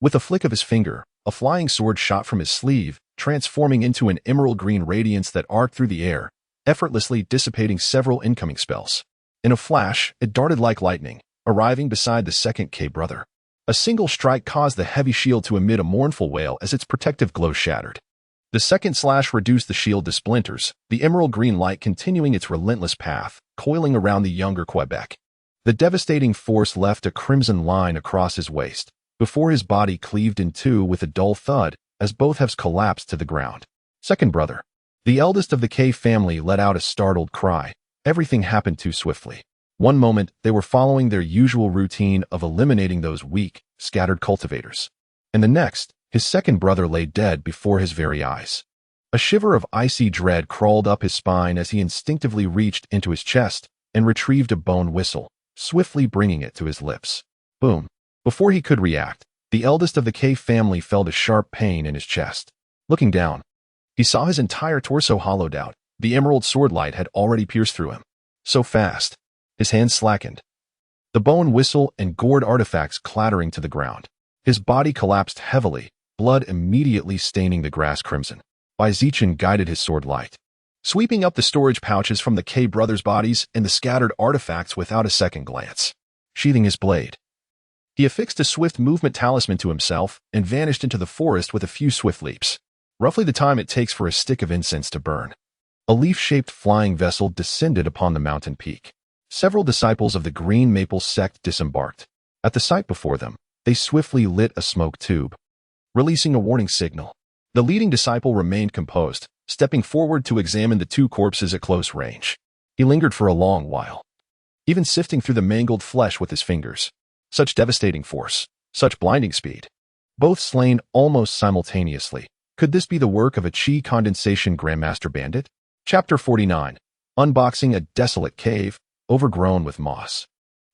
With a flick of his finger, a flying sword shot from his sleeve transforming into an emerald green radiance that arced through the air, effortlessly dissipating several incoming spells. In a flash, it darted like lightning, arriving beside the second K brother. A single strike caused the heavy shield to emit a mournful wail as its protective glow shattered. The second slash reduced the shield to splinters, the emerald green light continuing its relentless path, coiling around the younger Quebec. The devastating force left a crimson line across his waist, before his body cleaved in two with a dull thud as both halves collapsed to the ground. Second brother. The eldest of the K family let out a startled cry. Everything happened too swiftly. One moment, they were following their usual routine of eliminating those weak, scattered cultivators. And the next, his second brother lay dead before his very eyes. A shiver of icy dread crawled up his spine as he instinctively reached into his chest and retrieved a bone whistle, swiftly bringing it to his lips. Boom. Before he could react, the eldest of the K family felt a sharp pain in his chest. Looking down, he saw his entire torso hollowed out. The emerald sword light had already pierced through him. So fast. His hands slackened. The bone whistle and gourd artifacts clattering to the ground. His body collapsed heavily, blood immediately staining the grass crimson. Zichen guided his sword light, sweeping up the storage pouches from the K brothers' bodies and the scattered artifacts without a second glance. Sheathing his blade, he affixed a swift movement talisman to himself and vanished into the forest with a few swift leaps, roughly the time it takes for a stick of incense to burn. A leaf-shaped flying vessel descended upon the mountain peak. Several disciples of the Green Maple sect disembarked. At the sight before them, they swiftly lit a smoke tube, releasing a warning signal. The leading disciple remained composed, stepping forward to examine the two corpses at close range. He lingered for a long while, even sifting through the mangled flesh with his fingers. Such devastating force, such blinding speed. Both slain almost simultaneously. Could this be the work of a chi condensation Grandmaster bandit? Chapter 49. Unboxing a desolate cave, overgrown with moss.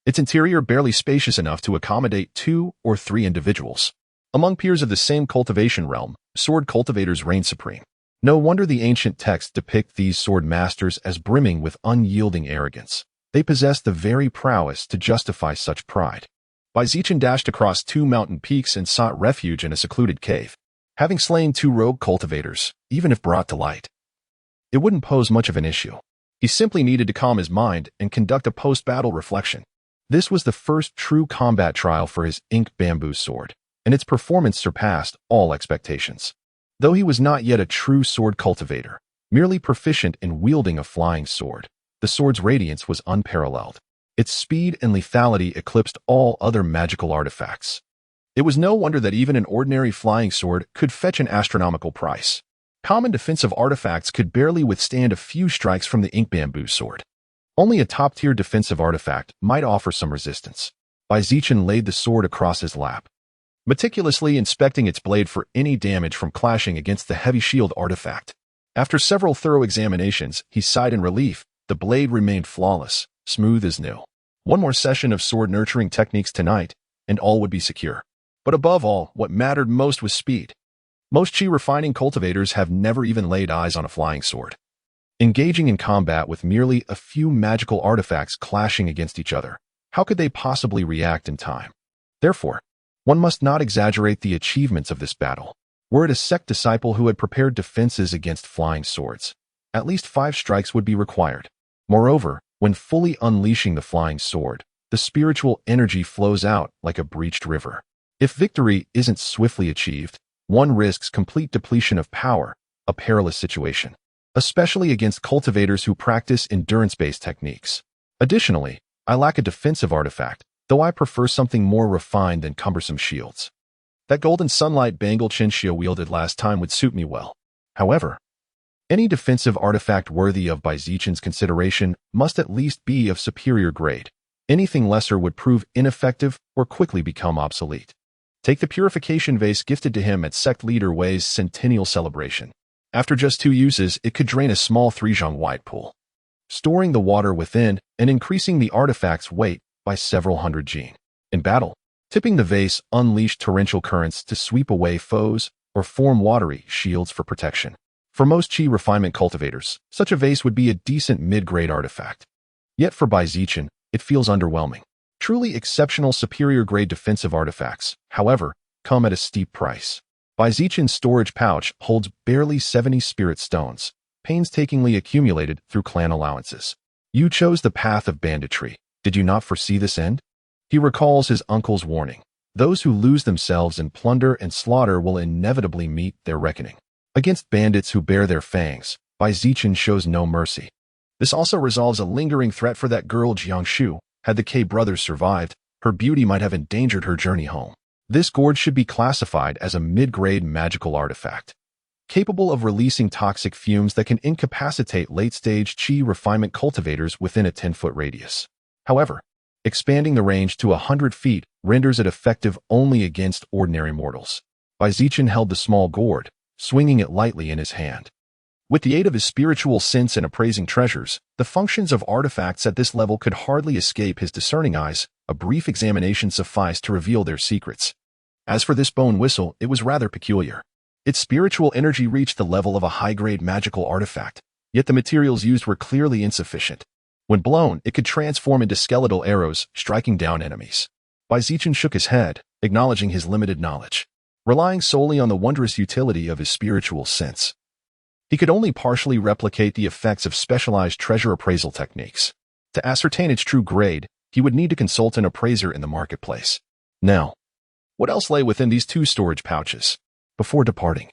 Its interior barely spacious enough to accommodate 2 or 3 individuals. Among peers of the same cultivation realm, sword cultivators reign supreme. No wonder the ancient texts depict these sword masters as brimming with unyielding arrogance. They possess the very prowess to justify such pride. Zichen dashed across 2 mountain peaks and sought refuge in a secluded cave. Having slain 2 rogue cultivators, even if brought to light, it wouldn't pose much of an issue. He simply needed to calm his mind and conduct a post-battle reflection. This was the first true combat trial for his inked bamboo sword, and its performance surpassed all expectations. Though he was not yet a true sword cultivator, merely proficient in wielding a flying sword, the sword's radiance was unparalleled. Its speed and lethality eclipsed all other magical artifacts. It was no wonder that even an ordinary flying sword could fetch an astronomical price. Common defensive artifacts could barely withstand a few strikes from the ink bamboo sword. Only a top-tier defensive artifact might offer some resistance. Zichen laid the sword across his lap, meticulously inspecting its blade for any damage from clashing against the heavy shield artifact. After several thorough examinations, he sighed in relief. The blade remained flawless, smooth as new. One more session of sword nurturing techniques tonight, and all would be secure. But above all, what mattered most was speed. Most chi-refining cultivators have never even laid eyes on a flying sword. Engaging in combat with merely a few magical artifacts clashing against each other, how could they possibly react in time? Therefore, one must not exaggerate the achievements of this battle. Were it a sect disciple who had prepared defenses against flying swords, at least 5 strikes would be required. Moreover, when fully unleashing the flying sword, the spiritual energy flows out like a breached river. If victory isn't swiftly achieved, one risks complete depletion of power, a perilous situation, especially against cultivators who practice endurance-based techniques. Additionally, I lack a defensive artifact, though I prefer something more refined than cumbersome shields. That golden sunlight bangle chinchilla wielded last time would suit me well. However, any defensive artifact worthy of Zichen's consideration must at least be of superior grade. Anything lesser would prove ineffective or quickly become obsolete. Take the purification vase gifted to him at Sect Leader Wei's centennial celebration. After just 2 uses, it could drain a small 3-zhang white pool, storing the water within and increasing the artifact's weight by several hundred jing. In battle, tipping the vase unleashed torrential currents to sweep away foes or form watery shields for protection. For most chi refinement cultivators, such a vase would be a decent mid-grade artifact. Yet for Zichen, it feels underwhelming. Truly exceptional superior grade defensive artifacts, however, come at a steep price. Zichen's storage pouch holds barely 70 spirit stones, painstakingly accumulated through clan allowances. You chose the path of banditry. Did you not foresee this end? He recalls his uncle's warning. Those who lose themselves in plunder and slaughter will inevitably meet their reckoning. Against bandits who bear their fangs, Zichen shows no mercy. This also resolves a lingering threat for that girl Jiangshu. Had the K brothers survived, her beauty might have endangered her journey home. This gourd should be classified as a mid-grade magical artifact, capable of releasing toxic fumes that can incapacitate late-stage Qi refinement cultivators within a 10-foot radius. However, expanding the range to 100 feet renders it effective only against ordinary mortals. Zichen held the small gourd, swinging it lightly in his hand. With the aid of his spiritual sense and appraising treasures, the functions of artifacts at this level could hardly escape his discerning eyes. A brief examination sufficed to reveal their secrets. As for this bone whistle, it was rather peculiar. Its spiritual energy reached the level of a high-grade magical artifact, yet the materials used were clearly insufficient. When blown, it could transform into skeletal arrows, striking down enemies. Zichen shook his head, acknowledging his limited knowledge. Relying solely on the wondrous utility of his spiritual sense, he could only partially replicate the effects of specialized treasure appraisal techniques. To ascertain its true grade, he would need to consult an appraiser in the marketplace. Now, what else lay within these two storage pouches? Before departing,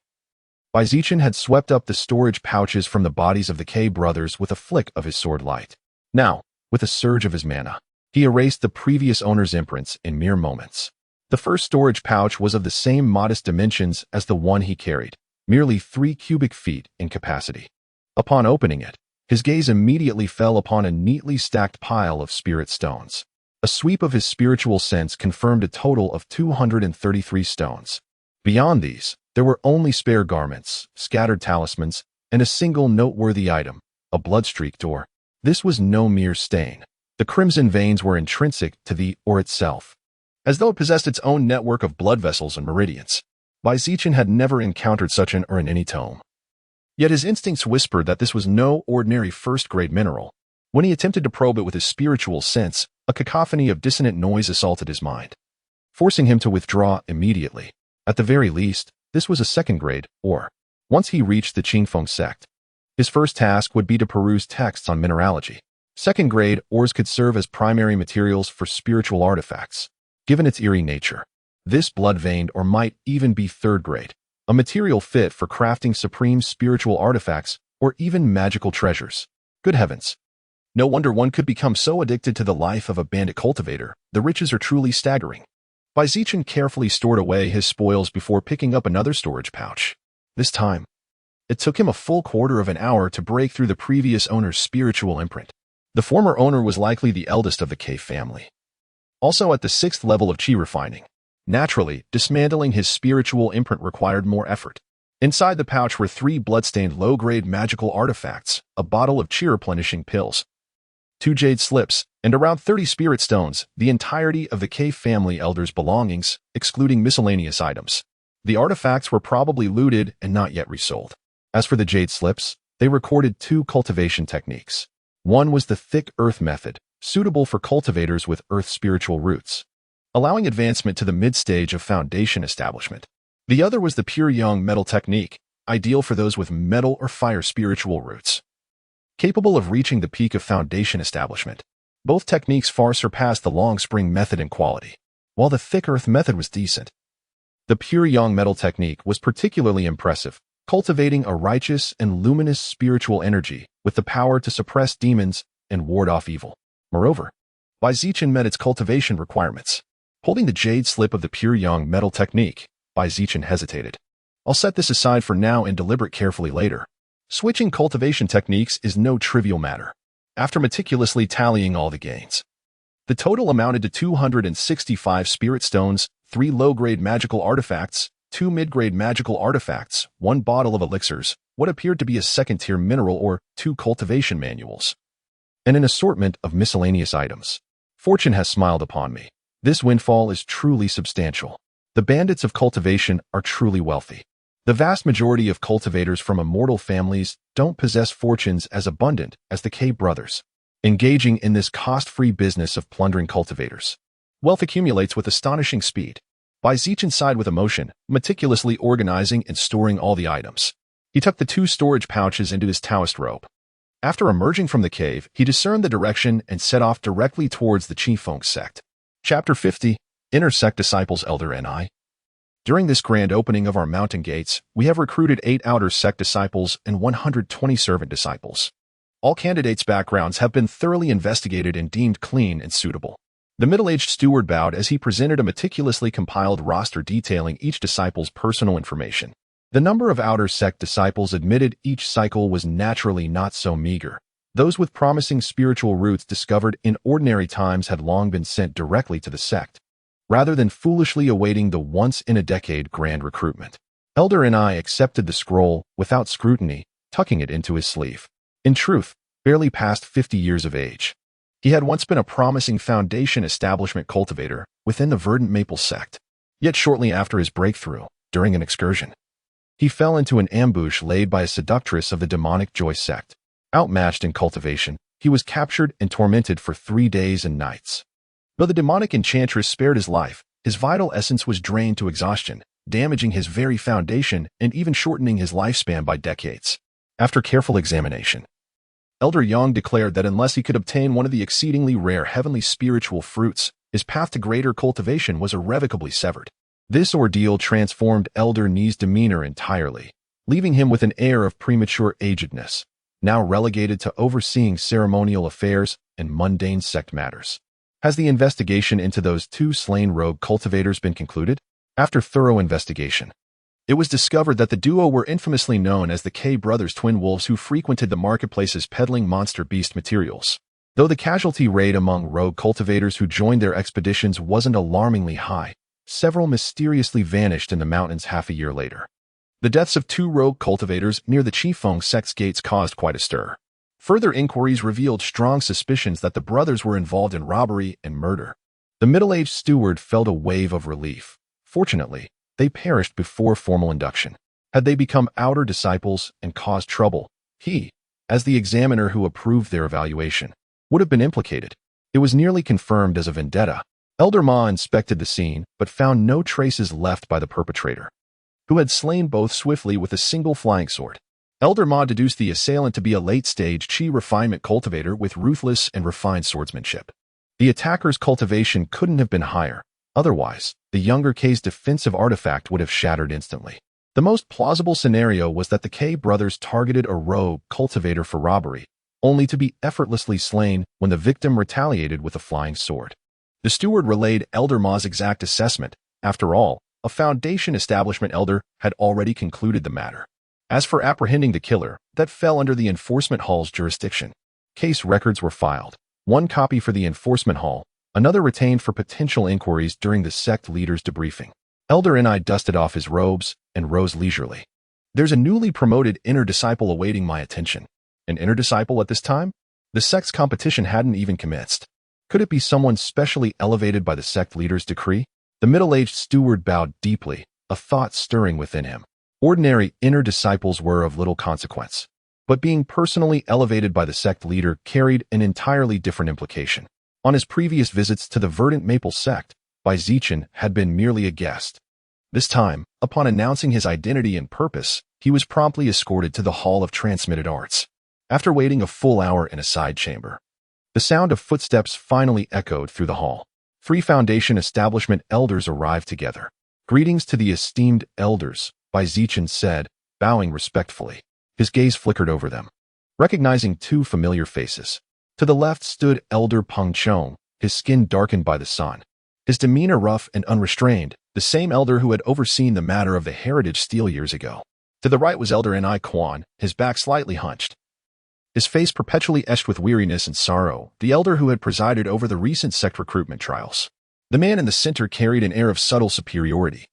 Zichen had swept up the storage pouches from the bodies of the K brothers with a flick of his sword light. Now, with a surge of his mana, he erased the previous owner's imprints in mere moments. The first storage pouch was of the same modest dimensions as the one he carried, merely 3 cubic feet in capacity. Upon opening it, his gaze immediately fell upon a neatly stacked pile of spirit stones. A sweep of his spiritual sense confirmed a total of 233 stones. Beyond these, there were only spare garments, scattered talismans, and a single noteworthy item, a blood-streaked ore. This was no mere stain. The crimson veins were intrinsic to the ore itself, as though it possessed its own network of blood vessels and meridians. Zichen had never encountered such an ore in any tome. Yet his instincts whispered that this was no ordinary first-grade mineral. When he attempted to probe it with his spiritual sense, a cacophony of dissonant noise assaulted his mind, forcing him to withdraw immediately. At the very least, this was a second-grade ore. Once he reached the Qingfeng sect, his first task would be to peruse texts on mineralogy. Second-grade ores could serve as primary materials for spiritual artifacts. Given its eerie nature, this blood-veined ore might even be third-grade, a material fit for crafting supreme spiritual artifacts or even magical treasures. Good heavens! No wonder one could become so addicted to the life of a bandit cultivator. The riches are truly staggering. Zichen carefully stored away his spoils before picking up another storage pouch. This time, it took him a full quarter of an hour to break through the previous owner's spiritual imprint. The former owner was likely the eldest of the K family, also at the 6th level of Qi refining. Naturally, dismantling his spiritual imprint required more effort. Inside the pouch were 3 blood-stained low-grade magical artifacts, a bottle of Qi replenishing pills, 2 jade slips, and around 30 spirit stones, the entirety of the K family elders' belongings, excluding miscellaneous items. The artifacts were probably looted and not yet resold. As for the jade slips, they recorded 2 cultivation techniques. One was the thick earth method, suitable for cultivators with earth spiritual roots, allowing advancement to the mid-stage of foundation establishment. The other was the pure young metal technique, ideal for those with metal or fire spiritual roots, capable of reaching the peak of foundation establishment. Both techniques far surpassed the long spring method in quality, while the thick earth method was decent. The pure young metal technique was particularly impressive, cultivating a righteous and luminous spiritual energy with the power to suppress demons and ward off evil. Moreover, Zichen met its cultivation requirements. Holding the jade slip of the pure young metal technique, Zichen hesitated. I'll set this aside for now and deliberate carefully later. Switching cultivation techniques is no trivial matter. After meticulously tallying all the gains, the total amounted to 265 spirit stones, 3 low-grade magical artifacts, 2 mid-grade magical artifacts, 1 bottle of elixirs, what appeared to be a second-tier mineral or 2 cultivation manuals, and an assortment of miscellaneous items. Fortune has smiled upon me. This windfall is truly substantial. The bandits of cultivation are truly wealthy. The vast majority of cultivators from immortal families don't possess fortunes as abundant as the K brothers. Engaging in this cost-free business of plundering cultivators, wealth accumulates with astonishing speed. Zichen sighed with emotion, meticulously organizing and storing all the items. He tucked the 2 storage pouches into his Taoist robe. After emerging from the cave, he discerned the direction and set off directly towards the Qifeng sect. Chapter 50, Inner Sect Disciples Elder and I. During this grand opening of our mountain gates, we have recruited 8 outer sect disciples and 120 servant disciples. All candidates' backgrounds have been thoroughly investigated and deemed clean and suitable. The middle-aged steward bowed as he presented a meticulously compiled roster detailing each disciple's personal information. The number of outer sect disciples admitted each cycle was naturally not so meager. Those with promising spiritual roots discovered in ordinary times had long been sent directly to the sect, rather than foolishly awaiting the once-in-a-decade grand recruitment. Elder and I accepted the scroll without scrutiny, tucking it into his sleeve. In truth, barely past 50 years of age, he had once been a promising foundation establishment cultivator within the verdant maple sect. Yet shortly after his breakthrough, during an excursion, he fell into an ambush laid by a seductress of the demonic Joy sect. Outmatched in cultivation, he was captured and tormented for 3 days and nights. Though the demonic enchantress spared his life, his vital essence was drained to exhaustion, damaging his very foundation and even shortening his lifespan by decades. After careful examination, Elder Yang declared that unless he could obtain one of the exceedingly rare heavenly spiritual fruits, his path to greater cultivation was irrevocably severed. This ordeal transformed Elder Ni's demeanor entirely, leaving him with an air of premature agedness, now relegated to overseeing ceremonial affairs and mundane sect matters. Has the investigation into those 2 slain rogue cultivators been concluded? After thorough investigation, it was discovered that the duo were infamously known as the K brothers, twin wolves who frequented the marketplaces peddling monster beast materials. Though the casualty rate among rogue cultivators who joined their expeditions wasn't alarmingly high, several mysteriously vanished in the mountains half a year later. The deaths of 2 rogue cultivators near the Qifeng sect's gates caused quite a stir. Further inquiries revealed strong suspicions that the brothers were involved in robbery and murder. The middle-aged steward felt a wave of relief. Fortunately, they perished before formal induction. Had they become outer disciples and caused trouble, he, as the examiner who approved their evaluation, would have been implicated. It was nearly confirmed as a vendetta. Elder Ma inspected the scene, but found no traces left by the perpetrator, who had slain both swiftly with a single flying sword. Elder Ma deduced the assailant to be a late-stage Qi refinement cultivator with ruthless and refined swordsmanship. The attacker's cultivation couldn't have been higher. Otherwise, the younger K's defensive artifact would have shattered instantly. The most plausible scenario was that the K brothers targeted a rogue cultivator for robbery, only to be effortlessly slain when the victim retaliated with a flying sword. The steward relayed Elder Ma's exact assessment. After all, a foundation establishment elder had already concluded the matter. As for apprehending the killer, that fell under the enforcement hall's jurisdiction. Case records were filed, 1 copy for the enforcement hall, another retained for potential inquiries during the sect leader's debriefing. Elder and I dusted off his robes and rose leisurely. There's a newly promoted inner disciple awaiting my attention. An inner disciple at this time? The sect's competition hadn't even commenced. Could it be someone specially elevated by the sect leader's decree? The middle-aged steward bowed deeply, a thought stirring within him. Ordinary inner disciples were of little consequence, but being personally elevated by the sect leader carried an entirely different implication. On his previous visits to the verdant maple sect, Zichen had been merely a guest. This time, upon announcing his identity and purpose, he was promptly escorted to the Hall of Transmitted Arts. After waiting a full hour in a side chamber, the sound of footsteps finally echoed through the hall. 3 Foundation establishment elders arrived together. Greetings to the esteemed elders, Zichen said, bowing respectfully. His gaze flickered over them, recognizing 2 familiar faces. To the left stood Elder Peng Chong, his skin darkened by the sun, his demeanor rough and unrestrained, the same elder who had overseen the matter of the heritage steal years ago. To the right was Elder Ni Quan, his back slightly hunched, his face perpetually etched with weariness and sorrow, the elder who had presided over the recent sect recruitment trials. The man in the center carried an air of subtle superiority,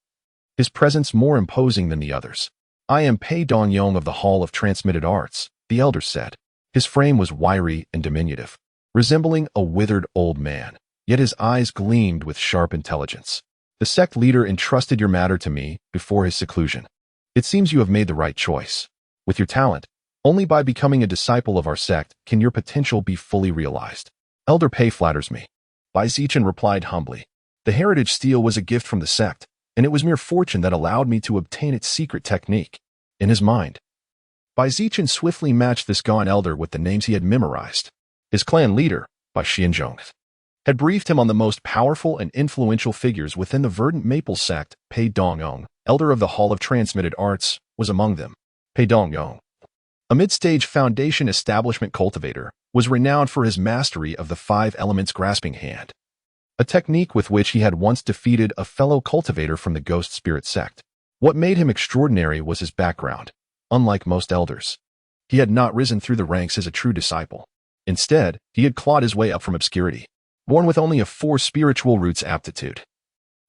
his presence more imposing than the others. I am Pei Dongyong of the Hall of Transmitted Arts, the elder said. His frame was wiry and diminutive, resembling a withered old man, yet his eyes gleamed with sharp intelligence. The sect leader entrusted your matter to me before his seclusion. It seems you have made the right choice. With your talent, only by becoming a disciple of our sect can your potential be fully realized. Elder Pei flatters me. Zichen replied humbly. The heritage steel was a gift from the sect, and it was mere fortune that allowed me to obtain its secret technique. In his mind, Zichen swiftly matched this gaunt elder with the names he had memorized. His clan leader, Xianzhong, had briefed him on the most powerful and influential figures within the verdant maple sect. Pei Dongyong, elder of the Hall of Transmitted Arts, was among them. Pei Dongyong, a mid-stage foundation establishment cultivator, was renowned for his mastery of the five elements grasping hand, a technique with which he had once defeated a fellow cultivator from the Ghost Spirit sect. What made him extraordinary was his background. Unlike most elders, he had not risen through the ranks as a true disciple. Instead, he had clawed his way up from obscurity, born with only a 4 spiritual roots aptitude.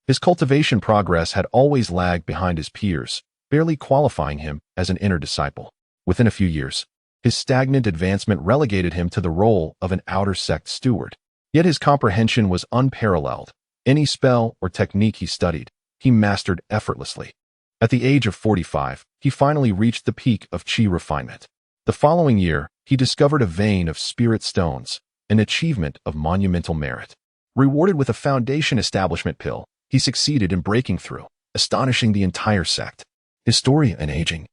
His cultivation progress had always lagged behind his peers, barely qualifying him as an inner disciple. Within a few years, his stagnant advancement relegated him to the role of an outer sect steward. Yet his comprehension was unparalleled. Any spell or technique he studied, he mastered effortlessly. At the age of 45, he finally reached the peak of chi refinement. The following year, he discovered a vein of spirit stones, an achievement of monumental merit. Rewarded with a foundation establishment pill, he succeeded in breaking through, astonishing the entire sect. His story and aging.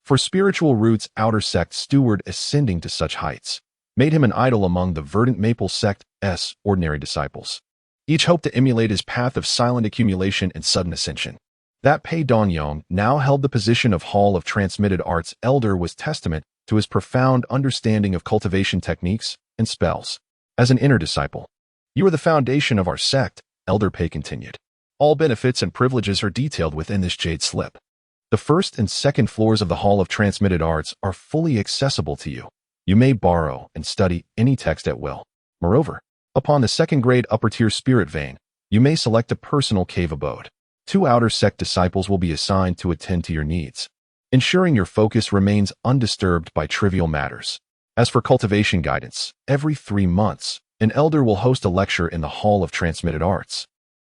For spiritual roots, outer sect steward ascending to such heights made him an idol among the verdant maple sect's ordinary disciples. Each hoped to emulate his path of silent accumulation and sudden ascension. That Pei Dongyong now held the position of Hall of Transmitted Arts elder was testament to his profound understanding of cultivation techniques and spells. As an inner disciple, you are the foundation of our sect, Elder Pei continued. All benefits and privileges are detailed within this jade slip. The first and second floors of the Hall of Transmitted Arts are fully accessible to you. You may borrow and study any text at will. Moreover, upon the second-grade upper-tier spirit vein, you may select a personal cave abode. 2 outer sect disciples will be assigned to attend to your needs, ensuring your focus remains undisturbed by trivial matters. As for cultivation guidance, every 3 months, an elder will host a lecture in the Hall of Transmitted Arts,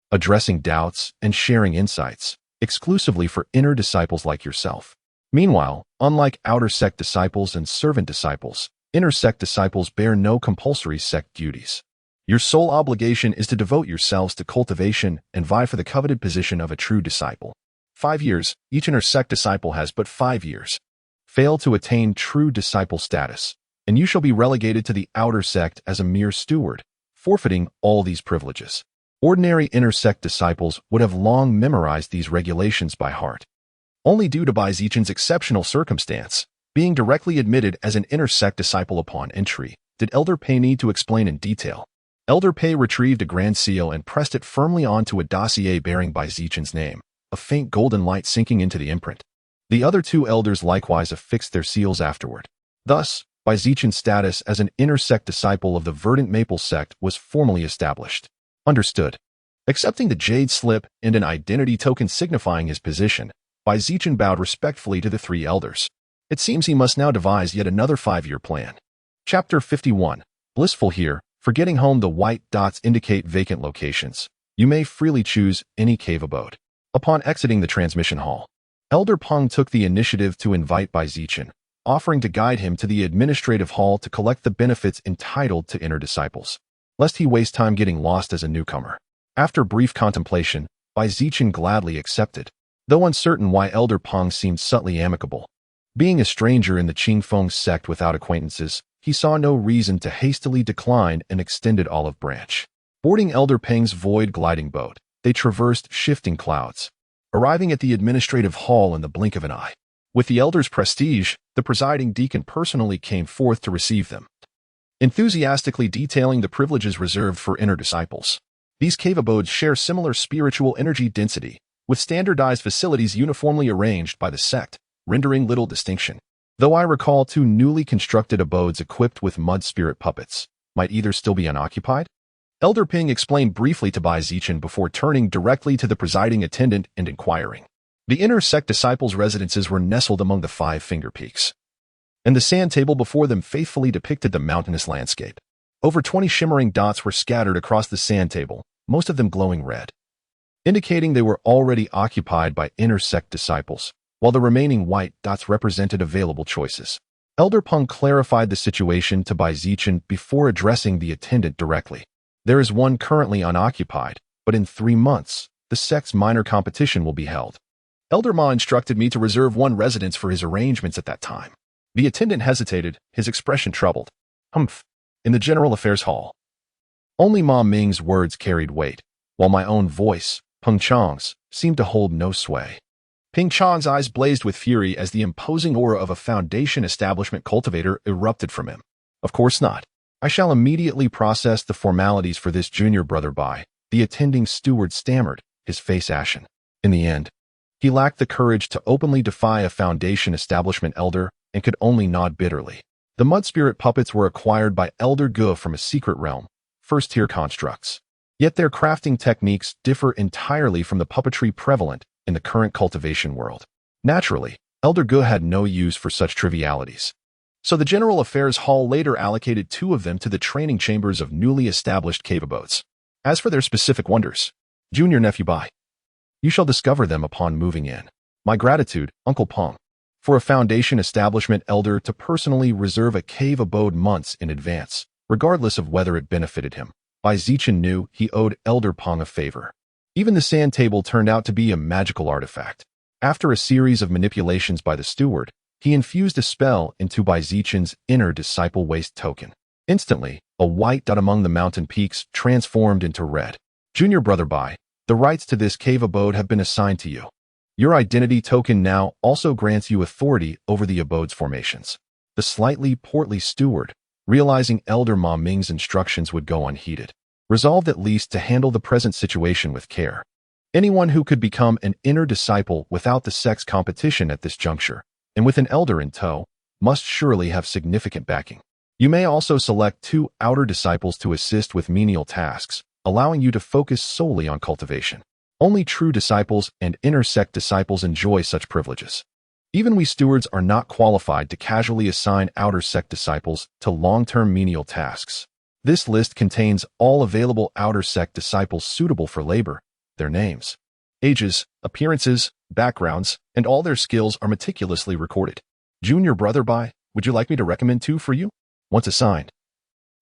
addressing doubts and sharing insights, exclusively for inner disciples like yourself. Meanwhile, unlike outer sect disciples and servant disciples, inner sect disciples bear no compulsory sect duties. Your sole obligation is to devote yourselves to cultivation and vie for the coveted position of a true disciple. 5 years, each inner sect disciple has but 5 years. Fail to attain true disciple status, and you shall be relegated to the outer sect as a mere steward, forfeiting all these privileges. Ordinary inner sect disciples would have long memorized these regulations by heart. Only due to Zichen's exceptional circumstance, being directly admitted as an inner sect disciple upon entry, did Elder Pei need to explain in detail. Elder Pei retrieved a grand seal and pressed it firmly onto a dossier bearing Zichen's name, a faint golden light sinking into the imprint. The other 2 elders likewise affixed their seals afterward. Thus, Zichen's status as an inner sect disciple of the verdant maple sect was formally established. Understood. Accepting the jade slip and an identity token signifying his position, Zichen bowed respectfully to the 3 elders. It seems he must now devise yet another 5-year plan. Chapter 51. Blissful here, forgetting home the white dots indicate vacant locations. You may freely choose any cave abode. Upon exiting the transmission hall, Elder Peng took the initiative to invite Zichen, offering to guide him to the administrative hall to collect the benefits entitled to inner disciples, lest he waste time getting lost as a newcomer. After brief contemplation, Zichen gladly accepted, though uncertain why Elder Peng seemed subtly amicable. Being a stranger in the Qingfeng sect without acquaintances, he saw no reason to hastily decline an extended olive branch. Boarding Elder Peng's void gliding boat, they traversed shifting clouds, arriving at the administrative hall in the blink of an eye. With the elder's prestige, the presiding deacon personally came forth to receive them, enthusiastically detailing the privileges reserved for inner disciples. These cave abodes share similar spiritual energy density, with standardized facilities uniformly arranged by the sect, rendering little distinction. Though I recall 2 newly constructed abodes equipped with mud spirit puppets, might either still be unoccupied? Elder Peng explained briefly to Zichen before turning directly to the presiding attendant and inquiring. The inner sect disciples' residences were nestled among the 5 finger peaks, and the sand table before them faithfully depicted the mountainous landscape. Over 20 shimmering dots were scattered across the sand table, most of them glowing red, indicating they were already occupied by inner sect disciples, while the remaining white dots represented available choices. Elder Peng clarified the situation to Zichen before addressing the attendant directly. There is one currently unoccupied, but in 3 months, the sect's minor competition will be held. Elder Ma instructed me to reserve one residence for his arrangements at that time. The attendant hesitated, his expression troubled. Humph. In the General Affairs Hall. Only Ma Ming's words carried weight, while my own voice, Peng Chang's, seemed to hold no sway. Peng Chang's eyes blazed with fury as the imposing aura of a Foundation establishment cultivator erupted from him. Of course not. I shall immediately process the formalities for this junior brother by, the attending steward stammered, his face ashen. In the end, he lacked the courage to openly defy a Foundation establishment elder and could only nod bitterly. The mud spirit puppets were acquired by Elder Gu from a secret realm, first-tier constructs. Yet their crafting techniques differ entirely from the puppetry prevalent in the current cultivation world. Naturally, Elder Gu had no use for such trivialities. So the General Affairs Hall later allocated 2 of them to the training chambers of newly established cave abodes. As for their specific wonders, Junior Nephew Bai, you shall discover them upon moving in. My gratitude, Uncle Peng, for a Foundation establishment elder to personally reserve a cave abode months in advance, regardless of whether it benefited him. Bai Zichen knew he owed Elder Peng a favor. Even the sand table turned out to be a magical artifact. After a series of manipulations by the steward, he infused a spell into Bai Zichen's inner disciple waste token. Instantly, a white dot among the mountain peaks transformed into red. Junior Brother Bai, the rights to this cave abode have been assigned to you. Your identity token now also grants you authority over the abode's formations. The slightly portly steward, realizing Elder Ma Ming's instructions would go unheeded, resolved at least to handle the present situation with care. Anyone who could become an inner disciple without the sex competition at this juncture, and with an elder in tow, must surely have significant backing. You may also select 2 outer disciples to assist with menial tasks, allowing you to focus solely on cultivation. Only true disciples and inner sect disciples enjoy such privileges. Even we stewards are not qualified to casually assign outer sect disciples to long-term menial tasks. This list contains all available outer sect disciples suitable for labor. Their names, ages, appearances, backgrounds, and all their skills are meticulously recorded. Junior Brother Bai, would you like me to recommend 2 for you? Once assigned,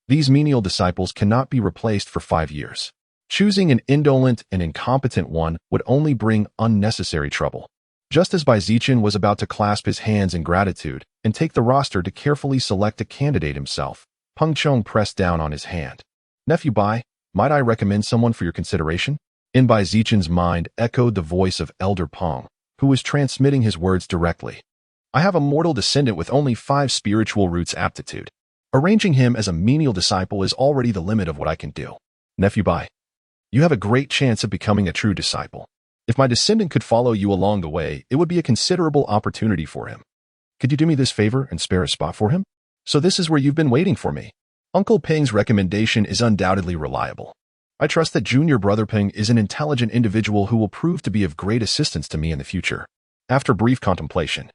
these menial disciples cannot be replaced for 5 years. Choosing an indolent and incompetent one would only bring unnecessary trouble. Just as Bai Zichen was about to clasp his hands in gratitude and take the roster to carefully select a candidate himself, Peng Chong pressed down on his hand. Nephew Bai, might I recommend someone for your consideration? In Bai Zichen's mind echoed the voice of Elder Peng, who was transmitting his words directly. I have a mortal descendant with only 5 spiritual roots aptitude. Arranging him as a menial disciple is already the limit of what I can do. Nephew Bai, you have a great chance of becoming a true disciple. If my descendant could follow you along the way, it would be a considerable opportunity for him. Could you do me this favor and spare a spot for him? So this is where you've been waiting for me. Uncle Peng's recommendation is undoubtedly reliable. I trust that Junior Brother Peng is an intelligent individual who will prove to be of great assistance to me in the future. After brief contemplation,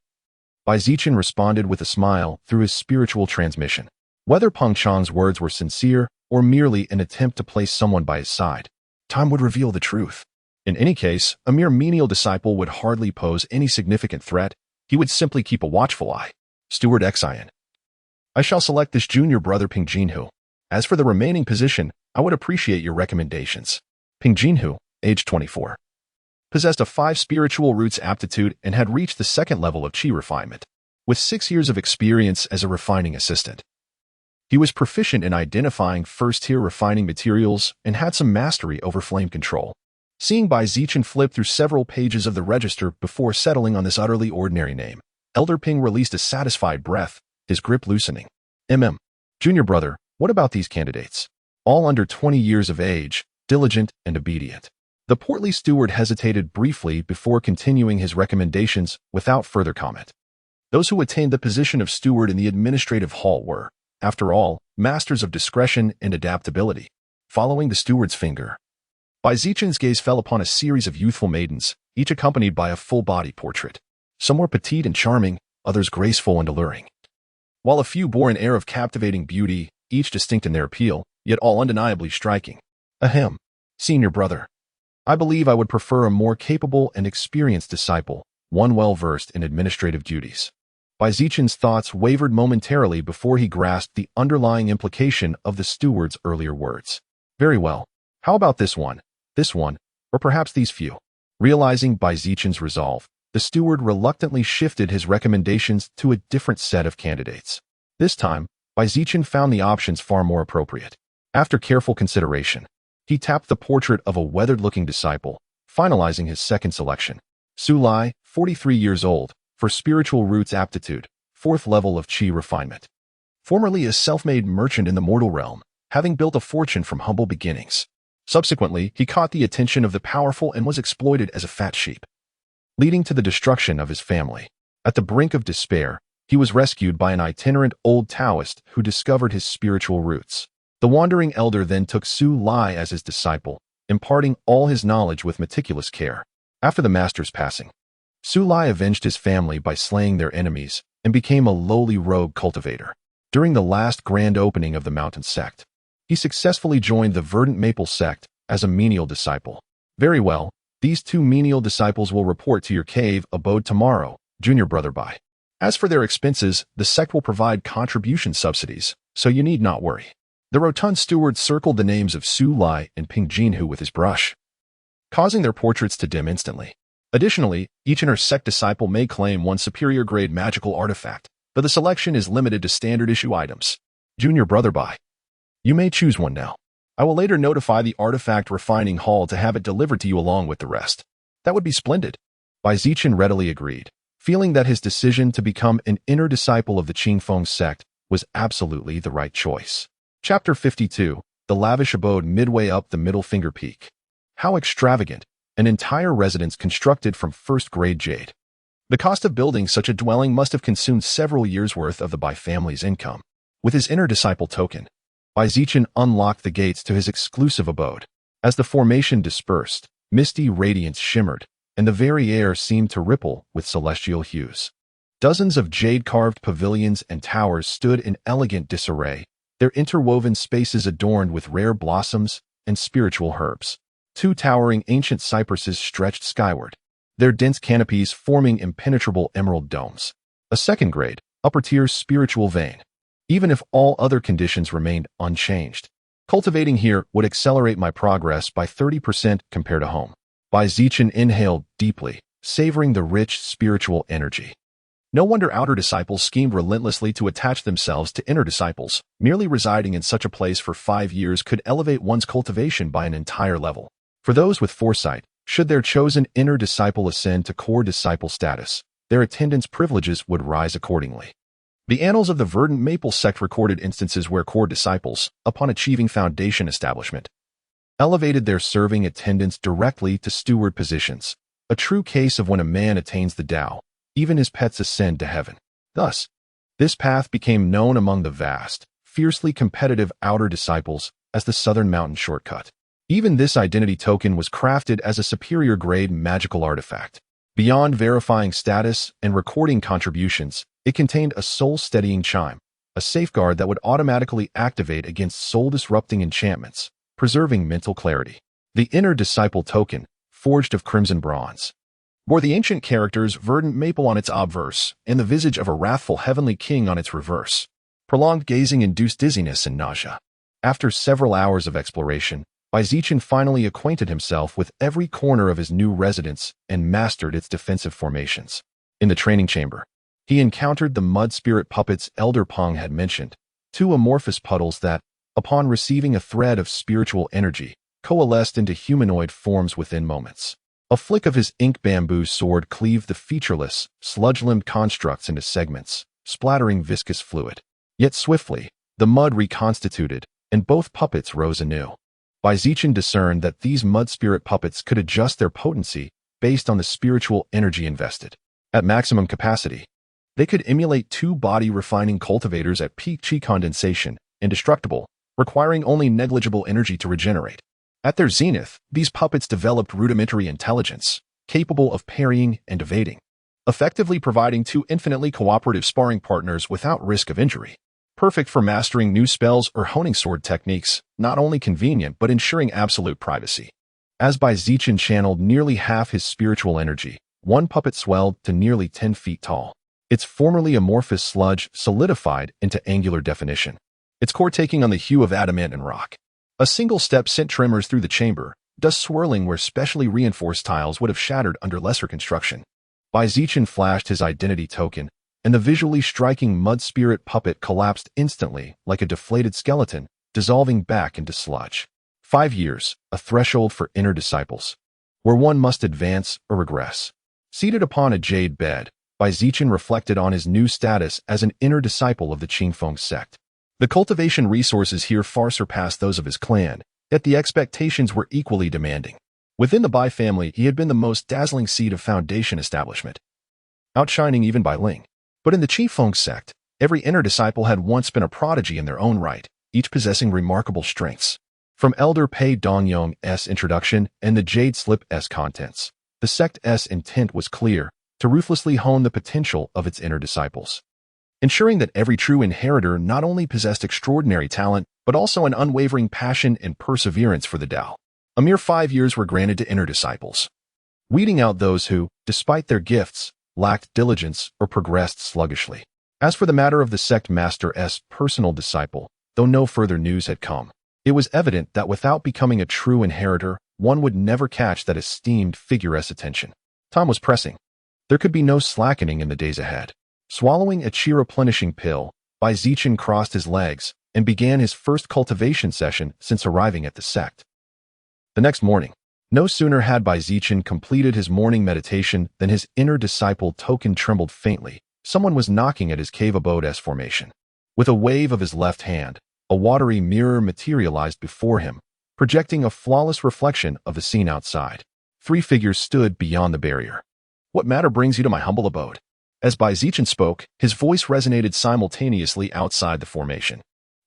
Bai Zichen responded with a smile through his spiritual transmission. Whether Peng Chang's words were sincere or merely an attempt to place someone by his side, time would reveal the truth. In any case, a mere menial disciple would hardly pose any significant threat. He would simply keep a watchful eye. Steward Xian, I shall select this Junior Brother Peng Jinhu. As for the remaining position, I would appreciate your recommendations. Peng Jinhu, age 24. Possessed a 5 spiritual roots aptitude and had reached the 2nd level of qi refinement, with 6 years of experience as a refining assistant. He was proficient in identifying first-tier refining materials and had some mastery over flame control. Seeing Bai Zichen flip through several pages of the register before settling on this utterly ordinary name, Elder Ping released a satisfied breath, his grip loosening. Junior Brother, what about these candidates? All under 20 years of age, diligent and obedient. The portly steward hesitated briefly before continuing his recommendations without further comment. Those who attained the position of steward in the administrative hall were, after all, masters of discretion and adaptability. Following the steward's finger, Bai Zichen's gaze fell upon a series of youthful maidens, each accompanied by a full-body portrait. Some were petite and charming, others graceful and alluring. While a few bore an air of captivating beauty, each distinct in their appeal, yet all undeniably striking. Ahem, Senior Brother. I believe I would prefer a more capable and experienced disciple, one well-versed in administrative duties. Bai Zichen's thoughts wavered momentarily before he grasped the underlying implication of the steward's earlier words. Very well. How about this one? This one, Or perhaps these few. Realizing by Zichen's resolve, the steward reluctantly shifted his recommendations to a different set of candidates. This time, Zichen found the options far more appropriate. After careful consideration, he tapped the portrait of a weathered-looking disciple, finalizing his second selection. Su Lai, 43 years old, for spiritual roots aptitude, 4th level of Qi refinement. Formerly a self-made merchant in the mortal realm, having built a fortune from humble beginnings. Subsequently, he caught the attention of the powerful and was exploited as a fat sheep, leading to the destruction of his family. At the brink of despair, he was rescued by an itinerant old Taoist who discovered his spiritual roots. The wandering elder then took Su Lai as his disciple, imparting all his knowledge with meticulous care. After the master's passing, Su Lai avenged his family by slaying their enemies and became a lowly rogue cultivator. During the last grand opening of the mountain sect, he successfully joined the verdant maple sect as a menial disciple. Very well, these 2 menial disciples will report to your cave abode tomorrow, junior brother Bai. As for their expenses, the sect will provide contribution subsidies, so you need not worry. The rotund steward circled the names of Su Lai and Ping Jinhu with his brush, causing their portraits to dim instantly. Additionally, each inner sect disciple may claim 1 superior grade magical artifact, but the selection is limited to standard issue items. Junior brother Bai, you may choose one now. I will later notify the artifact refining hall to have it delivered to you along with the rest. That would be splendid. Zichen readily agreed, feeling that his decision to become an inner disciple of the Qingfeng sect was absolutely the right choice. Chapter 52, The Lavish Abode Midway Up the Middle Finger Peak. How extravagant, an entire residence constructed from first-grade jade. The cost of building such a dwelling must have consumed several years' worth of the Bai family's income. With his inner disciple token, Zichen unlocked the gates to his exclusive abode. As the formation dispersed, misty radiance shimmered, and the very air seemed to ripple with celestial hues. Dozens of jade-carved pavilions and towers stood in elegant disarray, their interwoven spaces adorned with rare blossoms and spiritual herbs. 2 towering ancient cypresses stretched skyward, their dense canopies forming impenetrable emerald domes. A second-grade, upper-tier spiritual vein. Even if all other conditions remained unchanged, cultivating here would accelerate my progress by 30% compared to home. Zichen inhaled deeply, savoring the rich spiritual energy. No wonder outer disciples schemed relentlessly to attach themselves to inner disciples. Merely residing in such a place for 5 years could elevate one's cultivation by an entire level. For those with foresight, should their chosen inner disciple ascend to core disciple status, their attendance privileges would rise accordingly. The annals of the verdant maple sect recorded instances where core disciples, upon achieving foundation establishment, elevated their serving attendance directly to steward positions, a true case of when a man attains the Tao, even his pets ascend to heaven. Thus, this path became known among the vast, fiercely competitive outer disciples as the Southern Mountain Shortcut. Even this identity token was crafted as a superior grade magical artifact. Beyond verifying status and recording contributions, it contained a soul-steadying chime, a safeguard that would automatically activate against soul-disrupting enchantments, preserving mental clarity. The inner disciple token, forged of crimson bronze, bore the ancient characters verdant maple on its obverse and the visage of a wrathful heavenly king on its reverse. Prolonged gazing induced dizziness and nausea. After several hours of exploration, Zichen finally acquainted himself with every corner of his new residence and mastered its defensive formations. In the training chamber, he encountered the mud spirit puppets Elder Peng had mentioned, 2 amorphous puddles that, upon receiving a thread of spiritual energy, coalesced into humanoid forms within moments. A flick of his ink bamboo sword cleaved the featureless, sludge-limbed constructs into segments, splattering viscous fluid. Yet swiftly, the mud reconstituted, and both puppets rose anew. Zichen discerned that these mud spirit puppets could adjust their potency based on the spiritual energy invested. At maximum capacity, they could emulate 2 body-refining cultivators at peak Qi condensation, indestructible, requiring only negligible energy to regenerate. At their zenith, these puppets developed rudimentary intelligence, capable of parrying and evading, effectively providing 2 infinitely cooperative sparring partners without risk of injury. Perfect for mastering new spells or honing sword techniques, not only convenient but ensuring absolute privacy. As Zichen channeled nearly half his spiritual energy, one puppet swelled to nearly 10 feet tall. Its formerly amorphous sludge solidified into angular definition, its core taking on the hue of adamant and rock. A single step sent tremors through the chamber, dust swirling where specially reinforced tiles would have shattered under lesser construction. Zichen flashed his identity token, and the visually striking mud spirit puppet collapsed instantly like a deflated skeleton, dissolving back into sludge. 5 years, a threshold for inner disciples, where one must advance or regress. Seated upon a jade bed, Zichen reflected on his new status as an inner disciple of the Qingfeng sect. The cultivation resources here far surpassed those of his clan, yet the expectations were equally demanding. Within the Bai family, he had been the most dazzling seed of foundation establishment, outshining even Bai Ling. But in the Qingfeng sect, every inner disciple had once been a prodigy in their own right, each possessing remarkable strengths. From Elder Pei Dongyong's introduction and the Jade Slip's contents, the sect's intent was clear: to ruthlessly hone the potential of its inner disciples, ensuring that every true inheritor not only possessed extraordinary talent, but also an unwavering passion and perseverance for the Tao. A mere 5 years were granted to inner disciples, weeding out those who, despite their gifts, lacked diligence or progressed sluggishly. As for the matter of the sect master's personal disciple, though no further news had come, it was evident that without becoming a true inheritor, one would never catch that esteemed figure's attention. Time was pressing. There could be no slackening in the days ahead. Swallowing a chi-replenishing pill, Zichen crossed his legs and began his first cultivation session since arriving at the sect. The next morning, no sooner had Zichen completed his morning meditation than his inner disciple token trembled faintly. Someone was knocking at his cave abode's formation. With a wave of his left hand, a watery mirror materialized before him, projecting a flawless reflection of the scene outside. 3 figures stood beyond the barrier. "What matter brings you to my humble abode?" As Zichen spoke, his voice resonated simultaneously outside the formation.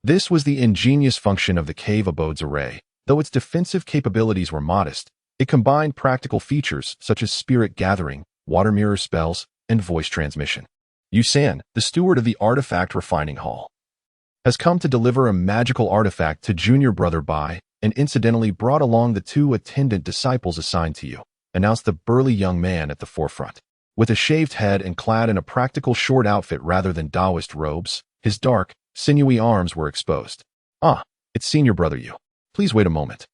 This was the ingenious function of the cave abode's array. Though its defensive capabilities were modest, it combined practical features such as spirit gathering, water mirror spells, and voice transmission. Yusan, the steward of the artifact refining hall, has come to deliver a magical artifact to junior brother Bai, and incidentally brought along the 2 attendant disciples assigned to you, announced the burly young man at the forefront. With a shaved head and clad in a practical short outfit rather than Taoist robes, his dark, sinewy arms were exposed. "Ah, it's senior brother Yu. Please wait a moment."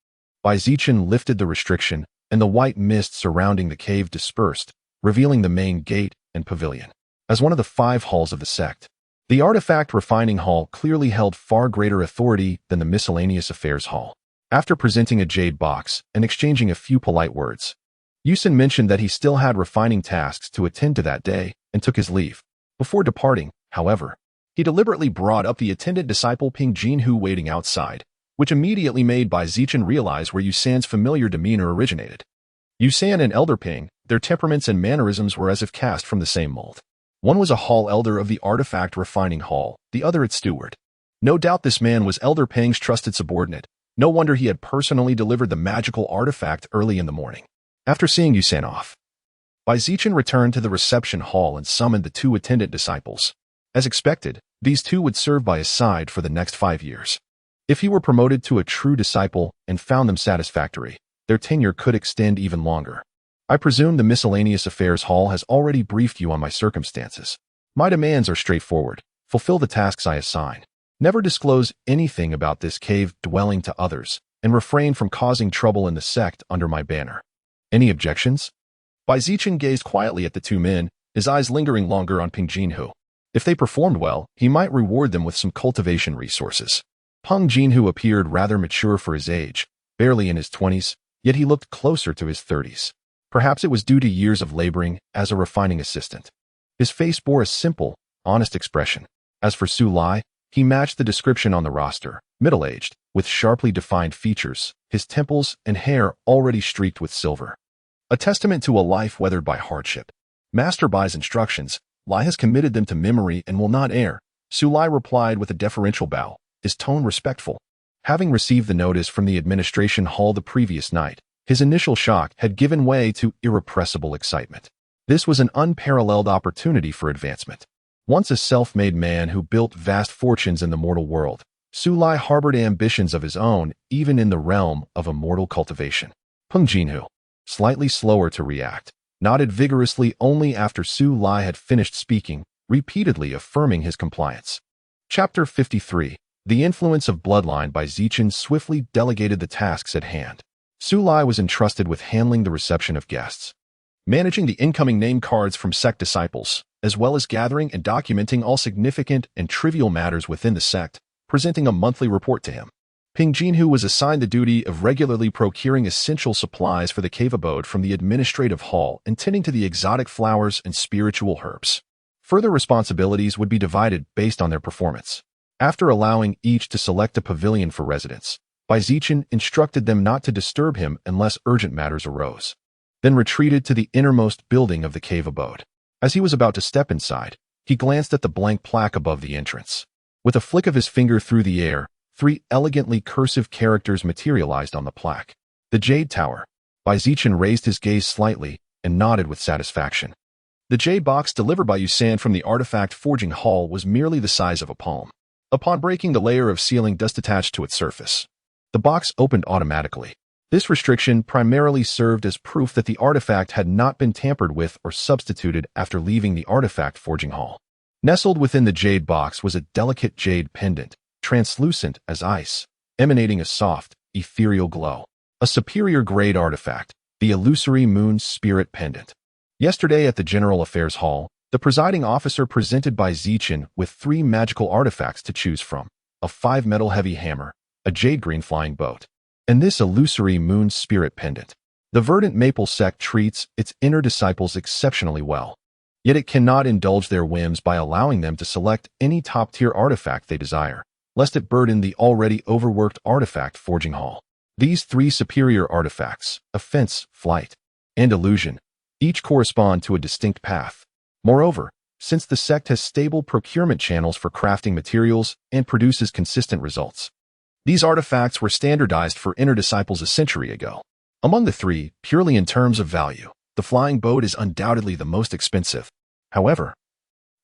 Zichen lifted the restriction, and the white mist surrounding the cave dispersed, revealing the main gate and pavilion. As one of the 5 halls of the sect, the artifact refining hall clearly held far greater authority than the miscellaneous affairs hall. After presenting a jade box and exchanging a few polite words, Yusan mentioned that he still had refining tasks to attend to that day and took his leave. Before departing, however, he deliberately brought up the attendant disciple Ping Jinhu waiting outside, which immediately made Zichen realize where Yusan's familiar demeanor originated. Yusan and Elder Ping, their temperaments and mannerisms were as if cast from the same mold. One was a hall elder of the artifact refining hall, the other its steward. No doubt this man was Elder Ping's trusted subordinate. No wonder he had personally delivered the magical artifact early in the morning. After seeing Yusan off, Zichen returned to the reception hall and summoned the 2 attendant disciples. As expected, these 2 would serve by his side for the next 5 years. If he were promoted to a true disciple and found them satisfactory, their tenure could extend even longer. "I presume the miscellaneous affairs hall has already briefed you on my circumstances. My demands are straightforward. Fulfill the tasks I assign. Never disclose anything about this cave dwelling to others, and refrain from causing trouble in the sect under my banner. Any objections?" Zichen gazed quietly at the 2 men, his eyes lingering longer on Ping Jinhu. If they performed well, he might reward them with some cultivation resources. Peng Jinhu appeared rather mature for his age, barely in his 20s, yet he looked closer to his 30s. Perhaps it was due to years of laboring as a refining assistant. His face bore a simple, honest expression. As for Su Lai, he matched the description on the roster, middle-aged, with sharply defined features, his temples and hair already streaked with silver. A testament to a life weathered by hardship. Master Bai's instructions, Lai has committed them to memory and will not err. Su Lai replied with a deferential bow, his tone respectful. Having received the notice from the administration hall the previous night, his initial shock had given way to irrepressible excitement. This was an unparalleled opportunity for advancement. Once a self-made man who built vast fortunes in the mortal world, Su Lai harbored ambitions of his own, even in the realm of immortal cultivation. Peng Jinhu, slightly slower to react, nodded vigorously only after Su Lai had finished speaking, repeatedly affirming his compliance. Chapter 53. The Influence of Bloodline. Zichen swiftly delegated the tasks at hand. Sulai was entrusted with handling the reception of guests, managing the incoming name cards from sect disciples, as well as gathering and documenting all significant and trivial matters within the sect, presenting a monthly report to him. Ping Jinhu was assigned the duty of regularly procuring essential supplies for the cave abode from the administrative hall and tending to the exotic flowers and spiritual herbs. Further responsibilities would be divided based on their performance. After allowing each to select a pavilion for residence, Zichen instructed them not to disturb him unless urgent matters arose, then retreated to the innermost building of the cave abode. As he was about to step inside, he glanced at the blank plaque above the entrance. With a flick of his finger through the air, 3 elegantly cursive characters materialized on the plaque. The Jade Tower. Zichen raised his gaze slightly and nodded with satisfaction. The jade box delivered by Yusan from the artifact forging hall was merely the size of a palm. Upon breaking the layer of sealing dust attached to its surface, the box opened automatically. This restriction primarily served as proof that the artifact had not been tampered with or substituted after leaving the artifact forging hall. Nestled within the jade box was a delicate jade pendant, translucent as ice, emanating a soft, ethereal glow. A superior grade artifact, the illusory moon spirit pendant. Yesterday at the General Affairs Hall, the presiding officer presented Zichen with 3 magical artifacts to choose from: a 5-metal heavy hammer, a jade-green flying boat, and this illusory moon spirit pendant. The verdant maple sect treats its inner disciples exceptionally well, yet it cannot indulge their whims by allowing them to select any top-tier artifact they desire, lest it burden the already overworked artifact forging hall. These 3 superior artifacts, offense, flight, and illusion, each correspond to a distinct path. Moreover, since the sect has stable procurement channels for crafting materials and produces consistent results, these artifacts were standardized for inner disciples a century ago. Among the 3, purely in terms of value, the flying boat is undoubtedly the most expensive. However,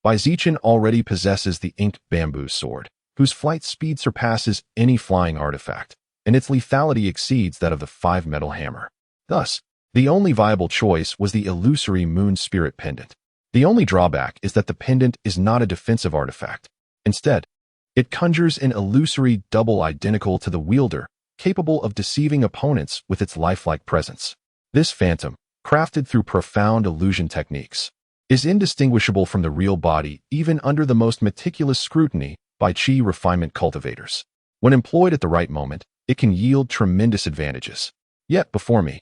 Zichen already possesses the inked bamboo sword, whose flight speed surpasses any flying artifact, and its lethality exceeds that of the 5-metal hammer. Thus, the only viable choice was the illusory moon spirit pendant. The only drawback is that the pendant is not a defensive artifact. Instead, it conjures an illusory double identical to the wielder, capable of deceiving opponents with its lifelike presence. This phantom, crafted through profound illusion techniques, is indistinguishable from the real body even under the most meticulous scrutiny by chi refinement cultivators. When employed at the right moment, it can yield tremendous advantages. Yet before me,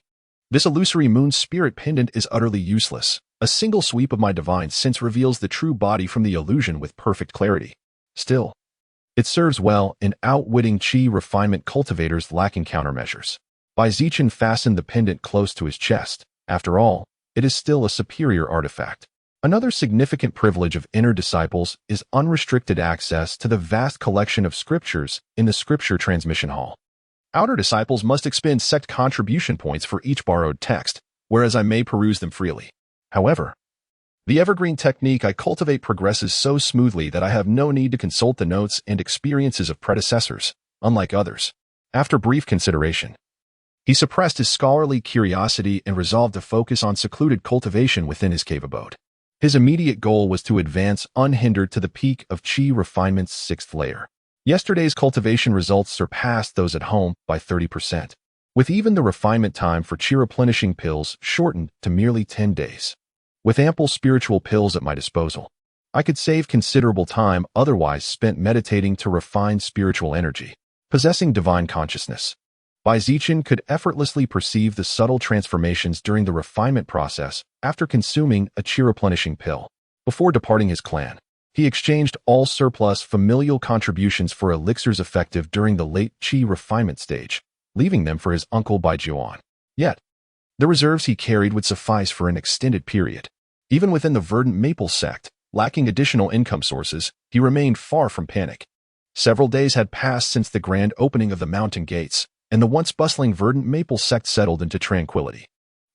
this illusory moon spirit pendant is utterly useless. A single sweep of my divine sense reveals the true body from the illusion with perfect clarity. Still, it serves well in outwitting chi refinement cultivators lacking countermeasures. Zichen fastened the pendant close to his chest. After all, it is still a superior artifact. Another significant privilege of inner disciples is unrestricted access to the vast collection of scriptures in the scripture transmission hall. Outer disciples must expend sect contribution points for each borrowed text, whereas I may peruse them freely. However, the evergreen technique I cultivate progresses so smoothly that I have no need to consult the notes and experiences of predecessors, unlike others. After brief consideration, he suppressed his scholarly curiosity and resolved to focus on secluded cultivation within his cave abode. His immediate goal was to advance unhindered to the peak of chi refinement's 6th layer. Yesterday's cultivation results surpassed those at home by 30%, with even the refinement time for chi replenishing pills shortened to merely 10 days. With ample spiritual pills at my disposal, I could save considerable time otherwise spent meditating to refine spiritual energy. Possessing divine consciousness, Zichen could effortlessly perceive the subtle transformations during the refinement process after consuming a chi replenishing pill. Before departing his clan, he exchanged all surplus familial contributions for elixirs effective during the late chi refinement stage, leaving them for his uncle Baijuan. Yet, the reserves he carried would suffice for an extended period. Even within the verdant maple sect, lacking additional income sources, he remained far from panic. Several days had passed since the grand opening of the mountain gates, and the once bustling verdant maple sect settled into tranquility.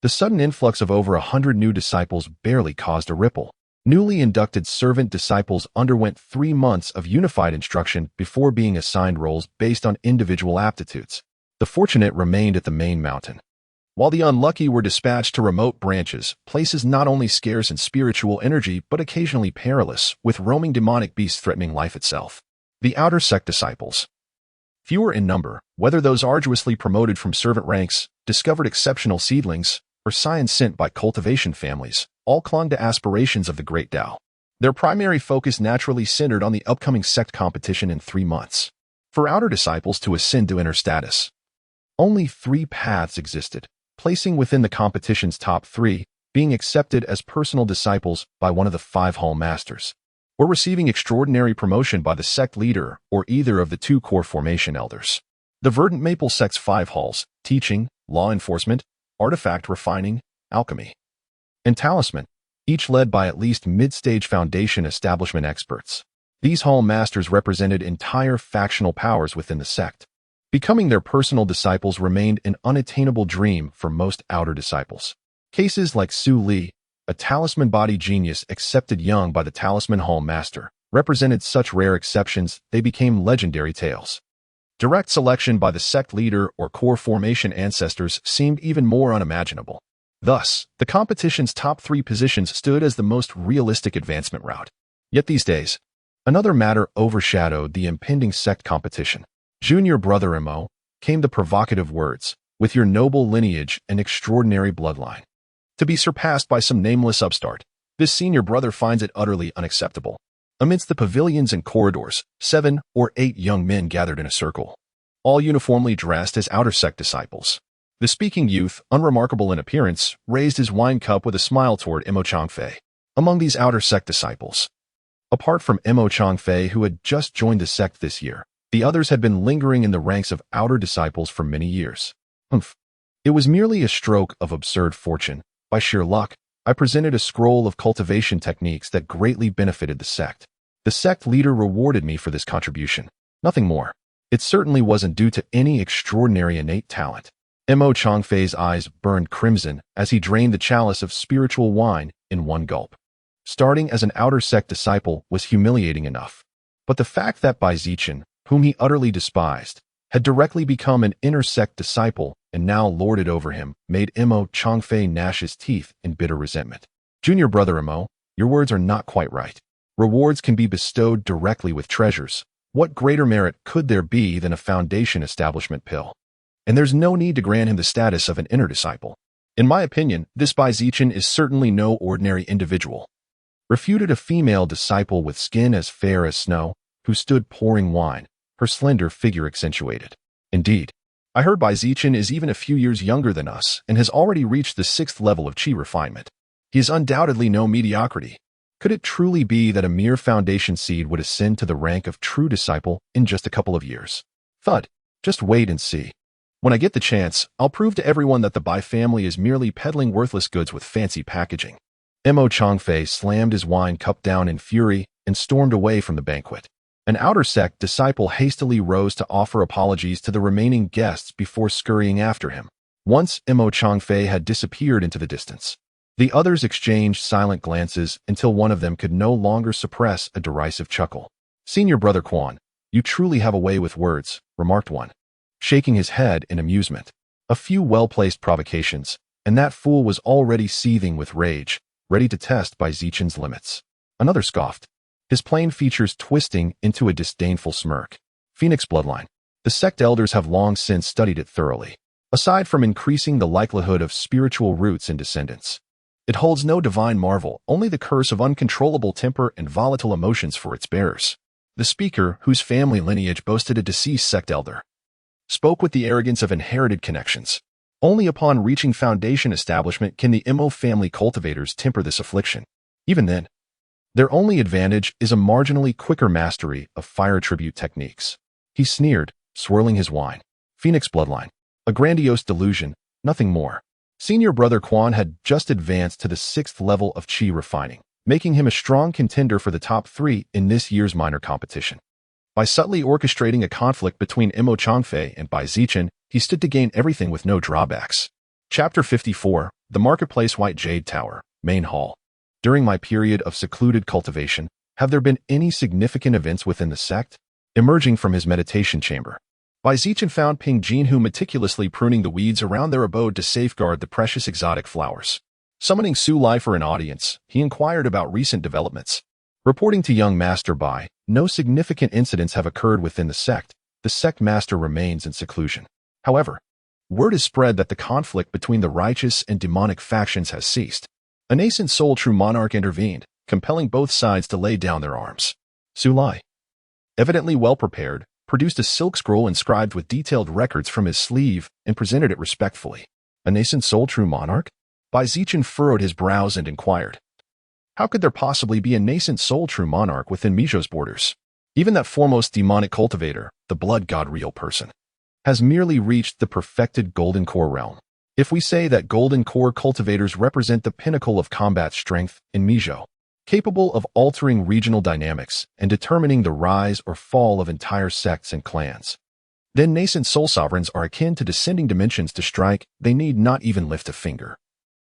The sudden influx of over 100 new disciples barely caused a ripple. Newly inducted servant disciples underwent 3 months of unified instruction before being assigned roles based on individual aptitudes. The fortunate remained at the main mountain, while the unlucky were dispatched to remote branches, places not only scarce in spiritual energy but occasionally perilous, with roaming demonic beasts threatening life itself. The outer sect disciples, fewer in number, whether those arduously promoted from servant ranks discovered exceptional seedlings, or science sent by cultivation families, all clung to aspirations of the Great Tao. Their primary focus naturally centered on the upcoming sect competition in 3 months. For outer disciples to ascend to inner status, only 3 paths existed, placing within the competition's top 3, being accepted as personal disciples by one of the 5 hall masters, or receiving extraordinary promotion by the sect leader or either of the 2 core formation elders. The Verdant Maple sect's 5 halls, teaching, law enforcement, artifact refining, alchemy, and talisman, each led by at least mid-stage foundation establishment experts. These hall masters represented entire factional powers within the sect. Becoming their personal disciples remained an unattainable dream for most outer disciples. Cases like Su Li, a talisman body genius accepted young by the talisman hall master, represented such rare exceptions they became legendary tales. Direct selection by the sect leader or core formation ancestors seemed even more unimaginable. Thus, the competition's top 3 positions stood as the most realistic advancement route. Yet these days, another matter overshadowed the impending sect competition. Junior brother Mo, came the provocative words, with your noble lineage and extraordinary bloodline, to be surpassed by some nameless upstart. This senior brother finds it utterly unacceptable. Amidst the pavilions and corridors, 7 or 8 young men gathered in a circle, all uniformly dressed as outer sect disciples. The speaking youth, unremarkable in appearance, raised his wine cup with a smile toward Mo Changfei. Among these outer sect disciples, apart from Mo Changfei who had just joined the sect this year, the others had been lingering in the ranks of outer disciples for many years. It was merely a stroke of absurd fortune. By sheer luck, I presented a scroll of cultivation techniques that greatly benefited the sect. The sect leader rewarded me for this contribution. Nothing more. It certainly wasn't due to any extraordinary innate talent. Mo Changfei's eyes burned crimson as he drained the chalice of spiritual wine in one gulp. Starting as an outer sect disciple was humiliating enough. But the fact that Bai Zichen, whom he utterly despised, had directly become an inner sect disciple and now lorded over him, made Mo Changfei gnash his teeth in bitter resentment. Junior brother Mo, your words are not quite right. Rewards can be bestowed directly with treasures. What greater merit could there be than a foundation establishment pill? And there's no need to grant him the status of an inner disciple. In my opinion, this Bai Zichen is certainly no ordinary individual. Refuted a female disciple with skin as fair as snow, who stood pouring wine, her slender figure accentuated. Indeed, I heard Bai Zichen is even a few years younger than us and has already reached the 6th level of chi refinement. He is undoubtedly no mediocrity. Could it truly be that a mere foundation seed would ascend to the rank of true disciple in just a couple of years? Thud. Just wait and see. When I get the chance, I'll prove to everyone that the Bai family is merely peddling worthless goods with fancy packaging. Mo Changfei slammed his wine cup down in fury and stormed away from the banquet. An outer sect disciple hastily rose to offer apologies to the remaining guests before scurrying after him. Once Mo Changfei had disappeared into the distance, the others exchanged silent glances until one of them could no longer suppress a derisive chuckle. Senior brother Quan, you truly have a way with words, remarked one, shaking his head in amusement. A few well-placed provocations, and that fool was already seething with rage, ready to test Bai Zichen's limits. Another scoffed, his plain features twisting into a disdainful smirk. Phoenix bloodline. The sect elders have long since studied it thoroughly. Aside from increasing the likelihood of spiritual roots and descendants, it holds no divine marvel, only the curse of uncontrollable temper and volatile emotions for its bearers. The speaker, whose family lineage boasted a deceased sect elder, spoke with the arrogance of inherited connections. Only upon reaching foundation establishment can the Mo family cultivators temper this affliction. Even then, their only advantage is a marginally quicker mastery of fire tribute techniques. He sneered, swirling his wine. Phoenix bloodline. A grandiose delusion, nothing more. Senior brother Quan had just advanced to the 6th level of chi refining, making him a strong contender for the top 3 in this year's minor competition. By subtly orchestrating a conflict between Mo Changfei and Bai Zichen, he stood to gain everything with no drawbacks. Chapter 54, The Marketplace White Jade Tower, Main Hall. During my period of secluded cultivation, have there been any significant events within the sect? Emerging from his meditation chamber, Bai Zichen found Ping Jinhu meticulously pruning the weeds around their abode to safeguard the precious exotic flowers. Summoning Su Lai for an audience, he inquired about recent developments. Reporting to young Master Bai, no significant incidents have occurred within the sect. The sect master remains in seclusion. However, word is spread that the conflict between the righteous and demonic factions has ceased. A nascent soul true monarch intervened, compelling both sides to lay down their arms. Sulai, evidently well prepared, produced a silk scroll inscribed with detailed records from his sleeve and presented it respectfully. A nascent soul true monarch? Zichen furrowed his brows and inquired. How could there possibly be a nascent soul true monarch within Mijo's borders? Even that foremost demonic cultivator, the blood god real person, has merely reached the perfected golden core realm. If we say that golden core cultivators represent the pinnacle of combat strength in Mijo, capable of altering regional dynamics and determining the rise or fall of entire sects and clans, then nascent soul sovereigns are akin to descending dimensions to strike. They need not even lift a finger.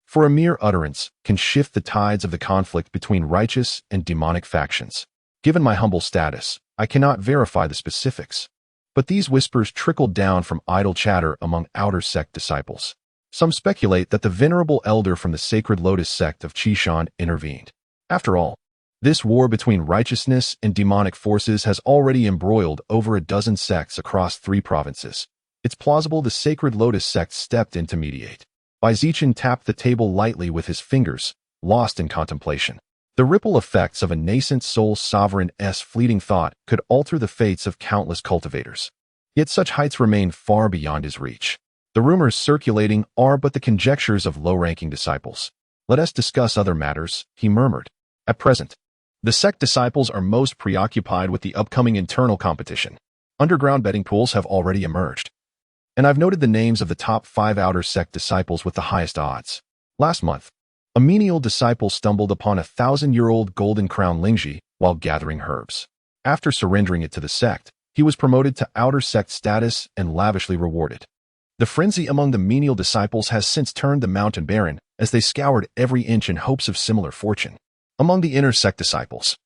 For a mere utterance can shift the tides of the conflict between righteous and demonic factions. Given my humble status, I cannot verify the specifics, but these whispers trickled down from idle chatter among outer sect disciples. Some speculate that the venerable elder from the sacred lotus sect of Chishan intervened. After all, this war between righteousness and demonic forces has already embroiled over a dozen sects across 3 provinces. It's plausible the sacred lotus sect stepped in to mediate. Zichen tapped the table lightly with his fingers, lost in contemplation. The ripple effects of a nascent soul sovereign's fleeting thought could alter the fates of countless cultivators. Yet such heights remain far beyond his reach. The rumors circulating are but the conjectures of low-ranking disciples. Let us discuss other matters, he murmured. At present, the sect disciples are most preoccupied with the upcoming internal competition. Underground betting pools have already emerged, and I've noted the names of the top 5 outer sect disciples with the highest odds. Last month, a menial disciple stumbled upon a 1,000-year-old golden crown lingji while gathering herbs. After surrendering it to the sect, he was promoted to outer sect status and lavishly rewarded. The frenzy among the menial disciples has since turned the mountain barren as they scoured every inch in hopes of similar fortune. Among the inner sect disciples,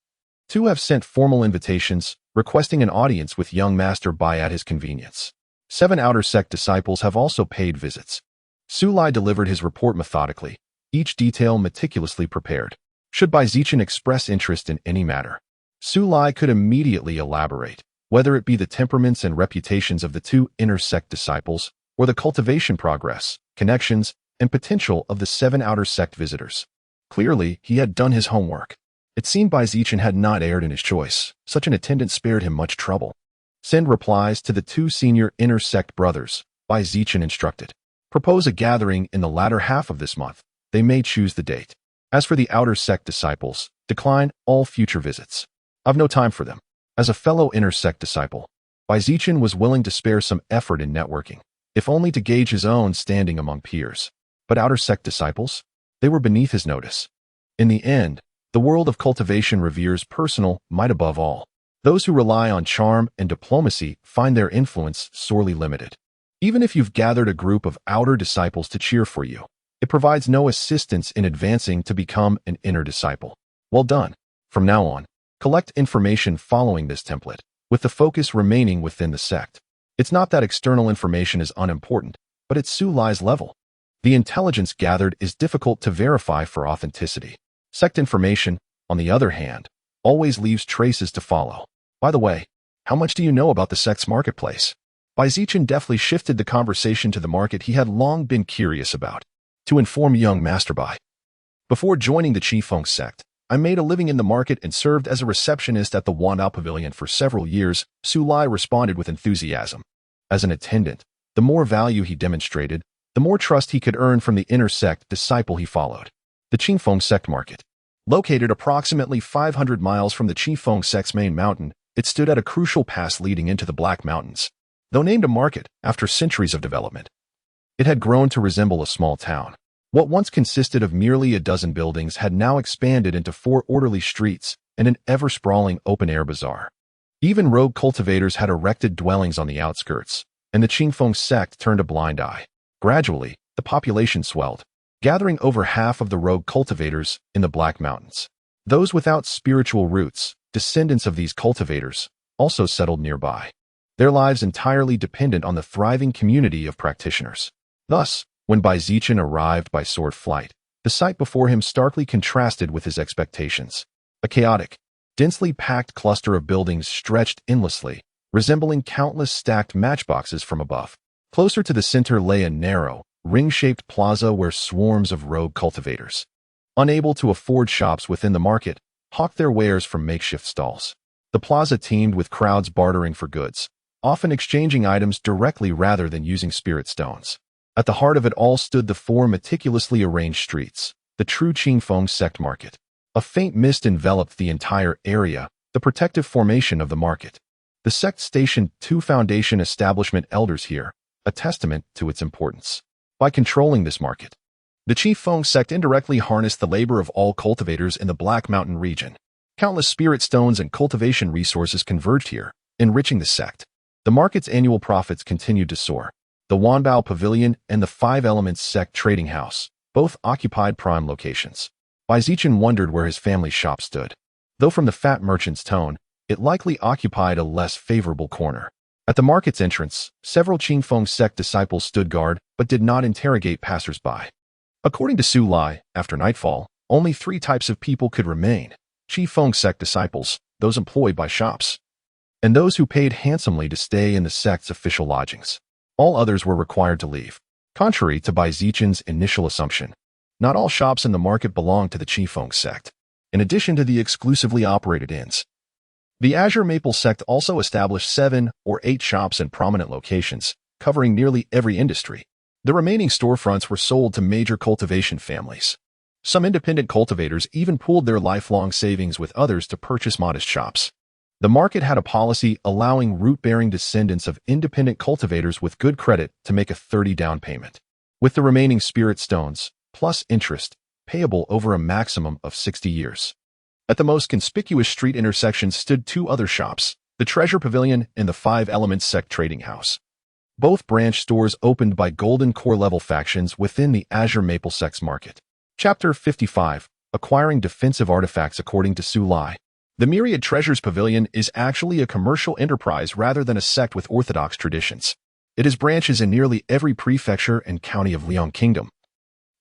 2 have sent formal invitations, requesting an audience with young Master Bai at his convenience. 7 outer sect disciples have also paid visits. Sulai delivered his report methodically, each detail meticulously prepared. Should Zichen express interest in any matter, Sulai could immediately elaborate, whether it be the temperaments and reputations of the 2 inner sect disciples, or the cultivation progress, connections, and potential of the 7 outer sect visitors. Clearly, he had done his homework. It seemed Zichen had not erred in his choice. Such an attendant spared him much trouble. Send replies to the 2 senior inner sect brothers, Zichen instructed. Propose a gathering in the latter half of this month. They may choose the date. As for the outer sect disciples, decline all future visits. I've no time for them. As a fellow inner sect disciple, Zichen was willing to spare some effort in networking, if only to gauge his own standing among peers. But outer sect disciples? They were beneath his notice. In the end, the world of cultivation reveres personal might above all. Those who rely on charm and diplomacy find their influence sorely limited. Even if you've gathered a group of outer disciples to cheer for you, it provides no assistance in advancing to become an inner disciple. Well done. From now on, collect information following this template, with the focus remaining within the sect. It's not that external information is unimportant, but it's Sulai's level. The intelligence gathered is difficult to verify for authenticity. Sect information, on the other hand, always leaves traces to follow. By the way, how much do you know about the sect's marketplace? Zichen deftly shifted the conversation to the market he had long been curious about. To inform young Master Bai. Before joining the Qifeng sect, I made a living in the market and served as a receptionist at the Wandao Pavilion for several years. Sulai responded with enthusiasm. As an attendant, the more value he demonstrated, the more trust he could earn from the inner sect disciple he followed. The Qifeng sect market. Located approximately 500 miles from the Qifeng sect's main mountain, it stood at a crucial pass leading into the Black Mountains. Though named a market after centuries of development, it had grown to resemble a small town. What once consisted of merely a dozen buildings had now expanded into 4 orderly streets and an ever-sprawling open-air bazaar. Even rogue cultivators had erected dwellings on the outskirts, and the Qifeng sect turned a blind eye. Gradually, the population swelled, gathering over half of the rogue cultivators in the Black Mountains. Those without spiritual roots, descendants of these cultivators, also settled nearby, their lives entirely dependent on the thriving community of practitioners. Thus, when Zichen arrived by sword flight, the sight before him starkly contrasted with his expectations. A chaotic, densely packed cluster of buildings stretched endlessly, resembling countless stacked matchboxes from above. Closer to the center lay a narrow, ring-shaped plaza where swarms of rogue cultivators, unable to afford shops within the market, hawked their wares from makeshift stalls. The plaza teemed with crowds bartering for goods, often exchanging items directly rather than using spirit stones. At the heart of it all stood the four meticulously arranged streets, the true Qingfeng sect market. A faint mist enveloped the entire area, the protective formation of the market. The sect stationed 2 foundation establishment elders here, a testament to its importance. By controlling this market, the Qingfeng sect indirectly harnessed the labor of all cultivators in the Black Mountain region. Countless spirit stones and cultivation resources converged here, enriching the sect. The market's annual profits continued to soar. The Wanbao Pavilion and the Five Elements Sect Trading House both occupied prime locations. Zichen wondered where his family's shop stood. Though from the fat merchant's tone, it likely occupied a less favorable corner. At the market's entrance, several Qingfeng sect disciples stood guard but did not interrogate passers-by. According to Su Lai, after nightfall, only 3 types of people could remain: Qingfeng sect disciples, those employed by shops, and those who paid handsomely to stay in the sect's official lodgings. All others were required to leave. Contrary to Zichen's initial assumption, not all shops in the market belonged to the Qingfeng sect. In addition to the exclusively operated inns, the Azure Maple sect also established 7 or 8 shops in prominent locations, covering nearly every industry. The remaining storefronts were sold to major cultivation families. Some independent cultivators even pooled their lifelong savings with others to purchase modest shops. The market had a policy allowing root-bearing descendants of independent cultivators with good credit to make a 30 down payment, with the remaining spirit stones, plus interest, payable over a maximum of 60 years. At the most conspicuous street intersections stood 2 other shops, the Treasure Pavilion and the Five Elements Sect Trading House. Both branch stores opened by Golden Core level factions within the Azure Maple Sect's market. Chapter 55, Acquiring Defensive Artifacts. According to Su Lai, the Myriad Treasures Pavilion is actually a commercial enterprise rather than a sect with orthodox traditions. It has branches in nearly every prefecture and county of Liang Kingdom,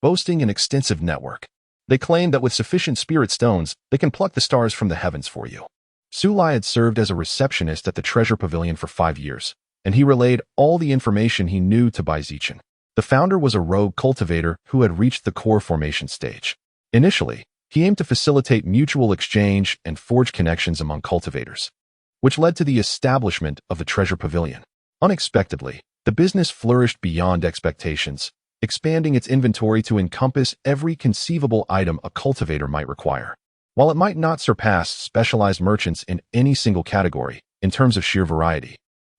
boasting an extensive network. They claim that with sufficient spirit stones, they can pluck the stars from the heavens for you. Su Lai had served as a receptionist at the Treasure Pavilion for 5 years, and he relayed all the information he knew to Zichen. The founder was a rogue cultivator who had reached the core formation stage. Initially, he aimed to facilitate mutual exchange and forge connections among cultivators, which led to the establishment of the Treasure Pavilion. Unexpectedly, the business flourished beyond expectations, expanding its inventory to encompass every conceivable item a cultivator might require. While it might not surpass specialized merchants in any single category, in terms of sheer variety,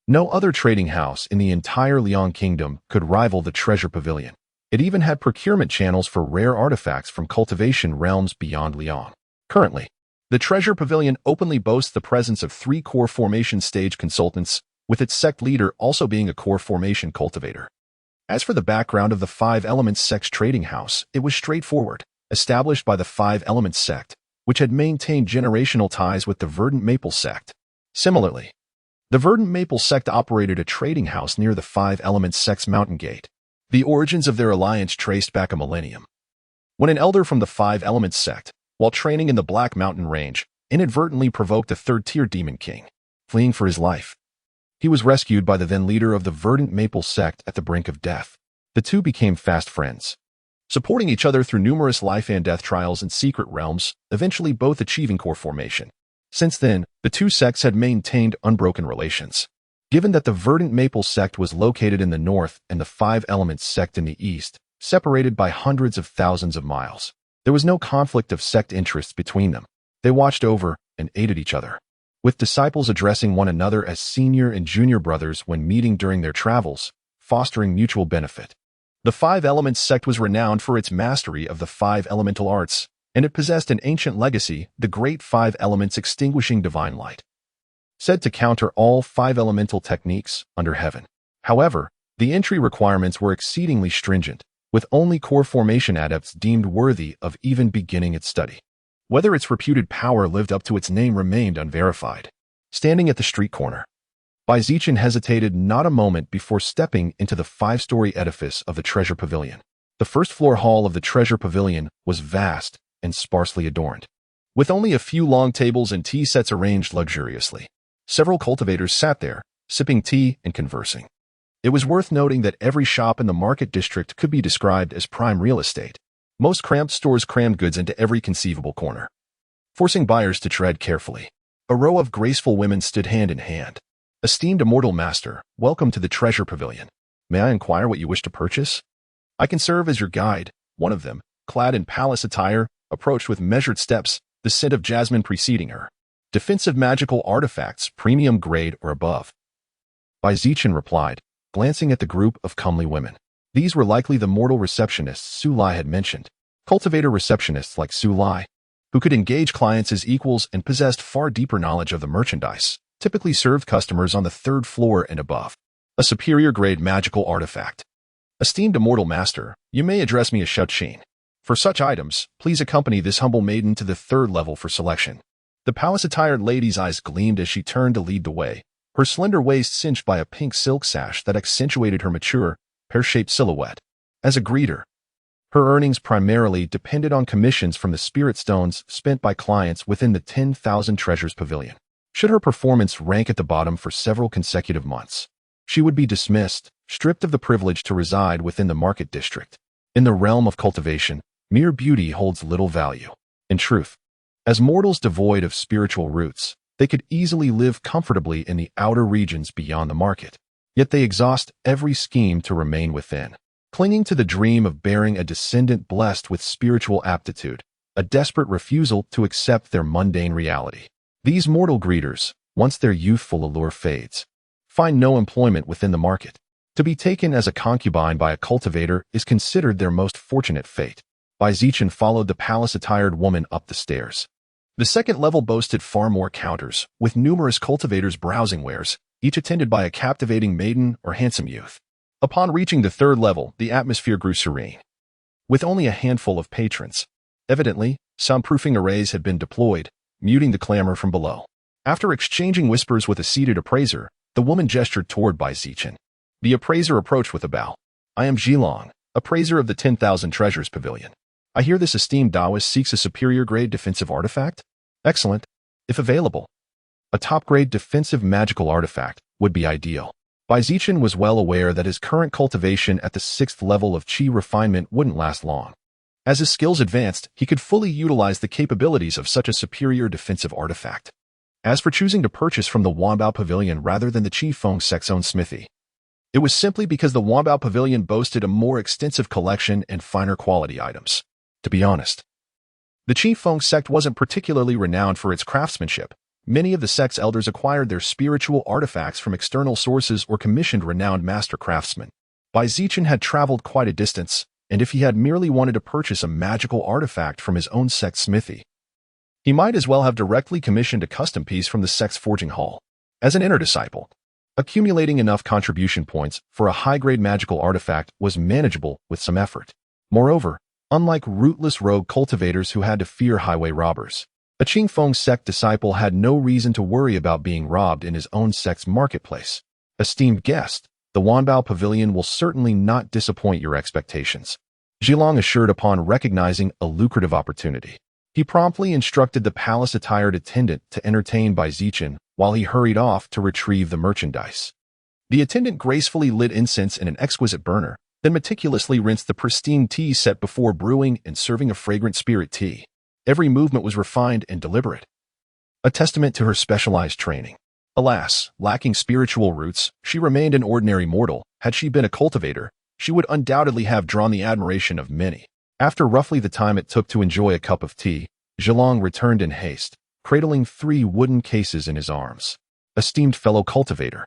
no other trading house in the entire Liang Kingdom could rival the Treasure Pavilion. It even had procurement channels for rare artifacts from cultivation realms beyond Liang. Currently, the Treasure Pavilion openly boasts the presence of 3 core formation stage consultants, with its sect leader also being a core formation cultivator. As for the background of the Five Elements Sect's trading house, it was straightforward, established by the Five Elements Sect, which had maintained generational ties with the Verdant Maple Sect. Similarly, the Verdant Maple Sect operated a trading house near the Five Elements Sect's mountain gate. The origins of their alliance traced back a millennium, when an elder from the Five Elements Sect, while training in the Black Mountain Range, inadvertently provoked a 3rd-tier demon king, fleeing for his life. He was rescued by the then leader of the Verdant Maple Sect at the brink of death. The two became fast friends, supporting each other through numerous life and death trials in secret realms, eventually both achieving core formation. Since then, the 2 sects had maintained unbroken relations. Given that the Verdant Maple Sect was located in the north and the Five Elements Sect in the east, separated by hundreds of thousands of miles, there was no conflict of sect interests between them. They watched over and aided each other, with disciples addressing one another as senior and junior brothers when meeting during their travels, fostering mutual benefit. The Five Elements Sect was renowned for its mastery of the 5 elemental arts, and it possessed an ancient legacy, the Great 5 Elements Extinguishing Divine Light, said to counter all 5 elemental techniques under heaven. However, the entry requirements were exceedingly stringent, with only core formation adepts deemed worthy of even beginning its study. Whether its reputed power lived up to its name remained unverified. Standing at the street corner, Zichen hesitated not a moment before stepping into the 5-story edifice of the Treasure Pavilion. The first-floor hall of the Treasure Pavilion was vast and sparsely adorned, with only a few long tables and tea sets arranged luxuriously. Several cultivators sat there, sipping tea and conversing. It was worth noting that every shop in the market district could be described as prime real estate. Most cramped stores crammed goods into every conceivable corner, forcing buyers to tread carefully. A row of graceful women stood hand in hand. Esteemed immortal master, welcome to the treasure pavilion. May I inquire what you wish to purchase? I can serve as your guide. One of them, clad in palace attire, approached with measured steps, the scent of jasmine preceding her. Defensive magical artifacts, premium grade or above. Zichen replied, glancing at the group of comely women. These were likely the mortal receptionists Su Lai had mentioned. Cultivator receptionists like Su Lai, who could engage clients as equals and possessed far deeper knowledge of the merchandise, typically served customers on the third floor and above. A superior grade magical artifact. Esteemed immortal master, you may address me as Shutchin. For such items, please accompany this humble maiden to the third level for selection. The palace-attired lady's eyes gleamed as she turned to lead the way, her slender waist cinched by a pink silk sash that accentuated her mature, pear-shaped silhouette. As a greeter, her earnings primarily depended on commissions from the spirit stones spent by clients within the 10,000 Treasures Pavilion. Should her performance rank at the bottom for several consecutive months, she would be dismissed, stripped of the privilege to reside within the market district. In the realm of cultivation, mere beauty holds little value. In truth, as mortals devoid of spiritual roots, they could easily live comfortably in the outer regions beyond the market. Yet they exhaust every scheme to remain within, clinging to the dream of bearing a descendant blessed with spiritual aptitude, a desperate refusal to accept their mundane reality. These mortal greeters, once their youthful allure fades, find no employment within the market. To be taken as a concubine by a cultivator is considered their most fortunate fate. Zichen followed the palace-attired woman up the stairs. The second level boasted far more counters, with numerous cultivators browsing wares, each attended by a captivating maiden or handsome youth. Upon reaching the third level, the atmosphere grew serene. With only a handful of patrons, evidently, soundproofing arrays had been deployed, muting the clamor from below. After exchanging whispers with a seated appraiser, the woman gestured toward Zichen. The appraiser approached with a bow. I am Zilong, appraiser of the 10,000 Treasures Pavilion. I hear this esteemed Taoist seeks a superior grade defensive artifact? Excellent. If available, a top-grade defensive magical artifact would be ideal. Zichen was well aware that his current cultivation at the 6th level of Qi refinement wouldn't last long. As his skills advanced, he could fully utilize the capabilities of such a superior defensive artifact. As for choosing to purchase from the Wanbao Pavilion rather than the Qi Feng sect's own smithy, it was simply because the Wanbao Pavilion boasted a more extensive collection and finer quality items. To be honest, the Qi Feng sect wasn't particularly renowned for its craftsmanship. Many of the sect's elders acquired their spiritual artifacts from external sources or commissioned renowned master craftsmen. Zichen had traveled quite a distance, and if he had merely wanted to purchase a magical artifact from his own sect's smithy, he might as well have directly commissioned a custom piece from the sect's forging hall. As an inner disciple, accumulating enough contribution points for a high-grade magical artifact was manageable with some effort. Moreover, unlike rootless rogue cultivators who had to fear highway robbers, a Qing Feng sect disciple had no reason to worry about being robbed in his own sect's marketplace. Esteemed guest, the Wanbao Pavilion will certainly not disappoint your expectations, Zilong assured upon recognizing a lucrative opportunity. He promptly instructed the palace-attired attendant to entertain Zichen while he hurried off to retrieve the merchandise. The attendant gracefully lit incense in an exquisite burner, then meticulously rinsed the pristine tea set before brewing and serving a fragrant spirit tea. Every movement was refined and deliberate, a testament to her specialized training. Alas, lacking spiritual roots, she remained an ordinary mortal. Had she been a cultivator, she would undoubtedly have drawn the admiration of many. After roughly the time it took to enjoy a cup of tea, Zilong returned in haste, cradling 3 wooden cases in his arms. Esteemed fellow cultivator,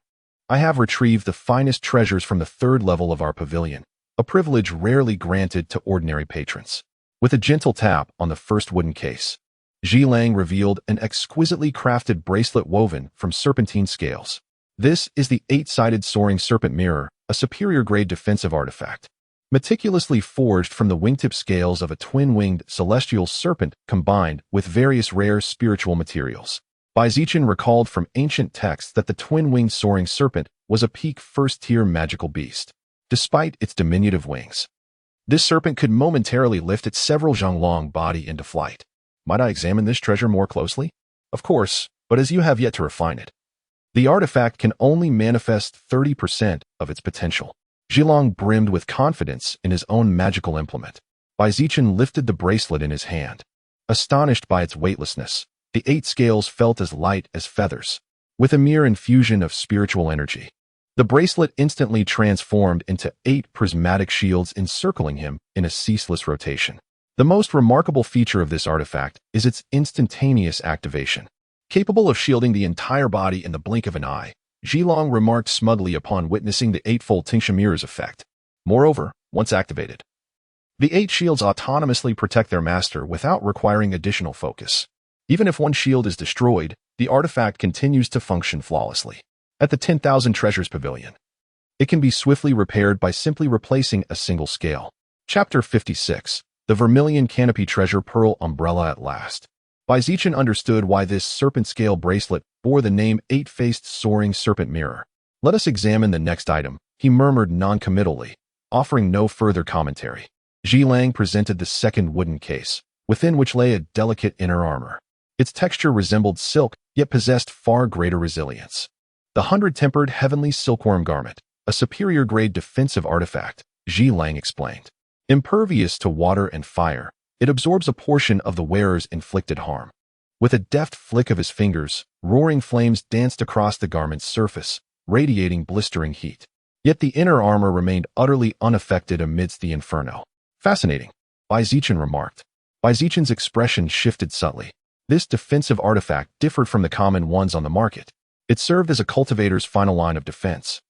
I have retrieved the finest treasures from the 3rd level of our pavilion, a privilege rarely granted to ordinary patrons. With a gentle tap on the first wooden case, Zhilang revealed an exquisitely crafted bracelet woven from serpentine scales. This is the 8-sided soaring serpent mirror, a superior-grade defensive artifact, meticulously forged from the wingtip scales of a twin-winged celestial serpent combined with various rare spiritual materials. Zichen recalled from ancient texts that the twin-winged soaring serpent was a peak first-tier magical beast. Despite its diminutive wings, this serpent could momentarily lift its several zhang-long body into flight. Might I examine this treasure more closely? Of course, but as you have yet to refine it, The artifact can only manifest 30% of its potential. Zhilong brimmed with confidence in his own magical implement. Zichen lifted the bracelet in his hand. Astonished by its weightlessness, the 8 scales felt as light as feathers, with a mere infusion of spiritual energy. The bracelet instantly transformed into 8 prismatic shields encircling him in a ceaseless rotation. The most remarkable feature of this artifact is its instantaneous activation. Capable of shielding the entire body in the blink of an eye, Zhilong remarked smugly upon witnessing the 8-fold Tingshamir's effect. Moreover, once activated, the 8 shields autonomously protect their master without requiring additional focus. Even if one shield is destroyed, the artifact continues to function flawlessly. At the 10,000 Treasures Pavilion, it can be swiftly repaired by simply replacing a single scale. Chapter 56. The Vermilion Canopy Treasure Pearl Umbrella at last. Zichen understood why this serpent scale bracelet bore the name 8-faced soaring serpent mirror. Let us examine the next item, he murmured non-committally, offering no further commentary. Zhilang presented the second wooden case, within which lay a delicate inner armor. Its texture resembled silk, yet possessed far greater resilience. The 100-tempered heavenly silkworm garment, a superior-grade defensive artifact, Zhilang explained. Impervious to water and fire, it absorbs a portion of the wearer's inflicted harm. With a deft flick of his fingers, roaring flames danced across the garment's surface, radiating blistering heat. Yet the inner armor remained utterly unaffected amidst the inferno. Fascinating, Zichen remarked. Zichen's expression shifted subtly. This defensive artifact differed from the common ones on the market. It served as a cultivator's final line of defense,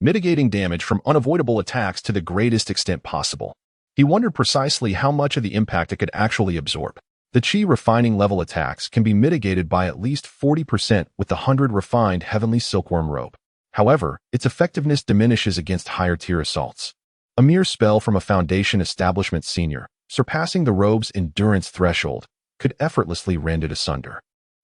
mitigating damage from unavoidable attacks to the greatest extent possible. He wondered precisely how much of the impact it could actually absorb. The Qi refining level attacks can be mitigated by at least 40% with the 100 refined heavenly silkworm robe. However, its effectiveness diminishes against higher-tier assaults. A mere spell from a Foundation Establishment senior, surpassing the robe's endurance threshold, could effortlessly rend it asunder.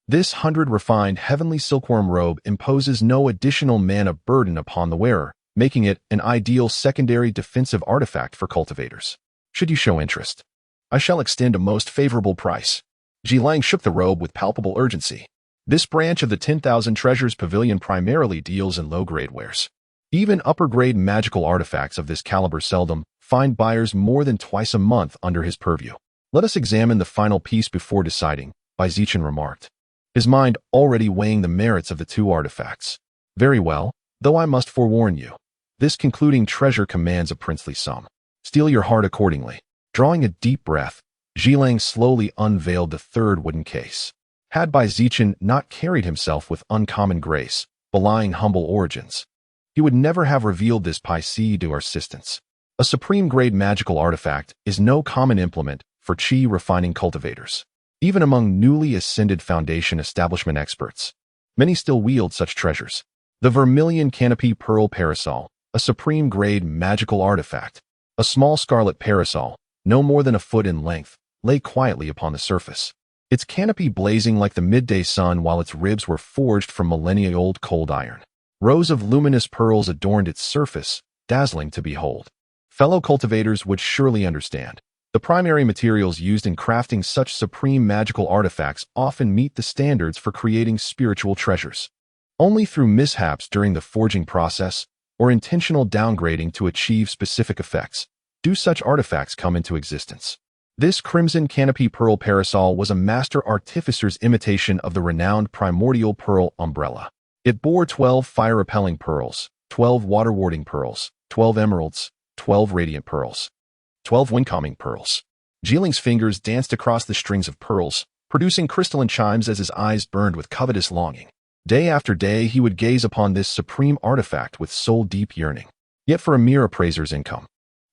This 100 refined heavenly silkworm robe imposes no additional mana burden upon the wearer, making it an ideal secondary defensive artifact for cultivators. Should you show interest, I shall extend a most favorable price. Zhilang shook the robe with palpable urgency. This branch of the 10,000 Treasures Pavilion primarily deals in low-grade wares. Even upper-grade magical artifacts of this caliber seldom find buyers more than twice a month under his purview. Let us examine the final piece before deciding, Zichen remarked, his mind already weighing the merits of the 2 artifacts. Very well, though I must forewarn you. This concluding treasure commands a princely sum. Steel your heart accordingly. Drawing a deep breath, Zhilang slowly unveiled the 3rd wooden case. Had Zichen not carried himself with uncommon grace, belying humble origins, he would never have revealed this piece to our assistants. A supreme-grade magical artifact is no common implement for Qi refining cultivators. Even among newly ascended Foundation Establishment experts, many still wield such treasures. The Vermilion Canopy Pearl Parasol, a supreme-grade magical artifact. A small scarlet parasol, no more than a foot in length, lay quietly upon the surface. Its canopy blazing like the midday sun while its ribs were forged from millennia-old cold iron. Rows of luminous pearls adorned its surface, dazzling to behold. Fellow cultivators would surely understand. The primary materials used in crafting such supreme magical artifacts often meet the standards for creating spiritual treasures. Only through mishaps during the forging process, or intentional downgrading to achieve specific effects, do such artifacts come into existence. This Crimson Canopy Pearl Parasol was a master artificer's imitation of the renowned primordial pearl umbrella. It bore 12 fire-repelling pearls, 12 water-warding pearls, 12 emeralds, 12 radiant pearls, 12 wind-calming pearls. Zhiling's fingers danced across the strings of pearls, producing crystalline chimes as his eyes burned with covetous longing. Day after day he would gaze upon this supreme artifact with soul-deep yearning. Yet for a mere appraiser's income,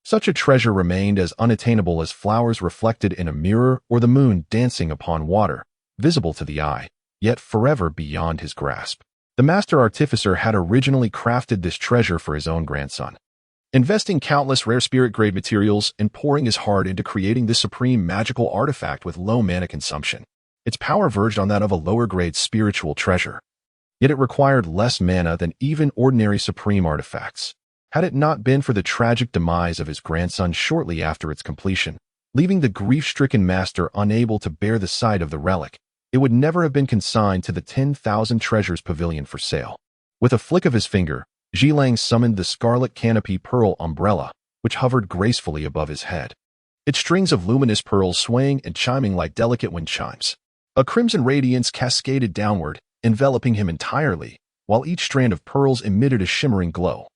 such a treasure remained as unattainable as flowers reflected in a mirror or the moon dancing upon water, visible to the eye, yet forever beyond his grasp. The master artificer had originally crafted this treasure for his own grandson, investing countless rare spirit-grade materials and pouring his heart into creating this supreme magical artifact with low mana consumption. Its power verged on that of a lower-grade spiritual treasure. Yet it required less mana than even ordinary supreme artifacts. Had it not been for the tragic demise of his grandson shortly after its completion, leaving the grief-stricken master unable to bear the sight of the relic, it would never have been consigned to the 10,000 Treasures Pavilion for sale. With a flick of his finger, Zichen summoned the scarlet canopy pearl umbrella, which hovered gracefully above his head. Its strings of luminous pearls swaying and chiming like delicate wind chimes. A crimson radiance cascaded downward, enveloping him entirely, while each strand of pearls emitted a shimmering glow.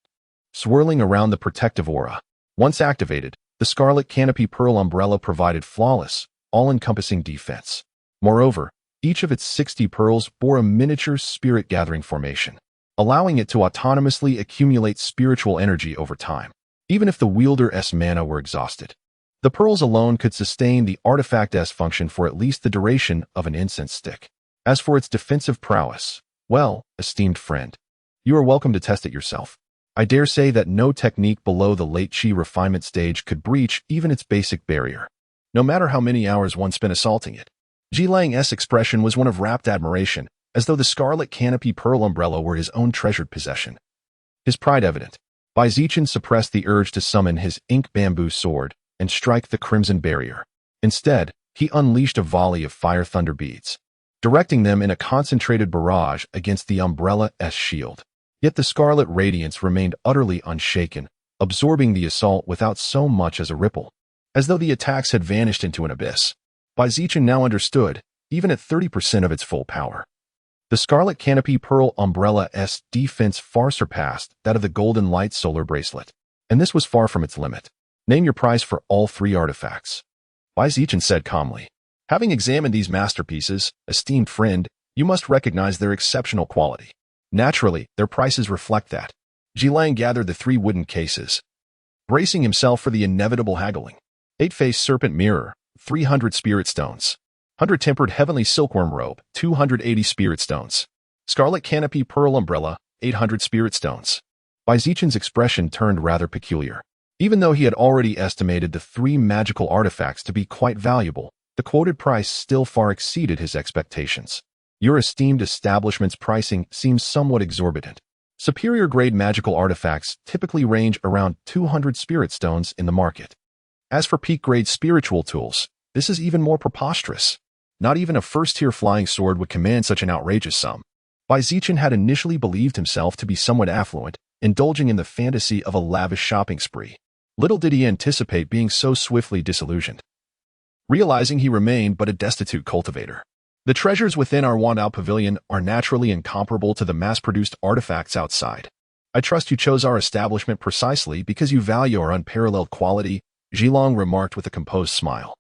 Swirling around the protective aura. Once activated, the scarlet canopy pearl umbrella provided flawless, all-encompassing defense. Moreover, each of its 60 pearls bore a miniature spirit-gathering formation, allowing it to autonomously accumulate spiritual energy over time, even if the wielder's mana were exhausted. The pearls alone could sustain the artifact's function for at least the duration of an incense stick. As for its defensive prowess, well, esteemed friend, you are welcome to test it yourself. I dare say that no technique below the late chi refinement stage could breach even its basic barrier, no matter how many hours one spent assaulting it. Zhilang's expression was one of rapt admiration, as though the scarlet canopy pearl umbrella were his own treasured possession. His pride evident, Zichen suppressed the urge to summon his ink bamboo sword and strike the crimson barrier. Instead, he unleashed a volley of fire thunder beads, directing them in a concentrated barrage against the umbrella's shield. Yet the scarlet radiance remained utterly unshaken, absorbing the assault without so much as a ripple, as though the attacks had vanished into an abyss. Zichen now understood, even at 30% of its full power. The scarlet canopy pearl umbrella's defense far surpassed that of the golden light solar bracelet, and this was far from its limit. Name your price for all 3 artifacts. Zichen said calmly. Having examined these masterpieces, esteemed friend, you must recognize their exceptional quality. Naturally, their prices reflect that. Zhichen gathered the 3 wooden cases, bracing himself for the inevitable haggling. 8-faced serpent mirror, 300 spirit stones. 100 tempered heavenly silkworm robe, 280 spirit stones. Scarlet canopy pearl umbrella, 800 spirit stones. Zichen's expression turned rather peculiar. Even though he had already estimated the 3 magical artifacts to be quite valuable, the quoted price still far exceeded his expectations. Your esteemed establishment's pricing seems somewhat exorbitant. Superior-grade magical artifacts typically range around 200 spirit stones in the market. As for peak-grade spiritual tools, this is even more preposterous. Not even a first-tier flying sword would command such an outrageous sum. Zichen had initially believed himself to be somewhat affluent, indulging in the fantasy of a lavish shopping spree. Little did he anticipate being so swiftly disillusioned, realizing he remained but a destitute cultivator. The treasures within our Wandao Pavilion are naturally incomparable to the mass-produced artifacts outside. I trust you chose our establishment precisely because you value our unparalleled quality, Zhichen remarked with a composed smile.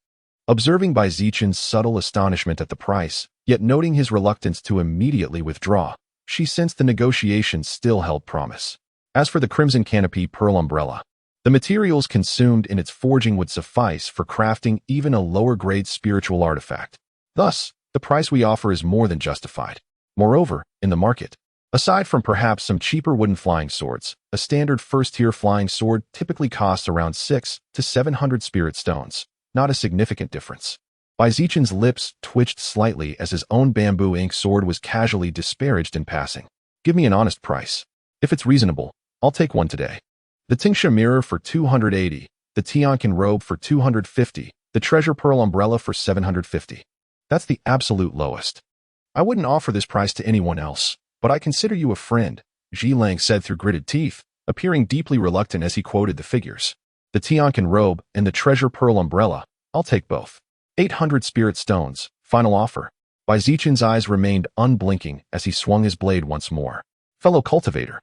Observing Zichen's subtle astonishment at the price, yet noting his reluctance to immediately withdraw, she sensed the negotiation still held promise. As for the crimson canopy pearl umbrella, the materials consumed in its forging would suffice for crafting even a lower-grade spiritual artifact. Thus, the price we offer is more than justified. Moreover, in the market, aside from perhaps some cheaper wooden flying swords, a standard first-tier flying sword typically costs around 600 to 700 spirit stones, not a significant difference. Zichen's lips twitched slightly as his own bamboo ink sword was casually disparaged in passing. Give me an honest price. If it's reasonable, I'll take one today. The Tingsha mirror for 280, the Tianqin robe for 250, the treasure pearl umbrella for 750. That's the absolute lowest. I wouldn't offer this price to anyone else, but I consider you a friend, Zhichen said through gritted teeth, appearing deeply reluctant as he quoted the figures. The Tianqin robe and the treasure pearl umbrella, I'll take both. 800 spirit stones, final offer. Zichen's eyes remained unblinking as he swung his blade once more. Fellow cultivator,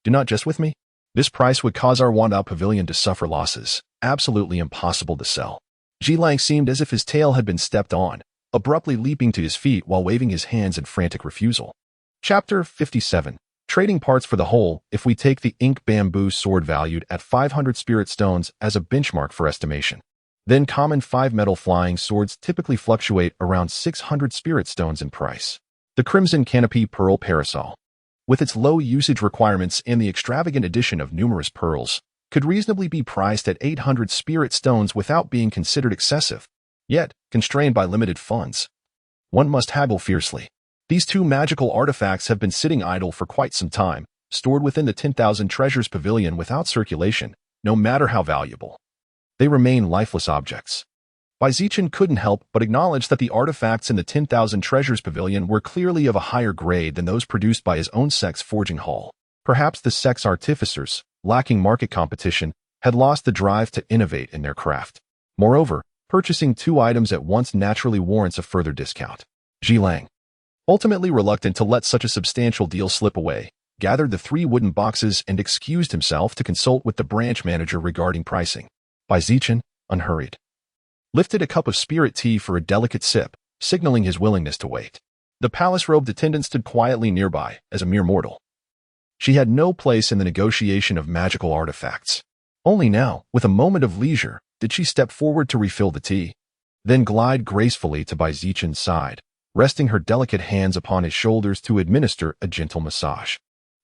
do not jest with me. This price would cause our Wandao Pavilion to suffer losses, absolutely impossible to sell. Zhichen seemed as if his tail had been stepped on, abruptly leaping to his feet while waving his hands in frantic refusal. Chapter 57. Trading parts for the whole. If we take the ink bamboo sword valued at 500 spirit stones as a benchmark for estimation, then common 5-metal flying swords typically fluctuate around 600 spirit stones in price. The crimson canopy pearl parasol, with its low usage requirements and the extravagant addition of numerous pearls, could reasonably be priced at 800 spirit stones without being considered excessive. Yet, constrained by limited funds, one must haggle fiercely. These 2 magical artifacts have been sitting idle for quite some time, stored within the 10,000 treasures pavilion without circulation, no matter how valuable. They remain lifeless objects. Zichen couldn't help but acknowledge that the artifacts in the 10,000 Treasures Pavilion were clearly of a higher grade than those produced by his own sex forging hall. Perhaps the sex artificers, lacking market competition, had lost the drive to innovate in their craft. Moreover, purchasing 2 items at once naturally warrants a further discount. Zichen, ultimately reluctant to let such a substantial deal slip away, gathered the 3 wooden boxes and excused himself to consult with the branch manager regarding pricing. Zichen, unhurried, lifted a cup of spirit tea for a delicate sip, signaling his willingness to wait. The palace-robed attendant stood quietly nearby, as a mere mortal. She had no place in the negotiation of magical artifacts. Only now, with a moment of leisure, did she step forward to refill the tea, then glide gracefully to Zichen's side, resting her delicate hands upon his shoulders to administer a gentle massage.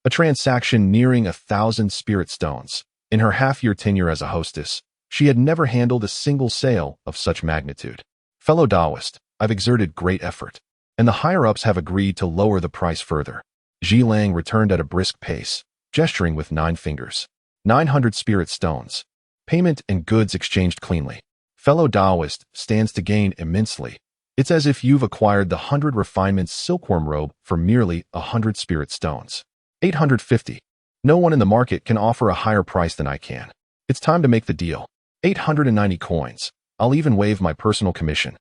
A transaction nearing 1,000 spirit stones. In her half-year tenure as a hostess, she had never handled a single sale of such magnitude. Fellow Taoist, I've exerted great effort, and the higher-ups have agreed to lower the price further. Zichen returned at a brisk pace, gesturing with 9 fingers. 900 spirit stones. Payment and goods exchanged cleanly. Fellow Taoist stands to gain immensely. It's as if you've acquired the 100 refinements silkworm robe for merely 100 spirit stones. 850. No one in the market can offer a higher price than I can. It's time to make the deal. 890 coins. I'll even waive my personal commission.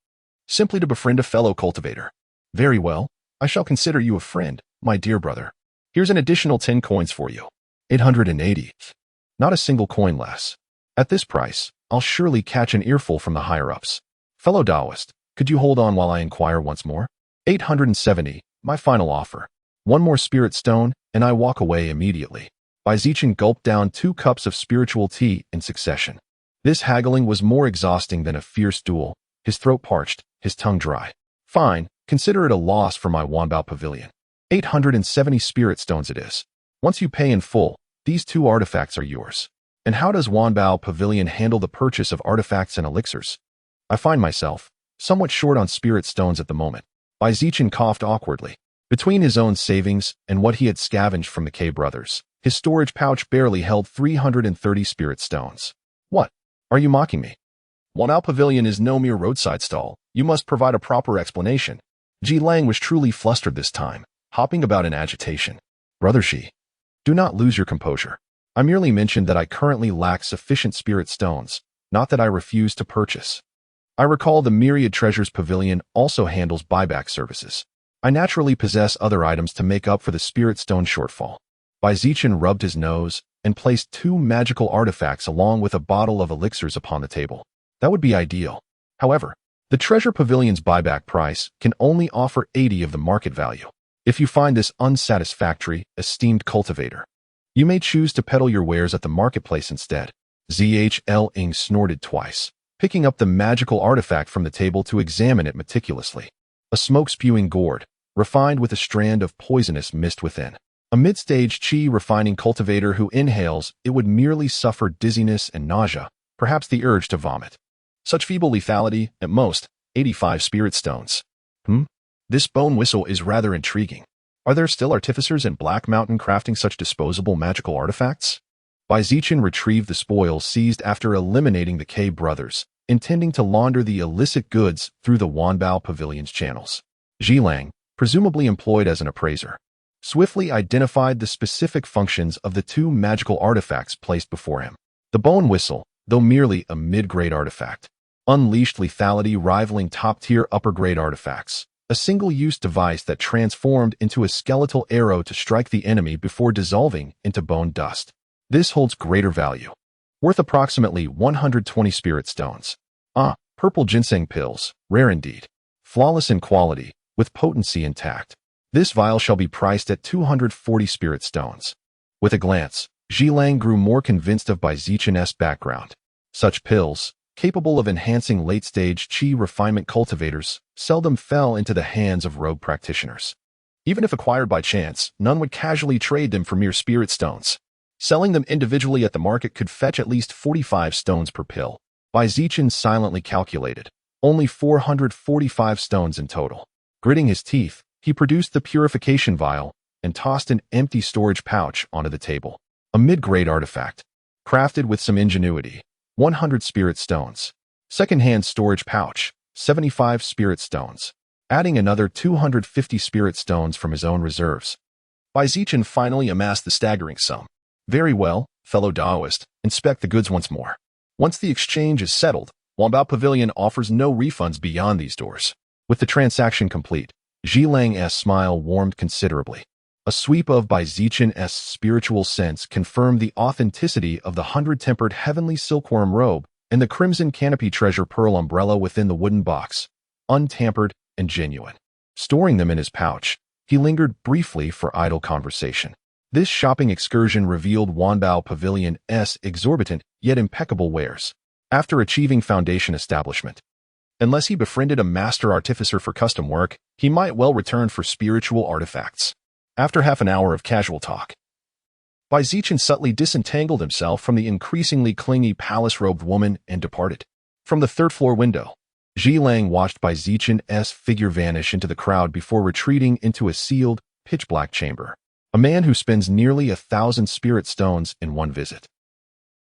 Simply to befriend a fellow cultivator. Very well. I shall consider you a friend, my dear brother. Here's an additional 10 coins for you. 880. Not a single coin less. At this price, I'll surely catch an earful from the higher-ups. Fellow Taoist, could you hold on while I inquire once more? 870, my final offer. 1 more spirit stone, and I walk away immediately. Zichen gulped down 2 cups of spiritual tea in succession. This haggling was more exhausting than a fierce duel, his throat parched, his tongue dry. Fine, consider it a loss for my Wanbao Pavilion. 870 spirit stones it is. Once you pay in full, these 2 artifacts are yours. And how does Wanbao Pavilion handle the purchase of artifacts and elixirs? I find myself somewhat short on spirit stones at the moment. Zichen coughed awkwardly. Between his own savings and what he had scavenged from the K brothers, his storage pouch barely held 330 spirit stones. What? Are you mocking me? Wanbao Pavilion is no mere roadside stall. You must provide a proper explanation. Zichen was truly flustered this time, hopping about in agitation. Brother Shi, do not lose your composure. I merely mentioned that I currently lack sufficient spirit stones, not that I refuse to purchase. I recall the Myriad Treasures Pavilion also handles buyback services. I naturally possess other items to make up for the spirit stone shortfall. Zichen rubbed his nose and placed 2 magical artifacts along with a bottle of elixirs upon the table. That would be ideal. However, the Treasure Pavilion's buyback price can only offer 80 of the market value. If you find this unsatisfactory, esteemed cultivator, you may choose to peddle your wares at the marketplace instead. Zichen snorted twice, picking up the magical artifact from the table to examine it meticulously. A smoke-spewing gourd, refined with a strand of poisonous mist within. A mid-stage chi refining cultivator who inhales it would merely suffer dizziness and nausea, perhaps the urge to vomit. Such feeble lethality, at most, 85 spirit stones. This bone whistle is rather intriguing. Are there still artificers in Black Mountain crafting such disposable magical artifacts? Zichen retrieved the spoils seized after eliminating the K brothers, intending to launder the illicit goods through the Wanbao Pavilion's channels. Zichen, presumably employed as an appraiser, swiftly identified the specific functions of the 2 magical artifacts placed before him. The bone whistle, though merely a mid-grade artifact, unleashed lethality rivaling top-tier upper-grade artifacts. A single-use device that transformed into a skeletal arrow to strike the enemy before dissolving into bone dust. This holds greater value, worth approximately 120 spirit stones. Purple ginseng pills, rare indeed. Flawless in quality, with potency intact. This vial shall be priced at 240 spirit stones. With a glance, Zichen grew more convinced of Zichen's background. Such pills, capable of enhancing late-stage chi refinement cultivators, seldom fell into the hands of rogue practitioners. Even if acquired by chance, none would casually trade them for mere spirit stones. Selling them individually at the market could fetch at least 45 stones per pill. Zichen silently calculated, only 445 stones in total. Gritting his teeth, he produced the purification vial and tossed an empty storage pouch onto the table. A mid-grade artifact, crafted with some ingenuity. 100 spirit stones. Second-hand storage pouch, 75 spirit stones. Adding another 250 spirit stones from his own reserves. Zichen finally amassed the staggering sum. Very well, fellow Daoist, inspect the goods once more. Once the exchange is settled, Wanbao Pavilion offers no refunds beyond these doors. With the transaction complete, Zhilang's smile warmed considerably. A sweep of Zichen's spiritual sense confirmed the authenticity of the 100-tempered heavenly silkworm robe and the crimson canopy treasure pearl umbrella within the wooden box, untampered and genuine. Storing them in his pouch, he lingered briefly for idle conversation. This shopping excursion revealed Wanbao Pavilion's exorbitant yet impeccable wares. After achieving foundation establishment, unless he befriended a master artificer for custom work, he might well return for spiritual artifacts. After half an hour of casual talk, Zichen subtly disentangled himself from the increasingly clingy palace-robed woman and departed. From the third-floor window, Zhilang watched Zichen's figure vanish into the crowd before retreating into a sealed, pitch-black chamber. A man who spends nearly 1,000 spirit stones in one visit.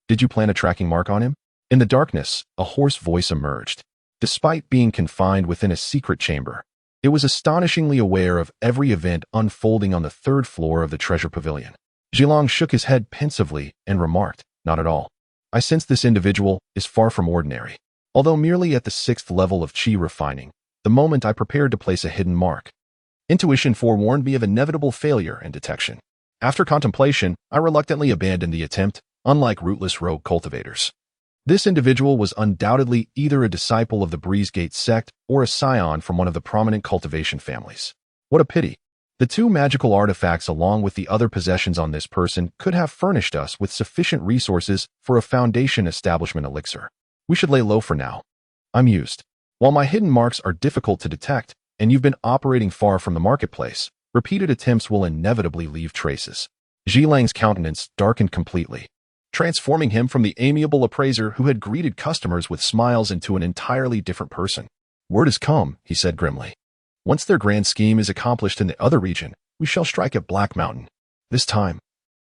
Did you plant a tracking mark on him? In the darkness, a hoarse voice emerged. Despite being confined within a secret chamber, it was astonishingly aware of every event unfolding on the third floor of the treasure pavilion. Zhilang shook his head pensively and remarked, "Not at all. I sense this individual is far from ordinary. Although merely at the 6th level of qi refining, the moment I prepared to place a hidden mark, intuition forewarned me of inevitable failure and detection. After contemplation, I reluctantly abandoned the attempt, unlike rootless rogue cultivators. This individual was undoubtedly either a disciple of the Breezegate sect or a scion from one of the prominent cultivation families. What a pity. The two magical artifacts along with the other possessions on this person could have furnished us with sufficient resources for a foundation establishment elixir. We should lay low for now. I'm used. While my hidden marks are difficult to detect, and you've been operating far from the marketplace, repeated attempts will inevitably leave traces." Zhilang's countenance darkened completely, transforming him from the amiable appraiser who had greeted customers with smiles into an entirely different person. "Word has come," he said grimly. "Once their grand scheme is accomplished in the other region, we shall strike at Black Mountain. This time,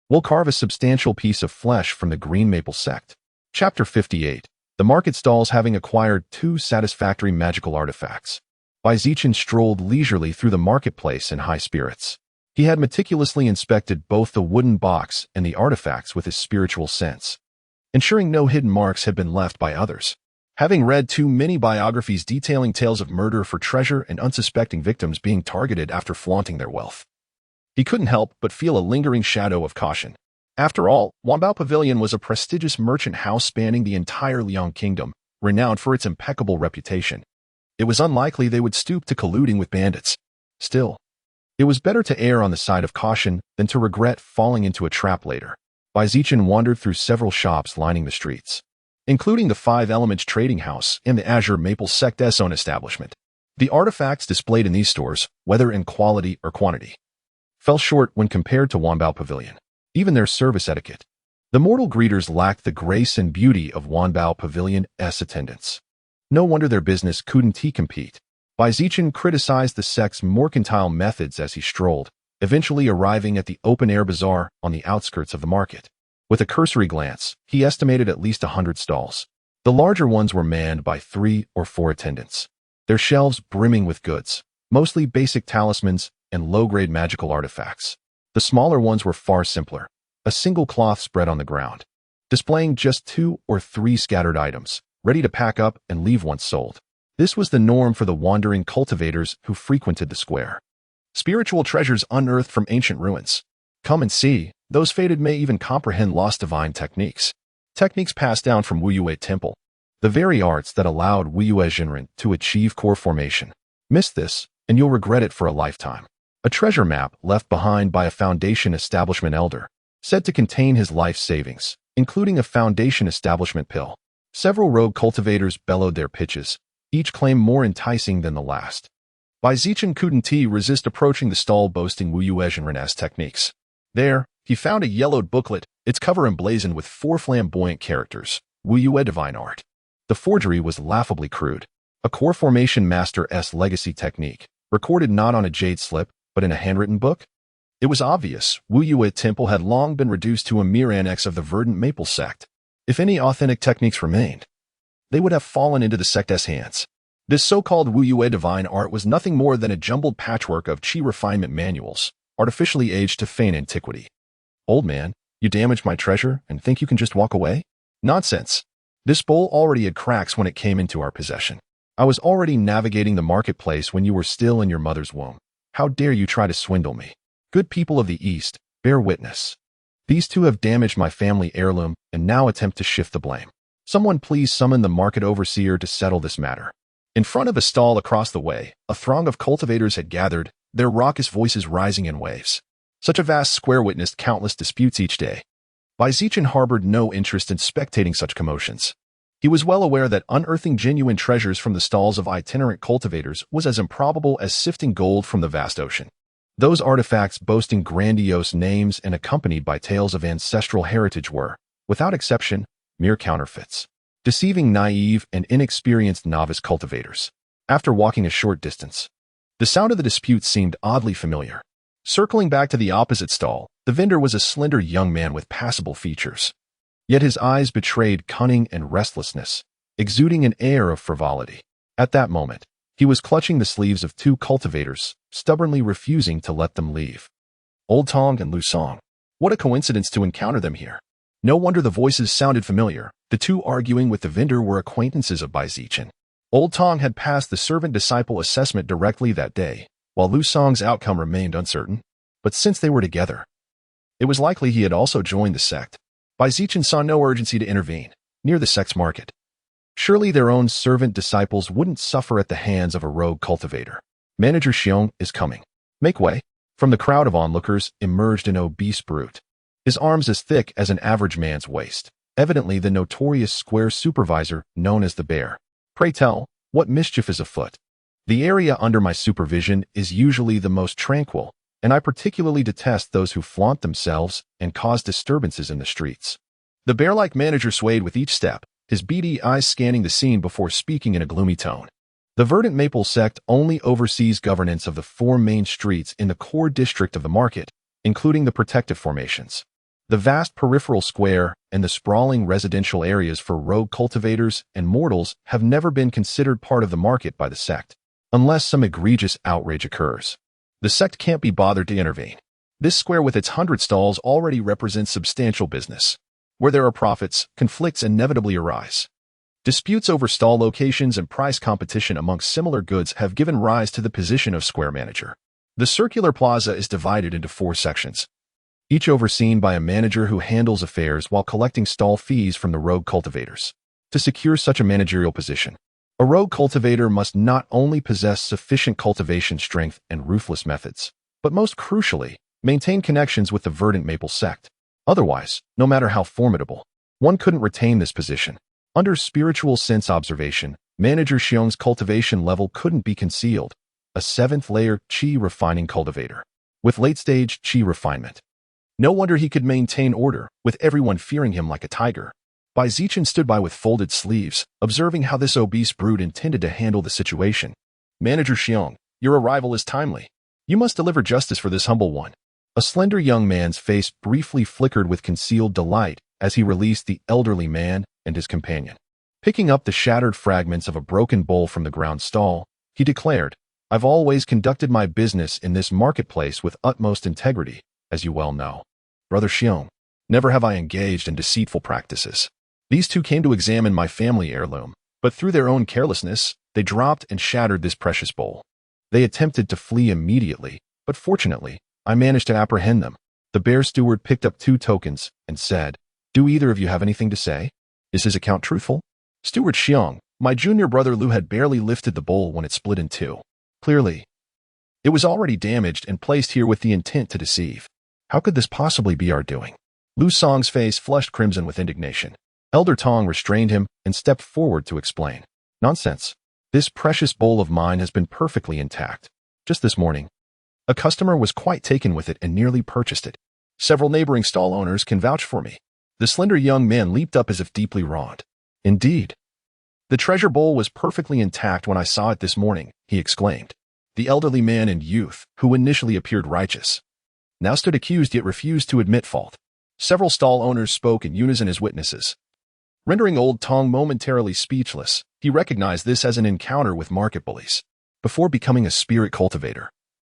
we'll carve a substantial piece of flesh from the Green Maple sect." Chapter 58. The market stalls having acquired 2 satisfactory magical artifacts. Zichen strolled leisurely through the marketplace in high spirits. He had meticulously inspected both the wooden box and the artifacts with his spiritual sense, ensuring no hidden marks had been left by others. Having read too many biographies detailing tales of murder for treasure and unsuspecting victims being targeted after flaunting their wealth, he couldn't help but feel a lingering shadow of caution. After all, Wanbao Pavilion was a prestigious merchant house spanning the entire Liang Kingdom, renowned for its impeccable reputation. It was unlikely they would stoop to colluding with bandits. Still, it was better to err on the side of caution than to regret falling into a trap later. Zichen wandered through several shops lining the streets, including the 5 Elements Trading House and the Azure Maple Sect's own establishment. The artifacts displayed in these stores, whether in quality or quantity, fell short when compared to Wanbao Pavilion. Even their service etiquette. The mortal greeters lacked the grace and beauty of Wanbao Pavilion's attendants. No wonder their business couldn't compete. Zichen criticized the sect's mercantile methods as he strolled, eventually arriving at the open-air bazaar on the outskirts of the market. With a cursory glance, he estimated at least 100 stalls. The larger ones were manned by 3 or 4 attendants, their shelves brimming with goods, mostly basic talismans and low-grade magical artifacts. The smaller ones were far simpler, a single cloth spread on the ground, displaying just 2 or 3 scattered items, ready to pack up and leave once sold. This was the norm for the wandering cultivators who frequented the square. Spiritual treasures unearthed from ancient ruins. Come and see, those fated may even comprehend lost divine techniques. Techniques passed down from Wuyue Temple, the very arts that allowed Wuyue Zhenren to achieve core formation. Miss this, and you'll regret it for a lifetime. A treasure map left behind by a foundation establishment elder, said to contain his life savings, including a foundation establishment pill. Several rogue cultivators bellowed their pitches, each claim more enticing than the last. Zichen couldn't resist approaching the stall boasting Wuyue Zhenren's techniques. There, he found a yellowed booklet, its cover emblazoned with 4 flamboyant characters, Wuyue Divine Art. The forgery was laughably crude. A core formation master's legacy technique, recorded not on a jade slip, but in a handwritten book? It was obvious Wuyue Temple had long been reduced to a mere annex of the verdant maple sect, if any authentic techniques remained. they would have fallen into the sect's hands. This so-called Wu Yue divine art was nothing more than a jumbled patchwork of qi refinement manuals, artificially aged to feign antiquity. Old man, you damaged my treasure and think you can just walk away? Nonsense. This bowl already had cracks when it came into our possession. I was already navigating the marketplace when you were still in your mother's womb. How dare you try to swindle me? Good people of the East, bear witness. These two have damaged my family heirloom and now attempt to shift the blame. Someone please summon the market overseer to settle this matter. In front of a stall across the way, a throng of cultivators had gathered, their raucous voices rising in waves. Such a vast square witnessed countless disputes each day. Zichen harbored no interest in spectating such commotions. He was well aware that unearthing genuine treasures from the stalls of itinerant cultivators was as improbable as sifting gold from the vast ocean. Those artifacts boasting grandiose names and accompanied by tales of ancestral heritage were, without exception, mere counterfeits, deceiving naive and inexperienced novice cultivators. After walking a short distance, the sound of the dispute seemed oddly familiar. Circling back to the opposite stall, the vendor was a slender young man with passable features. Yet his eyes betrayed cunning and restlessness, exuding an air of frivolity. At that moment, he was clutching the sleeves of two cultivators, stubbornly refusing to let them leave. Old Tong and Lu Song. What a coincidence to encounter them here. No wonder the voices sounded familiar. The two arguing with the vendor were acquaintances of Bai Zichen. Old Tong had passed the servant-disciple assessment directly that day, while Lu Song's outcome remained uncertain. But since they were together, it was likely he had also joined the sect. Bai Zichen saw no urgency to intervene, near the sect's market. Surely their own servant-disciples wouldn't suffer at the hands of a rogue cultivator. Manager Xiong is coming. Make way. From the crowd of onlookers emerged an obese brute, his arms as thick as an average man's waist, evidently the notorious square supervisor known as the Bear. Pray tell, what mischief is afoot? The area under my supervision is usually the most tranquil, and I particularly detest those who flaunt themselves and cause disturbances in the streets. The bear-like manager swayed with each step, his beady eyes scanning the scene before speaking in a gloomy tone. The Verdant Maple sect only oversees governance of the 4 main streets in the core district of the market, including the protective formations. The vast peripheral square and the sprawling residential areas for rogue cultivators and mortals have never been considered part of the market by the sect, unless some egregious outrage occurs. The sect can't be bothered to intervene. This square with its 100 stalls already represents substantial business. Where there are profits, conflicts inevitably arise. Disputes over stall locations and price competition amongst similar goods have given rise to the position of square manager. The circular plaza is divided into 4 sections, each overseen by a manager who handles affairs while collecting stall fees from the rogue cultivators. To secure such a managerial position, a rogue cultivator must not only possess sufficient cultivation strength and ruthless methods, but most crucially, maintain connections with the Verdant Maple sect. Otherwise, no matter how formidable, one couldn't retain this position. Under spiritual sense observation, Manager Xiong's cultivation level couldn't be concealed, a 7th-layer qi refining cultivator, with late-stage qi refinement. No wonder he could maintain order, with everyone fearing him like a tiger. Bai Zichen stood by with folded sleeves, observing how this obese brute intended to handle the situation. Manager Xiong, your arrival is timely. You must deliver justice for this humble one. A slender young man's face briefly flickered with concealed delight as he released the elderly man and his companion. Picking up the shattered fragments of a broken bowl from the ground stall, he declared, I've always conducted my business in this marketplace with utmost integrity, as you well know. Brother Xiong, never have I engaged in deceitful practices. These two came to examine my family heirloom, but through their own carelessness, they dropped and shattered this precious bowl. They attempted to flee immediately, but fortunately, I managed to apprehend them. The bear steward picked up 2 tokens and said, Do either of you have anything to say? Is his account truthful? Steward Xiong, my junior brother Lu had barely lifted the bowl when it split in 2. Clearly, it was already damaged and placed here with the intent to deceive. How could this possibly be our doing? Lu Song's face flushed crimson with indignation. Elder Tong restrained him and stepped forward to explain. Nonsense. This precious bowl of mine has been perfectly intact. Just this morning, a customer was quite taken with it and nearly purchased it. Several neighboring stall owners can vouch for me. The slender young man leaped up as if deeply wronged. Indeed. The treasure bowl was perfectly intact when I saw it this morning, he exclaimed. The elderly man and youth, who initially appeared righteous, now stood accused yet refused to admit fault. Several stall owners spoke in unison as witnesses. rendering old Tong momentarily speechless. He recognized this as an encounter with market bullies. Before becoming a spirit cultivator,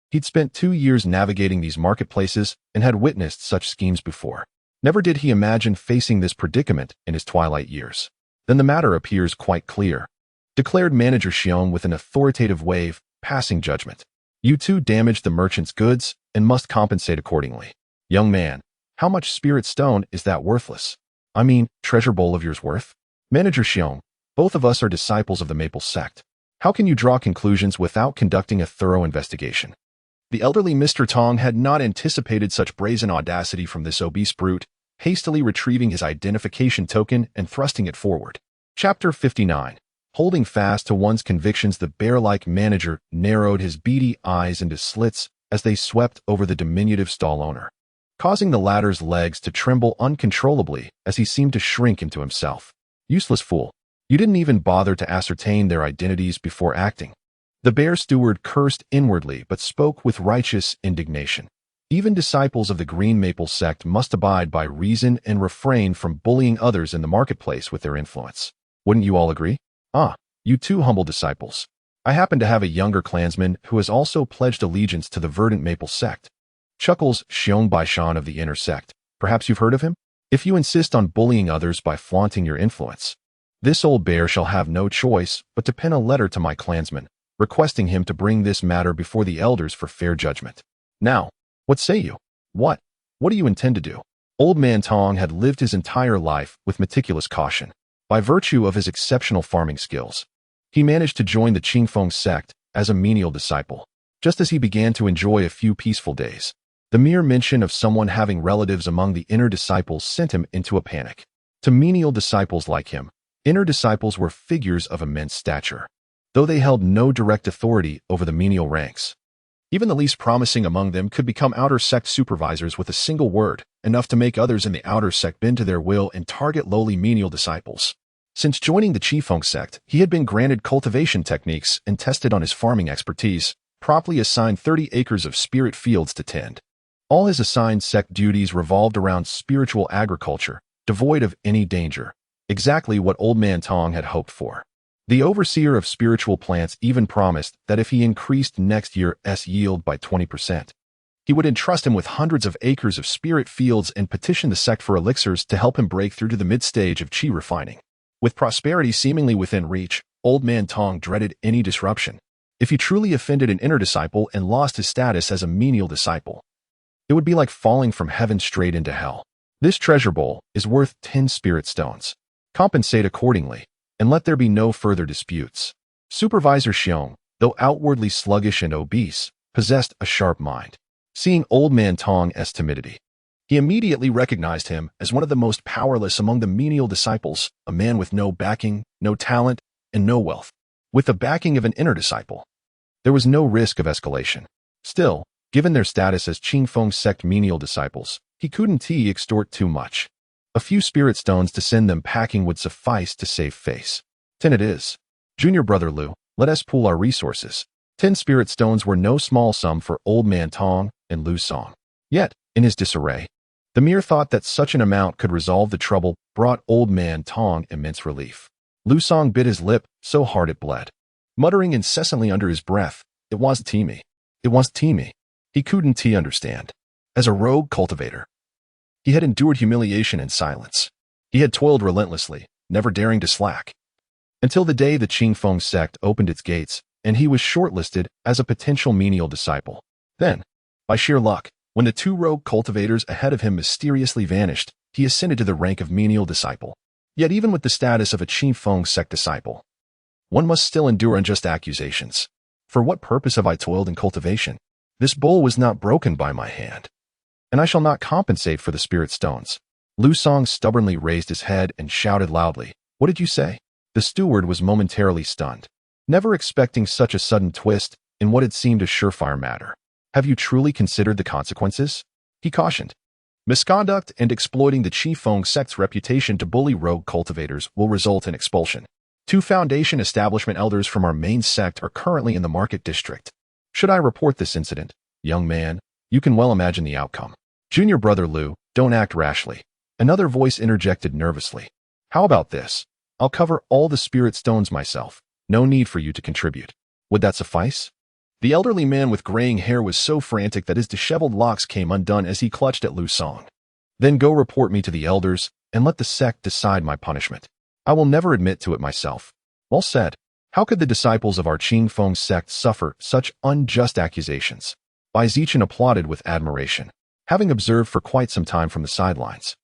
he'd spent 2 years navigating these marketplaces and had witnessed such schemes before. Never did he imagine facing this predicament in his twilight years. Then the matter appears quite clear, declared Manager Xiong with an authoritative wave, passing judgment. You two damaged the merchant's goods and must compensate accordingly. Young man, how much spirit stone is that worthless? I mean, treasure bowl of yours worth? Manager Xiong, both of us are disciples of the Maple sect. How can you draw conclusions without conducting a thorough investigation? The elderly Mr. Tong had not anticipated such brazen audacity from this obese brute, hastily retrieving his identification token and thrusting it forward. Chapter 59. Holding fast to one's convictions, the bear-like manager narrowed his beady eyes into slits as they swept over the diminutive stall owner, causing the latter's legs to tremble uncontrollably as he seemed to shrink into himself. Useless fool. You didn't even bother to ascertain their identities before acting. The bear steward cursed inwardly but spoke with righteous indignation. Even disciples of the Green Maple sect must abide by reason and refrain from bullying others in the marketplace with their influence. Wouldn't you all agree? Ah, you two humble disciples. I happen to have a younger clansman who has also pledged allegiance to the verdant Maple sect. Chuckles Xiong Baishan of the inner sect. Perhaps you've heard of him? If you insist on bullying others by flaunting your influence, this old bear shall have no choice but to pen a letter to my clansman, requesting him to bring this matter before the elders for fair judgment. Now, what say you? What do you intend to do? Old Man Tong had lived his entire life with meticulous caution. By virtue of his exceptional farming skills, he managed to join the Qingfeng sect as a menial disciple. Just as he began to enjoy a few peaceful days, the mere mention of someone having relatives among the inner disciples sent him into a panic. To menial disciples like him, inner disciples were figures of immense stature, though they held no direct authority over the menial ranks. Even the least promising among them could become outer sect supervisors with a single word, enough to make others in the outer sect bend to their will and target lowly menial disciples. Since joining the Qifeng sect, he had been granted cultivation techniques and tested on his farming expertise, promptly assigned 30 acres of spirit fields to tend. All his assigned sect duties revolved around spiritual agriculture, devoid of any danger, exactly what Old Man Tong had hoped for. The overseer of spiritual plants even promised that if he increased next year's yield by 20%, he would entrust him with hundreds of acres of spirit fields and petition the sect for elixirs to help him break through to the mid-stage of qi refining. With prosperity seemingly within reach, Old Man Tong dreaded any disruption. If he truly offended an inner disciple and lost his status as a menial disciple, it would be like falling from heaven straight into hell. This treasure bowl is worth 10 spirit stones. Compensate accordingly, and let there be no further disputes. Supervisor Xiong, though outwardly sluggish and obese, possessed a sharp mind. Seeing Old Man Tong's timidity, he immediately recognized him as one of the most powerless among the menial disciples, a man with no backing, no talent, and no wealth. With the backing of an inner disciple, there was no risk of escalation. Still, given their status as Qingfeng sect menial disciples, he couldn't extort too much. A few spirit stones to send them packing would suffice to save face. 10 it is. Junior brother Lu, let us pool our resources. 10 spirit stones were no small sum for Old Man Tong and Lu Song. Yet, in his disarray, the mere thought that such an amount could resolve the trouble brought Old Man Tong immense relief. Lu Song bit his lip so hard it bled, muttering incessantly under his breath, "It was me. It was me." He couldn't understand. As a rogue cultivator, he had endured humiliation in silence. He had toiled relentlessly, never daring to slack, until the day the Qingfeng sect opened its gates and he was shortlisted as a potential menial disciple. Then, by sheer luck, when the 2 rogue cultivators ahead of him mysteriously vanished, he ascended to the rank of menial disciple. Yet even with the status of a Qingfeng sect disciple, one must still endure unjust accusations. For what purpose have I toiled in cultivation? This bowl was not broken by my hand, and I shall not compensate for the spirit stones. Lu Song stubbornly raised his head and shouted loudly, "What did you say?" The steward was momentarily stunned, never expecting such a sudden twist in what had seemed a surefire matter. "Have you truly considered the consequences?" he cautioned. "Misconduct and exploiting the Qifeng sect's reputation to bully rogue cultivators will result in expulsion. 2 foundation establishment elders from our main sect are currently in the market district. Should I report this incident, young man, you can well imagine the outcome." "Junior brother Lu, don't act rashly," another voice interjected nervously. How about this? I'll cover all the spirit stones myself. No need for you to contribute. Would that suffice? The elderly man with graying hair was so frantic that his disheveled locks came undone as he clutched at Lu Song. Then go report me to the elders, and let the sect decide my punishment. I will never admit to it myself. Well said. How could the disciples of our Qing Feng sect suffer such unjust accusations? Bai Zichen applauded with admiration, having observed for quite some time from the sidelines.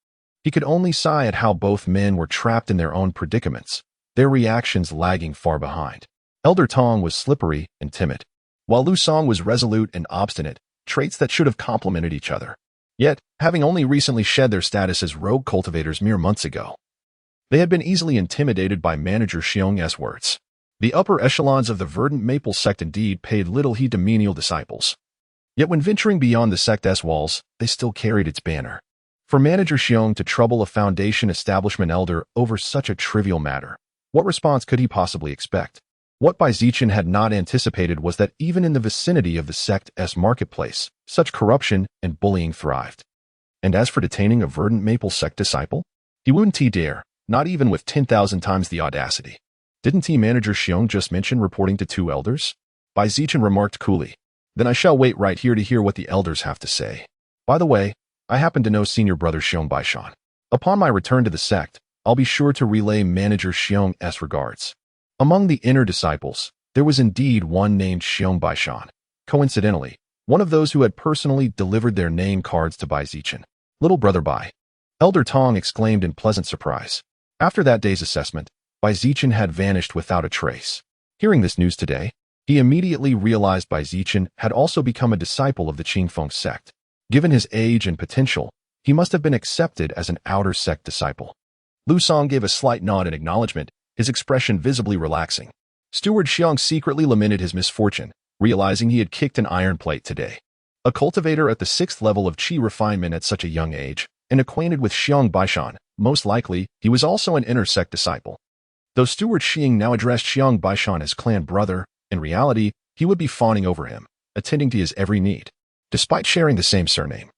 He could only sigh at how both men were trapped in their own predicaments, their reactions lagging far behind. Elder Tong was slippery and timid, while Lu Song was resolute and obstinate, traits that should have complemented each other. Yet, having only recently shed their status as rogue cultivators mere months ago, they had been easily intimidated by Manager Xiong's words. The upper echelons of the verdant maple sect indeed paid little heed to menial disciples. Yet when venturing beyond the sect's walls, they still carried its banner. For Manager Xiong to trouble a foundation establishment elder over such a trivial matter, what response could he possibly expect? What Bai Zichen had not anticipated was that even in the vicinity of the sect's marketplace, such corruption and bullying thrived. And as for detaining a verdant maple sect disciple, he wouldn't dare, not even with 10,000 times the audacity. Didn't Manager Xiong just mention reporting to 2 elders? Bai Zichen remarked coolly. Then I shall wait right here to hear what the elders have to say. By the way, I happen to know Senior Brother Xiong Baishan. Upon my return to the sect, I'll be sure to relay Manager Xiong's regards. Among the inner disciples, there was indeed one named Xiong Baishan. Coincidentally, one of those who had personally delivered their name cards to Bai Zichen. Little Brother Bai. Elder Tong exclaimed in pleasant surprise. After that day's assessment, Bai Zichen had vanished without a trace. Hearing this news today, he immediately realized Bai Zichen had also become a disciple of the Qing Feng sect. Given his age and potential, he must have been accepted as an outer sect disciple. Lu Song gave a slight nod in acknowledgement, his expression visibly relaxing. Steward Xiong secretly lamented his misfortune, realizing he had kicked an iron plate today. A cultivator at the 6th level of Qi refinement at such a young age, and acquainted with Xiong Baishan, most likely, he was also an inner sect disciple. Though Steward Xiong now addressed Xiong Baishan as clan brother, in reality, he would be fawning over him, attending to his every need. Despite sharing the same surname,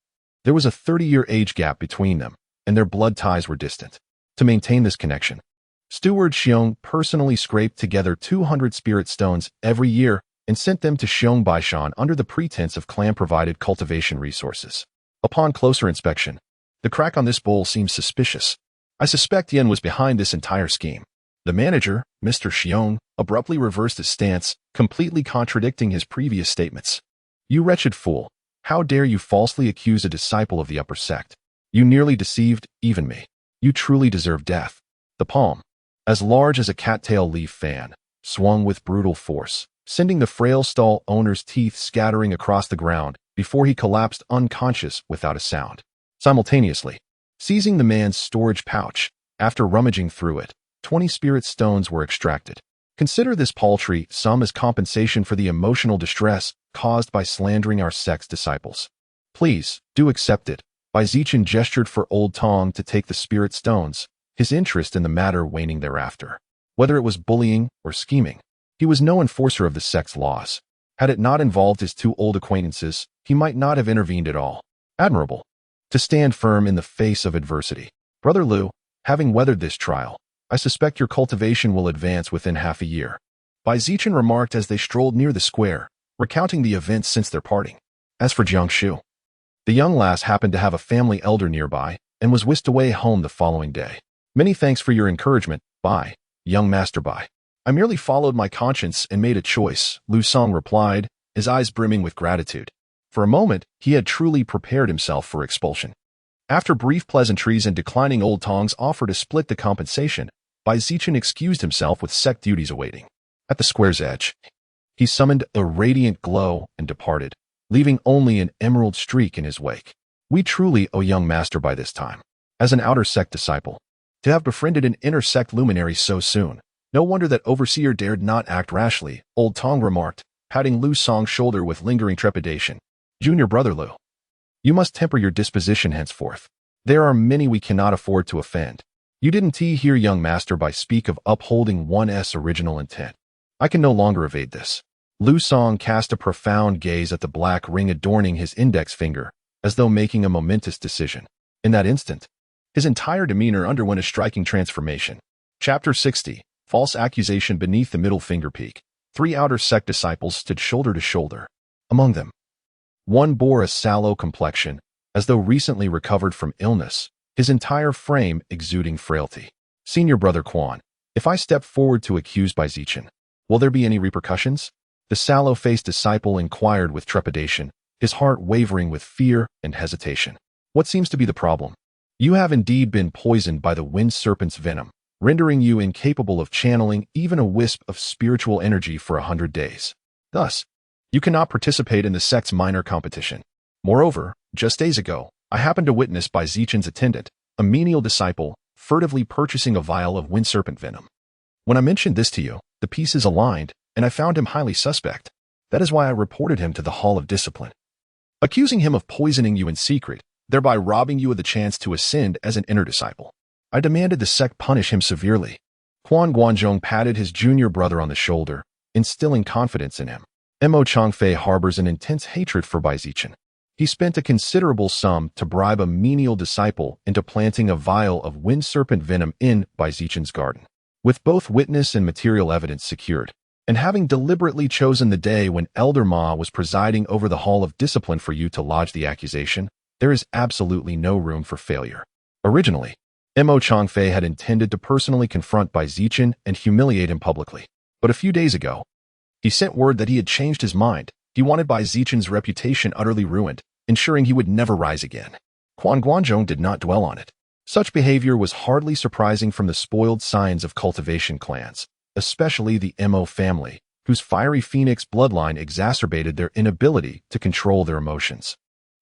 there was a 30-year age gap between them, and their blood ties were distant. To maintain this connection, Steward Xiong personally scraped together 200 spirit stones every year and sent them to Xiong Baishan under the pretense of clan-provided cultivation resources. Upon closer inspection, the crack on this bowl seems suspicious. I suspect Yen was behind this entire scheme. The manager, Mr. Xiong, abruptly reversed his stance, completely contradicting his previous statements. You wretched fool, how dare you falsely accuse a disciple of the upper sect? You nearly deceived even me. You truly deserve death. The palm, as large as a cattail leaf fan, swung with brutal force, sending the frail stall owner's teeth scattering across the ground before he collapsed unconscious without a sound. Simultaneously, seizing the man's storage pouch, after rummaging through it, 20 spirit stones were extracted. Consider this paltry sum as compensation for the emotional distress caused by slandering our sect's disciples. Please, do accept it. Bai Zichen gestured for Old Tong to take the spirit stones, his interest in the matter waning thereafter. Whether it was bullying or scheming, he was no enforcer of the sect's laws. Had it not involved his 2 old acquaintances, he might not have intervened at all. Admirable. To stand firm in the face of adversity. Brother Lu, having weathered this trial, I suspect your cultivation will advance within half a year. Bai Zichen remarked as they strolled near the square, recounting the events since their parting. As for Jiangshu, the young lass happened to have a family elder nearby and was whisked away home the following day. Many thanks for your encouragement, Bai, young Master Bai. I merely followed my conscience and made a choice, Lu Song replied, his eyes brimming with gratitude. For a moment, he had truly prepared himself for expulsion. After brief pleasantries and declining Old Tong's offer to split the compensation, Bai Zichen excused himself with sect duties awaiting. At the square's edge, he summoned a radiant glow and departed, leaving only an emerald streak in his wake. We truly owe young Master by this time. As an outer sect disciple, to have befriended an inner sect luminary so soon, no wonder that Overseer dared not act rashly, Old Tong remarked, patting Lu Song's shoulder with lingering trepidation. Junior Brother Lu, you must temper your disposition henceforth. There are many we cannot afford to offend. You didn't hear young Master Bai speak of upholding one's original intent. I can no longer evade this. Lu Song cast a profound gaze at the black ring adorning his index finger, as though making a momentous decision. In that instant, His entire demeanor underwent a striking transformation. Chapter 60. False accusation beneath the middle finger peak. 3 outer sect disciples stood shoulder to shoulder. Among them, one bore a sallow complexion, as though recently recovered from illness, his entire frame exuding frailty. Senior brother Quan, if I step forward to accuse by Zichen, will there be any repercussions? The sallow-faced disciple inquired with trepidation, his heart wavering with fear and hesitation. What seems to be the problem? You have indeed been poisoned by the wind serpent's venom, rendering you incapable of channeling even a wisp of spiritual energy for 100 days. Thus, you cannot participate in the sect's minor competition. Moreover, just days ago, I happened to witness by Zichen's attendant, a menial disciple, furtively purchasing a vial of wind serpent venom. When I mentioned this to you, the pieces aligned, and I found him highly suspect. That is why I reported him to the Hall of Discipline, accusing him of poisoning you in secret, thereby robbing you of the chance to ascend as an inner disciple. I demanded the sect punish him severely. Quan Guanzhong patted his junior brother on the shoulder, instilling confidence in him. Mo Changfei harbors an intense hatred for Bai Zichen. He spent a considerable sum to bribe a menial disciple into planting a vial of wind serpent venom in Bai Zichen's garden. With both witness and material evidence secured, and having deliberately chosen the day when Elder Ma was presiding over the Hall of Discipline for you to lodge the accusation, there is absolutely no room for failure. Originally, Mo Changfei had intended to personally confront Bai Zichen and humiliate him publicly. But a few days ago, he sent word that he had changed his mind. He wanted Bai Zichen's reputation utterly ruined, ensuring he would never rise again. Quan Guanzhong did not dwell on it. Such behavior was hardly surprising from the spoiled scions of cultivation clans, especially the Mo family, whose fiery phoenix bloodline exacerbated their inability to control their emotions.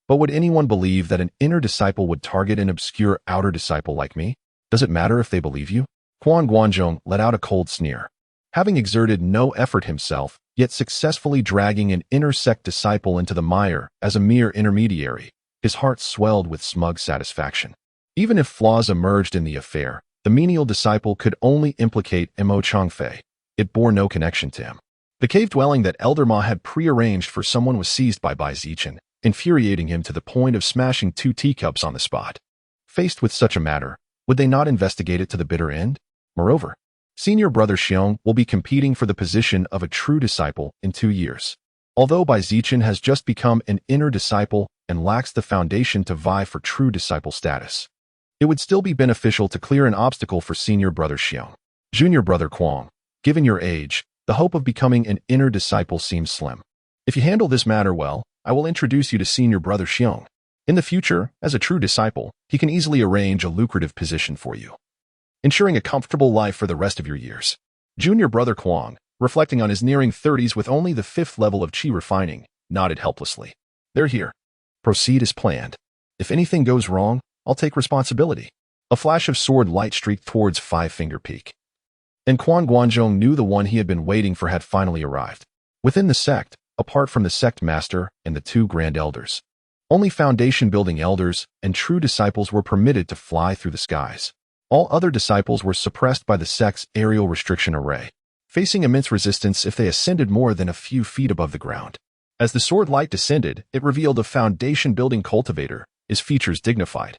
But would anyone believe that an inner disciple would target an obscure outer disciple like me? Does it matter if they believe you? Quan Guanzhong let out a cold sneer. Having exerted no effort himself, yet successfully dragging an inner sect disciple into the mire as a mere intermediary, his heart swelled with smug satisfaction. Even if flaws emerged in the affair, the menial disciple could only implicate Mo Changfei. It bore no connection to him. The cave dwelling that Elder Ma had prearranged for someone was seized by Bai Zichen, infuriating him to the point of smashing 2 teacups on the spot. Faced with such a matter, would they not investigate it to the bitter end? Moreover, senior brother Xiong will be competing for the position of a true disciple in 2 years. Although Bai Zichen has just become an inner disciple and lacks the foundation to vie for true disciple status, it would still be beneficial to clear an obstacle for senior brother Xiong. Junior brother Quang, given your age, the hope of becoming an inner disciple seems slim. If you handle this matter well, I will introduce you to senior brother Xiong. In the future, as a true disciple, he can easily arrange a lucrative position for you, ensuring a comfortable life for the rest of your years. Junior brother Quang, reflecting on his nearing 30s with only the 5th level of qi refining, nodded helplessly. They're here. Proceed as planned. If anything goes wrong, I'll take responsibility. A flash of sword light streaked towards Five-Finger Peak. And Quan Guanzhong knew the one he had been waiting for had finally arrived. Within the sect, apart from the sect master and the 2 grand elders, only foundation-building elders and true disciples were permitted to fly through the skies. All other disciples were suppressed by the sect's aerial restriction array, facing immense resistance if they ascended more than a few feet above the ground. As the sword light descended, it revealed a foundation-building cultivator, his features dignified,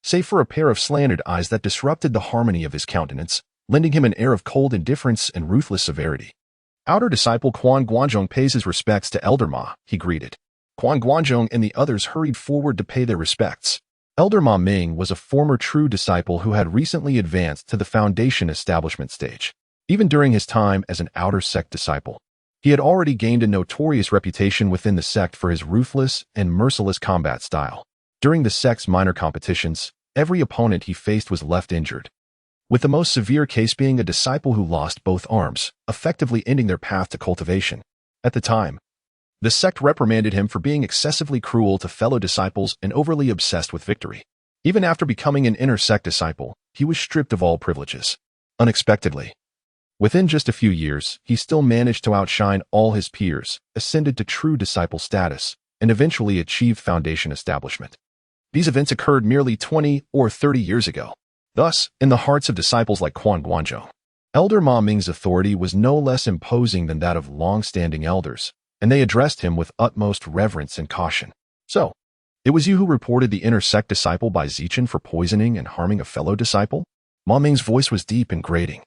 save for a pair of slanted eyes that disrupted the harmony of his countenance, lending him an air of cold indifference and ruthless severity. Outer disciple Quan Guanzhong pays his respects to Elder Ma, he greeted. Quan Guanzhong and the others hurried forward to pay their respects. Elder Ma Ming was a former true disciple who had recently advanced to the foundation establishment stage. Even during his time as an outer sect disciple, he had already gained a notorious reputation within the sect for his ruthless and merciless combat style. During the sect's minor competitions, every opponent he faced was left injured, with the most severe case being a disciple who lost both arms, effectively ending their path to cultivation. At the time, the sect reprimanded him for being excessively cruel to fellow disciples and overly obsessed with victory. Even after becoming an inner sect disciple, he was stripped of all privileges. Unexpectedly, within just a few years, he still managed to outshine all his peers, ascended to true disciple status, and eventually achieved foundation establishment. These events occurred merely 20 or 30 years ago. Thus, in the hearts of disciples like Quan Guanzhong, Elder Ma Ming's authority was no less imposing than that of long-standing elders, and they addressed him with utmost reverence and caution. So, It was you who reported the inner sect disciple by Zichen for poisoning and harming a fellow disciple? Ma Ming's voice was deep and grating,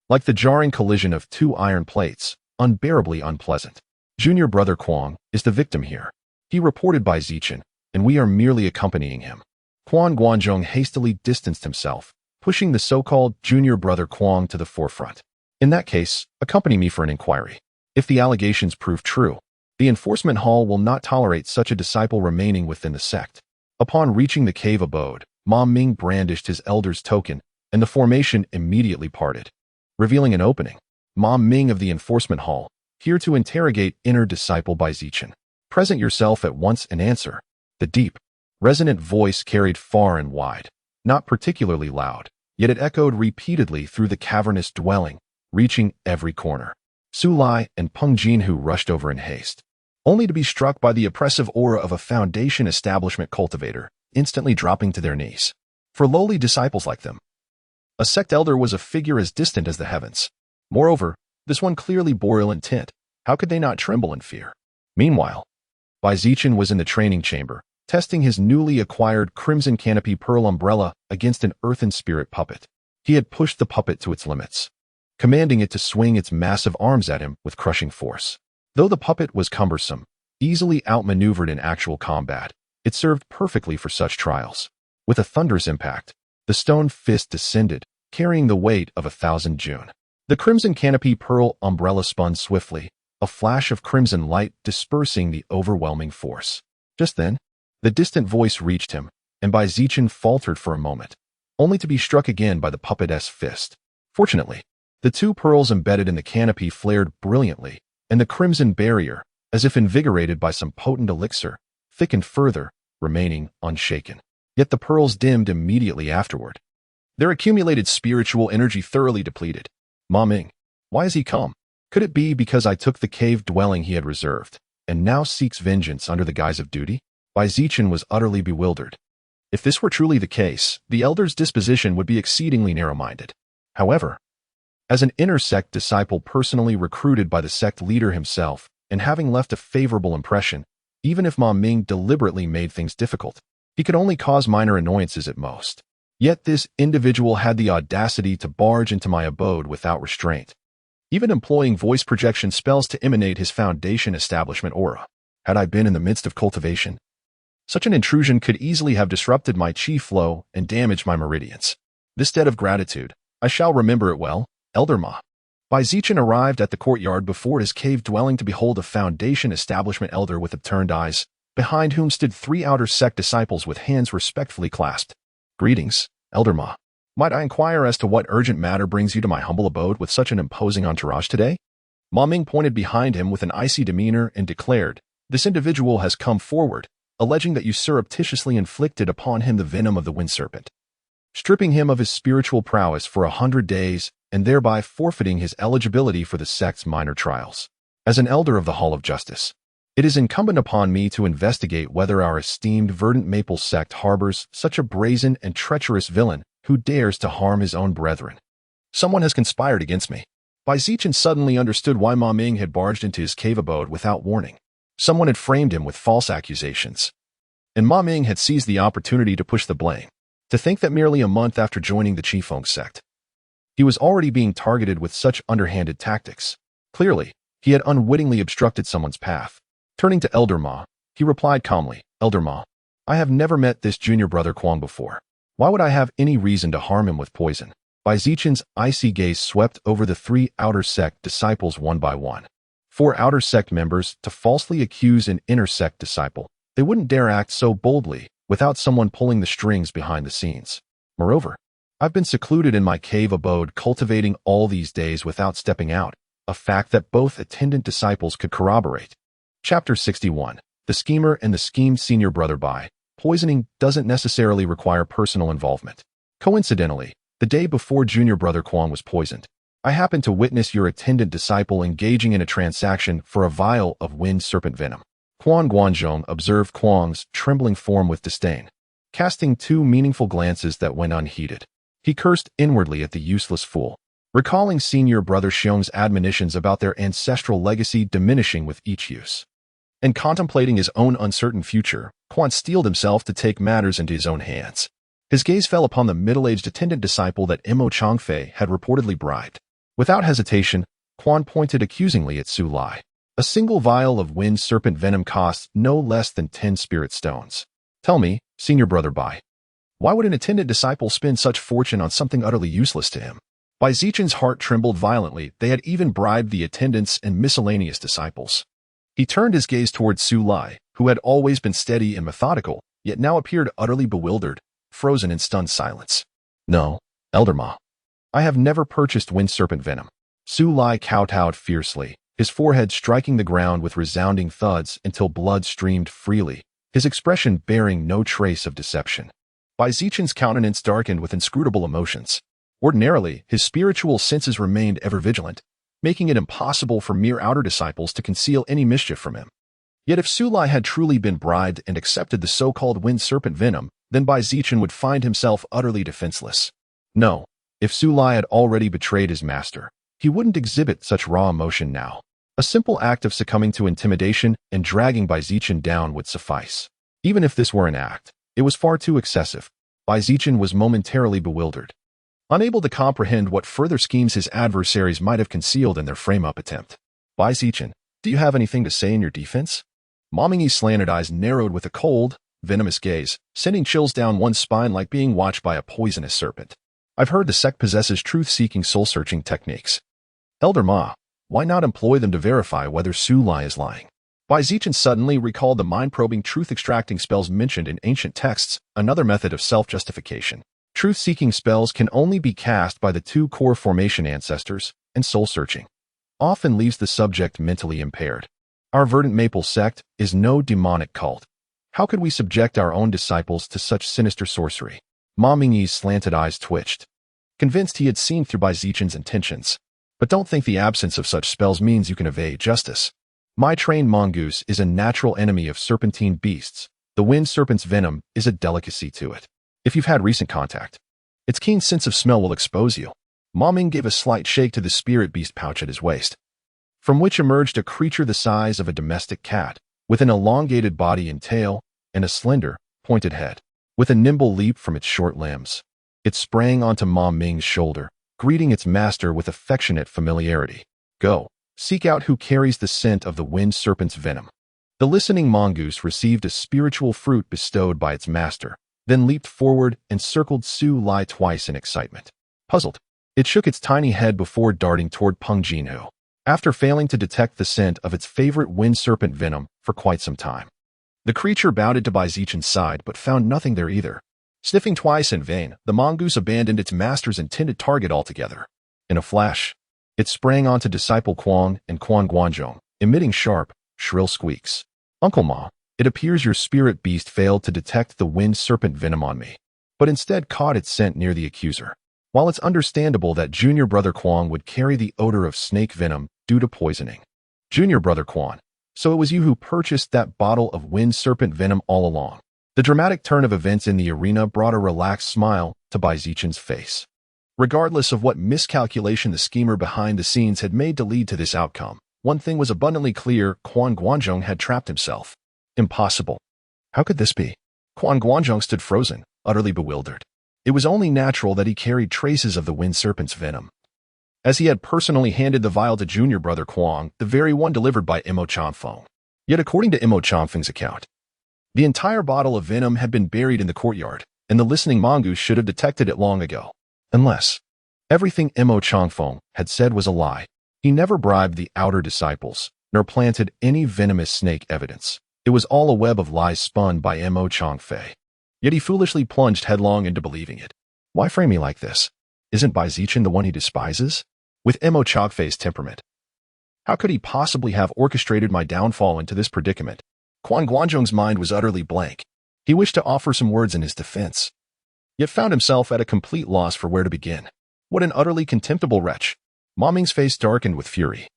like the jarring collision of two iron plates, unbearably unpleasant. Junior brother Quang is the victim here. He reported by Zichen, and we are merely accompanying him. Quan Guanzhong hastily distanced himself, pushing the so-called junior brother Quang to the forefront. In that case, accompany me for an inquiry. If the allegations prove true, the enforcement hall will not tolerate such a disciple remaining within the sect. Upon reaching the cave abode, Ma Ming brandished his elder's token, and the formation immediately parted, revealing an opening. Ma Ming of the enforcement hall, here to interrogate inner disciple by Zichen. Present yourself at once and answer. The deep, resonant voice carried far and wide, not particularly loud, yet it echoed repeatedly through the cavernous dwelling, reaching every corner. Su Lai and Peng Jinhu rushed over in haste, only to be struck by the oppressive aura of a Foundation establishment cultivator, instantly dropping to their knees. For lowly disciples like them, a sect elder was a figure as distant as the heavens. Moreover, this one clearly bore ill intent. How could they not tremble in fear? Meanwhile, Bai Zichen was in the training chamber, testing his newly acquired crimson canopy pearl umbrella against an earthen spirit puppet. He had pushed the puppet to its limits, commanding it to swing its massive arms at him with crushing force. Though the puppet was cumbersome, easily outmaneuvered in actual combat, it served perfectly for such trials. With a thunderous impact, the stone fist descended, carrying the weight of 1,000 June. The crimson canopy pearl umbrella spun swiftly, a flash of crimson light dispersing the overwhelming force. Just then, the distant voice reached him, and Bai Zichen faltered for a moment, only to be struck again by the puppet's fist. Fortunately, the two pearls embedded in the canopy flared brilliantly, and the crimson barrier, as if invigorated by some potent elixir, thickened further, remaining unshaken. Yet the pearls dimmed immediately afterward, their accumulated spiritual energy thoroughly depleted. Ma Ming, why has he come? Could it be because I took the cave dwelling he had reserved, and now seeks vengeance under the guise of duty? Bai Zichen was utterly bewildered. If this were truly the case, the elder's disposition would be exceedingly narrow-minded. However, as an inner sect disciple personally recruited by the sect leader himself, and having left a favorable impression, even if Ma Ming deliberately made things difficult, he could only cause minor annoyances at most. Yet this individual had the audacity to barge into my abode without restraint, even employing voice projection spells to emanate his Foundation establishment aura. Had I been in the midst of cultivation, such an intrusion could easily have disrupted my chi flow and damaged my meridians. This debt of gratitude, I shall remember it well, Elder Ma. Bai Zichen arrived at the courtyard before his cave dwelling to behold a Foundation establishment elder with upturned eyes, behind whom stood 3 outer sect disciples with hands respectfully clasped. Greetings, Elder Ma. Might I inquire as to what urgent matter brings you to my humble abode with such an imposing entourage today? Ma Ming pointed behind him with an icy demeanor and declared, this individual has come forward, alleging that you surreptitiously inflicted upon him the venom of the wind serpent, stripping him of his spiritual prowess for 100 days and thereby forfeiting his eligibility for the sect's minor trials. As an elder of the Hall of Justice, it is incumbent upon me to investigate whether our esteemed Verdant Maple sect harbors such a brazen and treacherous villain who dares to harm his own brethren. Someone has conspired against me. Bai Zichen suddenly understood why Ma Ming had barged into his cave abode without warning. Someone had framed him with false accusations, and Ma Ming had seized the opportunity to push the blame. To think that merely a month after joining the Qifeng sect, he was already being targeted with such underhanded tactics. Clearly, he had unwittingly obstructed someone's path. Turning to Elder Ma, he replied calmly, Elder Ma, I have never met this junior brother Quang before. Why would I have any reason to harm him with poison? Bai Zichen's icy gaze swept over the 3 outer sect disciples one by one. 4 outer sect members to falsely accuse an inner sect disciple. They wouldn't dare act so boldly without someone pulling the strings behind the scenes. Moreover, I've been secluded in my cave abode cultivating all these days without stepping out, a fact that both attendant disciples could corroborate. Chapter 61. The Schemer and the Schemed Senior Brother Bai. Poisoning doesn't necessarily require personal involvement. Coincidentally, the day before junior brother Quang was poisoned, I happened to witness your attendant disciple engaging in a transaction for a vial of wind serpent venom. Quan Guanzhong observed Quang's trembling form with disdain, casting 2 meaningful glances that went unheeded. He cursed inwardly at the useless fool, recalling senior brother Xiong's admonitions about their ancestral legacy diminishing with each use. And contemplating his own uncertain future, Quan steeled himself to take matters into his own hands. His gaze fell upon the middle-aged attendant disciple that Imo Changfei had reportedly bribed. Without hesitation, Quan pointed accusingly at Su Lai. A single vial of wind serpent venom costs no less than 10 spirit stones. Tell me, senior brother Bai, why would an attendant disciple spend such fortune on something utterly useless to him? Bai Zichen's heart trembled violently. They had even bribed the attendants and miscellaneous disciples. He turned his gaze toward Su Lai, who had always been steady and methodical, yet now appeared utterly bewildered, frozen in stunned silence. No, Elder Ma. I have never purchased wind serpent venom. Su Lai kowtowed fiercely, his forehead striking the ground with resounding thuds until blood streamed freely, his expression bearing no trace of deception. Bai Zichen's countenance darkened with inscrutable emotions. Ordinarily, his spiritual senses remained ever vigilant, making it impossible for mere outer disciples to conceal any mischief from him. Yet if Su Lai had truly been bribed and accepted the so-called wind serpent venom, then Bai Zichen would find himself utterly defenseless. No, if Su Lai had already betrayed his master, he wouldn't exhibit such raw emotion now. A simple act of succumbing to intimidation and dragging Bai Zichen down would suffice. Even if this were an act, it was far too excessive. Bai Zichen was momentarily bewildered, unable to comprehend what further schemes his adversaries might have concealed in their frame-up attempt. Bai Zichen, do you have anything to say in your defense? Ma Mingyi's slanted eyes narrowed with a cold, venomous gaze, sending chills down one's spine like being watched by a poisonous serpent. I've heard the sect possesses truth-seeking soul-searching techniques. Elder Ma, why not employ them to verify whether Su Lai is lying? Bai Zichen suddenly recalled the mind-probing truth-extracting spells mentioned in ancient texts, another method of self-justification. Truth-seeking spells can only be cast by the two core formation ancestors, and soul-searching often leaves the subject mentally impaired. Our verdant maple sect is no demonic cult. How could we subject our own disciples to such sinister sorcery? Ma Mingyi's slanted eyes twitched, convinced he had seen through Bai Zichen's intentions. But don't think the absence of such spells means you can evade justice. My trained mongoose is a natural enemy of serpentine beasts. The wind serpent's venom is a delicacy to it. If you've had recent contact, its keen sense of smell will expose you. Ma Ming gave a slight shake to the spirit beast pouch at his waist, from which emerged a creature the size of a domestic cat, with an elongated body and tail, and a slender, pointed head. With a nimble leap from its short limbs, it sprang onto Ma Ming's shoulder, greeting its master with affectionate familiarity. Go, seek out who carries the scent of the wind serpent's venom. The listening mongoose received a spiritual fruit bestowed by its master, then leaped forward and circled Su Lai twice in excitement. Puzzled, it shook its tiny head before darting toward Peng Jinhu, after failing to detect the scent of its favorite wind serpent venom for quite some time. The creature bounded to Bai Zichen's side but found nothing there either. Sniffing twice in vain, the mongoose abandoned its master's intended target altogether. In a flash, it sprang onto Disciple Kuang and Quan Guanzhong, emitting sharp, shrill squeaks. Uncle Ma, it appears your spirit beast failed to detect the wind serpent venom on me, but instead caught its scent near the accuser. While it's understandable that Junior Brother Kuang would carry the odor of snake venom due to poisoning. Junior Brother Kuang, so it was you who purchased that bottle of wind serpent venom all along. The dramatic turn of events in the arena brought a relaxed smile to Bai Zichen's face. Regardless of what miscalculation the schemer behind the scenes had made to lead to this outcome, one thing was abundantly clear: Quan Guanzhong had trapped himself. Impossible. How could this be? Quan Guanzhong stood frozen, utterly bewildered. It was only natural that he carried traces of the wind serpent's venom, as he had personally handed the vial to Junior Brother Kuang, the very one delivered by Imo Chanfeng. Yet according to Imo Chanfeng's account, the entire bottle of venom had been buried in the courtyard, and the listening mongoose should have detected it long ago. Unless everything Imo Chanfeng had said was a lie. He never bribed the outer disciples, nor planted any venomous snake evidence. It was all a web of lies spun by Imo Changfei. Yet he foolishly plunged headlong into believing it. Why frame me like this? Isn't Bai Zichen the one he despises? With Imo Changfei's temperament, how could he possibly have orchestrated my downfall into this predicament? Quan Guanzhong's mind was utterly blank. He wished to offer some words in his defense, yet found himself at a complete loss for where to begin. What an utterly contemptible wretch. Ma Ming's face darkened with fury.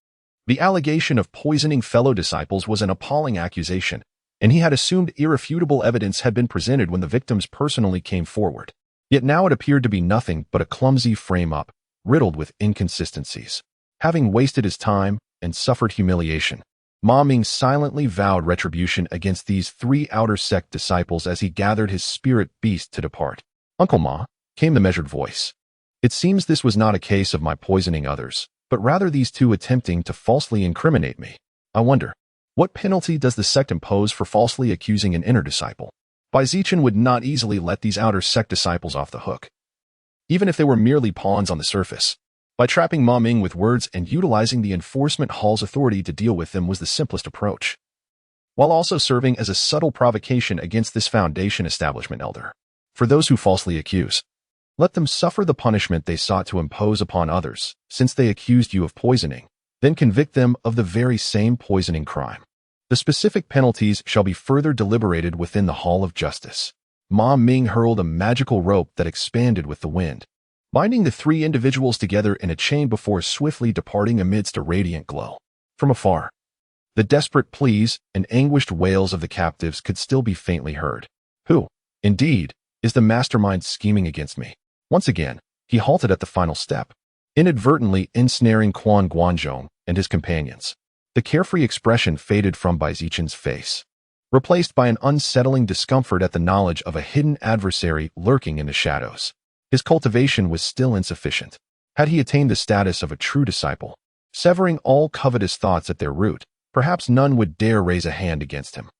The allegation of poisoning fellow disciples was an appalling accusation, and he had assumed irrefutable evidence had been presented when the victims personally came forward. Yet now it appeared to be nothing but a clumsy frame-up, riddled with inconsistencies. Having wasted his time and suffered humiliation, Ma Ming silently vowed retribution against these 3 outer sect disciples as he gathered his spirit beast to depart. "Uncle Ma," came the measured voice. "It seems this was not a case of my poisoning others, but rather these 2 attempting to falsely incriminate me. I wonder, what penalty does the sect impose for falsely accusing an inner disciple?" Zichen would not easily let these outer sect disciples off the hook, even if they were merely pawns on the surface. By trapping Ma Ming with words and utilizing the enforcement hall's authority to deal with them was the simplest approach, while also serving as a subtle provocation against this Foundation establishment elder. For those who falsely accuse, let them suffer the punishment they sought to impose upon others, since they accused you of poisoning, then convict them of the very same poisoning crime. The specific penalties shall be further deliberated within the Hall of Justice. Ma Ming hurled a magical rope that expanded with the wind, binding the 3 individuals together in a chain before swiftly departing amidst a radiant glow. From afar, the desperate pleas and anguished wails of the captives could still be faintly heard. Who, indeed, is the mastermind scheming against me? Once again, he halted at the final step, inadvertently ensnaring Quan Guanzhong and his companions. The carefree expression faded from Zichen's face, replaced by an unsettling discomfort at the knowledge of a hidden adversary lurking in the shadows. His cultivation was still insufficient. Had he attained the status of a true disciple, severing all covetous thoughts at their root, perhaps none would dare raise a hand against him.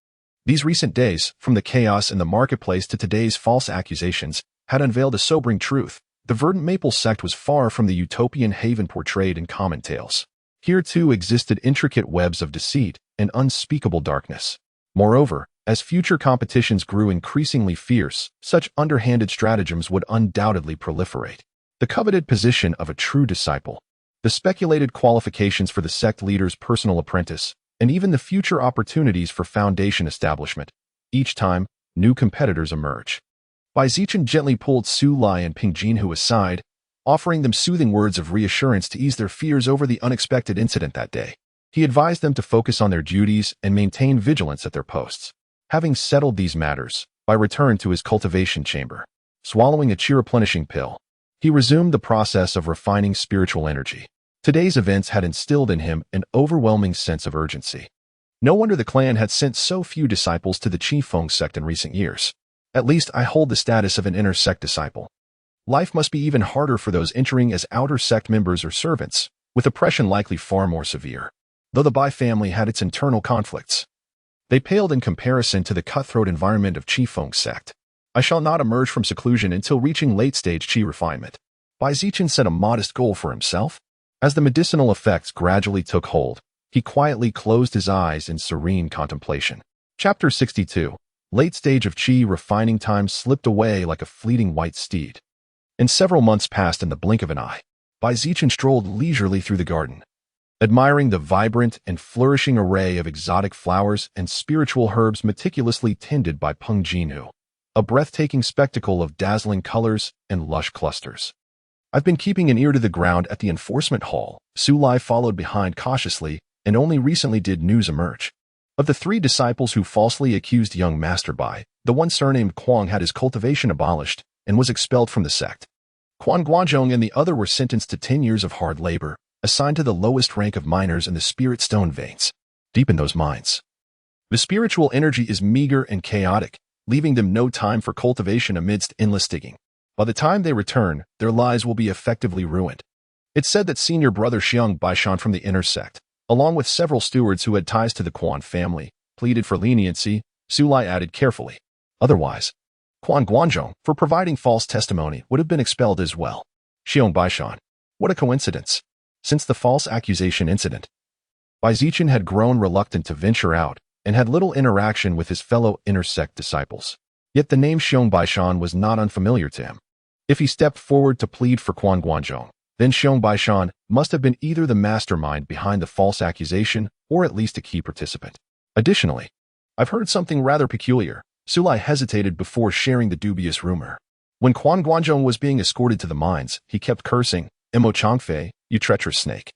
These recent days, from the chaos in the marketplace to today's false accusations, had unveiled a sobering truth. The verdant maple sect was far from the utopian haven portrayed in common tales. Here too existed intricate webs of deceit and unspeakable darkness. Moreover, as future competitions grew increasingly fierce, such underhanded stratagems would undoubtedly proliferate. The coveted position of a true disciple, the speculated qualifications for the sect leader's personal apprentice, and even the future opportunities for Foundation establishment. Each time, new competitors emerge. Zichen gently pulled Su Lai and Ping Jinhu aside, offering them soothing words of reassurance to ease their fears over the unexpected incident that day. He advised them to focus on their duties and maintain vigilance at their posts. Having settled these matters, Bai returned to his cultivation chamber. Swallowing a chi-replenishing pill, he resumed the process of refining spiritual energy. Today's events had instilled in him an overwhelming sense of urgency. No wonder the clan had sent so few disciples to the Qifeng sect in recent years. At least I hold the status of an inner sect disciple. Life must be even harder for those entering as outer sect members or servants, with oppression likely far more severe. Though the Bai family had its internal conflicts, they paled in comparison to the cutthroat environment of Qifeng sect. I shall not emerge from seclusion until reaching late-stage qi refinement. Zichen set a modest goal for himself. As the medicinal effects gradually took hold, he quietly closed his eyes in serene contemplation. Chapter 62. Late stage of qi refining time slipped away like a fleeting white steed, and several months passed in the blink of an eye. Zichen strolled leisurely through the garden, admiring the vibrant and flourishing array of exotic flowers and spiritual herbs meticulously tended by Peng Jinhu, a breathtaking spectacle of dazzling colors and lush clusters. I've been keeping an ear to the ground at the enforcement hall. Su Lai followed behind cautiously, and only recently did news emerge. Of the 3 disciples who falsely accused young Master Bai, the one surnamed Kuang had his cultivation abolished and was expelled from the sect. Quan Guanzhong and the other were sentenced to 10 years of hard labor, assigned to the lowest rank of miners in the spirit stone veins. Deep in those mines, the spiritual energy is meager and chaotic, leaving them no time for cultivation amidst endless digging. By the time they return, their lives will be effectively ruined. It's said that senior brother Xiong Baishan from the inner sect, along with several stewards who had ties to the Quan family, pleaded for leniency. Su Lai added carefully. Otherwise, Quan Guanzhong, for providing false testimony, would have been expelled as well. Xiong Baishan. What a coincidence. Since the false accusation incident, Zichen had grown reluctant to venture out and had little interaction with his fellow inner sect disciples. Yet the name Xiong Baishan was not unfamiliar to him. If he stepped forward to plead for Quan Guanzhong, then Xiong Baishan must have been either the mastermind behind the false accusation or at least a key participant. Additionally, I've heard something rather peculiar. Su Lai hesitated before sharing the dubious rumor. When Quan Guanzhong was being escorted to the mines, he kept cursing, "Imo Changfei, you treacherous snake.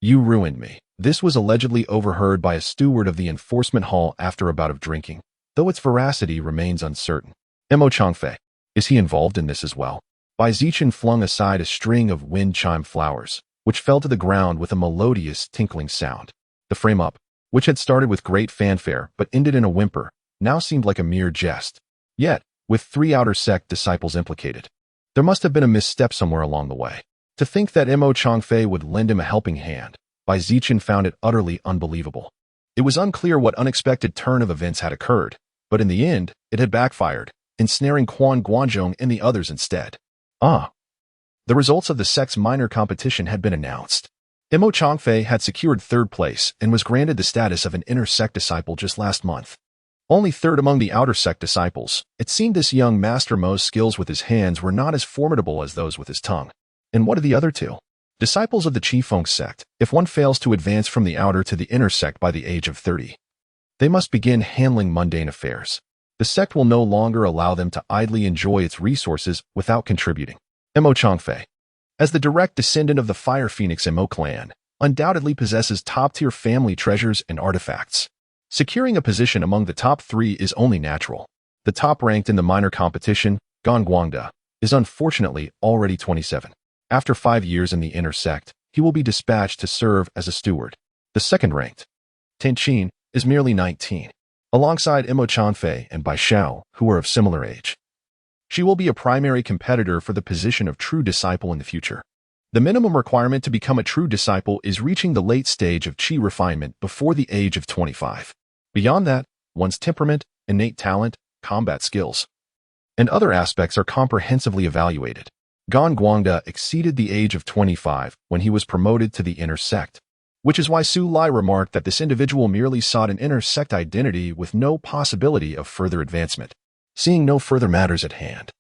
You ruined me." This was allegedly overheard by a steward of the enforcement hall after a bout of drinking, though its veracity remains uncertain. Imo Changfei, is he involved in this as well? Zichen flung aside a string of wind chime flowers, which fell to the ground with a melodious tinkling sound. The frame-up, which had started with great fanfare but ended in a whimper, now seemed like a mere jest. Yet, with 3 outer sect disciples implicated, there must have been a misstep somewhere along the way. To think that Mo Changfei would lend him a helping hand, Bai Zichen found it utterly unbelievable. It was unclear what unexpected turn of events had occurred, but in the end, it had backfired, ensnaring Quan Guanzhong and the others instead. The results of the sect's minor competition had been announced. Mo Changfei had secured 3rd place and was granted the status of an inner sect disciple just last month. Only 3rd among the outer sect disciples, it seemed this young Master Mo's skills with his hands were not as formidable as those with his tongue. And what are the other 2? Disciples of the Qifeng sect, if one fails to advance from the outer to the inner sect by the age of 30, they must begin handling mundane affairs. The sect will no longer allow them to idly enjoy its resources without contributing. Mo Changfei, as the direct descendant of the Fire Phoenix Mo clan, undoubtedly possesses top-tier family treasures and artifacts. Securing a position among the top 3 is only natural. The top ranked in the minor competition, Gan Guangda, is unfortunately already 27. After 5 years in the inner sect, he will be dispatched to serve as a steward. The second ranked, Tan Qin, is merely 19, alongside Mo Changfei and Bai Xiao, who are of similar age. She will be a primary competitor for the position of true disciple in the future. The minimum requirement to become a true disciple is reaching the late stage of qi refinement before the age of 25. Beyond that, one's temperament, innate talent, combat skills, and other aspects are comprehensively evaluated. Gan Guangda exceeded the age of 25 when he was promoted to the inner sect, which is why Su Lai remarked that this individual merely sought an inner sect identity with no possibility of further advancement. Seeing no further matters at hand,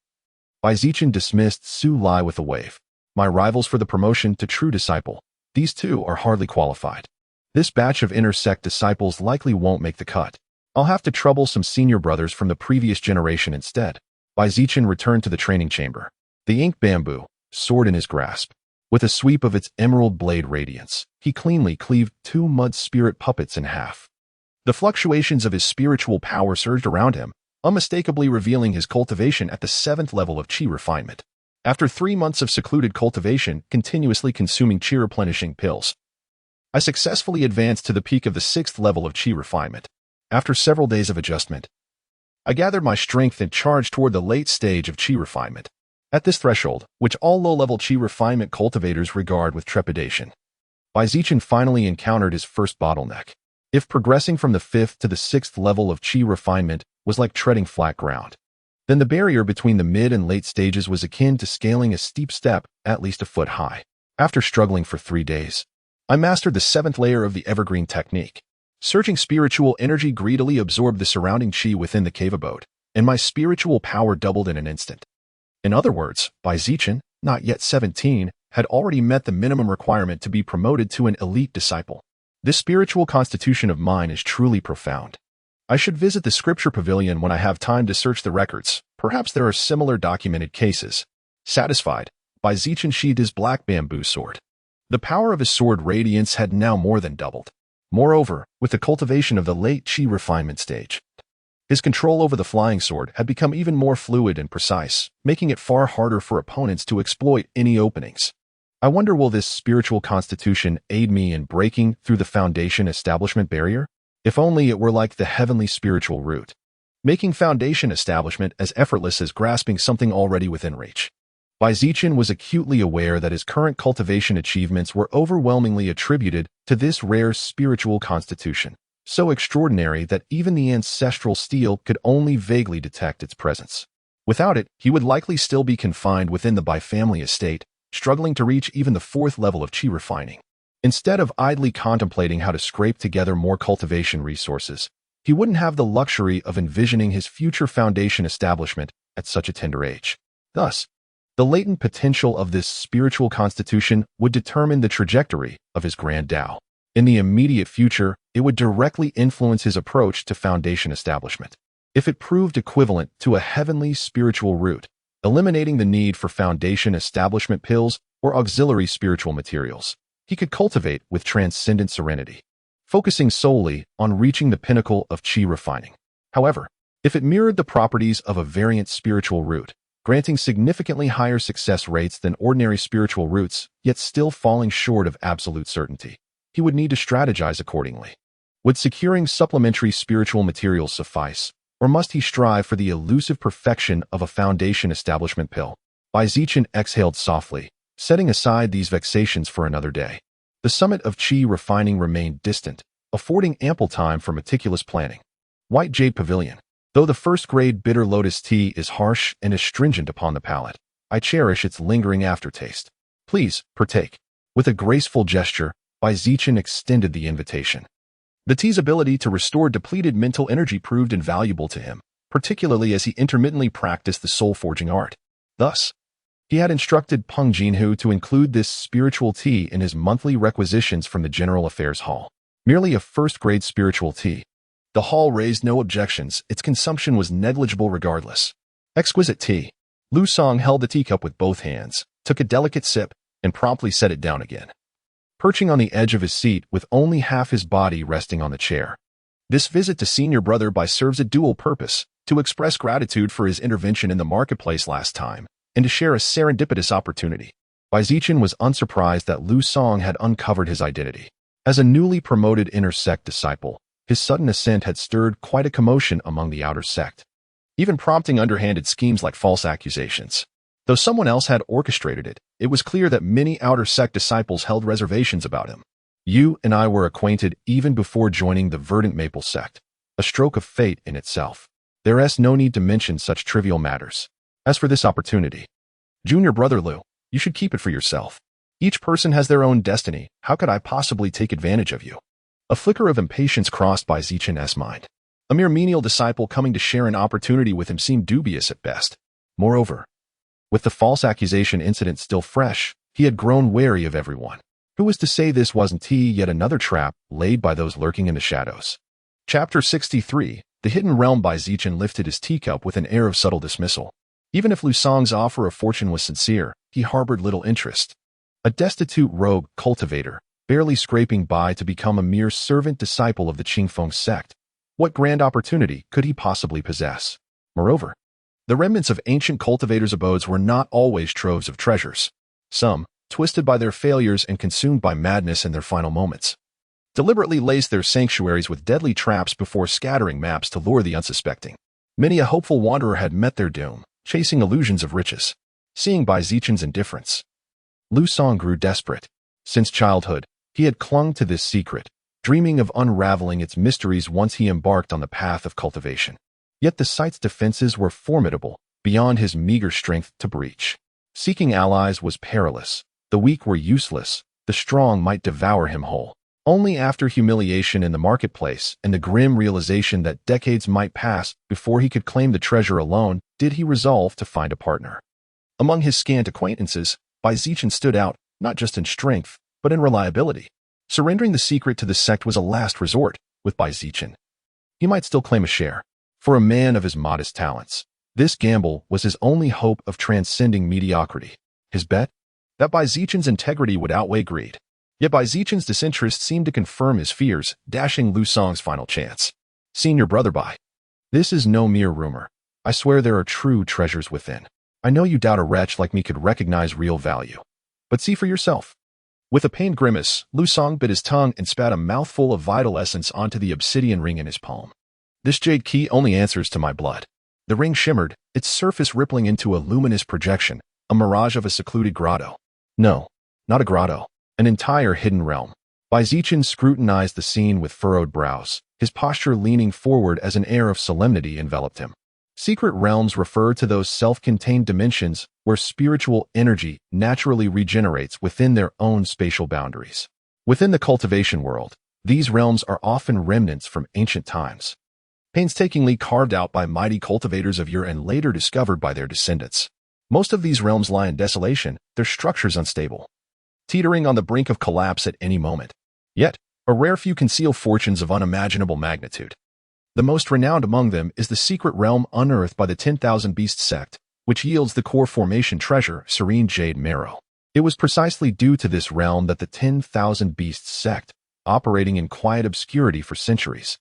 Bai Zichen dismissed Su Lai with a wave. My rivals for the promotion to true disciple, these 2 are hardly qualified. This batch of inner sect disciples likely won't make the cut. I'll have to trouble some senior brothers from the previous generation instead. Bai Zichen returned to the training chamber, the ink bamboo, sword in his grasp. With a sweep of its emerald blade radiance, he cleanly cleaved 2 mud spirit puppets in half. The fluctuations of his spiritual power surged around him, unmistakably revealing his cultivation at the 7th level of qi refinement. After 3 months of secluded cultivation, continuously consuming qi replenishing pills, I successfully advanced to the peak of the 6th level of qi refinement. After several days of adjustment, I gathered my strength and charged toward the late stage of qi refinement. At this threshold, which all low-level qi refinement cultivators regard with trepidation, Bai Zichen finally encountered his first bottleneck. If progressing from the 5th to the 6th level of qi refinement was like treading flat ground, then the barrier between the mid and late stages was akin to scaling a steep step at least a foot high. After struggling for 3 days, I mastered the 7th layer of the evergreen technique. Surging spiritual energy greedily absorbed the surrounding qi within the cave abode, and my spiritual power doubled in an instant. In other words, Bai Zichen, not yet 17, had already met the minimum requirement to be promoted to an elite disciple. This spiritual constitution of mine is truly profound. I should visit the scripture pavilion when I have time to search the records. Perhaps there are similar documented cases. Satisfied, Bai Zichen sheathed his black bamboo sword. The power of his sword radiance had now more than doubled. Moreover, with the cultivation of the late qi refinement stage, his control over the flying sword had become even more fluid and precise, making it far harder for opponents to exploit any openings. I wonder, will this spiritual constitution aid me in breaking through the foundation establishment barrier? If only it were like the heavenly spiritual root, making foundation establishment as effortless as grasping something already within reach. Bai Zichen was acutely aware that his current cultivation achievements were overwhelmingly attributed to this rare spiritual constitution, so extraordinary that even the ancestral steel could only vaguely detect its presence. Without it, he would likely still be confined within the Bai family estate, struggling to reach even the 4th level of qi refining. Instead of idly contemplating how to scrape together more cultivation resources, he wouldn't have the luxury of envisioning his future foundation establishment at such a tender age. Thus, the latent potential of this spiritual constitution would determine the trajectory of his grand Tao. In the immediate future, it would directly influence his approach to foundation establishment. If it proved equivalent to a heavenly spiritual root, eliminating the need for foundation establishment pills or auxiliary spiritual materials, he could cultivate with transcendent serenity, focusing solely on reaching the pinnacle of qi refining. However, if it mirrored the properties of a variant spiritual root, granting significantly higher success rates than ordinary spiritual roots, yet still falling short of absolute certainty, he would need to strategize accordingly. Would securing supplementary spiritual materials suffice, or must he strive for the elusive perfection of a foundation establishment pill? Zichen exhaled softly, setting aside these vexations for another day. The summit of Qi refining remained distant, affording ample time for meticulous planning. White Jade Pavilion. Though the first-grade bitter lotus tea is harsh and astringent upon the palate, I cherish its lingering aftertaste. Please, partake. With a graceful gesture, Zichen extended the invitation. The tea's ability to restore depleted mental energy proved invaluable to him, particularly as he intermittently practiced the soul-forging art. Thus, he had instructed Peng Jinhu to include this spiritual tea in his monthly requisitions from the General Affairs Hall. Merely a first-grade spiritual tea. The hall raised no objections, its consumption was negligible regardless. Exquisite tea. Lu Song held the teacup with both hands, took a delicate sip, and promptly set it down again. Perching on the edge of his seat with only half his body resting on the chair. This visit to senior brother serves a dual purpose, to express gratitude for his intervention in the marketplace last time, and to share a serendipitous opportunity. Zichen was unsurprised that Lu Song had uncovered his identity. As a newly promoted inner sect disciple, his sudden ascent had stirred quite a commotion among the outer sect, even prompting underhanded schemes like false accusations. Though someone else had orchestrated it, it was clear that many outer sect disciples held reservations about him. You and I were acquainted even before joining the Verdant Maple sect, a stroke of fate in itself. There's no need to mention such trivial matters. As for this opportunity, Junior Brother Lu, you should keep it for yourself. Each person has their own destiny. How could I possibly take advantage of you? A flicker of impatience crossed Zichen's mind. A mere menial disciple coming to share an opportunity with him seemed dubious at best. Moreover, with the false accusation incident still fresh, he had grown wary of everyone. Who was to say this wasn't yet another trap laid by those lurking in the shadows? Chapter 63, The Hidden Realm. Zichen lifted his teacup with an air of subtle dismissal. Even if Lu Song's offer of fortune was sincere, he harbored little interest. A destitute rogue cultivator, barely scraping by to become a mere servant disciple of the Qingfeng sect. What grand opportunity could he possibly possess? Moreover, the remnants of ancient cultivators' abodes were not always troves of treasures. Some, twisted by their failures and consumed by madness in their final moments, deliberately laced their sanctuaries with deadly traps before scattering maps to lure the unsuspecting. Many a hopeful wanderer had met their doom, chasing illusions of riches. Seeing Zichen's indifference, Lu Song grew desperate. Since childhood, he had clung to this secret, dreaming of unraveling its mysteries once he embarked on the path of cultivation. Yet the site's defenses were formidable, beyond his meager strength to breach. Seeking allies was perilous. The weak were useless. The strong might devour him whole. Only after humiliation in the marketplace and the grim realization that decades might pass before he could claim the treasure alone did he resolve to find a partner. Among his scant acquaintances, Zichen stood out, not just in strength, but in reliability. Surrendering the secret to the sect was a last resort. With Zichen, he might still claim a share. For a man of his modest talents, this gamble was his only hope of transcending mediocrity. His bet? That Zichen's integrity would outweigh greed. Yet Zichen's disinterest seemed to confirm his fears, dashing Lu Song's final chance. Senior Brother this is no mere rumor. I swear there are true treasures within. I know you doubt a wretch like me could recognize real value. But see for yourself. With a pained grimace, Lu Song bit his tongue and spat a mouthful of vital essence onto the obsidian ring in his palm. This jade key only answers to my blood. The ring shimmered, its surface rippling into a luminous projection, a mirage of a secluded grotto. No, not a grotto, an entire hidden realm. Zichen scrutinized the scene with furrowed brows, his posture leaning forward as an air of solemnity enveloped him. Secret realms refer to those self-contained dimensions where spiritual energy naturally regenerates within their own spatial boundaries. Within the cultivation world, these realms are often remnants from ancient times, painstakingly carved out by mighty cultivators of yore and later discovered by their descendants. Most of these realms lie in desolation, their structures unstable, teetering on the brink of collapse at any moment. Yet, a rare few conceal fortunes of unimaginable magnitude. The most renowned among them is the secret realm unearthed by the 10,000 Beasts sect, which yields the core formation treasure, Serene Jade Marrow. It was precisely due to this realm that the 10,000 Beasts sect, operating in quiet obscurity for centuries,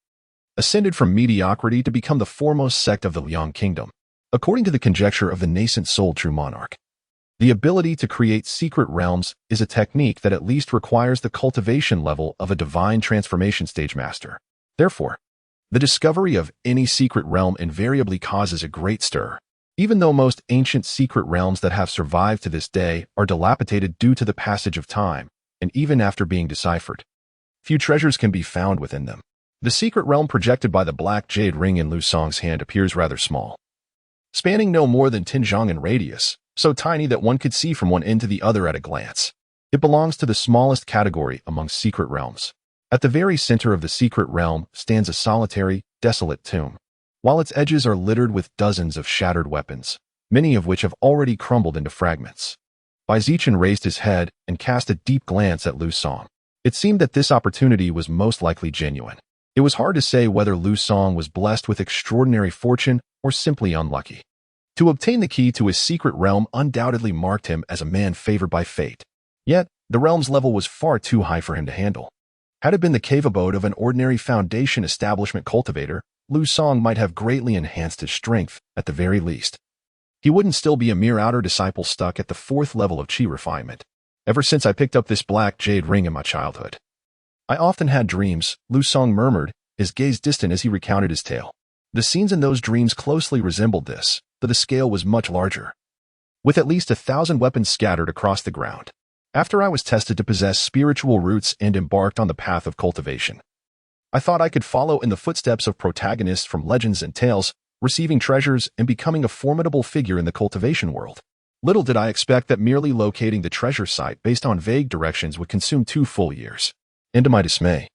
ascended from mediocrity to become the foremost sect of the Liang Kingdom. According to the conjecture of the nascent soul true monarch, the ability to create secret realms is a technique that at least requires the cultivation level of a divine transformation stage master. Therefore, the discovery of any secret realm invariably causes a great stir. Even though most ancient secret realms that have survived to this day are dilapidated due to the passage of time, and even after being deciphered, few treasures can be found within them. The secret realm projected by the black jade ring in Lu Song's hand appears rather small, spanning no more than 10 zhang in radius, so tiny that one could see from one end to the other at a glance. It belongs to the smallest category among secret realms. At the very center of the secret realm stands a solitary, desolate tomb. While its edges are littered with dozens of shattered weapons, many of which have already crumbled into fragments. Zichen raised his head and cast a deep glance at Lu Song. It seemed that this opportunity was most likely genuine. It was hard to say whether Lu Song was blessed with extraordinary fortune or simply unlucky. To obtain the key to his secret realm undoubtedly marked him as a man favored by fate. Yet, the realm's level was far too high for him to handle. Had it been the cave abode of an ordinary Foundation establishment cultivator, Lu Song might have greatly enhanced his strength, at the very least. He wouldn't still be a mere outer disciple stuck at the 4th level of chi refinement. Ever since I picked up this black jade ring in my childhood, I often had dreams, Lu Song murmured, his gaze distant as he recounted his tale. The scenes in those dreams closely resembled this, though the scale was much larger, with at least 1,000 weapons scattered across the ground. After I was tested to possess spiritual roots and embarked on the path of cultivation, I thought I could follow in the footsteps of protagonists from legends and tales, receiving treasures and becoming a formidable figure in the cultivation world. Little did I expect that merely locating the treasure site based on vague directions would consume 2 full years. And to my dismay,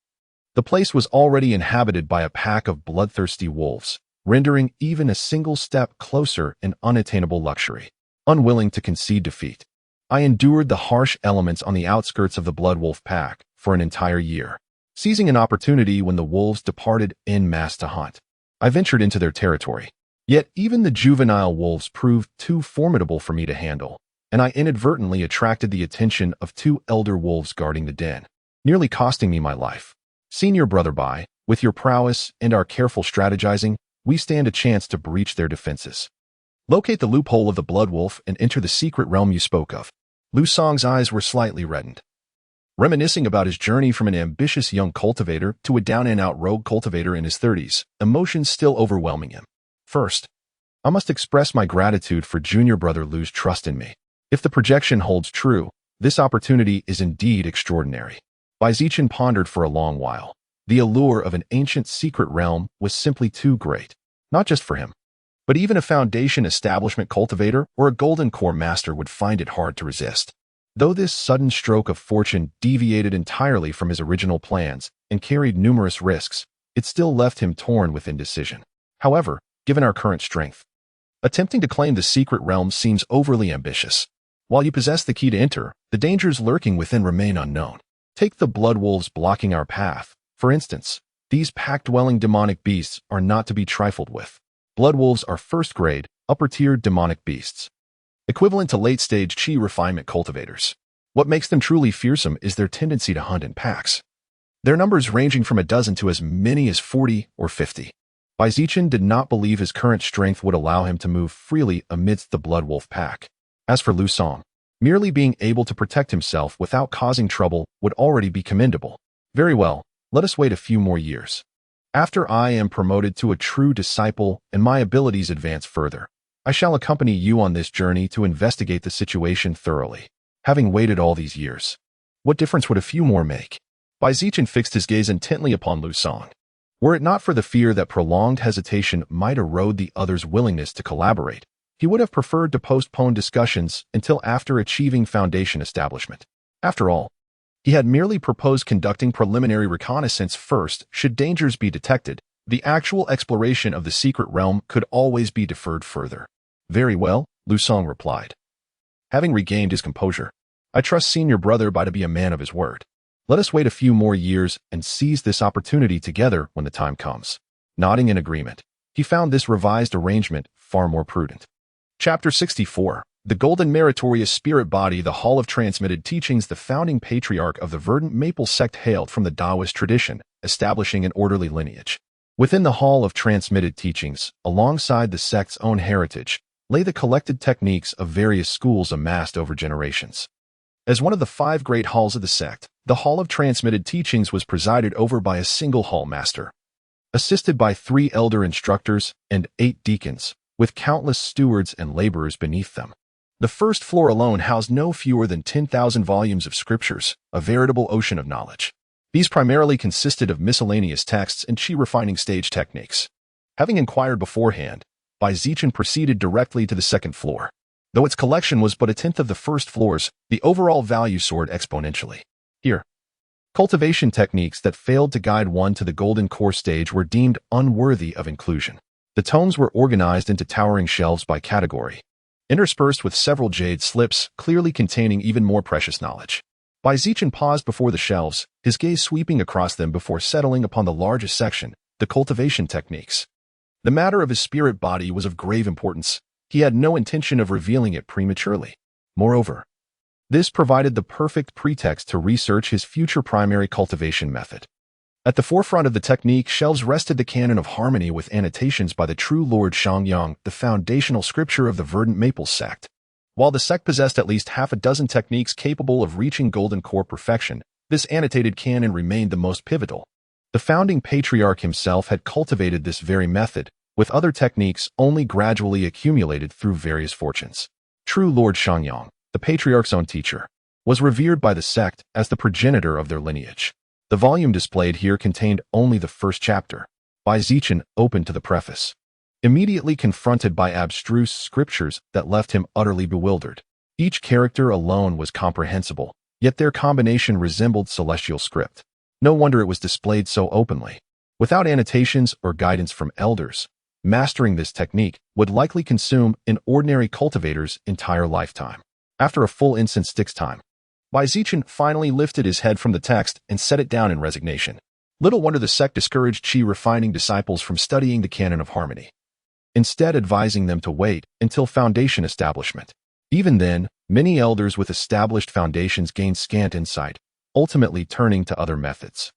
the place was already inhabited by a pack of bloodthirsty wolves, rendering even a single step closer an unattainable luxury. Unwilling to concede defeat, I endured the harsh elements on the outskirts of the blood wolf pack for an entire year. Seizing an opportunity when the wolves departed en masse to hunt, I ventured into their territory. Yet even the juvenile wolves proved too formidable for me to handle, and I inadvertently attracted the attention of 2 elder wolves guarding the den, nearly costing me my life. Senior Brother Bai, with your prowess and our careful strategizing, we stand a chance to breach their defenses. Locate the loophole of the blood wolf and enter the secret realm you spoke of. Lu Song's eyes were slightly reddened. Reminiscing about his journey from an ambitious young cultivator to a down-and-out rogue cultivator in his 30s, emotions still overwhelming him. First, I must express my gratitude for junior brother Lu's trust in me. If the projection holds true, this opportunity is indeed extraordinary. Zichen pondered for a long while. The allure of an ancient secret realm was simply too great, not just for him, but even a Foundation establishment cultivator or a golden core master would find it hard to resist. Though this sudden stroke of fortune deviated entirely from his original plans and carried numerous risks, it still left him torn with indecision. However, given our current strength, attempting to claim the secret realm seems overly ambitious. While you possess the key to enter, the dangers lurking within remain unknown. Take the blood wolves blocking our path. For instance, these pack-dwelling demonic beasts are not to be trifled with. Blood wolves are first-grade, upper-tier demonic beasts, equivalent to late-stage chi refinement cultivators. What makes them truly fearsome is their tendency to hunt in packs, their numbers ranging from a dozen to as many as 40 or 50. Zichen did not believe his current strength would allow him to move freely amidst the blood wolf pack. As for Lu Song, merely being able to protect himself without causing trouble would already be commendable. Very well, let us wait a few more years. After I am promoted to a true disciple and my abilities advance further, I shall accompany you on this journey to investigate the situation thoroughly. Having waited all these years, what difference would a few more make? Zichen fixed his gaze intently upon Lu Song. Were it not for the fear that prolonged hesitation might erode the other's willingness to collaborate, he would have preferred to postpone discussions until after achieving Foundation establishment. After all, he had merely proposed conducting preliminary reconnaissance first should dangers be detected. The actual exploration of the secret realm could always be deferred further. Very well, Lu Song replied. Having regained his composure, I trust senior brother Bai to be a man of his word. Let us wait a few more years and seize this opportunity together when the time comes. Nodding in agreement, he found this revised arrangement far more prudent. Chapter 64. The Golden Meritorious Spirit Body. The Hall of Transmitted Teachings. The founding patriarch of the Verdant Maple sect hailed from the Taoist tradition, establishing an orderly lineage. Within the Hall of Transmitted Teachings, alongside the sect's own heritage, lay the collected techniques of various schools amassed over generations. As one of the 5 great halls of the sect, the Hall of Transmitted Teachings was presided over by a single hall master, assisted by 3 elder instructors and 8 deacons, with countless stewards and laborers beneath them. The first floor alone housed no fewer than 10,000 volumes of scriptures, a veritable ocean of knowledge. These primarily consisted of miscellaneous texts and chi refining stage techniques. Having inquired beforehand, Zichen proceeded directly to the second floor. Though its collection was but a tenth of the first floor's, the overall value soared exponentially. Here, cultivation techniques that failed to guide one to the golden core stage were deemed unworthy of inclusion. The tomes were organized into towering shelves by category, interspersed with several jade slips clearly containing even more precious knowledge. Zichen paused before the shelves, his gaze sweeping across them before settling upon the largest section, the cultivation techniques. The matter of his spirit body was of grave importance. He had no intention of revealing it prematurely. Moreover, this provided the perfect pretext to research his future primary cultivation method. At the forefront of the technique shelves rested the canon of harmony with annotations by the true Lord Shangyang, the foundational scripture of the verdant maple sect. While the sect possessed at least half a dozen techniques capable of reaching golden core perfection, this annotated canon remained the most pivotal. The founding patriarch himself had cultivated this very method, with other techniques only gradually accumulated through various fortunes. True Lord Shangyang, the patriarch's own teacher, was revered by the sect as the progenitor of their lineage. The volume displayed here contained only the first chapter. Zichen opened to the preface, immediately confronted by abstruse scriptures that left him utterly bewildered. Each character alone was comprehensible, yet their combination resembled celestial script. No wonder it was displayed so openly. Without annotations or guidance from elders, mastering this technique would likely consume an ordinary cultivator's entire lifetime. After a full incense stick's time, Zichen finally lifted his head from the text and set it down in resignation. Little wonder the sect discouraged chi refining disciples from studying the canon of harmony, instead advising them to wait until foundation establishment. Even then, many elders with established foundations gained scant insight, ultimately turning to other methods.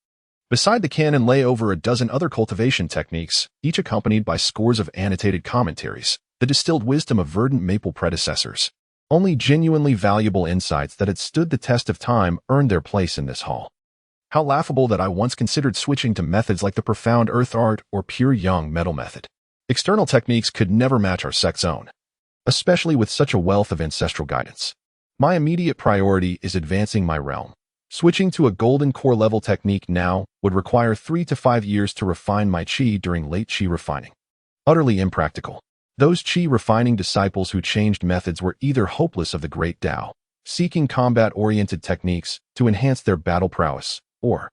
Beside the canon lay over a dozen other cultivation techniques, each accompanied by scores of annotated commentaries, the distilled wisdom of verdant maple predecessors. Only genuinely valuable insights that had stood the test of time earned their place in this hall. How laughable that I once considered switching to methods like the profound earth art or pure young metal method. External techniques could never match our sect's own, especially with such a wealth of ancestral guidance. My immediate priority is advancing my realm. Switching to a golden core level technique now would require 3 to 5 years to refine my chi during late chi refining. Utterly impractical. Those chi refining disciples who changed methods were either hopeless of the great Tao, seeking combat-oriented techniques to enhance their battle prowess, or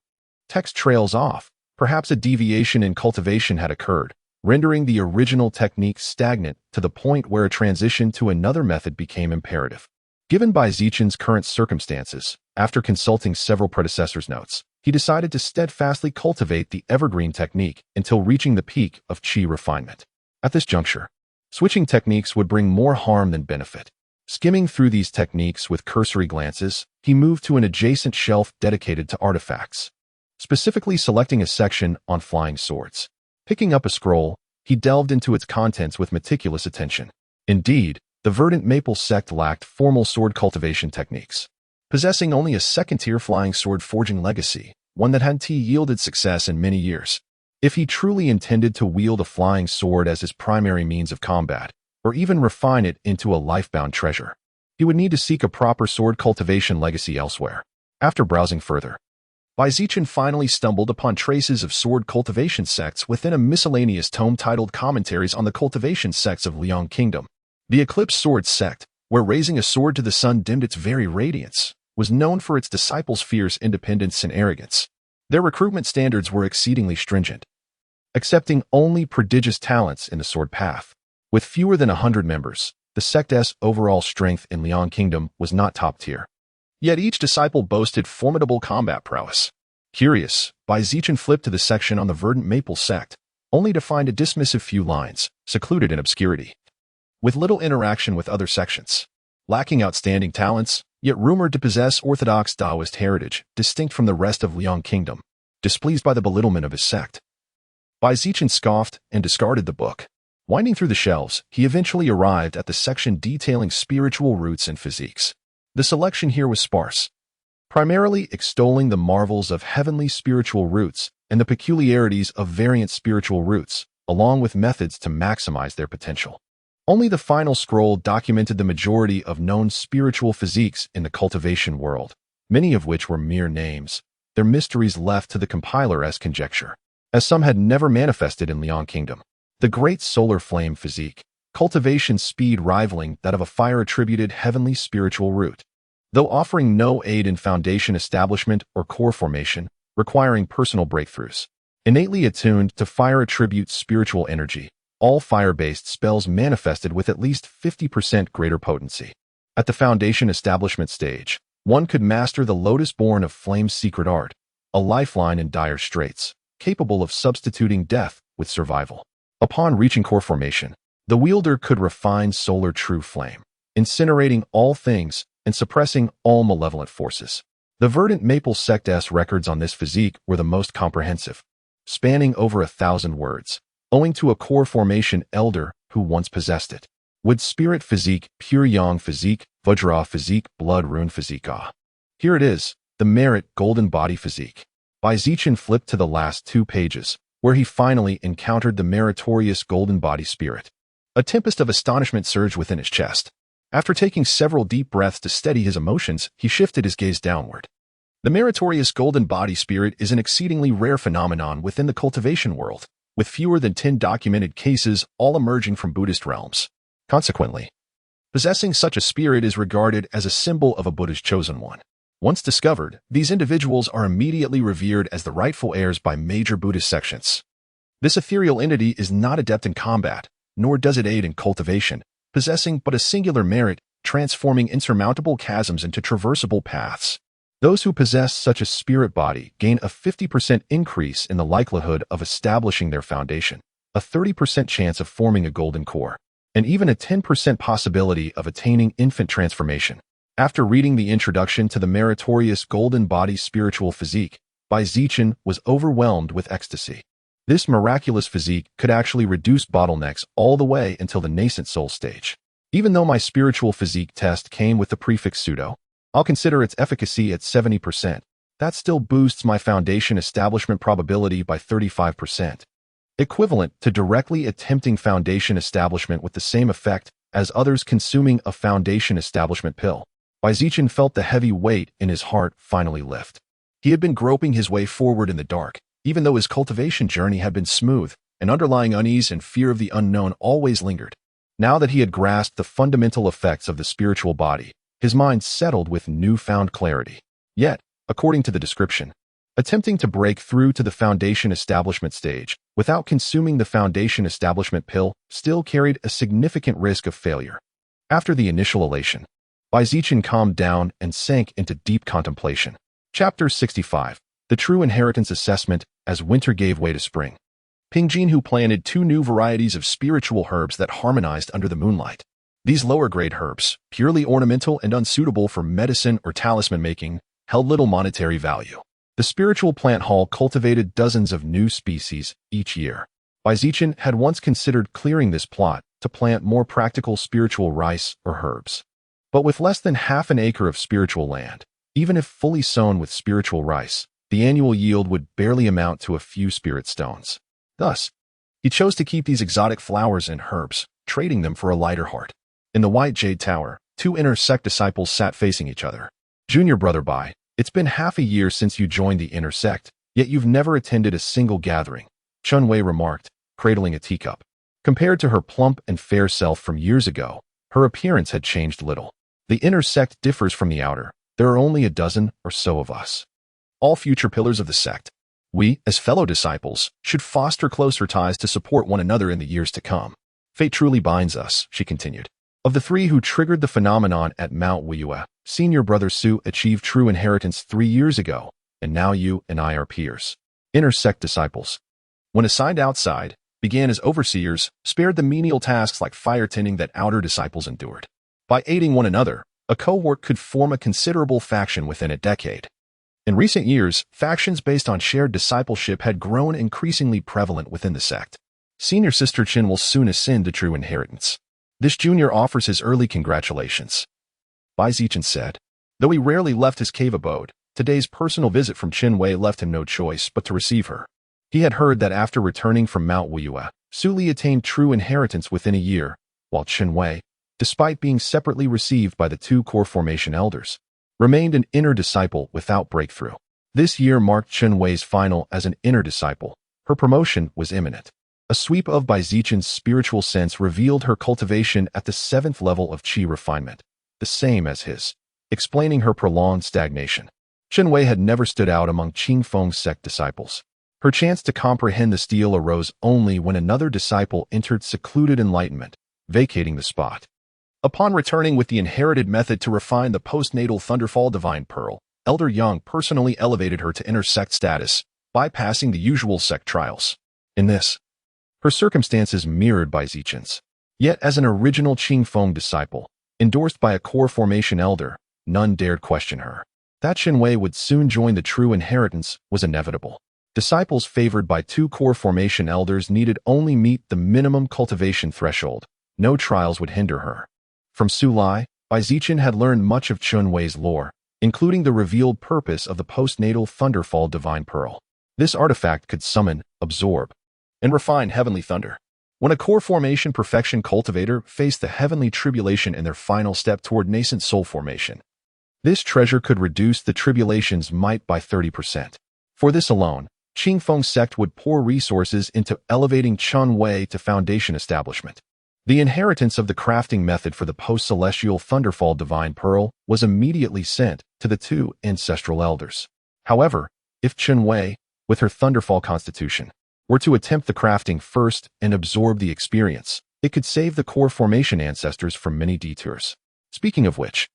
text trails off. Perhaps a deviation in cultivation had occurred, rendering the original technique stagnant to the point where a transition to another method became imperative. Given Zichen's current circumstances, after consulting several predecessors' notes, he decided to steadfastly cultivate the evergreen technique until reaching the peak of chi refinement. At this juncture, switching techniques would bring more harm than benefit. Skimming through these techniques with cursory glances, he moved to an adjacent shelf dedicated to artifacts, specifically selecting a section on flying swords. Picking up a scroll, he delved into its contents with meticulous attention. Indeed, the verdant maple sect lacked formal sword cultivation techniques, possessing only a second-tier flying sword forging legacy, one that hadn't yielded success in many years. If he truly intended to wield a flying sword as his primary means of combat, or even refine it into a life-bound treasure, he would need to seek a proper sword cultivation legacy elsewhere. After browsing further, Zichen finally stumbled upon traces of sword cultivation sects within a miscellaneous tome titled Commentaries on the Cultivation Sects of Liang Kingdom. The Eclipse Sword Sect, where raising a sword to the sun dimmed its very radiance, was known for its disciples' fierce independence and arrogance. Their recruitment standards were exceedingly stringent, accepting only prodigious talents in the sword path. With fewer than 100 members, the sect's overall strength in Liang Kingdom was not top tier. Yet each disciple boasted formidable combat prowess. Curious, Zichen flipped to the section on the verdant maple sect, only to find a dismissive few lines, secluded in obscurity, with little interaction with other sections. Lacking outstanding talents, yet rumored to possess orthodox Taoist heritage, distinct from the rest of Liang Kingdom. Displeased by the belittlement of his sect, Zichen scoffed and discarded the book. Winding through the shelves, he eventually arrived at the section detailing spiritual roots and physiques. The selection here was sparse, primarily extolling the marvels of heavenly spiritual roots and the peculiarities of variant spiritual roots, along with methods to maximize their potential. Only the final scroll documented the majority of known spiritual physiques in the cultivation world, many of which were mere names, their mysteries left to the compiler as conjecture, as some had never manifested in Leon Kingdom. The Great Solar Flame Physique, cultivation speed rivaling that of a fire-attributed heavenly spiritual root. Though offering no aid in foundation establishment or core formation, requiring personal breakthroughs. Innately attuned to fire-attribute spiritual energy, all fire-based spells manifested with at least 50% greater potency. At the foundation establishment stage, one could master the Lotus-born of Flame's secret art, a lifeline in dire straits, capable of substituting death with survival. Upon reaching core formation, the wielder could refine solar true flame, incinerating all things and suppressing all malevolent forces. The Verdant Maple Sect's records on this physique were the most comprehensive, spanning over 1,000 words, owing to a core formation elder who once possessed it. Wood Spirit Physique, Pure Yang Physique, Vajra Physique, Blood Rune Physique. Here it is, the Merit Golden Body Physique. By Zichen flipped to the last 2 pages, where he finally encountered the meritorious Golden Body Spirit. A tempest of astonishment surged within his chest. After taking several deep breaths to steady his emotions, he shifted his gaze downward. The meritorious Golden Body Spirit is an exceedingly rare phenomenon within the cultivation world, with fewer than 10 documented cases all emerging from Buddhist realms. Consequently, possessing such a spirit is regarded as a symbol of a Buddha's chosen one. Once discovered, these individuals are immediately revered as the rightful heirs by major Buddhist sections. This ethereal entity is not adept in combat, nor does it aid in cultivation, possessing but a singular merit, transforming insurmountable chasms into traversable paths. Those who possess such a spirit body gain a 50% increase in the likelihood of establishing their foundation, a 30% chance of forming a golden core, and even a 10% possibility of attaining infant transformation. After reading the introduction to the meritorious Golden Body Spiritual Physique, Zichen was overwhelmed with ecstasy. This miraculous physique could actually reduce bottlenecks all the way until the nascent soul stage. Even though my spiritual physique test came with the prefix pseudo, I'll consider its efficacy at 70%. That still boosts my foundation establishment probability by 35%. Equivalent to directly attempting foundation establishment with the same effect as others consuming a foundation establishment pill. Zichen felt the heavy weight in his heart finally lift. He had been groping his way forward in the dark, even though his cultivation journey had been smooth, and underlying unease and fear of the unknown always lingered. Now that he had grasped the fundamental effects of the spiritual body, his mind settled with newfound clarity. Yet, according to the description, attempting to break through to the foundation establishment stage without consuming the foundation establishment pill still carried a significant risk of failure. After the initial elation, Zichen calmed down and sank into deep contemplation. Chapter 65. The True Inheritance Assessment as Winter Gave Way to Spring. Pingjin Hu planted 2 new varieties of spiritual herbs that harmonized under the moonlight. These lower-grade herbs, purely ornamental and unsuitable for medicine or talisman making, held little monetary value. The spiritual plant hall cultivated dozens of new species each year. Zichen had once considered clearing this plot to plant more practical spiritual rice or herbs. But with less than half an acre of spiritual land, even if fully sown with spiritual rice, the annual yield would barely amount to a few spirit stones. Thus, he chose to keep these exotic flowers and herbs, trading them for a lighter heart. In the White Jade Tower, 2 inner sect disciples sat facing each other. Junior brother Bai, it's been half a year since you joined the inner sect, yet you've never attended a single gathering, Chun Wei remarked, cradling a teacup. Compared to her plump and fair self from years ago, her appearance had changed little. The inner sect differs from the outer. There are only a dozen or so of us. All future pillars of the sect. We, as fellow disciples, should foster closer ties to support one another in the years to come. Fate truly binds us, she continued. Of the 3 who triggered the phenomenon at Mount Weiyue, senior brother Su achieved true inheritance 3 years ago, and now you and I are peers. Inner sect disciples. When assigned outside, began as overseers, spared the menial tasks like fire tending that outer disciples endured. By aiding one another, a cohort could form a considerable faction within a decade. In recent years, factions based on shared discipleship had grown increasingly prevalent within the sect. Senior Sister Chin will soon ascend to true inheritance. This junior offers his early congratulations. Zichen said. Though he rarely left his cave abode, today's personal visit from Qin Wei left him no choice but to receive her. He had heard that after returning from Mount Wuyue, Su Li attained true inheritance within a year, while Qin Wei, despite being separately received by the two core formation elders, remained an inner disciple without breakthrough. This year marked Qin Wei's final as an inner disciple. Her promotion was imminent. A sweep of by Zichen's spiritual sense revealed her cultivation at the 7th level of qi refinement, the same as his, explaining her prolonged stagnation. Qin Wei had never stood out among Qingfeng sect disciples. Her chance to comprehend the steel arose only when another disciple entered secluded enlightenment, vacating the spot. Upon returning with the inherited method to refine the postnatal Thunderfall Divine Pearl, Elder Yang personally elevated her to inner sect status, bypassing the usual sect trials. In this, her circumstances mirrored by Zichen's. Yet as an original Qingfeng disciple, endorsed by a core formation elder, none dared question her. That Qin Wei would soon join the true inheritance was inevitable. Disciples favored by two core formation elders needed only meet the minimum cultivation threshold. No trials would hinder her. From Su Li, Bai Zichen had learned much of Qin Wei's lore, including the revealed purpose of the postnatal Thunderfall Divine Pearl. This artifact could summon, absorb, and refine heavenly thunder. When a core formation perfection cultivator faced the heavenly tribulation in their final step toward nascent soul formation, this treasure could reduce the tribulation's might by 30%. For this alone, Qingfeng sect would pour resources into elevating Qin Wei to foundation establishment. The inheritance of the crafting method for the post-celestial Thunderfall Divine Pearl was immediately sent to the two ancestral elders. However, if Qin Wei, with her Thunderfall constitution, were to attempt the crafting first and absorb the experience, it could save the core formation ancestors from many detours. Speaking of which,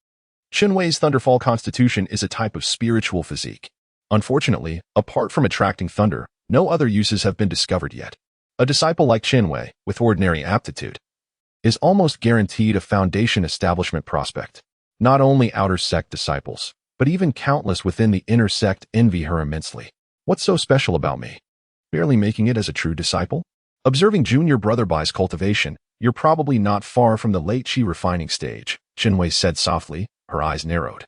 Qin Wei's Thunderfall constitution is a type of spiritual physique. Unfortunately, apart from attracting thunder, no other uses have been discovered yet. A disciple like Qin Wei, with ordinary aptitude, is almost guaranteed a foundation establishment prospect. Not only outer sect disciples, but even countless within the inner sect envy her immensely. What's so special about me? Barely making it as a true disciple? Observing junior brother Bai's cultivation, you're probably not far from the late qi refining stage, Qin Wei said softly, her eyes narrowed.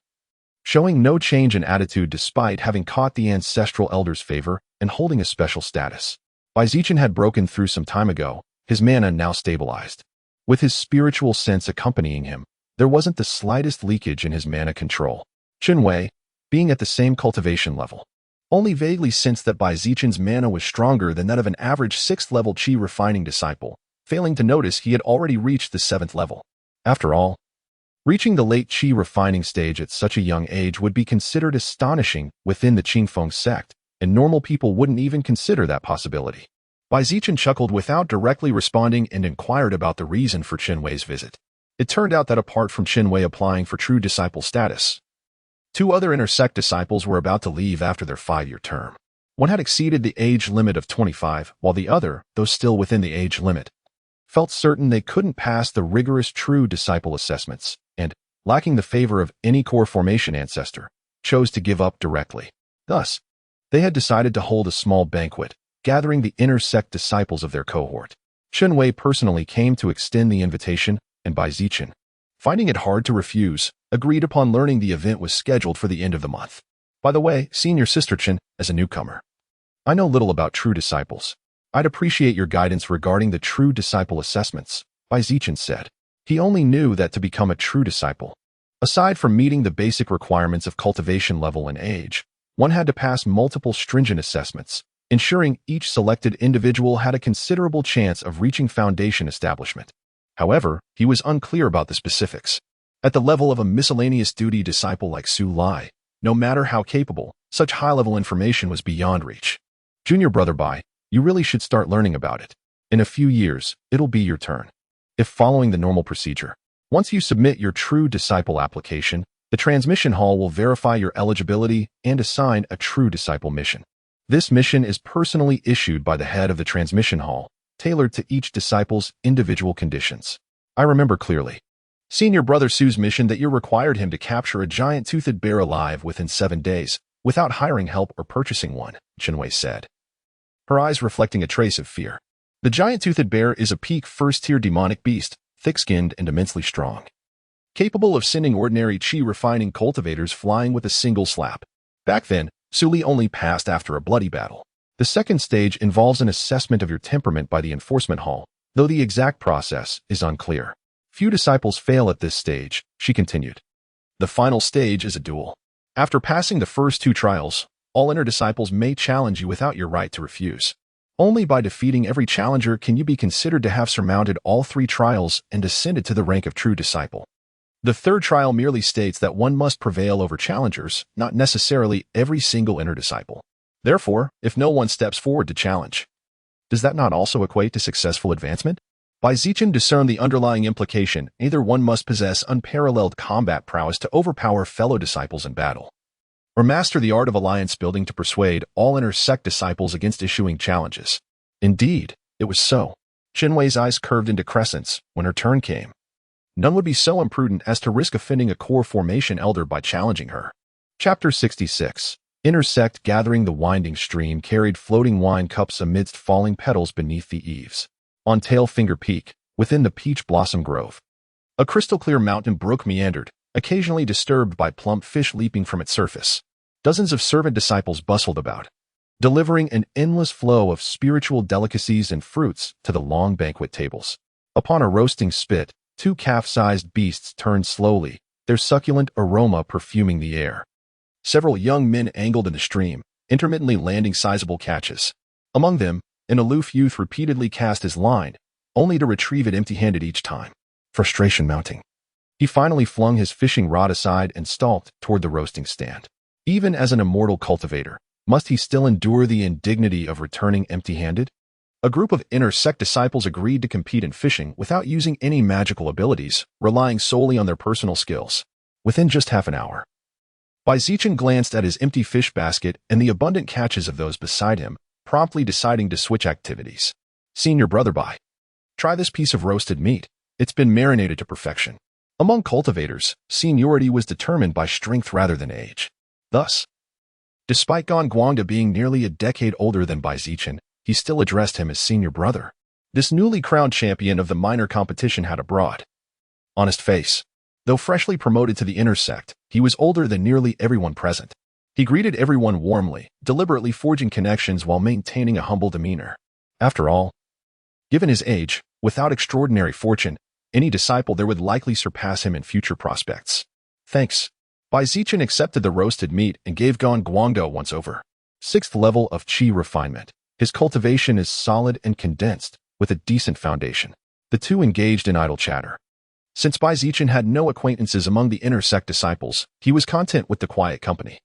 Showing no change in attitude despite having caught the ancestral elder's favor and holding a special status. Bai Zichen had broken through some time ago, his mana now stabilized. With his spiritual sense accompanying him, there wasn't the slightest leakage in his mana control. Qin Wei, being at the same cultivation level, only vaguely sensed that Bai Zichen's mana was stronger than that of an average 6th level qi refining disciple, failing to notice he had already reached the 7th level. After all, reaching the late qi refining stage at such a young age would be considered astonishing within the Qingfeng sect, and normal people wouldn't even consider that possibility. Bai Zichen chuckled without directly responding and inquired about the reason for Qin Wei's visit. It turned out that apart from Qin Wei applying for true disciple status, two other inner sect disciples were about to leave after their 5-year term. One had exceeded the age limit of 25, while the other, though still within the age limit, felt certain they couldn't pass the rigorous true disciple assessments, and, lacking the favor of any core formation ancestor, chose to give up directly. Thus, they had decided to hold a small banquet, gathering the inner sect disciples of their cohort. Qin Wei personally came to extend the invitation, and Bai Zichen, finding it hard to refuse, agreed upon learning the event was scheduled for the end of the month. By the way, senior sister Qin, as a newcomer, I know little about true disciples. I'd appreciate your guidance regarding the true disciple assessments, Bai Zichen said. He only knew that to become a true disciple, aside from meeting the basic requirements of cultivation level and age, one had to pass multiple stringent assessments, ensuring each selected individual had a considerable chance of reaching foundation establishment. However, he was unclear about the specifics. At the level of a miscellaneous duty disciple like Su Li, no matter how capable, such high-level information was beyond reach. Junior brother Bai, you really should start learning about it. In a few years, it'll be your turn. If following the normal procedure, once you submit your true disciple application, the transmission hall will verify your eligibility and assign a true disciple mission. This mission is personally issued by the head of the transmission hall, tailored to each disciple's individual conditions. I remember clearly. Senior brother Su's mission that you required him to capture a giant-toothed bear alive within 7 days, without hiring help or purchasing one, Qin Wei said, her eyes reflecting a trace of fear. The giant-toothed bear is a peak first-tier demonic beast, thick-skinned and immensely strong, capable of sending ordinary qi refining cultivators flying with a single slap. Back then, Suli only passed after a bloody battle. The second stage involves an assessment of your temperament by the enforcement hall, though the exact process is unclear. Few disciples fail at this stage, she continued. The final stage is a duel. After passing the first 2 trials, all inner disciples may challenge you without your right to refuse. Only by defeating every challenger can you be considered to have surmounted all 3 trials and ascended to the rank of true disciple. The third trial merely states that one must prevail over challengers, not necessarily every single inner disciple. Therefore, if no one steps forward to challenge, does that not also equate to successful advancement? By Zichen discern the underlying implication, either one must possess unparalleled combat prowess to overpower fellow disciples in battle, or master the art of alliance building to persuade all inner sect disciples against issuing challenges. Indeed, it was so. Chenwei's eyes curved into crescents when her turn came. None would be so imprudent as to risk offending a core formation elder by challenging her. Chapter 66. Inner sect gathering. The winding stream carried floating wine cups amidst falling petals beneath the eaves. On Tailfinger Peak, within the peach blossom grove, a crystal-clear mountain brook meandered, occasionally disturbed by plump fish leaping from its surface. Dozens of servant disciples bustled about, delivering an endless flow of spiritual delicacies and fruits to the long banquet tables. Upon a roasting spit, 2 calf-sized beasts turned slowly, their succulent aroma perfuming the air. Several young men angled in the stream, intermittently landing sizable catches. Among them, an aloof youth repeatedly cast his line, only to retrieve it empty-handed each time. Frustration mounting. He finally flung his fishing rod aside and stalked toward the roasting stand. Even as an immortal cultivator, must he still endure the indignity of returning empty-handed? A group of inner sect disciples agreed to compete in fishing without using any magical abilities, relying solely on their personal skills. Within just half an hour, Zichen glanced at his empty fish basket and the abundant catches of those beside him, promptly deciding to switch activities. Senior brother, try this piece of roasted meat. It's been marinated to perfection. Among cultivators, seniority was determined by strength rather than age. Thus, despite Guangda being nearly a decade older than Zichen, he still addressed him as senior brother. This newly crowned champion of the minor competition had a broad, honest face. Though freshly promoted to the inner sect, he was older than nearly everyone present. He greeted everyone warmly, deliberately forging connections while maintaining a humble demeanor. After all, given his age, without extraordinary fortune, any disciple there would likely surpass him in future prospects. Thanks. Zichen accepted the roasted meat and gave Guangdo once over. 6th level of Qi refinement. His cultivation is solid and condensed, with a decent foundation. The two engaged in idle chatter. Since Zichen had no acquaintances among the inner sect disciples, he was content with the quiet company.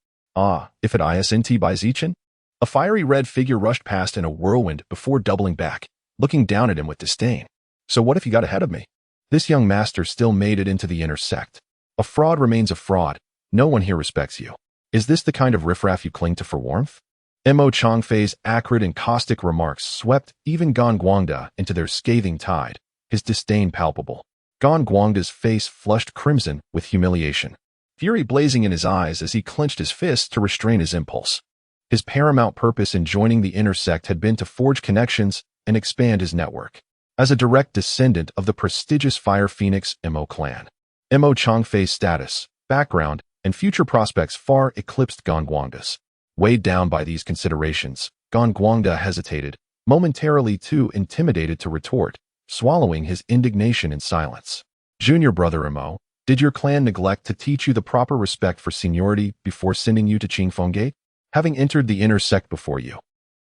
If it isn't Zichen? A fiery red figure rushed past in a whirlwind before doubling back, looking down at him with disdain. So what if you got ahead of me? This young master still made it into the inner sect. A fraud remains a fraud. No one here respects you. Is this the kind of riffraff you cling to for warmth? Mo Changfei's acrid and caustic remarks swept even Guangda into their scathing tide, his disdain palpable. Guangda's face flushed crimson with humiliation, fury blazing in his eyes as he clenched his fists to restrain his impulse. His paramount purpose in joining the inner sect had been to forge connections and expand his network. As a direct descendant of the prestigious Fire Phoenix Mo clan, Mo Changfei's status, background, and future prospects far eclipsed Guangda's. Weighed down by these considerations, Guangda hesitated, momentarily too intimidated to retort, swallowing his indignation in silence. Junior brother Mo, did your clan neglect to teach you the proper respect for seniority before sending you to Qingfeng Gate? Having entered the inner sect before you,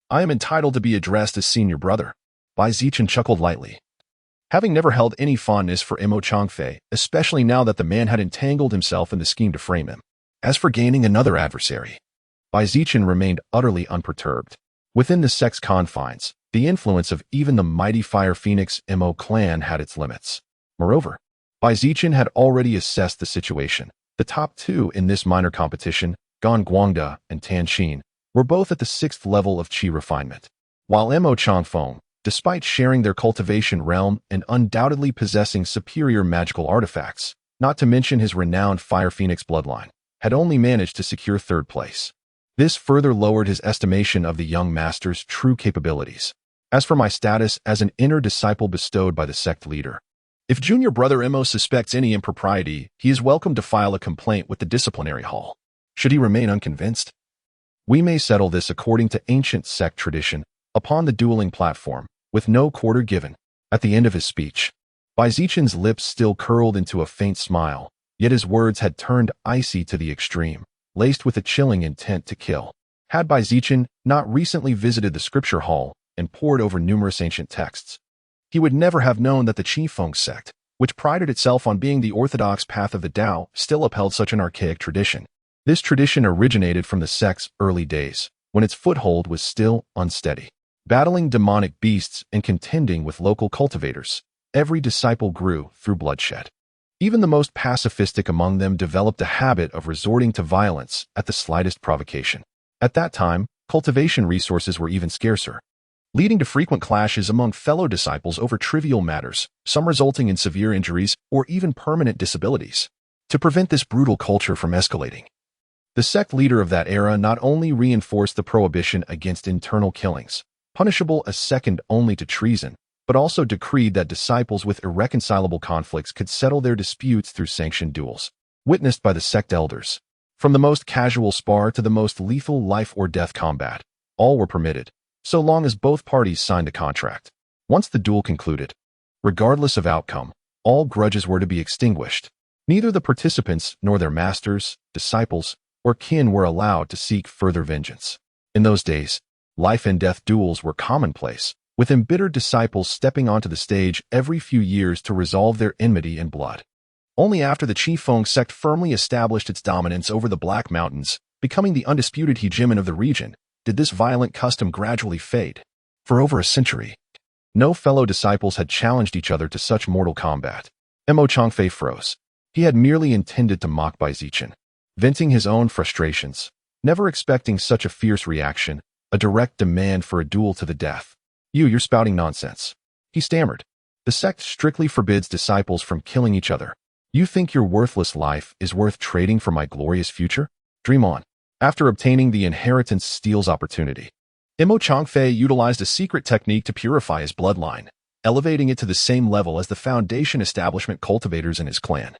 I am entitled to be addressed as senior brother. Zichen chuckled lightly. Having never held any fondness for Mo Changfei, especially now that the man had entangled himself in the scheme to frame him. As for gaining another adversary, Zichen remained utterly unperturbed. Within the sect's confines, the influence of even the mighty Fire Phoenix Mo clan had its limits. Moreover, Zichen had already assessed the situation. The top two in this minor competition, Guangda and Tan Xin, were both at the 6th level of Qi refinement, while Mo Changfeng, despite sharing their cultivation realm and undoubtedly possessing superior magical artifacts, not to mention his renowned Fire Phoenix bloodline, had only managed to secure 3rd place. This further lowered his estimation of the young master's true capabilities. As for my status as an inner disciple bestowed by the sect leader, if junior brother Mo suspects any impropriety, he is welcome to file a complaint with the disciplinary hall. Should he remain unconvinced, We may settle this according to ancient sect tradition, upon the dueling platform, with no quarter given. At the end of his speech, Zichen's lips still curled into a faint smile, yet his words had turned icy to the extreme, laced with a chilling intent to kill. Had Zichen not recently visited the scripture hall and pored over numerous ancient texts, he would never have known that the Qifeng sect, which prided itself on being the orthodox path of the Tao, still upheld such an archaic tradition. This tradition originated from the sect's early days, when its foothold was still unsteady. Battling demonic beasts and contending with local cultivators, every disciple grew through bloodshed. Even the most pacifistic among them developed a habit of resorting to violence at the slightest provocation. At that time, cultivation resources were even scarcer, leading to frequent clashes among fellow disciples over trivial matters, some resulting in severe injuries or even permanent disabilities. To prevent this brutal culture from escalating, the sect leader of that era not only reinforced the prohibition against internal killings, punishable as second only to treason, but also decreed that disciples with irreconcilable conflicts could settle their disputes through sanctioned duels, witnessed by the sect elders. From the most casual spar to the most lethal life-or-death combat, all were permitted, so long as both parties signed a contract. Once the duel concluded, regardless of outcome, all grudges were to be extinguished. Neither the participants nor their masters, disciples, or kin were allowed to seek further vengeance. In those days, life-and-death duels were commonplace, with embittered disciples stepping onto the stage every few years to resolve their enmity in blood. Only after the Qifeng sect firmly established its dominance over the Black Mountains, becoming the undisputed hegemon of the region, did this violent custom gradually fade. For over a century, no fellow disciples had challenged each other to such mortal combat. Mo Changfei froze. He had merely intended to mock Zichen, venting his own frustrations, never expecting such a fierce reaction, a direct demand for a duel to the death. You're spouting nonsense," he stammered. "The sect strictly forbids disciples from killing each other. You think your worthless life is worth trading for my glorious future? Dream on." After obtaining the inheritance steals opportunity, Mo Changfei utilized a secret technique to purify his bloodline, elevating it to the same level as the foundation establishment cultivators in his clan.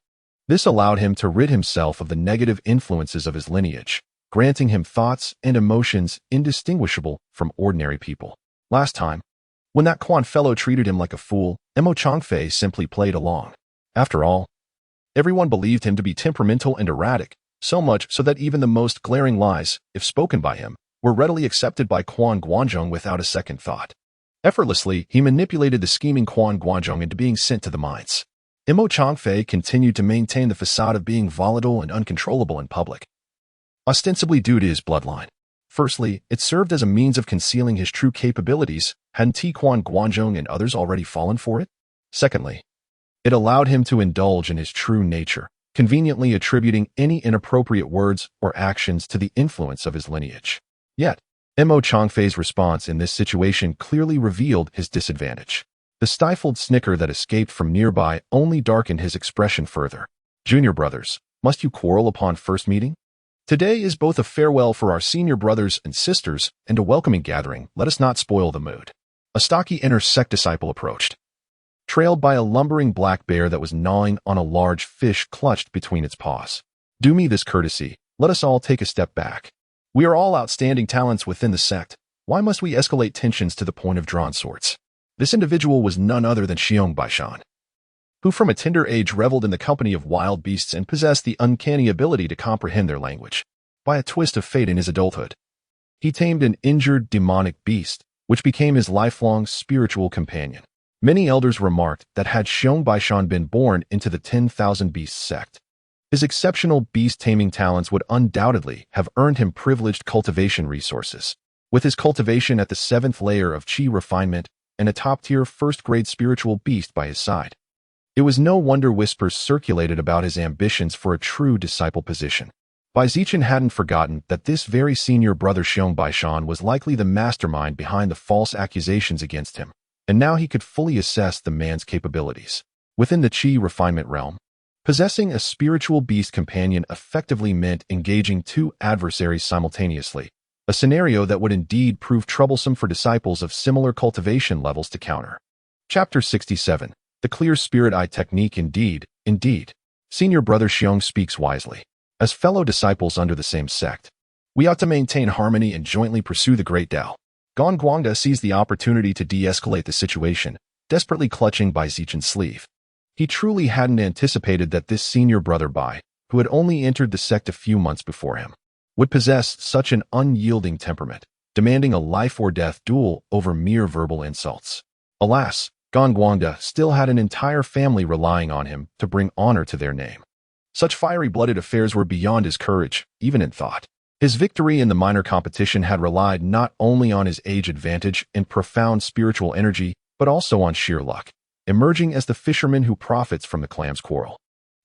This allowed him to rid himself of the negative influences of his lineage, granting him thoughts and emotions indistinguishable from ordinary people. Last time, when that Quan fellow treated him like a fool, Mo Changfei simply played along. After all, everyone believed him to be temperamental and erratic, so much so that even the most glaring lies, if spoken by him, were readily accepted by Quan Guanzhong without a second thought. Effortlessly, he manipulated the scheming Quan Guanzhong into being sent to the mines. Mo Changfei continued to maintain the facade of being volatile and uncontrollable in public, ostensibly due to his bloodline. Firstly, it served as a means of concealing his true capabilities, hadn't Quan Guanzhong and others already fallen for it? Secondly, it allowed him to indulge in his true nature, conveniently attributing any inappropriate words or actions to the influence of his lineage. Yet, Mo Changfei's response in this situation clearly revealed his disadvantage. The stifled snicker that escaped from nearby only darkened his expression further. "Junior brothers, must you quarrel upon first meeting? Today is both a farewell for our senior brothers and sisters and a welcoming gathering. Let us not spoil the mood." A stocky inner sect disciple approached, trailed by a lumbering black bear that was gnawing on a large fish clutched between its paws. "Do me this courtesy. Let us all take a step back. We are all outstanding talents within the sect. Why must we escalate tensions to the point of drawn swords?" This individual was none other than Xiong Baishan, who from a tender age reveled in the company of wild beasts and possessed the uncanny ability to comprehend their language. By a twist of fate in his adulthood, he tamed an injured demonic beast, which became his lifelong spiritual companion. Many elders remarked that had Xiong Baishan been born into the 10,000 Beasts sect, his exceptional beast-taming talents would undoubtedly have earned him privileged cultivation resources. With his cultivation at the 7th layer of Qi refinement and a top-tier first-grade spiritual beast by his side, it was no wonder whispers circulated about his ambitions for a true disciple position. Zichen hadn't forgotten that this very senior brother Xiong Baishan was likely the mastermind behind the false accusations against him, and now he could fully assess the man's capabilities. Within the Qi refinement realm, possessing a spiritual beast companion effectively meant engaging two adversaries simultaneously, a scenario that would indeed prove troublesome for disciples of similar cultivation levels to counter. Chapter 67. The Clear Spirit Eye Technique. Indeed. Senior brother Xiong speaks wisely. As fellow disciples under the same sect, We ought to maintain harmony and jointly pursue the great Tao. Gong Guangda seized the opportunity to de-escalate the situation, desperately clutching Bai Zichen's sleeve. He truly hadn't anticipated that this senior brother Bai, who had only entered the sect a few months before him, would possess such an unyielding temperament, demanding a life-or-death duel over mere verbal insults. Alas, Gong Guangda still had an entire family relying on him to bring honor to their name. Such fiery-blooded affairs were beyond his courage, even in thought. His victory in the minor competition had relied not only on his age advantage and profound spiritual energy, but also on sheer luck, emerging as the fisherman who profits from the clam's quarrel.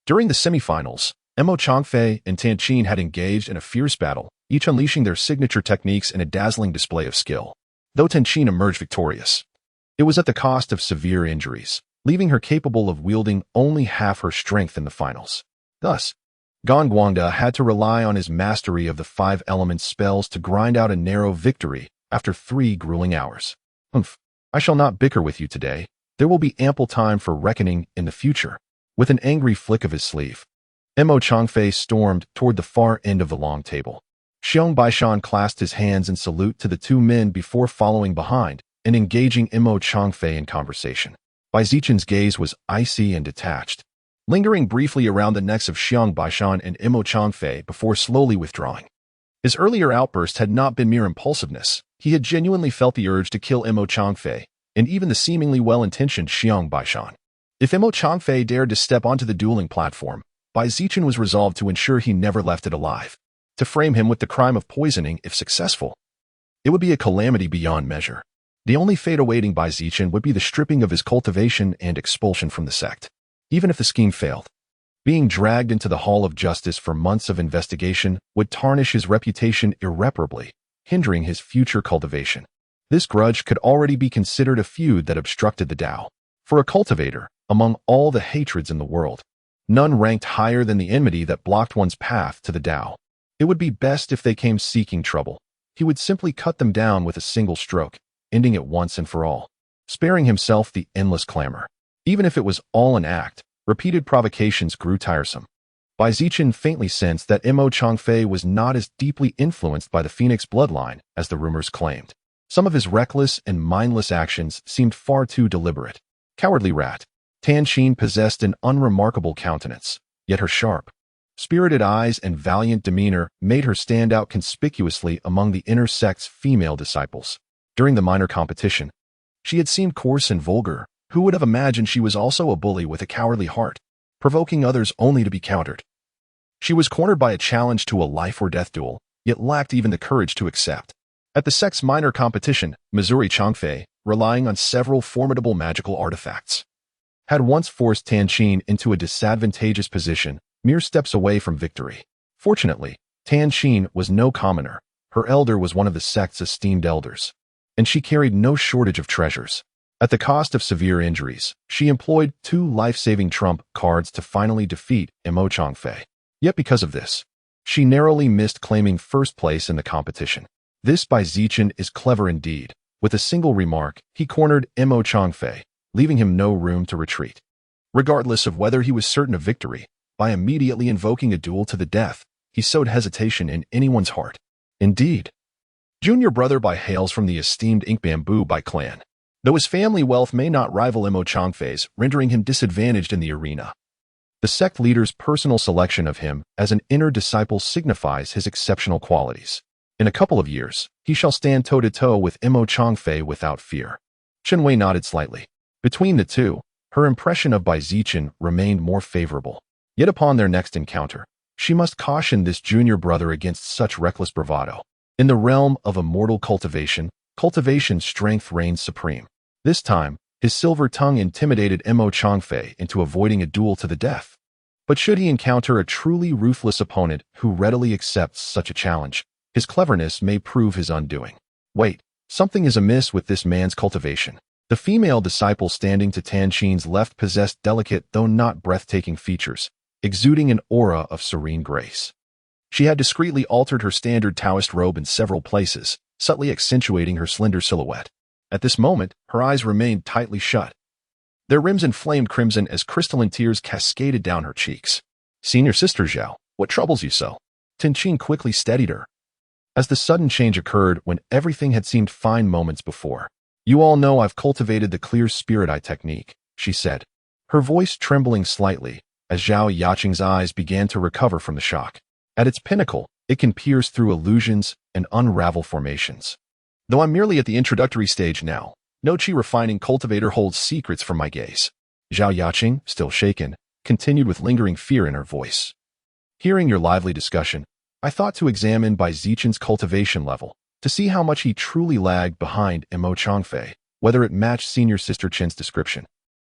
During the semifinals, Mo Changfei and Tan Qin had engaged in a fierce battle, each unleashing their signature techniques in a dazzling display of skill. Though Tan Qin emerged victorious, it was at the cost of severe injuries, leaving her capable of wielding only half her strength in the finals. Thus, Gong Guangda had to rely on his mastery of the 5 element spells to grind out a narrow victory after 3 grueling hours. I shall not bicker with you today. There will be ample time for reckoning in the future. With an angry flick of his sleeve, Mo Changfei stormed toward the far end of the long table. Xiong Baishan clasped his hands in salute to the 2 men before following behind and engaging Mo Changfei in conversation. Bai Zichen's gaze was icy and detached, lingering briefly around the necks of Xiong Baishan and Mo Changfei before slowly withdrawing. His earlier outburst had not been mere impulsiveness. He had genuinely felt the urge to kill Mo Changfei, and even the seemingly well-intentioned Xiong Baishan. If Mo Changfei dared to step onto the dueling platform, Bai Zichen was resolved to ensure he never left it alive. To frame him with the crime of poisoning, if successful, it would be a calamity beyond measure. The only fate awaiting Bai Zichen would be the stripping of his cultivation and expulsion from the sect. Even if the scheme failed, being dragged into the Hall of Justice for months of investigation would tarnish his reputation irreparably, hindering his future cultivation. This grudge could already be considered a feud that obstructed the Tao. For a cultivator, among all the hatreds in the world, none ranked higher than the enmity that blocked one's path to the Tao. It would be best if they came seeking trouble. He would simply cut them down with a single stroke, ending it once and for all, sparing himself the endless clamor. Even if it was all an act, repeated provocations grew tiresome. Bai Zichen faintly sensed that Mo Changfei was not as deeply influenced by the Phoenix bloodline as the rumors claimed. Some of his reckless and mindless actions seemed far too deliberate. Cowardly rat, Tan Qin possessed an unremarkable countenance, yet her sharp, spirited eyes and valiant demeanor made her stand out conspicuously among the inner sect's female disciples. During the minor competition, she had seemed coarse and vulgar. Who would have imagined she was also a bully with a cowardly heart, provoking others only to be countered? She was cornered by a challenge to a life-or-death duel, yet lacked even the courage to accept. At the sect's minor competition, Missouri Changfei, relying on several formidable magical artifacts, had once forced Tan Qin into a disadvantageous position, mere steps away from victory. Fortunately, Tan Qin was no commoner. Her elder was one of the sect's esteemed elders, and she carried no shortage of treasures. At the cost of severe injuries, she employed 2 life-saving trump cards to finally defeat Mo Changfei. Yet because of this, she narrowly missed claiming first place in the competition. This Bai Zichen is clever indeed. With a single remark, he cornered Mo Changfei, leaving him no room to retreat. Regardless of whether he was certain of victory, by immediately invoking a duel to the death, he sowed hesitation in anyone's heart. Indeed, junior brother Bai hails from the esteemed Ink Bamboo Bai clan, though his family wealth may not rival Mo Changfei's, rendering him disadvantaged in the arena. The sect leader's personal selection of him as an inner disciple signifies his exceptional qualities. In a couple of years, he shall stand toe-to-toe with Mo Changfei without fear. Chen Wei nodded slightly. Between the two, her impression of Bai Zichen remained more favorable. Yet upon their next encounter, she must caution this junior brother against such reckless bravado. In the realm of immortal cultivation, cultivation's strength reigns supreme. This time, his silver tongue intimidated Mo Changfei into avoiding a duel to the death. But should he encounter a truly ruthless opponent who readily accepts such a challenge, his cleverness may prove his undoing. Wait, something is amiss with this man's cultivation. The female disciple standing to Tan Qin's left possessed delicate though not breathtaking features, exuding an aura of serene grace. She had discreetly altered her standard Taoist robe in several places, subtly accentuating her slender silhouette. At this moment, her eyes remained tightly shut. Their rims inflamed crimson as crystalline tears cascaded down her cheeks. "Senior Sister Zhao, what troubles you so?" Tan Qin quickly steadied her. as the sudden change occurred when everything had seemed fine moments before. "You all know I've cultivated the clear spirit eye technique," she said, her voice trembling slightly as Zhao Yaqing's eyes began to recover from the shock. At its pinnacle, it can pierce through illusions and unravel formations. Though I'm merely at the introductory stage now, no Qi refining cultivator holds secrets from my gaze. Zhao Yaqing, still shaken, continued with lingering fear in her voice. "Hearing your lively discussion, I thought to examine by Zichen's cultivation level to see how much he truly lagged behind Imo Changfei, whether it matched senior sister Qin's description.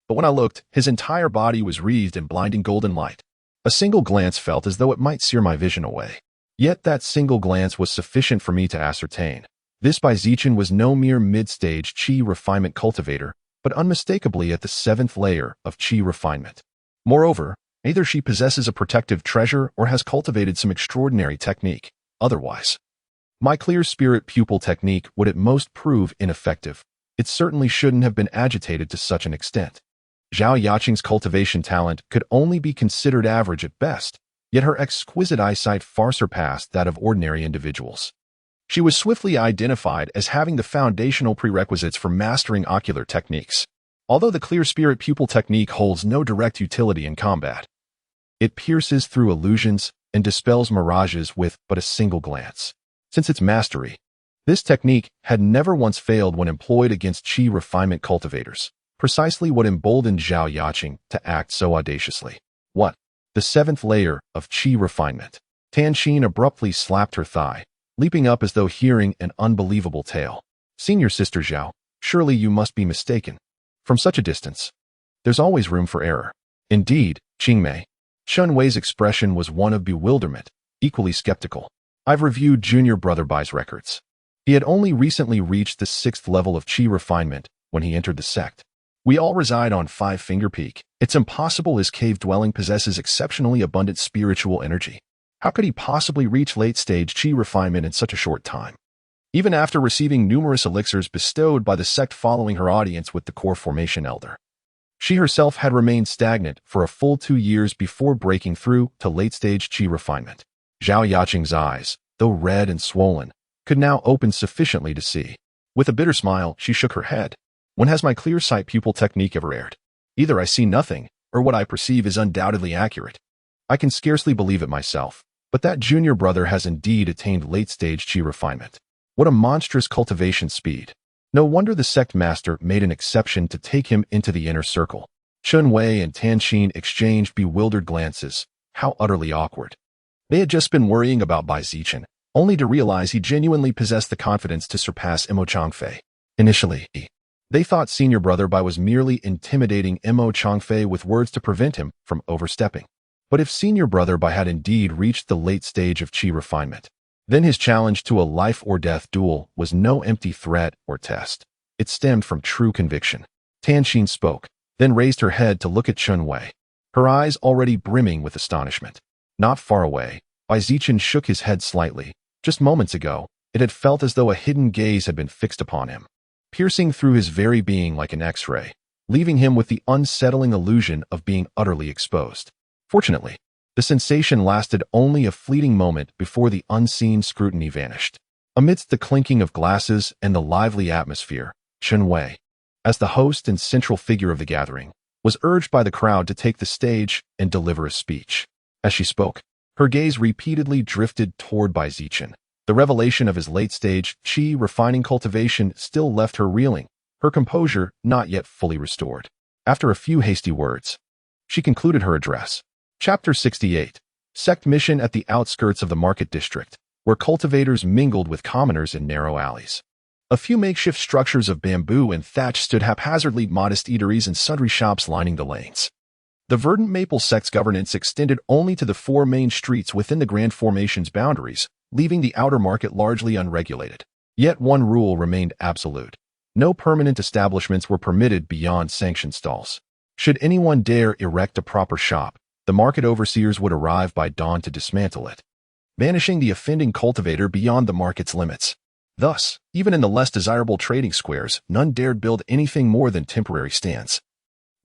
But when I looked, his entire body was wreathed in blinding golden light. A single glance felt as though it might sear my vision away. Yet that single glance was sufficient for me to ascertain. This by Zichen was no mere mid-stage Qi refinement cultivator, but unmistakably at the 7th layer of Qi refinement. Moreover, either she possesses a protective treasure or has cultivated some extraordinary technique. Otherwise, my clear spirit pupil technique would at most prove ineffective. It certainly shouldn't have been agitated to such an extent. Zhao Yaqing's cultivation talent could only be considered average at best, yet her exquisite eyesight far surpassed that of ordinary individuals. She was swiftly identified as having the foundational prerequisites for mastering ocular techniques. Although the clear spirit pupil technique holds no direct utility in combat, it pierces through illusions and dispels mirages with but a single glance. Since its mastery, this technique had never once failed when employed against Qi refinement cultivators, precisely what emboldened Zhao Yaqing to act so audaciously. "What? The 7th layer of Qi refinement?" Tan Xin abruptly slapped her thigh, leaping up as though hearing an unbelievable tale. "Senior sister Zhao, surely you must be mistaken. From such a distance, there's always room for error." "Indeed, Qingmei." Chun Wei's expression was one of bewilderment, equally skeptical. "I've reviewed junior brother Bai's records. He had only recently reached the 6th level of Qi refinement when he entered the sect. We all reside on Five Finger Peak. It's impossible his cave dwelling possesses exceptionally abundant spiritual energy. How could he possibly reach late-stage Qi refinement in such a short time? Even after receiving numerous elixirs bestowed by the sect following her audience with the core formation elder, she herself had remained stagnant for a full 2 years before breaking through to late-stage Qi refinement." Zhao Yaqing's eyes, though red and swollen, could now open sufficiently to see. With a bitter smile, she shook her head. "When has my clear sight pupil technique ever erred? Either I see nothing, or what I perceive is undoubtedly accurate. I can scarcely believe it myself, but that junior brother has indeed attained late-stage Qi refinement. What a monstrous cultivation speed. No wonder the sect master made an exception to take him into the inner circle." Chun Wei and Tan Xin exchanged bewildered glances. How utterly awkward. They had just been worrying about Bai Zichen, only to realize he genuinely possessed the confidence to surpass Imo Changfei. Initially, they thought senior brother Bai was merely intimidating Imo Changfei with words to prevent him from overstepping. But if senior brother Bai had indeed reached the late stage of Qi refinement, then his challenge to a life-or-death duel was no empty threat or test. It stemmed from true conviction. Tan Xin spoke, then raised her head to look at Chun Wei, her eyes already brimming with astonishment. Not far away, Bai Zichen shook his head slightly. Just moments ago, it had felt as though a hidden gaze had been fixed upon him, piercing through his very being like an X-ray, leaving him with the unsettling illusion of being utterly exposed. Fortunately, the sensation lasted only a fleeting moment before the unseen scrutiny vanished. Amidst the clinking of glasses and the lively atmosphere, Chun Wei, as the host and central figure of the gathering, was urged by the crowd to take the stage and deliver a speech. As she spoke, her gaze repeatedly drifted toward Bai Zichen. The revelation of his late-stage Qi refining cultivation still left her reeling, her composure not yet fully restored. After a few hasty words, she concluded her address. Chapter 68. Sect mission at the outskirts of the market district, where cultivators mingled with commoners in narrow alleys. A few makeshift structures of bamboo and thatch stood haphazardly, modest eateries and sundry shops lining the lanes. The verdant maple sect's governance extended only to the 4 main streets within the Grand Formation's boundaries, leaving the outer market largely unregulated. Yet one rule remained absolute. No permanent establishments were permitted beyond sanctioned stalls. Should anyone dare erect a proper shop, the market overseers would arrive by dawn to dismantle it, banishing the offending cultivator beyond the market's limits. Thus, even in the less desirable trading squares, none dared build anything more than temporary stands,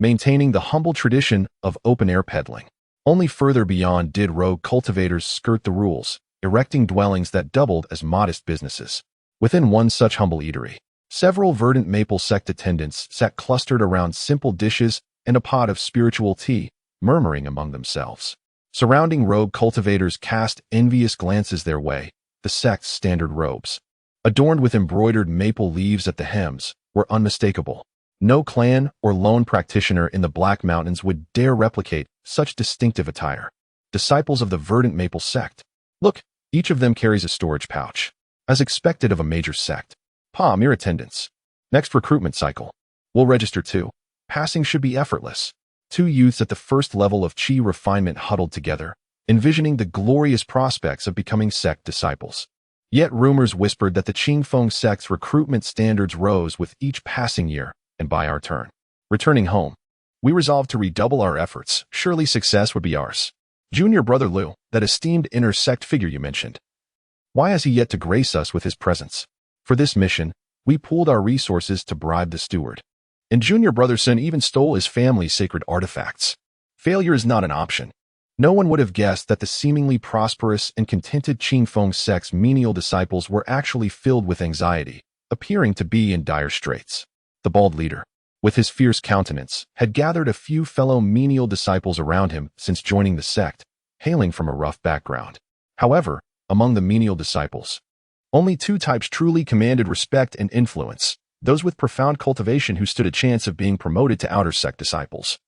maintaining the humble tradition of open-air peddling. Only further beyond did rogue cultivators skirt the rules, erecting dwellings that doubled as modest businesses. Within one such humble eatery, several verdant maple sect attendants sat clustered around simple dishes and a pot of spiritual tea, murmuring among themselves. Surrounding rogue cultivators cast envious glances their way. The sect's standard robes, adorned with embroidered maple leaves at the hems, were unmistakable. No clan or lone practitioner in the Black Mountains would dare replicate such distinctive attire. Disciples of the verdant maple sect. Look, each of them carries a storage pouch. As expected of a major sect. Mere attendance. Next recruitment cycle. We'll register too. Passing should be effortless. Two youths at the first level of chi refinement huddled together, envisioning the glorious prospects of becoming sect disciples. Yet rumors whispered that the Qingfeng sect's recruitment standards rose with each passing year, and by our turn. Returning home, we resolved to redouble our efforts. Surely success would be ours. Junior brother Liu, that esteemed inner sect figure you mentioned. Why has he yet to grace us with his presence? For this mission, we pooled our resources to bribe the steward. And junior brother Sun even stole his family's sacred artifacts. Failure is not an option. No one would have guessed that the seemingly prosperous and contented Qingfeng sect's menial disciples were actually filled with anxiety, appearing to be in dire straits. The bald leader, with his fierce countenance, had gathered a few fellow menial disciples around him since joining the sect, hailing from a rough background. However, among the menial disciples, only two types truly commanded respect and influence, those with profound cultivation who stood a chance of being promoted to outer sect disciples,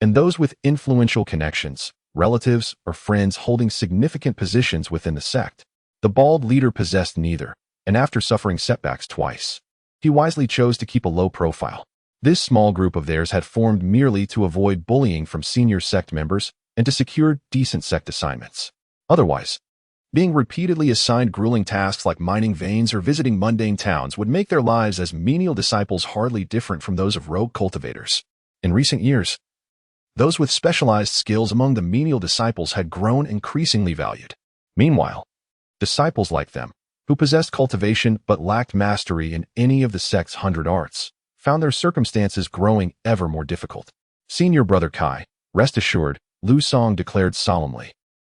and those with influential connections, relatives, or friends holding significant positions within the sect. The bald leader possessed neither, and after suffering setbacks twice, he wisely chose to keep a low profile. This small group of theirs had formed merely to avoid bullying from senior sect members and to secure decent sect assignments. Otherwise, being repeatedly assigned grueling tasks like mining veins or visiting mundane towns would make their lives as menial disciples hardly different from those of rogue cultivators. In recent years, those with specialized skills among the menial disciples had grown increasingly valued. Meanwhile, disciples like them, who possessed cultivation but lacked mastery in any of the sect's 100 arts, found their circumstances growing ever more difficult. Senior brother Kai, rest assured, Lu Song declared solemnly,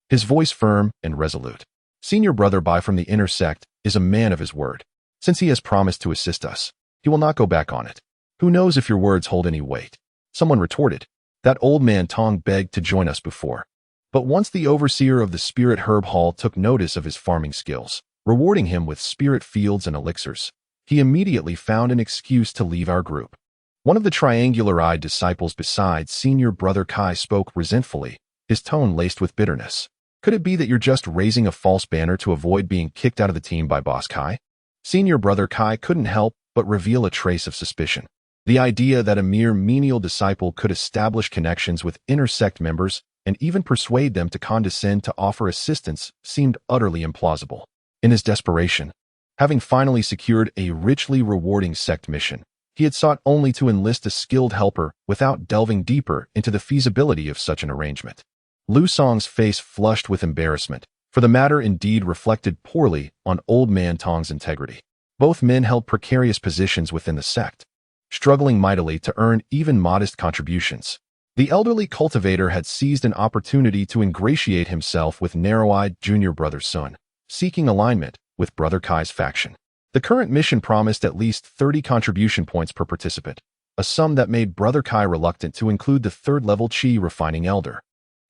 his voice firm and resolute. Senior brother Bai from the inner sect is a man of his word. Since he has promised to assist us, he will not go back on it. Who knows if your words hold any weight? Someone retorted. That old man Tong begged to join us before. But once the overseer of the Spirit Herb Hall took notice of his farming skills, rewarding him with spirit fields and elixirs, he immediately found an excuse to leave our group. One of the triangular-eyed disciples beside senior brother Kai spoke resentfully, his tone laced with bitterness. Could it be that you're just raising a false banner to avoid being kicked out of the team by Boss Kai? Senior brother Kai couldn't help but reveal a trace of suspicion. The idea that a mere menial disciple could establish connections with inner sect members and even persuade them to condescend to offer assistance seemed utterly implausible. In his desperation, having finally secured a richly rewarding sect mission, he had sought only to enlist a skilled helper without delving deeper into the feasibility of such an arrangement. Lu Song's face flushed with embarrassment, for the matter indeed reflected poorly on old man Tong's integrity. Both men held precarious positions within the sect, struggling mightily to earn even modest contributions. The elderly cultivator had seized an opportunity to ingratiate himself with narrow-eyed junior brother Sun, seeking alignment with brother Kai's faction. The current mission promised at least 30 contribution points per participant, a sum that made brother Kai reluctant to include the third-level chi refining elder,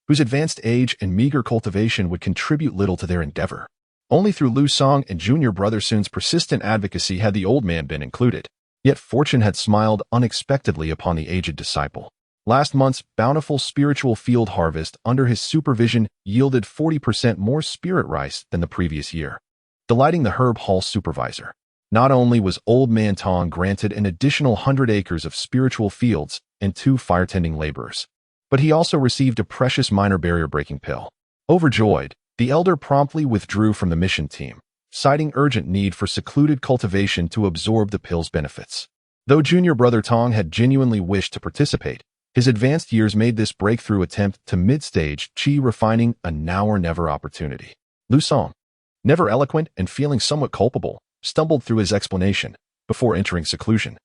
whose advanced age and meager cultivation would contribute little to their endeavor. Only through Lu Song and junior brother Sun's persistent advocacy had the old man been included. Yet fortune had smiled unexpectedly upon the aged disciple. Last month's bountiful spiritual field harvest under his supervision yielded 40% more spirit rice than the previous year. Delighting the Herb Hall supervisor, not only was old man Tong granted an additional 100 acres of spiritual fields and 2 fire-tending laborers, but he also received a precious minor barrier-breaking pill. Overjoyed, the elder promptly withdrew from the mission team, citing urgent need for secluded cultivation to absorb the pill's benefits. Though junior brother Tong had genuinely wished to participate, his advanced years made this breakthrough attempt to mid-stage chi refining a now-or-never opportunity. Lu Song, never eloquent and feeling somewhat culpable, stumbled through his explanation before entering seclusion.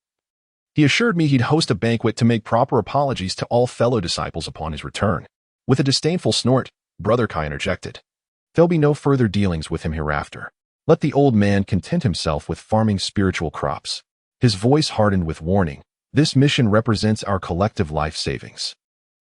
He assured me he'd host a banquet to make proper apologies to all fellow disciples upon his return. With a disdainful snort, brother Kai interjected. There'll be no further dealings with him hereafter. Let the old man content himself with farming spiritual crops. His voice hardened with warning. This mission represents our collective life savings.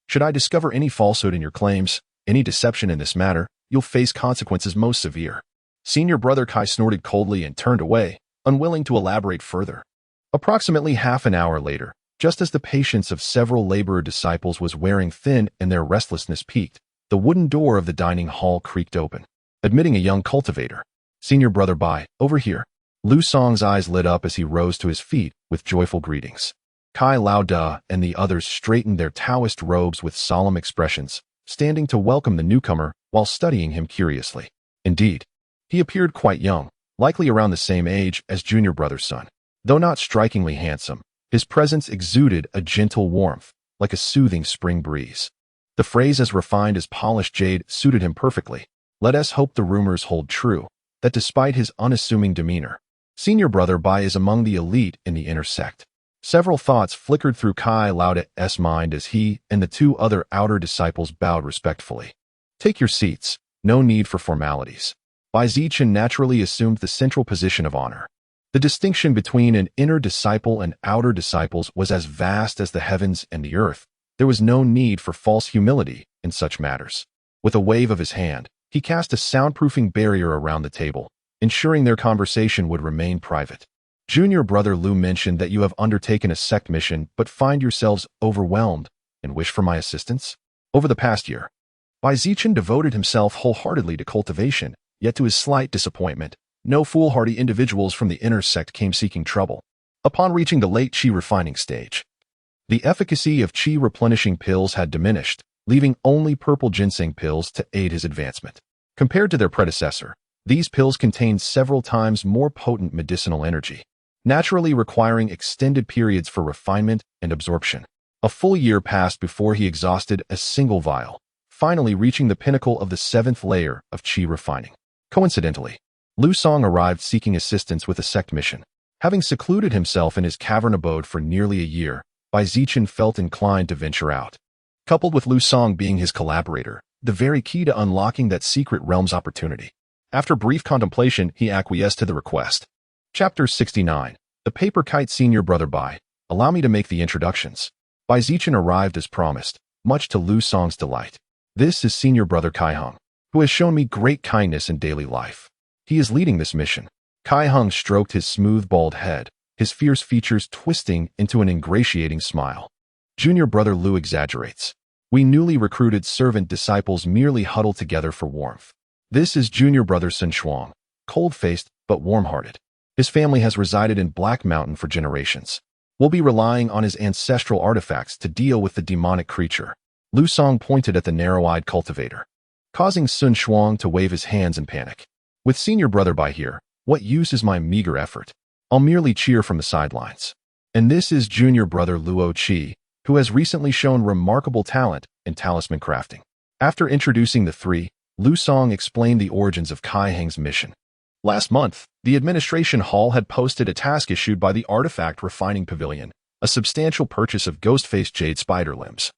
Should I discover any falsehood in your claims, any deception in this matter, you'll face consequences most severe. Senior brother Kai snorted coldly and turned away, unwilling to elaborate further. Approximately half an hour later, just as the patience of several laborer disciples was wearing thin and their restlessness peaked, the wooden door of the dining hall creaked open, admitting a young cultivator. Senior brother Bai, over here. Lu Song's eyes lit up as he rose to his feet with joyful greetings. Kai Lao Da and the others straightened their Taoist robes with solemn expressions, standing to welcome the newcomer while studying him curiously. Indeed, he appeared quite young, likely around the same age as junior brother's son. Though not strikingly handsome, his presence exuded a gentle warmth, like a soothing spring breeze. The phrase as refined as polished jade suited him perfectly. Let us hope the rumors hold true, that despite his unassuming demeanor, senior brother Bai is among the elite in the inner sect. Several thoughts flickered through Kai Laoda's mind as he and the two other outer disciples bowed respectfully. Take your seats, no need for formalities. Bai Zichen naturally assumed the central position of honor. The distinction between an inner disciple and outer disciples was as vast as the heavens and the earth. There was no need for false humility in such matters. With a wave of his hand, he cast a soundproofing barrier around the table, ensuring their conversation would remain private. Junior brother Lu mentioned that you have undertaken a sect mission but find yourselves overwhelmed and wish for my assistance. Over the past year, Bai Zichen devoted himself wholeheartedly to cultivation, yet to his slight disappointment, no foolhardy individuals from the inner sect came seeking trouble. Upon reaching the late qi refining stage, the efficacy of qi replenishing pills had diminished, leaving only purple ginseng pills to aid his advancement. Compared to their predecessor, these pills contained several times more potent medicinal energy, naturally requiring extended periods for refinement and absorption. A full year passed before he exhausted a single vial, finally reaching the pinnacle of the 7th layer of qi refining. Coincidentally, Lu Song arrived seeking assistance with a sect mission. Having secluded himself in his cavern abode for nearly a year, Bai Zichen felt inclined to venture out. Coupled with Lu Song being his collaborator, the very key to unlocking that secret realm's opportunity. After brief contemplation, he acquiesced to the request. Chapter 69. The Paper Kite Senior Brother Bai. Allow me to make the introductions. Bai Zichen arrived as promised, much to Lu Song's delight. This is Senior Brother Kai Hung, who has shown me great kindness in daily life. He is leading this mission. Kai Hung stroked his smooth bald head, his fierce features twisting into an ingratiating smile. Junior brother Lu exaggerates. We newly recruited servant disciples merely huddle together for warmth. This is junior brother Sun Shuang, cold-faced but warm-hearted. His family has resided in Black Mountain for generations. We'll be relying on his ancestral artifacts to deal with the demonic creature. Lu Song pointed at the narrow-eyed cultivator, causing Sun Shuang to wave his hands in panic. With senior brother Bai here, what use is my meager effort? I'll merely cheer from the sidelines. And this is junior brother Luo Qi, who has recently shown remarkable talent in talisman crafting. After introducing the three, Lu Song explained the origins of Kai Heng's mission. Last month, the administration hall had posted a task issued by the Artifact Refining Pavilion, a substantial purchase of ghost-faced jade spider limbs,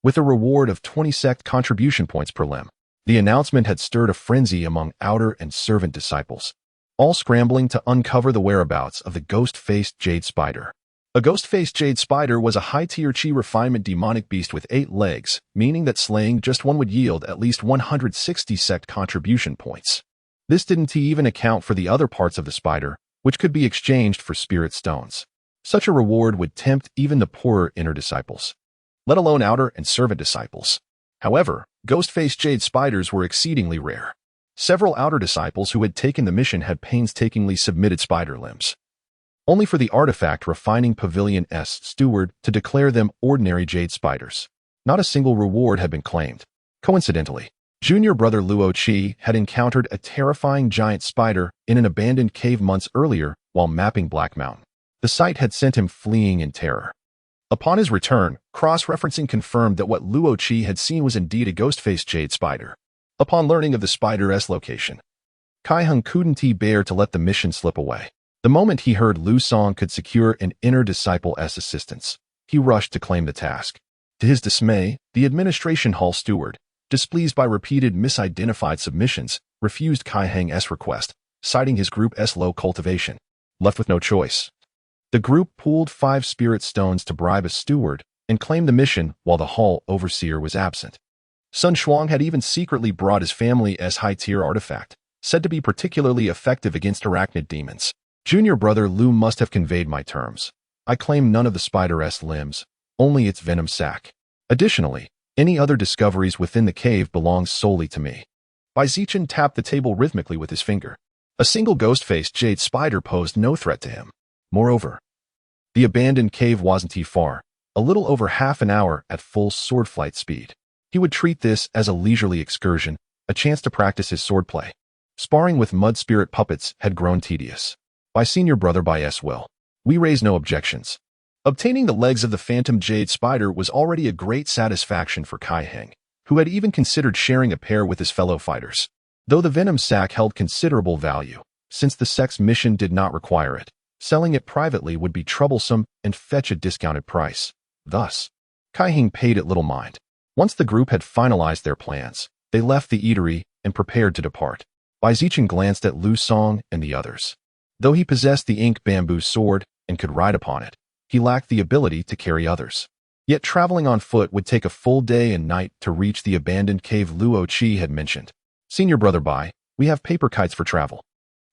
with a reward of 20 sect contribution points per limb. The announcement had stirred a frenzy among outer and servant disciples, all scrambling to uncover the whereabouts of the ghost-faced jade spider. A ghost-faced jade spider was a high-tier qi refinement demonic beast with 8 legs, meaning that slaying just one would yield at least 160 sect contribution points. This didn't even account for the other parts of the spider, which could be exchanged for spirit stones. Such a reward would tempt even the poorer inner disciples, let alone outer and servant disciples. However, ghost-faced jade spiders were exceedingly rare. Several outer disciples who had taken the mission had painstakingly submitted spider limbs, only for the Artifact Refining Pavilion's steward to declare them ordinary jade spiders. Not a single reward had been claimed. Coincidentally, junior brother Luo Qi had encountered a terrifying giant spider in an abandoned cave months earlier while mapping Black Mountain. The sight had sent him fleeing in terror. Upon his return, cross-referencing confirmed that what Luo Qi had seen was indeed a ghost-faced jade spider. Upon learning of the spider's location, Kai Hung couldn't bear to let the mission slip away. The moment he heard Lu Song could secure an inner disciple's assistance, he rushed to claim the task. To his dismay, the administration hall steward, displeased by repeated misidentified submissions, refused Kai Heng's request, citing his group's low cultivation. Left with no choice, the group pooled 5 spirit stones to bribe a steward and claim the mission while the hall overseer was absent. Sun Shuang had even secretly brought his family's high-tier artifact, said to be particularly effective against arachnid demons. Junior brother Lu must have conveyed my terms. I claim none of the spider's limbs, only its venom sac. Additionally, any other discoveries within the cave belongs solely to me. Zichen tapped the table rhythmically with his finger. A single ghost-faced jade spider posed no threat to him. Moreover, the abandoned cave wasn't too far, a little over half an hour at full sword flight speed. He would treat this as a leisurely excursion, a chance to practice his swordplay. Sparring with mud spirit puppets had grown tedious. By senior brother by S. Will, we raised no objections. Obtaining the legs of the phantom jade spider was already a great satisfaction for Kai Heng, who had even considered sharing a pair with his fellow fighters. Though the venom sac held considerable value, since the sect's mission did not require it, selling it privately would be troublesome and fetch a discounted price. Thus, Kai Heng paid it little mind. Once the group had finalized their plans, they left the eatery and prepared to depart. Zichen glanced at Lu Song and the others. Though he possessed the ink bamboo sword and could ride upon it, he lacked the ability to carry others. Yet traveling on foot would take a full day and night to reach the abandoned cave Luo Qi had mentioned. Senior brother Bai, we have paper kites for travel.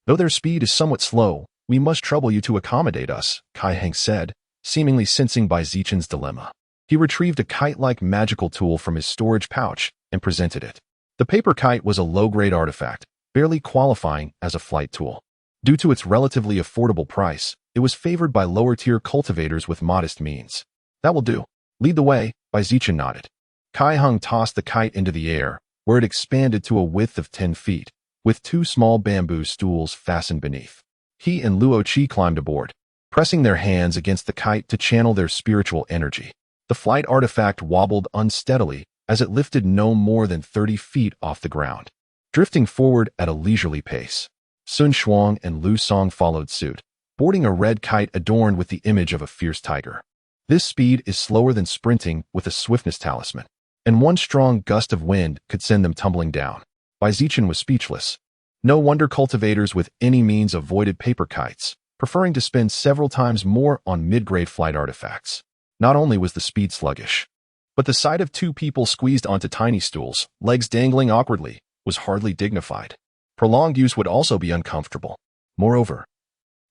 Though their speed is somewhat slow, we must trouble you to accommodate us, Kai Heng said, seemingly sensing Zichen's dilemma. He retrieved a kite-like magical tool from his storage pouch and presented it. The paper kite was a low-grade artifact, barely qualifying as a flight tool. Due to its relatively affordable price, it was favored by lower-tier cultivators with modest means. That will do. Lead the way, Zichen nodded. Kai Heng tossed the kite into the air, where it expanded to a width of 10 feet, with 2 small bamboo stools fastened beneath. He and Luo Qi climbed aboard, pressing their hands against the kite to channel their spiritual energy. The flight artifact wobbled unsteadily as it lifted no more than 30 feet off the ground, drifting forward at a leisurely pace. Sun Shuang and Lu Song followed suit, boarding a red kite adorned with the image of a fierce tiger. This speed is slower than sprinting with a swiftness talisman, and one strong gust of wind could send them tumbling down. Zichen was speechless. No wonder cultivators with any means avoided paper kites, preferring to spend several times more on mid-grade flight artifacts. Not only was the speed sluggish, but the sight of 2 people squeezed onto tiny stools, legs dangling awkwardly, was hardly dignified. Prolonged use would also be uncomfortable. Moreover,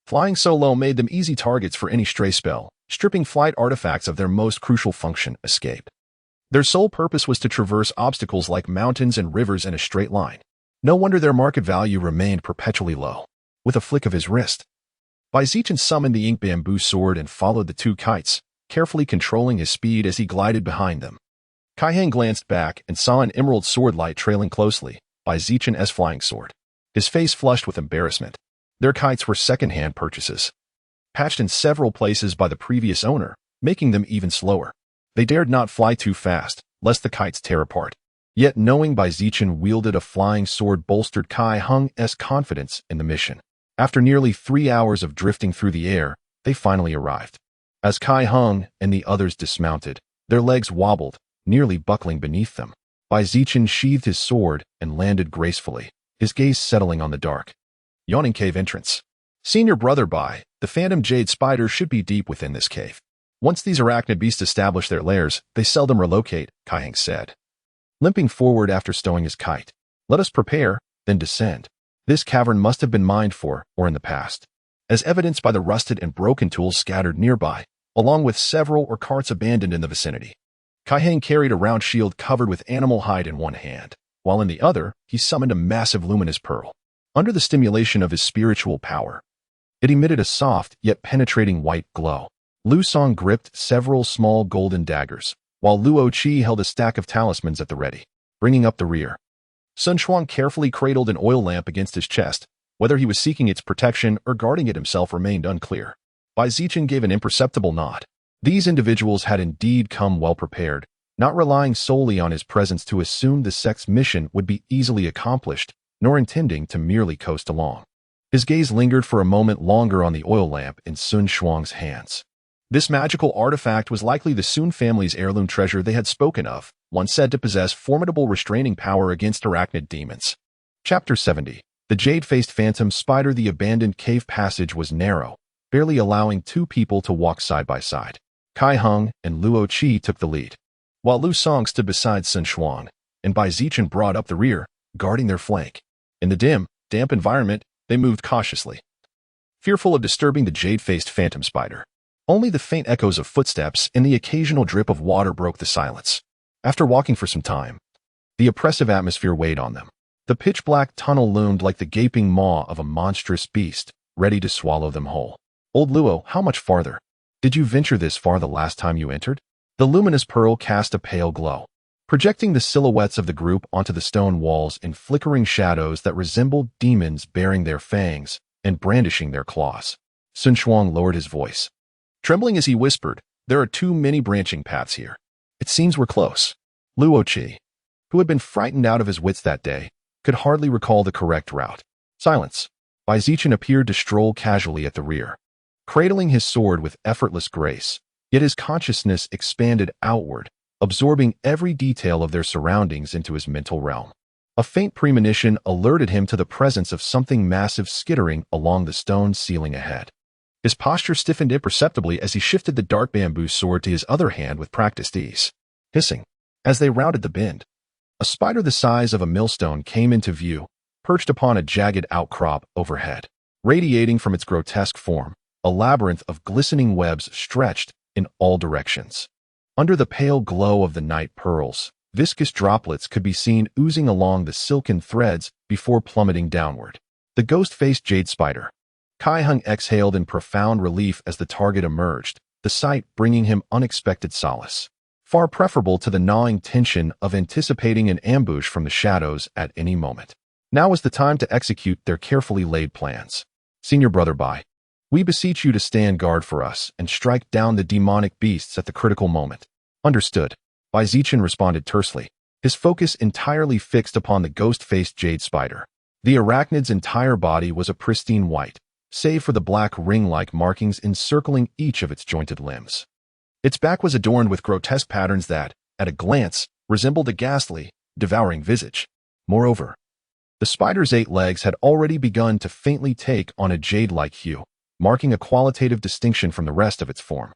flying so low made them easy targets for any stray spell, stripping flight artifacts of their most crucial function, escape. Their sole purpose was to traverse obstacles like mountains and rivers in a straight line. No wonder their market value remained perpetually low. With a flick of his wrist, Zichen summoned the ink bamboo sword and followed the 2 kites, carefully controlling his speed as he glided behind them. Kai Heng glanced back and saw an emerald sword light trailing closely by Zichen's flying sword. His face flushed with embarrassment. Their kites were second-hand purchases, patched in several places by the previous owner, making them even slower. They dared not fly too fast, lest the kites tear apart. Yet knowing Zichen wielded a flying sword bolstered Kai Heng's confidence in the mission. After nearly 3 hours of drifting through the air, they finally arrived. As Kai Heng and the others dismounted, their legs wobbled, nearly buckling beneath them. Zichen sheathed his sword and landed gracefully, his gaze settling on the dark, yawning cave entrance. Senior brother Bai, the phantom jade spider should be deep within this cave. Once these arachnid beasts establish their lairs, they seldom relocate, Kai Heng said, limping forward after stowing his kite. Let us prepare, then descend. This cavern must have been mined for, or in the past, as evidenced by the rusted and broken tools scattered nearby, along with several carts abandoned in the vicinity. Kai Heng carried a round shield covered with animal hide in one hand, while in the other, he summoned a massive luminous pearl. Under the stimulation of his spiritual power, it emitted a soft yet penetrating white glow. Lu Song gripped several small golden daggers, while Luo Qi held a stack of talismans at the ready, bringing up the rear. Sun Shuang carefully cradled an oil lamp against his chest. Whether he was seeking its protection or guarding it himself remained unclear. Zichen gave an imperceptible nod. These individuals had indeed come well prepared, not relying solely on his presence to assume the sect's mission would be easily accomplished, nor intending to merely coast along. His gaze lingered for a moment longer on the oil lamp in Sun Shuang's hands. This magical artifact was likely the Sun family's heirloom treasure they had spoken of, one said to possess formidable restraining power against arachnid demons. Chapter 70. The jade-faced phantom spider. The abandoned cave passage was narrow, barely allowing two people to walk side by side. Kai Heng and Luo Qi took the lead, while Lu Song stood beside Sun Xuan, and Bai Zichen brought up the rear, guarding their flank. In the dim, damp environment, they moved cautiously, fearful of disturbing the jade-faced phantom spider. Only the faint echoes of footsteps and the occasional drip of water broke the silence. After walking for some time, the oppressive atmosphere weighed on them. The pitch-black tunnel loomed like the gaping maw of a monstrous beast, ready to swallow them whole. Old Luo, how much farther? Did you venture this far the last time you entered? The luminous pearl cast a pale glow, projecting the silhouettes of the group onto the stone walls in flickering shadows that resembled demons baring their fangs and brandishing their claws. Sun Shuang lowered his voice, trembling as he whispered, "There are too many branching paths here. It seems we're close." Luo Qi, who had been frightened out of his wits that day, could hardly recall the correct route. Silence. Bai Zichen appeared to stroll casually at the rear, cradling his sword with effortless grace, yet his consciousness expanded outward, absorbing every detail of their surroundings into his mental realm. A faint premonition alerted him to the presence of something massive skittering along the stone ceiling ahead. His posture stiffened imperceptibly as he shifted the dark bamboo sword to his other hand with practiced ease. Hissing, as they rounded the bend, a spider the size of a millstone came into view, perched upon a jagged outcrop overhead. Radiating from its grotesque form, a labyrinth of glistening webs stretched in all directions. Under the pale glow of the night pearls, viscous droplets could be seen oozing along the silken threads before plummeting downward. The ghost-faced jade spider. Kai Heng exhaled in profound relief as the target emerged, the sight bringing him unexpected solace, far preferable to the gnawing tension of anticipating an ambush from the shadows at any moment. Now was the time to execute their carefully laid plans. Senior Brother Bai, we beseech you to stand guard for us and strike down the demonic beasts at the critical moment. Understood. Bai Zichen responded tersely, his focus entirely fixed upon the ghost-faced jade spider. The arachnid's entire body was a pristine white, save for the black ring-like markings encircling each of its jointed limbs. Its back was adorned with grotesque patterns that, at a glance, resembled a ghastly, devouring visage. Moreover, the spider's 8 legs had already begun to faintly take on a jade-like hue, marking a qualitative distinction from the rest of its form.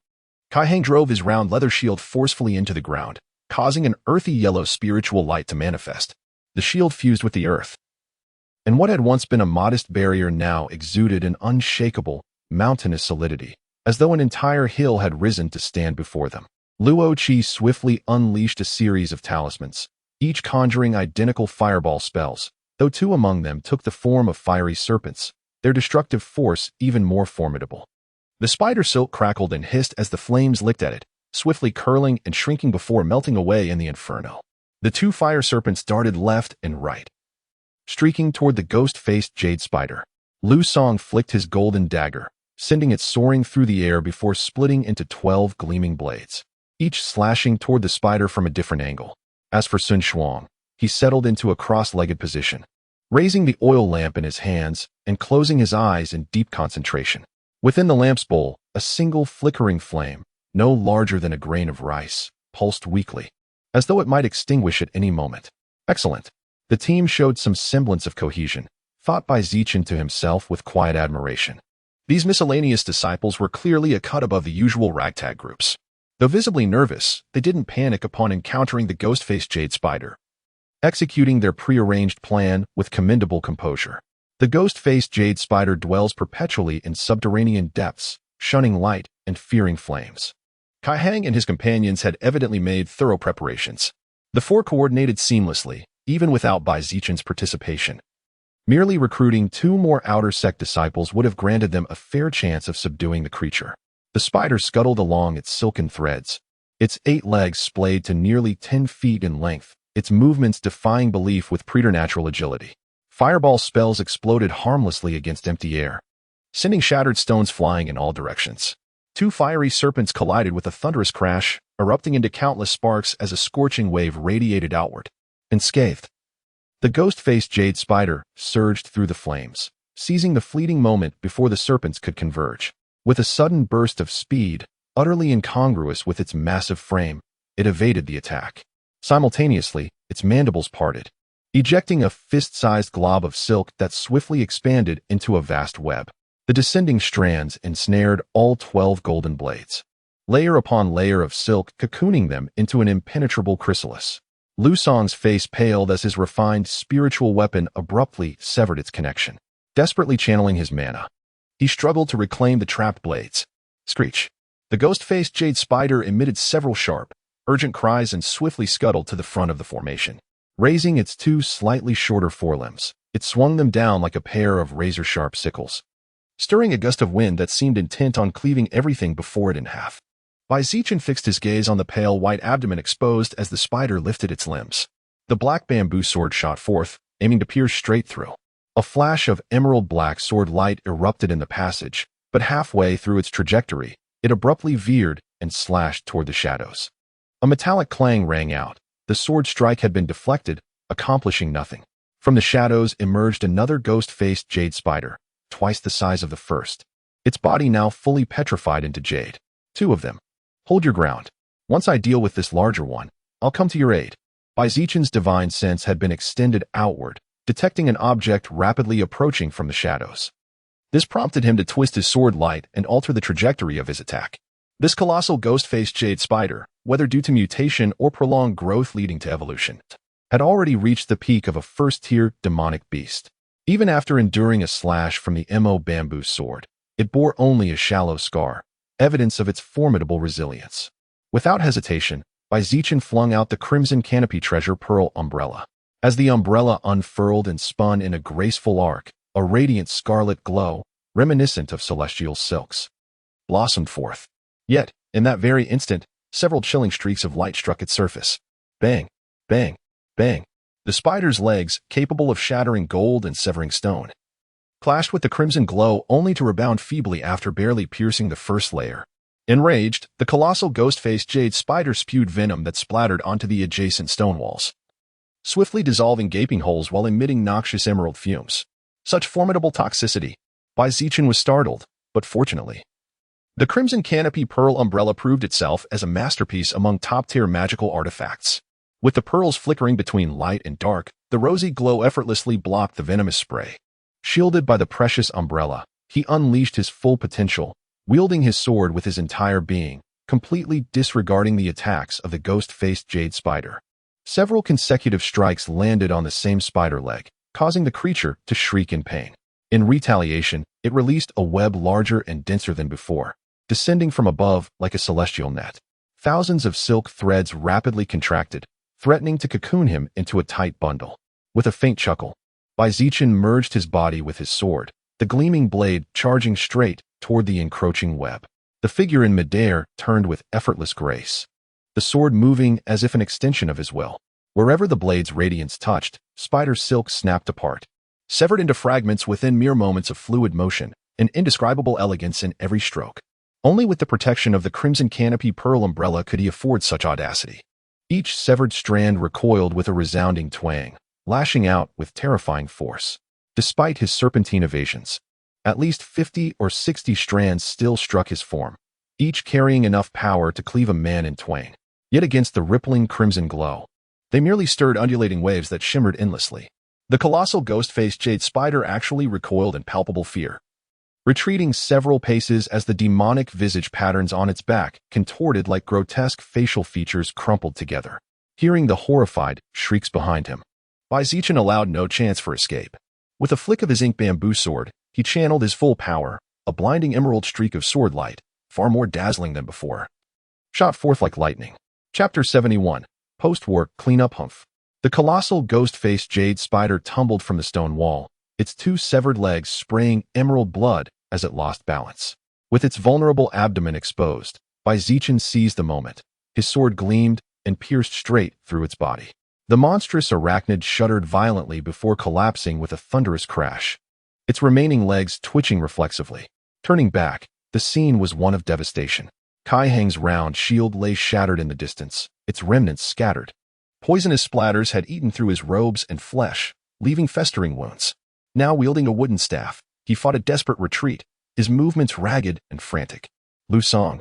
Kai Heng drove his round leather shield forcefully into the ground, causing an earthy yellow spiritual light to manifest. The shield fused with the earth, and what had once been a modest barrier now exuded an unshakable, mountainous solidity, as though an entire hill had risen to stand before them. Luo Qi swiftly unleashed a series of talismans, each conjuring identical fireball spells, though 2 among them took the form of fiery serpents, their destructive force even more formidable. The spider silk crackled and hissed as the flames licked at it, swiftly curling and shrinking before melting away in the inferno. The 2 fire serpents darted left and right, streaking toward the ghost-faced jade spider. Lu Song flicked his golden dagger, sending it soaring through the air before splitting into 12 gleaming blades, each slashing toward the spider from a different angle. As for Sun Shuang, he settled into a cross-legged position, raising the oil lamp in his hands and closing his eyes in deep concentration. Within the lamp's bowl, a single flickering flame, no larger than a grain of rice, pulsed weakly, as though it might extinguish at any moment. Excellent. The team showed some semblance of cohesion, thought Bai Zichen to himself with quiet admiration. These miscellaneous disciples were clearly a cut above the usual ragtag groups. Though visibly nervous, they didn't panic upon encountering the ghost-faced jade spider, executing their prearranged plan with commendable composure. The ghost-faced jade spider dwells perpetually in subterranean depths, shunning light and fearing flames. Kai Heng and his companions had evidently made thorough preparations. The 4 coordinated seamlessly, even without Bai Zichen's participation. Merely recruiting 2 more outer sect disciples would have granted them a fair chance of subduing the creature. The spider scuttled along its silken threads, its 8 legs splayed to nearly 10 feet in length, its movements defying belief with preternatural agility. Fireball spells exploded harmlessly against empty air, sending shattered stones flying in all directions. 2 fiery serpents collided with a thunderous crash, erupting into countless sparks as a scorching wave radiated outward. Unscathed, the ghost-faced jade spider surged through the flames, seizing the fleeting moment before the serpents could converge. With a sudden burst of speed, utterly incongruous with its massive frame, it evaded the attack. Simultaneously, its mandibles parted, ejecting a fist-sized glob of silk that swiftly expanded into a vast web. The descending strands ensnared all 12 golden blades, layer upon layer of silk cocooning them into an impenetrable chrysalis. Lu Song's face paled as his refined spiritual weapon abruptly severed its connection. Desperately channeling his mana, he struggled to reclaim the trapped blades. Screech! The ghost-faced jade spider emitted several sharp, urgent cries and swiftly scuttled to the front of the formation. Raising its two slightly shorter forelimbs, it swung them down like a pair of razor-sharp sickles, stirring a gust of wind that seemed intent on cleaving everything before it in half. Zichen fixed his gaze on the pale white abdomen exposed as the spider lifted its limbs. The black bamboo sword shot forth, aiming to pierce straight through. A flash of emerald black sword light erupted in the passage, but halfway through its trajectory, it abruptly veered and slashed toward the shadows. A metallic clang rang out. The sword strike had been deflected, accomplishing nothing. From the shadows emerged another ghost-faced jade spider, twice the size of the first, its body now fully petrified into jade. Two of them. Hold your ground. Once I deal with this larger one, I'll come to your aid. Zichen's divine sense had been extended outward, detecting an object rapidly approaching from the shadows. This prompted him to twist his sword light and alter the trajectory of his attack. This colossal ghost-faced jade spider, whether due to mutation or prolonged growth leading to evolution, had already reached the peak of a first-tier demonic beast. Even after enduring a slash from the Mo bamboo sword, it bore only a shallow scar, evidence of its formidable resilience. Without hesitation, Zichen flung out the crimson canopy treasure pearl umbrella. As the umbrella unfurled and spun in a graceful arc, a radiant scarlet glow, reminiscent of celestial silks, blossomed forth. Yet, in that very instant, several chilling streaks of light struck its surface. Bang, bang, bang. The spider's legs, capable of shattering gold and severing stone, clashed with the crimson glow only to rebound feebly after barely piercing the first layer. Enraged, the colossal ghost-faced jade spider spewed venom that splattered onto the adjacent stone walls, swiftly dissolving gaping holes while emitting noxious emerald fumes. Such formidable toxicity. Zichen was startled, but fortunately, the crimson canopy pearl umbrella proved itself as a masterpiece among top-tier magical artifacts. With the pearls flickering between light and dark, the rosy glow effortlessly blocked the venomous spray. Shielded by the precious umbrella, he unleashed his full potential, wielding his sword with his entire being, completely disregarding the attacks of the ghost-faced jade spider. Several consecutive strikes landed on the same spider leg, causing the creature to shriek in pain. In retaliation, it released a web larger and denser than before, descending from above like a celestial net. Thousands of silk threads rapidly contracted, threatening to cocoon him into a tight bundle. With a faint chuckle, Zichen merged his body with his sword, the gleaming blade charging straight toward the encroaching web. The figure in midair turned with effortless grace, the sword moving as if an extension of his will. Wherever the blade's radiance touched, spider silk snapped apart, severed into fragments within mere moments of fluid motion, an indescribable elegance in every stroke. Only with the protection of the crimson canopy pearl umbrella could he afford such audacity. Each severed strand recoiled with a resounding twang, lashing out with terrifying force. Despite his serpentine evasions, at least 50 or 60 strands still struck his form, each carrying enough power to cleave a man in twain. Yet against the rippling crimson glow, they merely stirred undulating waves that shimmered endlessly. The colossal ghost-faced jade spider actually recoiled in palpable fear, retreating several paces as the demonic visage patterns on its back contorted like grotesque facial features crumpled together. Hearing the horrified shrieks behind him, Zichen allowed no chance for escape. With a flick of his ink bamboo sword, he channeled his full power, a blinding emerald streak of sword light, far more dazzling than before, shot forth like lightning. Chapter 71. Post-war cleanup. Humph. The colossal ghost-faced jade spider tumbled from the stone wall, its two severed legs spraying emerald blood as it lost balance. With its vulnerable abdomen exposed, Zichen seized the moment. His sword gleamed and pierced straight through its body. The monstrous arachnid shuddered violently before collapsing with a thunderous crash, its remaining legs twitching reflexively. Turning back, the scene was one of devastation. Kai Heng's round shield lay shattered in the distance, its remnants scattered. Poisonous splatters had eaten through his robes and flesh, leaving festering wounds. Now wielding a wooden staff, he fought a desperate retreat, his movements ragged and frantic. Lu Song,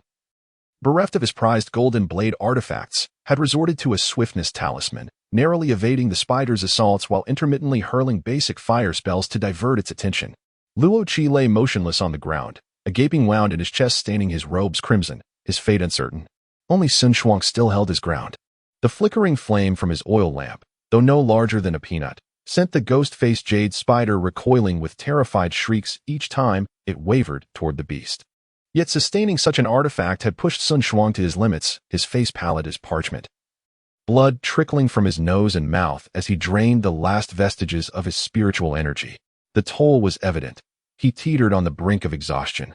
bereft of his prized golden blade artifacts, had resorted to a swiftness talisman, narrowly evading the spider's assaults while intermittently hurling basic fire spells to divert its attention. Luo Qi lay motionless on the ground, a gaping wound in his chest staining his robes crimson, his fate uncertain. Only Sun Shuang still held his ground. The flickering flame from his oil lamp, though no larger than a peanut, sent the ghost-faced jade spider recoiling with terrified shrieks each time it wavered toward the beast. Yet sustaining such an artifact had pushed Sun Shuang to his limits, his face pallid as parchment. Blood trickling from his nose and mouth as he drained the last vestiges of his spiritual energy. The toll was evident. He teetered on the brink of exhaustion,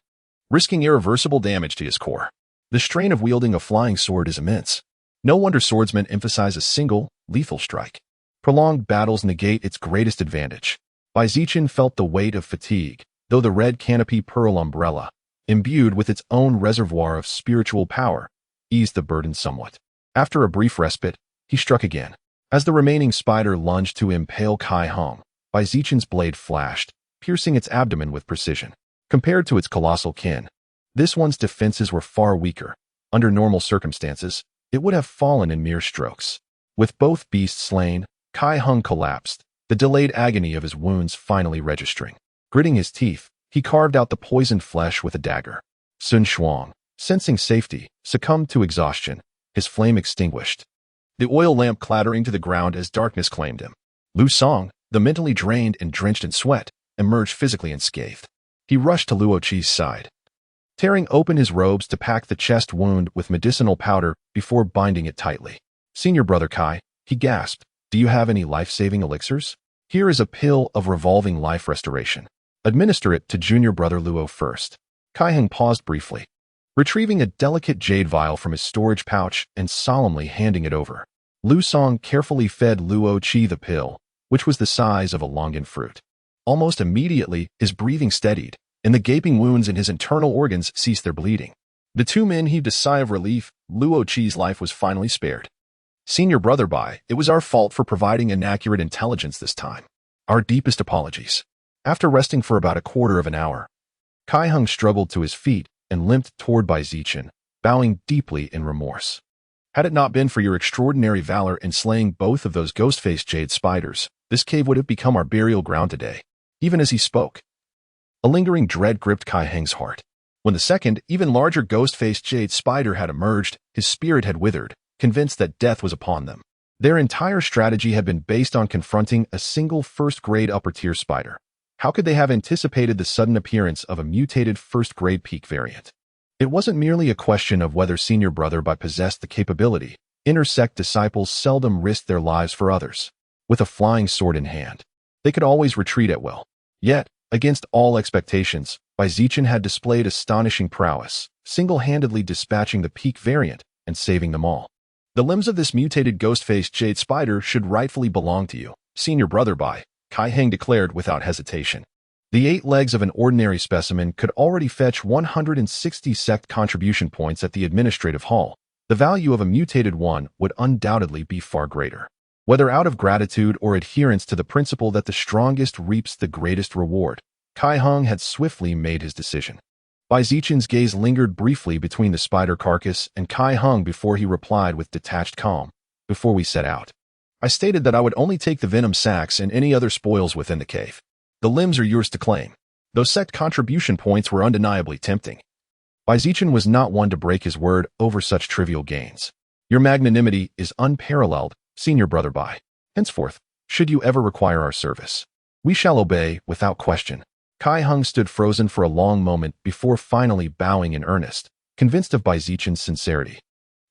risking irreversible damage to his core. The strain of wielding a flying sword is immense. No wonder swordsmen emphasize a single, lethal strike. Prolonged battles negate its greatest advantage. Zichen felt the weight of fatigue, though the red canopy pearl umbrella, imbued with its own reservoir of spiritual power, eased the burden somewhat. After a brief respite, he struck again. As the remaining spider lunged to impale Kai Hong, Zichen's blade flashed, piercing its abdomen with precision. Compared to its colossal kin, this one's defenses were far weaker. Under normal circumstances, it would have fallen in mere strokes. With both beasts slain, Kai Hong collapsed, the delayed agony of his wounds finally registering. Gritting his teeth, he carved out the poisoned flesh with a dagger. Sun Shuang, sensing safety, succumbed to exhaustion, his flame extinguished. The oil lamp clattering to the ground as darkness claimed him. Lu Song, the mentally drained and drenched in sweat, emerged physically unscathed. He rushed to Luo Qi's side, tearing open his robes to pack the chest wound with medicinal powder before binding it tightly. "Senior brother Kai," he gasped, "do you have any life-saving elixirs? Here is a pill of revolving life restoration. Administer it to junior brother Luo first." Kai Heng paused briefly, retrieving a delicate jade vial from his storage pouch and solemnly handing it over. Lu Song carefully fed Luo Qi the pill, which was the size of a longan fruit. Almost immediately, his breathing steadied, and the gaping wounds in his internal organs ceased their bleeding. The two men heaved a sigh of relief. Luo Qi's life was finally spared. "Senior brother Bai, it was our fault for providing inaccurate intelligence this time. Our deepest apologies." After resting for about a quarter of an hour, Kai Heng struggled to his feet and limped toward Zichen, bowing deeply in remorse. "Had it not been for your extraordinary valor in slaying both of those ghost-faced jade spiders, this cave would have become our burial ground today." Even as he spoke, a lingering dread gripped Kai Heng's heart. When the second, even larger ghost-faced jade spider had emerged, his spirit had withered, convinced that death was upon them. Their entire strategy had been based on confronting a single first-grade upper-tier spider. How could they have anticipated the sudden appearance of a mutated first-grade peak variant? It wasn't merely a question of whether Senior Brother Bai possessed the capability. Intersect disciples seldom risked their lives for others. With a flying sword in hand, they could always retreat at will. Yet, against all expectations, Zichen had displayed astonishing prowess, single-handedly dispatching the peak variant and saving them all. "The limbs of this mutated ghost-faced jade spider should rightfully belong to you, Senior Brother Bai," Kai Heng declared without hesitation. The 8 legs of an ordinary specimen could already fetch 160 sect contribution points at the administrative hall. The value of a mutated one would undoubtedly be far greater. Whether out of gratitude or adherence to the principle that the strongest reaps the greatest reward, Kai Heng had swiftly made his decision. Zichen's gaze lingered briefly between the spider carcass and Kai Heng before he replied with detached calm. "Before we set out, I stated that I would only take the venom sacs and any other spoils within the cave. The limbs are yours to claim." Those sect contribution points were undeniably tempting. Zichen was not one to break his word over such trivial gains. "Your magnanimity is unparalleled, Senior Brother Bai. Henceforth, should you ever require our service, we shall obey without question." Kai Heng stood frozen for a long moment before finally bowing in earnest, convinced of Zichen's sincerity.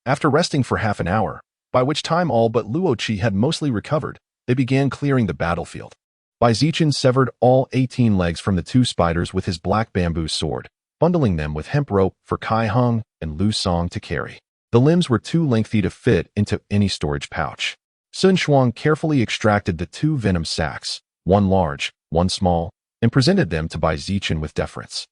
After resting for half an hour, by which time all but Luo Qi had mostly recovered, they began clearing the battlefield. Zichen severed all 18 legs from the 2 spiders with his black bamboo sword, bundling them with hemp rope for Kai Heng and Lu Song to carry. The limbs were too lengthy to fit into any storage pouch. Sun Shuang carefully extracted the 2 venom sacs, one large, one small, and presented them to Zichen with deference.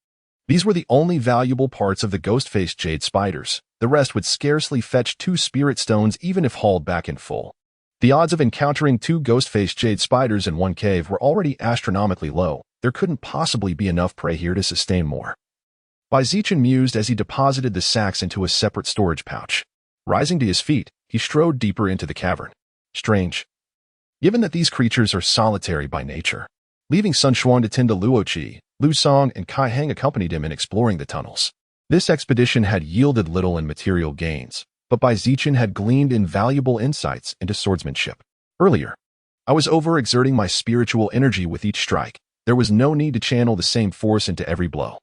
These were the only valuable parts of the ghost-faced jade spiders. The rest would scarcely fetch 2 spirit stones even if hauled back in full. The odds of encountering 2 ghost-faced jade spiders in one cave were already astronomically low. There couldn't possibly be enough prey here to sustain more. Zichen mused as he deposited the sacks into a separate storage pouch. Rising to his feet, he strode deeper into the cavern. Strange, given that these creatures are solitary by nature. Leaving Sun Xuan to tend to Luoqi, Lu Song and Kai Heng accompanied him in exploring the tunnels. This expedition had yielded little in material gains, but Bai Zichen had gleaned invaluable insights into swordsmanship. Earlier, I was overexerting my spiritual energy with each strike. There was no need to channel the same force into every blow.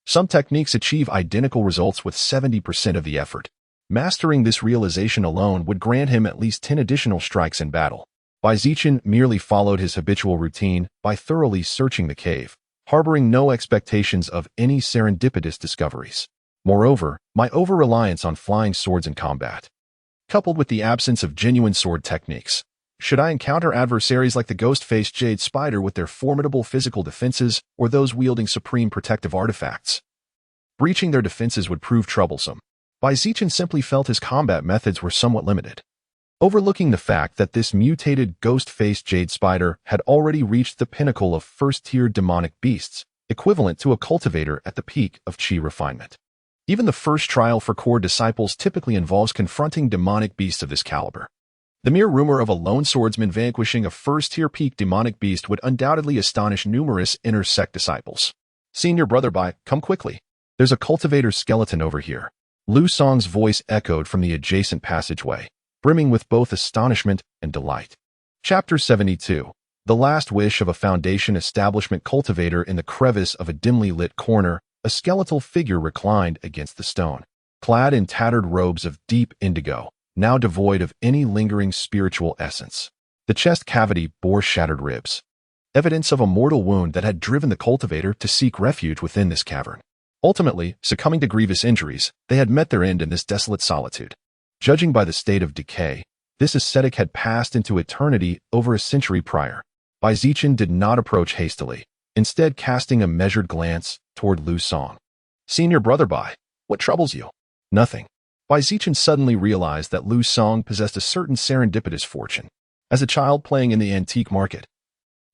Some techniques achieve identical results with 70% of the effort. Mastering this realization alone would grant him at least 10 additional strikes in battle. Bai Zichen merely followed his habitual routine by thoroughly searching the cave, harboring no expectations of any serendipitous discoveries. Moreover, my over-reliance on flying swords in combat, coupled with the absence of genuine sword techniques, should I encounter adversaries like the ghost-faced jade spider with their formidable physical defenses or those wielding supreme protective artifacts, breaching their defenses would prove troublesome. Bai Zichen simply felt his combat methods were somewhat limited. Overlooking the fact that this mutated ghost-faced jade spider had already reached the pinnacle of first-tier demonic beasts, equivalent to a cultivator at the peak of qi refinement. Even the first trial for core disciples typically involves confronting demonic beasts of this caliber. The mere rumor of a lone swordsman vanquishing a first-tier peak demonic beast would undoubtedly astonish numerous inner sect disciples. Senior brother Bai, come quickly. There's a cultivator skeleton over here. Lu Song's voice echoed from the adjacent passageway, brimming with both astonishment and delight. Chapter 72. The last wish of a Foundation establishment cultivator. In the crevice of a dimly lit corner, a skeletal figure reclined against the stone, clad in tattered robes of deep indigo, now devoid of any lingering spiritual essence. The chest cavity bore shattered ribs, evidence of a mortal wound that had driven the cultivator to seek refuge within this cavern. Ultimately, succumbing to grievous injuries, they had met their end in this desolate solitude. Judging by the state of decay, this ascetic had passed into eternity over a century prior. Bai Zichen did not approach hastily, instead casting a measured glance toward Lu Song. Senior brother Bai, what troubles you? Nothing. Bai Zichen suddenly realized that Lu Song possessed a certain serendipitous fortune. As a child playing in the antique market,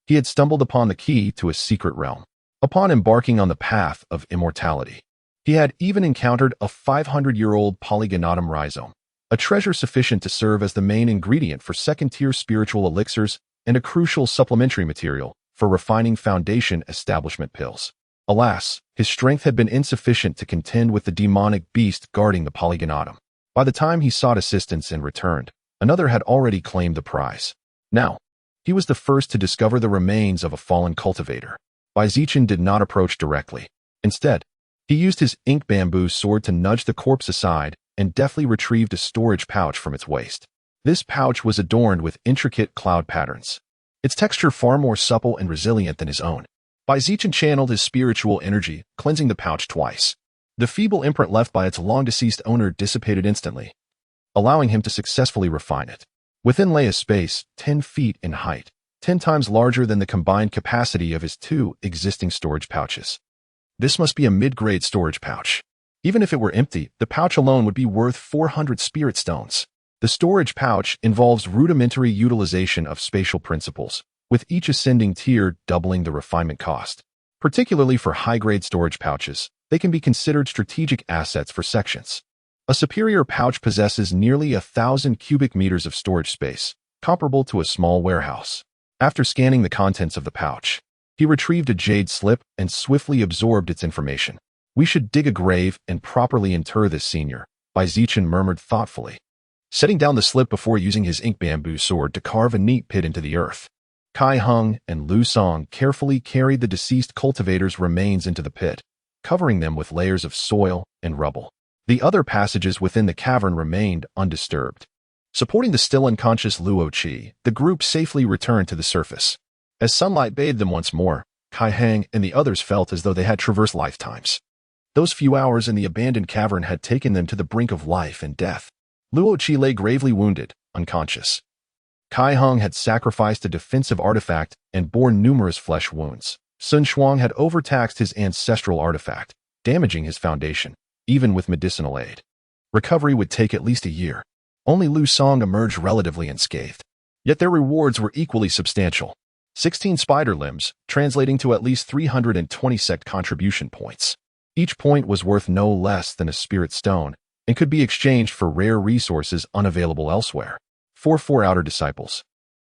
he had stumbled upon the key to a secret realm. Upon embarking on the path of immortality, he had even encountered a 500-year-old polygonatum rhizome, a treasure sufficient to serve as the main ingredient for second-tier spiritual elixirs and a crucial supplementary material for refining Foundation establishment pills. Alas, his strength had been insufficient to contend with the demonic beast guarding the polygonatum. By the time he sought assistance and returned, another had already claimed the prize. Now, he was the first to discover the remains of a fallen cultivator. Bai Zichen did not approach directly. Instead, he used his ink bamboo sword to nudge the corpse aside and deftly retrieved a storage pouch from its waist. This pouch was adorned with intricate cloud patterns, its texture far more supple and resilient than his own. Bai Zichen channeled his spiritual energy, cleansing the pouch twice. The feeble imprint left by its long-deceased owner dissipated instantly, allowing him to successfully refine it. Within lay a space 10 feet in height, 10 times larger than the combined capacity of his 2 existing storage pouches. This must be a mid-grade storage pouch. Even if it were empty, the pouch alone would be worth 400 spirit stones. The storage pouch involves rudimentary utilization of spatial principles, with each ascending tier doubling the refinement cost. Particularly for high-grade storage pouches, they can be considered strategic assets for sections. A superior pouch possesses nearly 1,000 cubic meters of storage space, comparable to a small warehouse. After scanning the contents of the pouch, he retrieved a jade slip and swiftly absorbed its information. We should dig a grave and properly inter this senior, Bai Zichen murmured thoughtfully, setting down the slip before using his ink bamboo sword to carve a neat pit into the earth. Kai Heng and Lu Song carefully carried the deceased cultivator's remains into the pit, covering them with layers of soil and rubble. The other passages within the cavern remained undisturbed. Supporting the still unconscious Luoqi, the group safely returned to the surface. As sunlight bathed them once more, Kai Heng and the others felt as though they had traversed lifetimes. Those few hours in the abandoned cavern had taken them to the brink of life and death. Luoqi lay gravely wounded, unconscious. Kai Heng had sacrificed a defensive artifact and bore numerous flesh wounds. Sun Xuan had overtaxed his ancestral artifact, damaging his foundation, even with medicinal aid. Recovery would take at least a year. Only Lu Song emerged relatively unscathed. Yet their rewards were equally substantial. 16 spider limbs, translating to at least 320 sect contribution points. Each point was worth no less than a spirit stone and could be exchanged for rare resources unavailable elsewhere. 4 outer disciples.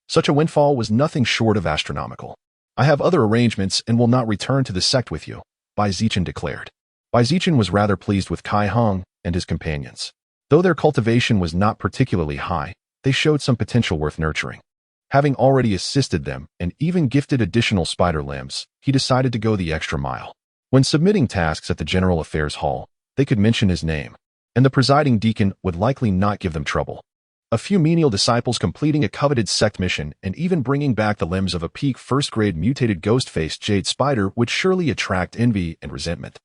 Such a windfall was nothing short of astronomical. I have other arrangements and will not return to the sect with you, Zichen declared. Zichen was rather pleased with Kai Hong and his companions. Though their cultivation was not particularly high, they showed some potential worth nurturing. Having already assisted them and even gifted additional spider limbs, he decided to go the extra mile. When submitting tasks at the General Affairs Hall, they could mention his name, and the presiding deacon would likely not give them trouble. A few menial disciples completing a coveted sect mission and even bringing back the limbs of a peak first-grade mutated ghost-faced jade spider would surely attract envy and resentment.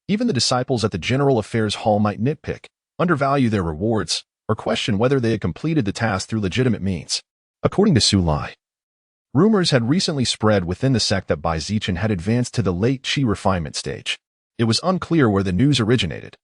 Even the disciples at the General Affairs Hall might nitpick, undervalue their rewards, or question whether they had completed the task through legitimate means. According to Su Lai, rumors had recently spread within the sect that Zichen had advanced to the late Qi refinement stage. It was unclear where the news originated,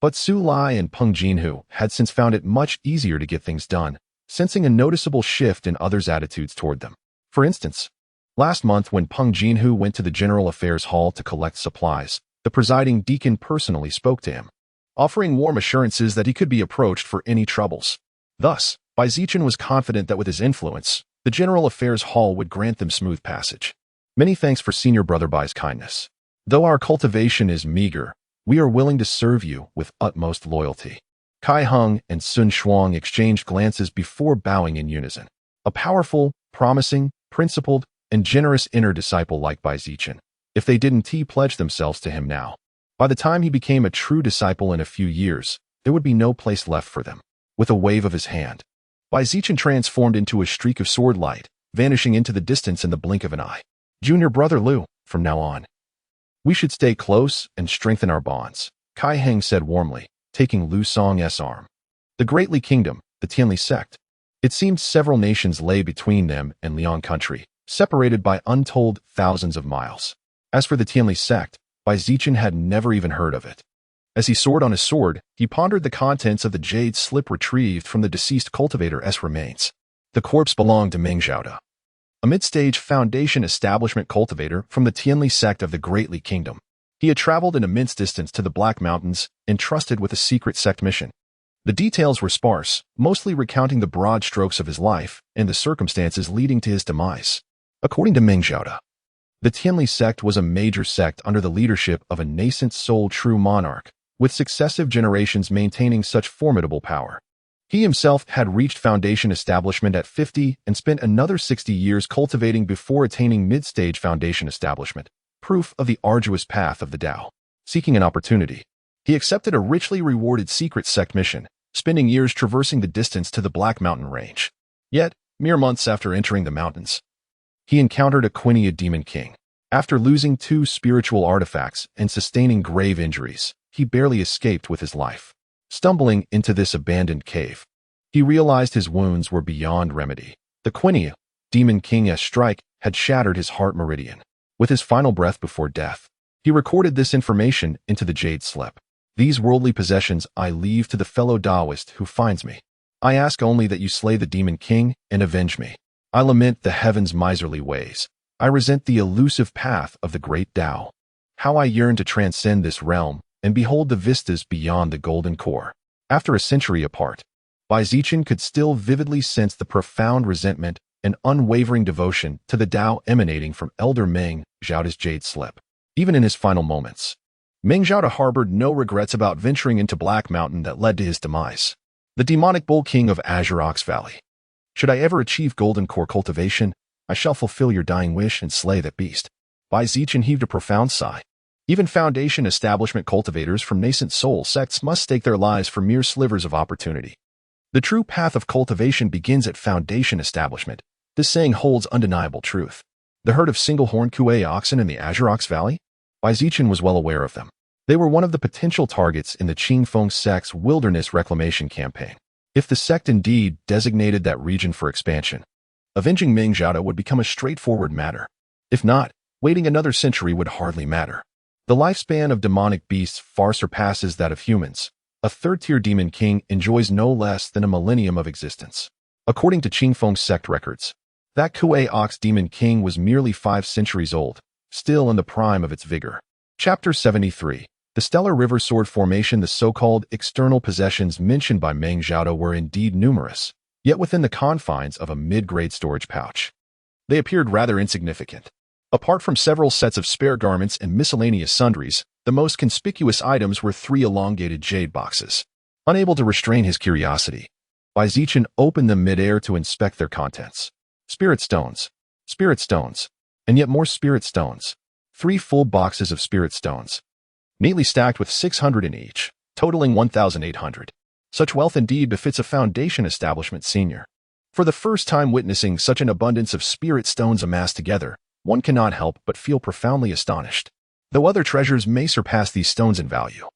but Su Lai and Peng Jinhu had since found it much easier to get things done, sensing a noticeable shift in others' attitudes toward them. For instance, last month when Peng Jinhu went to the General Affairs Hall to collect supplies, the presiding deacon personally spoke to him, offering warm assurances that he could be approached for any troubles. Thus, Zichen was confident that with his influence, the General Affairs Hall would grant them smooth passage. Many thanks for Senior Brother Bai's kindness. Though our cultivation is meager, we are willing to serve you with utmost loyalty. Kai Hung and Sun Shuang exchanged glances before bowing in unison. A powerful, promising, principled, and generous inner disciple like Zichen. If they didn't pledge themselves to him now, by the time he became a true disciple in a few years, there would be no place left for them. With a wave of his hand, Zichen transformed into a streak of sword light, vanishing into the distance in the blink of an eye. Junior Brother Liu, from now on, we should stay close and strengthen our bonds, Kai Heng said warmly, taking Lu Song's arm. The Greatly Kingdom, the Tianli sect. It seemed several nations lay between them and Liang country, separated by untold thousands of miles. As for the Tianli sect, Zichen had never even heard of it. As he soared on his sword, he pondered the contents of the jade slip retrieved from the deceased cultivator's remains. The corpse belonged to Meng Zhaoda, a mid-stage foundation establishment cultivator from the Tianli sect of the Greatly Kingdom. He had traveled an immense distance to the Black Mountains, entrusted with a secret sect mission. The details were sparse, mostly recounting the broad strokes of his life and the circumstances leading to his demise. According to Meng Zhaoda, the Tianli sect was a major sect under the leadership of a nascent soul true monarch, with successive generations maintaining such formidable power. He himself had reached foundation establishment at 50 and spent another 60 years cultivating before attaining mid-stage foundation establishment, proof of the arduous path of the Tao. Seeking an opportunity, he accepted a richly rewarded secret sect mission, spending years traversing the distance to the Black Mountain range. Yet, mere months after entering the mountains, he encountered a Quinia demon king. After losing 2 spiritual artifacts and sustaining grave injuries, he barely escaped with his life. Stumbling into this abandoned cave, he realized his wounds were beyond remedy. The Quinia demon king's strike had shattered his heart meridian. With his final breath before death, he recorded this information into the jade slip. These worldly possessions I leave to the fellow Taoist who finds me. I ask only that you slay the demon king and avenge me. I lament the heavens' miserly ways. I resent the elusive path of the great Tao. How I yearn to transcend this realm and behold the vistas beyond the golden core. After a century apart, Zichen could still vividly sense the profound resentment and unwavering devotion to the Tao emanating from Elder Meng Zhaoda's jade slip. Even in his final moments, Meng Zhaoda harbored no regrets about venturing into Black Mountain that led to his demise. The demonic bull king of Azure Ox Valley. Should I ever achieve golden core cultivation, I shall fulfill your dying wish and slay that beast. Zichen heaved a profound sigh. Even foundation establishment cultivators from nascent soul sects must stake their lives for mere slivers of opportunity. The true path of cultivation begins at foundation establishment. This saying holds undeniable truth. The herd of single-horned Kuei oxen in the Azure Ox Valley? Zichen was well aware of them. They were one of the potential targets in the Qingfeng sect's wilderness reclamation campaign. If the sect indeed designated that region for expansion, avenging Meng Zhaoda would become a straightforward matter. If not, waiting another century would hardly matter. The lifespan of demonic beasts far surpasses that of humans. A third-tier demon king enjoys no less than a millennium of existence. According to Qingfeng sect records, that Kuei Ox demon king was merely 5 centuries old, still in the prime of its vigor. Chapter 73. The Stellar River Sword Formation. The so-called external possessions mentioned by Meng Zhaoda were indeed numerous, yet within the confines of a mid-grade storage pouch. They appeared rather insignificant. Apart from several sets of spare garments and miscellaneous sundries, the most conspicuous items were 3 elongated jade boxes. Unable to restrain his curiosity, Zichen opened them mid-air to inspect their contents. Spirit stones, and yet more spirit stones. 3 full boxes of spirit stones, neatly stacked with 600 in each, totaling 1,800. Such wealth indeed befits a foundation establishment senior. For the first time witnessing such an abundance of spirit stones amassed together, one cannot help but feel profoundly astonished. Though other treasures may surpass these stones in value,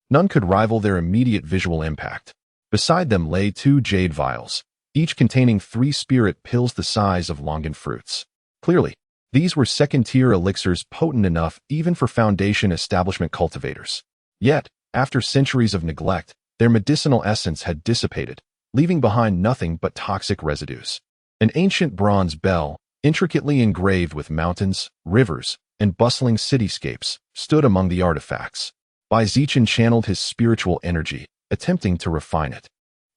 none could rival their immediate visual impact. Beside them lay 2 jade vials, each containing 3 spirit pills the size of longan fruits. Clearly, these were second-tier elixirs potent enough even for foundation establishment cultivators. Yet, after centuries of neglect, their medicinal essence had dissipated, leaving behind nothing but toxic residues. An ancient bronze bell, intricately engraved with mountains, rivers, and bustling cityscapes, stood among the artifacts. Zichen channeled his spiritual energy, attempting to refine it,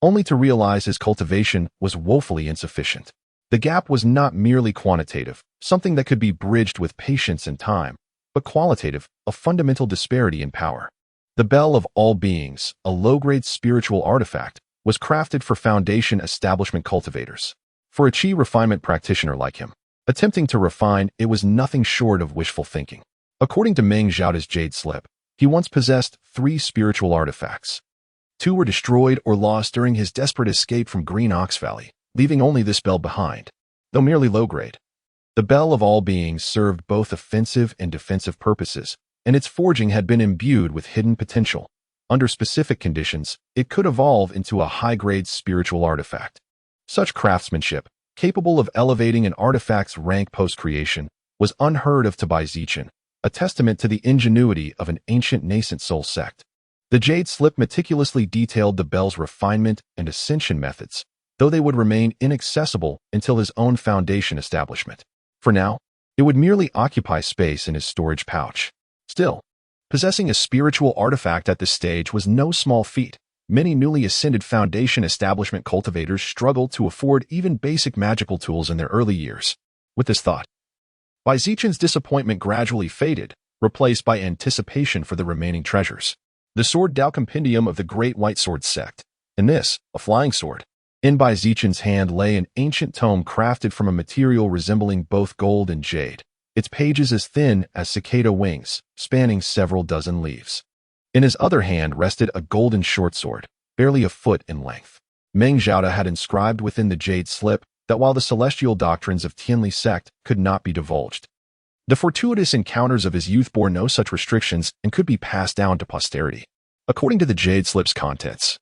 only to realize his cultivation was woefully insufficient. The gap was not merely quantitative, something that could be bridged with patience and time, but qualitative, a fundamental disparity in power. The Bell of All Beings, a low-grade spiritual artifact, was crafted for foundation establishment cultivators. For a chi refinement practitioner like him, attempting to refine it was nothing short of wishful thinking. According to Meng Zhaoda's Jade Slip, he once possessed 3 spiritual artifacts. 2 were destroyed or lost during his desperate escape from Green Ox Valley, leaving only this bell behind. Though merely low-grade, the Bell of All Beings served both offensive and defensive purposes, and its forging had been imbued with hidden potential. Under specific conditions, it could evolve into a high-grade spiritual artifact. Such craftsmanship, capable of elevating an artifact's rank post-creation, was unheard of to Zichen, a testament to the ingenuity of an ancient nascent soul sect. The Jade Slip meticulously detailed the bell's refinement and ascension methods, though they would remain inaccessible until his own foundation establishment. For now, it would merely occupy space in his storage pouch. Still, possessing a spiritual artifact at this stage was no small feat. Many newly ascended foundation establishment cultivators struggled to afford even basic magical tools in their early years. With this thought, Zichen's disappointment gradually faded, replaced by anticipation for the remaining treasures. The Sword Dao Compendium of the Great White Sword Sect, and this, a flying sword. In Zichen's hand lay an ancient tome crafted from a material resembling both gold and jade, its pages as thin as cicada wings, spanning several dozen leaves. In his other hand rested a golden short sword, barely a foot in length. Meng Zhaoda had inscribed within the Jade Slip that while the celestial doctrines of Tianli sect could not be divulged, the fortuitous encounters of his youth bore no such restrictions and could be passed down to posterity. According to the Jade Slip's contents,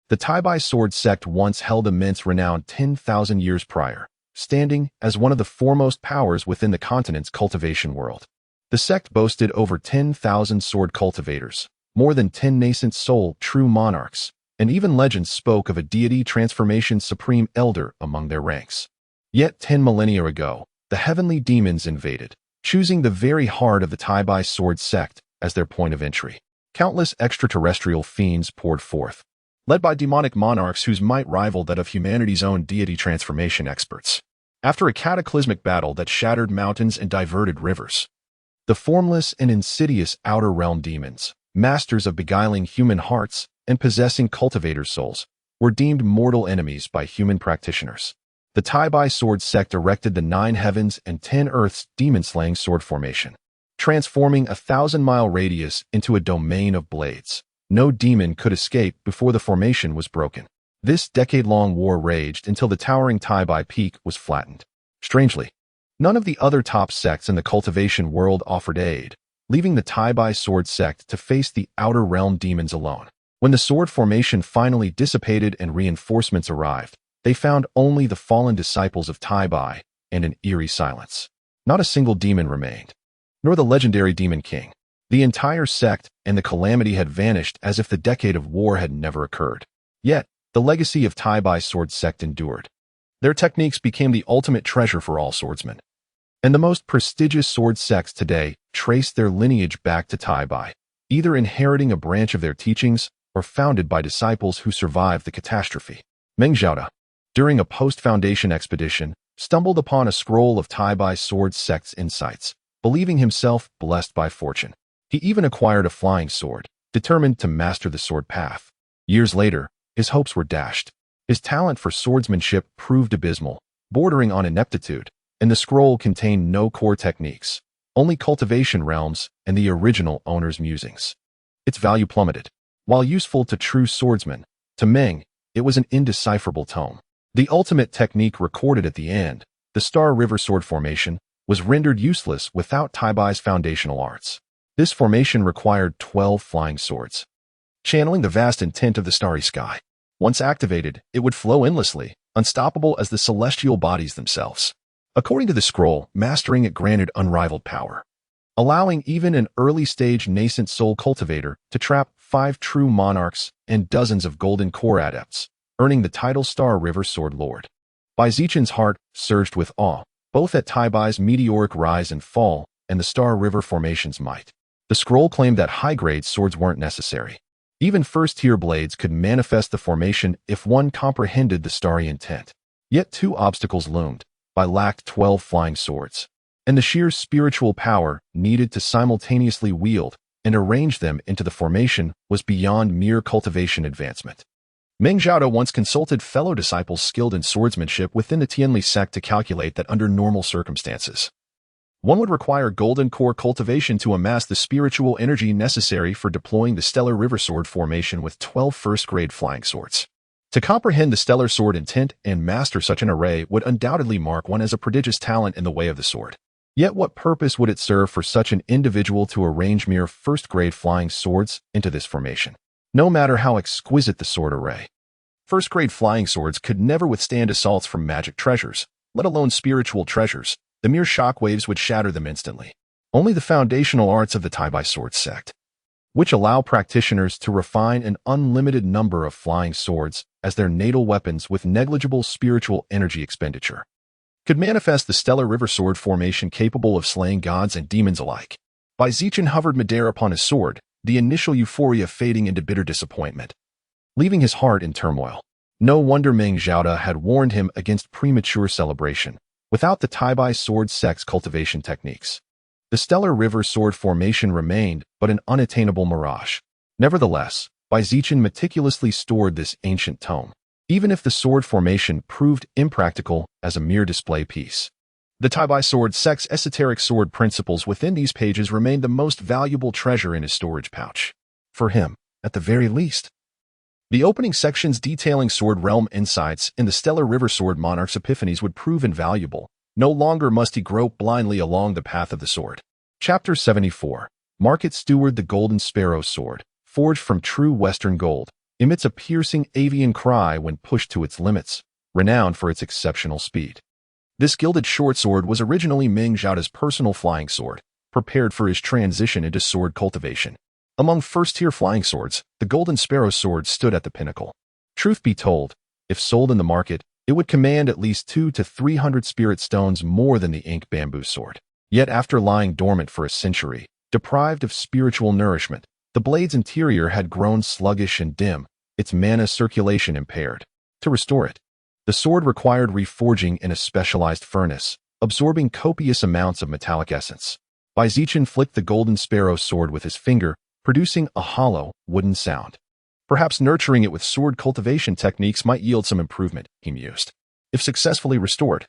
the Taibai sword sect once held immense renown 10,000 years prior, standing as one of the foremost powers within the continent's cultivation world. The sect boasted over 10,000 sword cultivators, more than 10 nascent soul true monarchs, and even legends spoke of a deity transformation supreme elder among their ranks. Yet 10 millennia ago, the heavenly demons invaded, choosing the very heart of the Taibai sword sect as their point of entry. Countless extraterrestrial fiends poured forth, led by demonic monarchs whose might rivaled that of humanity's own deity transformation experts. After a cataclysmic battle that shattered mountains and diverted rivers, the formless and insidious outer realm demons, masters of beguiling human hearts and possessing cultivator souls, were deemed mortal enemies by human practitioners. The Taibai sword sect erected the 9 heavens and 10 earths demon-slaying sword formation, transforming a 1,000-mile radius into a domain of blades. No demon could escape before the formation was broken. This decade-long war raged until the towering Taibai peak was flattened. Strangely, none of the other top sects in the cultivation world offered aid, leaving the Taibai sword sect to face the outer realm demons alone. When the sword formation finally dissipated and reinforcements arrived, they found only the fallen disciples of Taibai and an eerie silence. Not a single demon remained, nor the legendary demon king. The entire sect and the calamity had vanished as if the decade of war had never occurred. Yet, the legacy of Taibai sword sect endured. Their techniques became the ultimate treasure for all swordsmen. And the most prestigious sword sects today trace their lineage back to Taibai, either inheriting a branch of their teachings or founded by disciples who survived the catastrophe. Meng Zhaoda, during a post-Foundation expedition, stumbled upon a scroll of Tai-Bai sword sect's insights, believing himself blessed by fortune. He even acquired a flying sword, determined to master the sword path. Years later, his hopes were dashed. His talent for swordsmanship proved abysmal, bordering on ineptitude, and the scroll contained no core techniques, only cultivation realms and the original owner's musings. Its value plummeted. While useful to true swordsmen, to Meng, it was an indecipherable tome. The ultimate technique recorded at the end, the Star River Sword Formation, was rendered useless without Tai-Bai's foundational arts. This formation required 12 flying swords, channeling the vast intent of the starry sky. Once activated, it would flow endlessly, unstoppable as the celestial bodies themselves. According to the scroll, mastering it granted unrivaled power, allowing even an early-stage nascent soul cultivator to trap 5 true monarchs and dozens of golden core adepts, earning the title Star River Sword Lord. Zichen's heart surged with awe, both at Tai-Bai's meteoric rise and fall and the Star River Formation's might. The scroll claimed that high-grade swords weren't necessary. Even first-tier blades could manifest the formation if one comprehended the starry intent. Yet 2 obstacles loomed. Bai lacked 12 flying swords, and the sheer spiritual power needed to simultaneously wield and arrange them into the formation was beyond mere cultivation advancement. Meng Zhaoda once consulted fellow disciples skilled in swordsmanship within the Tianli sect to calculate that under normal circumstances, one would require golden core cultivation to amass the spiritual energy necessary for deploying the Stellar River Sword Formation with 12 first-grade flying swords. To comprehend the stellar sword intent and master such an array would undoubtedly mark one as a prodigious talent in the way of the sword. Yet what purpose would it serve for such an individual to arrange mere first-grade flying swords into this formation? No matter how exquisite the sword array, first-grade flying swords could never withstand assaults from magic treasures, let alone spiritual treasures. The mere shockwaves would shatter them instantly. Only the foundational arts of the Tai-Bai sword sect, which allow practitioners to refine an unlimited number of flying swords as their natal weapons with negligible spiritual energy expenditure, could manifest the Stellar River Sword Formation capable of slaying gods and demons alike. Zichen hovered midair upon his sword, the initial euphoria fading into bitter disappointment, leaving his heart in turmoil. No wonder Meng Zhaoda had warned him against premature celebration. Without the Tai-Bai sword sect's cultivation techniques, the Stellar River Sword Formation remained but an unattainable mirage. Nevertheless, Zichen meticulously stored this ancient tome, even if the sword formation proved impractical as a mere display piece. The Tai-Bai sword sect's esoteric sword principles within these pages remained the most valuable treasure in his storage pouch. For him, at the very least. The opening sections detailing Sword Realm insights in the Stellar River Sword Monarch's epiphanies would prove invaluable. No longer must he grope blindly along the path of the sword. Chapter 74. Market Steward. The Golden Sparrow Sword, forged from true Western gold, emits a piercing avian cry when pushed to its limits, renowned for its exceptional speed. This gilded short sword was originally Meng Zhaoda's personal flying sword, prepared for his transition into sword cultivation. Among first-tier flying swords, the Golden Sparrow Sword stood at the pinnacle. Truth be told, if sold in the market, it would command at least 200 to 300 spirit stones more than the ink bamboo sword. Yet after lying dormant for a century, deprived of spiritual nourishment, the blade's interior had grown sluggish and dim, its mana circulation impaired. To restore it, the sword required reforging in a specialized furnace, absorbing copious amounts of metallic essence. Zichen flicked the Golden Sparrow Sword with his finger, producing a hollow, wooden sound. Perhaps nurturing it with sword cultivation techniques might yield some improvement, he mused. If successfully restored,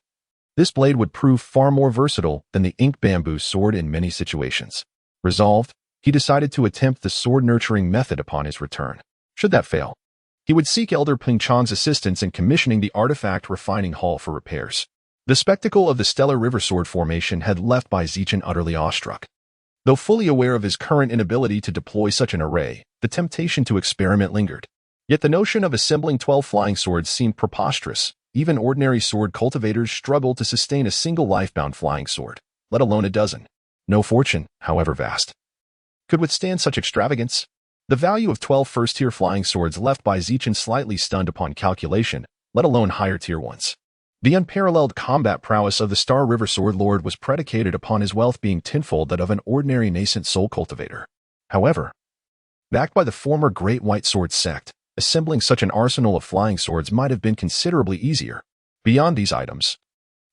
this blade would prove far more versatile than the ink bamboo sword in many situations. Resolved, he decided to attempt the sword nurturing method upon his return. Should that fail, he would seek Elder Ping Chang's assistance in commissioning the artifact refining hall for repairs. The spectacle of the Stellar River Sword Formation had left Zichen utterly awestruck. Though fully aware of his current inability to deploy such an array, the temptation to experiment lingered. Yet the notion of assembling 12 flying swords seemed preposterous. Even ordinary sword cultivators struggled to sustain a single lifebound flying sword, let alone a dozen. No fortune, however vast, could withstand such extravagance. The value of 12 first-tier flying swords left Zichen slightly stunned upon calculation, let alone higher-tier ones. The unparalleled combat prowess of the Star River Sword Lord was predicated upon his wealth being tenfold that of an ordinary nascent soul cultivator. However, backed by the former Great White Sword sect, Assembling such an arsenal of flying swords might have been considerably easier. Beyond these items,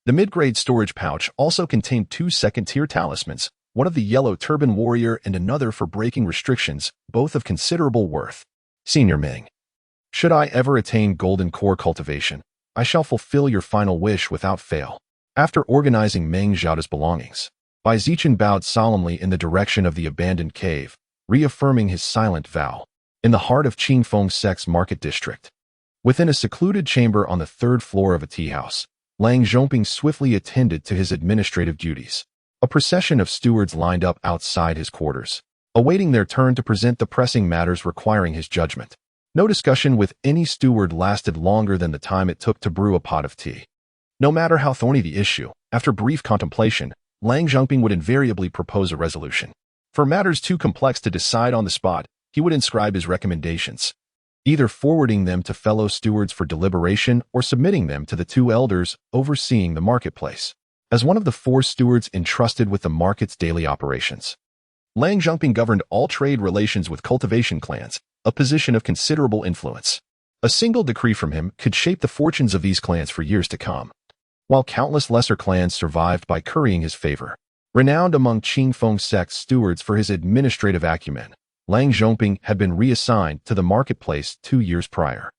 the mid-grade storage pouch also contained 2 second-tier talismans, one of the Yellow Turban Warrior and another for breaking restrictions, both of considerable worth. Senior Ming, should I ever attain Golden Core cultivation, I shall fulfill your final wish without fail. After organizing Meng Zhaoda's belongings, Bai Zichen bowed solemnly in the direction of the abandoned cave, reaffirming his silent vow. In the heart of Qingfeng Sect's market district, within a secluded chamber on the 3rd floor of a tea house, Lang Zhongping swiftly attended to his administrative duties. A procession of stewards lined up outside his quarters, awaiting their turn to present the pressing matters requiring his judgment. No discussion with any steward lasted longer than the time it took to brew a pot of tea. No matter how thorny the issue, after brief contemplation, Lang Zhongping would invariably propose a resolution. For matters too complex to decide on the spot, he would inscribe his recommendations, either forwarding them to fellow stewards for deliberation or submitting them to the 2 elders overseeing the marketplace. As one of the 4 stewards entrusted with the market's daily operations, Lang Zhongping governed all trade relations with cultivation clans, a position of considerable influence. A single decree from him could shape the fortunes of these clans for years to come. While countless lesser clans survived by currying his favor, renowned among Qingfeng Sect's stewards for his administrative acumen, Lang Zhongping had been reassigned to the marketplace 2 years prior.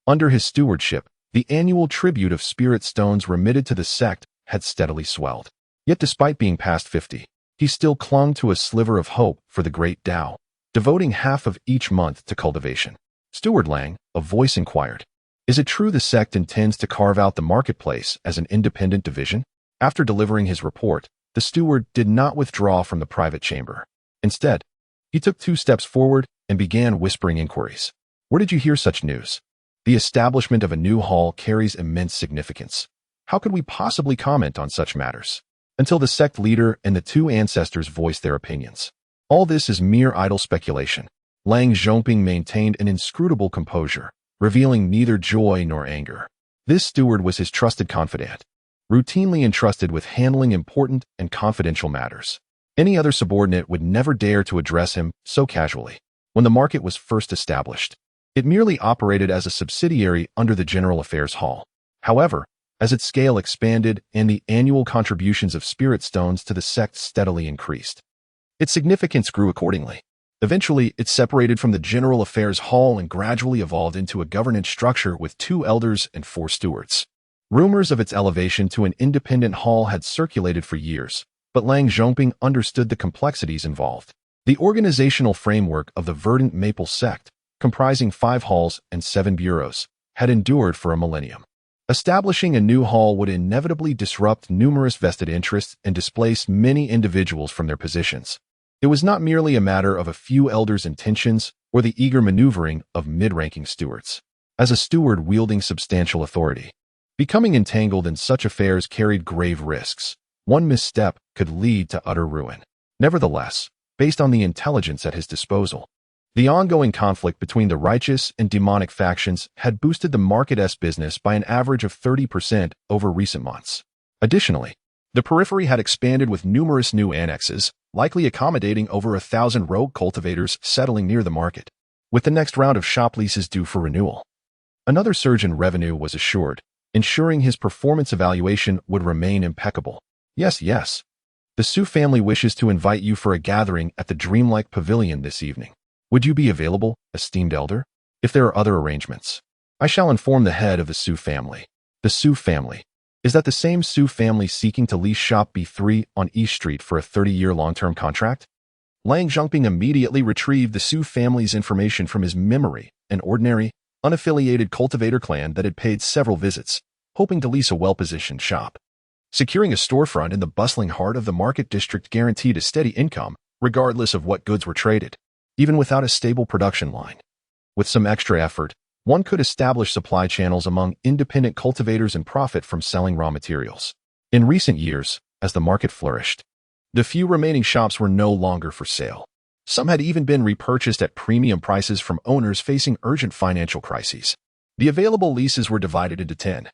Under his stewardship, the annual tribute of spirit stones remitted to the sect had steadily swelled. Yet despite being past 50, he still clung to a sliver of hope for the great Tao, devoting half of each month to cultivation. Steward Lang, a voice inquired, is it true the sect intends to carve out the marketplace as an independent division? After delivering his report, the steward did not withdraw from the private chamber. Instead, he took 2 steps forward and began whispering inquiries. Where did you hear such news? The establishment of a new hall carries immense significance. How could we possibly comment on such matters? Until the sect leader and the 2 ancestors voiced their opinions. All this is mere idle speculation. Lang Zhongping maintained an inscrutable composure, revealing neither joy nor anger. This steward was his trusted confidant, routinely entrusted with handling important and confidential matters. Any other subordinate would never dare to address him so casually. When the market was first established, it merely operated as a subsidiary under the General Affairs Hall. However, as its scale expanded and the annual contributions of spirit stones to the sect steadily increased, its significance grew accordingly. Eventually, it separated from the General Affairs Hall and gradually evolved into a governance structure with 2 elders and 4 stewards. Rumors of its elevation to an independent hall had circulated for years, but Lang Zhongping understood the complexities involved. The organizational framework of the Verdant Maple sect, comprising 5 halls and 7 bureaus, had endured for a millennium. Establishing a new hall would inevitably disrupt numerous vested interests and displace many individuals from their positions. It was not merely a matter of a few elders' intentions or the eager maneuvering of mid-ranking stewards. As a steward wielding substantial authority, becoming entangled in such affairs carried grave risks. One misstep could lead to utter ruin. Nevertheless, based on the intelligence at his disposal, the ongoing conflict between the righteous and demonic factions had boosted the market's business by an average of 30% over recent months. Additionally, the periphery had expanded with numerous new annexes, likely accommodating over 1,000 rogue cultivators settling near the market, with the next round of shop leases due for renewal. Another surge in revenue was assured, ensuring his performance evaluation would remain impeccable. Yes. The Su family wishes to invite you for a gathering at the Dreamlike Pavilion this evening. Would you be available, esteemed elder? If there are other arrangements, I shall inform the head of the Su family. The Su family. Is that the same Su family seeking to lease Shop B3 on East Street for a 30-year long-term contract? Lang Zhongping immediately retrieved the Su family's information from his memory, an ordinary, unaffiliated cultivator clan that had paid several visits, hoping to lease a well-positioned shop. Securing a storefront in the bustling heart of the market district guaranteed a steady income, regardless of what goods were traded, even without a stable production line. With some extra effort, one could establish supply channels among independent cultivators and profit from selling raw materials. In recent years, as the market flourished, the few remaining shops were no longer for sale. Some had even been repurchased at premium prices from owners facing urgent financial crises. The available leases were divided into 10,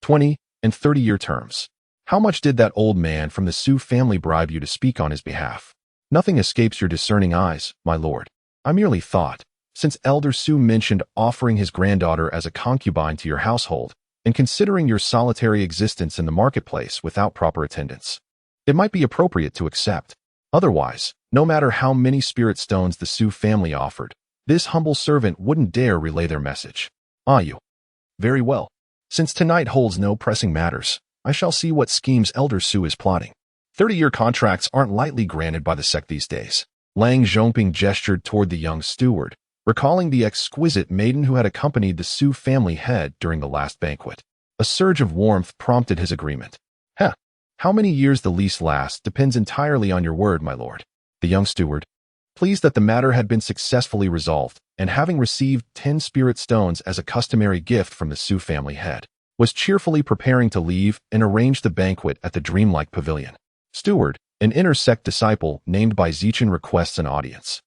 20, and 30-year terms. How much did that old man from the Su family bribe you to speak on his behalf? Nothing escapes your discerning eyes, my lord. I merely thought, Since Elder Su mentioned offering his granddaughter as a concubine to your household, and considering your solitary existence in the marketplace without proper attendance, it might be appropriate to accept. Otherwise, no matter how many spirit stones the Su family offered, this humble servant wouldn't dare relay their message. You. Very well. Since tonight holds no pressing matters, I shall see what schemes Elder Su is plotting. 30-year contracts aren't lightly granted by the sect these days. Lang Zhongping gestured toward the young steward, recalling the exquisite maiden who had accompanied the Su family head during the last banquet. A surge of warmth prompted his agreement. How many years the lease lasts depends entirely on your word, my lord. The young steward, pleased that the matter had been successfully resolved, and having received 10 spirit stones as a customary gift from the Su family head, was cheerfully preparing to leave and arrange the banquet at the dreamlike pavilion. Steward, an inner sect disciple named by Zichen, requests an audience.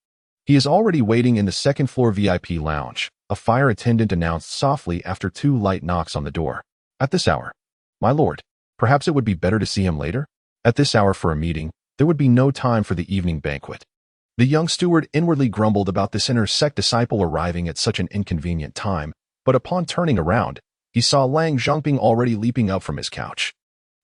He is already waiting in the second-floor VIP lounge, a fire attendant announced softly after 2 light knocks on the door. At this hour. My lord, perhaps it would be better to see him later? At this hour for a meeting, there would be no time for the evening banquet. The young steward inwardly grumbled about this inner sect disciple arriving at such an inconvenient time, but upon turning around, he saw Lang Zhongping already leaping up from his couch.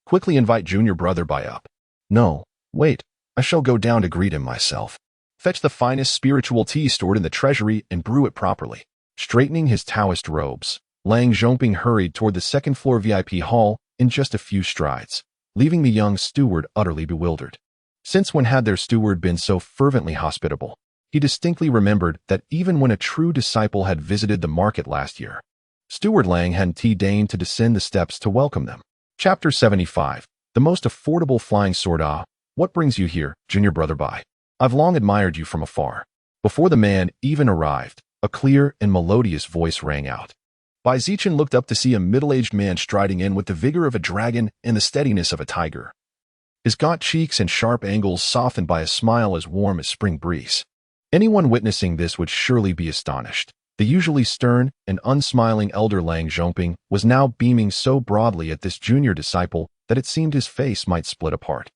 Quickly invite junior brother Bai up. No, wait, I shall go down to greet him myself. Fetch the finest spiritual tea stored in the treasury and brew it properly. Straightening his Taoist robes, Lang Zhongping hurried toward the second-floor VIP hall in just a few strides, leaving the young steward utterly bewildered. Since when had their steward been so fervently hospitable? He distinctly remembered that even when a true disciple had visited the market last year, Steward Lang hadn't deigned to descend the steps to welcome them. Chapter 75. The most affordable flying sword. What brings you here, junior brother Bai? I've long admired you from afar. Before the man even arrived, a clear and melodious voice rang out. Bai Zichen looked up to see a middle-aged man striding in with the vigor of a dragon and the steadiness of a tiger. His gaunt cheeks and sharp angles softened by a smile as warm as spring breeze. Anyone witnessing this would surely be astonished. The usually stern and unsmiling elder Lang Zhongping was now beaming so broadly at this junior disciple that it seemed his face might split apart.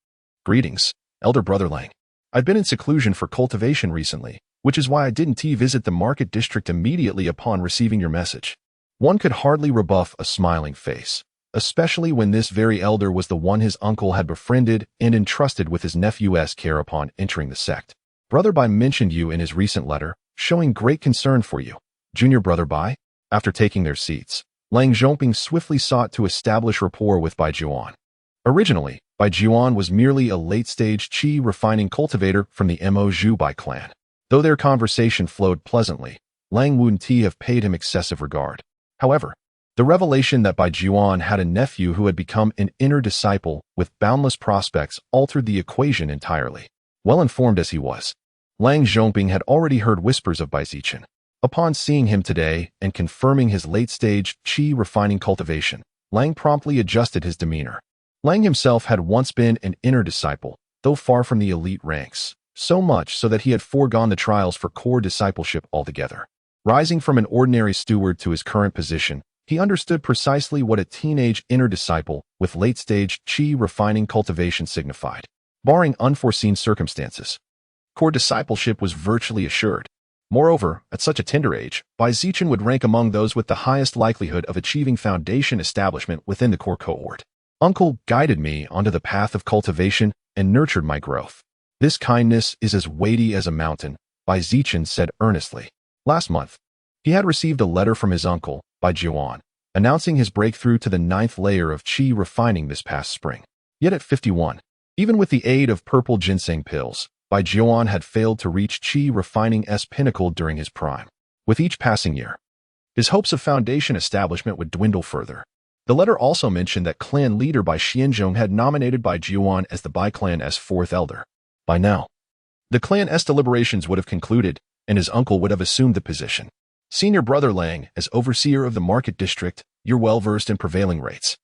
Greetings, elder brother Lang. I've been in seclusion for cultivation recently, which is why I didn't visit the market district immediately upon receiving your message. One could hardly rebuff a smiling face, especially when this very elder was the one his uncle had befriended and entrusted with his nephew's care upon entering the sect. Brother Bai mentioned you in his recent letter, showing great concern for you. Junior brother Bai? After taking their seats, Lang Zhongping swiftly sought to establish rapport with Bai Juan. Originally, Bai Juan was merely a late-stage qi refining cultivator from the Mo Zhu Bai clan. Though their conversation flowed pleasantly, Lang Wunti have paid him excessive regard. However, the revelation that Bai Juan had a nephew who had become an inner disciple with boundless prospects altered the equation entirely. Well-informed as he was, Lang Zhongping had already heard whispers of Bai Zichen. Upon seeing him today and confirming his late-stage qi refining cultivation, Lang promptly adjusted his demeanor. Lang himself had once been an inner disciple, though far from the elite ranks, so much so that he had foregone the trials for core discipleship altogether. Rising from an ordinary steward to his current position, he understood precisely what a teenage inner disciple with late-stage qi refining cultivation signified. Barring unforeseen circumstances, core discipleship was virtually assured. Moreover, at such a tender age, Bai Zichen would rank among those with the highest likelihood of achieving foundation establishment within the core cohort. Uncle guided me onto the path of cultivation and nurtured my growth. This kindness is as weighty as a mountain, Bai Zichen said earnestly. Last month, he had received a letter from his uncle, Bai Juan, announcing his breakthrough to the 9th layer of qi refining this past spring. Yet at 51, even with the aid of purple ginseng pills, Bai Juan had failed to reach qi refining's pinnacle during his prime. With each passing year, his hopes of foundation establishment would dwindle further. The letter also mentioned that clan leader Bai Xianzhong had nominated Bai Juan as the Bai clan's 4th elder. By now, the clan's deliberations would have concluded, and his uncle would have assumed the position. Senior brother Lang, as overseer of the market district, you're well-versed in prevailing rates.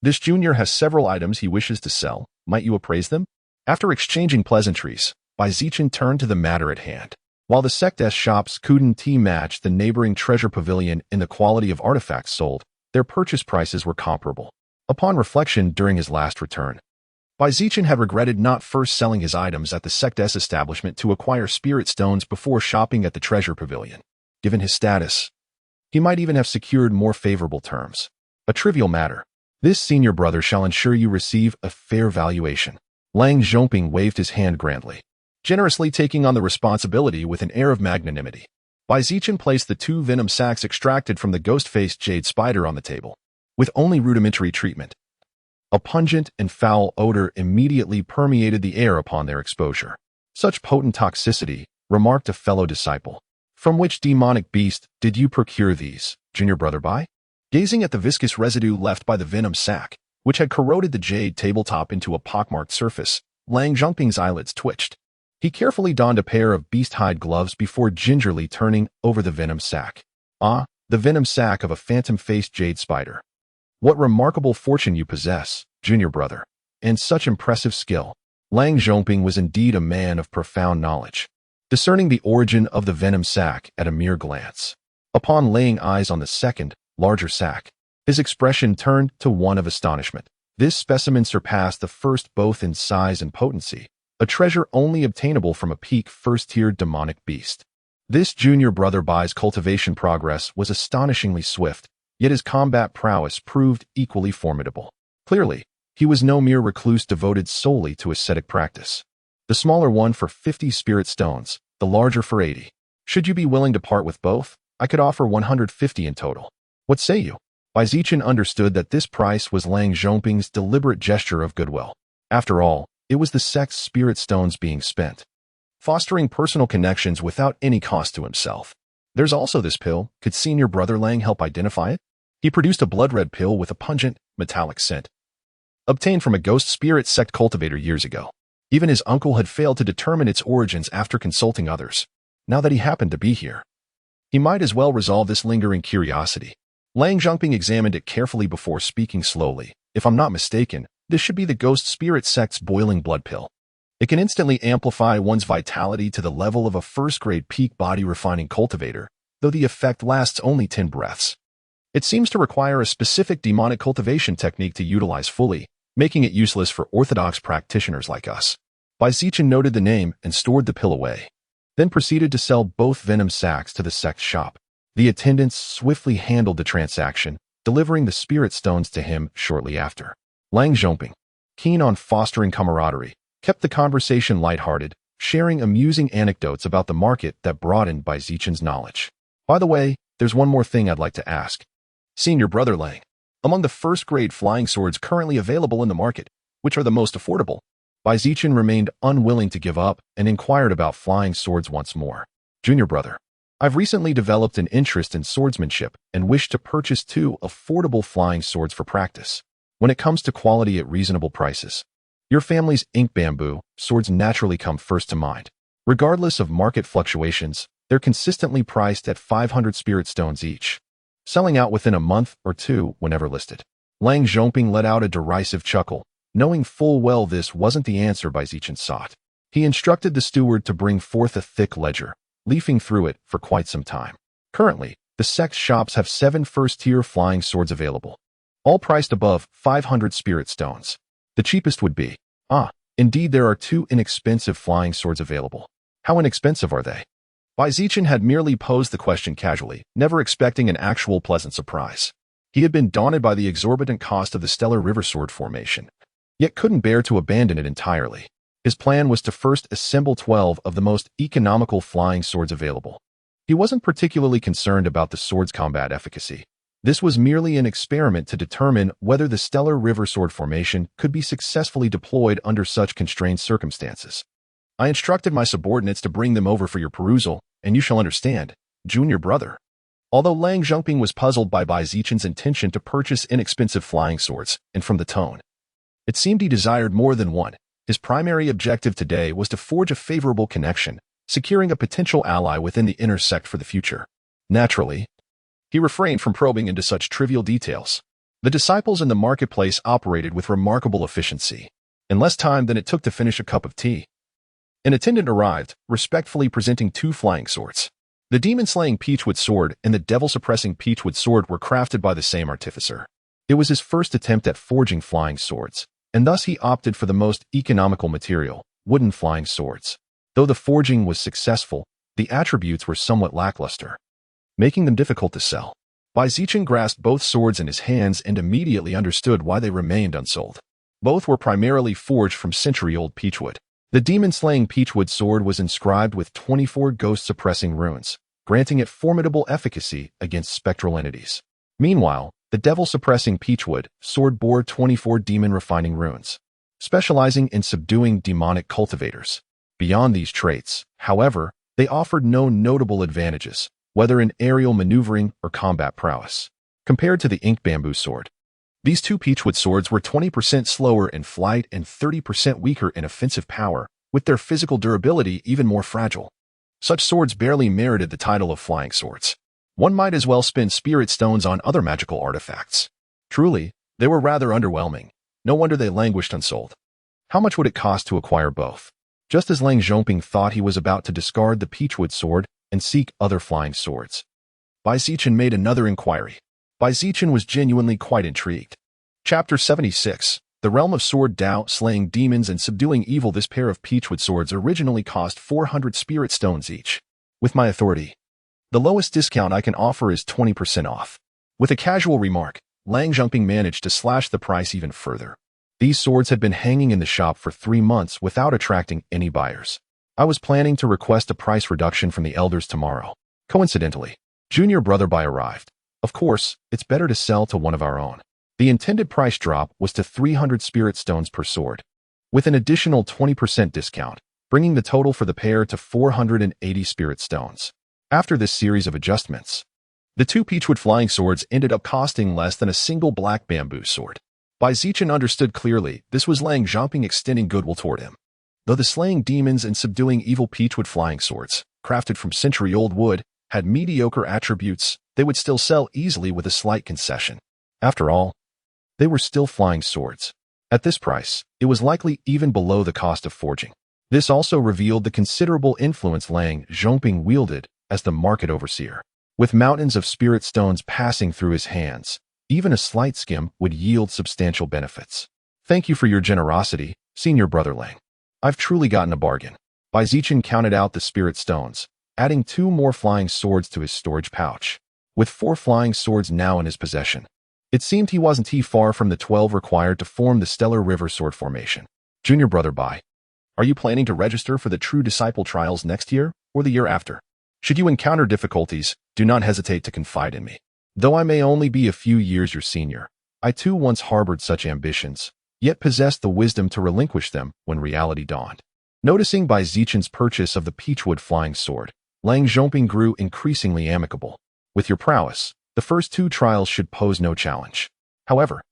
This junior has several items he wishes to sell. Might you appraise them? After exchanging pleasantries, Bai Zichen turned to the matter at hand. While the sect's shops couldn't match the neighboring treasure pavilion in the quality of artifacts sold, their purchase prices were comparable. Upon reflection during his last return, Bai Zichen had regretted not first selling his items at the sect's establishment to acquire spirit stones before shopping at the treasure pavilion. given his status. He might even have secured more favorable terms. A trivial matter. This senior brother shall ensure you receive a fair valuation. Lang Zhongping waved his hand grandly, generously taking on the responsibility with an air of magnanimity. Zichen placed the 2 venom sacs extracted from the ghost-faced jade spider on the table, with only rudimentary treatment. A pungent and foul odor immediately permeated the air upon their exposure. Such potent toxicity, remarked a fellow disciple. From which demonic beast did you procure these, junior brother Bai? Gazing at the viscous residue left by the venom sac, which had corroded the jade tabletop into a pockmarked surface, Lang Zhongping's eyelids twitched. He carefully donned a pair of beast-hide gloves before gingerly turning over the venom sac. Ah, the venom sac of a phantom-faced jade spider. What remarkable fortune you possess, junior brother, and such impressive skill. Lang Zhongping was indeed a man of profound knowledge, discerning the origin of the venom sac at a mere glance. Upon laying eyes on the second, larger sac, his expression turned to one of astonishment. This specimen surpassed the first both in size and potency, a treasure only obtainable from a peak first-tier demonic beast. This junior brother Bai's cultivation progress was astonishingly swift, yet his combat prowess proved equally formidable. Clearly, he was no mere recluse devoted solely to ascetic practice. The smaller one for 50 spirit stones, the larger for 80. Should you be willing to part with both, I could offer 150 in total. What say you? Zichen understood that this price was Lang Zhongping's deliberate gesture of goodwill. After all, it was the sect's spirit stones being spent, fostering personal connections without any cost to himself. There's also this pill. Could senior brother Lang help identify it? He produced a blood-red pill with a pungent, metallic scent, obtained from a ghost spirit sect cultivator years ago. Even his uncle had failed to determine its origins after consulting others. Now that he happened to be here, he might as well resolve this lingering curiosity. Lang Zhongping examined it carefully before speaking slowly. If I'm not mistaken, this should be the ghost spirit sect's boiling blood pill. It can instantly amplify one's vitality to the level of a first-grade peak body-refining cultivator, though the effect lasts only 10 breaths. It seems to require a specific demonic cultivation technique to utilize fully, making it useless for orthodox practitioners like us. Zichen noted the name and stored the pill away, then proceeded to sell both venom sacs to the sect's shop. The attendants swiftly handled the transaction, delivering the spirit stones to him shortly after. Lang Zhongping, keen on fostering camaraderie, kept the conversation lighthearted, sharing amusing anecdotes about the market that broadened Zichen's knowledge. By the way, there's one more thing I'd like to ask. Senior brother Lang, among the first-grade flying swords currently available in the market, which are the most affordable? Zichen remained unwilling to give up and inquired about flying swords once more. Junior brother, I've recently developed an interest in swordsmanship and wish to purchase 2 affordable flying swords for practice. When it comes to quality at reasonable prices, your family's ink bamboo swords naturally come first to mind. Regardless of market fluctuations, they're consistently priced at 500 spirit stones each, selling out within a month or 2 whenever listed. Lang Zhongping let out a derisive chuckle, knowing full well this wasn't the answer Zichen sought. He instructed the steward to bring forth a thick ledger, leafing through it for quite some time. Currently, the sect's shops have 7 first-tier flying swords available, all priced above 500 spirit stones. The cheapest would be, indeed there are 2 inexpensive flying swords available. How inexpensive are they? Zichen had merely posed the question casually, never expecting an actual pleasant surprise. He had been daunted by the exorbitant cost of the stellar river sword formation, yet couldn't bear to abandon it entirely. His plan was to first assemble 12 of the most economical flying swords available. He wasn't particularly concerned about the sword's combat efficacy. This was merely an experiment to determine whether the stellar river sword formation could be successfully deployed under such constrained circumstances. I instructed my subordinates to bring them over for your perusal, and you shall understand, junior brother. Although Lang Zhongping was puzzled by Zichen's intention to purchase inexpensive flying swords, and from the tone, it seemed he desired more than one. His primary objective today was to forge a favorable connection, securing a potential ally within the inner sect for the future. Naturally, he refrained from probing into such trivial details. The disciples in the marketplace operated with remarkable efficiency, in less time than it took to finish a cup of tea. An attendant arrived, respectfully presenting 2 flying swords. The demon-slaying peachwood sword and the devil-suppressing peachwood sword were crafted by the same artificer. It was his first attempt at forging flying swords, and thus he opted for the most economical material, wooden flying swords. Though the forging was successful, the attributes were somewhat lackluster. making them difficult to sell. Zichen grasped both swords in his hands and immediately understood why they remained unsold. Both were primarily forged from century-old peachwood. The demon-slaying peachwood sword was inscribed with 24 ghost-suppressing runes, granting it formidable efficacy against spectral entities. Meanwhile, the devil-suppressing peachwood sword bore 24 demon-refining runes, specializing in subduing demonic cultivators. Beyond these traits, however, they offered no notable advantages, whether in aerial maneuvering or combat prowess, compared to the ink bamboo sword. These two peachwood swords were 20% slower in flight and 30% weaker in offensive power, with their physical durability even more fragile. Such swords barely merited the title of flying swords. One might as well spend spirit stones on other magical artifacts. Truly, they were rather underwhelming. No wonder they languished unsold. How much would it cost to acquire both? Just as Lang Zhongping thought he was about to discard the peachwood sword and seek other flying swords, Zichen made another inquiry. Zichen was genuinely quite intrigued. Chapter 76. The Realm of Sword Dao, Slaying Demons and Subduing Evil. This pair of peachwood swords originally cost 400 spirit stones each. With my authority, the lowest discount I can offer is 20% off. With a casual remark, Lang Zhongping managed to slash the price even further. These swords had been hanging in the shop for 3 months without attracting any buyers. I was planning to request a price reduction from the elders tomorrow. Coincidentally, Junior Brother Bai arrived. Of course, it's better to sell to one of our own. The intended price drop was to 300 spirit stones per sword, with an additional 20% discount, bringing the total for the pair to 480 spirit stones. After this series of adjustments, the two peachwood flying swords ended up costing less than a single black bamboo sword. Zichen understood clearly this was Lang Zhongping extending goodwill toward him. Though the slaying demons and subduing evil peachwood flying swords, crafted from century-old wood, had mediocre attributes, they would still sell easily with a slight concession. After all, they were still flying swords. At this price, it was likely even below the cost of forging. This also revealed the considerable influence Lang Zhongping wielded as the market overseer. With mountains of spirit stones passing through his hands, even a slight skim would yield substantial benefits. Thank you for your generosity, Senior Brother Lang. I've truly gotten a bargain. Zichen counted out the spirit stones, adding 2 more flying swords to his storage pouch. With 4 flying swords now in his possession, it seemed he wasn't far from the 12 required to form the Stellar River Sword Formation. Junior Brother Bai, are you planning to register for the True Disciple Trials next year or the year after? Should you encounter difficulties, do not hesitate to confide in me. Though I may only be a few years your senior, I too once harbored such ambitions, yet possessed the wisdom to relinquish them when reality dawned. Noticing Zichen's purchase of the peachwood flying sword, Lang Zhongping grew increasingly amicable. With your prowess, the first 2 trials should pose no challenge. However,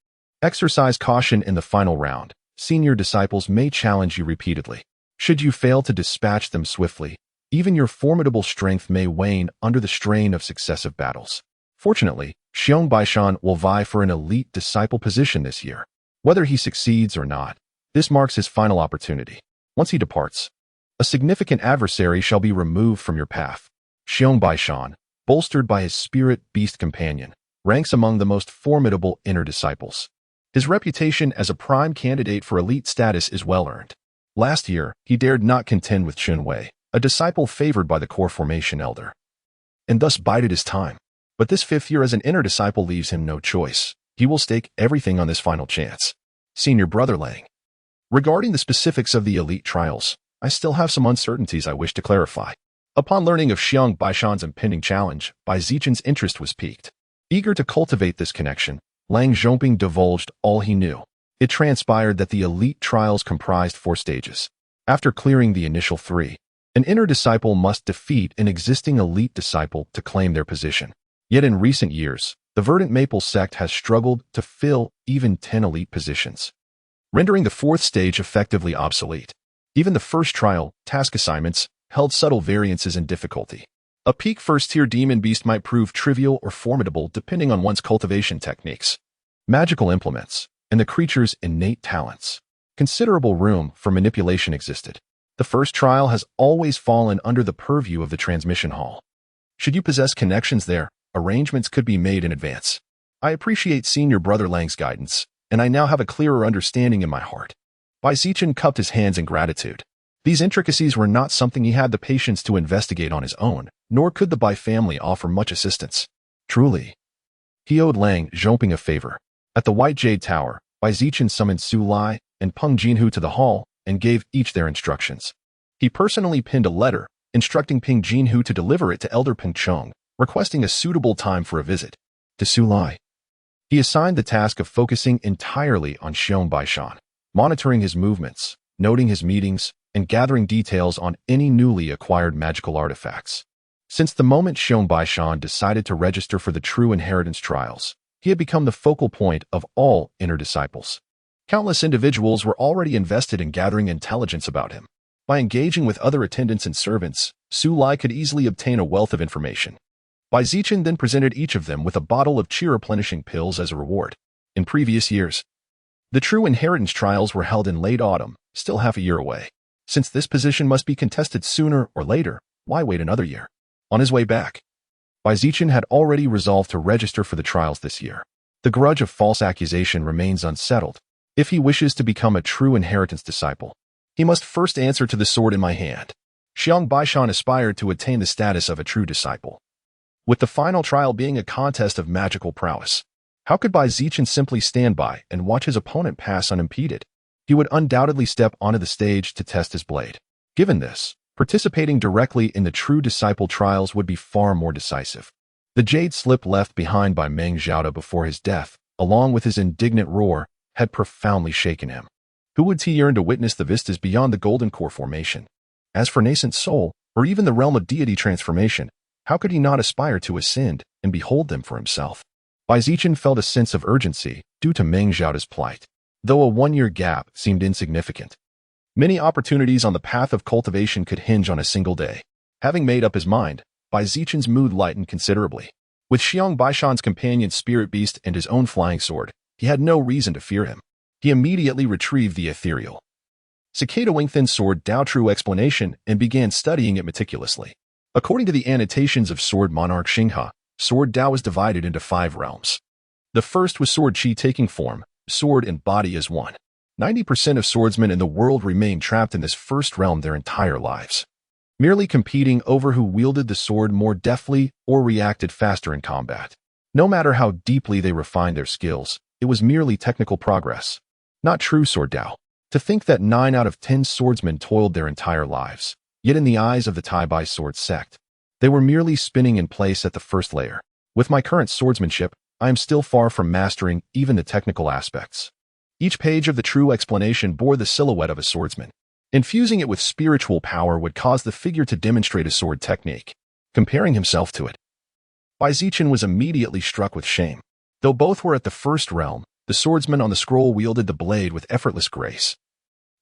exercise caution in the final round. Senior disciples may challenge you repeatedly. Should you fail to dispatch them swiftly, even your formidable strength may wane under the strain of successive battles. Fortunately, Xiong Baishan will vie for an elite disciple position this year. Whether he succeeds or not, this marks his final opportunity. Once he departs, a significant adversary shall be removed from your path. Xiong Baishan, bolstered by his spirit beast companion, ranks among the most formidable inner disciples. His reputation as a prime candidate for elite status is well earned. Last year, he dared not contend with Chun Wei, a disciple favored by the core formation elder, and thus bided his time. But this 5th year as an inner disciple leaves him no choice. He will stake everything on this final chance. Senior Brother Lang, regarding the specifics of the elite trials, I still have some uncertainties I wish to clarify. Upon learning of Xiong Baishan's impending challenge, Zichen's interest was piqued. Eager to cultivate this connection, Lang Zhongping divulged all he knew. It transpired that the elite trials comprised 4 stages. After clearing the initial 3, an inner disciple must defeat an existing elite disciple to claim their position. Yet in recent years, the Verdant Maple sect has struggled to fill even 10 elite positions, rendering the 4th stage effectively obsolete. Even the first trial, task assignments, held subtle variances in difficulty. A peak first-tier demon beast might prove trivial or formidable depending on one's cultivation techniques, magical implements, and the creature's innate talents. Considerable room for manipulation existed. The first trial has always fallen under the purview of the transmission hall. Should you possess connections there, arrangements could be made in advance. I appreciate Senior Brother Lang's guidance, and I now have a clearer understanding in my heart. Zichen cupped his hands in gratitude. These intricacies were not something he had the patience to investigate on his own, nor could the Bai family offer much assistance. Truly, he owed Lang Zhongping a favor. At the White Jade Tower, Bai Zichen summoned Su Lai and Peng Jinhu to the hall and gave each their instructions. He personally pinned a letter, instructing Peng Jinhu to deliver it to Elder Peng Chong, requesting a suitable time for a visit. To Su Lai, he assigned the task of focusing entirely on Xiong Baishan, monitoring his movements, noting his meetings, and gathering details on any newly acquired magical artifacts. Since the moment Xiong Baishan decided to register for the True Inheritance trials, he had become the focal point of all inner disciples. Countless individuals were already invested in gathering intelligence about him. By engaging with other attendants and servants, Su Lai could easily obtain a wealth of information. Bai Zichen then presented each of them with a bottle of chi-replenishing pills as a reward. In previous years, the True Inheritance trials were held in late autumn, still half a year away. Since this position must be contested sooner or later, why wait another year? On his way back, Bai Zichen had already resolved to register for the trials this year. The grudge of false accusation remains unsettled. If he wishes to become a True Inheritance disciple, he must first answer to the sword in my hand. Xiong Baishan aspired to attain the status of a true disciple, with the final trial being a contest of magical prowess. How could Bai Zichen simply stand by and watch his opponent pass unimpeded? He would undoubtedly step onto the stage to test his blade. Given this, participating directly in the True Disciple trials would be far more decisive. The jade slip left behind by Meng Zhaoda before his death, along with his indignant roar, had profoundly shaken him. Who would he yearn to witness the vistas beyond the Golden Core formation? As for nascent soul, or even the realm of deity transformation, how could he not aspire to ascend and behold them for himself? Bai Zichen felt a sense of urgency due to Meng Zhaoda's plight, though a one-year gap seemed insignificant. Many opportunities on the path of cultivation could hinge on a single day. Having made up his mind, Bai Zichen's mood lightened considerably. With Xiong Baishan's companion Spirit Beast and his own flying sword, he had no reason to fear him. He immediately retrieved the ethereal Cicada Wing-Thin sword Dao True explanation and began studying it meticulously. According to the annotations of Sword Monarch Xinghe, Sword Dao was divided into 5 realms. The first was Sword Qi taking form, sword and body as one. 90% of swordsmen in the world remain trapped in this first realm their entire lives, merely competing over who wielded the sword more deftly or reacted faster in combat. No matter how deeply they refined their skills, it was merely technical progress, not true sword Dao. To think that 9 out of 10 swordsmen toiled their entire lives, yet in the eyes of the Tai Bai sword sect, they were merely spinning in place at the first layer. With my current swordsmanship, I am still far from mastering even the technical aspects. Each page of the true explanation bore the silhouette of a swordsman. Infusing it with spiritual power would cause the figure to demonstrate a sword technique. Comparing himself to it, Bai Zichen was immediately struck with shame. Though both were at the first realm, the swordsman on the scroll wielded the blade with effortless grace,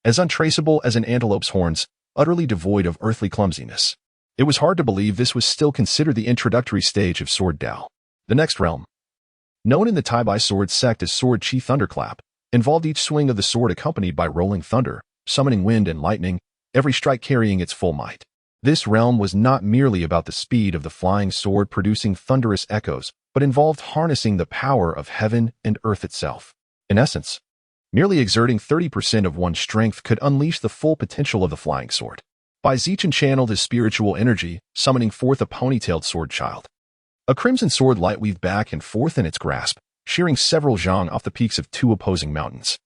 as untraceable as an antelope's horns, utterly devoid of earthly clumsiness. It was hard to believe this was still considered the introductory stage of Sword Dao. The next realm, known in the Tai Bai sword sect as Sword Qi Thunderclap, involved each swing of the sword accompanied by rolling thunder, summoning wind and lightning, every strike carrying its full might. This realm was not merely about the speed of the flying sword producing thunderous echoes, but involved harnessing the power of heaven and earth itself. In essence, merely exerting 30% of one's strength could unleash the full potential of the flying sword. Bai Zichen channeled his spiritual energy, summoning forth a ponytailed sword child. A crimson sword light weaved back and forth in its grasp, shearing several zhang off the peaks of 2 opposing mountains.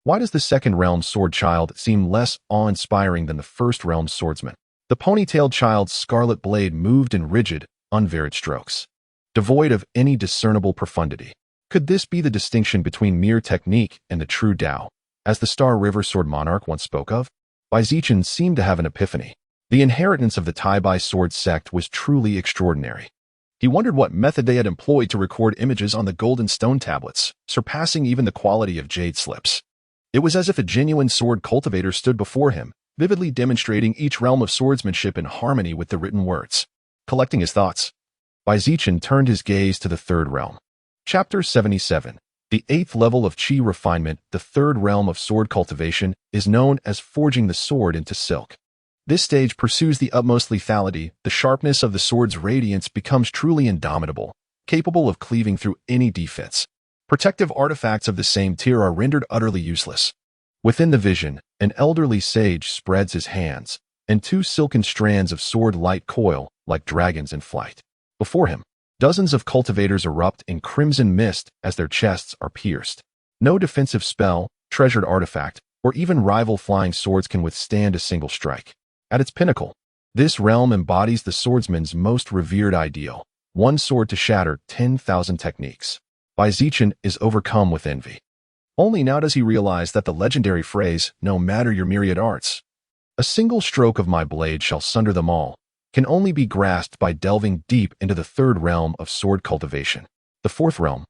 Why does the second realm's sword child seem less awe-inspiring than the first realm's swordsman? The ponytailed child's scarlet blade moved in rigid, unvaried strokes, devoid of any discernible profundity. Could this be the distinction between mere technique and the true Dao, as the Star River Sword Monarch once spoke of? Bai Zichen seemed to have an epiphany. The inheritance of the Tai Bai sword sect was truly extraordinary. He wondered what method they had employed to record images on the golden stone tablets, surpassing even the quality of jade slips. It was as if a genuine sword cultivator stood before him, vividly demonstrating each realm of swordsmanship in harmony with the written words. Collecting his thoughts, Bai Zichen turned his gaze to the third realm. Chapter 77. The 8th level of Qi refinement, the third realm of sword cultivation, is known as forging the sword into silk. This stage pursues the utmost lethality. The sharpness of the sword's radiance becomes truly indomitable, capable of cleaving through any defense. Protective artifacts of the same tier are rendered utterly useless. Within the vision, an elderly sage spreads his hands, and 2 silken strands of sword light coil like dragons in flight. Before him, dozens of cultivators erupt in crimson mist as their chests are pierced. No defensive spell, treasured artifact, or even rival flying swords can withstand a single strike. At its pinnacle, this realm embodies the swordsman's most revered ideal: one sword to shatter 10,000 techniques. Zichen is overcome with envy. Only now does he realize that the legendary phrase, "no matter your myriad arts, a single stroke of my blade shall sunder them all," can only be grasped by delving deep into the third realm of sword cultivation. The fourth realm,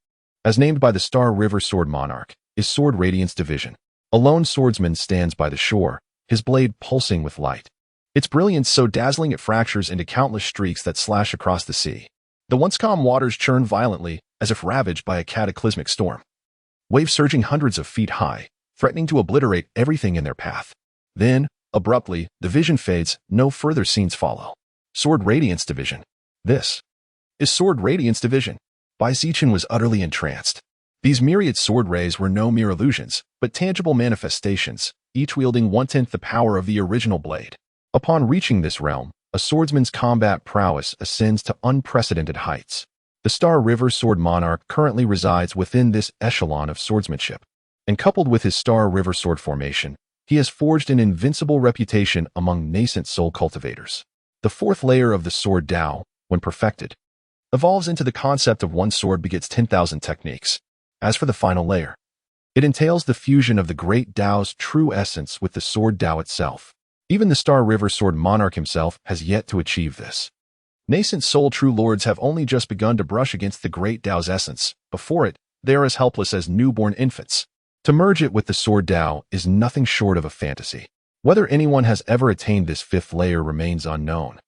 as named by the Star River Sword Monarch, is Sword Radiance Division. A lone swordsman stands by the shore, his blade pulsing with light. Its brilliance so dazzling it fractures into countless streaks that slash across the sea. The once calm waters churn violently, as if ravaged by a cataclysmic storm. Waves surging hundreds of feet high, threatening to obliterate everything in their path. Then, abruptly, the vision fades, no further scenes follow. Sword Radiance Division. This is Sword Radiance Division. Zichen was utterly entranced. These myriad sword rays were no mere illusions, but tangible manifestations, each wielding 1/10 the power of the original blade. Upon reaching this realm, a swordsman's combat prowess ascends to unprecedented heights. The Star River Sword Monarch currently resides within this echelon of swordsmanship, and coupled with his Star River sword formation, he has forged an invincible reputation among nascent soul cultivators. The fourth layer of the Sword Dao, when perfected, evolves into the concept of one sword begets 10,000 techniques. As for the final layer, it entails the fusion of the Great Dao's true essence with the Sword Dao itself. Even the Star River Sword Monarch himself has yet to achieve this. Nascent soul true lords have only just begun to brush against the Great Dao's essence. Before it, they are as helpless as newborn infants. To merge it with the Sword Dao is nothing short of a fantasy. Whether anyone has ever attained this fifth layer remains unknown.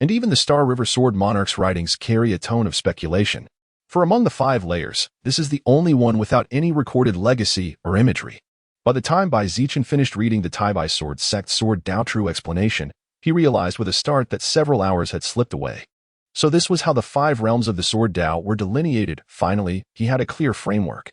And even the Star River Sword Monarch's writings carry a tone of speculation. For among the 5 layers, this is the only one without any recorded legacy or imagery. By the time Zichen finished reading the Taibai Sword Sect Sword Dao True explanation, he realized with a start that several hours had slipped away. So this was how the 5 realms of the Sword Dao were delineated. Finally, he had a clear framework.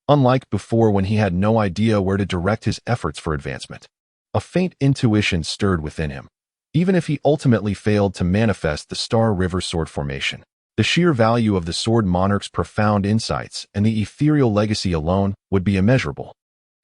Unlike before when he had no idea where to direct his efforts for advancement. A faint intuition stirred within him. Even if he ultimately failed to manifest the Star River sword formation, the sheer value of the Sword Monarch's profound insights and the ethereal legacy alone would be immeasurable.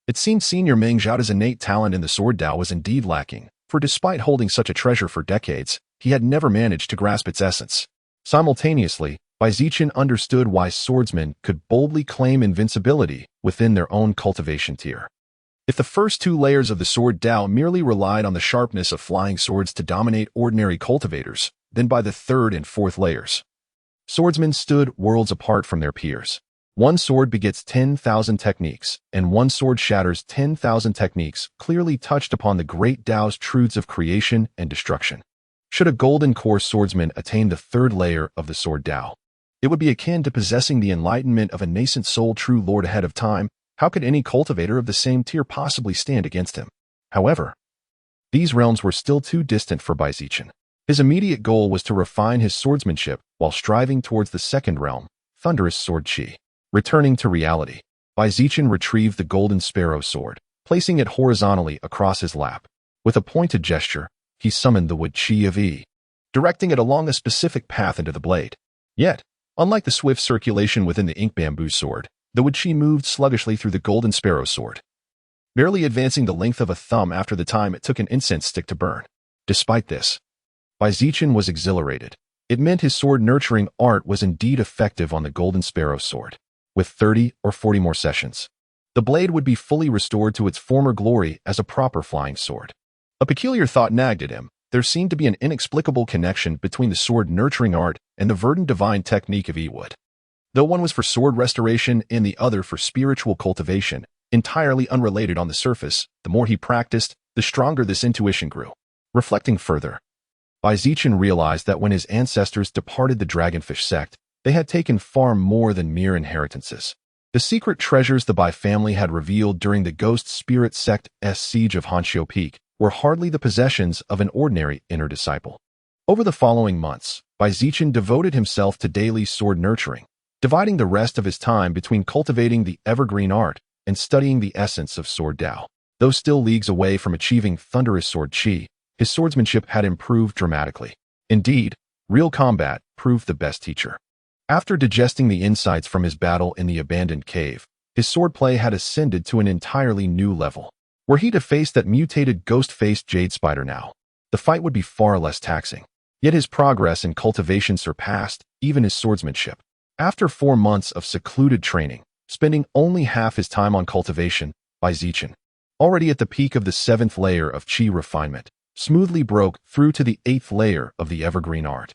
It seemed Senior Ming Zhao's innate talent in the Sword Dao was indeed lacking, for despite holding such a treasure for decades, he had never managed to grasp its essence. Simultaneously, Zichen understood why swordsmen could boldly claim invincibility within their own cultivation tier. If the first 2 layers of the Sword Dao merely relied on the sharpness of flying swords to dominate ordinary cultivators, then by the 3rd and 4th layers, swordsmen stood worlds apart from their peers. One sword begets 10,000 techniques, and one sword shatters 10,000 techniques, clearly touched upon the Great Dao's truths of creation and destruction. Should a golden core swordsman attain the 3rd layer of the Sword Dao, it would be akin to possessing the enlightenment of a nascent soul true lord ahead of time. How could any cultivator of the same tier possibly stand against him? However, these realms were still too distant for Zichen. His immediate goal was to refine his swordsmanship while striving towards the 2nd realm, Thunderous Sword Chi. Returning to reality, Zichen retrieved the Golden Sparrow sword, placing it horizontally across his lap. With a pointed gesture, he summoned the Wood Chi of E, directing it along a specific path into the blade. Yet, unlike the swift circulation within the Ink Bamboo sword, the Wood Chi moved sluggishly through the Golden Sparrow sword, barely advancing the length of a thumb after the time it took an incense stick to burn. Despite this, Zichen was exhilarated. It meant his sword-nurturing art was indeed effective on the Golden Sparrow sword. With 30 or 40 more sessions, the blade would be fully restored to its former glory as a proper flying sword. A peculiar thought nagged at him. There seemed to be an inexplicable connection between the sword-nurturing art and the verdant divine technique of E-Wood. Though one was for sword restoration and the other for spiritual cultivation, entirely unrelated on the surface, the more he practiced, the stronger this intuition grew. Reflecting further, Zichen realized that when his ancestors departed the Dragonfish sect, they had taken far more than mere inheritances. The secret treasures the Bai family had revealed during the Ghost Spirit sect's siege of Hanxiu Peak were hardly the possessions of an ordinary inner disciple. Over the following months, Zichen devoted himself to daily sword nurturing, dividing the rest of his time between cultivating the evergreen art and studying the essence of Sword Dao. Though still leagues away from achieving Thunderous Sword Chi, his swordsmanship had improved dramatically. Indeed, real combat proved the best teacher. After digesting the insights from his battle in the abandoned cave, his swordplay had ascended to an entirely new level. Were he to face that mutated ghost-faced jade spider now, the fight would be far less taxing. Yet his progress in cultivation surpassed even his swordsmanship. After 4 months of secluded training, spending only half his time on cultivation, Zichen, already at the peak of the 7th layer of chi refinement, smoothly broke through to the 8th layer of the evergreen art.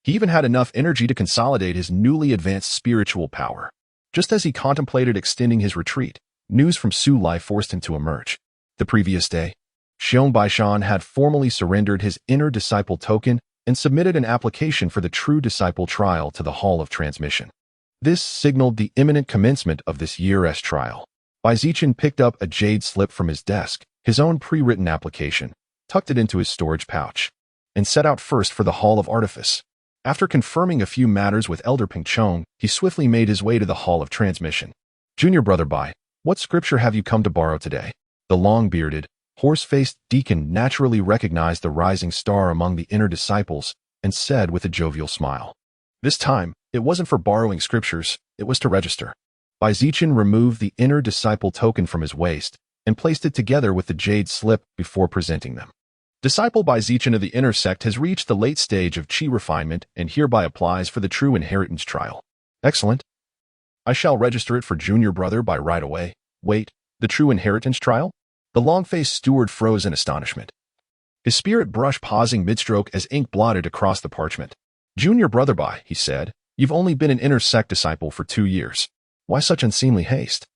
He even had enough energy to consolidate his newly advanced spiritual power. Just as he contemplated extending his retreat, news from Su Lai forced him to emerge. The previous day, Xiong Baishan had formally surrendered his inner disciple token and submitted an application for the True Disciple trial to the Hall of Transmission. This signaled the imminent commencement of this year's trial. Zichen picked up a jade slip from his desk, his own pre-written application, tucked it into his storage pouch, and set out first for the Hall of Artifice. After confirming a few matters with Elder Ping Chong, he swiftly made his way to the Hall of Transmission. Junior Brother Bai, what scripture have you come to borrow today? The long-bearded, horse-faced deacon naturally recognized the rising star among the inner disciples and said with a jovial smile. This time, it wasn't for borrowing scriptures, it was to register. Zichen removed the inner disciple token from his waist and placed it together with the jade slip before presenting them. Disciple Zichen of the inner sect has reached the late stage of chi refinement and hereby applies for the True Inheritance trial. Excellent. I shall register it for Junior Brother Bai right away. Wait, the True Inheritance trial? The long-faced steward froze in astonishment. His spirit brushed pausing mid-stroke as ink blotted across the parchment. Junior Brother Bai, he said, you've only been an inner sect disciple for 2 years. Why such unseemly haste?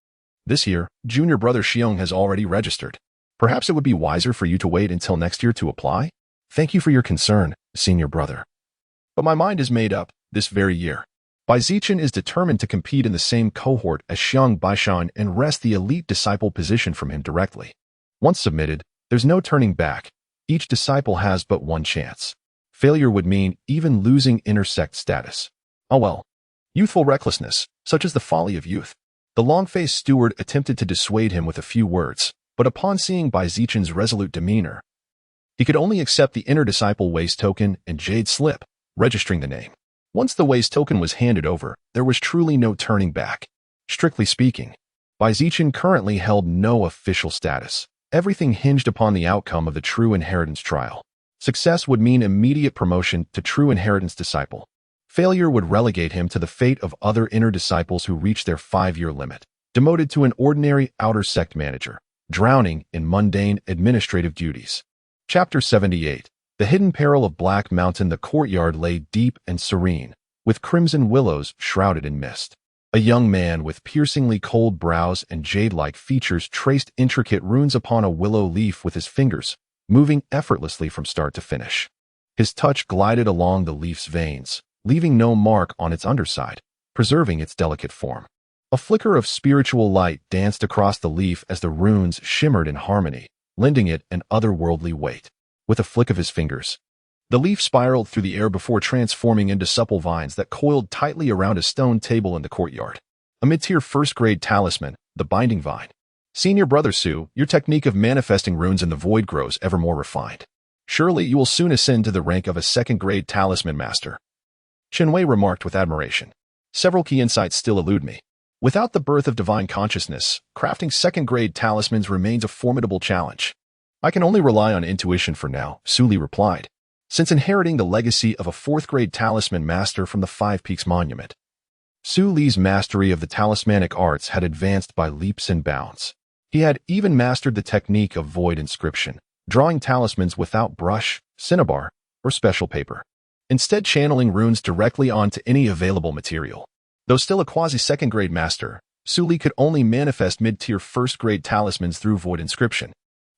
This year, Junior Brother Xiong has already registered. Perhaps it would be wiser for you to wait until next year to apply? Thank you for your concern, Senior Brother. But my mind is made up this very year. Zichen is determined to compete in the same cohort as Xiong Baishan and wrest the elite disciple position from him directly. Once submitted, there's no turning back. Each disciple has but one chance. Failure would mean even losing inner sect status. Oh well. Youthful recklessness, such as the folly of youth. The long-faced steward attempted to dissuade him with a few words, but upon seeing Zichen's resolute demeanor, he could only accept the inner disciple waist token and jade slip, registering the name. Once the waist token was handed over, there was truly no turning back. Strictly speaking, Zichen currently held no official status. Everything hinged upon the outcome of the True Inheritance trial. Success would mean immediate promotion to True Inheritance disciple. Failure would relegate him to the fate of other inner disciples who reached their 5-year limit, demoted to an ordinary outer sect manager, drowning in mundane administrative duties. Chapter 78. The hidden peril of Black Mountain. The courtyard lay deep and serene, with crimson willows shrouded in mist. A young man with piercingly cold brows and jade-like features traced intricate runes upon a willow leaf with his fingers, moving effortlessly from start to finish. His touch glided along the leaf's veins, leaving no mark on its underside, preserving its delicate form. A flicker of spiritual light danced across the leaf as the runes shimmered in harmony, lending it an otherworldly weight. With a flick of his fingers, the leaf spiraled through the air before transforming into supple vines that coiled tightly around a stone table in the courtyard. A mid-tier first-grade talisman, the binding vine. Senior Brother Su, your technique of manifesting runes in the void grows ever more refined. Surely you will soon ascend to the rank of a second-grade talisman master. Chen Wei remarked with admiration. Several key insights still elude me. Without the birth of divine consciousness, crafting second-grade talismans remains a formidable challenge. I can only rely on intuition for now, Su Li replied, since inheriting the legacy of a 4th-grade talisman master from the Five Peaks Monument. Su Li's mastery of the talismanic arts had advanced by leaps and bounds. He had even mastered the technique of void inscription, drawing talismans without brush, cinnabar, or special paper, instead channeling runes directly onto any available material. Though still a quasi-second-grade master, Su Li could only manifest mid-tier first-grade talismans through void inscription.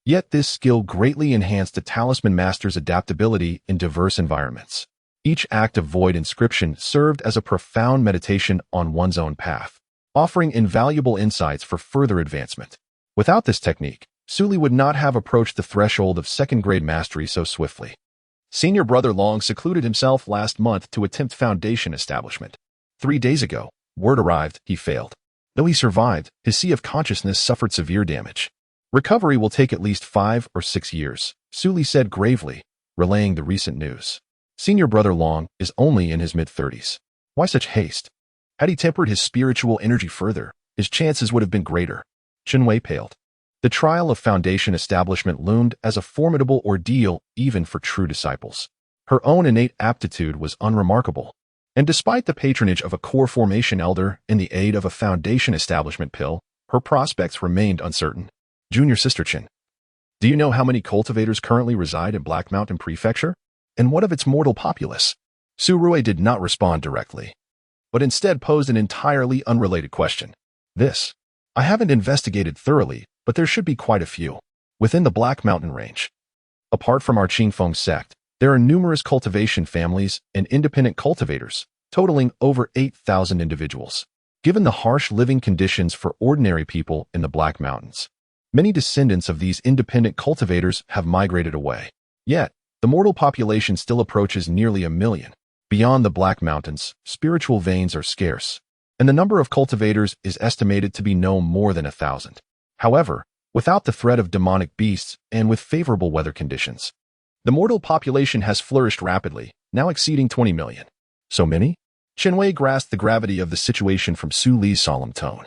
Yet this skill greatly enhanced a talisman master's adaptability in diverse environments. Each act of void inscription served as a profound meditation on one's own path, offering invaluable insights for further advancement. Without this technique, Su Li would not have approached the threshold of second-grade mastery so swiftly. Senior Brother Long secluded himself last month to attempt foundation establishment. 3 days ago, word arrived he failed. Though he survived, his sea of consciousness suffered severe damage. Recovery will take at least 5 or 6 years, Su Li said gravely, relaying the recent news. Senior brother Long is only in his mid-30s. Why such haste? Had he tempered his spiritual energy further, his chances would have been greater. Chen Wei paled. The trial of Foundation establishment loomed as a formidable ordeal even for true disciples. Her own innate aptitude was unremarkable, and despite the patronage of a core formation elder and the aid of a Foundation establishment pill, her prospects remained uncertain. Junior Sister Chen, do you know how many cultivators currently reside in Black Mountain Prefecture? And what of its mortal populace? Su Rui did not respond directly, but instead posed an entirely unrelated question. I haven't investigated thoroughly, but there should be quite a few. Within the Black Mountain range. Apart from our Qingfeng sect, there are numerous cultivation families and independent cultivators, totaling over 8,000 individuals. Given the harsh living conditions for ordinary people in the Black Mountains, many descendants of these independent cultivators have migrated away. Yet, the mortal population still approaches nearly 1 million. Beyond the Black Mountains, spiritual veins are scarce, and the number of cultivators is estimated to be no more than 1,000. However, without the threat of demonic beasts and with favorable weather conditions, the mortal population has flourished rapidly, now exceeding 20 million. So many? Chen Wei grasped the gravity of the situation from Su Li's solemn tone.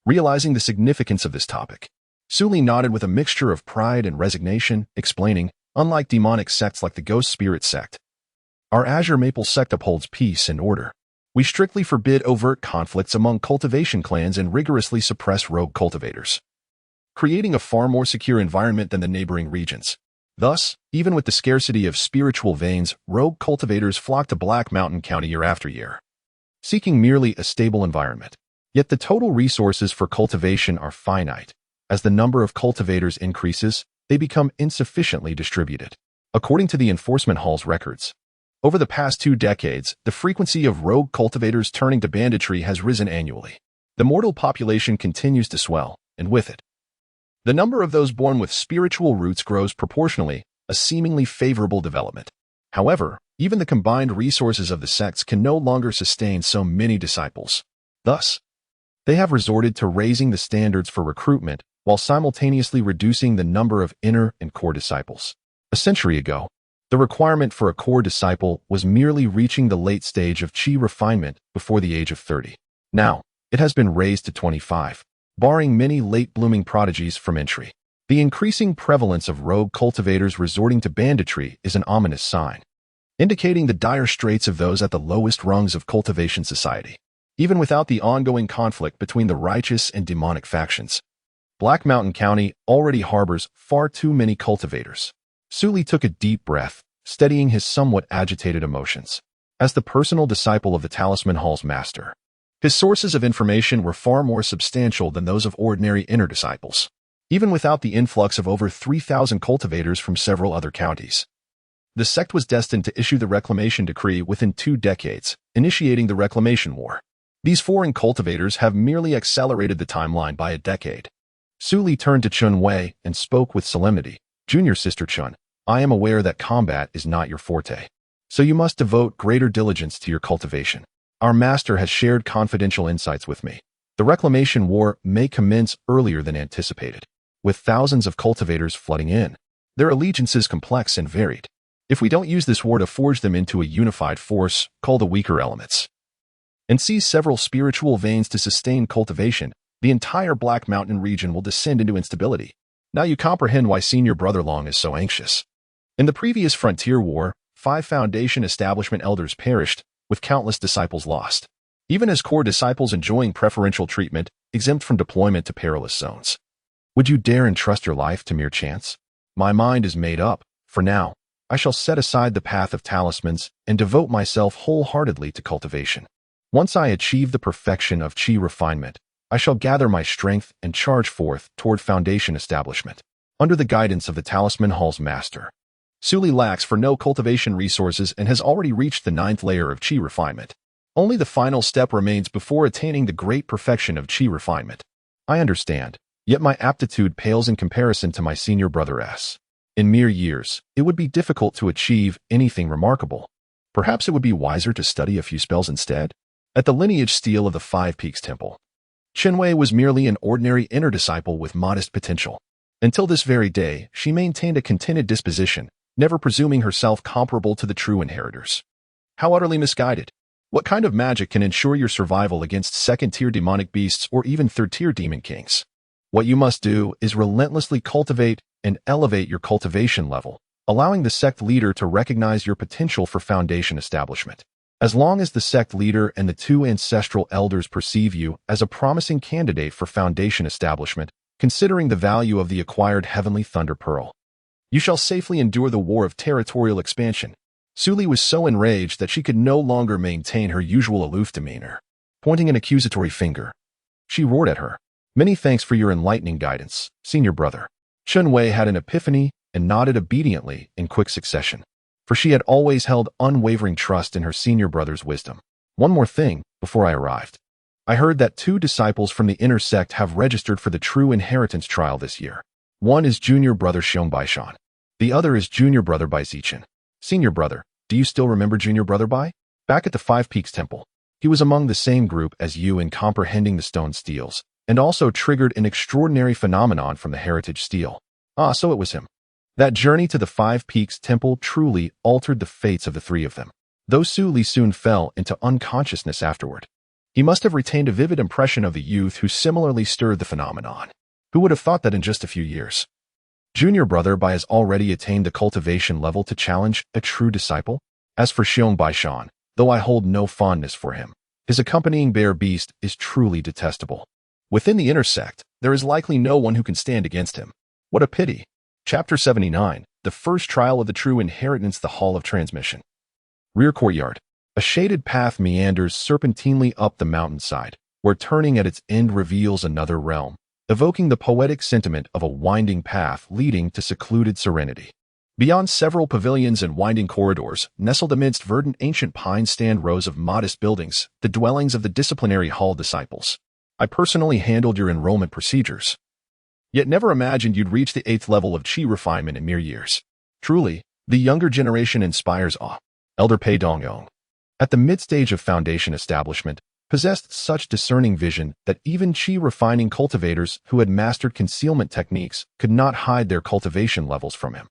Realizing the significance of this topic, Su Li nodded with a mixture of pride and resignation, explaining, unlike demonic sects like the Ghost Spirit sect, our Azure Maple sect upholds peace and order. We strictly forbid overt conflicts among cultivation clans and rigorously suppress rogue cultivators, creating a far more secure environment than the neighboring regions. Thus, even with the scarcity of spiritual veins, rogue cultivators flock to Black Mountain County year after year, seeking merely a stable environment. Yet the total resources for cultivation are finite. As the number of cultivators increases, they become insufficiently distributed. According to the Enforcement Hall's records, over the past 2 decades, the frequency of rogue cultivators turning to banditry has risen annually. The mortal population continues to swell, and with it, the number of those born with spiritual roots grows proportionally, a seemingly favorable development. However, even the combined resources of the sects can no longer sustain so many disciples. Thus, they have resorted to raising the standards for recruitment while simultaneously reducing the number of inner and core disciples. A century ago, the requirement for a core disciple was merely reaching the late stage of chi refinement before the age of 30. Now, it has been raised to 25, barring many late-blooming prodigies from entry. The increasing prevalence of rogue cultivators resorting to banditry is an ominous sign, indicating the dire straits of those at the lowest rungs of cultivation society. Even without the ongoing conflict between the righteous and demonic factions, Black Mountain County already harbors far too many cultivators. Su Li took a deep breath, steadying his somewhat agitated emotions. As the personal disciple of the Talisman Hall's master, his sources of information were far more substantial than those of ordinary inner disciples, even without the influx of over 3,000 cultivators from several other counties. The sect was destined to issue the Reclamation Decree within 2 decades, initiating the Reclamation War. These foreign cultivators have merely accelerated the timeline by a decade. Su Li turned to Chen Wei and spoke with solemnity. Junior Sister Chen, I am aware that combat is not your forte, so you must devote greater diligence to your cultivation. Our master has shared confidential insights with me. The Reclamation War may commence earlier than anticipated, with thousands of cultivators flooding in. Their allegiances complex and varied. If we don't use this war to forge them into a unified force, call the weaker elements, and seize several spiritual veins to sustain cultivation, the entire Black Mountain region will descend into instability. Now you comprehend why Senior Brother Long is so anxious. In the previous Frontier War, 5 Foundation establishment elders perished, with countless disciples lost, even as core disciples enjoying preferential treatment, exempt from deployment to perilous zones. Would you dare entrust your life to mere chance? My mind is made up. For now, I shall set aside the path of talismans and devote myself wholeheartedly to cultivation. Once I achieve the perfection of chi refinement, I shall gather my strength and charge forth toward Foundation establishment, under the guidance of the Talisman Hall's master. Su Li lacks for no cultivation resources and has already reached the 9th layer of chi refinement. Only the final step remains before attaining the great perfection of chi refinement. I understand, yet my aptitude pales in comparison to my senior brother S. In mere years, it would be difficult to achieve anything remarkable. Perhaps it would be wiser to study a few spells instead? At the lineage stele of the 5 Peaks Temple, Chen Wei was merely an ordinary inner disciple with modest potential. Until this very day, she maintained a contented disposition, never presuming herself comparable to the true inheritors. How utterly misguided! What kind of magic can ensure your survival against second-tier demonic beasts or even third-tier demon kings? What you must do is relentlessly cultivate and elevate your cultivation level, allowing the sect leader to recognize your potential for foundation establishment. As long as the sect leader and the two ancestral elders perceive you as a promising candidate for foundation establishment, considering the value of the acquired heavenly thunder pearl, you shall safely endure the war of territorial expansion. Suli was so enraged that she could no longer maintain her usual aloof demeanor. Pointing an accusatory finger, she roared at her. Many thanks for your enlightening guidance, senior brother. Chun Wei had an epiphany and nodded obediently in quick succession, for she had always held unwavering trust in her senior brother's wisdom. One more thing before I arrived. I heard that 2 disciples from the inner sect have registered for the true inheritance trial this year. One is junior brother Xiong Baishan. The other is junior brother Bai Zichen. Senior brother, do you still remember junior brother Bai? Back at the Five Peaks Temple, he was among the same group as you in comprehending the stone steels, and also triggered an extraordinary phenomenon from the heritage steel. Ah, so it was him. That journey to the Five Peaks Temple truly altered the fates of the 3 of them, though Su Li soon fell into unconsciousness afterward. He must have retained a vivid impression of the youth who similarly stirred the phenomenon. Who would have thought that in just a few years? Junior brother Bai has already attained the cultivation level to challenge a true disciple. As for Xiong Baishan, though I hold no fondness for him, his accompanying bear beast is truly detestable. Within the inner sect, there is likely no one who can stand against him. What a pity. Chapter 79, the first trial of the true inheritance, the Hall of Transmission. Rear courtyard. A shaded path meanders serpentinely up the mountainside, where turning at its end reveals another realm, evoking the poetic sentiment of a winding path leading to secluded serenity. Beyond several pavilions and winding corridors, nestled amidst verdant ancient pines stand rows of modest buildings, the dwellings of the disciplinary hall disciples. I personally handled your enrollment procedures, yet never imagined you'd reach the 8th level of chi refinement in mere years. Truly, the younger generation inspires awe. Elder Pei Dongyong, at the mid-stage of foundation establishment, possessed such discerning vision that even chi refining cultivators who had mastered concealment techniques could not hide their cultivation levels from him.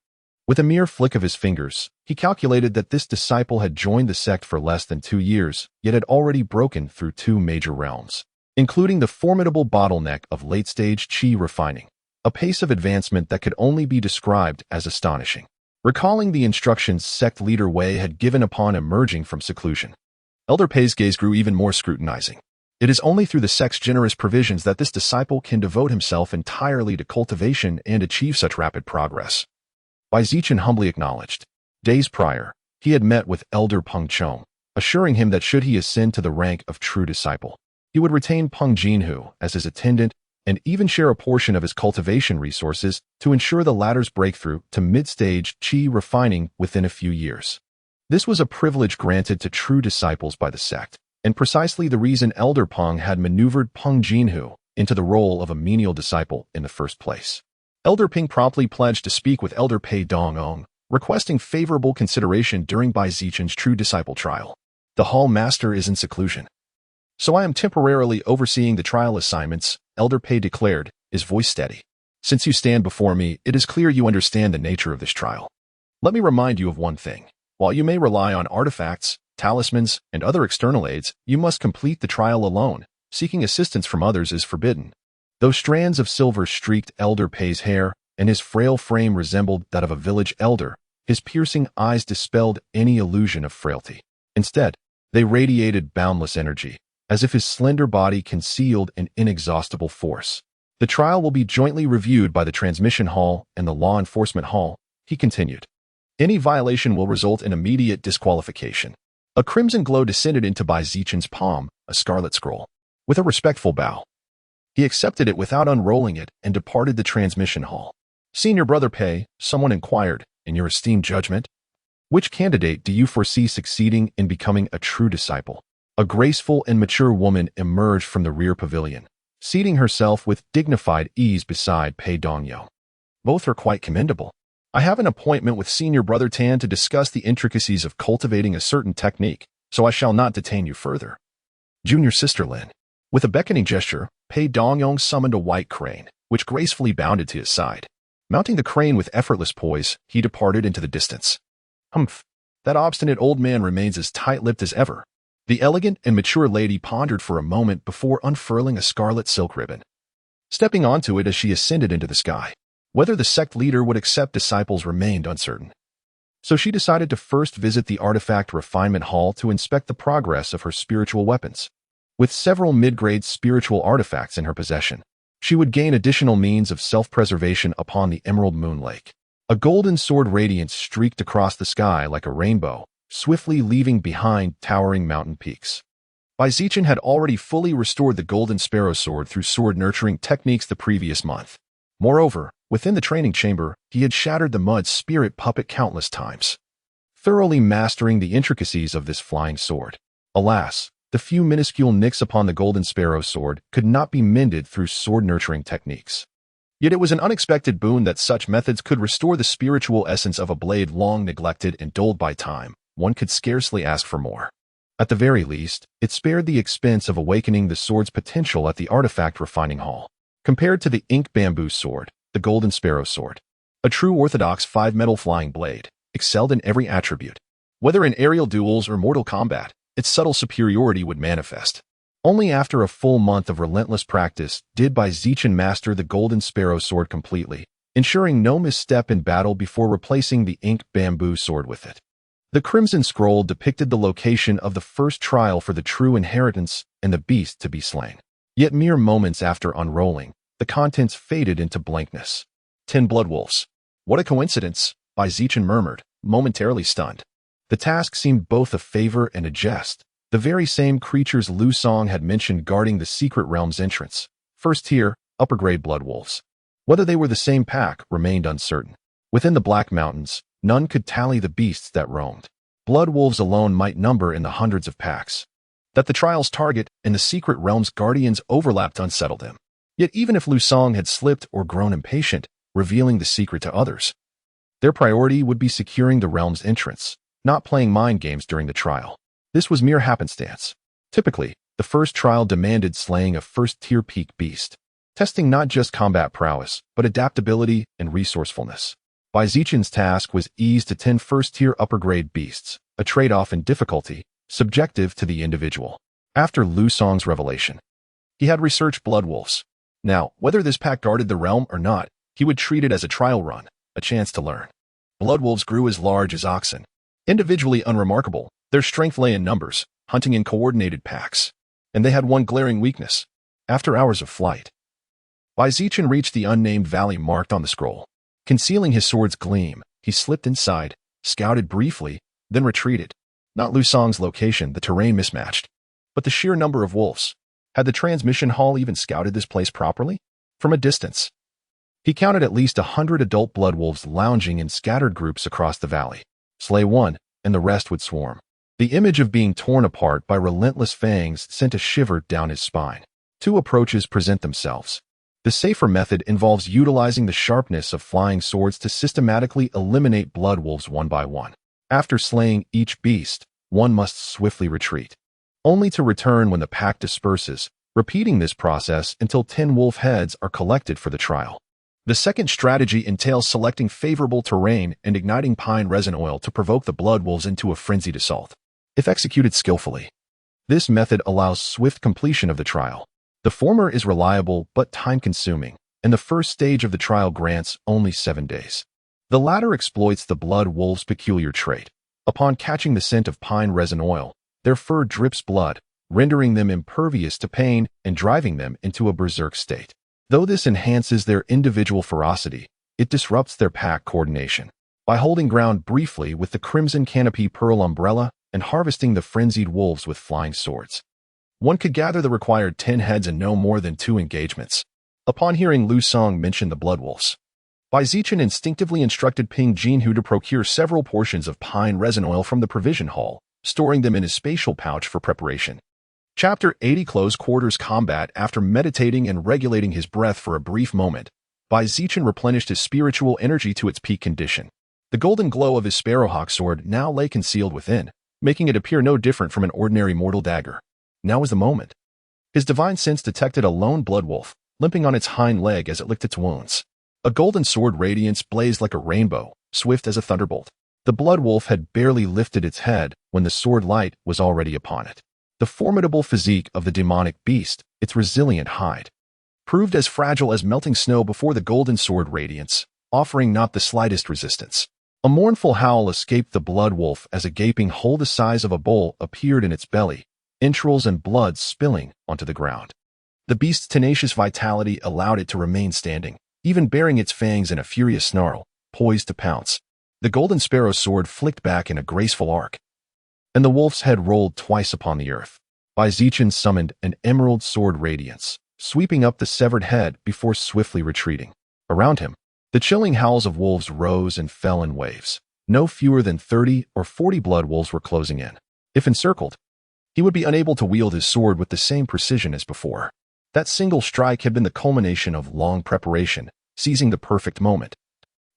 With a mere flick of his fingers, he calculated that this disciple had joined the sect for less than 2 years, yet had already broken through 2 major realms, including the formidable bottleneck of late-stage chi refining, a pace of advancement that could only be described as astonishing. Recalling the instructions sect leader Wei had given upon emerging from seclusion, Elder Pei's gaze grew even more scrutinizing. It is only through the sect's generous provisions that this disciple can devote himself entirely to cultivation and achieve such rapid progress. Bai Zichen humbly acknowledged. Days prior, he had met with Elder Peng Chong, assuring him that should he ascend to the rank of true disciple, he would retain Peng Jinhu as his attendant and even share a portion of his cultivation resources to ensure the latter's breakthrough to mid-stage chi refining within a few years. This was a privilege granted to true disciples by the sect, and precisely the reason Elder Peng had maneuvered Peng Jinhu into the role of a menial disciple in the first place. Elder Ping promptly pledged to speak with Elder Pei Dongong, requesting favorable consideration during Bai Zichen's true disciple trial. The hall master is in seclusion, so I am temporarily overseeing the trial assignments, Elder Pei declared, his voice steady. Since you stand before me, it is clear you understand the nature of this trial. Let me remind you of one thing. While you may rely on artifacts, talismans, and other external aids, you must complete the trial alone. Seeking assistance from others is forbidden. Though strands of silver streaked Elder Pei's hair, and his frail frame resembled that of a village elder, his piercing eyes dispelled any illusion of frailty. Instead, they radiated boundless energy, as if his slender body concealed an inexhaustible force. The trial will be jointly reviewed by the Transmission Hall and the Law Enforcement Hall, he continued. Any violation will result in immediate disqualification. A crimson glow descended into Bai Zichen's palm, a scarlet scroll. With a respectful bow, he accepted it without unrolling it and departed the Transmission Hall. Senior Brother Pei, someone inquired, in your esteemed judgment, which candidate do you foresee succeeding in becoming a true disciple? A graceful and mature woman emerged from the rear pavilion, seating herself with dignified ease beside Pei Dongyou. Both are quite commendable. I have an appointment with Senior Brother Tan to discuss the intricacies of cultivating a certain technique, so I shall not detain you further. Junior Sister Lin. With a beckoning gesture, Pei Dongyong summoned a white crane, which gracefully bounded to his side. Mounting the crane with effortless poise, he departed into the distance. Humph! That obstinate old man remains as tight-lipped as ever. The elegant and mature lady pondered for a moment before unfurling a scarlet silk ribbon, stepping onto it as she ascended into the sky. Whether the sect leader would accept disciples remained uncertain. So she decided to first visit the artifact refinement hall to inspect the progress of her spiritual weapons. With several mid-grade spiritual artifacts in her possession, she would gain additional means of self-preservation upon the Emerald Moon Lake. A golden sword radiance streaked across the sky like a rainbow, swiftly leaving behind towering mountain peaks. Zichen had already fully restored the Golden Sparrow Sword through sword-nurturing techniques the previous month. Moreover, within the training chamber, he had shattered the mud spirit puppet countless times, thoroughly mastering the intricacies of this flying sword. Alas, the few minuscule nicks upon the Golden Sparrow Sword could not be mended through sword-nurturing techniques. Yet it was an unexpected boon that such methods could restore the spiritual essence of a blade long neglected and dulled by time. One could scarcely ask for more. At the very least, it spared the expense of awakening the sword's potential at the artifact refining hall. Compared to the ink bamboo sword, the Golden Sparrow Sword, a true orthodox 5-metal flying blade, excelled in every attribute. Whether in aerial duels or mortal combat, its subtle superiority would manifest. Only after a full month of relentless practice did Zichen master the Golden Sparrow Sword completely, ensuring no misstep in battle before replacing the ink bamboo sword with it. The Crimson Scroll depicted the location of the first trial for the true inheritance and the beast to be slain. Yet mere moments after unrolling, the contents faded into blankness. 10 blood wolves. What a coincidence, Zichen murmured, momentarily stunned. The task seemed both a favor and a jest. The very same creatures Lu Song had mentioned guarding the secret realm's entrance. First tier, upper-grade blood wolves. Whether they were the same pack remained uncertain. Within the Black Mountains, none could tally the beasts that roamed. Blood wolves alone might number in the hundreds of packs. That the trial's target and the secret realm's guardians overlapped unsettled him. Yet even if Lu Song had slipped or grown impatient, revealing the secret to others, their priority would be securing the realm's entrance, not playing mind games during the trial. This was mere happenstance. Typically, the first trial demanded slaying a first-tier peak beast, testing not just combat prowess, but adaptability and resourcefulness. Zichen's task was ease to 10 first-tier upper-grade beasts, a trade-off in difficulty, subjective to the individual. After Lu Song's revelation, he had researched blood wolves. Now, whether this pack guarded the realm or not, he would treat it as a trial run, a chance to learn. Blood wolves grew as large as oxen. Individually unremarkable, their strength lay in numbers, hunting in coordinated packs. And they had one glaring weakness. After hours of flight, Zichen reached the unnamed valley marked on the scroll. Concealing his sword's gleam, he slipped inside, scouted briefly, then retreated. Not Lu Song's location, the terrain mismatched, but the sheer number of wolves. Had the transmission hall even scouted this place properly? From a distance, he counted at least 100 adult blood wolves lounging in scattered groups across the valley. Slay one, and the rest would swarm. The image of being torn apart by relentless fangs sent a shiver down his spine. Two approaches present themselves. The safer method involves utilizing the sharpness of flying swords to systematically eliminate blood wolves one by one. After slaying each beast, one must swiftly retreat, only to return when the pack disperses, repeating this process until 10 wolf heads are collected for the trial. The second strategy entails selecting favorable terrain and igniting pine resin oil to provoke the blood wolves into a frenzied assault. If executed skillfully, this method allows swift completion of the trial. The former is reliable but time-consuming, and the first stage of the trial grants only 7 days. The latter exploits the blood wolf's peculiar trait. Upon catching the scent of pine resin oil, their fur drips blood, rendering them impervious to pain and driving them into a berserk state. Though this enhances their individual ferocity, it disrupts their pack coordination. By holding ground briefly with the Crimson Canopy Pearl Umbrella and harvesting the frenzied wolves with flying swords, one could gather the required 10 heads in no more than 2 engagements. Upon hearing Lu Song mention the blood wolves, Zichen instinctively instructed Ping Jinhu to procure several portions of pine resin oil from the provision hall, storing them in his spatial pouch for preparation. Chapter 80 Close Quarters Combat. After meditating and regulating his breath for a brief moment, Zichen replenished his spiritual energy to its peak condition. The golden glow of his Sparrowhawk sword now lay concealed within, making it appear no different from an ordinary mortal dagger. Now was the moment. His divine sense detected a lone blood wolf, limping on its hind leg as it licked its wounds. A golden sword radiance blazed like a rainbow, swift as a thunderbolt. The blood wolf had barely lifted its head when the sword light was already upon it. The formidable physique of the demonic beast, its resilient hide, proved as fragile as melting snow before the golden sword radiance, offering not the slightest resistance. A mournful howl escaped the blood wolf as a gaping hole the size of a bowl appeared in its belly, entrails and blood spilling onto the ground. The beast's tenacious vitality allowed it to remain standing, even baring its fangs in a furious snarl, poised to pounce. The golden sparrow's sword flicked back in a graceful arc, and the wolf's head rolled twice upon the earth. Zichen summoned an emerald sword radiance, sweeping up the severed head before swiftly retreating. Around him, the chilling howls of wolves rose and fell in waves. No fewer than 30 or 40 blood wolves were closing in. If encircled, he would be unable to wield his sword with the same precision as before. That single strike had been the culmination of long preparation, seizing the perfect moment.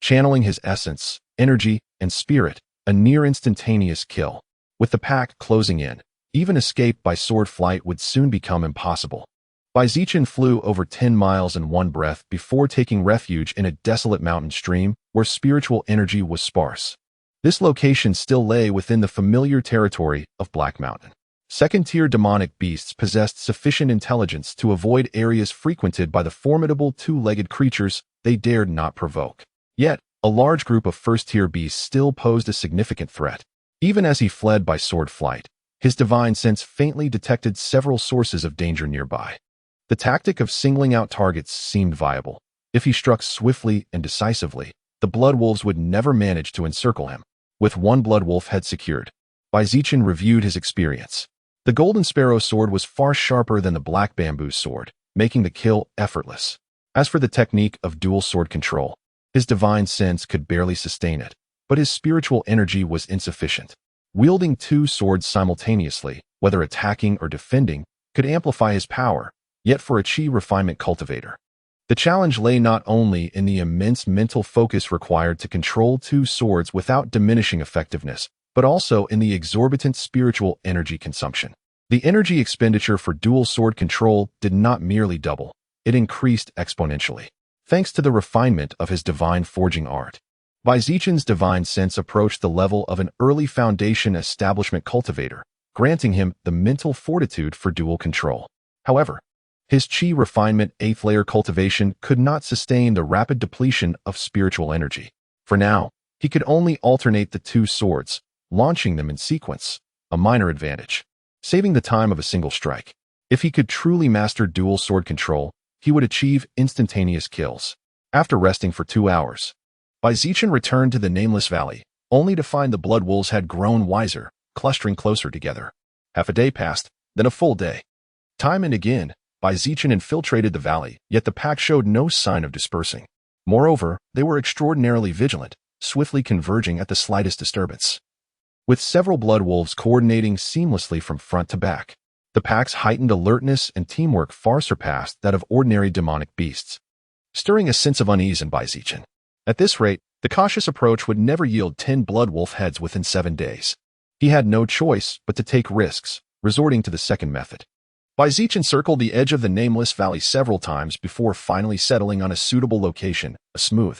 Channeling his essence, energy, and spirit, a near-instantaneous kill. With the pack closing in, even escape by sword flight would soon become impossible. Zichen flew over 10 miles in one breath before taking refuge in a desolate mountain stream where spiritual energy was sparse. This location still lay within the familiar territory of Black Mountain. Second-tier demonic beasts possessed sufficient intelligence to avoid areas frequented by the formidable two-legged creatures they dared not provoke. Yet, a large group of first-tier beasts still posed a significant threat. Even as he fled by sword flight, his divine sense faintly detected several sources of danger nearby. The tactic of singling out targets seemed viable. If he struck swiftly and decisively, the blood wolves would never manage to encircle him. With one blood wolf head secured, Zichen reviewed his experience. The golden sparrow sword was far sharper than the black bamboo sword, making the kill effortless. As for the technique of dual sword control, his divine sense could barely sustain it, but his spiritual energy was insufficient. Wielding two swords simultaneously, whether attacking or defending, could amplify his power, yet for a chi refinement cultivator, the challenge lay not only in the immense mental focus required to control two swords without diminishing effectiveness, but also in the exorbitant spiritual energy consumption. The energy expenditure for dual sword control did not merely double, it increased exponentially. Thanks to the refinement of his divine forging art, Zichen's divine sense approached the level of an early foundation establishment cultivator, granting him the mental fortitude for dual control. However, his chi refinement 8th layer cultivation could not sustain the rapid depletion of spiritual energy. For now, he could only alternate the two swords, launching them in sequence, a minor advantage, saving the time of a single strike. If he could truly master dual sword control, he would achieve instantaneous kills. After resting for 2 hours, Zichen returned to the Nameless Valley, only to find the blood wolves had grown wiser, clustering closer together. Half a day passed, then a full day. Time and again, Zichen infiltrated the valley, yet the pack showed no sign of dispersing. Moreover, they were extraordinarily vigilant, swiftly converging at the slightest disturbance. With several blood wolves coordinating seamlessly from front to back, the pack's heightened alertness and teamwork far surpassed that of ordinary demonic beasts, stirring a sense of unease in Zichen. At this rate, the cautious approach would never yield 10 blood wolf heads within 7 days. He had no choice but to take risks, resorting to the second method. Zichen circled the edge of the Nameless Valley several times before finally settling on a suitable location, a smooth,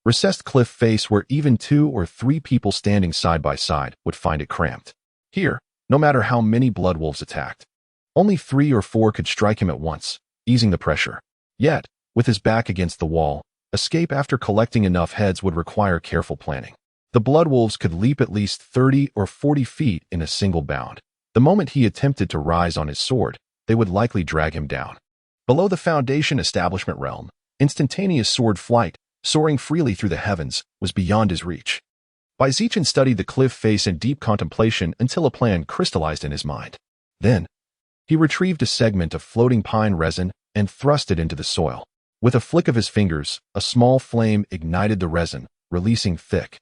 recessed cliff face where even 2 or 3 people standing side by side would find it cramped. Here, no matter how many blood wolves attacked, only 3 or 4 could strike him at once, easing the pressure. Yet, with his back against the wall, escape after collecting enough heads would require careful planning. The blood wolves could leap at least 30 or 40 feet in a single bound. The moment he attempted to rise on his sword, they would likely drag him down. Below the Foundation establishment realm, instantaneous sword flight, soaring freely through the heavens, was beyond his reach. Zichen studied the cliff face in deep contemplation until a plan crystallized in his mind. Then, he retrieved a segment of floating pine resin and thrust it into the soil. With a flick of his fingers, a small flame ignited the resin, releasing thick,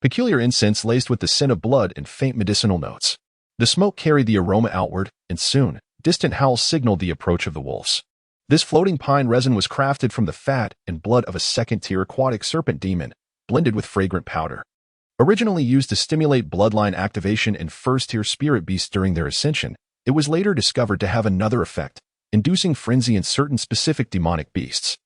peculiar incense laced with the scent of blood and faint medicinal notes. The smoke carried the aroma outward, and soon, distant howls signaled the approach of the wolves. This floating pine resin was crafted from the fat and blood of a second-tier aquatic serpent demon, blended with fragrant powder. Originally used to stimulate bloodline activation in first-tier spirit beasts during their ascension, it was later discovered to have another effect, inducing frenzy in certain specific demonic beasts.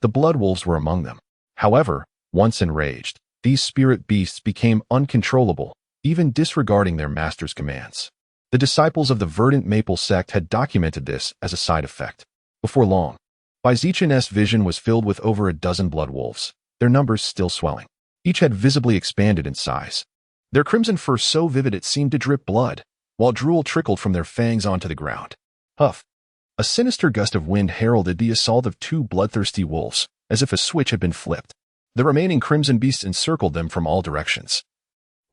The blood wolves were among them. However, once enraged, these spirit beasts became uncontrollable, even disregarding their master's commands. The disciples of the verdant maple sect had documented this as a side effect. Before long, Zichen's vision was filled with over a dozen blood wolves, their numbers still swelling. Each had visibly expanded in size. Their crimson fur so vivid it seemed to drip blood, while drool trickled from their fangs onto the ground. Huff! A sinister gust of wind heralded the assault of two bloodthirsty wolves, as if a switch had been flipped. The remaining crimson beasts encircled them from all directions.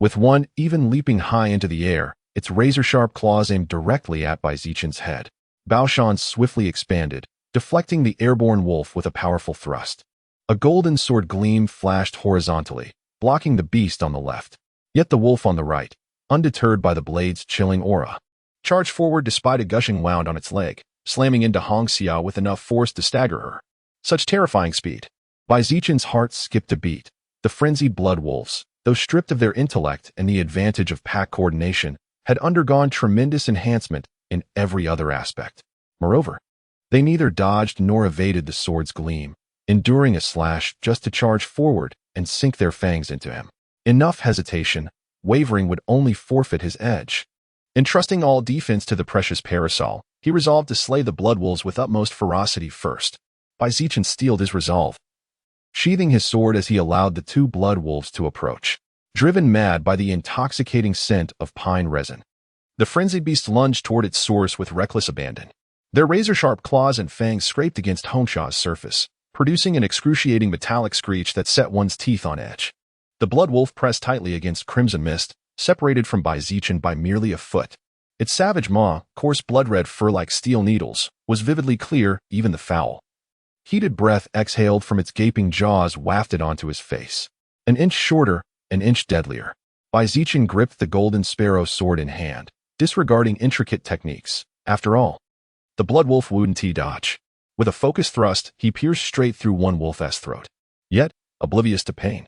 With one even leaping high into the air, its razor-sharp claws aimed directly at Zichen's head. Baoshan swiftly expanded, deflecting the airborne wolf with a powerful thrust. A golden sword gleam flashed horizontally, blocking the beast on the left. Yet the wolf on the right, undeterred by the blade's chilling aura, charged forward despite a gushing wound on its leg, slamming into Hong Xiao with enough force to stagger her. Such terrifying speed. Zichen's heart skipped a beat. The frenzied blood wolves, though stripped of their intellect and the advantage of pack coordination, had undergone tremendous enhancement in every other aspect. Moreover, they neither dodged nor evaded the sword's gleam, enduring a slash just to charge forward and sink their fangs into him. Enough hesitation, wavering would only forfeit his edge. Entrusting all defense to the precious parasol, he resolved to slay the blood wolves with utmost ferocity first. Zichen steeled his resolve, sheathing his sword as he allowed the two blood wolves to approach. Driven mad by the intoxicating scent of pine resin, the frenzied beast lunged toward its source with reckless abandon. Their razor-sharp claws and fangs scraped against Hongsha's surface, producing an excruciating metallic screech that set one's teeth on edge. The blood wolf pressed tightly against Crimson Mist, separated from Zichen by merely a foot. Its savage maw, coarse blood-red fur like steel needles, was vividly clear, even the foul. Heated breath exhaled from its gaping jaws wafted onto his face. An inch shorter, an inch deadlier. Zichen gripped the golden sparrow sword in hand, disregarding intricate techniques. After all, the blood wolf wouldn't dodge. With a focused thrust, he pierced straight through one wolf's throat. Yet, oblivious to pain,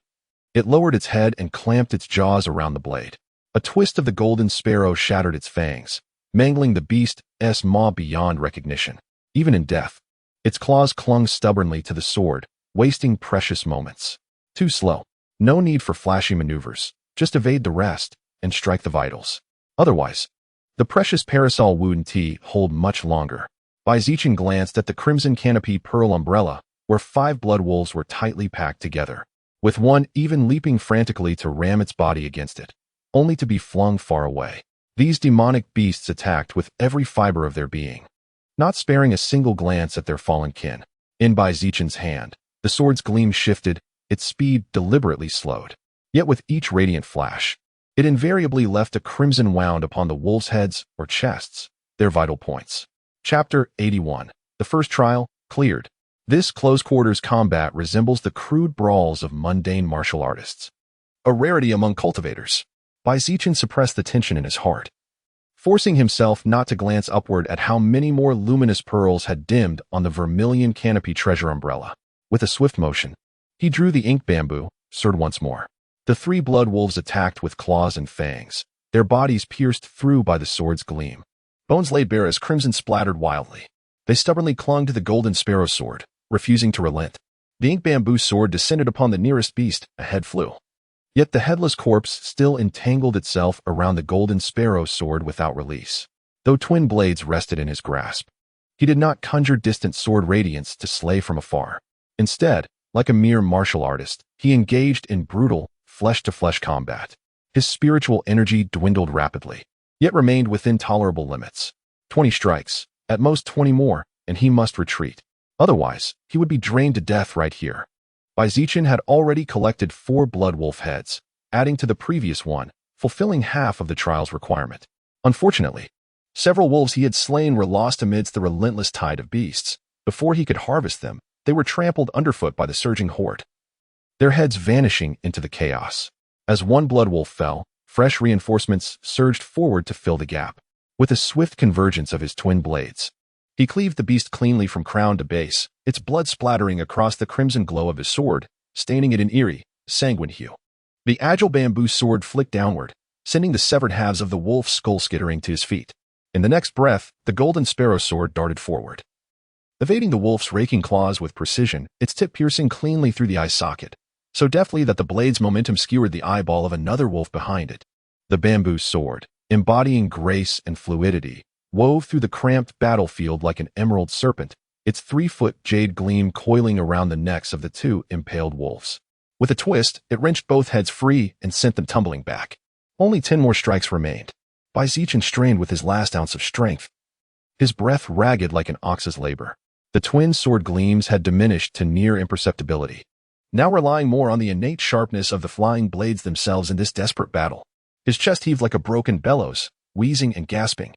it lowered its head and clamped its jaws around the blade. A twist of the golden sparrow shattered its fangs, mangling the beast's maw beyond recognition. Even in death, its claws clung stubbornly to the sword, wasting precious moments. Too slow. No need for flashy maneuvers. Just evade the rest and strike the vitals. Otherwise, the precious parasol wouldn't hold much longer. Zichen glanced at the crimson canopy pearl umbrella, where 5 blood wolves were tightly packed together, with one even leaping frantically to ram its body against it, only to be flung far away. These demonic beasts attacked with every fiber of their being, not sparing a single glance at their fallen kin. In Zichen's hand, the sword's gleam shifted, its speed deliberately slowed. Yet with each radiant flash, it invariably left a crimson wound upon the wolves' heads or chests, their vital points. Chapter 81. The first trial, cleared. This close-quarters combat resembles the crude brawls of mundane martial artists, a rarity among cultivators. Zichen suppressed the tension in his heart, forcing himself not to glance upward at how many more luminous pearls had dimmed on the vermilion canopy treasure umbrella. With a swift motion, he drew the ink bamboo, sword once more. The 3 blood wolves attacked with claws and fangs, their bodies pierced through by the sword's gleam. Bones laid bare as crimson splattered wildly. They stubbornly clung to the golden sparrow sword, refusing to relent. The ink bamboo sword descended upon the nearest beast, a head flew. Yet the headless corpse still entangled itself around the golden sparrow sword without release. Though twin blades rested in his grasp, he did not conjure distant sword radiance to slay from afar. Instead, like a mere martial artist, he engaged in brutal, flesh-to-flesh combat. His spiritual energy dwindled rapidly, yet remained within tolerable limits. 20 strikes, at most 20 more, and he must retreat. Otherwise, he would be drained to death right here. Zichen had already collected 4 blood wolf heads, adding to the previous one, fulfilling half of the trial's requirement. Unfortunately, several wolves he had slain were lost amidst the relentless tide of beasts. Before he could harvest them, they were trampled underfoot by the surging horde, their heads vanishing into the chaos. As one blood wolf fell, fresh reinforcements surged forward to fill the gap. With a swift convergence of his twin blades, he cleaved the beast cleanly from crown to base, its blood splattering across the crimson glow of his sword, staining it an eerie, sanguine hue. The agile bamboo sword flicked downward, sending the severed halves of the wolf's skull skittering to his feet. In the next breath, the golden sparrow sword darted forward. evading the wolf's raking claws with precision, its tip piercing cleanly through the eye socket, so deftly that the blade's momentum skewered the eyeball of another wolf behind it. The bamboo sword, embodying grace and fluidity, wove through the cramped battlefield like an emerald serpent, its 3-foot jade gleam coiling around the necks of the two impaled wolves. With a twist, it wrenched both heads free and sent them tumbling back. Only 10 more strikes remained. Zichen strained with his last ounce of strength, his breath ragged like an ox's labor. The twin sword gleams had diminished to near imperceptibility, now relying more on the innate sharpness of the flying blades themselves in this desperate battle. His chest heaved like a broken bellows, wheezing and gasping,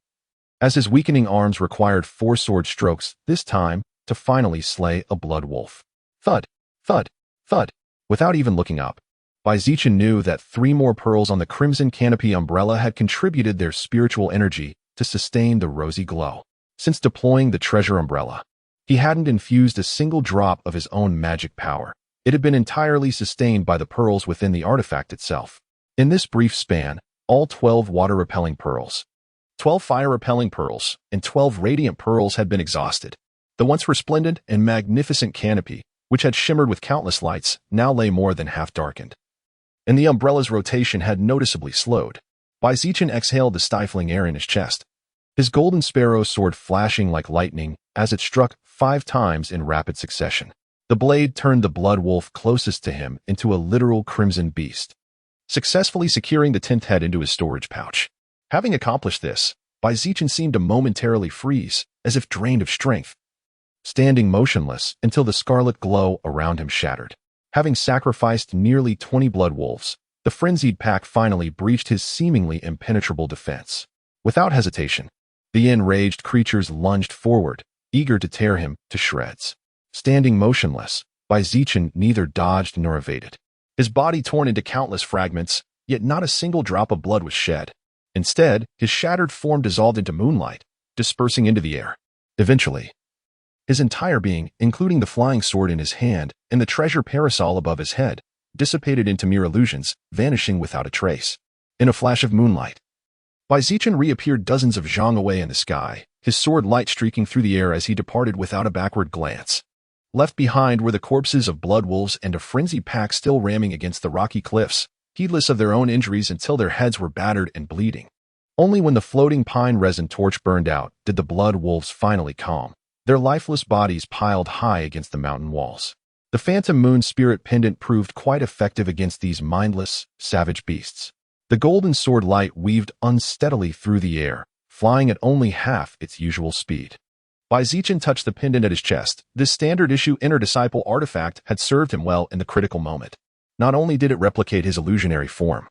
as his weakening arms required 4 sword strokes, this time, to finally slay a blood wolf. Thud, thud, thud. Without even looking up, Zichen knew that 3 more pearls on the crimson canopy umbrella had contributed their spiritual energy to sustain the rosy glow. Since deploying the treasure umbrella, he hadn't infused a single drop of his own magic power. It had been entirely sustained by the pearls within the artifact itself. In this brief span, all 12 water-repelling pearls, 12 fire-repelling pearls, and 12 radiant pearls had been exhausted. The once resplendent and magnificent canopy, which had shimmered with countless lights, now lay more than half darkened, and the umbrella's rotation had noticeably slowed. Zichen exhaled the stifling air in his chest, his golden sparrow sword flashing like lightning as it struck 5 times in rapid succession. The blade turned the blood wolf closest to him into a literal crimson beast, successfully securing the 10th head into his storage pouch. Having accomplished this, Zichen seemed to momentarily freeze, as if drained of strength, standing motionless until the scarlet glow around him shattered. Having sacrificed nearly 20 blood wolves, the frenzied pack finally breached his seemingly impenetrable defense. Without hesitation, the enraged creatures lunged forward, eager to tear him to shreds. Standing motionless, Zichen neither dodged nor evaded. His body torn into countless fragments, yet not a single drop of blood was shed. Instead, his shattered form dissolved into moonlight, dispersing into the air. Eventually, his entire being, including the flying sword in his hand and the treasure parasol above his head, dissipated into mere illusions, vanishing without a trace. In a flash of moonlight, Zichen reappeared dozens of zhang away in the sky, his sword light streaking through the air as he departed without a backward glance. Left behind were the corpses of blood wolves and a frenzied pack still ramming against the rocky cliffs, heedless of their own injuries until their heads were battered and bleeding. Only when the floating pine resin torch burned out did the blood wolves finally calm, their lifeless bodies piled high against the mountain walls. The phantom moon spirit pendant proved quite effective against these mindless, savage beasts. The golden sword light weaved unsteadily through the air, flying at only half its usual speed. Zichen touched the pendant at his chest. This standard-issue inner-disciple artifact had served him well in the critical moment. Not only did it replicate his illusionary form,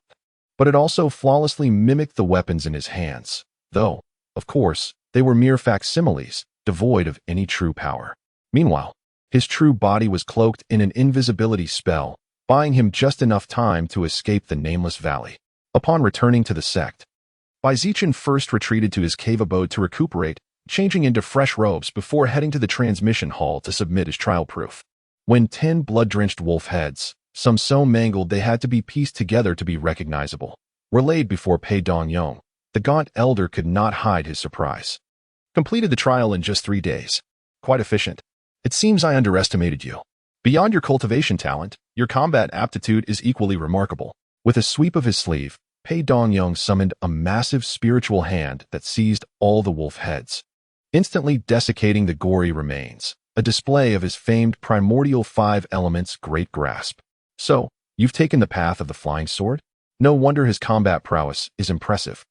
but it also flawlessly mimicked the weapons in his hands, though, of course, they were mere facsimiles, devoid of any true power. Meanwhile, his true body was cloaked in an invisibility spell, buying him just enough time to escape the nameless valley. Upon returning to the sect, Zichen first retreated to his cave abode to recuperate, changing into fresh robes before heading to the transmission hall to submit his trial proof. When 10 blood-drenched wolf heads, some so mangled they had to be pieced together to be recognizable, were laid before Pei Dongyong, the gaunt elder could not hide his surprise. Completed the trial in just 3 days. Quite efficient. It seems I underestimated you. Beyond your cultivation talent, your combat aptitude is equally remarkable. With a sweep of his sleeve, Pei Dongyong summoned a massive spiritual hand that seized all the wolf heads, instantly desiccating the gory remains, a display of his famed primordial 5 elements great grasp. So, you've taken the path of the flying sword? No wonder his combat prowess is impressive.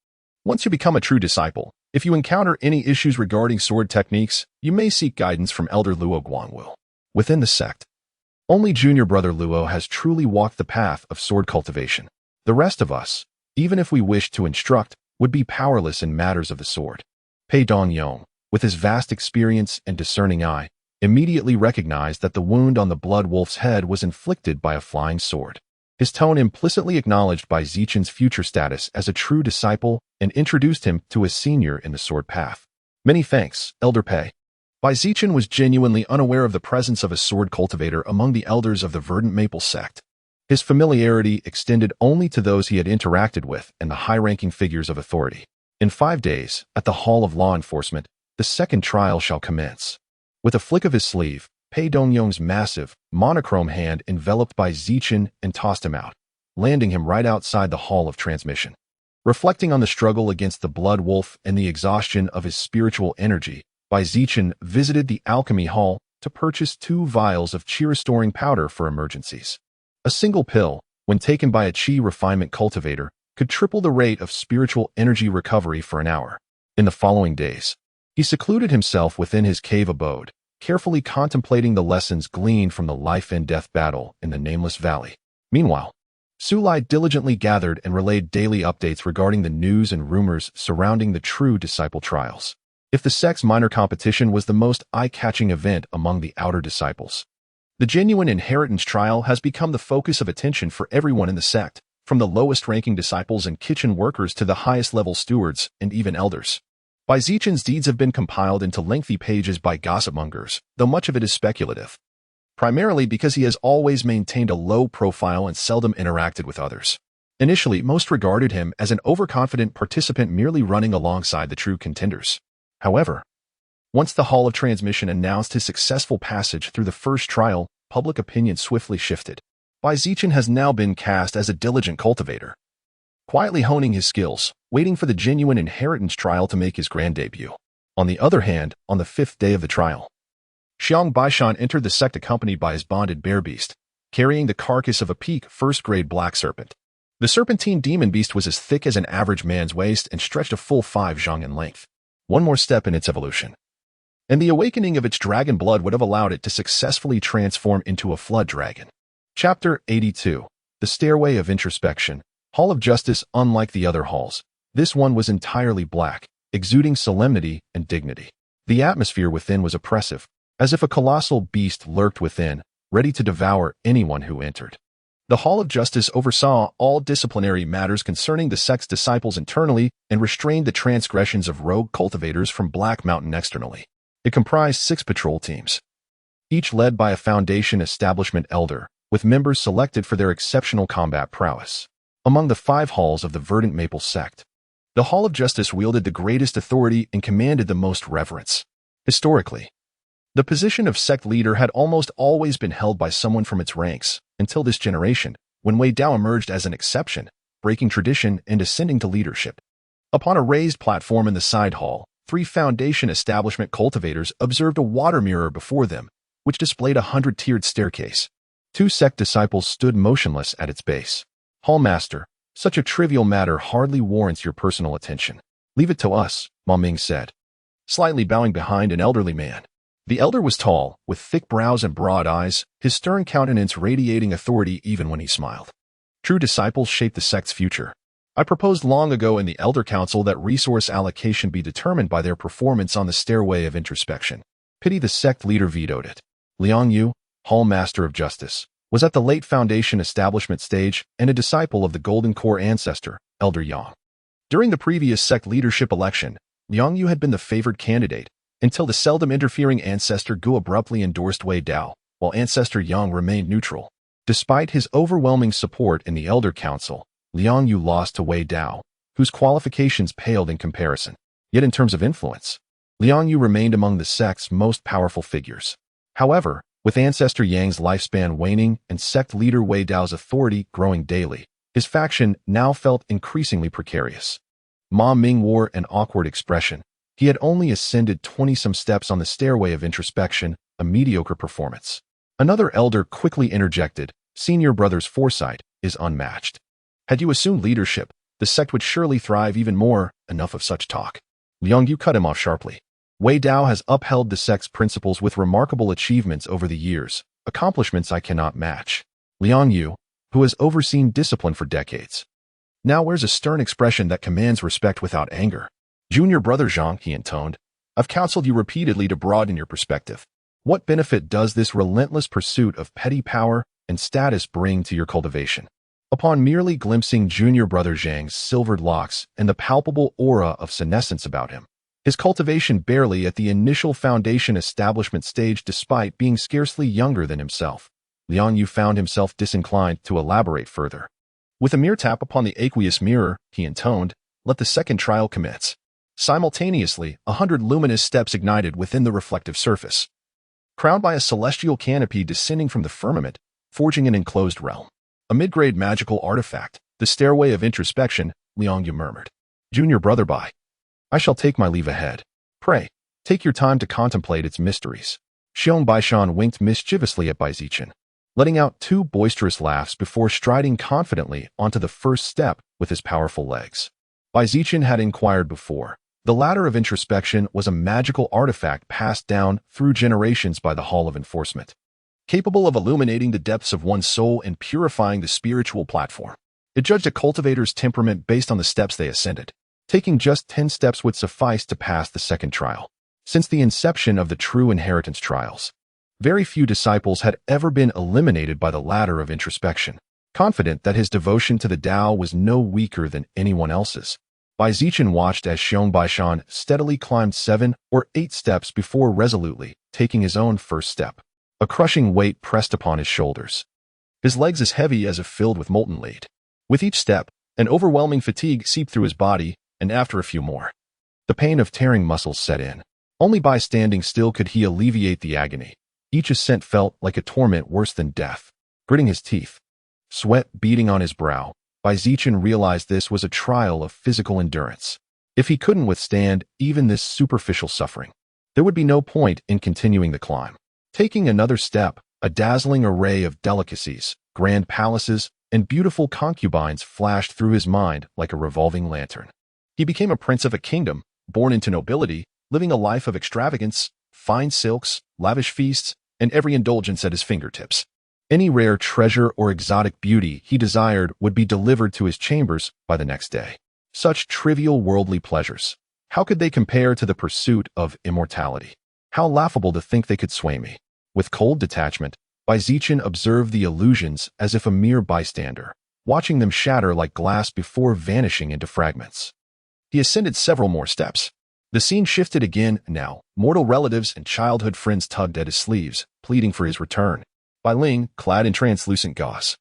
Once you become a true disciple, if you encounter any issues regarding sword techniques, you may seek guidance from Elder Luo Guangwu. Within the sect, only junior brother Luo has truly walked the path of sword cultivation. The rest of us, even if we wished to instruct, would be powerless in matters of the sword. Pei Dongyong, with his vast experience and discerning eye, immediately recognized that the wound on the blood wolf's head was inflicted by a flying sword. His tone implicitly acknowledged Zichen's future status as a true disciple and introduced him to a senior in the sword path. Many thanks, Elder Pei. Zichen was genuinely unaware of the presence of a sword cultivator among the elders of the Verdant Maple sect. His familiarity extended only to those he had interacted with and the high-ranking figures of authority. In 5 days, at the Hall of Law Enforcement, the second trial shall commence. With a flick of his sleeve, Pei Dongyong's massive, monochrome hand enveloped by Zichen and tossed him out, landing him right outside the Hall of Transmission. Reflecting on the struggle against the Blood Wolf and the exhaustion of his spiritual energy, Bai Zichen visited the Alchemy Hall to purchase 2 vials of chi-restoring powder for emergencies. A single pill, when taken by a chi refinement cultivator, could triple the rate of spiritual energy recovery for an hour. In the following days, he secluded himself within his cave abode, carefully contemplating the lessons gleaned from the life and death battle in the Nameless Valley. Meanwhile, Sulai diligently gathered and relayed daily updates regarding the news and rumors surrounding the true disciple trials. If the sect's minor competition was the most eye-catching event among the outer disciples, the genuine inheritance trial has become the focus of attention for everyone in the sect, from the lowest-ranking disciples and kitchen workers to the highest-level stewards and even elders. Bai Zichen's deeds have been compiled into lengthy pages by gossipmongers, though much of it is speculative, primarily because he has always maintained a low profile and seldom interacted with others. Initially, most regarded him as an overconfident participant merely running alongside the true contenders. However, once the Hall of Transmission announced his successful passage through the first trial, public opinion swiftly shifted. Bai Zichen has now been cast as a diligent cultivator, quietly honing his skills, waiting for the genuine inheritance trial to make his grand debut. On the other hand, on the 5th day of the trial, Xiang Baishan entered the sect accompanied by his bonded bear beast, carrying the carcass of a peak first-grade black serpent. The serpentine demon beast was as thick as an average man's waist and stretched a full 5 zhang in length. One more step in its evolution, and the awakening of its dragon blood would have allowed it to successfully transform into a flood dragon. Chapter 82. The Stairway of Introspection. Hall of Justice. Unlike the other halls, this one was entirely black, exuding solemnity and dignity. The atmosphere within was oppressive, as if a colossal beast lurked within, ready to devour anyone who entered. The Hall of Justice oversaw all disciplinary matters concerning the sect's disciples internally and restrained the transgressions of rogue cultivators from Black Mountain externally. It comprised 6 patrol teams, each led by a Foundation Establishment Elder, with members selected for their exceptional combat prowess. Among the 5 halls of the Verdant Maple sect, the Hall of Justice wielded the greatest authority and commanded the most reverence. Historically, the position of sect leader had almost always been held by someone from its ranks, until this generation, when Wei Dao emerged as an exception, breaking tradition and ascending to leadership. Upon a raised platform in the side hall, 3 Foundation Establishment cultivators observed a water mirror before them, which displayed a 100-tiered staircase. 2 sect disciples stood motionless at its base. Hallmaster, such a trivial matter hardly warrants your personal attention. Leave it to us, Ma Ming said, slightly bowing behind an elderly man. The elder was tall, with thick brows and broad eyes, his stern countenance radiating authority even when he smiled. True disciples shape the sect's future. I proposed long ago in the Elder Council that resource allocation be determined by their performance on the stairway of introspection. Pity the sect leader vetoed it. Liang Yu, Hall Master of Justice, was at the late Foundation Establishment stage and a disciple of the Golden Core ancestor, Elder Yang. During the previous sect leadership election, Liang Yu had been the favored candidate, until the seldom interfering Ancestor Gu abruptly endorsed Wei Dao, while Ancestor Yang remained neutral. Despite his overwhelming support in the Elder Council, Liang Yu lost to Wei Dao, whose qualifications paled in comparison. Yet in terms of influence, Liang Yu remained among the sect's most powerful figures. However, with Ancestor Yang's lifespan waning and sect leader Wei Dao's authority growing daily, his faction now felt increasingly precarious. Ma Ming wore an awkward expression. He had only ascended 20-some steps on the stairway of introspection, a mediocre performance. Another elder quickly interjected, Senior Brother's foresight is unmatched. Had you assumed leadership, the sect would surely thrive even more. Enough of such talk. Liang Yu cut him off sharply. Wei Dao has upheld the sect's principles with remarkable achievements over the years, accomplishments I cannot match. Liang Yu, who has overseen discipline for decades, now wears a stern expression that commands respect without anger. Junior Brother Zhang, he intoned, I've counseled you repeatedly to broaden your perspective. What benefit does this relentless pursuit of petty power and status bring to your cultivation? Upon merely glimpsing Junior Brother Zhang's silvered locks and the palpable aura of senescence about him, his cultivation barely at the initial Foundation Establishment stage despite being scarcely younger than himself, Liang Yu found himself disinclined to elaborate further. With a mere tap upon the aqueous mirror, he intoned, let the second trial commence. Simultaneously, 100 luminous steps ignited within the reflective surface. crowned by a celestial canopy descending from the firmament, forging an enclosed realm. A mid-grade magical artifact, the Stairway of Introspection, Liangyu murmured. Junior brother Bai, I shall take my leave ahead. Pray, take your time to contemplate its mysteries. Xiong Baishan winked mischievously at Bai Zichen, letting out two boisterous laughs before striding confidently onto the first step with his powerful legs. Bai Zichen had inquired before. The Ladder of Introspection was a magical artifact passed down through generations by the Hall of Enforcement, capable of illuminating the depths of one's soul and purifying the spiritual platform. It judged a cultivator's temperament based on the steps they ascended. Taking just 10 steps would suffice to pass the second trial. Since the inception of the true inheritance trials, very few disciples had ever been eliminated by the Ladder of Introspection. Confident that his devotion to the Tao was no weaker than anyone else's, Bai Zichen watched as Xiong Baishan steadily climbed 7 or 8 steps before resolutely taking his own first step. A crushing weight pressed upon his shoulders, his legs as heavy as if filled with molten lead. With each step, an overwhelming fatigue seeped through his body, and after a few more, the pain of tearing muscles set in. Only by standing still could he alleviate the agony. Each ascent felt like a torment worse than death. Gritting his teeth, sweat beading on his brow, Bai Zichen realized this was a trial of physical endurance. If he couldn't withstand even this superficial suffering, there would be no point in continuing the climb. Taking another step, a dazzling array of delicacies, grand palaces, and beautiful concubines flashed through his mind like a revolving lantern. He became a prince of a kingdom, born into nobility, living a life of extravagance, fine silks, lavish feasts, and every indulgence at his fingertips. Any rare treasure or exotic beauty he desired would be delivered to his chambers by the next day. Such trivial worldly pleasures, how could they compare to the pursuit of immortality? How laughable to think they could sway me. With cold detachment, Bai Zichen observed the illusions as if a mere bystander, watching them shatter like glass before vanishing into fragments. He ascended several more steps. The scene shifted again now. Mortal relatives and childhood friends tugged at his sleeves, pleading for his return. Bai Ling, clad in translucent gauze,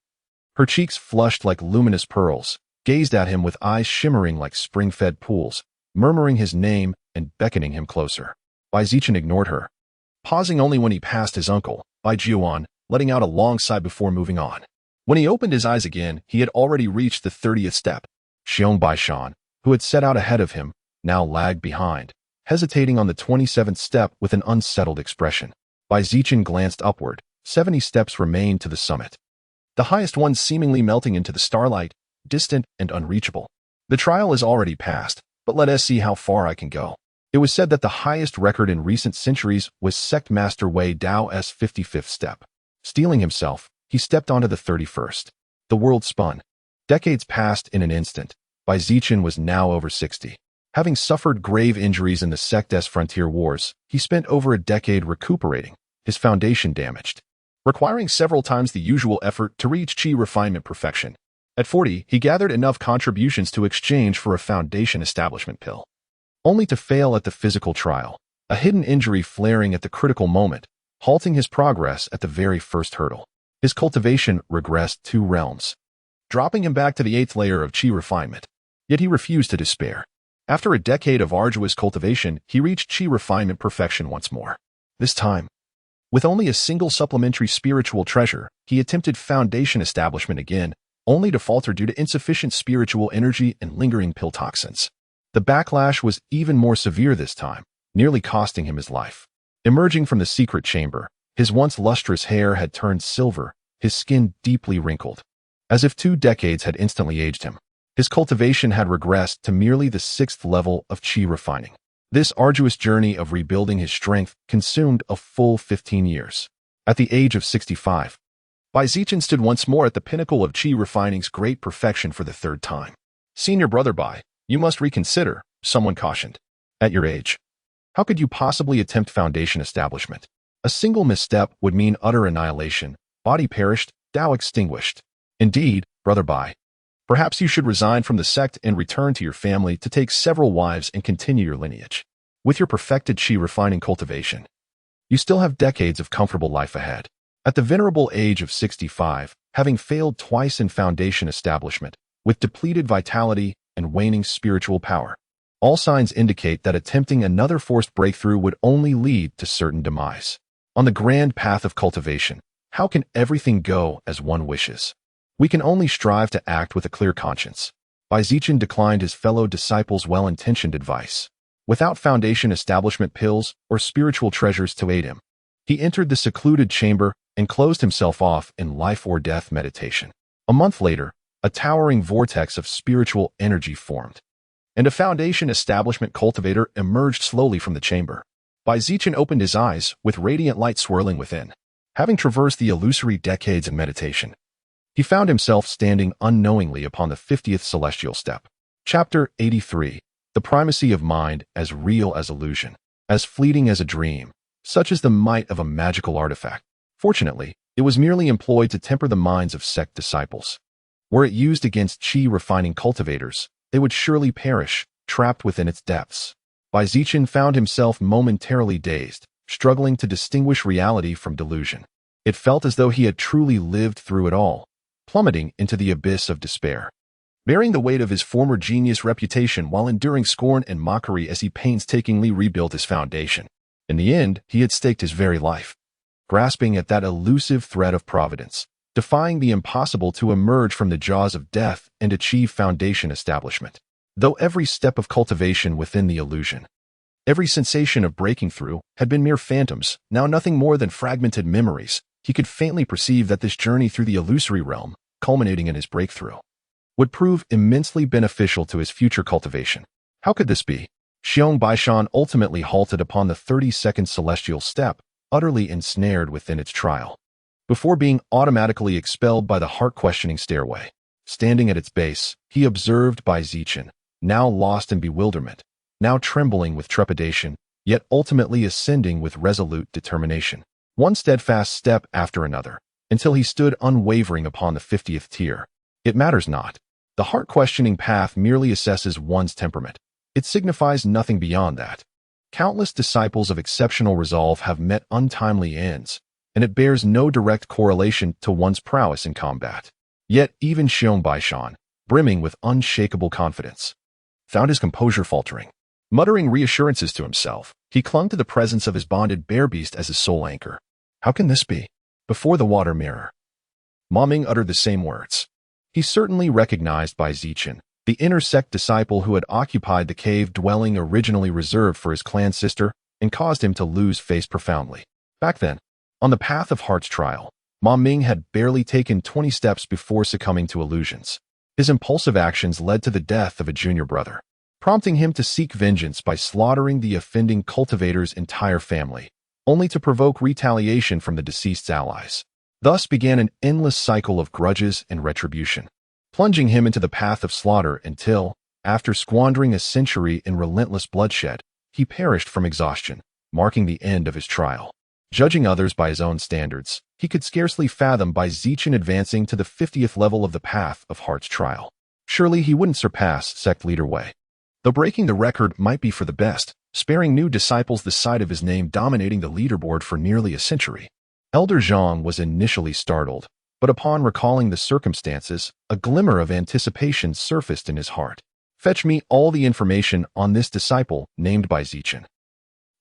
her cheeks flushed like luminous pearls, gazed at him with eyes shimmering like spring-fed pools, murmuring his name and beckoning him closer. Bai Zichen ignored her, pausing only when he passed his uncle, Bai Jiuan, letting out a long sigh before moving on. When he opened his eyes again, he had already reached the 30th step. Xiong Baishan, who had set out ahead of him, now lagged behind, hesitating on the 27th step with an unsettled expression. Bai Zichen glanced upward. 70 steps remained to the summit, the highest one seemingly melting into the starlight, distant and unreachable. The trial is already past, but let us see how far I can go. It was said that the highest record in recent centuries was Sect Master Wei Dao's 55th step. Steeling himself, he stepped onto the 31st. The world spun. Decades passed in an instant. Bai Zichen was now over 60. Having suffered grave injuries in the Sect's frontier wars, he spent over a decade recuperating, his foundation damaged, requiring several times the usual effort to reach chi refinement perfection. At 40, he gathered enough contributions to exchange for a foundation establishment pill, only to fail at the physical trial, a hidden injury flaring at the critical moment, halting his progress at the very first hurdle. His cultivation regressed 2 realms, dropping him back to the 8th layer of chi refinement. Yet he refused to despair. After a decade of arduous cultivation, he reached chi refinement perfection once more. This time, with only a single supplementary spiritual treasure, he attempted foundation establishment again, only to falter due to insufficient spiritual energy and lingering pill toxins. The backlash was even more severe this time, nearly costing him his life. Emerging from the secret chamber, his once lustrous hair had turned silver, his skin deeply wrinkled, as if 2 decades had instantly aged him. His cultivation had regressed to merely the 6th level of chi refining. This arduous journey of rebuilding his strength consumed a full 15 years. At the age of 65, Bai Zichen stood once more at the pinnacle of chi refining's great perfection for the 3rd time. Senior brother Bai, you must reconsider, someone cautioned. At your age, how could you possibly attempt foundation establishment? A single misstep would mean utter annihilation, body perished, Tao extinguished. Indeed, brother Bai, perhaps you should resign from the sect and return to your family to take several wives and continue your lineage. With your perfected chi refining cultivation, you still have decades of comfortable life ahead. At the venerable age of 65, having failed twice in foundation establishment, with depleted vitality and waning spiritual power, all signs indicate that attempting another forced breakthrough would only lead to certain demise. On the grand path of cultivation, how can everything go as one wishes? We can only strive to act with a clear conscience. Zichen declined his fellow disciples' well-intentioned advice. Without foundation establishment pills or spiritual treasures to aid him, he entered the secluded chamber and closed himself off in life-or-death meditation. A month later, a towering vortex of spiritual energy formed, and a foundation establishment cultivator emerged slowly from the chamber. Zichen opened his eyes with radiant light swirling within. Having traversed the illusory decades of meditation, he found himself standing unknowingly upon the 50th celestial step. Chapter 83. The primacy of mind as real as illusion, as fleeting as a dream. Such is the might of a magical artifact. Fortunately, it was merely employed to temper the minds of sect disciples. Were it used against chi-refining cultivators, they would surely perish, trapped within its depths. Zichen found himself momentarily dazed, struggling to distinguish reality from delusion. It felt as though he had truly lived through it all, plummeting into the abyss of despair. Bearing the weight of his former genius reputation while enduring scorn and mockery as he painstakingly rebuilt his foundation. In the end, he had staked his very life, grasping at that elusive thread of providence, defying the impossible to emerge from the jaws of death and achieve foundation establishment. Though every step of cultivation within the illusion, every sensation of breaking through, had been mere phantoms, now nothing more than fragmented memories, he could faintly perceive that this journey through the illusory realm, culminating in his breakthrough, would prove immensely beneficial to his future cultivation. How could this be? Xiong Baishan ultimately halted upon the 32nd celestial step, utterly ensnared within its trial, before being automatically expelled by the heart-questioning stairway. Standing at its base, he observed Zichen, now lost in bewilderment, now trembling with trepidation, yet ultimately ascending with resolute determination, one steadfast step after another, until he stood unwavering upon the 50th tier. It matters not. The heart-questioning path merely assesses one's temperament. It signifies nothing beyond that. Countless disciples of exceptional resolve have met untimely ends, and it bears no direct correlation to one's prowess in combat. Yet even Xiong Baishan, brimming with unshakable confidence, found his composure faltering. Muttering reassurances to himself, he clung to the presence of his bonded bear beast as his sole anchor. How can this be? Before the water mirror, Ma Ming uttered the same words. He certainly recognized Zichen, the inner sect disciple who had occupied the cave dwelling originally reserved for his clan sister and caused him to lose face profoundly. Back then, on the path of Heart's trial, Ma Ming had barely taken 20 steps before succumbing to illusions. His impulsive actions led to the death of a junior brother, prompting him to seek vengeance by slaughtering the offending cultivator's entire family, only to provoke retaliation from the deceased's allies. Thus began an endless cycle of grudges and retribution, plunging him into the path of slaughter until, after squandering a century in relentless bloodshed, he perished from exhaustion, marking the end of his trial. Judging others by his own standards, he could scarcely fathom Zichen advancing to the 50th level of the path of Heart's trial. Surely he wouldn't surpass sect leader Wei. Though breaking the record might be for the best, sparing new disciples the sight of his name dominating the leaderboard for nearly a century. Elder Zhang was initially startled, but upon recalling the circumstances, a glimmer of anticipation surfaced in his heart. Fetch me all the information on this disciple named Zichen.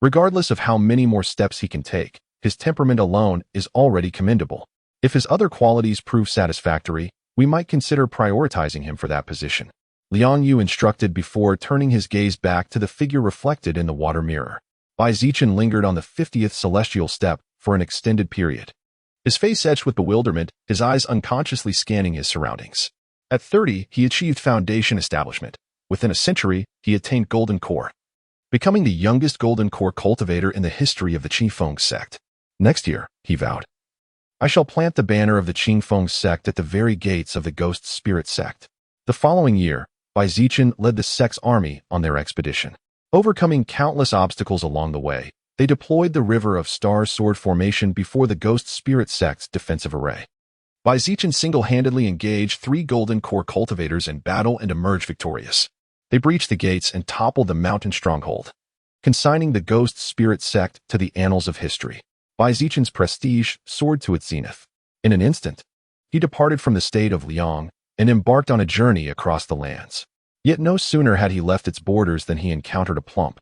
Regardless of how many more steps he can take, his temperament alone is already commendable. If his other qualities prove satisfactory, we might consider prioritizing him for that position. Liang Yu instructed before turning his gaze back to the figure reflected in the water mirror. Zichen lingered on the 50th celestial step for an extended period, his face etched with bewilderment, his eyes unconsciously scanning his surroundings. At 30, he achieved foundation establishment. Within a century, he attained golden core, becoming the youngest golden core cultivator in the history of the Qingfeng sect. Next year, he vowed, I shall plant the banner of the Qingfeng sect at the very gates of the ghost spirit sect. The following year, Zichen led the sect's army on their expedition. Overcoming countless obstacles along the way, they deployed the River of Stars sword formation before the Ghost Spirit sect's defensive array. Zichen single-handedly engaged 3 golden core cultivators in battle and emerged victorious. They breached the gates and toppled the mountain stronghold, consigning the Ghost Spirit sect to the annals of history. Zichen's prestige soared to its zenith. In an instant, he departed from the state of Liang and embarked on a journey across the lands. Yet no sooner had he left its borders than he encountered a plump,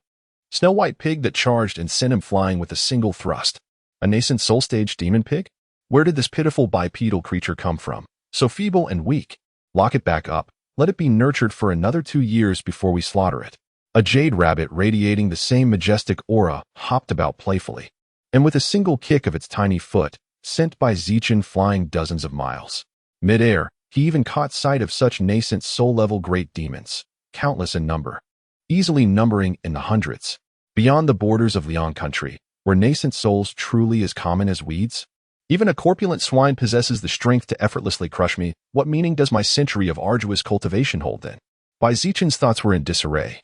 snow-white pig that charged and sent him flying with a single thrust. A nascent soul-stage demon pig? Where did this pitiful bipedal creature come from? So feeble and weak. Lock it back up. Let it be nurtured for another 2 years before we slaughter it. A jade rabbit radiating the same majestic aura hopped about playfully, and with a single kick of its tiny foot, sent by Zichen flying dozens of miles. Mid-air, he even caught sight of such nascent soul-level great demons, countless in number, easily numbering in the hundreds. Beyond the borders of Liang country, were nascent souls truly as common as weeds? Even a corpulent swine possesses the strength to effortlessly crush me. What meaning does my century of arduous cultivation hold then? Zichen's thoughts were in disarray,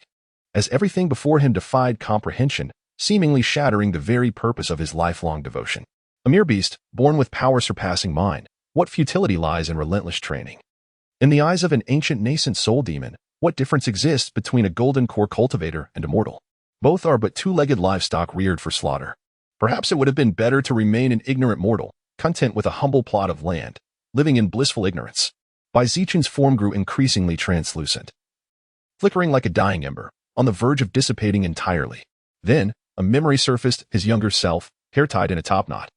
as everything before him defied comprehension, seemingly shattering the very purpose of his lifelong devotion. A mere beast, born with power surpassing mine, what futility lies in relentless training? In the eyes of an ancient nascent soul demon, what difference exists between a golden core cultivator and a mortal? Both are but two-legged livestock reared for slaughter. Perhaps it would have been better to remain an ignorant mortal, content with a humble plot of land, living in blissful ignorance. Zichen's form grew increasingly translucent, flickering like a dying ember, on the verge of dissipating entirely. Then, a memory surfaced, his younger self, hair tied in a topknot,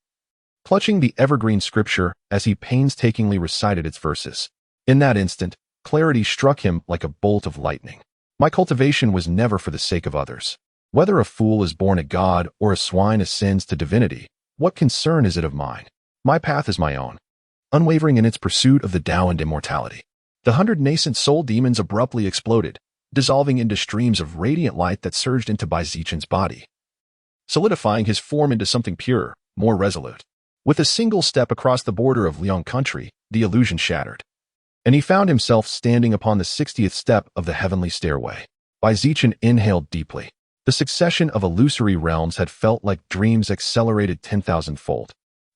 clutching the evergreen scripture as he painstakingly recited its verses. In that instant, clarity struck him like a bolt of lightning. My cultivation was never for the sake of others. Whether a fool is born a god or a swine ascends to divinity, what concern is it of mine? My path is my own, unwavering in its pursuit of the Tao and immortality. The 100 nascent soul demons abruptly exploded, dissolving into streams of radiant light that surged into Zichen's body, solidifying his form into something purer, more resolute. With a single step across the border of Liang country, the illusion shattered, and he found himself standing upon the 60th step of the heavenly stairway. Zichen inhaled deeply. The succession of illusory realms had felt like dreams accelerated 10,000-fold,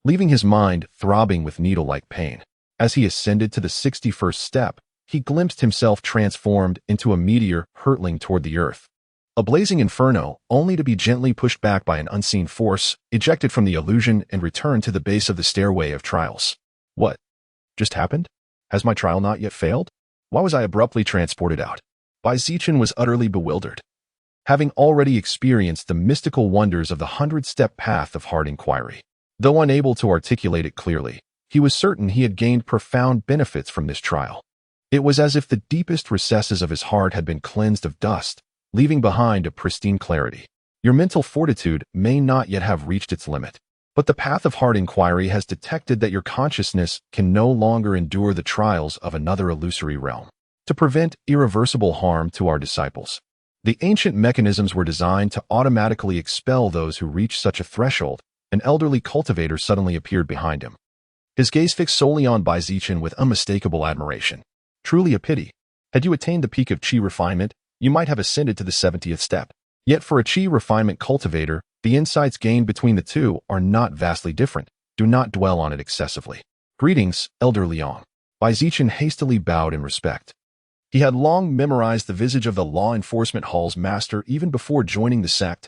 leaving his mind throbbing with needle-like pain. As he ascended to the 61st step, he glimpsed himself transformed into a meteor hurtling toward the earth. A blazing inferno, only to be gently pushed back by an unseen force, ejected from the illusion and returned to the base of the stairway of trials. What just happened? Has my trial not yet failed? Why was I abruptly transported out? Zichen was utterly bewildered. Having already experienced the mystical wonders of the 100-step path of hard inquiry. Though unable to articulate it clearly, he was certain he had gained profound benefits from this trial. It was as if the deepest recesses of his heart had been cleansed of dust, leaving behind a pristine clarity. Your mental fortitude may not yet have reached its limit, but the path of hard inquiry has detected that your consciousness can no longer endure the trials of another illusory realm. To prevent irreversible harm to our disciples, the ancient mechanisms were designed to automatically expel those who reach such a threshold. An elderly cultivator suddenly appeared behind him, his gaze fixed solely on Zichen with unmistakable admiration. Truly a pity. Had you attained the peak of chi refinement, you might have ascended to the 70th step. Yet for a chi refinement cultivator, the insights gained between the two are not vastly different. Do not dwell on it excessively. Greetings, Elder Liang. Zichen hastily bowed in respect. He had long memorized the visage of the law enforcement hall's master even before joining the sect,